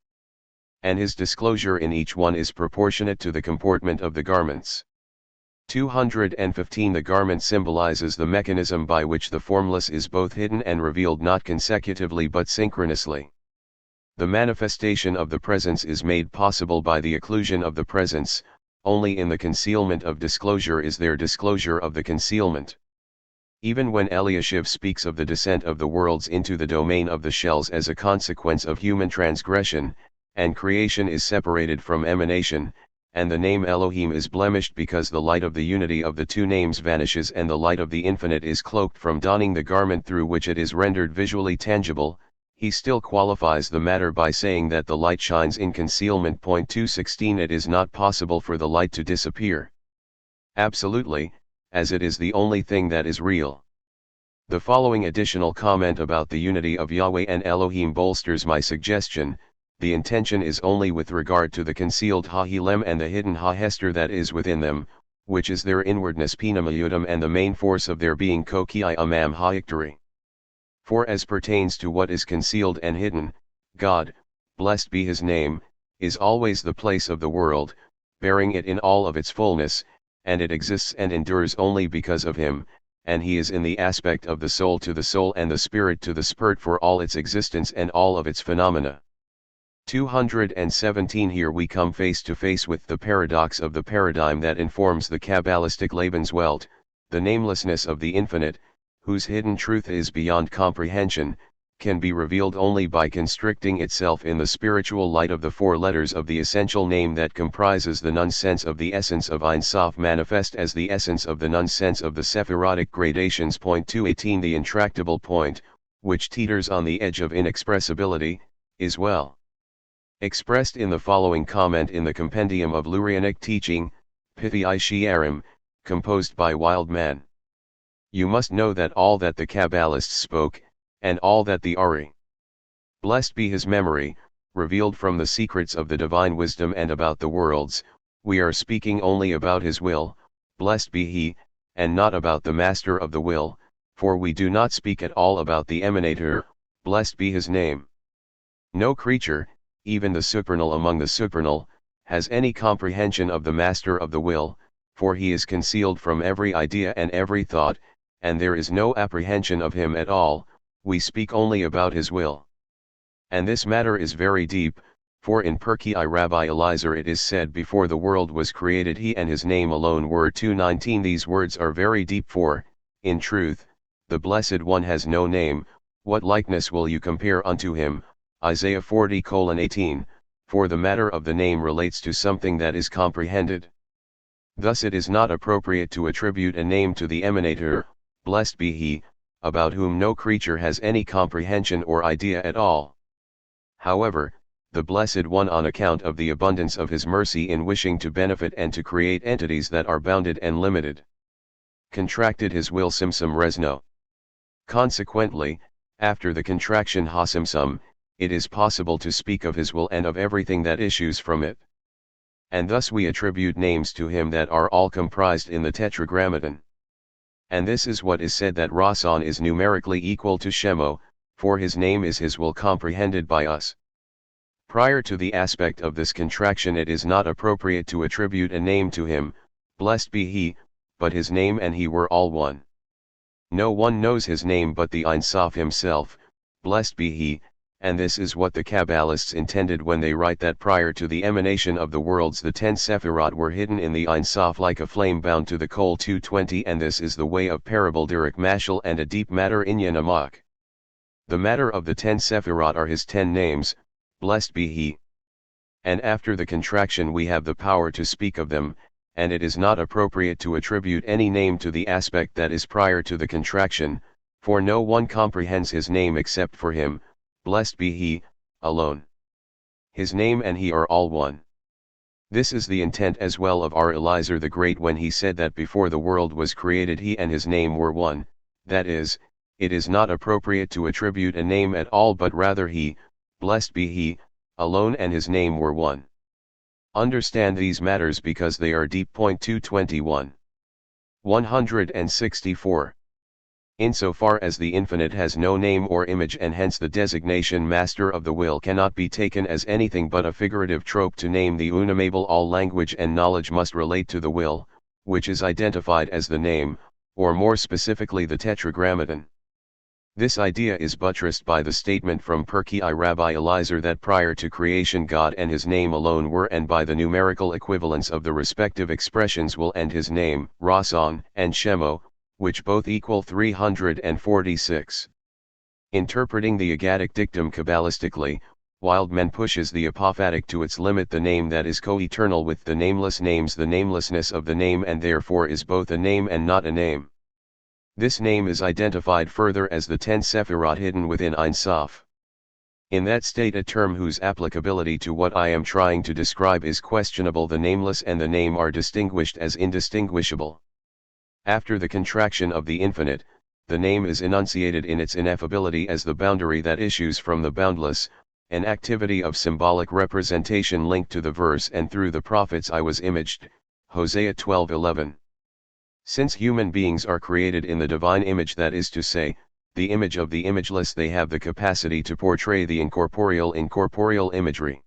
And his disclosure in each one is proportionate to the comportment of the garments. 215 The garment symbolizes the mechanism by which the formless is both hidden and revealed, not consecutively but synchronously. The manifestation of the presence is made possible by the occlusion of the presence. Only in the concealment of disclosure is there disclosure of the concealment. Even when Eliashiv speaks of the descent of the worlds into the domain of the shells as a consequence of human transgression, and creation is separated from emanation, and the name Elohim is blemished because the light of the unity of the two names vanishes and the light of the infinite is cloaked from donning the garment through which it is rendered visually tangible, he still qualifies the matter by saying that the light shines in concealment. 216 It is not possible for the light to disappear. Absolutely, as it is the only thing that is real. The following additional comment about the unity of Yahweh and Elohim bolsters my suggestion. the intention is only with regard to the concealed ha-hilem and the hidden ha-hester that is within them, which is their inwardness pinamayudam and the main force of their being koki amam ha-ictory. For as pertains to what is concealed and hidden, God, blessed be his name, is always the place of the world, bearing it in all of its fullness, and it exists and endures only because of him, and he is in the aspect of the soul to the soul and the spirit to the spirit for all its existence and all of its phenomena. 217 Here we come face to face with the paradox of the paradigm that informs the Kabbalistic Lebenswelt, the namelessness of the infinite, whose hidden truth is beyond comprehension, can be revealed only by constricting itself in the spiritual light of the four letters of the essential name that comprises the non-sense of the essence of Ein Sof manifest as the essence of the non-sense of the Sephirotic gradations. 218 The intractable point, which teeters on the edge of inexpressibility, is well expressed in the following comment in the Compendium of Lurianic Teaching, Pithi Shiarim, composed by Wildman. You must know that all that the Kabbalists spoke, and all that the Ari, blessed be his memory, revealed from the secrets of the divine wisdom and about the worlds, we are speaking only about his will, blessed be he, and not about the master of the will, for we do not speak at all about the emanator, blessed be his name. No creature, even the supernal among the supernal, has any comprehension of the master of the will, for he is concealed from every idea and every thought, and there is no apprehension of him at all, we speak only about his will. And this matter is very deep, for in Pirkei Rabbi Eliezer it is said before the world was created he and his name alone were. 219 These words are very deep for, in truth, the Blessed One has no name, what likeness will you compare unto him? Isaiah 40:18, for the matter of the name relates to something that is comprehended. Thus it is not appropriate to attribute a name to the emanator, blessed be he, about whom no creature has any comprehension or idea at all. However, the Blessed One on account of the abundance of his mercy in wishing to benefit and to create entities that are bounded and limited, contracted his will simsum resno. Consequently, after the contraction hasimsum, it is possible to speak of his will and of everything that issues from it. And thus we attribute names to him that are all comprised in the Tetragrammaton. And this is what is said that Rasan is numerically equal to Shemo, for his name is his will comprehended by us. Prior to the aspect of this contraction it is not appropriate to attribute a name to him, blessed be he, but his name and he were all one. No one knows his name but the Ein Sof himself, blessed be he, and this is what the Kabbalists intended when they write that prior to the emanation of the worlds the 10 Sephirot were hidden in the Ein Sof like a flame bound to the coal. 220 And this is the way of parable Direk Mashal and a deep matter Inyan Amok. The matter of the 10 Sephirot are his 10 names, blessed be he. And after the contraction we have the power to speak of them, and it is not appropriate to attribute any name to the aspect that is prior to the contraction, for no one comprehends his name except for him, blessed be he, alone. His name and he are all one. This is the intent as well of our Eliezer the Great when he said that before the world was created he and his name were one, that is, it is not appropriate to attribute a name at all but rather he, blessed be he, alone and his name were one. Understand these matters because they are deep. 221. 164. Insofar as the infinite has no name or image and hence the designation master of the will cannot be taken as anything but a figurative trope to name the unamable, all language and knowledge must relate to the will, which is identified as the name, or more specifically the Tetragrammaton. This idea is buttressed by the statement from Pirkei Rabbi Eliezer that prior to creation God and his name alone were, and by the numerical equivalence of the respective expressions will and his name, Rasan and Shemo, which both equal 346. Interpreting the Agadic dictum Kabbalistically, Wildman pushes the apophatic to its limit, the name that is co-eternal with the nameless names the namelessness of the name and therefore is both a name and not a name. This name is identified further as the 10 Sephirot hidden within Ein Sof. In that state a term whose applicability to what I am trying to describe is questionable, the nameless and the name are distinguished as indistinguishable. After the contraction of the infinite, the name is enunciated in its ineffability as the boundary that issues from the boundless, an activity of symbolic representation linked to the verse and through the prophets I was imaged, Hosea 12:11. Since human beings are created in the divine image, that is to say, the image of the imageless, they have the capacity to portray the incorporeal in corporeal imagery.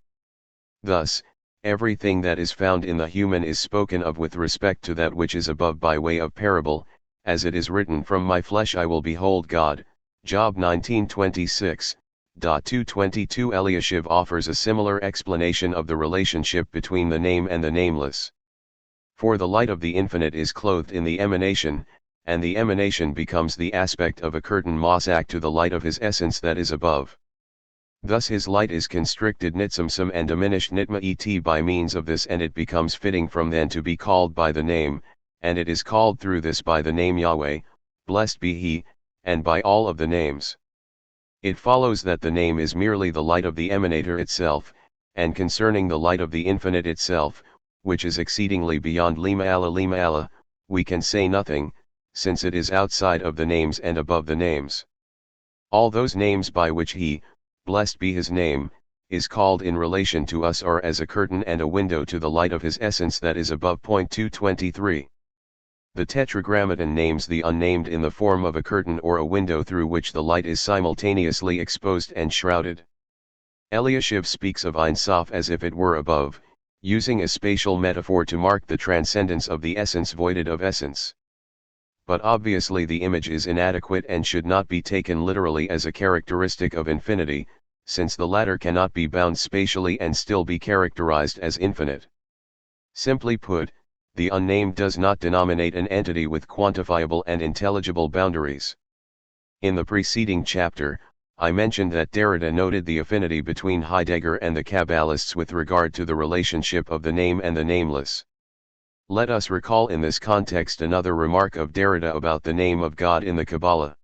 Thus, everything that is found in the human is spoken of with respect to that which is above by way of parable, as it is written, "From my flesh I will behold God," Job 19:26. 222. Eliashib offers a similar explanation of the relationship between the name and the nameless. For the light of the infinite is clothed in the emanation, and the emanation becomes the aspect of a curtain mosaik to the light of his essence that is above. Thus his light is constricted nitzimsum and diminished nitma et by means of this, and it becomes fitting from then to be called by the name, and it is called through this by the name Yahweh, blessed be he, and by all of the names. It follows that the name is merely the light of the emanator itself, and concerning the light of the infinite itself, which is exceedingly beyond lima Allah, we can say nothing, since it is outside of the names and above the names. All those names by which he, blessed be his name, is called in relation to us are as a curtain and a window to the light of his essence that is above. 223. The Tetragrammaton names the unnamed in the form of a curtain or a window through which the light is simultaneously exposed and shrouded. Eliashib speaks of Ein Sof as if it were above, using a spatial metaphor to mark the transcendence of the essence voided of essence. But obviously the image is inadequate and should not be taken literally as a characteristic of infinity, since the latter cannot be bound spatially and still be characterized as infinite. Simply put, the unnamed does not denominate an entity with quantifiable and intelligible boundaries. In the preceding chapter, I mentioned that Derrida noted the affinity between Heidegger and the Kabbalists with regard to the relationship of the name and the nameless. Let us recall in this context another remark of Derrida about the name of God in the Kabbalah.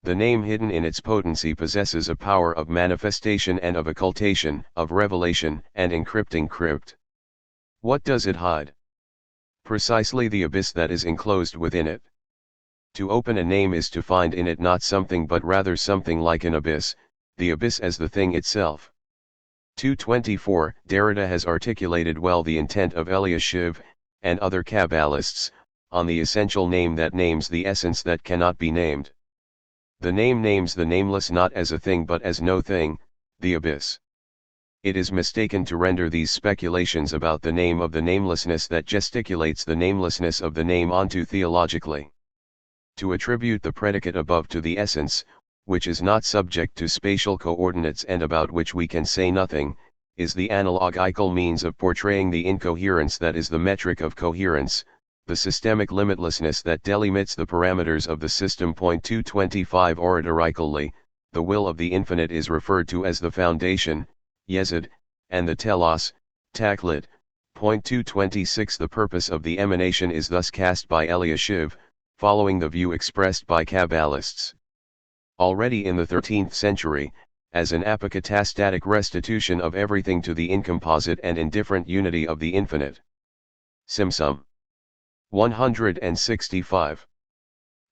The name hidden in its potency possesses a power of manifestation and of occultation, of revelation and encrypting crypt. What does it hide? Precisely the abyss that is enclosed within it. To open a name is to find in it not something but rather something like an abyss, the abyss as the thing itself. 224. Derrida has articulated well the intent of Eliashib, and other Kabbalists, on the essential name that names the essence that cannot be named. The name names the nameless not as a thing but as no thing, the abyss. It is mistaken to render these speculations about the name of the namelessness that gesticulates the namelessness of the name onto theologically. To attribute the predicate above to the essence, which is not subject to spatial coordinates and about which we can say nothing, is the analogical means of portraying the incoherence that is the metric of coherence, the systemic limitlessness that delimits the parameters of the system. 225. Oratorically, the will of the infinite is referred to as the foundation, Yesod, and the telos, Taklit. 226. The purpose of the emanation is thus cast by Eliashib, following the view expressed by Kabbalists. Already in the 13th century, as an apokatastatic restitution of everything to the incomposite and indifferent unity of the infinite. Simsum 165.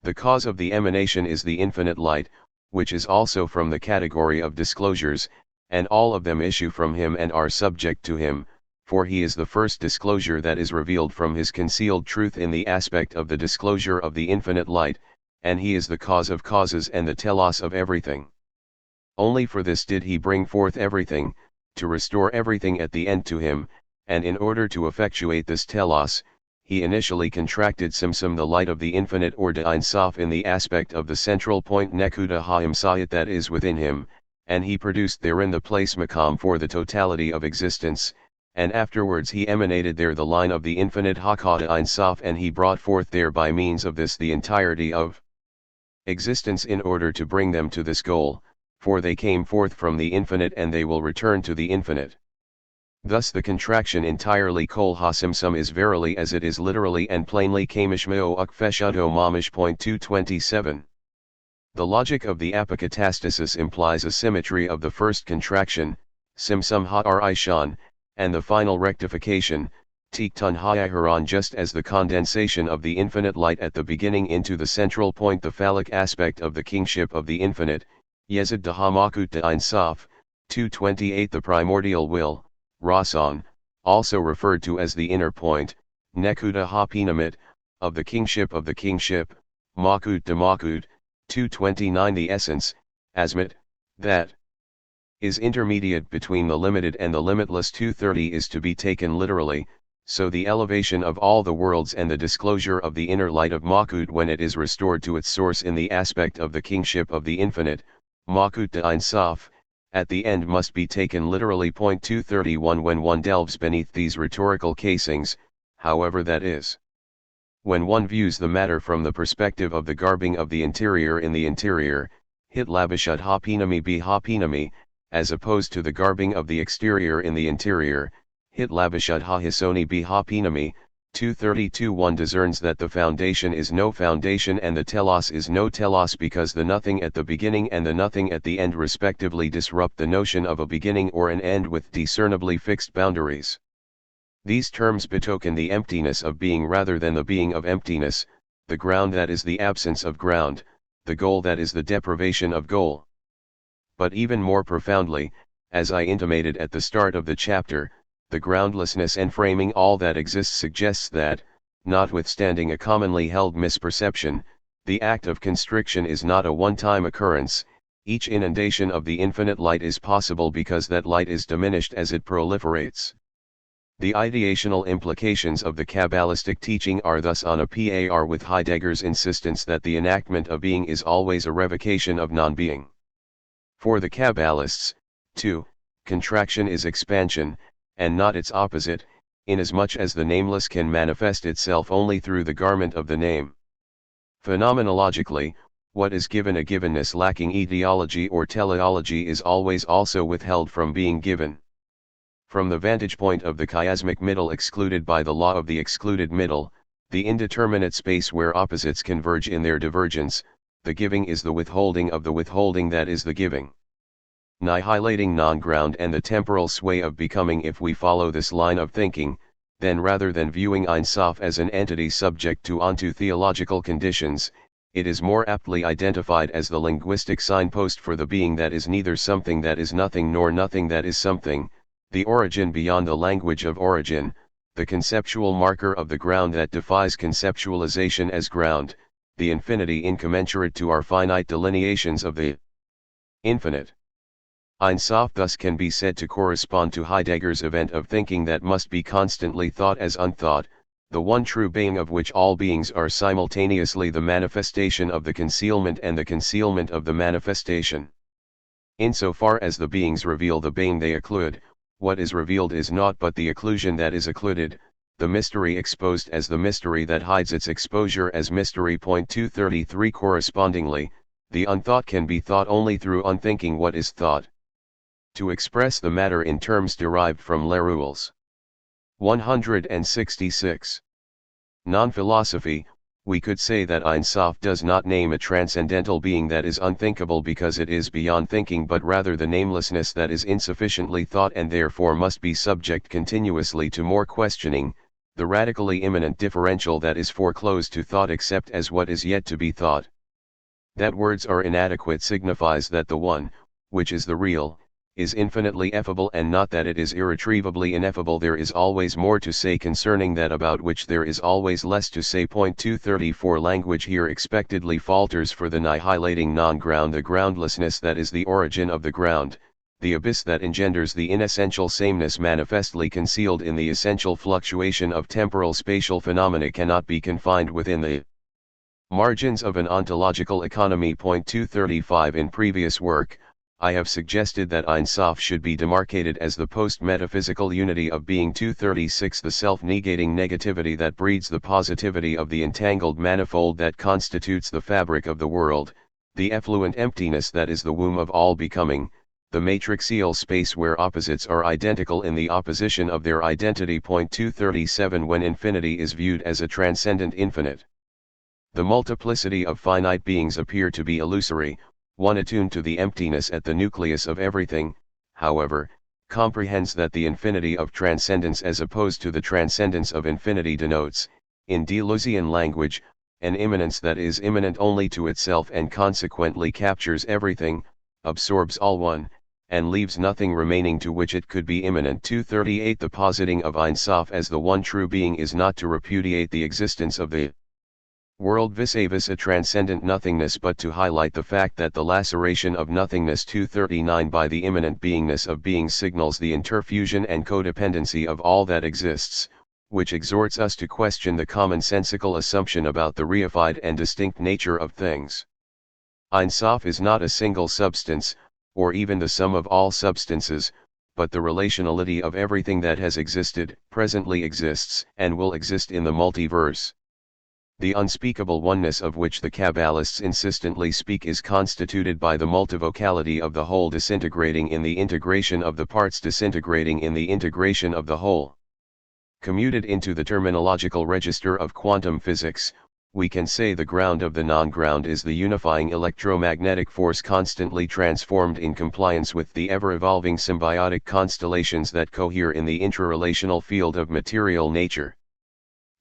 The cause of the emanation is the infinite light, which is also from the category of disclosures, and all of them issue from him and are subject to him, for he is the first disclosure that is revealed from his concealed truth in the aspect of the disclosure of the infinite light, and he is the cause of causes and the telos of everything. Only for this did he bring forth everything, to restore everything at the end to him, and in order to effectuate this telos, he initially contracted Simsum, the light of the infinite, or de Ein Sof, in the aspect of the central point Nekuda Ha'imsayat that is within him, and he produced therein the place Makam for the totality of existence, and afterwards he emanated there the line of the infinite Hakada Ein Sof, and he brought forth there by means of this the entirety of existence in order to bring them to this goal, for they came forth from the infinite and they will return to the infinite. Thus the contraction entirely Kol HaSimsum is verily as it is literally and plainly Kamishmeo Ukfeshudo Mamish. 227. The logic of the apokatastasis implies a symmetry of the first contraction, Simsum Ha'ar-Ishan, and the final rectification, Tiktun Ha'iharan, just as the condensation of the infinite light at the beginning into the central point, the phallic aspect of the kingship of the infinite, Yesod Dahamakut de Ein Sof, 228. The primordial will, Rason, also referred to as the inner point, Nekuta Hapinamit, of the kingship, Makut de Makut. 229. The essence, Asmat, that is intermediate between the limited and the limitless. 230 is to be taken literally, so the elevation of all the worlds and the disclosure of the inner light of Makut when it is restored to its source in the aspect of the kingship of the infinite, Makut de Ein Sof, at the end must be taken literally. 231. When one delves beneath these rhetorical casings, however that is, when one views the matter from the perspective of the garbing of the interior in the interior, hit labishut hapinami be hapinami, as opposed to the garbing of the exterior in the interior, hit labishut ha-hisoni be hapinami. 232. One discerns that the foundation is no foundation and the telos is no telos because the nothing at the beginning and the nothing at the end respectively disrupt the notion of a beginning or an end with discernibly fixed boundaries. These terms betoken the emptiness of being rather than the being of emptiness, the ground that is the absence of ground, the goal that is the deprivation of goal. But even more profoundly, as I intimated at the start of the chapter, the groundlessness enframing all that exists suggests that, notwithstanding a commonly held misperception, the act of constriction is not a one-time occurrence. Each inundation of the infinite light is possible because that light is diminished as it proliferates. The ideational implications of the Kabbalistic teaching are thus on a par with Heidegger's insistence that the enactment of being is always a revocation of non-being. For the Kabbalists, too, contraction is expansion, and not its opposite, inasmuch as the nameless can manifest itself only through the garment of the name. Phenomenologically, what is given a givenness lacking etiology or teleology is always also withheld from being given. From the vantage point of the chiasmic middle excluded by the law of the excluded middle, the indeterminate space where opposites converge in their divergence, the giving is the withholding of the withholding that is the giving. Nihilating non-ground and the temporal sway of becoming. If we follow this line of thinking, then rather than viewing Ein Sof as an entity subject to onto theological conditions, it is more aptly identified as the linguistic signpost for the being that is neither something that is nothing nor nothing that is something, the origin beyond the language of origin, the conceptual marker of the ground that defies conceptualization as ground, the infinity incommensurate to our finite delineations of the infinite. Ein Sof thus can be said to correspond to Heidegger's event of thinking that must be constantly thought as unthought, the one true being of which all beings are simultaneously the manifestation of the concealment and the concealment of the manifestation. Insofar as the beings reveal the being they occlude, what is revealed is naught but the occlusion that is occluded, the mystery exposed as the mystery that hides its exposure as mystery. 233 Correspondingly, the unthought can be thought only through unthinking what is thought. To express the matter in terms derived from Les Rules. 166. Non-philosophy, we could say that Ein Sof does not name a transcendental being that is unthinkable because it is beyond thinking, but rather the namelessness that is insufficiently thought and therefore must be subject continuously to more questioning, the radically immanent differential that is foreclosed to thought except as what is yet to be thought. That words are inadequate signifies that the one, which is the real, is infinitely effable and not that it is irretrievably ineffable. There is always more to say concerning that about which there is always less to say. 234 Language here expectedly falters for the nihilating non-ground, the groundlessness that is the origin of the ground, the abyss that engenders the inessential sameness manifestly concealed in the essential fluctuation of temporal spatial phenomena cannot be confined within the margins of an ontological economy. 235 In previous work, I have suggested that Ein Sof should be demarcated as the post-metaphysical unity of being. 236 The self-negating negativity that breeds the positivity of the entangled manifold that constitutes the fabric of the world, the effluent emptiness that is the womb of all becoming, the matrixial space where opposites are identical in the opposition of their identity. 237 When infinity is viewed as a transcendent infinite, the multiplicity of finite beings appear to be illusory. One attuned to the emptiness at the nucleus of everything, however, comprehends that the infinity of transcendence as opposed to the transcendence of infinity denotes, in Deleuzian language, an immanence that is immanent only to itself and consequently captures everything, absorbs all. One and leaves nothing remaining to which it could be immanent. 238 The positing of Ein Sof as the one true being is not to repudiate the existence of the world vis-a-vis a transcendent nothingness, but to highlight the fact that the laceration of nothingness 239 by the immanent beingness of being signals the interfusion and codependency of all that exists, which exhorts us to question the commonsensical assumption about the reified and distinct nature of things. Ein Sof is not a single substance, or even the sum of all substances, but the relationality of everything that has existed, presently exists, and will exist in the multiverse. The unspeakable oneness of which the Kabbalists insistently speak is constituted by the multivocality of the whole disintegrating in the integration of the parts disintegrating in the integration of the whole. Commuted into the terminological register of quantum physics, we can say the ground of the non-ground is the unifying electromagnetic force constantly transformed in compliance with the ever-evolving symbiotic constellations that cohere in the intrarelational field of material nature.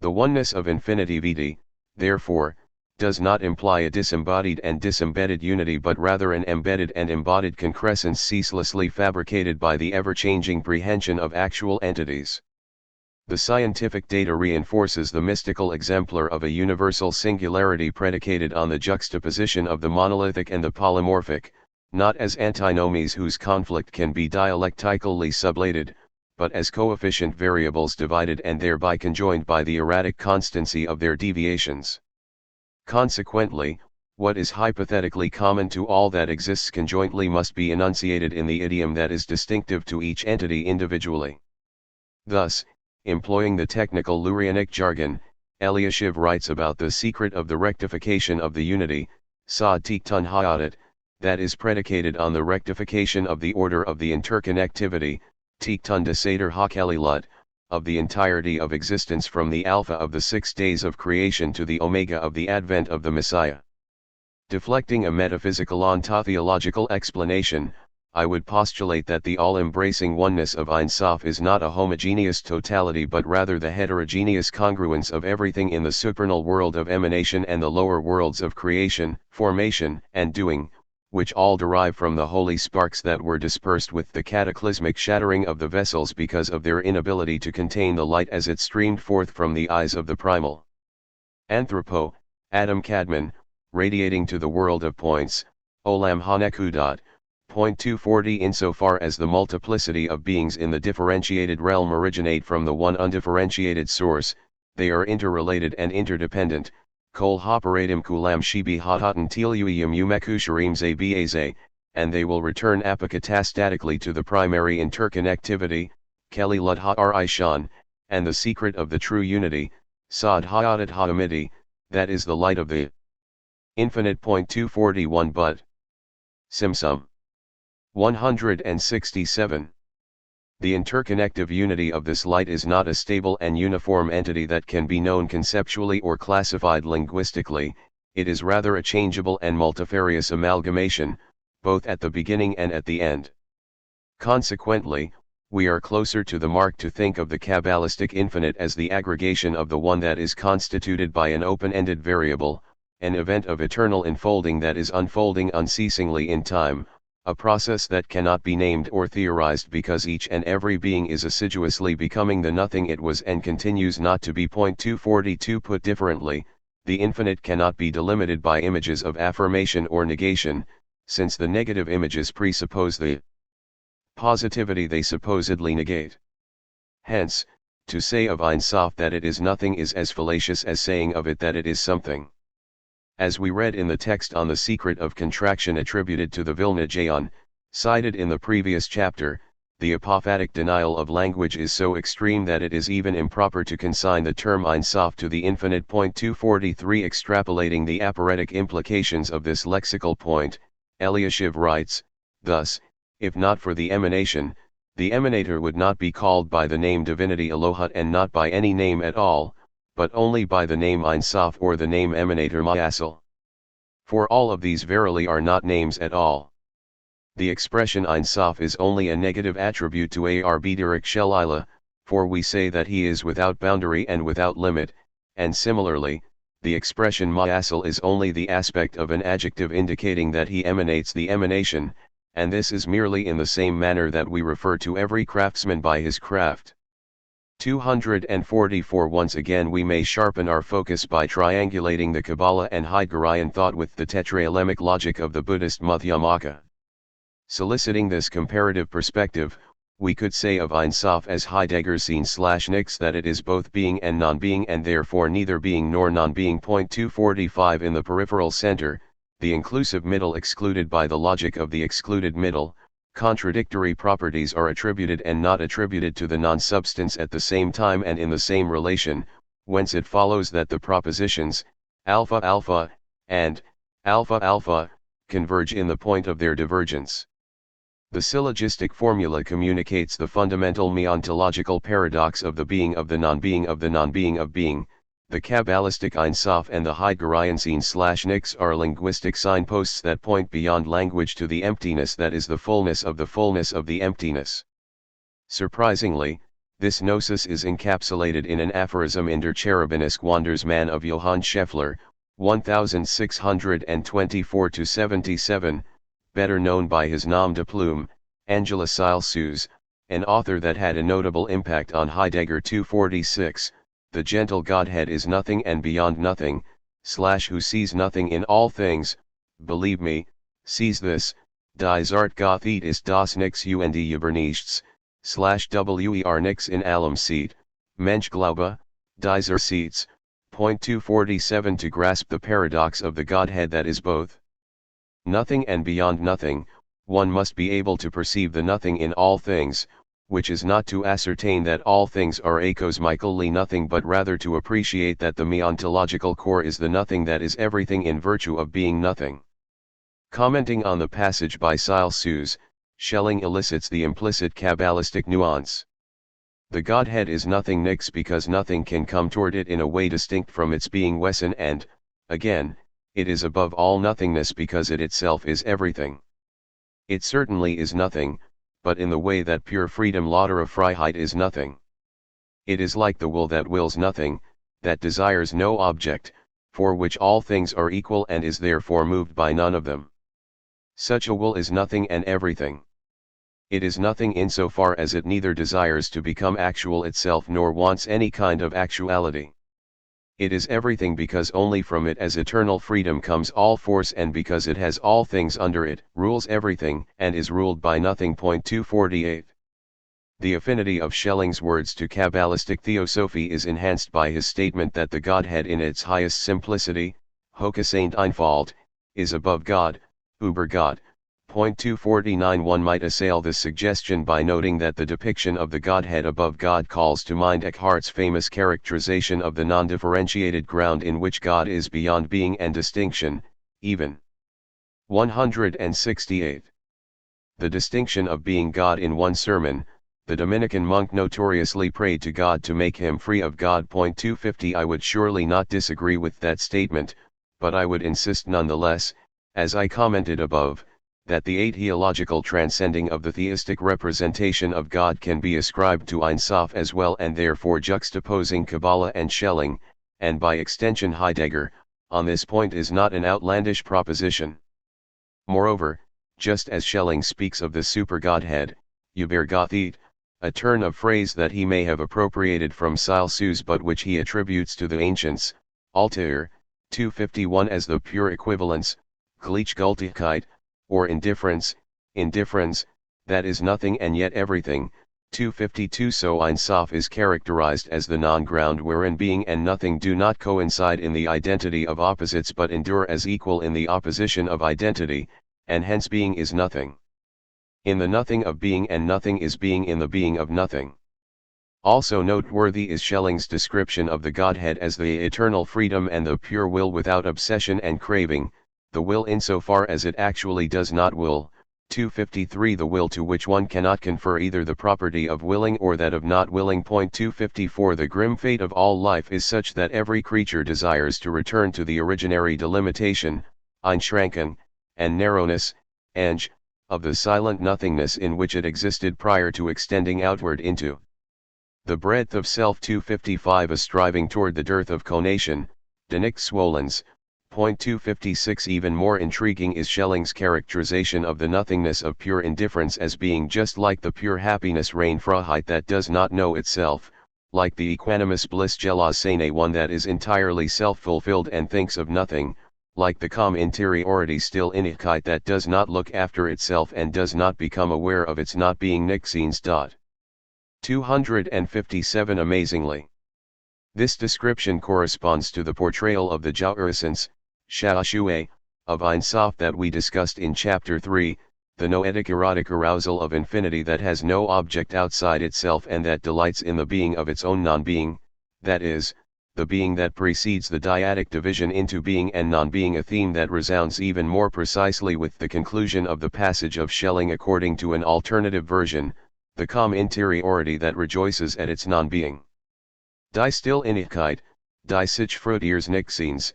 The oneness of infinitivity, therefore, does not imply a disembodied and disembedded unity, but rather an embedded and embodied concrescence ceaselessly fabricated by the ever-changing prehension of actual entities. The scientific data reinforces the mystical exemplar of a universal singularity predicated on the juxtaposition of the monolithic and the polymorphic, not as antinomies whose conflict can be dialectically sublated, but as coefficient variables divided and thereby conjoined by the erratic constancy of their deviations. Consequently, what is hypothetically common to all that exists conjointly must be enunciated in the idiom that is distinctive to each entity individually. Thus, employing the technical Lurianic jargon, Elliot writes about the secret of the rectification of the unity, Sod Tiktun Hayadat, that is predicated on the rectification of the order of the interconnectivity, Tiktun de Seder HaKelilut, of the entirety of existence from the alpha of the 6 days of creation to the omega of the advent of the Messiah. Deflecting a metaphysical ontotheological explanation, I would postulate that the all-embracing oneness of Ein Sof is not a homogeneous totality but rather the heterogeneous congruence of everything in the supernal world of emanation and the lower worlds of creation, formation, and doing, which all derive from the holy sparks that were dispersed with the cataclysmic shattering of the vessels because of their inability to contain the light as it streamed forth from the eyes of the primal Anthropo, Adam Kadmon, radiating to the world of points, Olam HaNekudot. Point 240 Insofar as the multiplicity of beings in the differentiated realm originate from the one undifferentiated source, they are interrelated and interdependent. Kol haparadim kulam shibi hataten tiluyim umekusharim zabaze, and they will return apokatastatically to the primary interconnectivity, Keli Lud ha'ar and the secret of the true unity, Sod ha'adat ha'amidi, that is the light of the infinite. Point 241 But Simsum 167. The interconnective unity of this light is not a stable and uniform entity that can be known conceptually or classified linguistically, it is rather a changeable and multifarious amalgamation, both at the beginning and at the end. Consequently, we are closer to the mark to think of the Kabbalistic infinite as the aggregation of the one that is constituted by an open-ended variable, an event of eternal enfolding that is unfolding unceasingly in time, a process that cannot be named or theorized because each and every being is assiduously becoming the nothing it was and continues not to be. Point 242 Put differently, the infinite cannot be delimited by images of affirmation or negation, since the negative images presuppose the positivity they supposedly negate. Hence, to say of Ein Sof that it is nothing is as fallacious as saying of it that it is something. As we read in the text on the secret of contraction attributed to the Vilna Gaon, cited in the previous chapter, the apophatic denial of language is so extreme that it is even improper to consign the term Ein Sof to the infinite. Point 243 Extrapolating the aporetic implications of this lexical point, Elliot writes, thus, if not for the emanation, the emanator would not be called by the name divinity Elohut and not by any name at all, but only by the name Ein Sof or the name emanator Ma'asel. For all of these verily are not names at all. The expression Ein Sof is only a negative attribute to Arbidirik Shelila, for we say that he is without boundary and without limit, and similarly, the expression Ma'asel is only the aspect of an adjective indicating that he emanates the emanation, and this is merely in the same manner that we refer to every craftsman by his craft. 244 Once again we may sharpen our focus by triangulating the Kabbalah and Heideggerian thought with the tetraelemic logic of the Buddhist Madhyamaka. Soliciting this comparative perspective, we could say of Ein Sof as Heidegger seen/nix that it is both being and non-being and therefore neither being nor non-being. 245 In the peripheral center, the inclusive middle excluded by the logic of the excluded middle, contradictory properties are attributed and not attributed to the non-substance at the same time and in the same relation, whence it follows that the propositions, alpha alpha, and alpha alpha, converge in the point of their divergence. The syllogistic formula communicates the fundamental meontological paradox of the being of the non-being of the non-being of being. The Kabbalistic Ein Sof and the Heideggerian seen/nix are linguistic signposts that point beyond language to the emptiness that is the fullness of the emptiness. Surprisingly, this gnosis is encapsulated in an aphorism in Der Cherubinische Wandersmann of Johann Scheffler, 1624-77, better known by his nom de plume, Angela Silsus, an author that had a notable impact on Heidegger. 246. The gentle Godhead is nothing and beyond nothing, who sees nothing in all things, believe me, sees this, die Zart Gothet ist das nix und über nichts, wer nix in allem sieht, Mensch glaube, dieser sieht's. 247 To grasp the paradox of the Godhead that is both nothing and beyond nothing, one must be able to perceive the nothing in all things, which is not to ascertain that all things are akosmically nothing but rather to appreciate that the meontological core is the nothing that is everything in virtue of being nothing. Commenting on the passage by Silsus, Schelling elicits the implicit Kabbalistic nuance. The Godhead is nothing nix because nothing can come toward it in a way distinct from its being Wesen and, again, it is above all nothingness because it itself is everything. It certainly is nothing, but in the way that pure freedom lautere Freiheit is nothing. It is like the will that wills nothing, that desires no object, for which all things are equal and is therefore moved by none of them. Such a will is nothing and everything. It is nothing insofar as it neither desires to become actual itself nor wants any kind of actuality. It is everything because only from it as eternal freedom comes all force and because it has all things under it, rules everything and is ruled by nothing. 248. The affinity of Schelling's words to Kabbalistic theosophy is enhanced by his statement that the Godhead in its highest simplicity, Hochsein Einfalt, is above God, über God. 249 One might assail this suggestion by noting that the depiction of the Godhead above God calls to mind Eckhart's famous characterization of the non-differentiated ground in which God is beyond being and distinction, even. 168. The distinction of being God in one sermon, the Dominican monk notoriously prayed to God to make him free of God. 250 I would surely not disagree with that statement, but I would insist nonetheless, as I commented above, that the atheological transcending of the theistic representation of God can be ascribed to Ein Sof as well, and therefore juxtaposing Kabbalah and Schelling, and by extension Heidegger, on this point is not an outlandish proposition. Moreover, just as Schelling speaks of the super-Godhead, Übergotheit, a turn of phrase that he may have appropriated from Silsus but which he attributes to the ancients, Altair, 251 as the pure equivalence, Gleichgültigkeit, or indifference, that is nothing and yet everything. 252 So Ein Sof is characterized as the non-ground wherein being and nothing do not coincide in the identity of opposites but endure as equal in the opposition of identity, and hence being is nothing. In the nothing of being and nothing is being in the being of nothing. Also noteworthy is Schelling's description of the Godhead as the eternal freedom and the pure will without obsession and craving, the will insofar as it actually does not will. 253 The will to which one cannot confer either the property of willing or that of not willing. 254 The grim fate of all life is such that every creature desires to return to the originary delimitation, Einschränkung, and narrowness, Eng, of the silent nothingness in which it existed prior to extending outward into the breadth of self. 255 A striving toward the dearth of conation, de nix swollens. 256. Even more intriguing is Schelling's characterization of the nothingness of pure indifference as being just like the pure happiness rein Freiheit that does not know itself, like the equanimous bliss Gelasene one that is entirely self-fulfilled and thinks of nothing, like the calm interiority still Innigkeit that does not look after itself and does not become aware of its not being Nichtseins. 257. Amazingly, this description corresponds to the portrayal of the Joueressence, Schaashue, of Ein Sof that we discussed in Chapter 3, the noetic erotic arousal of infinity that has no object outside itself and that delights in the being of its own non-being, that is, the being that precedes the dyadic division into being and non-being, a theme that resounds even more precisely with the conclusion of the passage of Schelling according to an alternative version, the calm interiority that rejoices at its non-being. Die still Innigkeit, die sich freut ihres Nichtseins.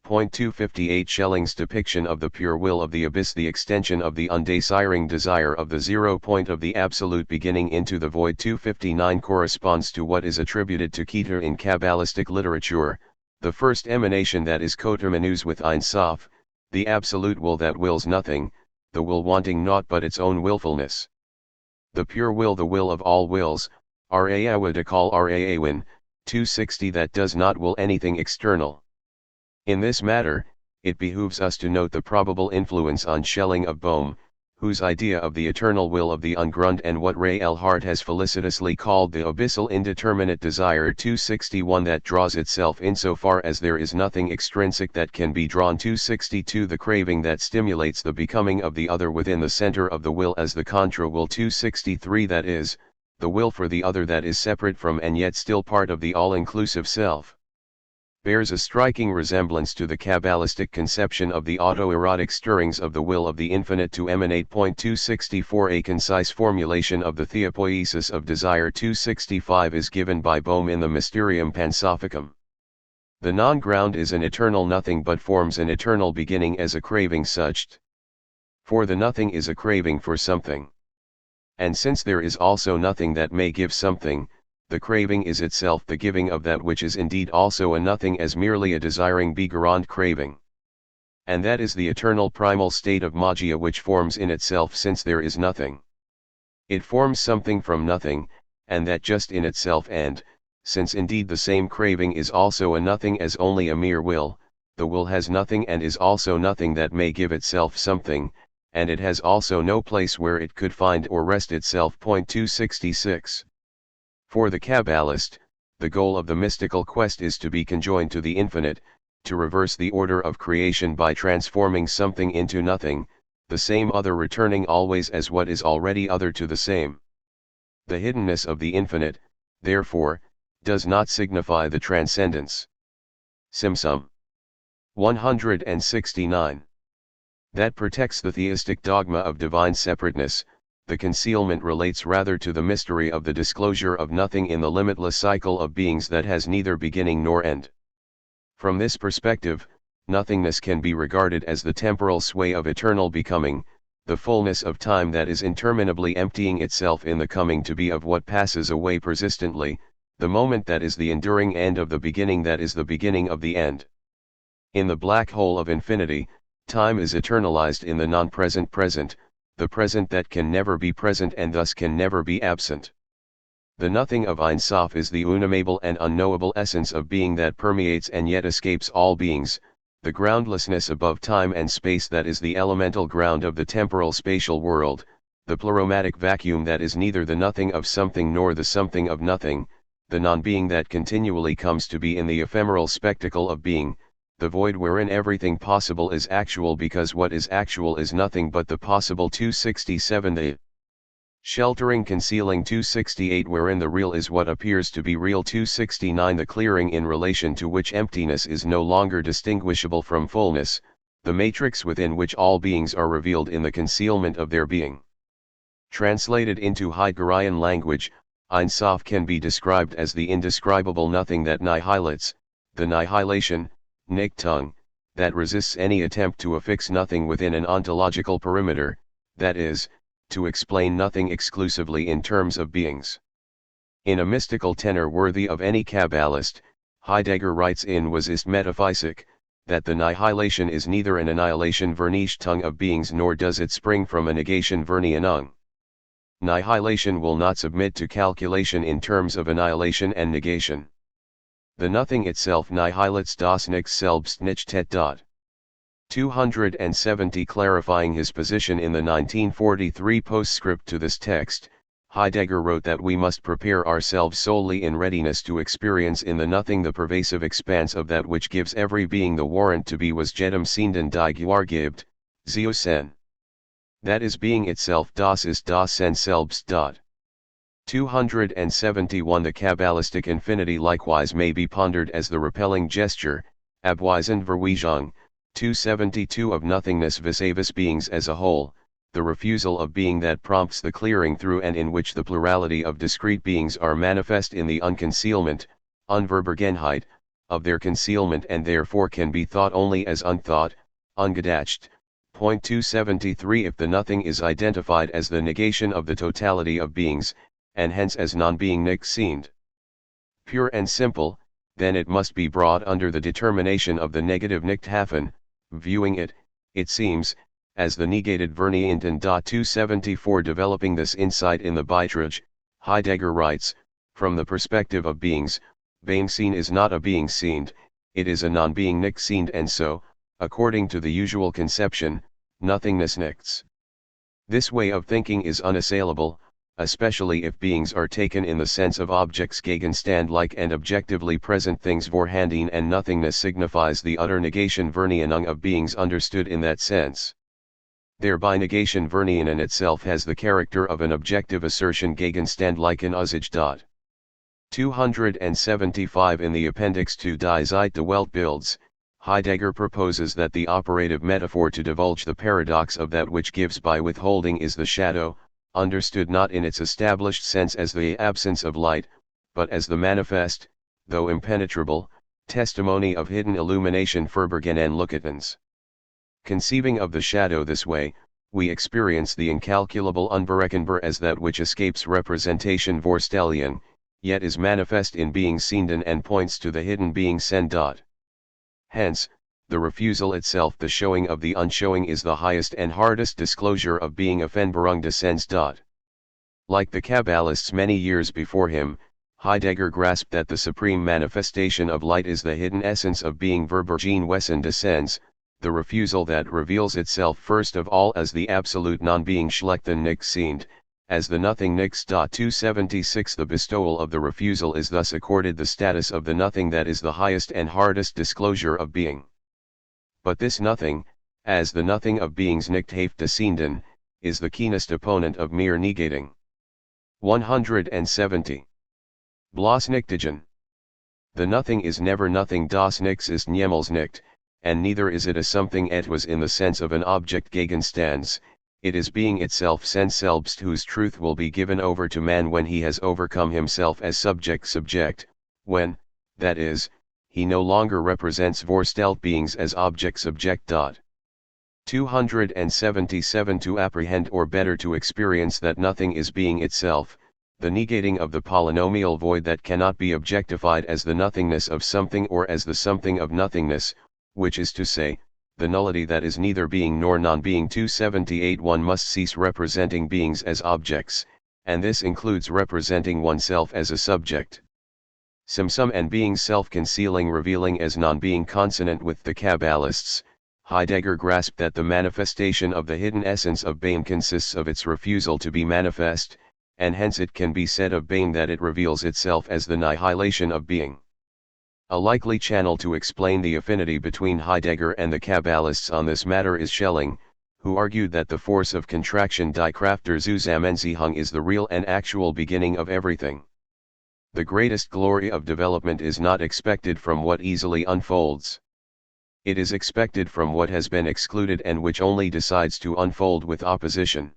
258. Schelling's depiction of the pure will of the abyss, the extension of the undesiring desire of the 0 point of the absolute beginning into the void. 259 corresponds to what is attributed to Keter in Kabbalistic literature, the first emanation that is coterminous with Ein Sof, the absolute will that wills nothing, the will wanting naught but its own willfulness. The pure will, the will of all wills, Ra'awa de call Ra'awin, 260, that does not will anything external. In this matter, it behooves us to note the probable influence on Schelling of Bohm, whose idea of the eternal will of the Ungrund and what Ray Elhart has felicitously called the abyssal indeterminate desire. 261 that draws itself insofar as there is nothing extrinsic that can be drawn. 262 the craving that stimulates the becoming of the other within the center of the will as the contra will. 263 that is, the will for the other that is separate from and yet still part of the all-inclusive self. Bears a striking resemblance to the Kabbalistic conception of the autoerotic stirrings of the will of the infinite to emanate. 264 a concise formulation of the Poiēsis of desire. 265 is given by Bohm in the Mysterium Pansophicum. The non-ground is an eternal nothing but forms an eternal beginning as a craving suched. For the nothing is a craving for something. And since there is also nothing that may give something, the craving is itself the giving of that which is indeed also a nothing as merely a desiring begrand craving. And that is the eternal primal state of Magia which forms in itself since there is nothing. It forms something from nothing, and that just in itself, and, since indeed the same craving is also a nothing as only a mere will, the will has nothing and is also nothing that may give itself something, and it has also no place where it could find or rest itself. 266. For the Kabbalist, the goal of the mystical quest is to be conjoined to the infinite, to reverse the order of creation by transforming something into nothing, the same other returning always as what is already other to the same. The hiddenness of the infinite, therefore, does not signify the transcendence. Simsum 169. That protects the theistic dogma of divine separateness. The concealment relates rather to the mystery of the disclosure of nothing in the limitless cycle of beings that has neither beginning nor end. From this perspective, nothingness can be regarded as the temporal sway of eternal becoming, the fullness of time that is interminably emptying itself in the coming to be of what passes away persistently, the moment that is the enduring end of the beginning that is the beginning of the end. In the black hole of infinity, time is eternalized in the non-present present, the present that can never be present and thus can never be absent. The nothing of Ein Sof is the unknowable and unknowable essence of being that permeates and yet escapes all beings, the groundlessness above time and space that is the elemental ground of the temporal spatial world, the pleromatic vacuum that is neither the nothing of something nor the something of nothing, the non-being that continually comes to be in the ephemeral spectacle of being, the void wherein everything possible is actual because what is actual is nothing but the possible. 267 the sheltering concealing. 268 wherein the real is what appears to be real. 269 the clearing in relation to which emptiness is no longer distinguishable from fullness, the matrix within which all beings are revealed in the concealment of their being. Translated into Heideggerian language, Ein Sof can be described as the indescribable nothing that nihilates, the nihilation, Nichtung, that resists any attempt to affix nothing within an ontological perimeter, that is, to explain nothing exclusively in terms of beings. In a mystical tenor worthy of any Kabbalist, Heidegger writes in Was ist Metaphysik, that the nihilation is neither an annihilation Vernichtung of beings nor does it spring from a negation Vernianung. Nihilation will not submit to calculation in terms of annihilation and negation. The nothing itself nihilits das Nichts selbst nicht tet. 270 Clarifying his position in the 1943 postscript to this text, Heidegger wrote that we must prepare ourselves solely in readiness to experience in the nothing the pervasive expanse of that which gives every being the warrant to be was jedem Sinden die Gewahrgibt, Sen. That is being itself das ist das Sen selbst. 271 The Kabbalistic infinity likewise may be pondered as the repelling gesture, abweisend Verweisung, 272 of nothingness vis-a-vis beings as a whole, the refusal of being that prompts the clearing through and in which the plurality of discrete beings are manifest in the unconcealment, Unverborgenheit, of their concealment and therefore can be thought only as unthought, ungedacht. Point 273 If the nothing is identified as the negation of the totality of beings, and hence as non-being nicht sehend, pure and simple, then it must be brought under the determination of the negative nicht hafen, viewing it, it seems, as the negated Vernienten. 274 Developing this insight in the Beitrag, Heidegger writes, from the perspective of beings, being seen is not a being seened, it is a non-being nicht seened and so, according to the usual conception, nothingness nichts. This way of thinking is unassailable, especially if beings are taken in the sense of objects Gegenstand-like and objectively present things vorhanden and nothingness signifies the utter negation Vernianung of beings understood in that sense. Thereby negation Vernianung itself has the character of an objective assertion Gegenstand-like in Usage. 275 In the appendix to Die Zeit des Weltbilds, Heidegger proposes that the operative metaphor to divulge the paradox of that which gives by withholding is the shadow, understood not in its established sense as the absence of light, but as the manifest, though impenetrable, testimony of hidden illumination Verborgen and Lookatens. Conceiving of the shadow this way, we experience the incalculable unberechenbar as that which escapes representation Vorstellung, yet is manifest in being seen and points to the hidden being Sen. Hence, the refusal itself the showing of the unshowing is the highest and hardest disclosure of being Offenbarung des Sens. Like the Kabbalists many years before him, Heidegger grasped that the supreme manifestation of light is the hidden essence of being Verborgen Wesen des Sens, the refusal that reveals itself first of all as the absolute non-being Schlechten nicht sehend, as the nothing nichts. 276 The bestowal of the refusal is thus accorded the status of the nothing that is the highest and hardest disclosure of being. But this nothing, as the nothing of beings nicht hafte is the keenest opponent of mere negating. 170. Bloß Nichtigen. The nothing is never nothing, das Nichts ist niemals nicht, and neither is it a something etwas in the sense of an object Gegenstands, it is being itself Sen selbst whose truth will be given over to man when he has overcome himself as subject, when, that is, he no longer represents vorstellt beings as object subject. 277 To apprehend or better to experience that nothing is being itself, the negating of the polynomial void that cannot be objectified as the nothingness of something or as the something of nothingness, which is to say, the nullity that is neither being nor non-being. 278 One must cease representing beings as objects, and this includes representing oneself as a subject. Some and being self-concealing revealing as non-being consonant with the Kabbalists, Heidegger grasped that the manifestation of the hidden essence of being consists of its refusal to be manifest, and hence it can be said of being that it reveals itself as the nihilation of being. A likely channel to explain the affinity between Heidegger and the Kabbalists on this matter is Schelling, who argued that the force of contraction Die Kraft der Zusammenziehung is the real and actual beginning of everything. The greatest glory of development is not expected from what easily unfolds. It is expected from what has been excluded and which only decides to unfold with opposition.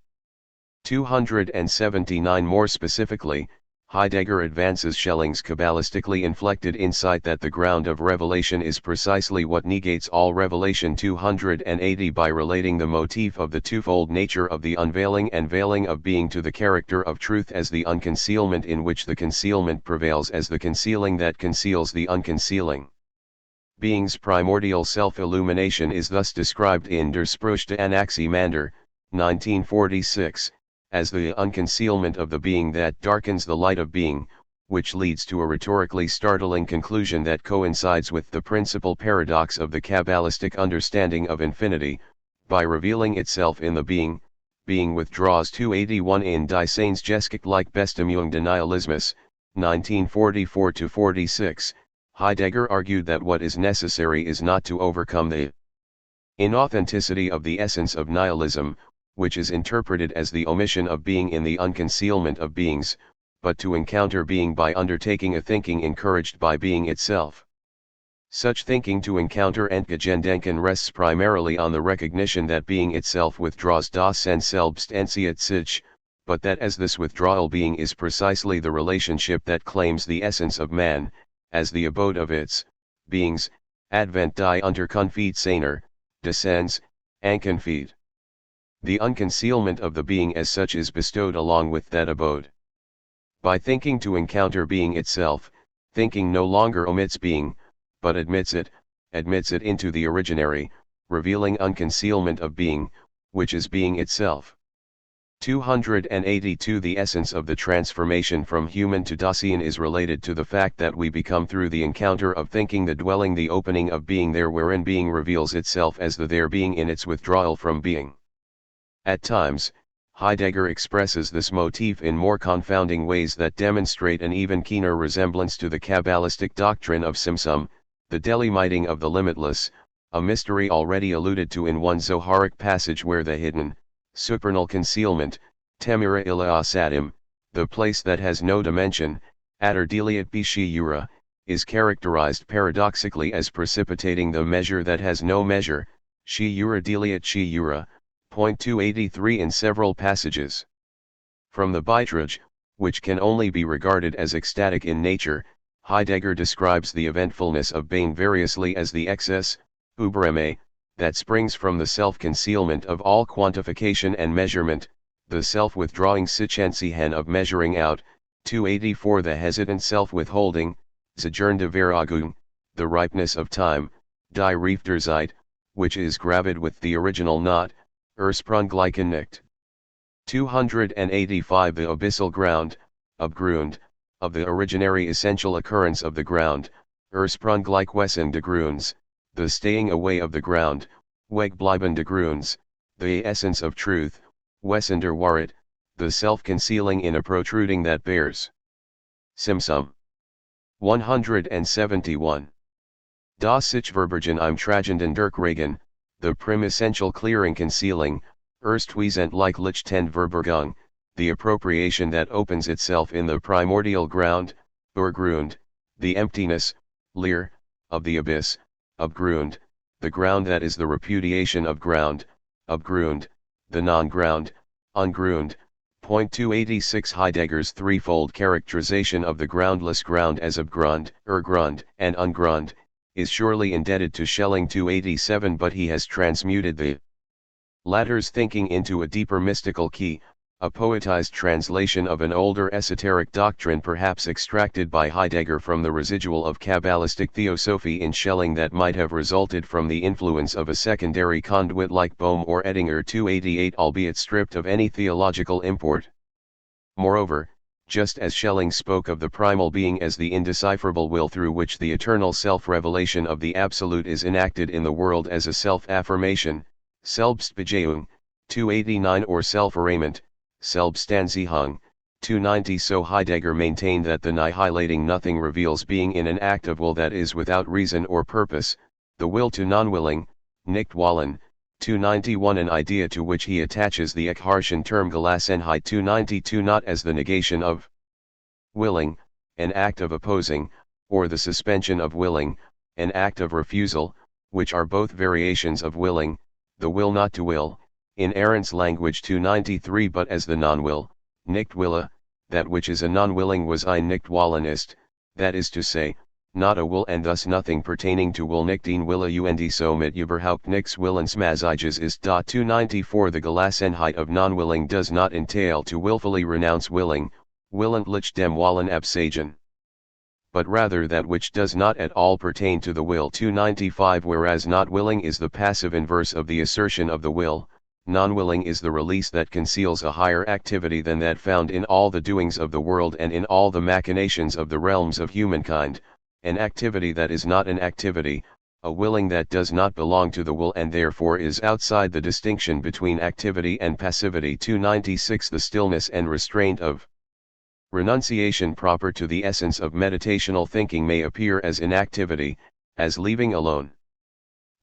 279 More specifically, Heidegger advances Schelling's Kabbalistically inflected insight that the ground of revelation is precisely what negates all revelation. 280 By relating the motif of the twofold nature of the unveiling and veiling of being to the character of truth as the unconcealment in which the concealment prevails as the concealing that conceals the unconcealing. Being's primordial self-illumination is thus described in Der Spruch de Anaximander, 1946, as the unconcealment of the being that darkens the light of being, which leads to a rhetorically startling conclusion that coincides with the principal paradox of the Kabbalistic understanding of infinity. By revealing itself in the being, being withdraws. 281 in Die Seinsgeschichtliche Bestimmung des Nihilismus, 1944-46, Heidegger argued that what is necessary is not to overcome the inauthenticity of the essence of nihilism, which is interpreted as the omission of being in the unconcealment of beings, but to encounter being by undertaking a thinking encouraged by being itself. Such thinking to encounter Entgegendenken rests primarily on the recognition that being itself withdraws das Sein selbst entzieht sich, but that as this withdrawal being is precisely the relationship that claims the essence of man, as the abode of its beings, Advent die Unterkunft seiner, descends, Ankunft. The unconcealment of the being as such is bestowed along with that abode. By thinking to encounter being itself, thinking no longer omits being, but admits it into the originary, revealing unconcealment of being, which is being itself. 282 The essence of the transformation from human to Dasein is related to the fact that we become through the encounter of thinking the dwelling, the opening of being there wherein being reveals itself as the there being in its withdrawal from being. At times, Heidegger expresses this motif in more confounding ways that demonstrate an even keener resemblance to the Kabbalistic doctrine of Tzimtzum, the delimiting of the limitless, a mystery already alluded to in one Zoharic passage where the hidden, supernal concealment, Temira ila asadim, the place that has no dimension, Adar deliat b'shiyura, is characterized paradoxically as precipitating the measure that has no measure, shiyura deliat shiyura. 283 in several passages. From the Beitrage, which can only be regarded as ecstatic in nature, Heidegger describes the eventfulness of being variously as the excess, Überreme, that springs from the self-concealment of all quantification and measurement, the self-withdrawing Sichentziehen of measuring out. 284 The hesitant self-withholding, Zagernde Veragung, the ripeness of time, Die Reifderzeit, which is gravid with the original not, Ursprunglichen nicht. 285 The abyssal ground, Abgrund, of the originary essential occurrence of the ground, Ursprunglich Wesen des Grunds, the staying away of the ground, Wegbleiben des Grunds, the essence of truth, Wesen der Wahrheit, the self-concealing in a protruding that bears. Tzimtzum. 171. Das Sichverbergen im Tragenden Durchregen, the prim essential clearing concealing, Erstwesentliche Verbergung, the appropriation that opens itself in the primordial ground, Urgrund, the emptiness, Leer, of the abyss, Abgrund, the ground that is the repudiation of ground, Abgrund, the non-ground, Ungrund. 286 Heidegger's threefold characterization of the groundless ground as Abgrund, Urgrund, and Ungrund, is surely indebted to Schelling. 287 but he has transmuted the latter's thinking into a deeper mystical key, a poetized translation of an older esoteric doctrine perhaps extracted by Heidegger from the residual of Kabbalistic theosophy in Schelling that might have resulted from the influence of a secondary conduit like Bohm or Ettinger. 288 albeit stripped of any theological import. Moreover, just as Schelling spoke of the primal being as the indecipherable will through which the eternal self-revelation of the Absolute is enacted in the world as a self-affirmation, Selbstbejahung, 289 or self-arraignment, Selbstanziehung, 290 so Heidegger maintained that the annihilating nothing reveals being in an act of will that is without reason or purpose, the will to non-willing, Nichtwollen, 291 an idea to which he attaches the Eckhardtian term Gelassenheit. 292 not as the negation of willing, an act of opposing, or the suspension of willing, an act of refusal, which are both variations of willing, the will not to will, in Arendt's language. 293 but as the non-will, Nichtwille, that which is a non-willing was ein Nichtwollen ist, that is to say, not a will and thus nothing pertaining to will nicht ein Wille und somit überhaupt nichts Willensmäßiges ist. 294 The Gelassenheit of non-willing does not entail to willfully renounce willing, willentlich dem Wollen absagen. but rather that which does not at all pertain to the will. 295 Whereas not willing is the passive inverse of the assertion of the will, non-willing is the release that conceals a higher activity than that found in all the doings of the world and in all the machinations of the realms of humankind, an activity that is not an activity, a willing that does not belong to the will and therefore is outside the distinction between activity and passivity. 296 The stillness and restraint of renunciation proper to the essence of meditational thinking may appear as inactivity, as leaving alone,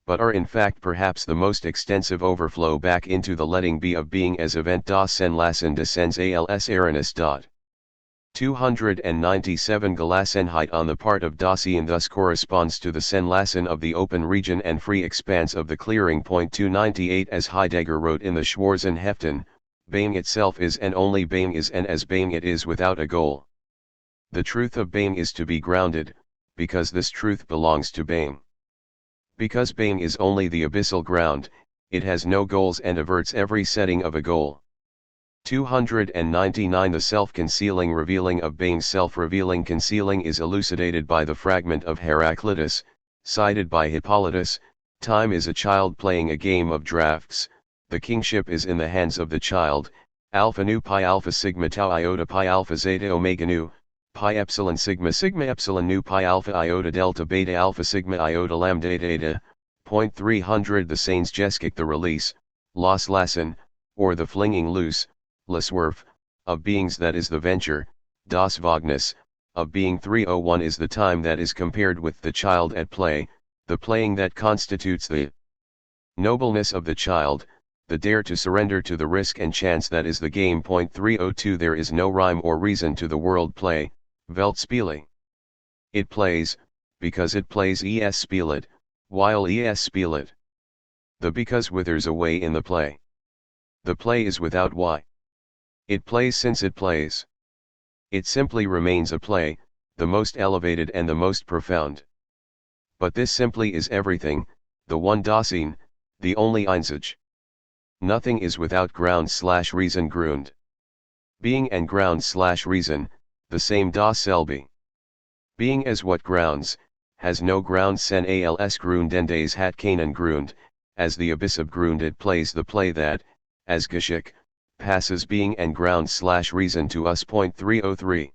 but are in fact perhaps the most extensive overflow back into the letting be of being as event das Senlassen des Sens als Awareness. 297 Gelassenheit on the part of Dasein thus corresponds to the Senlassen of the open region and free expanse of the clearing point. 298 As Heidegger wrote in the Schwarzenheften, being itself is and only being is, and as being it is without a goal. The truth of being is to be grounded, because this truth belongs to being. Because being is only the abyssal ground, it has no goals and averts every setting of a goal. 299 The self-concealing revealing of being. Self-revealing concealing is elucidated by the fragment of Heraclitus, cited by Hippolytus: time is a child playing a game of drafts, the kingship is in the hands of the child, alpha nu pi alpha sigma tau iota pi alpha zeta omega nu, pi epsilon sigma sigma epsilon nu pi alpha iota delta beta alpha sigma iota lambda eta. 300 The Seinsgeskik the release, loslassen, or the flinging loose, Leswerf, of beings, that is the venture, das Wagnis, of being. 301 is the time that is compared with the child at play, the playing that constitutes the nobleness of the child, the dare to surrender to the risk and chance that is the game. 302 There is no rhyme or reason to the world play, Weltspiele. It plays, because it plays. Es spielet, while es spielet. The because withers away in the play. The play is without why. It plays since it plays. It simply remains a play, the most elevated and the most profound. But this simply is everything, the one Dasein, the only Einsage. Nothing is without ground/reason Grund. Being and ground/reason, the same das selbe. Being as what grounds, has no ground. Sen als Grundendes hat keinen Grund, as the abyss of Grund it plays the play that, as Geschick, passes being and ground/reason to us. 303.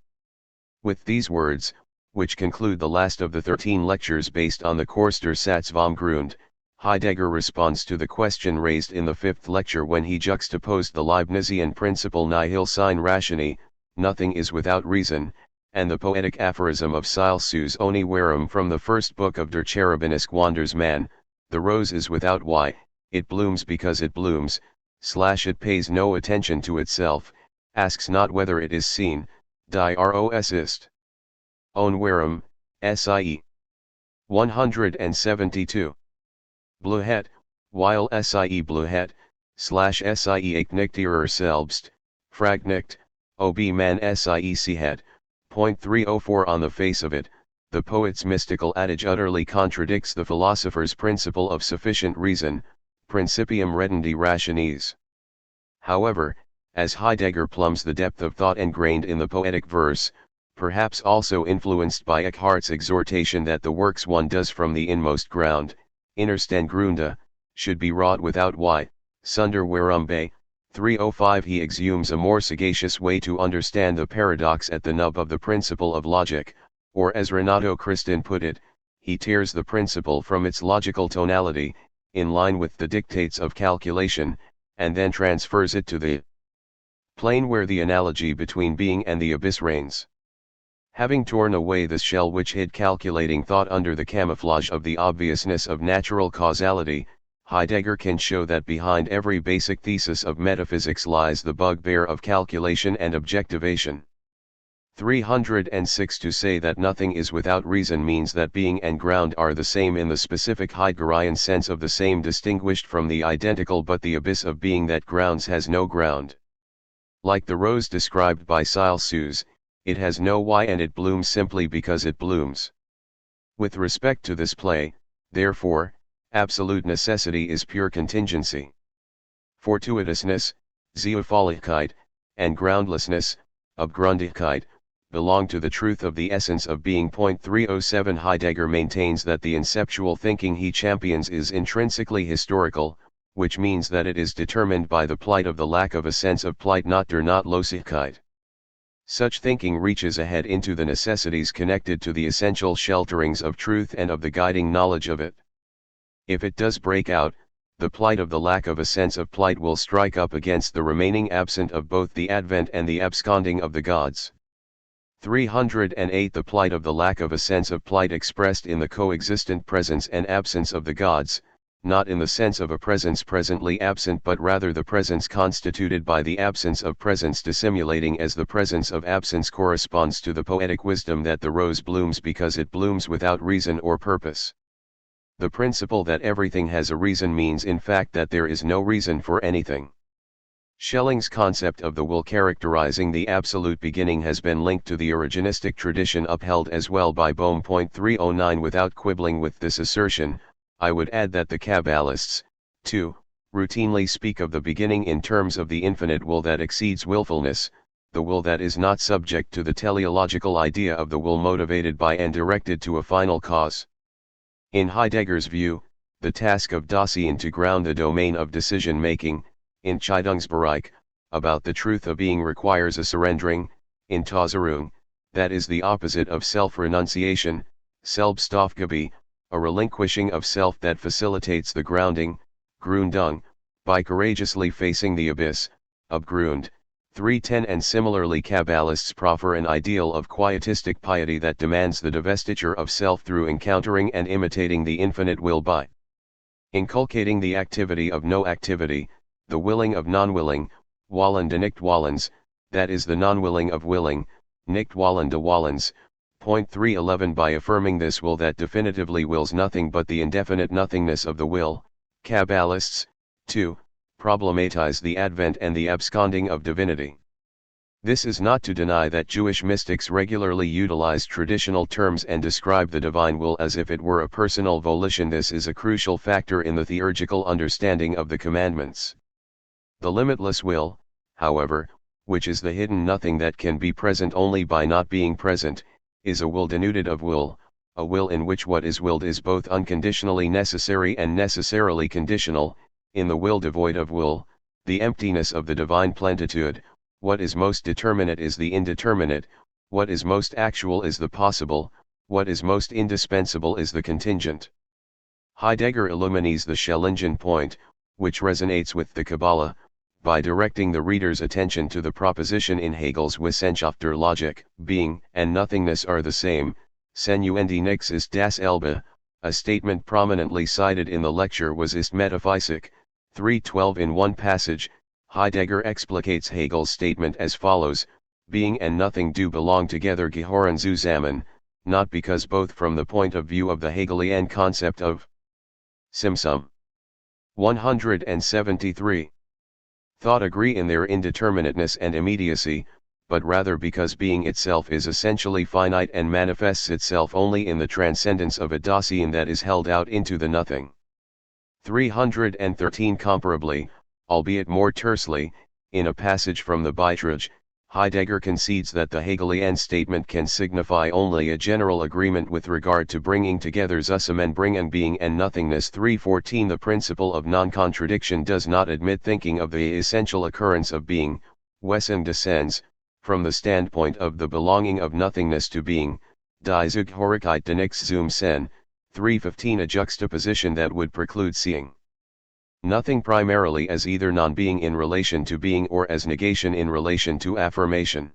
With these words, which conclude the last of the 13 lectures based on the Course der Satz vom Grund, Heidegger responds to the question raised in the 5th lecture when he juxtaposed the Leibnizian principle nihil sine ratione, nothing is without reason, and the poetic aphorism of Silsus oni verum from the first book of Der Cherubinisk Wanders Man: the rose is without why, it blooms because it blooms, it pays no attention to itself, asks not whether it is seen, die Ros ist. On verum, sie. 172. Bluhet, while sie bluhet, sie ich nicht ihrer selbst, fragt nicht, ob man sie sieht. 304 On the face of it, the poet's mystical adage utterly contradicts the philosopher's principle of sufficient reason, principium redendi rationis. However, as Heidegger plumbs the depth of thought engrained in the poetic verse, perhaps also influenced by Eckhart's exhortation that the works one does from the inmost ground, innersten Gründe, should be wrought without why, sunder warum bei. 305 He exhumes a more sagacious way to understand the paradox at the nub of the principle of logic, or as Renato Christin put it, he tears the principle from its logical tonality, in line with the dictates of calculation, and then transfers it to the plane where the analogy between being and the abyss reigns. Having torn away the shell which hid calculating thought under the camouflage of the obviousness of natural causality, Heidegger can show that behind every basic thesis of metaphysics lies the bugbear of calculation and objectivation. 306 To say that nothing is without reason means that being and ground are the same in the specific Heideggerian sense of the same distinguished from the identical but the abyss of being that grounds has no ground. Like the rose described by Silsus, it has no why and it blooms simply because it blooms. With respect to this play, therefore, absolute necessity is pure contingency. Fortuitousness, Zufälligkeit, and groundlessness, Abgründigkeit, belong to the truth of the essence of being. 307 Heidegger maintains that the inceptual thinking he champions is intrinsically historical, which means that it is determined by the plight of the lack of a sense of plight, not der Notlosigkeit. Such thinking reaches ahead into the necessities connected to the essential shelterings of truth and of the guiding knowledge of it. If it does break out, the plight of the lack of a sense of plight will strike up against the remaining absent of both the advent and the absconding of the gods. 308 The plight of the lack of a sense of plight expressed in the coexistent presence and absence of the gods, not in the sense of a presence presently absent but rather the presence constituted by the absence of presence, dissimulating as the presence of absence, corresponds to the poetic wisdom that the rose blooms because it blooms without reason or purpose. The principle that everything has a reason means in fact that there is no reason for anything. Schelling's concept of the will characterizing the absolute beginning has been linked to the originistic tradition upheld as well by Bohm. 309 Without quibbling with this assertion, I would add that the Kabbalists, too, routinely speak of the beginning in terms of the infinite will that exceeds willfulness, the will that is not subject to the teleological idea of the will motivated by and directed to a final cause. In Heidegger's view, the task of Dasein to ground the domain of decision-making, in Entscheidungsbereich, about the truth of being requires a surrendering, in Tauserung, that is the opposite of self-renunciation, Selbstaufgabe, a relinquishing of self that facilitates the grounding, Grundung, by courageously facing the abyss, Abgrund. 310 And similarly Kabbalists proffer an ideal of quietistic piety that demands the divestiture of self through encountering and imitating the infinite will by inculcating the activity of no activity, the willing of non-willing, Wollende nicht Wollens, that is the non-willing of willing, nicht Wollende Wollens. 311 By affirming this will that definitively wills nothing but the indefinite nothingness of the will, Kabbalists, too, problematize the advent and the absconding of divinity. This is not to deny that Jewish mystics regularly utilize traditional terms and describe the divine will as if it were a personal volition. This is a crucial factor in the theurgical understanding of the commandments. The limitless will, however, which is the hidden nothing that can be present only by not being present, is a will denuded of will, a will in which what is willed is both unconditionally necessary and necessarily conditional. In the will devoid of will, the emptiness of the divine plenitude, what is most determinate is the indeterminate, what is most actual is the possible, what is most indispensable is the contingent. Heidegger illumines the Schellingen point, which resonates with the Kabbalah, by directing the reader's attention to the proposition in Hegel's Wissenschaft der Logik, being and nothingness are the same, Senuende nix ist dasselbe, a statement prominently cited in the lecture Was ist Metaphysik, 312. In one passage, Heidegger explicates Hegel's statement as follows: being and nothing do belong together, gehören zusammen, not because both from the point of view of the Hegelian concept of Simsum. 173. Thought agree in their indeterminateness and immediacy, but rather because being itself is essentially finite and manifests itself only in the transcendence of a Dasein that is held out into the nothing. 313. Comparably, albeit more tersely, in a passage from the Beiträge, Heidegger concedes that the Hegelian statement can signify only a general agreement with regard to bringing together Zusammenbringen being and nothingness. 314. The principle of non-contradiction does not admit thinking of the essential occurrence of being, Wesen descends, from the standpoint of the belonging of nothingness to being, die Zugehörigkeit de nichts zum Sein. 315. A juxtaposition that would preclude seeing nothing primarily as either non-being in relation to being or as negation in relation to affirmation.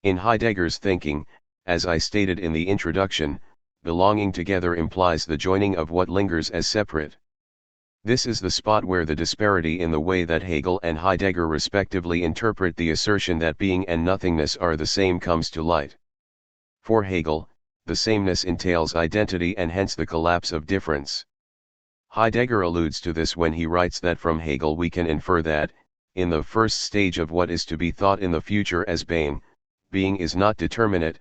In Heidegger's thinking, as I stated in the introduction, belonging together implies the joining of what lingers as separate. This is the spot where the disparity in the way that Hegel and Heidegger respectively interpret the assertion that being and nothingness are the same comes to light. For Hegel, the sameness entails identity and hence the collapse of difference. Heidegger alludes to this when he writes that from Hegel we can infer that, in the first stage of what is to be thought in the future as being is not determinate,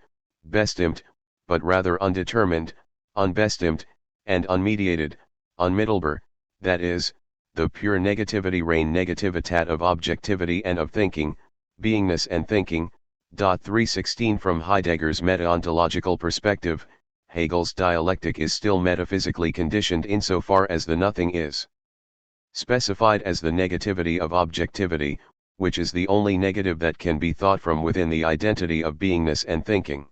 bestimmt, but rather undetermined, unbestimmt, and unmediated, unmittelbar, that is, the pure negativity rein Negativitat of objectivity and of thinking, beingness and thinking, 316 From Heidegger's meta-ontological perspective, Hegel's dialectic is still metaphysically conditioned insofar as the nothing is specified as the negativity of objectivity, which is the only negative that can be thought from within the identity of beingness and thinking.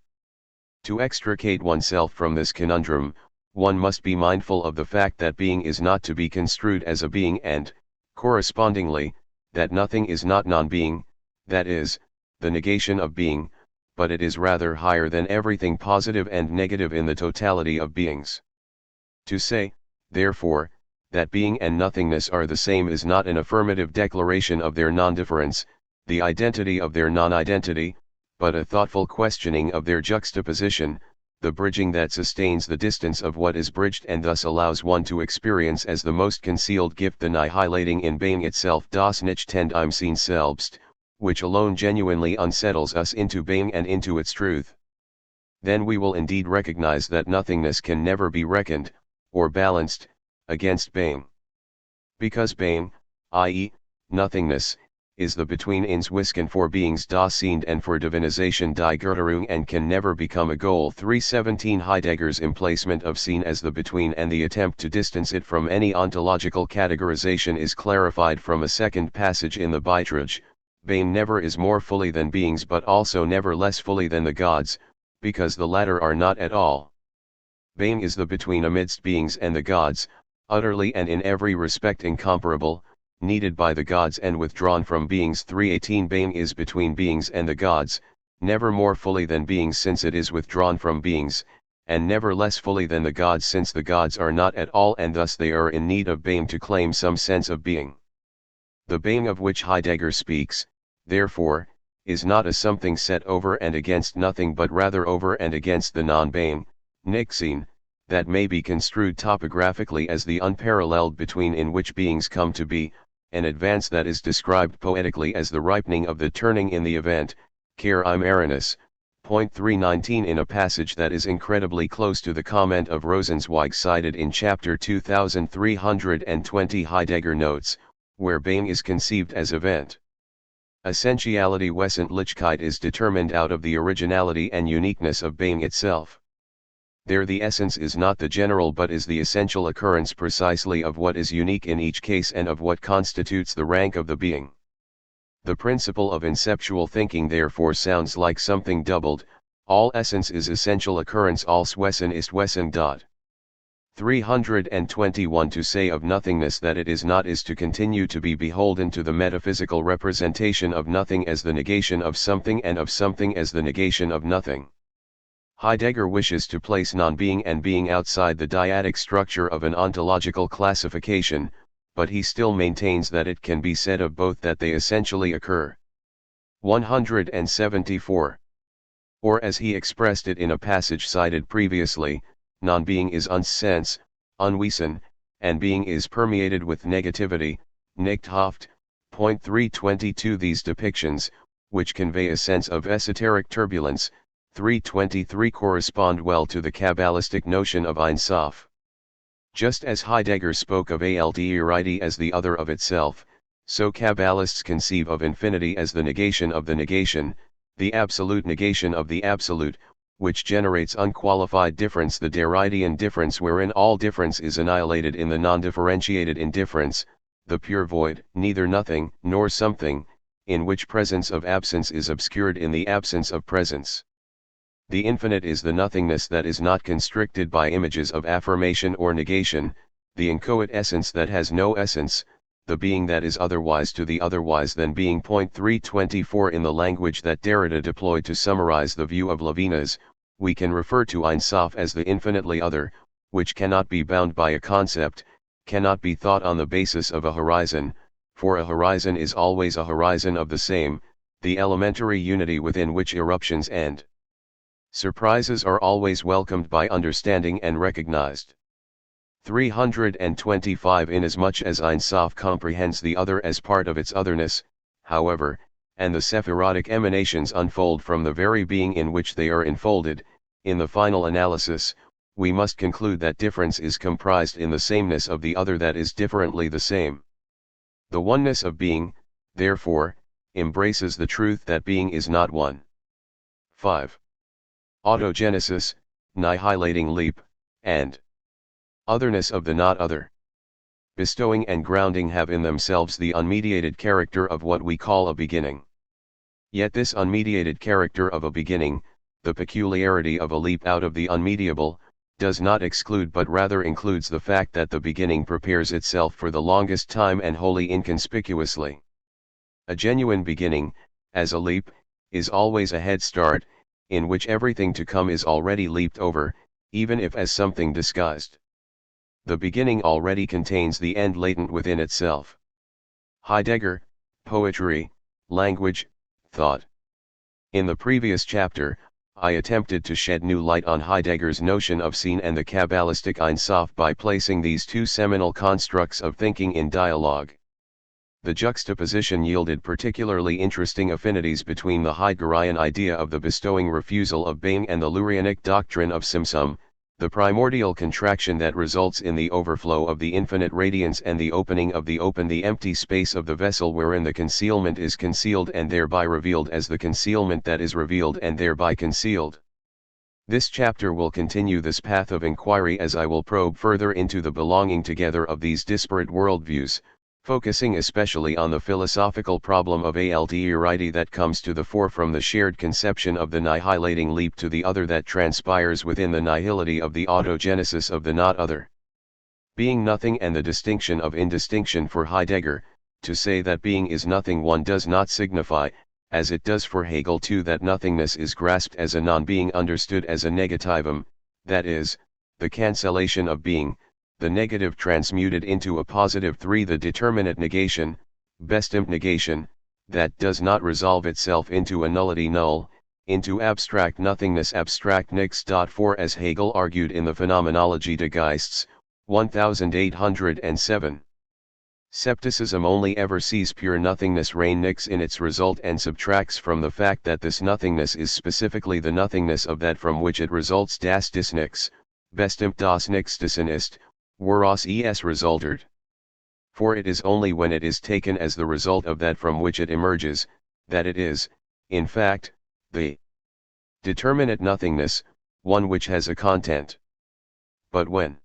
To extricate oneself from this conundrum, one must be mindful of the fact that being is not to be construed as a being and, correspondingly, that nothing is not non-being, that is, the negation of being, but it is rather higher than everything positive and negative in the totality of beings. To say, therefore, that being and nothingness are the same is not an affirmative declaration of their non-difference, the identity of their non-identity, but a thoughtful questioning of their juxtaposition, the bridging that sustains the distance of what is bridged and thus allows one to experience as the most concealed gift the annihilating in being itself das nicht im Sein selbst, which alone genuinely unsettles us into being and into its truth. Then we will indeed recognize that nothingness can never be reckoned, or balanced, against being. Because being, i.e., nothingness, is the between ins wisken for beings das Sind and for divinization die Götterung and can never become a goal. 317 Heidegger's emplacement of Sein as the between and the attempt to distance it from any ontological categorization is clarified from a second passage in the Beitrag. Being never is more fully than beings but also never less fully than the gods, because the latter are not at all. Being is the between amidst beings and the gods, utterly and in every respect incomparable, needed by the gods and withdrawn from beings. 318 Being is between beings and the gods, never more fully than beings since it is withdrawn from beings, and never less fully than the gods since the gods are not at all and thus they are in need of being to claim some sense of being. The being of which Heidegger speaks, therefore, is not a something set over and against nothing but rather over and against the non-being, Nichtsein, that may be construed topographically as the unparalleled between in which beings come to be, an advance that is described poetically as the ripening of the turning in the event, Care im Aranus, point 319 in a passage that is incredibly close to the comment of Rosenzweig cited in chapter 2320. Heidegger notes, where being is conceived as event. Essentiality Wesentlichkeit is determined out of the originality and uniqueness of being itself. There the essence is not the general but is the essential occurrence precisely of what is unique in each case and of what constitutes the rank of the being. The principle of inceptual thinking therefore sounds like something doubled, all essence is essential occurrence als Wesen ist Wesen. 321 To say of nothingness that it is not is to continue to be beholden to the metaphysical representation of nothing as the negation of something and of something as the negation of nothing. Heidegger wishes to place non-being and being outside the dyadic structure of an ontological classification, but he still maintains that it can be said of both that they essentially occur. 174. Or as he expressed it in a passage cited previously, non-being is Unsense, Unwesen, and being is permeated with negativity, Nichthaft. 322 These depictions, which convey a sense of esoteric turbulence, 323 correspond well to the Kabbalistic notion of Ein Sof. Just as Heidegger spoke of Alterity as the other of itself, so Kabbalists conceive of infinity as the negation of the negation, the absolute negation of the absolute, which generates unqualified difference, the Derridean difference wherein all difference is annihilated in the non-differentiated indifference, the pure void, neither nothing nor something, in which presence of absence is obscured in the absence of presence. The infinite is the nothingness that is not constricted by images of affirmation or negation, the inchoate essence that has no essence, the being that is otherwise to the otherwise than being. 324 In the language that Derrida deployed to summarize the view of Levinas, we can refer to Ein Sof as the infinitely other, which cannot be bound by a concept, cannot be thought on the basis of a horizon, for a horizon is always a horizon of the same, the elementary unity within which eruptions end. Surprises are always welcomed by understanding and recognized. 325 Inasmuch as Ein Sof comprehends the other as part of its otherness, however, and the Sephirotic emanations unfold from the very being in which they are enfolded, in the final analysis, we must conclude that difference is comprised in the sameness of the other that is differently the same. The oneness of being, therefore, embraces the truth that being is not one. 5. Autogenesis, annihilating leap, and otherness of the not other. Bestowing and grounding have in themselves the unmediated character of what we call a beginning. Yet this unmediated character of a beginning, the peculiarity of a leap out of the unmediable, does not exclude but rather includes the fact that the beginning prepares itself for the longest time and wholly inconspicuously. A genuine beginning, as a leap, is always a head start, in which everything to come is already leaped over, even if as something disguised. The beginning already contains the end latent within itself. Heidegger, Poetry, Language, Thought. In the previous chapter, I attempted to shed new light on Heidegger's notion of Sinn and the Kabbalistic Ein Sof by placing these two seminal constructs of thinking in dialogue. The juxtaposition yielded particularly interesting affinities between the Heideggerian idea of the bestowing refusal of being and the Lurianic doctrine of Simsum, the primordial contraction that results in the overflow of the infinite radiance and the opening of the empty space of the vessel wherein the concealment is concealed and thereby revealed as the concealment that is revealed and thereby concealed. This chapter will continue this path of inquiry as I will probe further into the belonging together of these disparate worldviews, focusing especially on the philosophical problem of alterity that comes to the fore from the shared conception of the annihilating leap to the other that transpires within the nihility of the autogenesis of the not other. Being nothing and the distinction of indistinction for Heidegger, to say that being is nothing one does not signify, as it does for Hegel too, that nothingness is grasped as a non-being understood as a negativum, that is, the cancellation of being, the negative transmuted into a positive 3, the determinate negation, bestimmt negation, that does not resolve itself into a nullity null, into abstract nothingness abstract nichts. 4 as Hegel argued in the Phenomenologie des Geists, 1807. Scepticism only ever sees pure nothingness rein nix in its result and subtracts from the fact that this nothingness is specifically the nothingness of that from which it results das dis nix, bestimmt das Nichtsein ist, woraus es resultert. For it is only when it is taken as the result of that from which it emerges, that it is, in fact, the determinate nothingness, one which has a content. But when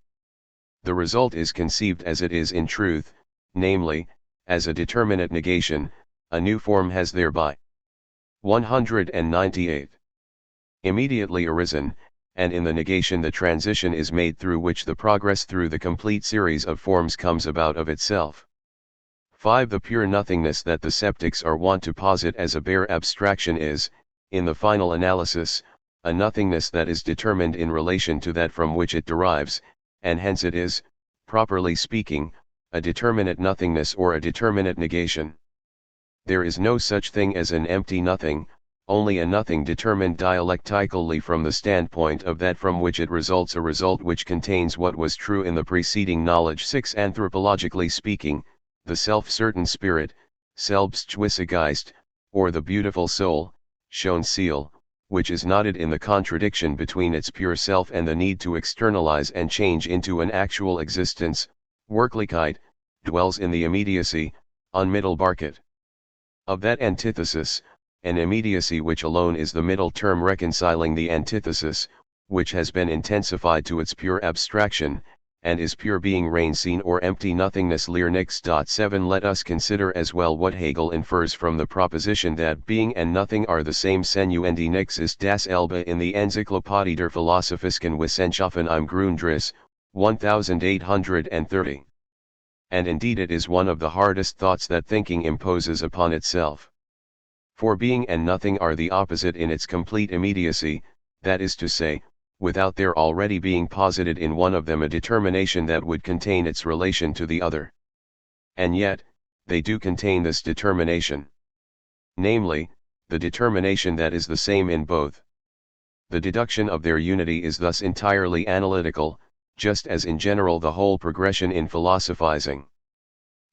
the result is conceived as it is in truth, namely, as a determinate negation, a new form has thereby 198 immediately arisen, and in the negation the transition is made through which the progress through the complete series of forms comes about of itself. 5. The pure nothingness that the sceptics are wont to posit as a bare abstraction is, in the final analysis, a nothingness that is determined in relation to that from which it derives, and hence it is, properly speaking, a determinate nothingness or a determinate negation. There is no such thing as an empty nothing, only a nothing determined dialectically from the standpoint of that from which it results, a result which contains what was true in the preceding knowledge. 6. Anthropologically speaking, the self-certain spirit, Selbstwisse Geist, or the beautiful soul, Schöne Seele, which is knotted in the contradiction between its pure self and the need to externalize and change into an actual existence, Wirklichkeit, dwells in the immediacy, Unmittelbarkeit. Of that antithesis, an immediacy which alone is the middle term reconciling the antithesis, which has been intensified to its pure abstraction, and is pure being rein seen or empty nothingness leer nix. 7 Let us consider as well what Hegel infers from the proposition that being and nothing are the same. Senuendi nix ist das Elbe in the Enzyklopädie der Philosophischen Wissenschaften im Grundriss, 1830. And indeed it is one of the hardest thoughts that thinking imposes upon itself. For being and nothing are the opposite in its complete immediacy, that is to say, without there already being posited in one of them a determination that would contain its relation to the other. And yet, they do contain this determination. Namely, the determination that is the same in both. The deduction of their unity is thus entirely analytical, just as in general the whole progression in philosophizing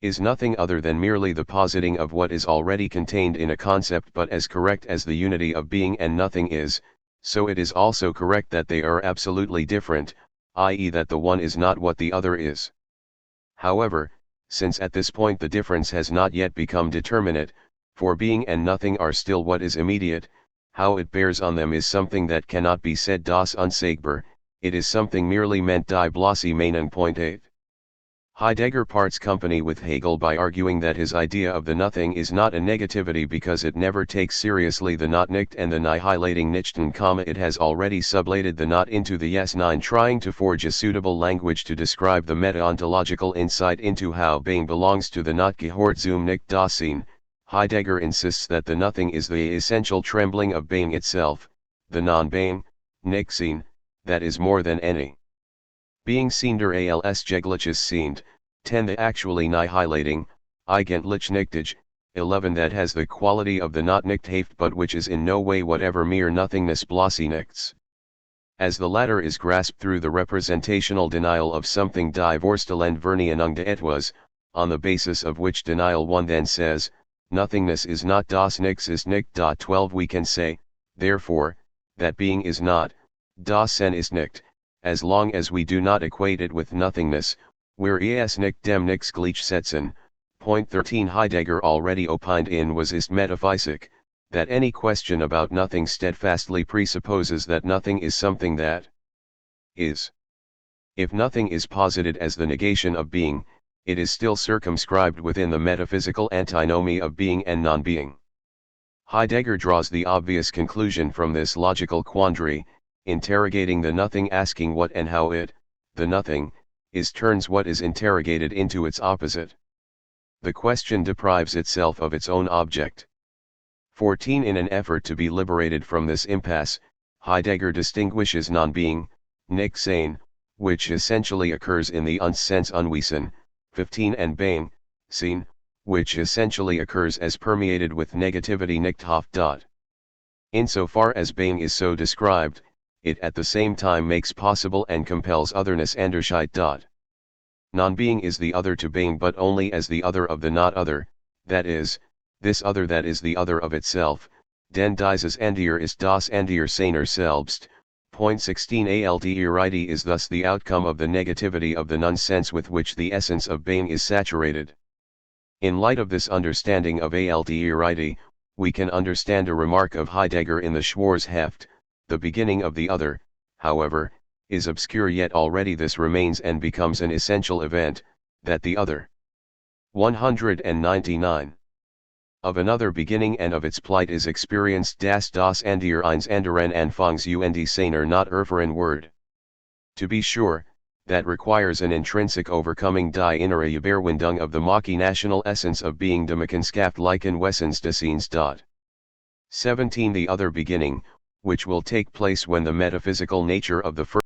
is nothing other than merely the positing of what is already contained in a concept. But as correct as the unity of being and nothing is, so it is also correct that they are absolutely different, i.e. that the one is not what the other is. However, since at this point the difference has not yet become determinate, for being and nothing are still what is immediate, how it bears on them is something that cannot be said das unsagbar, it is something merely meant die bloße Meinung. Point 8. Heidegger parts company with Hegel by arguing that his idea of the nothing is not a negativity because it never takes seriously the not nicht and the nihilating nichten, it has already sublated the not into the yes nine, trying to forge a suitable language to describe the meta-ontological insight into how being belongs to the not gehört zum nicht Dasein. Heidegger insists that the nothing is the essential trembling of being itself, the non-being, Nichtsein, that is more than any being seen der als jegliches sind, 10 the actually nihilating, eigentlich nichtig, 11 that has the quality of the not nicht haft but which is in no way whatever mere nothingness bloße nichts. As the latter is grasped through the representational denial of something die Vorstellung Vernianung de etwas, on the basis of which denial one then says, nothingness is not das Nichts ist nicht. 12 we can say, therefore, that being is not, das Sein ist nicht, as long as we do not equate it with nothingness, where es nicht dem nichts gleichsetzen. Point 13 Heidegger already opined in Was ist Metaphysik, that any question about nothing steadfastly presupposes that nothing is something that is. If nothing is posited as the negation of being, it is still circumscribed within the metaphysical antinomy of being and non-being. Heidegger draws the obvious conclusion from this logical quandary, interrogating the nothing, asking what and how it, the nothing, is, turns what is interrogated into its opposite. The question deprives itself of its own object. 14 In an effort to be liberated from this impasse, Heidegger distinguishes non-being, Nichtsein, which essentially occurs in the Uns-Sense Unwesen, 15 and Being, Sein, which essentially occurs as permeated with negativity Nichthaft. Insofar as being is so described, it at the same time makes possible and compels otherness Andersheit. Non-being is the other to being but only as the other of the not other, that is, this other that is the other of itself, denn dieses andere ist das andere seiner selbst. Point 16 Alderiety is thus the outcome of the negativity of the non-sense with which the essence of being is saturated. In light of this understanding of Alderiety, we can understand a remark of Heidegger in the Schwarzheft. The beginning of the other, however, is obscure, yet already this remains and becomes an essential event, that the other. 199. Of another beginning and of its plight is experienced das andere eins anderen Anfangs und seiner not erfahren word. To be sure, that requires an intrinsic overcoming die innere Überwindung of the Machinal essence of being demekenschaft liken Wessens Daseins. 17 The other beginning, which will take place when the metaphysical nature of the first